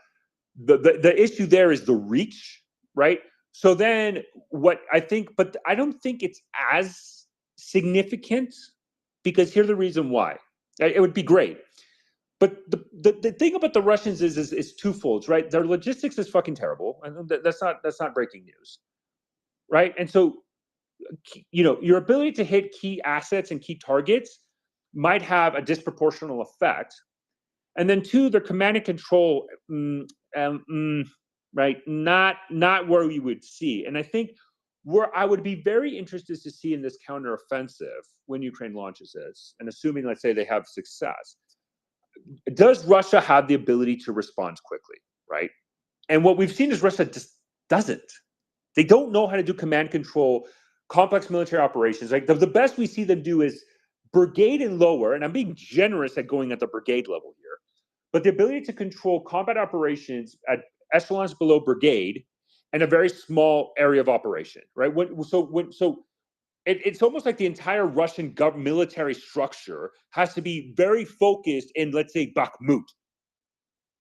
The issue there is the reach, right? So then what I think, but I don't think it's as significant, because here's the reason why. It would be great. But the thing about the Russians is twofold, right? Their logistics is fucking terrible. And that's not breaking news. Right. And so your ability to hit key assets and key targets might have a disproportional effect. And then two, their command and control, right, not where we would see. And I think where I would be very interested to see in this counteroffensive when Ukraine launches this, and assuming, let's say, they have success, does Russia have the ability to respond quickly, right? And what we've seen is Russia just doesn't. They don't know how to do command control, complex military operations. Like the best we see them do is brigade and lower, and I'm being generous at going at the brigade level here, but the ability to control combat operations at echelons below brigade and a very small area of operation, right? It's almost like the entire Russian military structure has to be very focused in, let's say, Bakhmut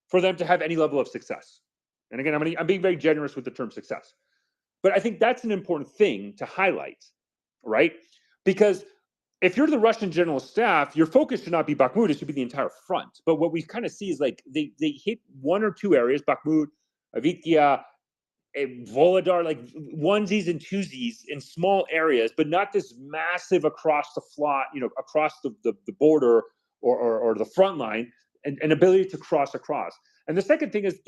for them to have any level of success. And again, I'm being very generous with the term success. But I think that's an important thing to highlight, right? Because if you're the Russian general staff, your focus should not be Bakhmut, it should be the entire front. But what we kind of see is like they hit one or two areas, Bakhmut, Avdiivka, Volodar, like onesies and twosies in small areas, but not this massive across the across the border or the front line, and ability to cross across. And the second thing is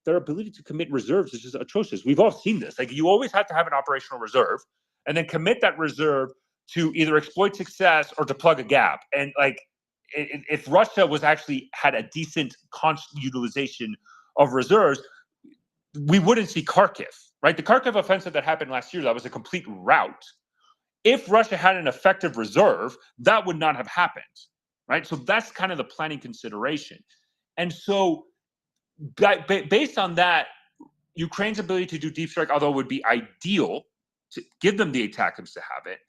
their ability to commit reserves is just atrocious. We've all seen this. Like you always have to have an operational reserve and then commit that reserve to either exploit success or to plug a gap. And like if Russia had a decent constant utilization of reserves, we wouldn't see Kharkiv, right? The Kharkiv offensive that happened last year, that was a complete rout. If Russia had an effective reserve, that would not have happened, right? So that's kind of the planning consideration. And so based on that, Ukraine's ability to do deep strike, although it would be ideal to give them the ATACMS to have it,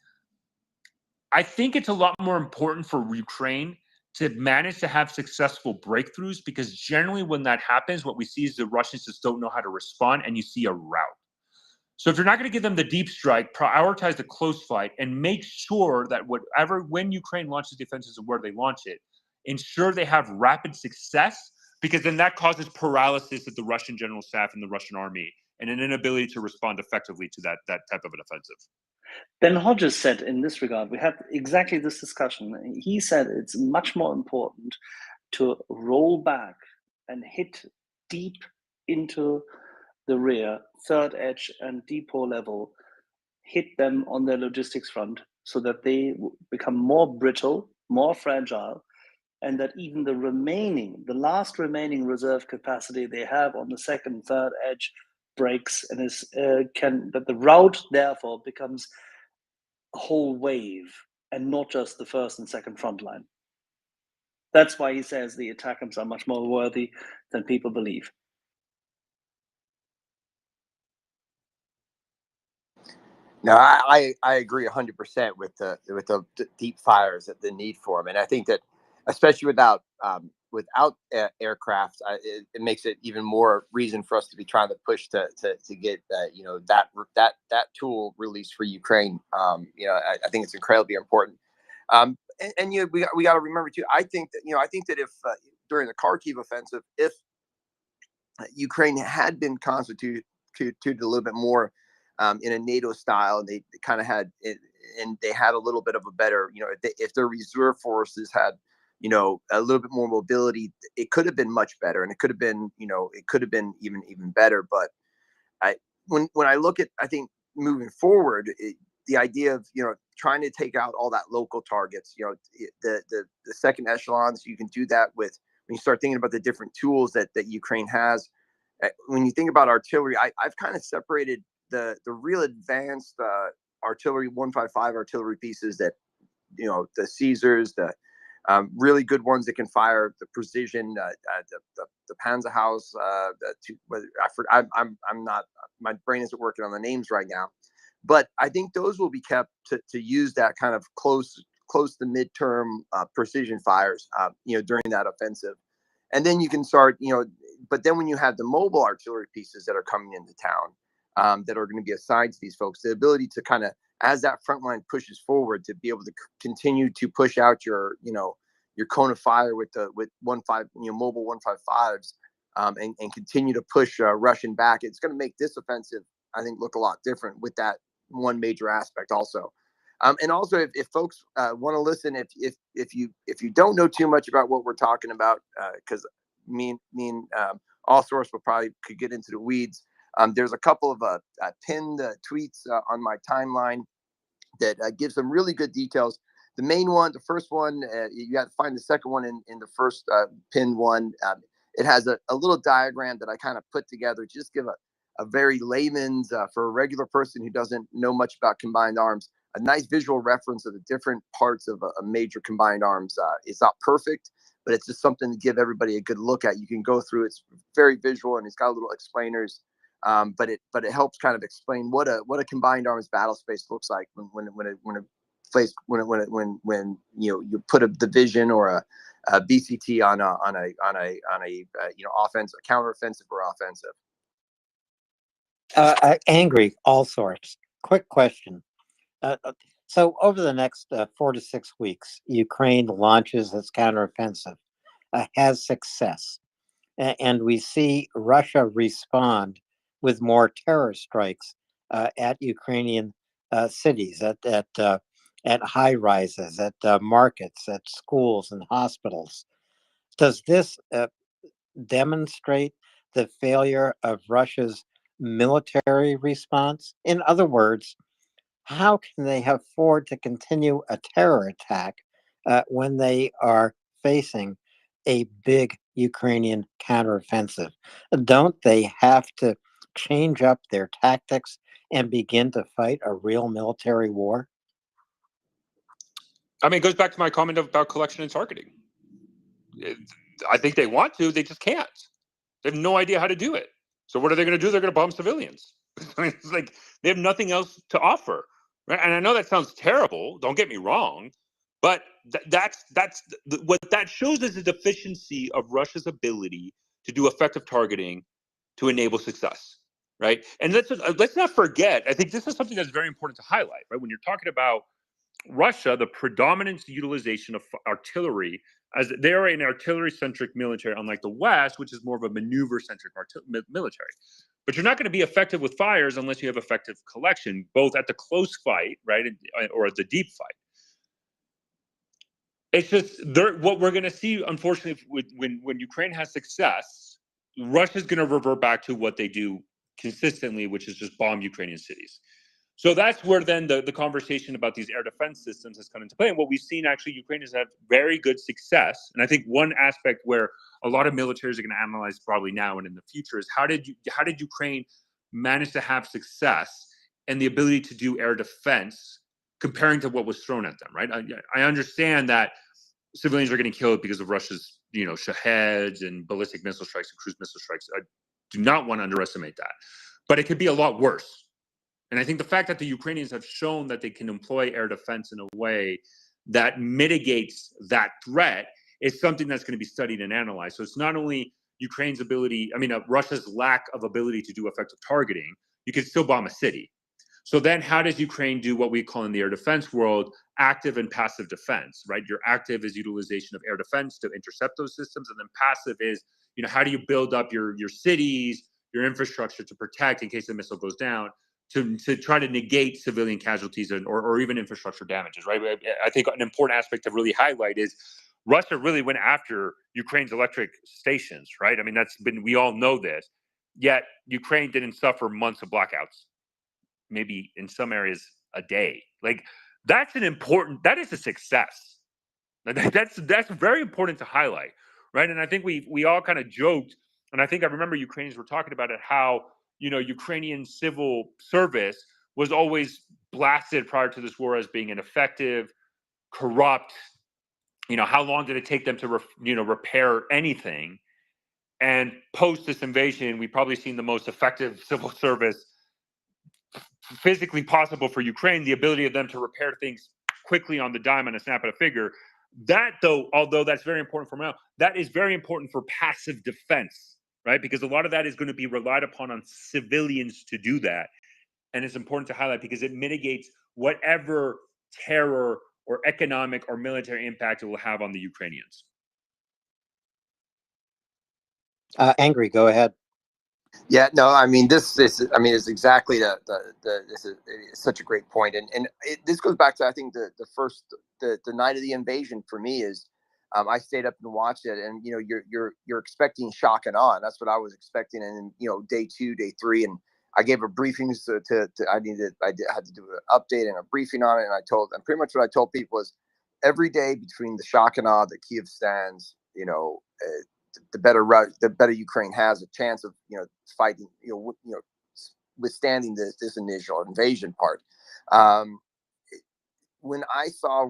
I think it's a lot more important for Ukraine to manage to have successful breakthroughs, because generally when that happens, what we see is the Russians just don't know how to respond, and you see a rout. So if you're not going to give them the deep strike, prioritize the close fight and make sure that when Ukraine launches defenses and where they launch it, ensure they have rapid success, because then that causes paralysis of the Russian general staff and the Russian army and an inability to respond effectively to that type of an offensive. Ben Hodges said in this regard, we had exactly this discussion. He said it's much more important to roll back and hit deep into the rear, third edge and depot level, hit them on their logistics front so that they become more brittle, more fragile, and that even the last remaining reserve capacity they have on the second, third edge breaks, and that the route therefore becomes a whole wave and not just the first and second front line. That's why he says the attackers are much more worthy than people believe. No, I agree 100% with the deep fires, that the need for them, and I think that especially without aircraft, it makes it even more reason for us to be trying to push to get that tool released for Ukraine. I think it's incredibly important. We got to remember too. I think that if during the Kharkiv offensive, if Ukraine had been constituted a little bit more in a NATO style, and they kind of had it, and they had a little bit of a better, if their reserve forces had, a little bit more mobility, it could have been much better, and it could have been, even better. But when I look at, I think moving forward, the idea of trying to take out all that local targets, the second echelons, you can do that with, when you start thinking about the different tools that Ukraine has. When you think about artillery, I've kind of separated the real advanced artillery 155 artillery pieces that, the Caesars, the really good ones that can fire the precision, the Panzerhaus. I'm not, my brain isn't working on the names right now, but I think those will be kept to use that kind of close to midterm precision fires, during that offensive. And then you can start, but then when you have the mobile artillery pieces that are coming into town, that are going to be assigned to these folks, the ability to kind of, as that front line pushes forward, to be able to continue to push out your cone of fire with mobile 155s, and continue to push Russian back. It's going to make this offensive, I think, look a lot different with that one major aspect also. And also, if folks want to listen, if you don't know too much about what we're talking about, because me and All Source could get into the weeds. There's a couple of pinned tweets on my timeline that give some really good details. The main one, the first one, you got to find the second one in the first pinned one. It has a little diagram that I kind of put together, just give a very layman's, for a regular person who doesn't know much about combined arms, a nice visual reference of the different parts of a major combined arms. It's not perfect, but it's just something to give everybody a good look at. You can go through. It's very visual, and it's got little explainers. But it helps kind of explain what a combined arms battle space looks like when you put a division or a BCT on a offensive, counteroffensive or offensive. Angry, All Source. Quick question. So over the next 4 to 6 weeks, Ukraine launches its counteroffensive, has success, and we see Russia respond with more terror strikes at Ukrainian cities, at high rises, at markets, at schools and hospitals. Does this demonstrate the failure of Russia's military response? In other words, how can they afford to continue a terror attack when they are facing a big Ukrainian counteroffensive? Don't they have to change up their tactics and begin to fight a real military war? I mean, it goes back to my comment about collection and targeting. I think they want to, they just can't. They have no idea how to do it. So what are they going to do? They're going to bomb civilians. I mean, it's like they have nothing else to offer. Right? And I know that sounds terrible. Don't get me wrong. But what that shows is the deficiency of Russia's ability to do effective targeting to enable success. Right. And let's not forget, I think this is something that's very important to highlight. Right. When you're talking about Russia, the predominant utilization of artillery, as they are an artillery-centric military, unlike the West, which is more of a maneuver-centric military. But you're not going to be effective with fires unless you have effective collection, both at the close fight, right, or at the deep fight. It's just what we're going to see, unfortunately, when Ukraine has success, Russia's going to revert back to what they do consistently, which is just bomb Ukrainian cities. So that's where then the conversation about these air defense systems has come into play. And what we've seen actually, Ukrainians have very good success. And I think one aspect where a lot of militaries are going to analyze probably now and in the future is how did Ukraine manage to have success and the ability to do air defense comparing to what was thrown at them, right? I understand that civilians are getting killed because of Russia's, Shaheds and ballistic missile strikes and cruise missile strikes. I do not want to underestimate that, but it could be a lot worse. And I think the fact that the Ukrainians have shown that they can employ air defense in a way that mitigates that threat is something that's going to be studied and analyzed. So it's not only Ukraine's ability, Russia's lack of ability to do effective targeting, you can still bomb a city. So then how does Ukraine do what we call in the air defense world active and passive defense, right? Your active is utilization of air defense to intercept those systems. And then passive is, how do you build up your cities, your infrastructure to protect in case the missile goes down, to try to negate civilian casualties or even infrastructure damages, right? I think an important aspect to really highlight is Russia really went after Ukraine's electric stations, right? We all know this, yet Ukraine didn't suffer months of blackouts, maybe in some areas a day. Like that is a success. That's very important to highlight, right? And I think we all kind of joked, and I think I remember Ukrainians were talking about it, how Ukrainian civil service was always blasted prior to this war as being ineffective, corrupt. How long did it take them to repair anything? And post this invasion, we've probably seen the most effective civil service physically possible for Ukraine, the ability of them to repair things quickly on the dime and a snap of a finger. That, though, although that's very important for now, that is very important for passive defense, right? Because a lot of that is going to be relied upon on civilians to do that. And it's important to highlight because it mitigates whatever terror or economic or military impact it will have on the Ukrainians. Angry, go ahead. Yeah, no, this is exactly this is such a great point, and this goes back to I think the night of the invasion for me is, I stayed up and watched it, and you're expecting shock and awe, and that's what I was expecting, and day 2, day 3, and I gave a briefing I had to do an update and a briefing on it, and pretty much what I told people was every day between the shock and awe that Kiev stands, the better Ukraine has a chance of fighting, withstanding this initial invasion part. When I saw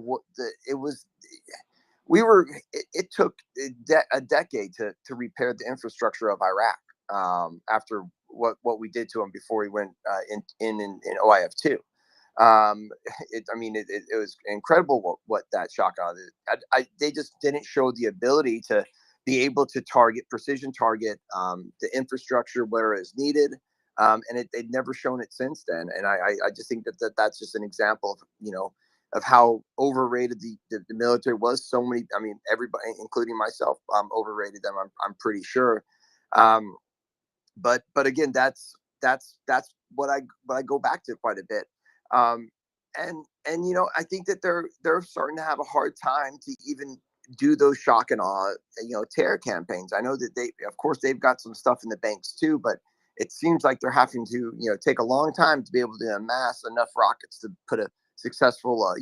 it took a decade to repair the infrastructure of Iraq after what we did to them before we went in OIF2. It was incredible what that shock on it. They just didn't show the ability to be able to precision target the infrastructure where it is needed, and they've never shown it since then. And I just think that's just an example of how overrated the military was. So many, everybody, including myself, overrated them. I'm pretty sure. But again, that's what I go back to quite a bit. And I think that they're starting to have a hard time to even do those shock and awe, terror campaigns. I know that they've got some stuff in the banks too, but it seems like they're having to, take a long time to be able to amass enough rockets to put a successful,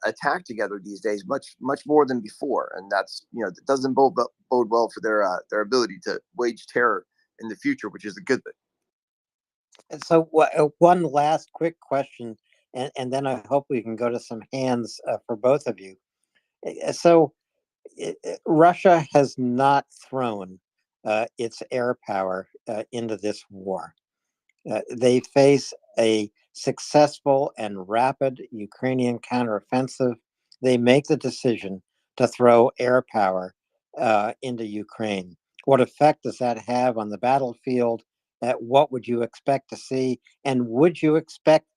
attack together these days, much more than before. And that's, that doesn't bode well for their ability to wage terror in the future, which is a good thing. And so one last quick question, and then I hope we can go to some hands for both of you. So Russia has not thrown its air power into this war. They face a successful and rapid Ukrainian counteroffensive. They make the decision to throw air power into Ukraine. What effect does that have on the battlefield? What would you expect to see? And would you expect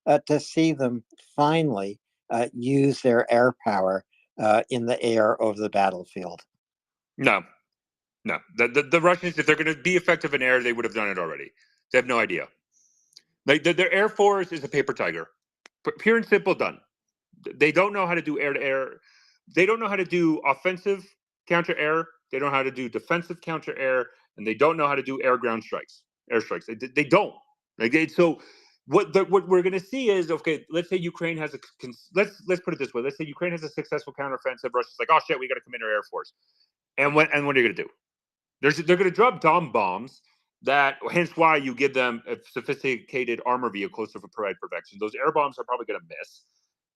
to see them finally use their air power in the air over the battlefield? No. The Russians, if they're going to be effective in air, they would have done it already. They have no idea. Like their air force is a paper tiger, pure and simple. Done. They don't know how to do air to air. They don't know how to do offensive counter air. They don't know how to do defensive counter air, and they don't know how to do air ground strikes, airstrikes. They don't. So what we're going to see is, okay, let's say Ukraine has let's put it this way. Let's say Ukraine has a successful counteroffensive. Russia's like, oh shit, we got to come in our air force. And what are you going to do? They're going to drop dome bombs. Hence why you give them sophisticated armor vehicles to provide protection. Those air bombs are probably going to miss,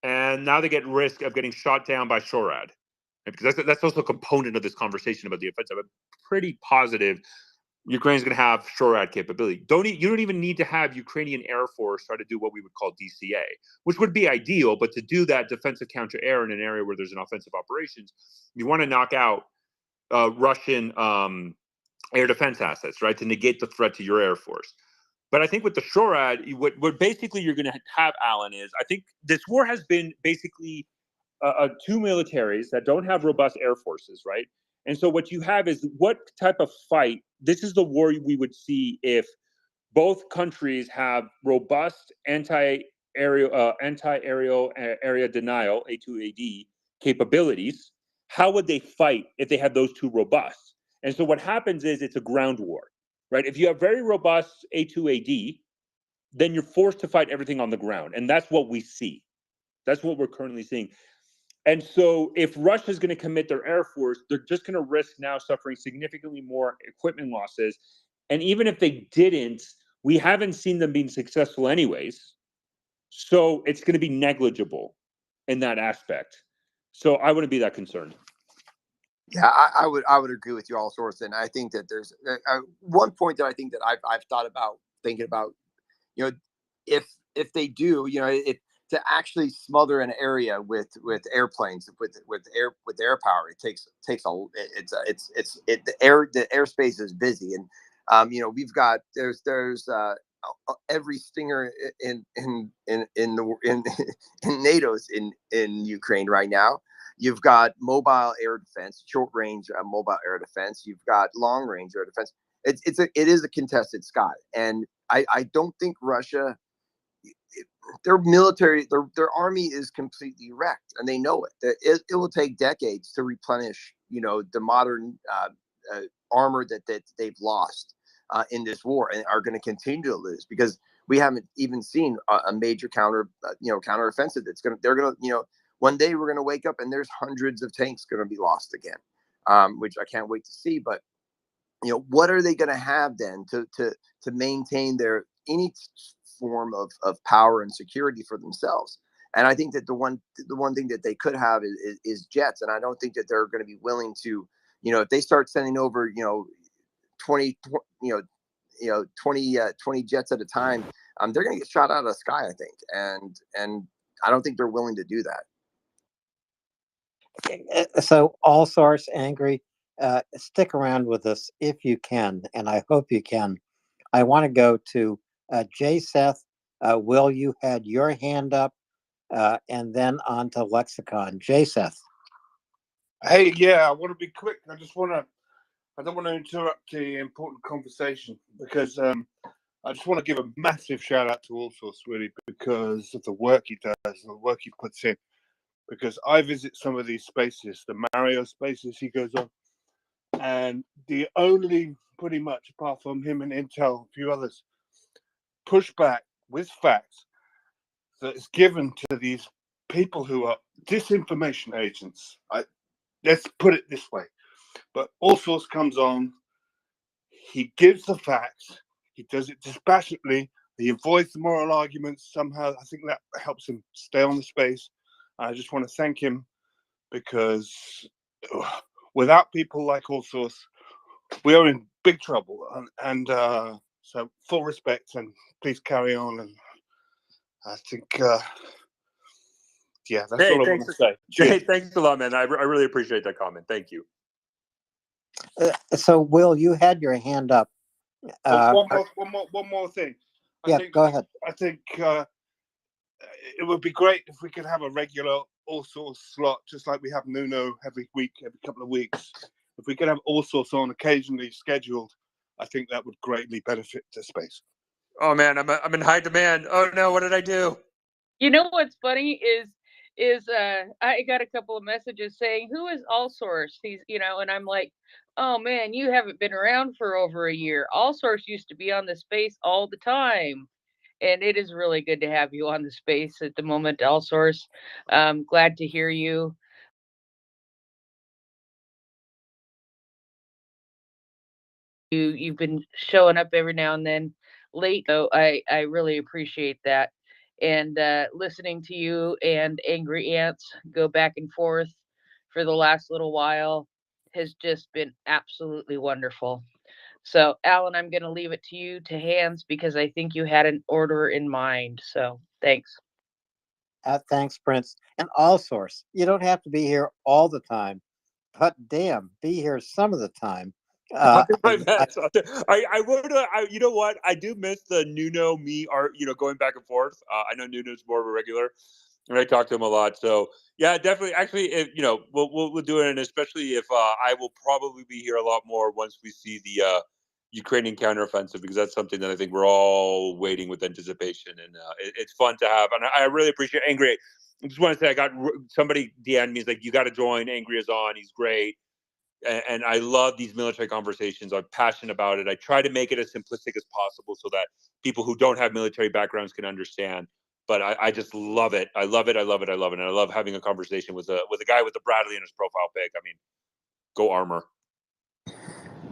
and now they get risk of getting shot down by SHORAD, because that's also a component of this conversation about the offensive. I'm pretty positive Ukraine's going to have SHORAD capability. You don't even need to have Ukrainian Air Force try to do what we would call DCA, which would be ideal. But to do that defensive counter air in an area where there's an offensive operations, you want to knock out Russian air defense assets, right, to negate the threat to your air force. But I think with the SHORAD, what basically you're going to have, Alan, is I think this war has been basically two militaries that don't have robust air forces, right? And so what you have is what type of fight? This is the war we would see if both countries have robust anti-aerial area denial (A2AD) capabilities. How would they fight if they had those two robust? And so what happens is it's a ground war, right? If you have very robust A2AD, then you're forced to fight everything on the ground. And that's what we see. That's what we're currently seeing. And so if Russia is going to commit their air force, they're just going to risk now suffering significantly more equipment losses. And even if they didn't, we haven't seen them being successful anyways. So it's going to be negligible in that aspect. So I wouldn't be that concerned. Yeah, I would agree with you all sorts, and I think that there's one point that I think that I've thought about thinking about, if they do, if to actually smother an area with airplanes with air power, it takes the airspace is busy, and we've got there's every stinger in NATO's in Ukraine right now. You've got mobile air defense, short range mobile air defense. You've got long range air defense. It is a contested sky, and I don't think Russia, their military, their army is completely wrecked, and they know it. It will take decades to replenish, the modern armor that they've lost in this war, and are going to continue to lose, because we haven't even seen a major counteroffensive they're going to, one day we're going to wake up and there's hundreds of tanks going to be lost again, which I can't wait to see. But what are they going to have then to maintain any form of power and security for themselves? And I think that the one thing that they could have is jets, and I don't think that they're going to be willing to, if they start sending over 20 jets at a time, they're going to get shot out of the sky, I think, and I don't think they're willing to do that. So, all source angry, stick around with us if you can, and I hope you can. I want to go to Jay Seth. Will, you had your hand up, and then on to Lexicon. Jay Seth. Hey, yeah, I want to be quick. I don't want to interrupt the important conversation, because I just want to give a massive shout out to Allsource, really, because of the work he does, the work he puts in. Because I visit some of these spaces, the Mario spaces he goes on, and the only, pretty much apart from him and Intel, a few others, pushback with facts that is given to these people who are disinformation agents. Let's put it this way. But Allsource comes on, he gives the facts, he does it dispassionately, he avoids the moral arguments somehow. I think that helps him stay on the space. I just want to thank him, because without people like Allsource, we are in big trouble. And so full respect, and please carry on. And I think, that's all I want to say. Jay, thanks a lot, man. I really appreciate that comment. Thank you. So, Will, you had your hand up. One more thing. Go ahead. I think it would be great if we could have a regular Allsource slot, just like we have Nuno every couple of weeks. If we could have Allsource on occasionally scheduled, I think that would greatly benefit the space. Oh man, I'm in high demand. Oh no, what did I do? You know what's funny is I got a couple of messages saying, who is Allsource? He's, and I'm like, oh man, you haven't been around for over a year. Allsource used to be on the space all the time. and it is really good to have you on the space at the moment, Alsource. Glad to hear you. You've been showing up every now and then late, so I really appreciate that. And listening to you and Angry Ants go back and forth for the last little while has just been absolutely wonderful. So, Alan, I'm going to leave it to you to hands because I think you had an order in mind. So, thanks. Thanks, Prince. And Allsource, you don't have to be here all the time, but damn, be here some of the time. I'll do my best. I would. You know what? I do miss the Nuno me art. Going back and forth. I know Nuno's more of a regular, and I talk to him a lot. So yeah, definitely. Actually, if we'll do it, and especially if I will probably be here a lot more once we see the Ukrainian counteroffensive, because that's something that I think we're all waiting with anticipation, and it's fun to have. And I really appreciate Angry. I just want to say I got somebody DM'd me. He's like, "You got to join. Angry is on. He's great." And I love these military conversations. I'm passionate about it. I try to make it as simplistic as possible so that people who don't have military backgrounds can understand. But I just love it. I love it. I love it. I love it. And I love having a conversation with a guy with the Bradley in his profile pic. I mean, go Armor.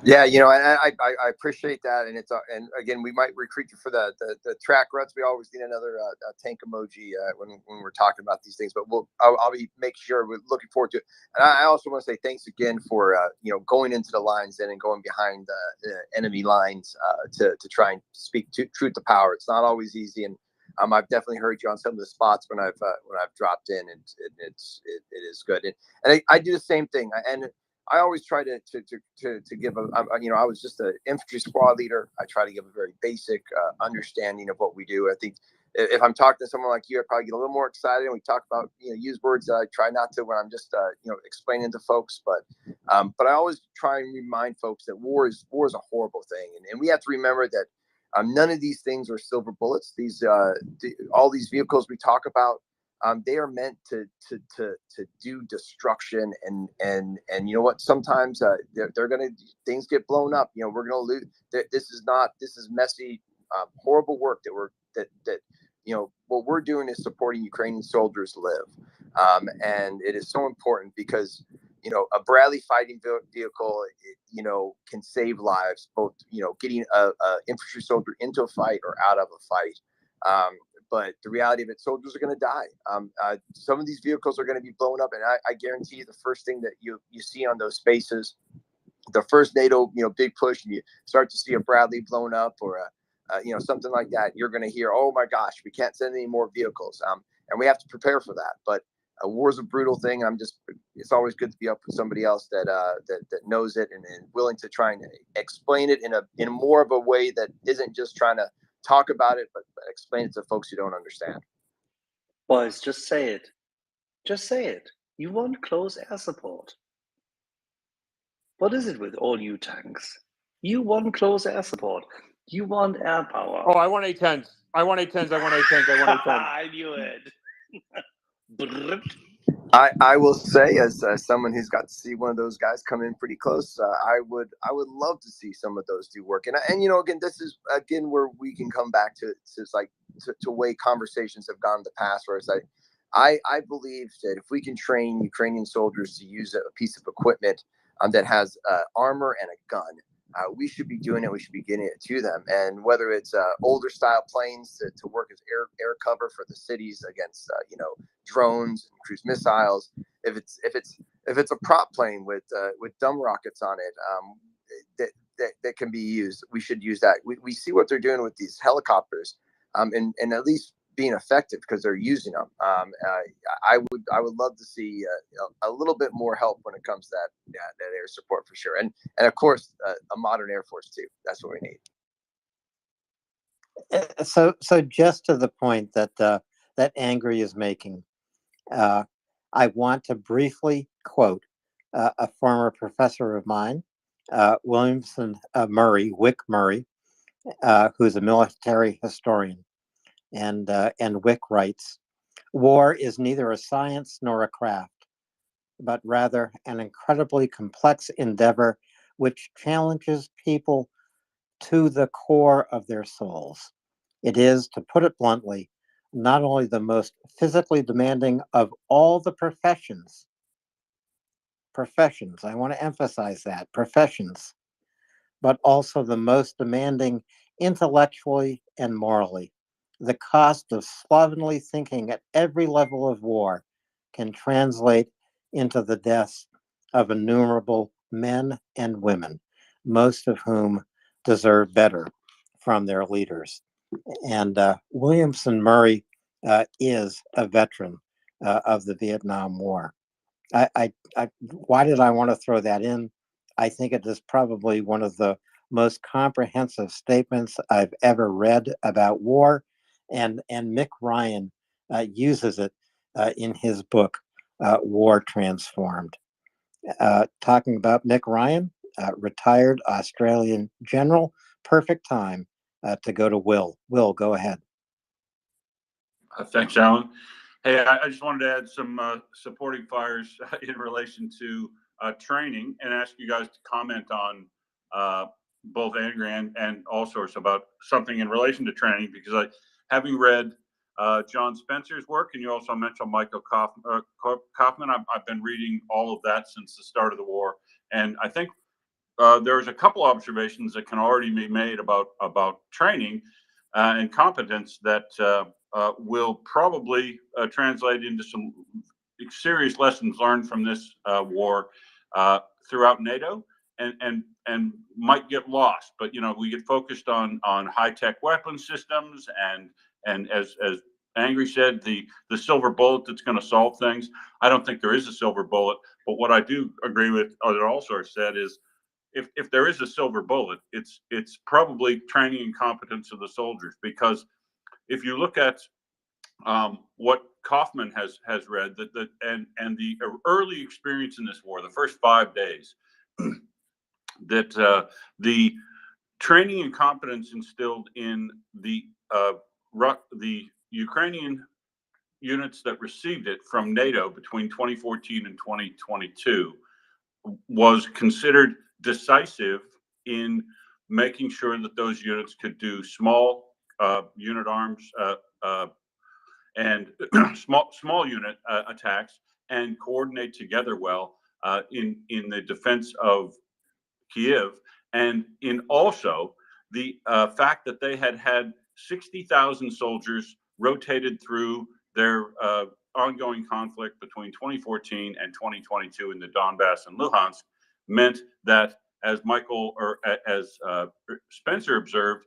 Yeah, and I appreciate that, and and again, we might recruit you for the track runs. We always need another tank emoji when we're talking about these things, but I'll be make sure we're looking forward to it. And I also want to say thanks again for going into the lines and going behind the enemy lines to try and speak truth to power. It's not always easy, and I've definitely heard you on some of the spots when I've dropped in, and it is good. And I do the same thing, and I always try to give I was just an infantry squad leader. I try to give a very basic understanding of what we do. I think if I'm talking to someone like you, I probably get a little more excited, and we talk about use words that I try not to when I'm just explaining to folks. But I always try and remind folks that war is a horrible thing, and we have to remember that none of these things are silver bullets. All these vehicles we talk about. They are meant to do destruction, and you know what? Sometimes they're gonna things get blown up. We're gonna lose. This is messy, horrible work that what we're doing is supporting Ukrainian soldiers live, and it is so important because a Bradley fighting vehicle can save lives, both getting a infantry soldier into a fight or out of a fight. But the reality of it, soldiers are going to die. Some of these vehicles are going to be blown up, and I guarantee you, the first thing that you see on those spaces, the first NATO big push, and you start to see a Bradley blown up or something like that, you're going to hear, "Oh my gosh, we can't send any more vehicles," and we have to prepare for that. But war is a brutal thing. It's always good to be up with somebody else that knows it and willing to try and explain it in more of a way that isn't just trying to talk about it, but explain it to folks who don't understand. Boys, just say it. Just say it. You want close air support. What is it with all you tanks? You want close air support. You want air power. Oh, I want A10s. I want A10s. I want A10s. I want A10s. I knew it. I will say, as someone who's got to see one of those guys come in pretty close, I would love to see some of those do work. And again, this is where we can come back to way conversations have gone in the past, where it's like I believe that if we can train Ukrainian soldiers to use a piece of equipment that has armor and a gun, we should be doing it. We should be getting it to them. And whether it's older style planes to work as air cover for the cities against drones and cruise missiles, if it's a prop plane with dumb rockets on it, that can be used, we should use that. We see what they're doing with these helicopters, and at least being effective because they're using them. I would love to see a little bit more help when it comes to that air support for sure, and of course a modern Air Force too. That's what we need. So just to the point that Angry is making, I want to briefly quote a former professor of mine, Williamson Wick Murray, who's a military historian. And Wick writes, "War is neither a science nor a craft, but rather an incredibly complex endeavor which challenges people to the core of their souls. It is, to put it bluntly, not only the most physically demanding of all the professions, I want to emphasize that, professions, but also the most demanding intellectually and morally. The cost of slovenly thinking at every level of war can translate into the deaths of innumerable men and women, most of whom deserve better from their leaders. And Williamson Murray is a veteran of the Vietnam War. Why did I want to throw that in? I think it is probably one of the most comprehensive statements I've ever read about war, and Mick Ryan uses it in his book, War Transformed. Talking about Mick Ryan, retired Australian general, perfect time to go to Will. Will, go ahead. Thanks, Alan. Hey, I just wanted to add some supporting fires in relation to training and ask you guys to comment on both Angry and all sorts about something in relation to training, because having read John Spencer's work, and you also mentioned Michael Kaufman, I've been reading all of that since the start of the war, and I think there's a couple observations that can already be made about training and competence that will probably translate into some serious lessons learned from this war throughout NATO, and might get lost. But we get focused on high-tech weapon systems, and as Angry said, the silver bullet that's going to solve things. I don't think there is a silver bullet, but what I do agree with, or also said, is if there is a silver bullet, it's probably training and competence of the soldiers. Because if you look at what Kaufman has read, and the early experience in this war, the first 5 days, that the training and competence instilled in the Ukrainian units that received it from NATO between 2014 and 2022 was considered decisive in making sure that those units could do small unit arms and small unit attacks and coordinate together well in the defense of Kiev, and in also the fact that they had 60,000 soldiers rotated through their ongoing conflict between 2014 and 2022 in the Donbass and Luhansk meant that, as Spencer observed,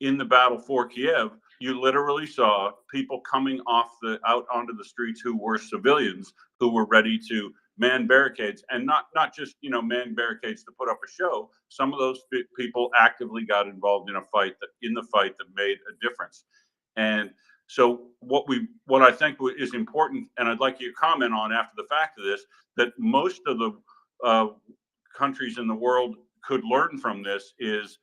in the battle for Kiev, you literally saw people coming out onto the streets who were civilians, who were ready to man barricades, and not just man barricades to put up a show. Some of those people actively got involved in the fight that made a difference. And so what I think is important, and I'd like you to comment on after the fact of this, that most of the countries in the world could learn from this, is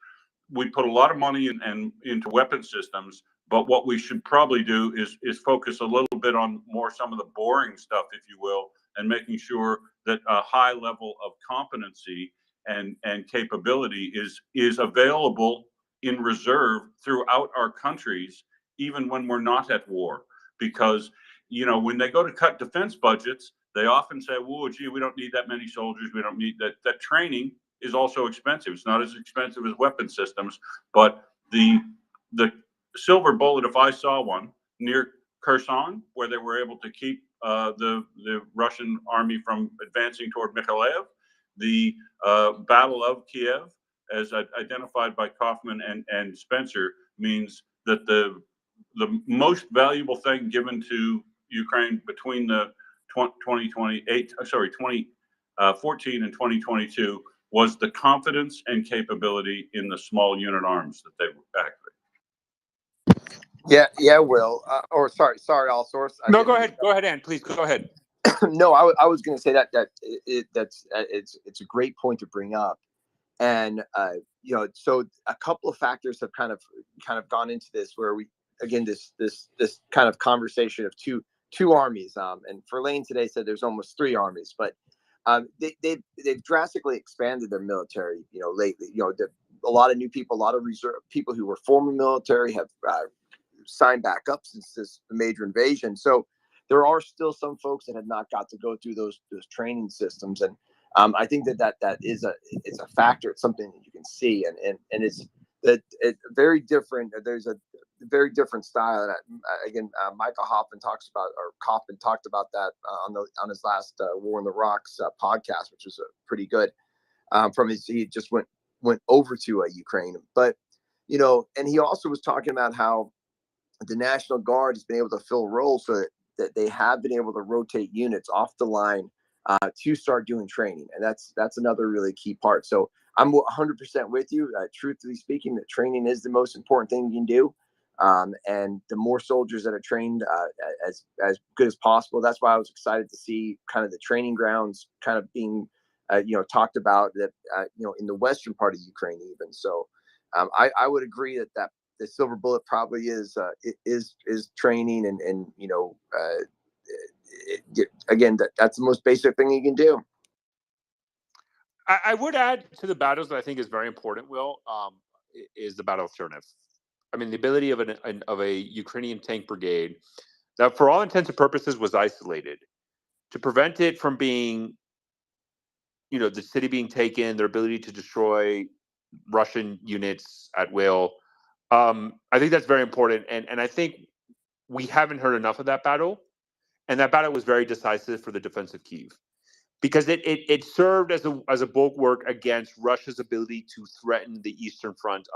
we put a lot of money into weapon systems, but what we should probably do is focus a little bit on more some of the boring stuff, if you will, and making sure that a high level of competency and capability is available in reserve throughout our countries, even when we're not at war. Because when they go to cut defense budgets, they often say, "Whoa, gee, we don't need that many soldiers. We don't need that." That training is also expensive. It's not as expensive as weapon systems, but the silver bullet, if I saw one near Kherson, where they were able to keep the Russian army from advancing toward Mykolaiv, the Battle of Kiev, as identified by Kaufman and Spencer, means that the most valuable thing given to Ukraine between the 2014 and 2022 was the confidence and capability in the small unit arms that they activated. Yeah, Will. Or sorry, all source. No, go ahead, Ann. Please go ahead. No, I was going to say that's it's a great point to bring up, and so a couple of factors have kind of gone into this, where we again this kind of conversation of two armies. And Verlaine today said there's almost 3 armies, but they've drastically expanded their military. Lately, a lot of new people, a lot of reserve people who were former military have signed back up since this major invasion. So there are still some folks that have not got to go through those training systems, and I think that is it's a factor. It's something that you can see, and it's very different. There's a very different style. And again, Michael Hoffman talked about that on his last War in the Rocks podcast, which was pretty good. He just went over to Ukraine, but and he also was talking about how the National Guard has been able to fill roles so that they have been able to rotate units off the line to start doing training, and that's another really key part. So I'm 100% with you. Truthfully speaking, that training is the most important thing you can do, and the more soldiers that are trained as good as possible. That's why I was excited to see kind of the training grounds kind of being talked about that in the western part of Ukraine even. So I would agree that the silver bullet probably is training, and again, that's the most basic thing you can do. I would add to the battles that I think is very important, Will, is the battle alternative. I mean, the ability of a Ukrainian tank brigade that, for all intents and purposes, was isolated, to prevent it from being, the city being taken, their ability to destroy Russian units at will. I think that's very important, and I think we haven't heard enough of that battle, and that battle was very decisive for the defense of Kyiv, because it served as a bulwark against Russia's ability to threaten the eastern front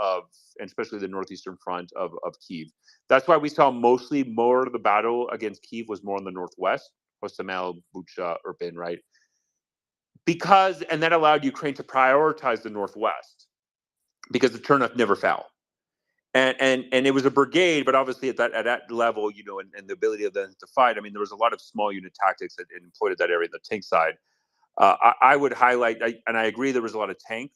and especially the northeastern front of Kyiv. That's why we saw more of the battle against Kyiv was more in the northwest, Hostomel, Bucha, Irpin, right? And that allowed Ukraine to prioritize the northwest, because the Chernihiv never fell. And it was a brigade, but obviously at that level, and the ability of them to fight. I mean, there was a lot of small unit tactics that employed at that area, the tank side. I would highlight, and I agree, there was a lot of tank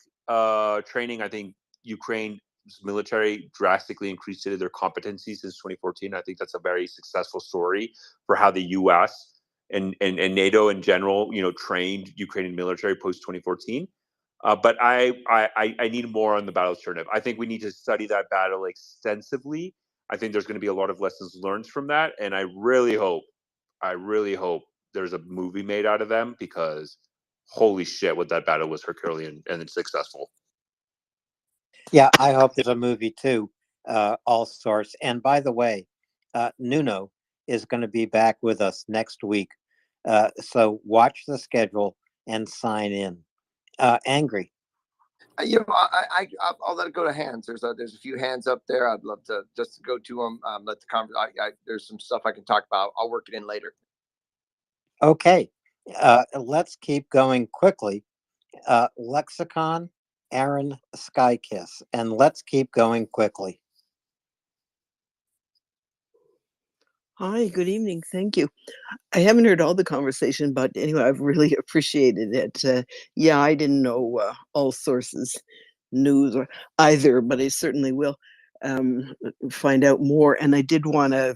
training. I think Ukraine's military drastically increased their competency since 2014. I think that's a very successful story for how the U.S. and NATO in general, trained Ukrainian military post 2014. But I need more on the battle of Chernihiv. I think we need to study that battle extensively. I think there's going to be a lot of lessons learned from that, and I really hope there's a movie made out of them, because holy shit, what that battle was Herculean, and it's successful. Yeah, I hope there's a movie too, all sorts. And by the way, Nuno is going to be back with us next week. So watch the schedule and sign in. Angry. I'll let it go to hands. There's a few hands up there. I'd love to just go to them. Let the conversation. There's some stuff I can talk about. I'll work it in later. Okay, let's keep going quickly. Lexicon, Aaron Skykiss, and let's keep going quickly. Hi, good evening. Thank you. I haven't heard all the conversation, but anyway, I've really appreciated it. Yeah, I didn't know all sources news or either, but I certainly will find out more. And I did want to,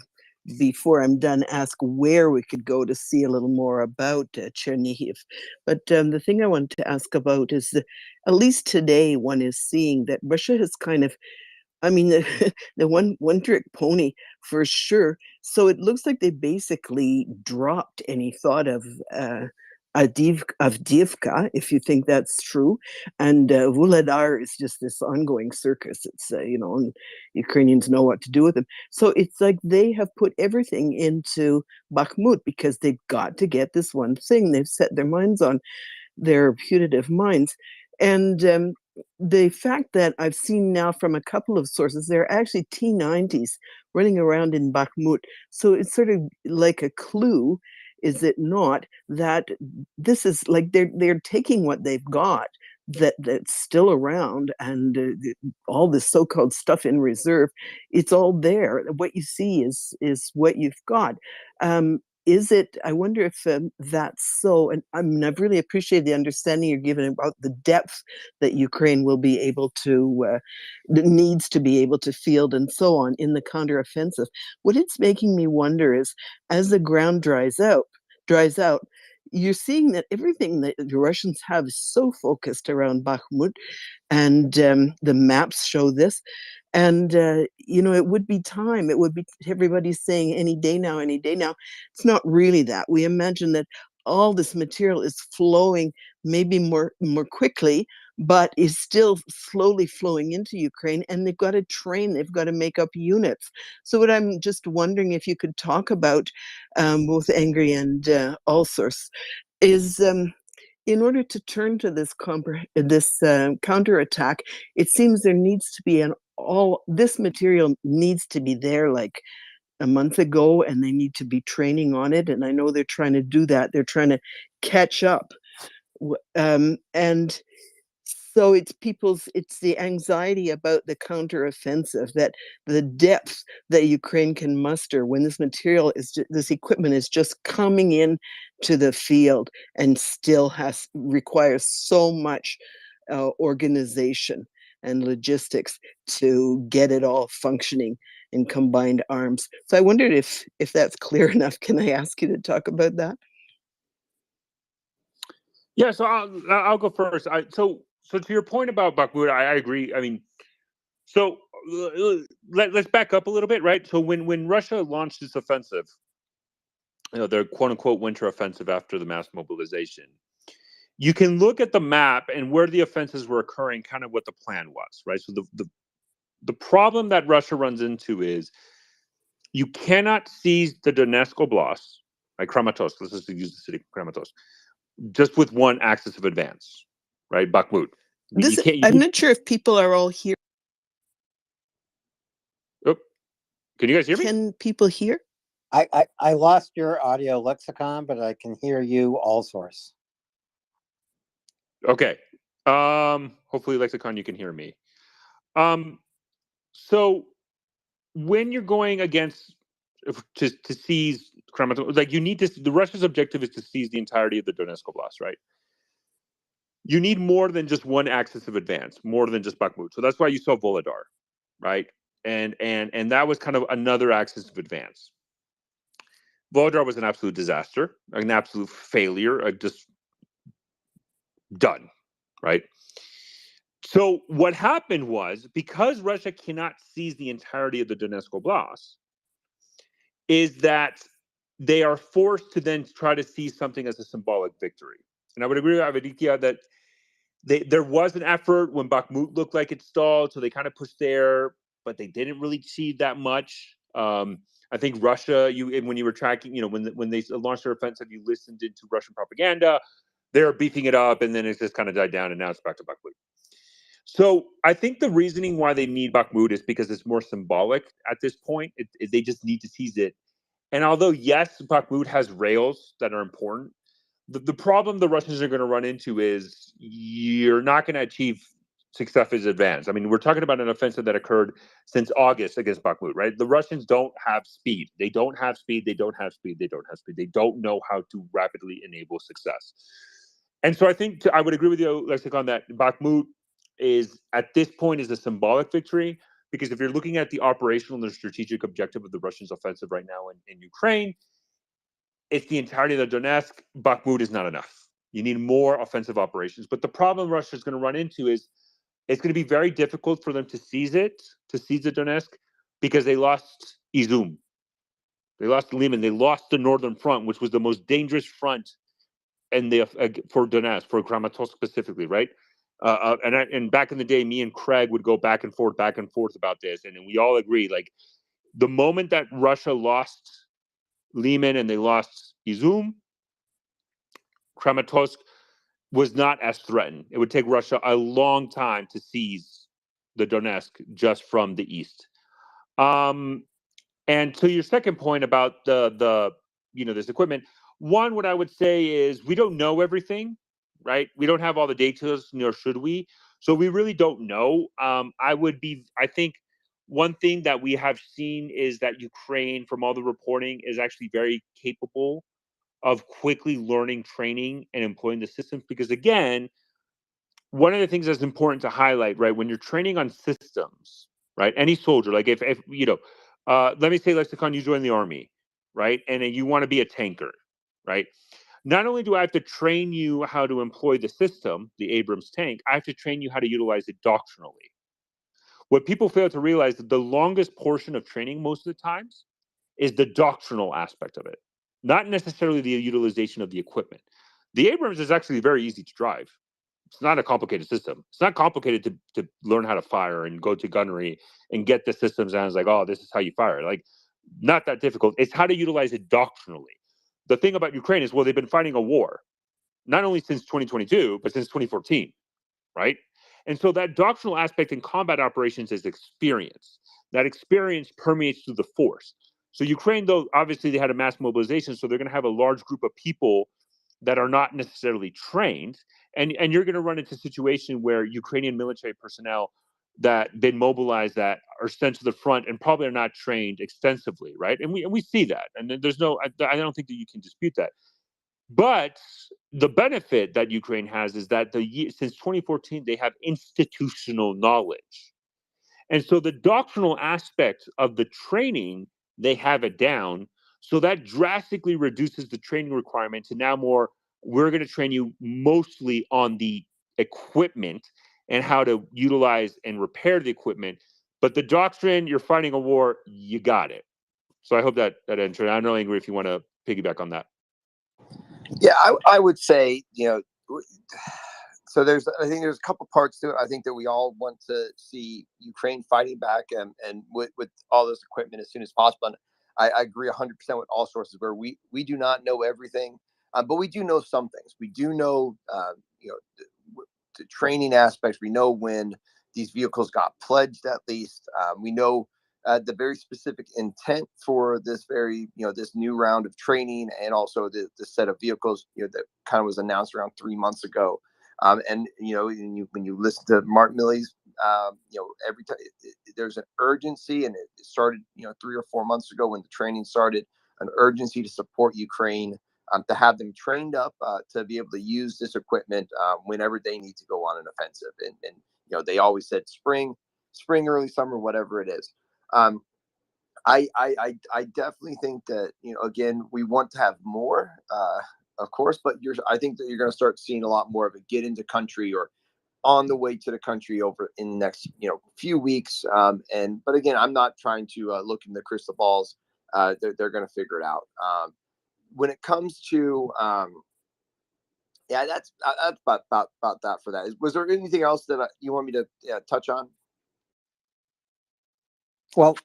before I'm done, ask where we could go to see a little more about Chernihiv. But the thing I wanted to ask about is that, at least today, one is seeing that Russia has kind of, I mean, the one trick pony for sure. So it looks like they basically dropped any thought of Avdiivka, if you think that's true. And Vuhledar is just this ongoing circus. It's, and Ukrainians know what to do with them. So it's like they have put everything into Bakhmut because they've got to get this one thing. They've set their minds on, their putative minds. And the fact that I've seen now from a couple of sources, there are actually T-90s running around in Bakhmut. So it's sort of like a clue, is it not, that this is like they're taking what they've got that's still around, and all this so-called stuff in reserve, it's all there. What you see is what you've got. Is it, I wonder if that's so, and I've really appreciated the understanding you're giving about the depth that Ukraine will be able to, needs to be able to field and so on in the counteroffensive. What it's making me wonder is, as the ground dries out, you're seeing that everything that the Russians have is so focused around Bakhmut, and the maps show this. And, it would be time. It would be everybody's saying any day now, any day now. It's not really that. We imagine that all this material is flowing maybe more quickly, but is still slowly flowing into Ukraine, and they've got to train, they've got to make up units. So what I'm just wondering if you could talk about, both Angry and Allsource, is in order to turn to this counterattack, it seems there needs to be this material needs to be there like a month ago, and they need to be training on it. And I know they're trying to do that. They're trying to catch up. And so it's the anxiety about the counteroffensive, that the depth that Ukraine can muster when this this equipment is just coming in to the field and still requires so much organization and logistics to get it all functioning in combined arms. So I wondered if that's clear enough. Can I ask you to talk about that? Yeah, so I'll go first. So to your point about Bakhmut, I agree. I mean, so let's back up a little bit, right? So when Russia launched its offensive, their quote unquote winter offensive after the mass mobilization, you can look at the map and where the offensives were occurring, kind of what the plan was, right? So the problem that Russia runs into is you cannot seize the Donetsk Oblast, like Kramatorsk. Let's just use the city Kramatorsk, just with one axis of advance, right? Bakhmut. I'm not sure if people are all here. Oh, can you guys hear me? Can people hear? I lost your audio lexicon, but I can hear you, Allsource. Okay. Hopefully, lexicon, you can hear me. So when you're going against to seize Kramatorsk, like you need to, the Russia's objective is to seize the entirety of the Donetsk Oblast, right? You need more than just one axis of advance, more than just Bakhmut. So that's why you saw Volodar, right? And that was kind of another axis of advance. Volodar was an absolute disaster, an absolute failure, just done, right? So what happened was, because Russia cannot seize the entirety of the Donetsk Oblast, is that they are forced to then try to seize something as a symbolic victory. And I would agree with Avedikia that there was an effort when Bakhmut looked like it stalled, so they kind of pushed there, but they didn't really achieve that much. I think Russia, when you were tracking, when they launched their offensive, you listened into Russian propaganda. They're beefing it up, and then it just kind of died down, and now it's back to Bakhmut. So I think the reasoning why they need Bakhmut is because it's more symbolic at this point. They just need to seize it. And although, yes, Bakhmut has rails that are important, the problem the Russians are going to run into is you're not going to achieve success as advanced. I mean, we're talking about an offensive that occurred since August against Bakhmut, right? The Russians don't have speed. They don't have speed. They don't have speed. They don't have speed. They don't know how to rapidly enable success. And so I think I would agree with you, Lexicon, that Bakhmut is, at this point, is a symbolic victory, because if you're looking at the operational and the strategic objective of the Russians' offensive right now in Ukraine, it's the entirety of the Donetsk. Bakhmut is not enough. You need more offensive operations. But the problem Russia is going to run into is it's going to be very difficult for them to seize the Donetsk, because they lost Izum. They lost Liman. They lost the Northern Front, which was the most dangerous front for Donetsk, for Kramatorsk specifically, right? And back in the day, me and Craig would go back and forth about this, and we all agree, like, the moment that Russia lost Liman and they lost Izum, Kramatorsk was not as threatened. It would take Russia a long time to seize the Donetsk just from the east. And to your second point about this equipment, one, what I would say is we don't know everything, right? We don't have all the details, nor should we. So we really don't know. I think one thing that we have seen is that Ukraine, from all the reporting, is actually very capable of quickly learning, training, and employing the systems. Because again, one of the things that's important to highlight, right, when you're training on systems, right, any soldier, like if let me say, Lexicon, you join the army, right, and you want to be a tanker, right? Not only do I have to train you how to employ the system, the Abrams tank, I have to train you how to utilize it doctrinally. What people fail to realize that the longest portion of training most of the times is the doctrinal aspect of it, not necessarily the utilization of the equipment. The Abrams is actually very easy to drive. It's not a complicated system. It's not complicated to learn how to fire and go to gunnery and get the systems down. It's like, oh, this is how you fire. Like, not that difficult. It's how to utilize it doctrinally. The thing about Ukraine is, well, they've been fighting a war, not only since 2022, but since 2014, right? And so that doctrinal aspect in combat operations is experience. That experience permeates through the force. So Ukraine, though, obviously they had a mass mobilization, so they're going to have a large group of people that are not necessarily trained, and you're going to run into a situation where Ukrainian military personnel that been mobilized that are sent to the front and probably are not trained extensively, right? And we see that, and there's no, I don't think that you can dispute that. But the benefit that Ukraine has is that since 2014 they have institutional knowledge, and so the doctrinal aspect of the training, they have it down. So that drastically reduces the training requirement to now more, we're going to train you mostly on the equipment and how to utilize and repair the equipment. But the doctrine, you're fighting a war, you got it. So I hope that answered. I don't know, Ingrid, if you want to piggyback on that. Yeah, I would say, so I think there's a couple parts to it. I think that we all want to see Ukraine fighting back and with all this equipment as soon as possible. And I agree 100% with all sources where we do not know everything, but we do know some things. We do know, the training aspects. We know when these vehicles got pledged, at least. We know the very specific intent for this this new round of training, and also the set of vehicles that kind of was announced around 3 months ago. And when you listen to Martin Milley's, every time there's an urgency, and it started 3 or 4 months ago when the training started, an urgency to support Ukraine, to have them trained up to be able to use this equipment whenever they need to go on an offensive. And they always said spring, early summer, whatever it is. I definitely think that again, we want to have more, of course, but I think that you're going to start seeing a lot more of it get into country or on the way to the country over in the next few weeks. But again, I'm not trying to look in the crystal balls. They're going to figure it out. When it comes to that's about that for that. Was there anything else that you want me to touch on? Well,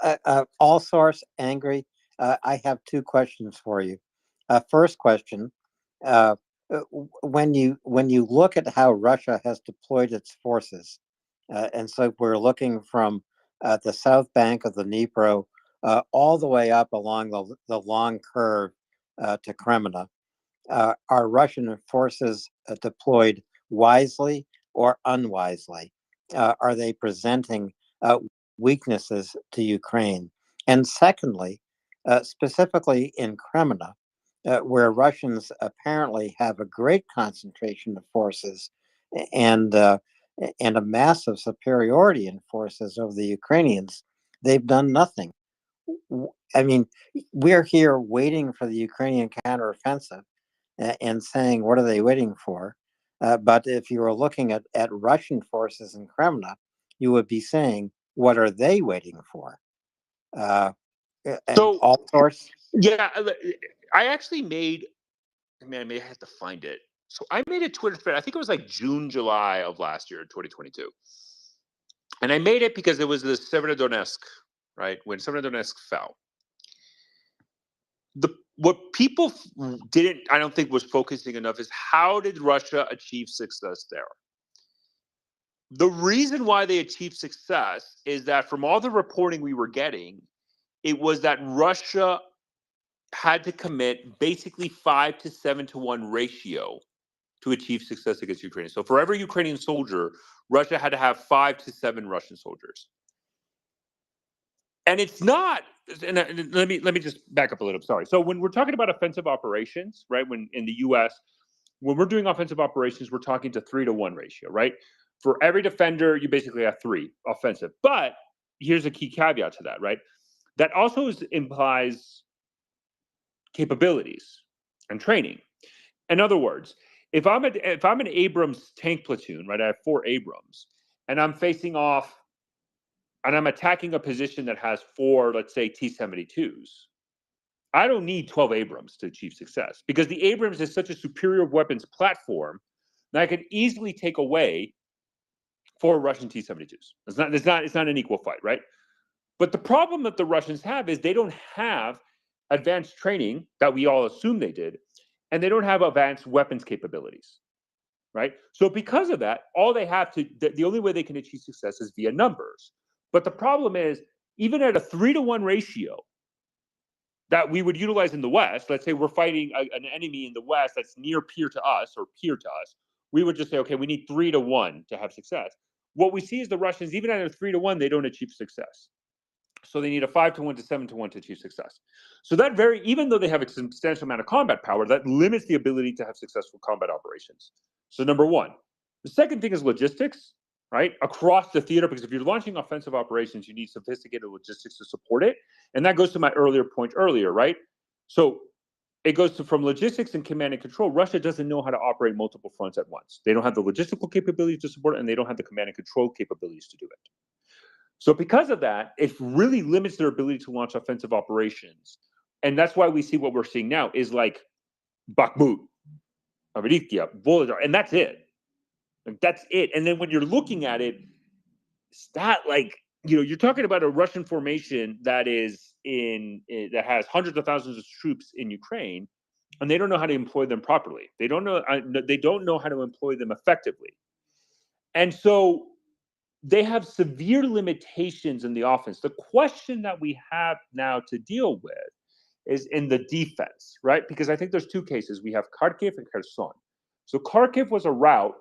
all source angry. I have two questions for you. First question: when you look at how Russia has deployed its forces, and so we're looking from the south bank of the Dnipro all the way up along the long curve to Kremna. Are Russian forces deployed wisely or unwisely? Are they presenting weaknesses to Ukraine? And secondly, specifically in Kremna, where Russians apparently have a great concentration of forces and a massive superiority in forces over the Ukrainians, they've done nothing. I mean, we're here waiting for the Ukrainian counteroffensive and saying, what are they waiting for? But if you were looking at Russian forces in Kremna, you would be saying, what are they waiting for? So, all source? Yeah, I actually made, man, I may have to find it. So I made a Twitter thread, I think it was like June, July of last year, 2022. And I made it because it was the Severodonetsk, right? When Severodonetsk fell. What people didn't, I don't think, was focusing enough is how did Russia achieve success there? The reason why they achieved success is that from all the reporting we were getting, it was that Russia had to commit basically 5 to 7 to 1 ratio to achieve success against Ukraine. So for every Ukrainian soldier, Russia had to have 5 to 7 Russian soldiers. And it's not, and let me just back up a little. Sorry. So when we're talking about offensive operations, right? When in the U.S., when we're doing offensive operations, we're talking to 3 to 1 ratio, right? For every defender, you basically have 3 offensive. But here's a key caveat to that, right? That also implies capabilities and training. In other words, if I'm an Abrams tank platoon, right? I have 4 Abrams, and I'm facing off and I'm attacking a position that has 4, let's say, T-72s, I don't need 12 Abrams to achieve success, because the Abrams is such a superior weapons platform that I could easily take away 4 Russian T-72s. It's not an equal fight, right? But the problem that the Russians have is they don't have advanced training that we all assume they did, and they don't have advanced weapons capabilities, right? So because of that, all they have to, the only way they can achieve success is via numbers. But the problem is, even at a 3-to-1 ratio that we would utilize in the West, let's say we're fighting an enemy in the West that's near peer to us or peer to us, we would just say, okay, we need 3-to-1 to have success. What we see is the Russians, even at a 3-to-1, they don't achieve success. So they need a 5-to-1 to 7-to-1 to achieve success. So that even though they have a substantial amount of combat power, that limits the ability to have successful combat operations. So number one. The second thing is logistics, right? Across the theater, because if you're launching offensive operations, you need sophisticated logistics to support it. And that goes to my earlier point earlier, right? So it goes from logistics and command and control. Russia doesn't know how to operate multiple fronts at once. They don't have the logistical capabilities to support it, and they don't have the command and control capabilities to do it. So because of that, it really limits their ability to launch offensive operations. And that's why we see what we're seeing now is like Bakhmut, Avdiivka, Volodar, and that's it. Like, that's it. And then when you're looking at it, it's not like, you're talking about a Russian formation that is that has hundreds of thousands of troops in Ukraine, and they don't know how to employ them properly. They don't know how to employ them effectively. And so they have severe limitations in the offense. The question that we have now to deal with is in the defense, right? Because I think there's 2 cases. We have Kharkiv and Kherson. So Kharkiv was a rout.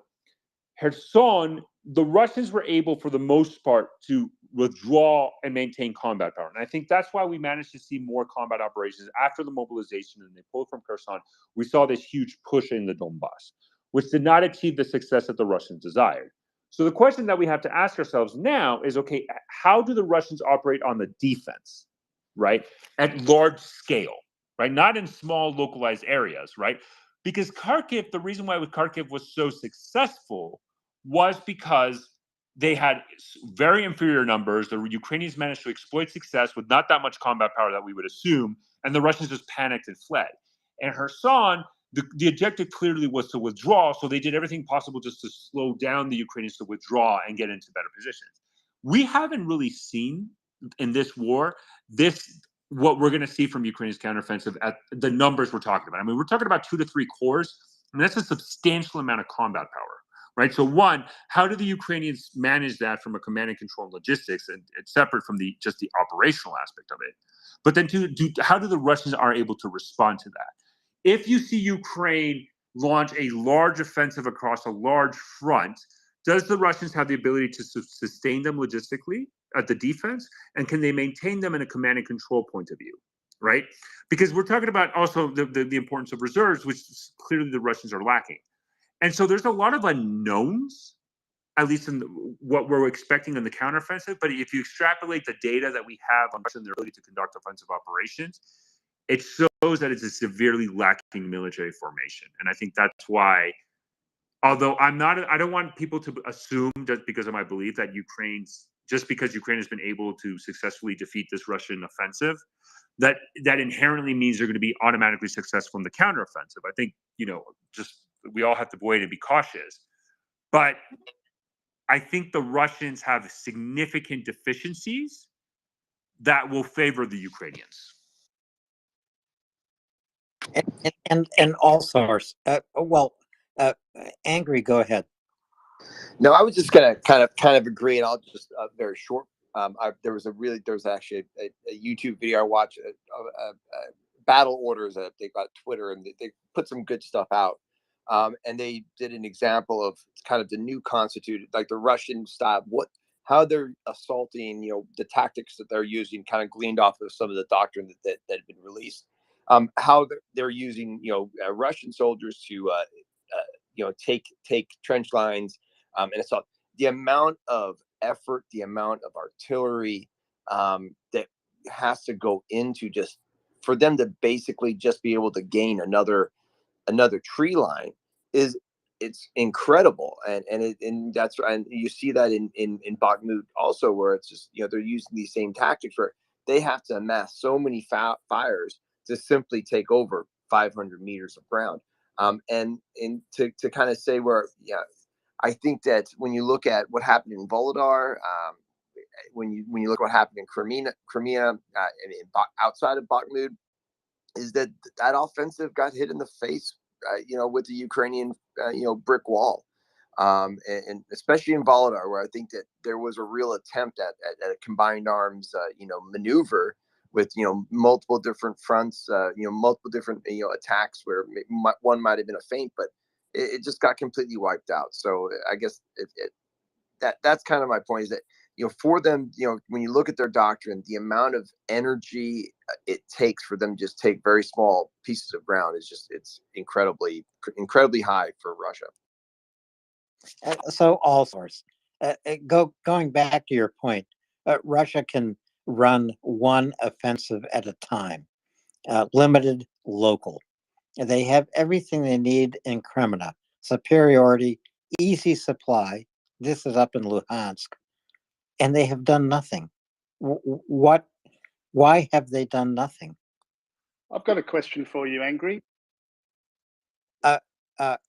Kherson, the Russians were able, for the most part, to withdraw and maintain combat power. And I think that's why we managed to see more combat operations after the mobilization and they pulled from Kherson. We saw this huge push in the Donbass, which did not achieve the success that the Russians desired. So the question that we have to ask ourselves now is, okay, how do the Russians operate on the defense, right? At large scale, right? Not in small localized areas, right? Because Kharkiv, the reason why Kharkiv was so successful was because they had very inferior numbers. The Ukrainians managed to exploit success with not that much combat power that we would assume, and the Russians just panicked and fled. And Kherson, the objective clearly was to withdraw, so they did everything possible just to slow down the Ukrainians to withdraw and get into better positions. We haven't really seen in this war what we're going to see from Ukraine's counteroffensive at the numbers we're talking about. I mean, we're talking about 2 to 3 cores. I mean, that's a substantial amount of combat power, right? So one, how do the Ukrainians manage that from a command and control and logistics, and it's separate from just the operational aspect of it? But then how do the Russians are able to respond to that? If you see Ukraine launch a large offensive across a large front, does the Russians have the ability to sustain them logistically at the defense? And can they maintain them in a command and control point of view, right? Because we're talking about also the importance of reserves, which clearly the Russians are lacking. And so there's a lot of unknowns, at least in what we're expecting in the counteroffensive. But if you extrapolate the data that we have on Russia and their ability to conduct offensive operations, it shows that it's a severely lacking military formation. And I think that's why, although I don't want people to assume, just because of my belief, that just because Ukraine has been able to successfully defeat this Russian offensive, that inherently means they're going to be automatically successful in the counteroffensive. I think, just we all have to wait and be cautious. But I think the Russians have significant deficiencies that will favor the Ukrainians. And also, Angry, go ahead. No, I was just gonna kind of agree, and I'll just very short. There was actually a YouTube video I watched, battle orders that they got Twitter, and they put some good stuff out. And they did an example of kind of the new constituted, like the Russian style, how they're assaulting, the tactics that they're using, kind of gleaned off of some of the doctrine that had been released. How they're using, Russian soldiers to, take trench lines, and assault. The amount of effort, the amount of artillery that has to go into just for them to basically just be able to gain another tree line is it's incredible, and that's, and you see that in Bakhmut also, where it's just, you know, they're using these same tactics where they have to amass so many fires to simply take over 500 meters of ground. And to kind of say where, yeah, I think that when you look at what happened in Volodar, when you look at what happened in Crimea, outside of Bakhmut, is that offensive got hit in the face, you know, with the Ukrainian, you know, brick wall. And especially in Volodar, where I think that there was a real attempt at a combined arms, you know, maneuver with, you know, multiple different fronts, you know, multiple different, you know, attacks where one might have been a feint, but it just got completely wiped out. So I guess that's kind of my point, is that, you know, for them, you know, when you look at their doctrine, the amount of energy it takes for them to just take very small pieces of ground is just, it's incredibly high for Russia. So all sorts. Going back to your point, Russia can run one offensive at a time, limited, local. They have everything they need in Crimea, superiority, easy supply. This is up in Luhansk, and they have done nothing. Why have they done nothing? I've got a question for you, Angry.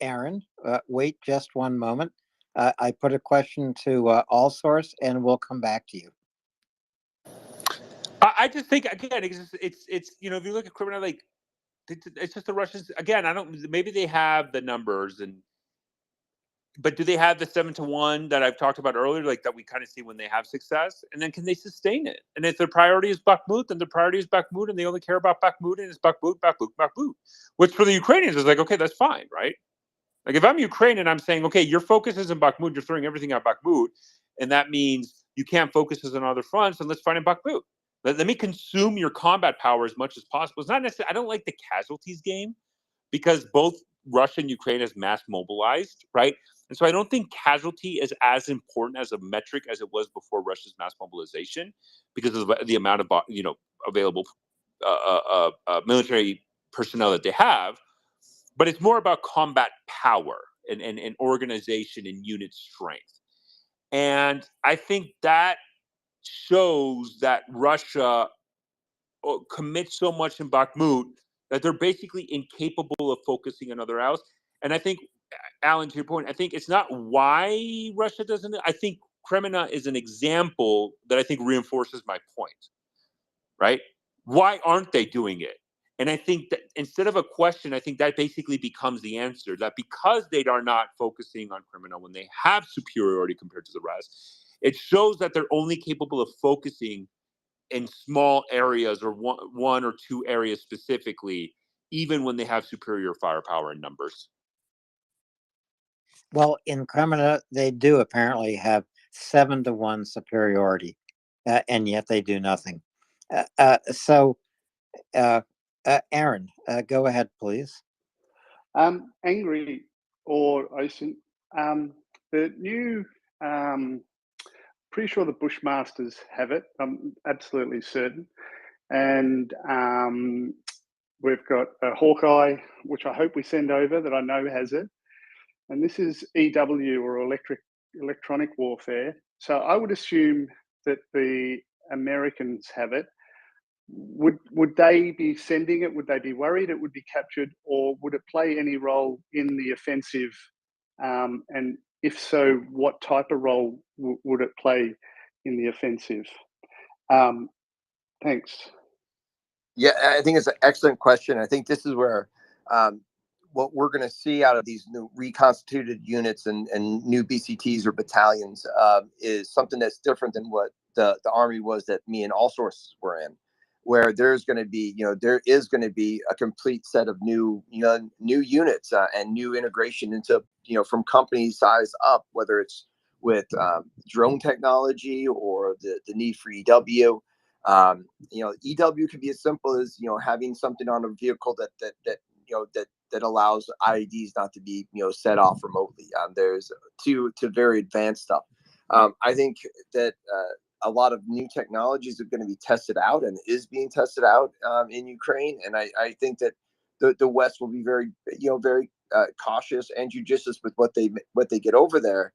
Aaron, wait just one moment. I put a question to All Source, and we'll come back to you. I just think, again, it's you know, if you look at Crimea, like, it's just the Russians again. I don't. Maybe they have the numbers, but do they have the 7-1 that I've talked about earlier, like that we kind of see when they have success? And then can they sustain it? And if their priority is Bakhmut, then their priority is Bakhmut, and they only care about Bakhmut, and it's Bakhmut, Bakhmut, Bakhmut. Which for the Ukrainians is like, okay, that's fine, right? Like if I'm Ukraine and I'm saying, okay, your focus is in Bakhmut, you're throwing everything at Bakhmut, and that means you can't focus on other fronts, and let's fight in Bakhmut. Let me consume your combat power as much as possible. It's not necessarily, I don't like the casualties game, because both Russia and Ukraine has mass mobilized, right? And so I don't think casualty is as important as a metric as it was before Russia's mass mobilization, because of the amount of, you know, available military personnel that they have. But it's more about combat power and organization and unit strength. And I think that shows that Russia commits so much in Bakhmut that they're basically incapable of focusing on other else. And I think, Alan, to your point, I think it's not why Russia doesn't. I think Crimea is an example that I think reinforces my point, right? Why aren't they doing it? And I think that instead of a question, I think that basically becomes the answer, that because they are not focusing on Crimea when they have superiority compared to the rest, it shows that they're only capable of focusing in small areas, or one or two areas specifically, even when they have superior firepower in numbers. Well, in Crimea, they do apparently have 7-1 superiority, and yet they do nothing. So, Aaron, go ahead, please. Angry or Ocean, the new, pretty sure the Bushmasters have it. I'm absolutely certain. And we've got a Hawkeye, which I hope we send over, that I know has it. And this is EW, or electronic warfare. So I would assume that the Americans have it. Would they be sending it? Would they be worried it would be captured, or would it play any role in the offensive? And if so, what type of role would it play in the offensive? Thanks. Yeah, I think it's an excellent question. I think this is where what we're going to see out of these new reconstituted units and new BCTs or battalions is something that's different than what the Army was that me and All Sources were in, where there's going to be, you know, there is going to be a complete set of new, you know, new units and new integration into, you know, from company size up, whether it's with drone technology or the need for EW. You know, EW could be as simple as, you know, having something on a vehicle that you know that allows IEDs not to be, you know, set off remotely. There's to very advanced stuff. I think that a lot of new technologies are going to be tested out and is being tested out in Ukraine, and I think that the West will be very, you know, very cautious and judicious with what they get over there.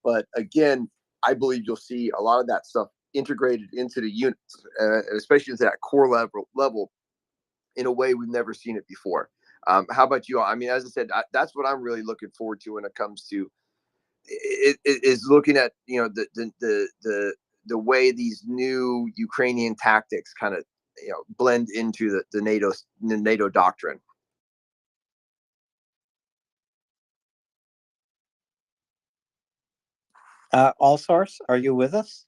But again, I believe you'll see a lot of that stuff integrated into the units, especially into that core level in a way we've never seen it before. How about you? I mean, as I said, that's what I'm really looking forward to when it comes to is looking at, you know, the way these new Ukrainian tactics kind of, you know, blend into the NATO doctrine. All Source, are you with us?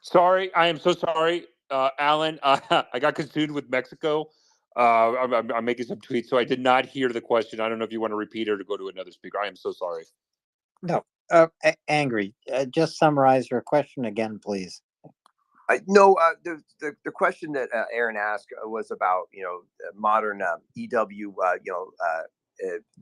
Sorry, I am so sorry, Alan. I got consumed with Mexico. I'm making some tweets, so I did not hear the question. I don't know if you want to repeat it or to go to another speaker. I am so sorry. No, Angry. Just summarize your question again, please. No, the question that Aaron asked was about, you know, modern EW,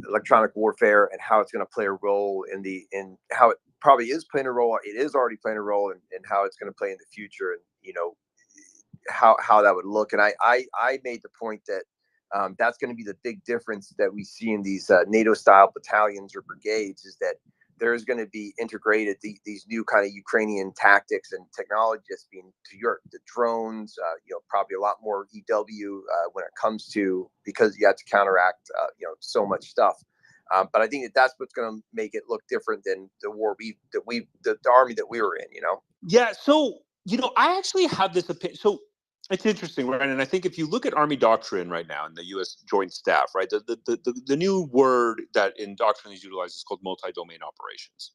electronic warfare, and how it's going to play a role in how it probably is playing a role. It is already playing a role in how it's going to play in the future, and, you know, how that would look. And I made the point that that's going to be the big difference that we see in these NATO style battalions or brigades, is that there's going to be integrated these new kind of Ukrainian tactics and technologies being to Europe, the drones, you know, probably a lot more EW when it comes to, because you have to counteract, you know, so much stuff. But I think that's what's going to make it look different than the army that we were in, you know? Yeah. So, you know, I actually have this opinion. So it's interesting, right? And I think if you look at Army doctrine right now in the U.S. Joint Staff, right, the new word that in doctrine is utilized is called multi-domain operations.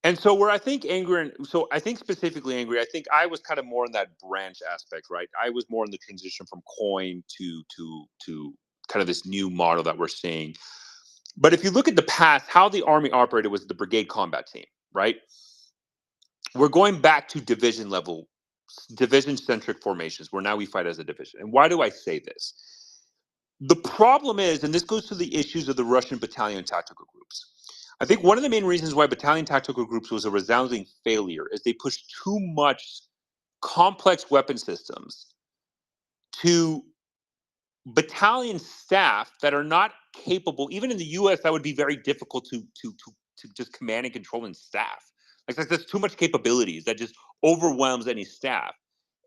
And so where I think I think specifically Angry, I think I was kind of more in that branch aspect, right? I was more in the transition from coin to kind of this new model that we're seeing. But if you look at the past, how the Army operated was the brigade combat team, right? We're going back to division level, division centric formations where now we fight as a division. And why do I say this? The problem is, and this goes to the issues of the Russian battalion tactical groups. I think one of the main reasons why battalion tactical groups was a resounding failure is they pushed too much complex weapon systems to battalion staff that are not capable. Even in the US, that would be very difficult to just command and control in staff. Like there's too much capabilities that just overwhelms any staff.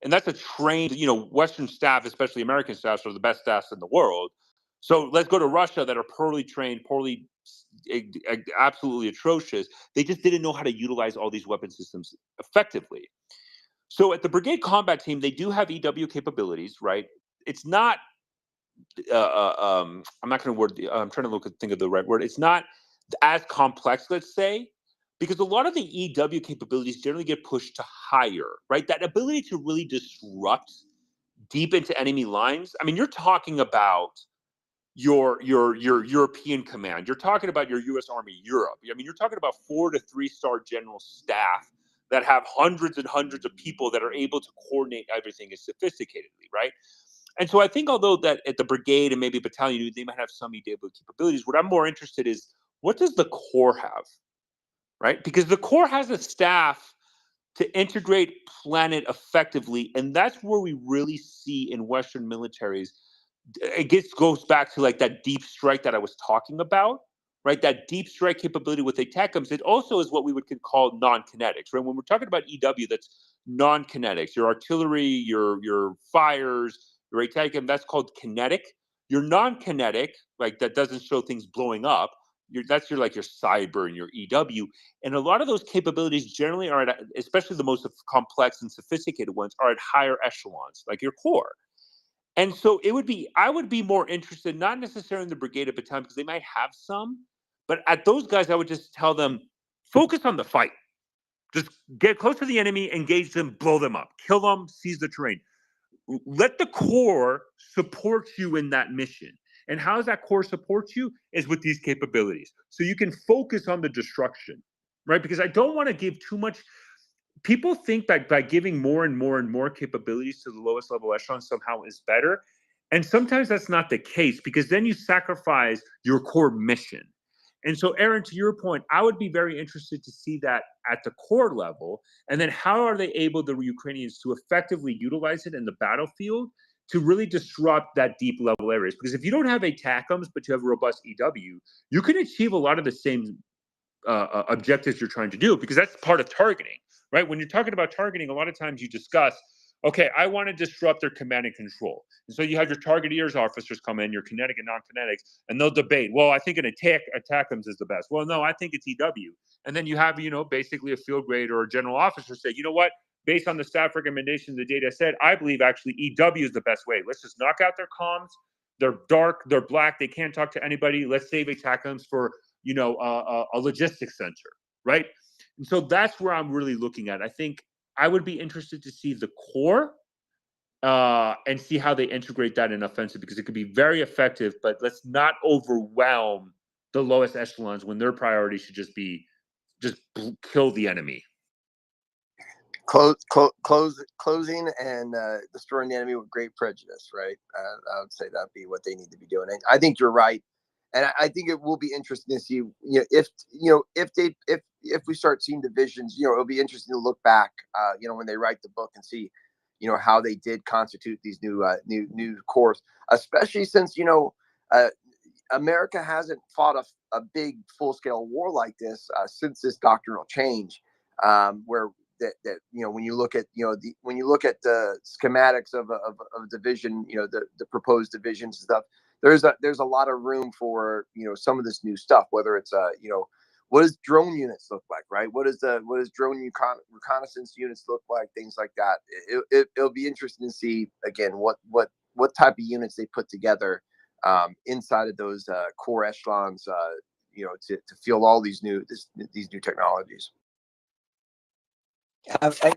And that's a trained, you know, Western staff, especially American staffs, are the best staffs in the world. So let's go to Russia that are poorly trained, absolutely atrocious. They just didn't know how to utilize all these weapon systems effectively. So at the brigade combat team, they do have EW capabilities, right? It's not, I'm not going to word, I'm trying to think of the right word. It's not as complex, let's say, because a lot of the EW capabilities generally get pushed to higher, right? That ability to really disrupt deep into enemy lines. I mean, you're talking about your European command. You're talking about your U.S. Army Europe. I mean, you're talking about 4 to 3-star general staff that have hundreds and hundreds of people that are able to coordinate everything as sophisticatedly, right? And so I think although that at the brigade and maybe battalion, they might have some EW capabilities, what I'm more interested is, what does the Corps have, right? Because the Corps has a staff to integrate, plan it effectively. And that's where we really see in Western militaries, goes back to like that deep strike that I was talking about, right? That deep strike capability with ATACMS. It also is what we would call non-kinetics, right? When we're talking about EW, that's non-kinetics. Your artillery, your fires, your ATACMS, that's called kinetic. Your non-kinetic, like that doesn't show things blowing up. That's your cyber and your EW. And a lot of those capabilities generally are at, especially the most complex and sophisticated ones, are at higher echelons, like your Corps. And so I would be more interested, not necessarily in the brigade at battalion, because they might have some, but at those guys, I would just tell them, focus on the fight. Just get close to the enemy, engage them, blow them up, kill them, seize the terrain. Let the Corps support you in that mission. And how does that Corps support you? Is with these capabilities. So you can focus on the destruction, right? Because I don't want to give too much. People think that by giving more and more and more capabilities to the lowest level echelon somehow is better. And sometimes that's not the case, because then you sacrifice your core mission. And so, Aaron, to your point, I would be very interested to see that at the Corps level. And then how are they able, the Ukrainians, to effectively utilize it in the battlefield? to really disrupt that deep level areas. Because if you don't have ATACMs, but you have a robust EW, you can achieve a lot of the same objectives you're trying to do, because that's part of targeting, right? When you're talking about targeting, a lot of times you discuss, okay, I want to disrupt their command and control. And so you have your targeteers officers come in, your kinetic and non-kinetics, and they'll debate, well, I think an ATACMs is the best. Well, no, I think it's EW. And then you have, basically a field grade or a general officer say, you know what, based on the staff recommendations, the data said, I believe actually EW is the best way. Let's just knock out their comms. They're dark, they're black, they can't talk to anybody. Let's save ATACMs for, a logistics center, right? And so that's where I'm really looking at. I think I would be interested to see the core and see how they integrate that in offensive, because it could be very effective, but let's not overwhelm the lowest echelons when their priority should just be kill the enemy. Closing and destroying the enemy with great prejudice, right? I would say that'd be what they need to be doing. And I think you're right, and I think it will be interesting to see, if we start seeing divisions, it'll be interesting to look back, when they write the book and see, how they did constitute these new corps, especially since America hasn't fought a big full scale war like this since this doctrinal change, where that when you look at when you look at the schematics of a division, the proposed divisions and stuff, there's a lot of room for some of this new stuff, whether it's what does drone units look like, right? What does drone reconnaissance units look like, things like that. It'll be interesting to see again what type of units they put together inside of those core echelons, to field all these new technologies.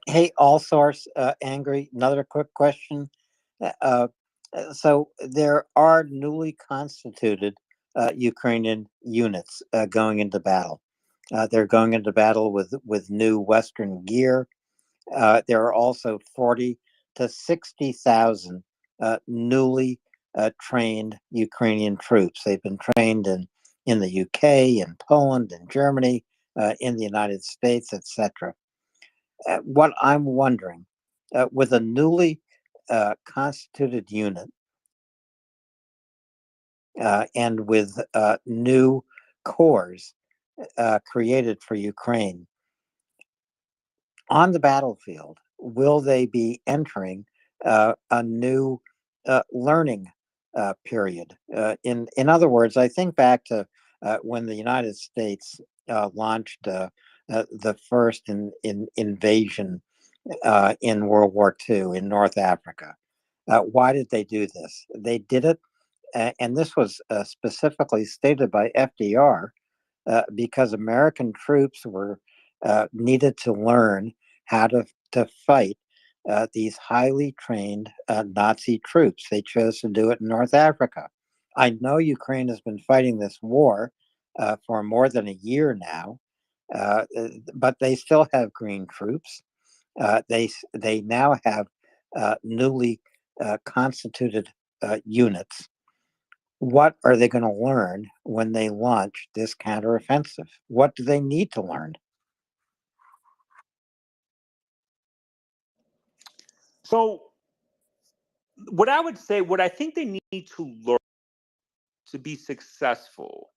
Hey, all source angry. Another quick question. So there are newly constituted Ukrainian units going into battle. They're going into battle with new Western gear. There are also 40 to 60,000 newly trained Ukrainian troops. They've been trained in the UK, in Poland, in Germany, in the United States, etc. What I'm wondering, with a newly constituted unit and with new corps created for Ukraine, on the battlefield, will they be entering a new learning period? In other words, I think back to when the United States launched the first invasion in World War II in North Africa. Why did they do this? They did it, and this was specifically stated by FDR, because American troops were needed to learn how to fight these highly trained Nazi troops. They chose to do it in North Africa. I know Ukraine has been fighting this war for more than a year now, but they still have green troops. They now have newly constituted units. What are they going to learn when they launch this counteroffensive? What do they need to learn? So what I think they need to learn to be successful.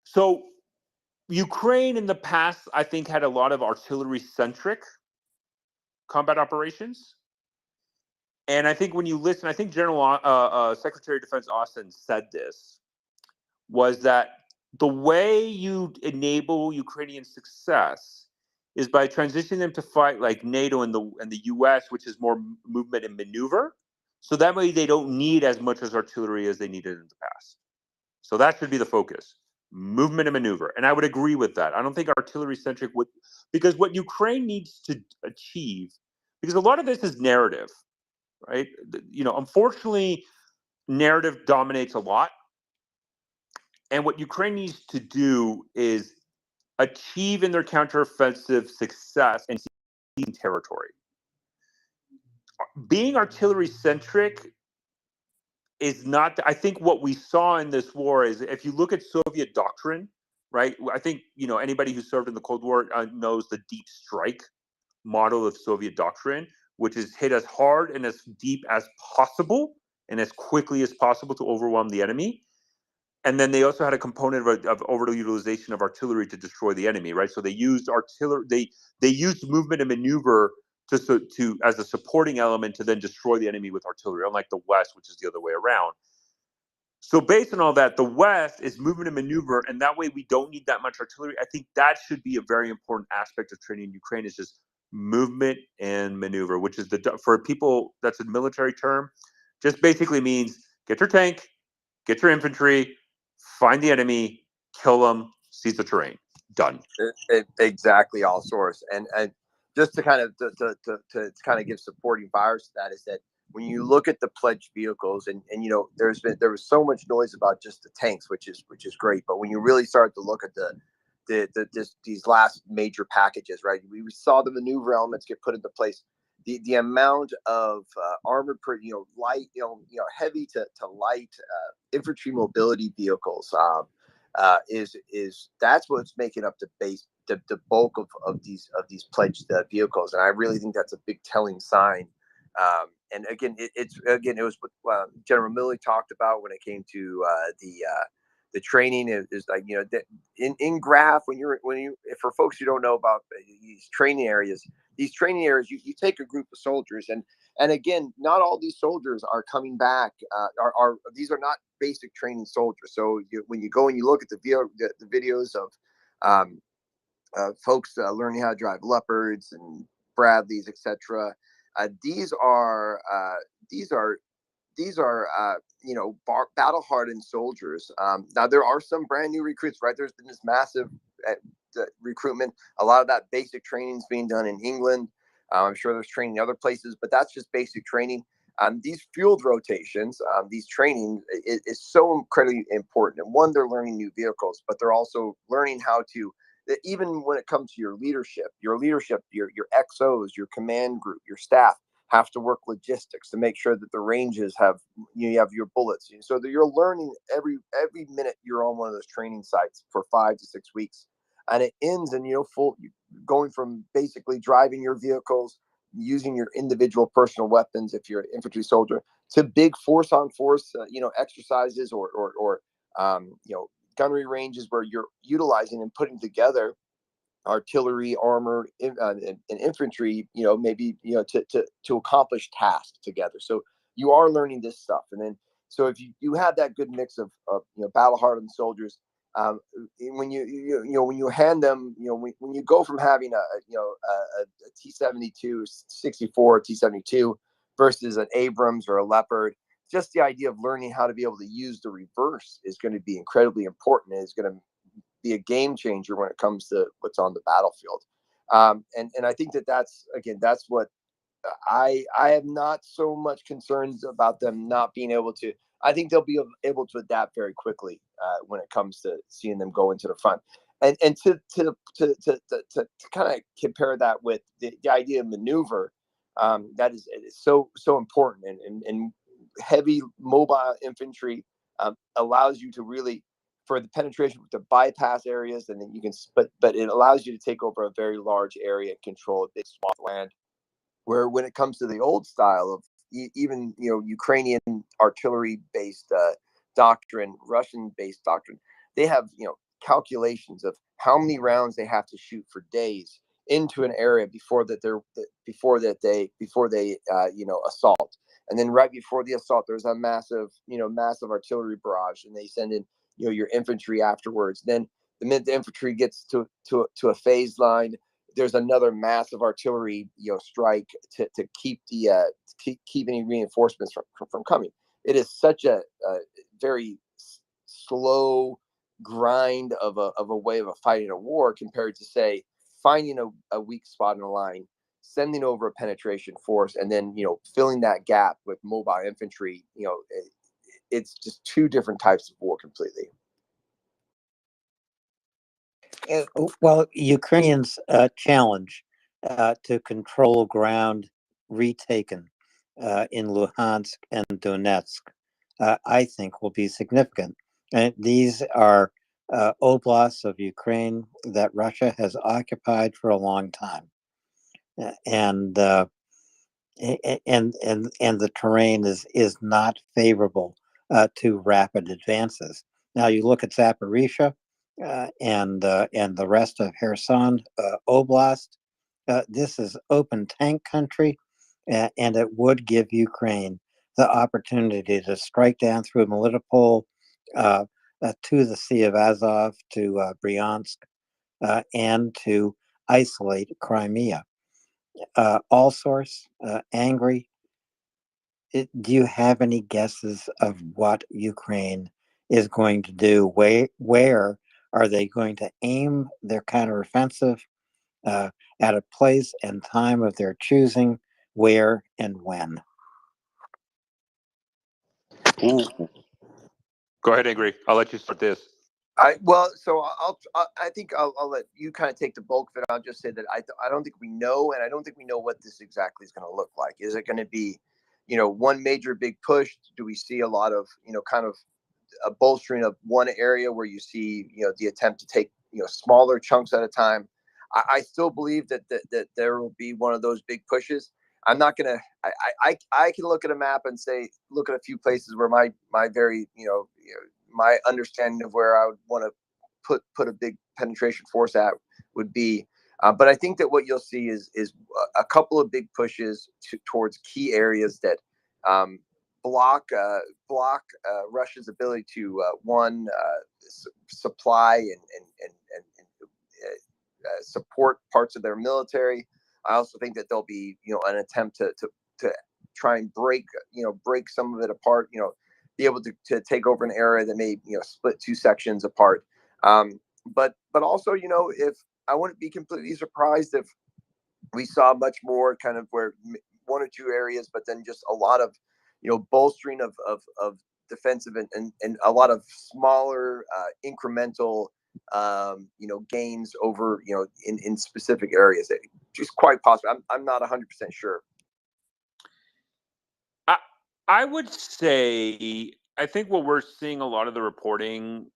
So Ukraine in the past, I think, had a lot of artillery-centric combat operations. And I think when you listen, I think General Secretary of Defense Austin said this, was that the way you enable Ukrainian success is by transitioning them to fight like NATO and the US, which is more movement and maneuver. So that way they don't need as much as artillery as they needed in the past. So that should be the focus. Movement and maneuver. And I would agree with that. I don't think artillery-centric would, because what Ukraine needs to achieve, because a lot of this is narrative, right? Unfortunately, narrative dominates a lot. And what Ukraine needs to do is achieve in their counteroffensive success and seize territory. Being artillery-centric is not, I think what we saw in this war is, if you look at Soviet doctrine, right? I think, anybody who served in the Cold War knows the deep strike, model of Soviet doctrine, which is hit as hard and as deep as possible and as quickly as possible to overwhelm the enemy. And then they also had a component of overutilization of artillery to destroy the enemy, right? So they used artillery, they used movement and maneuver to as a supporting element to then destroy the enemy with artillery, unlike the West, which is the other way around. So based on all that, the West is movement and maneuver, and that way we don't need that much artillery. I think that should be a very important aspect of training in Ukraine, is just movement and maneuver, which is for people, that's a military term, just basically means get your tank, get your infantry, find the enemy, kill them, seize the terrain. Done. Exactly, all source. And just to kind of to kind of give supporting fires to that is that when you look at the pledged vehicles, and there was so much noise about just the tanks, which is great, but when you really start to look at these last major packages, right? We saw the maneuver elements get put into place. The amount of armored, light, heavy to light infantry mobility vehicles is that's what's making up the bulk of these pledged vehicles, and I really think that's a big telling sign. And again, it was what General Milley talked about when it came to the training is like, in graph, when you for folks who don't know about these training areas, you take a group of soldiers, and again, not all these soldiers are coming back. These are not basic training soldiers. So when you go and you look at the videos of folks learning how to drive Leopards and Bradleys, etc., these are battle hardened soldiers. Now there are some brand new recruits, right? There's been this massive recruitment. A lot of that basic training is being done in England. I'm sure there's training in other places, but that's just basic training. These field rotations, these training is so incredibly important. And one, they're learning new vehicles, but they're also learning how to, even when it comes to your leadership, your XOs, your command group, your staff have to work logistics to make sure that the ranges have, you have your bullets. So that you're learning every minute you're on one of those training sites for 5 to 6 weeks. And it ends in, going from basically driving your vehicles, using your individual personal weapons if you're an infantry soldier, to big force on force, exercises or gunnery ranges where you're utilizing and putting together artillery, armor, and infantry, maybe to accomplish tasks together. So you are learning this stuff, and then so if you have that good mix of battle hardened soldiers, when you hand them, when you go from having a T-72 64 T-72 versus an Abrams or a Leopard, just the idea of learning how to be able to use the reverse is going to be incredibly important, and is going to be a game changer when it comes to what's on the battlefield. And I think that's what I have not so much concerns about them not being able to. I think they'll be able to adapt very quickly when it comes to seeing them go into the front. And to kind of compare that with the idea of maneuver, that is so important. And heavy mobile infantry allows you to really, for the penetration, to bypass areas, and then you can, but it allows you to take over a very large area and control a big swath of land. Where when it comes to the old style of even Ukrainian artillery based doctrine, Russian based doctrine, they have calculations of how many rounds they have to shoot for days into an area before they assault. And then right before the assault, there's a massive artillery barrage, and they send in your infantry afterwards. Then the minute the infantry gets to a phase line, there's another massive artillery strike to keep keep any reinforcements from coming. It is such a very slow grind of a way of fighting a war, compared to, say, finding a weak spot in a line, sending over a penetration force, and then filling that gap with mobile infantry. It's just two different types of war completely. Well, Ukrainians' challenge to control ground retaken in Luhansk and Donetsk, I think, will be significant. And these are oblasts of Ukraine that Russia has occupied for a long time. and the terrain is not favorable to rapid advances. Now you look at Zaporizhia and the rest of Kherson Oblast. This is open tank country, and it would give Ukraine the opportunity to strike down through Melitopol to the Sea of Azov, to Bryansk, and to isolate Crimea. All source angry. Do you have any guesses of what Ukraine is going to do? Where are they going to aim their counteroffensive? At a place and time of their choosing, where and when? Go ahead, Angry. I'll let you start this. I think I'll let you kind of take the bulk of it. I'll just say that I don't think we know, and I don't think we know what this exactly is going to look like. Is it going to be, one major big push? Do we see a lot of, kind of a bolstering of one area where you see, the attempt to take, smaller chunks at a time? I still believe that there will be one of those big pushes. I'm not gonna. I can look at a map and say, look at a few places where my very my understanding of where I would want to put a big penetration force at would be. But I think that what you'll see is a couple of big pushes towards key areas that block Russia's ability to supply and support parts of their military. I also think that there'll be an attempt to try and break some of it apart. Be able to take over an area that may split two sections apart. But also if I wouldn't be completely surprised if we saw much more kind of where one or two areas, but then just a lot of bolstering of defensive and a lot of smaller incremental gains over in specific areas. Just quite possible. I'm not 100% sure. I would say, I think what we're seeing a lot of the reporting,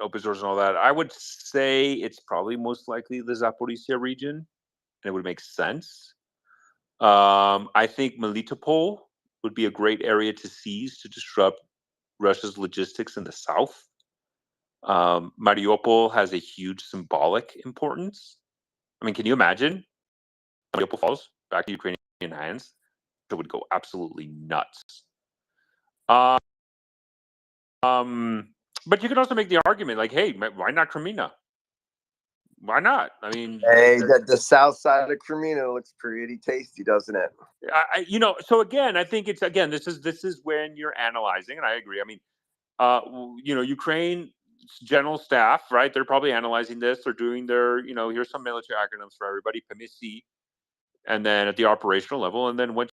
open source and all that, I would say it's probably most likely the Zaporizhia region, and it would make sense. I think Melitopol would be a great area to seize to disrupt Russia's logistics in the south. Mariupol has a huge symbolic importance. I mean, can you imagine Mariupol falls back to Ukrainian hands? It would go absolutely nuts. But you can also make the argument like, hey, why not Crimea? Why not? I mean, hey, the south side of Crimea looks pretty tasty, doesn't it? So again, I think it's this is when you're analyzing, and I agree. I mean, Ukraine general staff, right? They're probably analyzing this. They're doing their, here's some military acronyms for everybody, PMISI, and then at the operational level, and then once